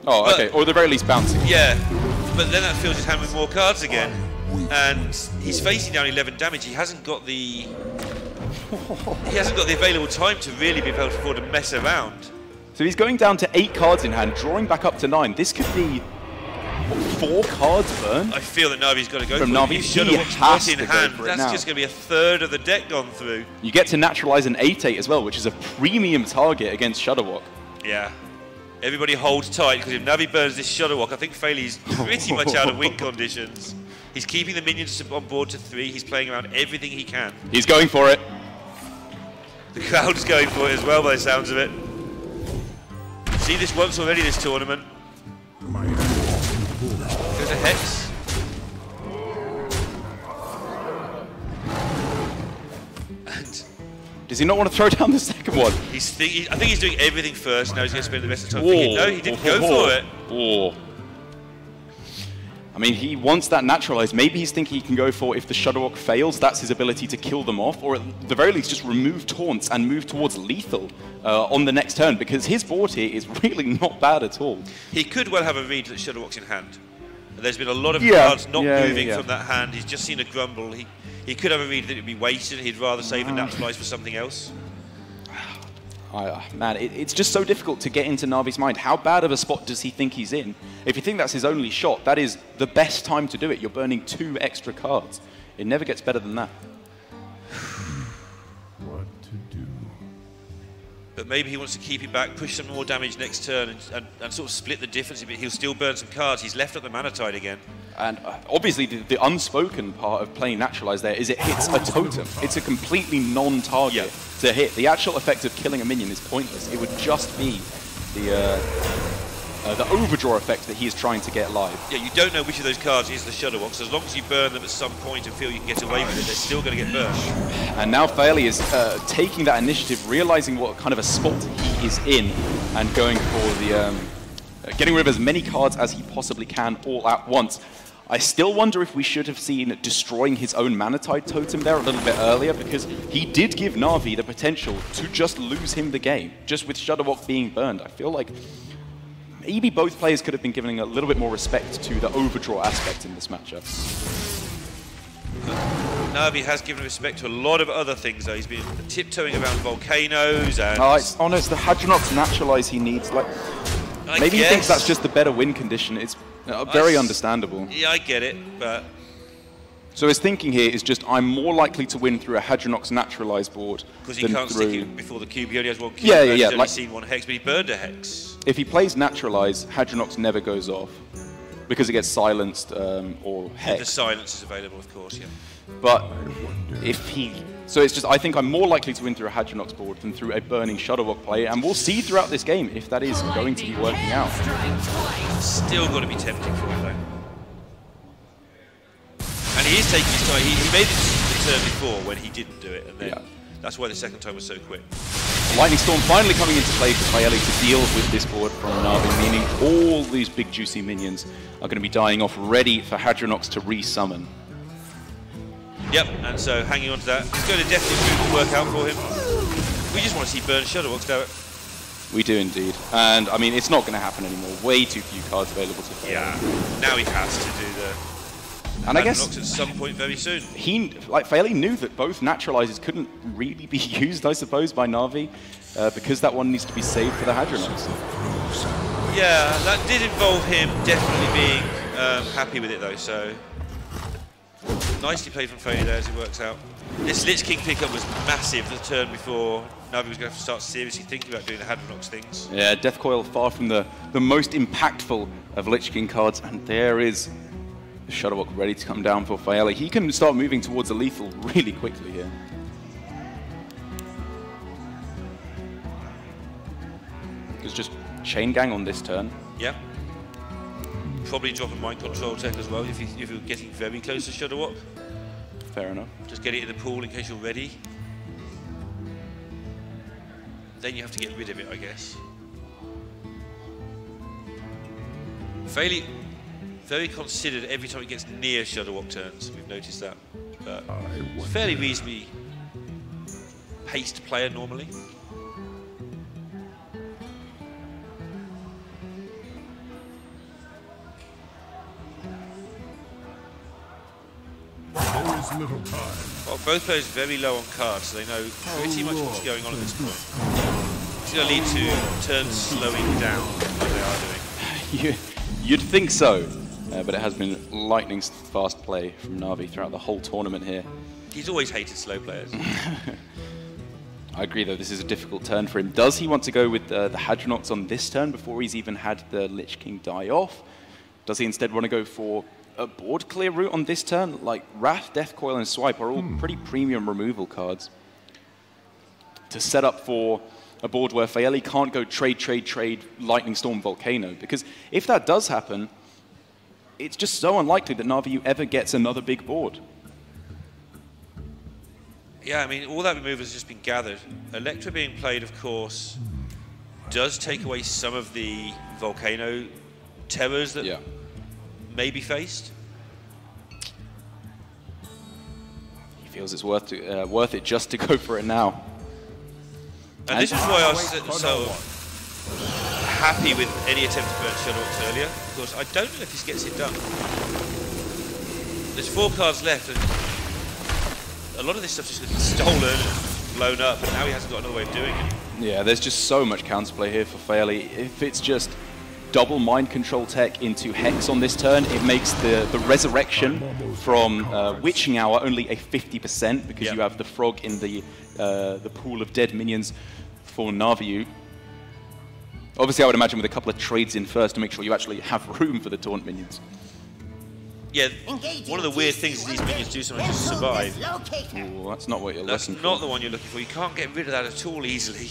Oh, okay. Or at the very least bouncing. Yeah, but then that fills his hand with more cards again. And he's facing down 11 damage. He hasn't got the available time to really be able to afford to mess around. So he's going down to 8 cards in hand, drawing back up to 9. This could be, what, 4 cards burned? I feel that Navi's got to go From for Na'Vi, it. he Shudderwock's has in to go hand. for it That's now. just going to be a third of the deck gone through. You get to naturalize an 8/8 as well, which is a premium target against Shudderwock. Yeah. Everybody holds tight, because if Navi burns this Shudderwock, I think Faeli's pretty much out of win conditions. He's keeping the minions on board to 3. He's playing around everything he can. He's going for it. The crowd's going for it as well, by the sounds of it. See this once already this tournament. Goes a Hex. And does he not want to throw down the second one? I think he's doing everything first. Now he's going to spend the rest of the time thinking, no, he didn't go for it. Oh. I mean, he wants that naturalized. Maybe he's thinking he can go for, if the Shudderwock fails, that's his ability to kill them off, or at the very least just remove taunts and move towards lethal on the next turn, because his board here is really not bad at all. He could well have a read that Shudderwock's in hand. There's been a lot of Yeah, cards not yeah, moving yeah. from that hand. He's just seen a grumble. He could have a read that it would be wasted. He'd rather save the naturalize for something else. Man, it's just so difficult to get into Na'Vi's mind. How bad of a spot does he think he's in? If you think that's his only shot, that is the best time to do it. You're burning 2 extra cards. It never gets better than that. What to do? But maybe he wants to keep it back, push some more damage next turn, and sort of split the difference a bit. He'll still burn some cards. He's left up the mana tide again. And obviously the unspoken part of playing Naturalize there is it hits a totem. It's a completely non-target to hit. The actual effect of killing a minion is pointless. It would just be the overdraw effect that he is trying to get live. Yeah, you don't know which of those cards is the Shudderwock, so as long as you burn them at some point and feel you can get away with it, they're still going to get burned. And now Fairley is taking that initiative, realizing what kind of a spot he is in, and going for the getting rid of as many cards as he possibly can all at once. I still wonder if we should have seen destroying his own Manatide totem there a little bit earlier, because he did give Na'Vi the potential to just lose him the game, just with Shudderwock being burned. I feel like maybe both players could have been giving a little bit more respect to the overdraw aspect in this matchup. Na'Vi has given respect to a lot of other things, though. He's been tiptoeing around volcanoes and... Oh no, it's the Hadronox Naturalize he needs. Like, maybe he thinks that's just the better win condition. It's very understandable. Yeah, I get it, but... So his thinking here is just, I'm more likely to win through a Hadronox Naturalize board because he than can't through... stick it before the cube. He only has 1 cube. Yeah, He's only like, seen 1 hex, but he burned a hex. If he plays Naturalize, Hadronox never goes off because it gets silenced or hex. The silence is available, of course, yeah. But if he... So it's just, I think I'm more likely to win through a Hadronox board than through a burning Shudderwock play, and we'll see throughout this game if that is going to be working out. Still got to be tempting for him, though. And he is taking his time. He made the turn before when he didn't do it, and then that's why the second time was so quick. Lightning Storm finally coming into play for Faeli to deal with this board from Na'Vi, meaning all these big juicy minions are going to be dying off, ready for Hadronox to re-summon. Yep, and so hanging on to that, it's going to definitely work out for him. We just want to see burn Shudderwocks, do it. We do indeed, and I mean it's not going to happen anymore. Way too few cards available to play. Yeah, now he has to do the. And I guess at some point very soon. He, like Faeli, knew that both Naturalizers couldn't really be used, I suppose, by Na'Vi, because that one needs to be saved for the Hadronox. Yeah, that did involve him definitely being happy with it though. So nicely played from Faeli there as it works out. This Lich King pickup was massive the turn before. Na'Vi was going to have to start seriously thinking about doing the Hadronox things. Yeah, Death Coil far from the most impactful of Lich King cards, and there is the Shudderwock ready to come down for Faeli. He can start moving towards a lethal really quickly here. There's just Chain Gang on this turn. Yeah. Probably drop a mind control tech as well if you're getting very close to Shudderwock. Fair enough. Just get it in the pool in case you're ready. Then you have to get rid of it, I guess. Fairly very considered every time it gets near Shudderwock turns. We've noticed that. But fairly reasonably paced player normally. There is little time. Well, both players very low on cards, so they know pretty much what's going on at this point. It's going to lead to turns slowing down like they are doing. You'd think so, but it has been lightning fast play from Na'Vi throughout the whole tournament here. He's always hated slow players. I agree, though, this is a difficult turn for him. Does he want to go with the Hadronox on this turn before he's even had the Lich King die off? Does he instead want to go for a board clear route on this turn? Like Wrath, Death Coil, and Swipe are all pretty premium removal cards to set up for a board where Faeli can't go trade, Lightning Storm, Volcano. Because if that does happen, it's just so unlikely that Na'Vi ever gets another big board. Yeah, I mean, all that removal has just been gathered. Electra being played, of course, does take away some of the Volcano terrors that may be faced. He feels it's worth it just to go for it now. And this is why I was so happy with any attempt to burn Shadowbox earlier. Of course, I don't know if this gets it done. There's 4 cards left, and a lot of this stuff just gets stolen and blown up, but now he hasn't got another way of doing it. Yeah, there's just so much counterplay here for Fairley. If it's just double mind control tech into Hex on this turn, it makes the resurrection from Witching Hour only a 50% because you have the frog in the pool of dead minions for Naviu. Obviously, I would imagine with a couple of trades in first to make sure you actually have room for the taunt minions. Yeah, one of the weird things is these minions do sometimes just survive. Ooh, that's not what you're looking for. That's not the one you're looking for. You can't get rid of that at all easily.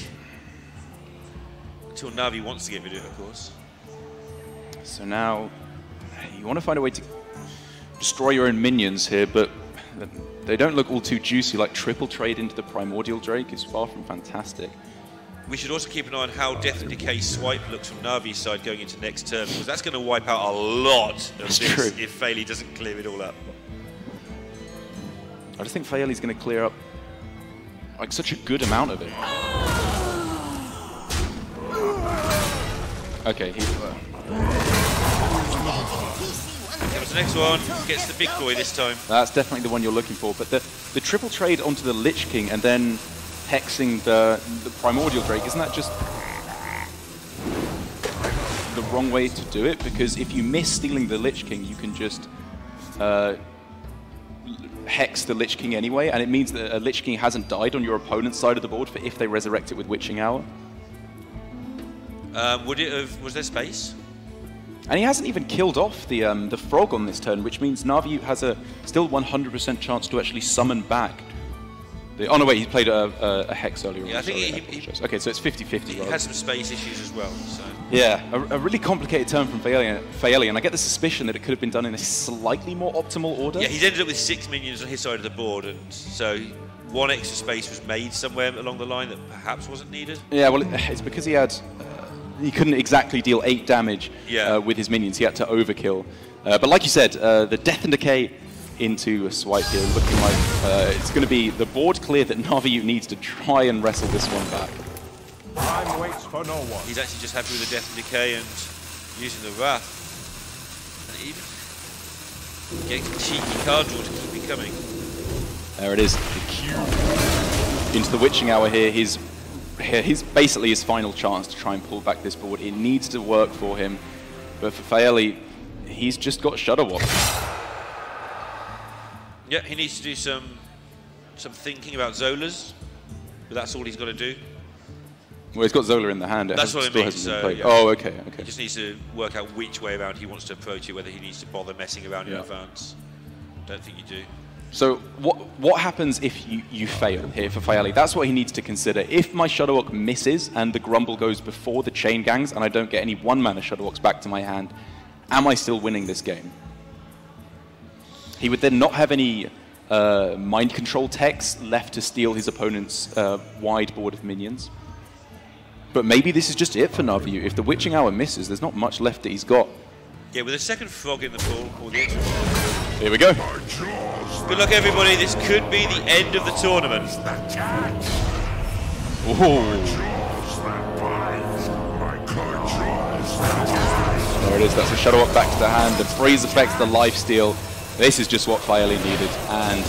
Until Navi wants to get rid of it, of course. So now, you want to find a way to destroy your own minions here, but they don't look all too juicy. Like triple trade into the Primordial Drake is far from fantastic. We should also keep an eye on how Death and Decay swipe looks from Navi's side going into next turn, because that's going to wipe out a lot of this if Fairley doesn't clear it all up. I just think Fairley's going to clear up like such a good amount of it. Okay, Comes the next one, gets the big boy this time. That's definitely the one you're looking for, but the triple trade onto the Lich King and then hexing the Primordial Drake, isn't that just the wrong way to do it? Because if you miss stealing the Lich King, you can just hex the Lich King anyway, and it means that a Lich King hasn't died on your opponent's side of the board for if they resurrect it with Witching Hour. Would it have? Was there space? And he hasn't even killed off the frog on this turn, which means Navi has a still 100% chance to actually summon back. Oh no, wait, he played a Hex earlier. Yeah, I think okay, so it's 50-50. He had some space issues as well. So. Yeah, a really complicated turn from Faeli, and I get the suspicion that it could have been done in a slightly more optimal order. Yeah, he's ended up with 6 minions on his side of the board, and so one extra space was made somewhere along the line that perhaps wasn't needed. Yeah, well, it's because he had... he couldn't exactly deal 8 damage with his minions. He had to overkill. But like you said, the Death and Decay into a swipe here, looking like it's going to be the board clear that Navi needs to try and wrestle this one back. Time waits for no one. He's actually just happy with the Death and Decay and using the Wrath. And even getting a cheeky card draw to keep it coming. There it is, the cube. Into the Witching Hour here, he's basically his final chance to try and pull back this board. It needs to work for him, but for Faeli, he's just got Shudderwalk. Yeah, he needs to do some thinking about Zolas, but that's all he's got to do. Well, he's got Zola in the hand. That's what I mean. So, yeah. Oh, okay, okay. He just needs to work out which way around he wants to approach it, whether he needs to bother messing around in advance. Don't think you do. So what happens if you fail here for Faeli? That's what he needs to consider. If my Shudderwock misses and the Grumble goes before the Chain Gangs and I don't get any 1-mana Shudderwocks back to my hand, am I still winning this game? He would then not have any mind control techs left to steal his opponent's wide board of minions. But maybe this is just it for Navi. If the Witching Hour misses, there's not much left that he's got. Yeah, with a second frog in the pool, or the extra. Here we go. Good luck, everybody. This could be the end of the tournament. There it is. That's a Shudderwock back to the hand. The freeze effects, the lifesteal. This is just what Faeli needed, and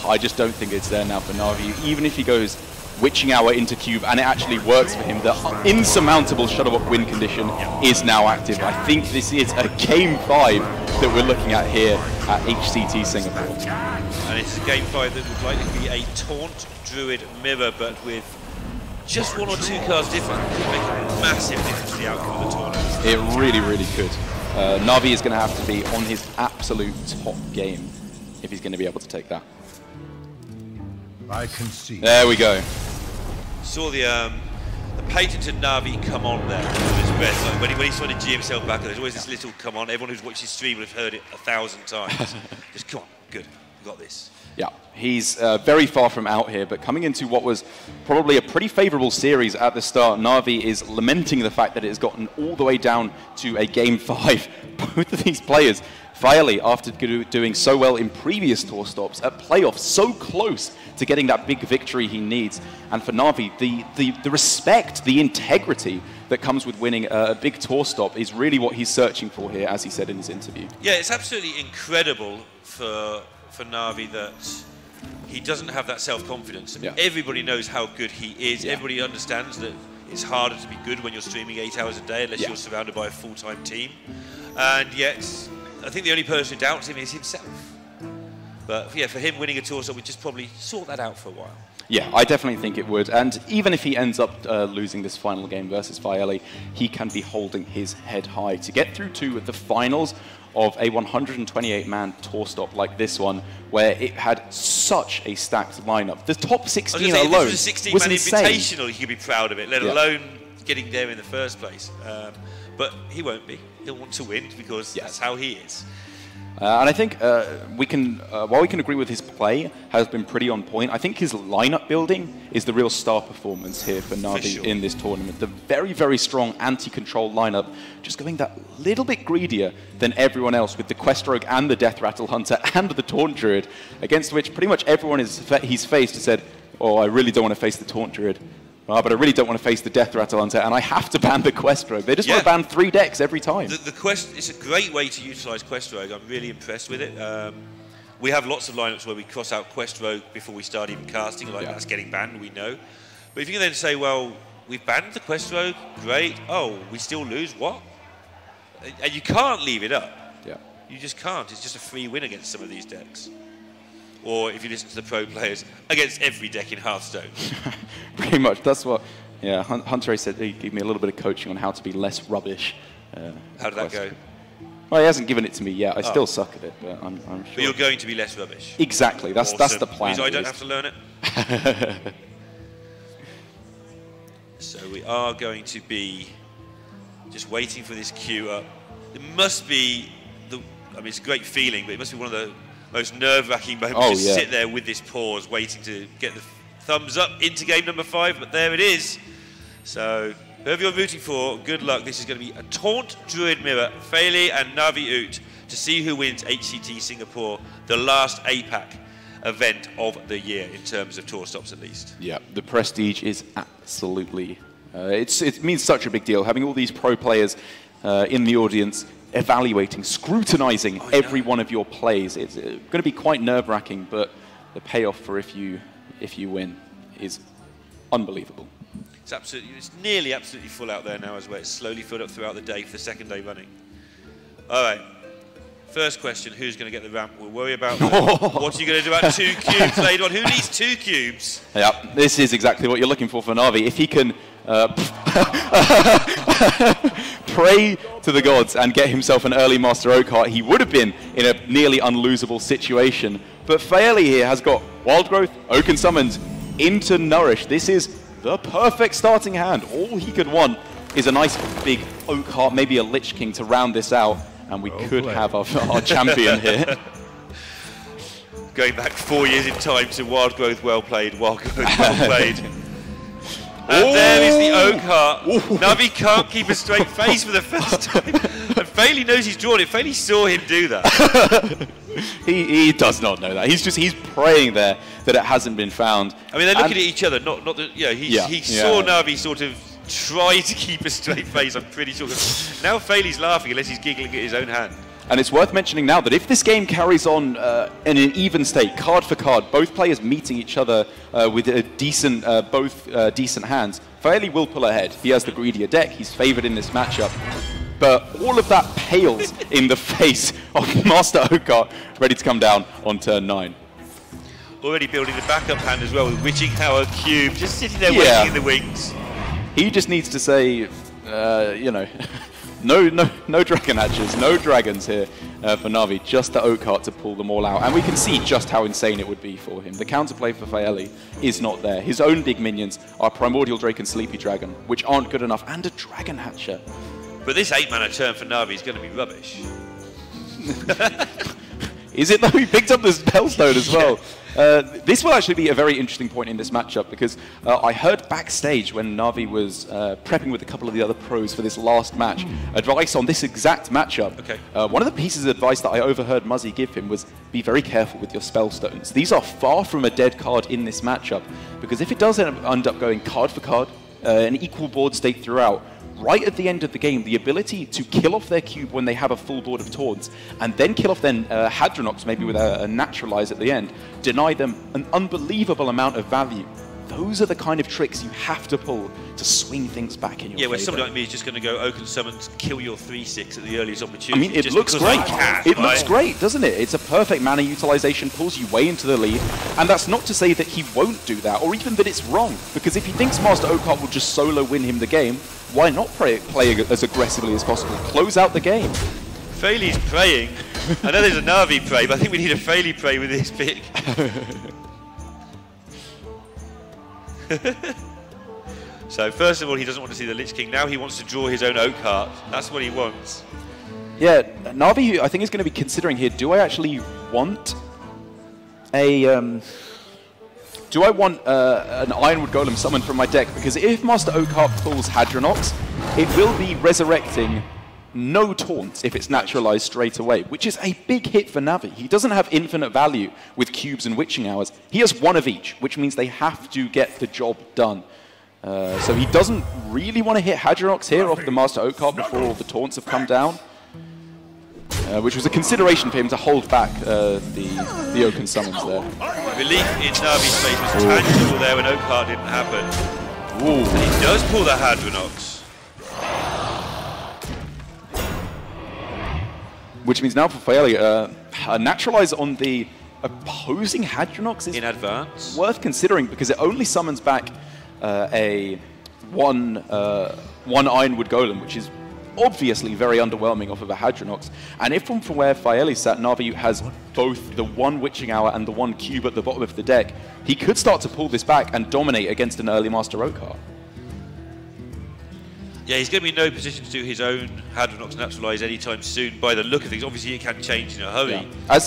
I just don't think it's there now for Navi. Even if he goes Witching Hour into cube and it actually works for him, the insurmountable Shudderwock win condition is now active. I think this is a Game 5 that we're looking at here at HCT Singapore. And it's a Game 5 that would likely be a Taunt Druid mirror, but with just 1 or 2 cards different. It could make a massive difference to the outcome of the tournament. It really, really could. Navi is going to have to be on his absolute top game if he's going to be able to take that. I can see. There we go. Saw the patented Navi come on there. Like when he's trying to G himself back, there's always this little come on. Everyone who's watched his stream would have heard it 1,000 times. Just come on, good, we got this. Yeah, he's very far from out here, but coming into what was probably a pretty favourable series at the start, Navi is lamenting the fact that it has gotten all the way down to a Game 5. Both of these players Faeli, after doing so well in previous tour stops, at playoffs, so close to getting that big victory he needs. And for Na'Vi, the respect, the integrity that comes with winning a big tour stop is really what he's searching for here, as he said in his interview. Yeah, it's absolutely incredible for Na'Vi that he doesn't have that self-confidence. And everybody knows how good he is. Everybody understands that it's harder to be good when you're streaming 8 hours a day unless you're surrounded by a full-time team. And yet, I think the only person who doubts him is himself. But yeah, for him winning a tour stop, we just probably sort that out for a while. Yeah, I definitely think it would. And even if he ends up losing this final game versus Faeli, he can be holding his head high to get through to the finals of a 128-man tour stop like this one, where it had such a stacked lineup. The top 16 alone was a 16-man insane. Invitational, you could be proud of it, let alone getting there in the first place. But he won't be. He'll want to win because that's how he is. And I think we can, while we can agree with his play has been pretty on point, I think his lineup building is the real star performance here for Na'Vi in this tournament. The very, very strong anti-control lineup, just going that little bit greedier than everyone else with the Quest Rogue and the Death Rattle Hunter and the Taunt Druid, against which pretty much everyone he's faced has said, oh, I really don't want to face the Taunt Druid. But I really don't want to face the Death Rattle Hunter, and I have to ban the Quest Rogue. They just want to ban 3 decks every time. The Quest, it's a great way to utilise Quest Rogue. I'm really impressed with it. We have lots of lineups where we cross out Quest Rogue before we start even casting, like that's getting banned, we know. But if you can then say, well, we've banned the Quest Rogue, great. Oh, we still lose, what? And you can't leave it up. Yeah. You just can't. It's just a free win against some of these decks. Or if you listen to the pro players, against every deck in Hearthstone. Pretty much, that's what, Hunter said he gave me a little bit of coaching on how to be less rubbish. How did that go? Well, he hasn't given it to me yet. I still suck at it, but I'm sure. But you're going to be less rubbish. Exactly, that's the plan. So I don't have to learn it. So we are going to be just waiting for this queue up. It must be, I mean, it's a great feeling, but it must be one of the most nerve-wracking moments. Just sit there with this pause, waiting to get the thumbs up into game number 5, but there it is. So, whoever you're rooting for, good luck. This is going to be a Taunt Druid Mirror, Faeli and Na'Vi Ut, to see who wins HCT Singapore, the last APAC event of the year, in terms of tour stops at least. Yeah, the prestige is absolutely, it means such a big deal, having all these pro players in the audience, evaluating, scrutinizing every one of your plays. It's going to be quite nerve-wracking, but the payoff for if you win is unbelievable. It's nearly absolutely full out there now as well. It's slowly filled up throughout the day for the second day running. All right. First question, who's going to get the ramp? We'll worry about what are you going to do about 2 cubes later on? Who needs 2 cubes? Yeah, this is exactly what you're looking for Na'Vi. If he can pray to the gods and get himself an early Master Oakheart, he would have been in a nearly unlosable situation. But Faeli here has got Wild Growth, Oaken Summons, into Nourish. This is the perfect starting hand. All he could want is a nice big Oakheart, maybe a Lich King to round this out, and we could have our champion here. Going back 4 years in time to Wild Growth, well played, Wild Growth, well played. And there is the Oakheart. Na'Vi can't keep a straight face for the first time. And Faeli knows he's drawn it. Faeli saw him do that. He does not know that. He's praying there that it hasn't been found. I mean, they're looking at each other, not the, he saw Na'Vi sort of try to keep a straight face, I'm pretty sure. Now Faeli's laughing unless he's giggling at his own hand. And it's worth mentioning now that if this game carries on in an even state, card for card, both players meeting each other with a decent, decent hands, Faeli will pull ahead. He has the greedier deck, he's favoured in this matchup. But all of that pales in the face of Master Oakheart, ready to come down on turn 9. Already building the backup hand as well with Witching Hour Cube, just sitting there waiting in the wings. He just needs to say, no Dragon Hatches, no dragons here for Na'Vi, just the Oakheart to pull them all out. And we can see just how insane it would be for him. The counterplay for Faeli is not there. His own big minions are Primordial Drake and Sleepy Dragon, which aren't good enough, and a Dragon Hatcher. But this 8-mana turn for Na'Vi is going to be rubbish. Is it though? He picked up the Spellstone as well. This will actually be a very interesting point in this matchup because I heard backstage when Na'Vi was prepping with a couple of the other pros for this last match, advice on this exact matchup. Okay. One of the pieces of advice that I overheard Muzzy give him was be very careful with your spell stones. These are far from a dead card in this matchup because if it does end up going card for card, an equal board state throughout, right at the end of the game, the ability to kill off their cube when they have a full board of taunts, and then kill off their Hadronox maybe with a naturalize at the end, deny them an unbelievable amount of value. Those are the kind of tricks you have to pull to swing things back in your favor. Where somebody like me is just going to go Oaken Summons, kill your 3/6 at the earliest opportunity. I mean, it just looks great. It looks right? great, doesn't it? It's a perfect mana utilization, pulls you way into the lead, and that's not to say that he won't do that, or even that it's wrong, because if he thinks Master Oakheart will just solo win him the game, why not play as aggressively as possible? Close out the game. Fairley's praying. I know there's a Na'Vi pray, but I think we need a Fairley pray with this pick. So first of all, he doesn't want to see the Lich King. Now he wants to draw his own Oakheart. That's what he wants. Yeah, Na'Vi, I think, is going to be considering here, do I actually want a... do I want an Ironwood Golem summoned from my deck? Because if Master Oakheart pulls Hadronox, it will be resurrecting no taunts if it's naturalized straight away, which is a big hit for Na'Vi. He doesn't have infinite value with cubes and witching hours. He has one of each, which means they have to get the job done. So he doesn't really want to hit Hadronox here off the Master Oakheart before all the taunts have come down, which was a consideration for him to hold back the Oaken Summons there. Relief in Na'Vi's face was tangible there when Oakheart didn't happen. Ooh. And he does pull that Hadronox. Which means now for Fairley, a naturalize on the opposing Hadronox is in advance worth considering because it only summons back one Ironwood Golem, which is obviously very underwhelming off of a Hadronox. And if from where Faeli's sat, Na'Vi has both the one Witching Hour and the one cube at the bottom of the deck, he could start to pull this back and dominate against an early Master Oakheart. Yeah, he's going to be in no position to do his own Hadronox naturalize anytime soon by the look of things. Obviously, it can change in a hurry. Yeah.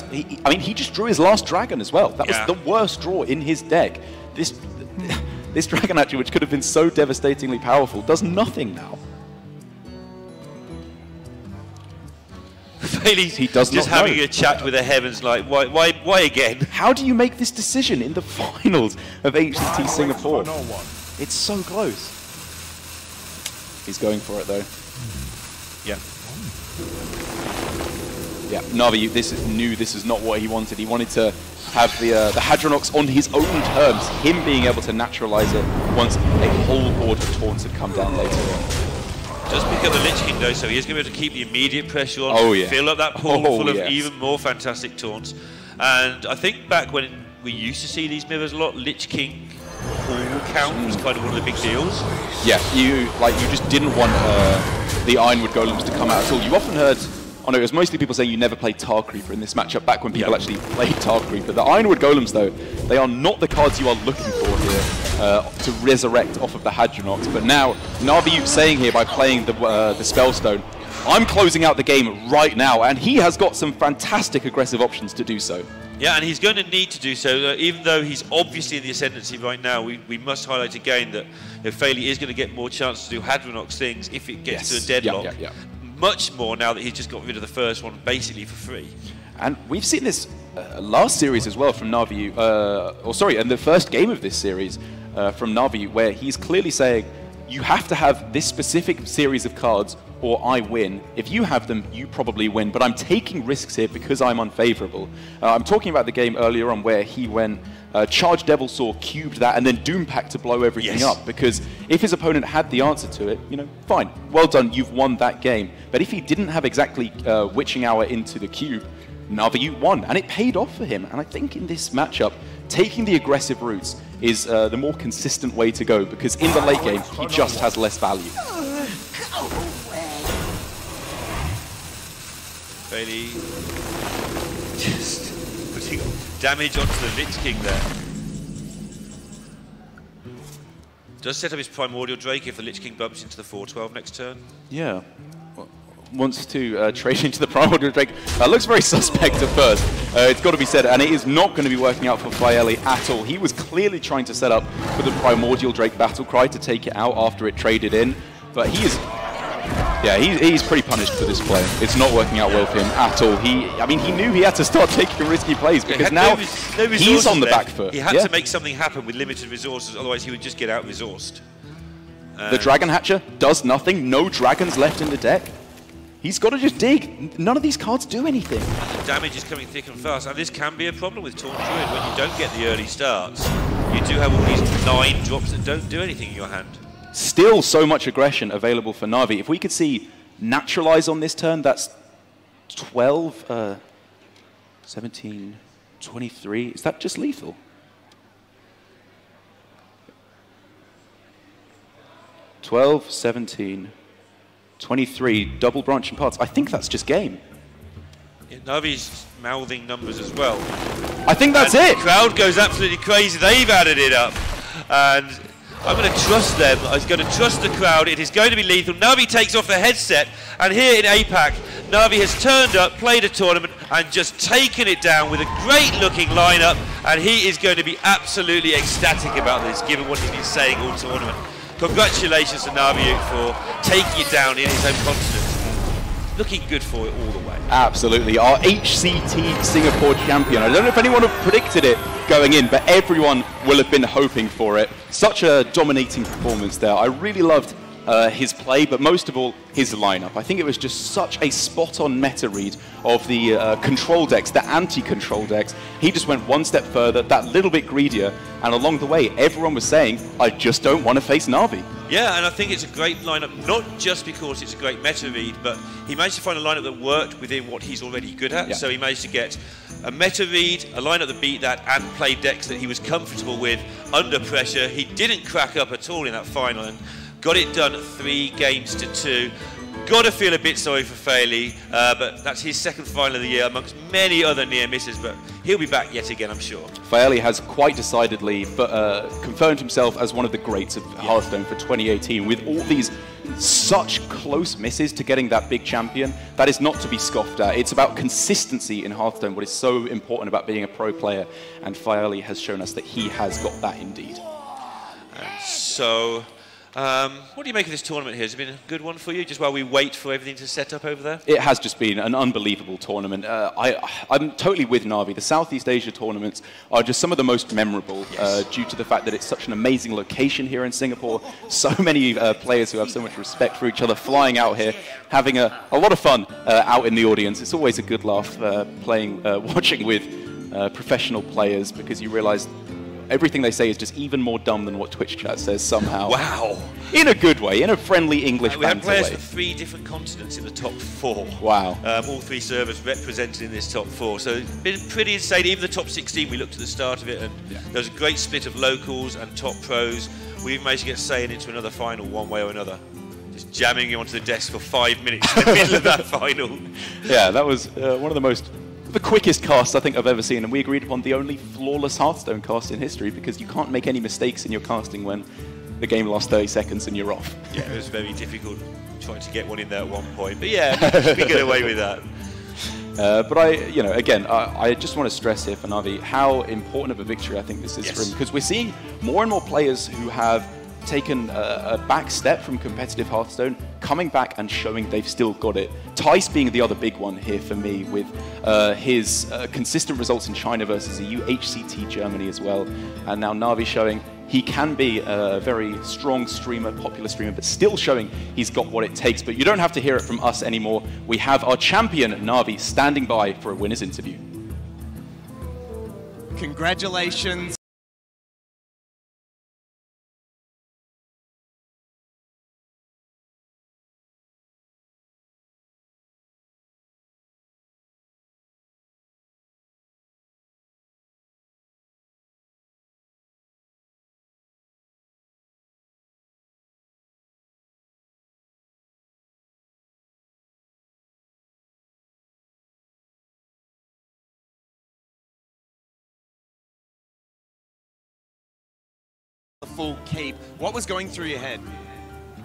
I mean, he just drew his last dragon as well. That was the worst draw in his deck. This dragon actually, which could have been so devastatingly powerful, does nothing now. He does just having a chat with the heavens like, why again? How do you make this decision in the finals of HCT Singapore? It's so close. He's going for it though. Yeah. Yeah, Na'Vi, this is not what he wanted. He wanted to have the Hadronox on his own terms, him being able to naturalize it once a whole board of taunts had come down later on. Does pick up the Lich King though, so he is going to be able to keep the immediate pressure on, fill up that pool full of even more fantastic taunts. And I think back when we used to see these mirrors a lot, Lich King pool count was kind of one of the big deals. Yeah, you just didn't want the Ironwood Golems to come out at all. You often heard, it was mostly people saying you never played Tar Creeper in this matchup back when people actually played Tar Creeper. The Ironwood Golems though, they are not the cards you are looking for here to resurrect off of the Hadronox. But now, Na'Vi saying here by playing the Spellstone, I'm closing out the game right now, and he has got some fantastic aggressive options to do so. Yeah, and he's going to need to do so. Even though he's obviously in the ascendancy right now, we must highlight again that Fairley is going to get more chance to do Hadronox things if it gets to a deadlock. Much more now that he's just got rid of the first one basically for free. And we've seen this last series as well from Na'Vi, and the first game of this series from Na'Vi, where he's clearly saying, you have to have this specific series of cards or I win. If you have them, you probably win, but I'm taking risks here because I'm unfavorable. I'm talking about the game earlier on where he went Charge Devil Saw, cubed that, and then Doom Pack to blow everything up, because if his opponent had the answer to it, fine, well done, you've won that game. But if he didn't have exactly Witching Hour into the cube, Na'Vi won, and it paid off for him. And I think in this matchup, taking the aggressive routes is the more consistent way to go, because in the late game, he just has less value. Fairley just putting damage onto the Lich King there. Does set up his Primordial Drake if the Lich King bumps into the 4/12 next turn. Yeah. wants to trade into the Primordial Drake. Looks very suspect at first, it's got to be said, and it is not going to be working out for Faeli at all. He was clearly trying to set up for the Primordial Drake battle cry to take it out after it traded in, but he is... Yeah, he's pretty punished for this play. It's not working out well for him at all. I mean, he knew he had to start taking risky plays because now he's on the back foot. He had to make something happen with limited resources, otherwise he would just get out-resourced. The Dragon Hatcher does nothing. No dragons left in the deck. He's got to just dig. None of these cards do anything. The damage is coming thick and fast, and this can be a problem with Taunt Druid when you don't get the early starts. You do have all these 9 drops that don't do anything in your hand. Still so much aggression available for Na'Vi. If we could see Naturalize on this turn, that's 12, 17, 23. Is that just lethal? $12, 17, 23, double branching parts. I think that's just game. Yeah, Navi's mouthing numbers as well. I think that's it. The crowd goes absolutely crazy. They've added it up. And I'm going to trust them. I'm going to trust the crowd. It is going to be lethal. Na'Vi takes off the headset, and here in APAC, Na'Vi has turned up, played a tournament, and just taken it down with a great-looking lineup, and he is going to be absolutely ecstatic about this, given what he's been saying all tournament. Congratulations to Na'Vi for taking it down in his home continent. Looking good for it all the way. Absolutely. Our HCT Singapore champion. I don't know if anyone had predicted it going in, but everyone will have been hoping for it. Such a dominating performance there. I really loved his play, but most of all, his lineup. I think it was just such a spot-on meta read of the control decks, the anti-control decks. He just went one step further, that little bit greedier, and along the way, everyone was saying, I just don't want to face Na'Vi. Yeah, and I think it's a great lineup, not just because it's a great meta read, but he managed to find a lineup that worked within what he's already good at. Yeah. So he managed to get a meta read, a lineup that beat that, and play decks that he was comfortable with under pressure. He didn't crack up at all in that final and got it done 3 games to 2. Got to feel a bit sorry for Faeli, but that's his second final of the year amongst many other near misses, but he'll be back yet again, I'm sure. Faeli has quite decidedly confirmed himself as one of the greats of Hearthstone for 2018 with all these such close misses to getting that big champion. That is not to be scoffed at. It's about consistency in Hearthstone, what is so important about being a pro player, and Faeli has shown us that he has got that indeed. So... what do you make of this tournament here? Has it been a good one for you, just while we wait for everything to set up over there? It has just been an unbelievable tournament. I'm totally with Na'Vi. The Southeast Asia tournaments are just some of the most memorable due to the fact that it's such an amazing location here in Singapore. So many players who have so much respect for each other flying out here, having a lot of fun out in the audience. It's always a good laugh watching with professional players, because you realise everything they say is just even more dumb than what Twitch chat says somehow. Wow. In a good way, in a friendly English we had players way. from 3 different continents in the top 4. Wow. All 3 servers represented in this top 4. So it's been pretty insane. Even the top 16, we looked at the start of it, and there was a great split of locals and top pros. We even managed to get Saiyan into another final one way or another. Just jamming you onto the desk for 5 minutes in the middle of that final. Yeah, that was one of the quickest casts I think I've ever seen, and we agreed upon the only flawless Hearthstone cast in history, because you can't make any mistakes in your casting when the game lasts 30 seconds and you're off. Yeah, it was very difficult trying to get one in there at one point, but yeah, we get away with that. But I just want to stress here for Na'Vi how important of a victory I think this is for him, because we're seeing more and more players who have taken a back step from competitive Hearthstone, coming back and showing they've still got it. Tice being the other big one here for me, with his consistent results in China versus EU, HCT Germany as well, and now Na'Vi showing he can be a very strong streamer, popular streamer, but still showing he's got what it takes. But you don't have to hear it from us anymore. We have our champion, Na'Vi, standing by for a winner's interview. Congratulations. Full keep. What was going through your head?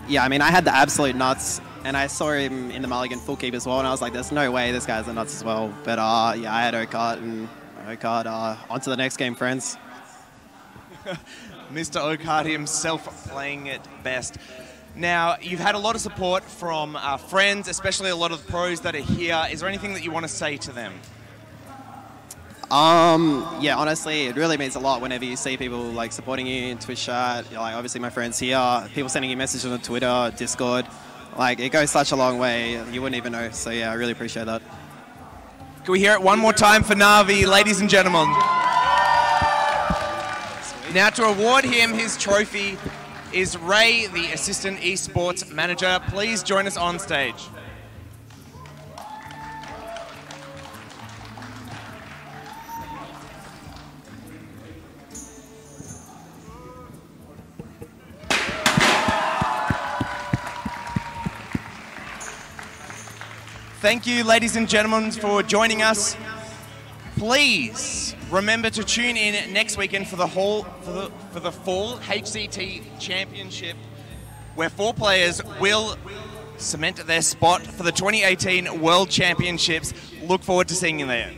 yeah, I mean, I had the absolute nuts, and I saw him in the mulligan full keep as well, and I was like, there's no way this guy's the nuts as well. But yeah, I had Okart, and Okart, on to the next game, friends. Mr. Okart himself playing it best. Now, you've had a lot of support from friends, especially a lot of the pros that are here. Is there anything that you want to say to them? Yeah, honestly, it really means a lot whenever you see people like supporting you in Twitch chat. Like, obviously my friends here, people sending you messages on Twitter, Discord. Like, it goes such a long way, you wouldn't even know. So yeah, I really appreciate that. Can we hear it one more time for Na'Vi, ladies and gentlemen? Now, to award him his trophy is Ray, the assistant esports manager. Please join us on stage. Thank you, ladies and gentlemen, for joining us. Please remember to tune in next weekend for the fall HCT Championship, where 4 players will cement their spot for the 2018 World Championships. Look forward to seeing you there.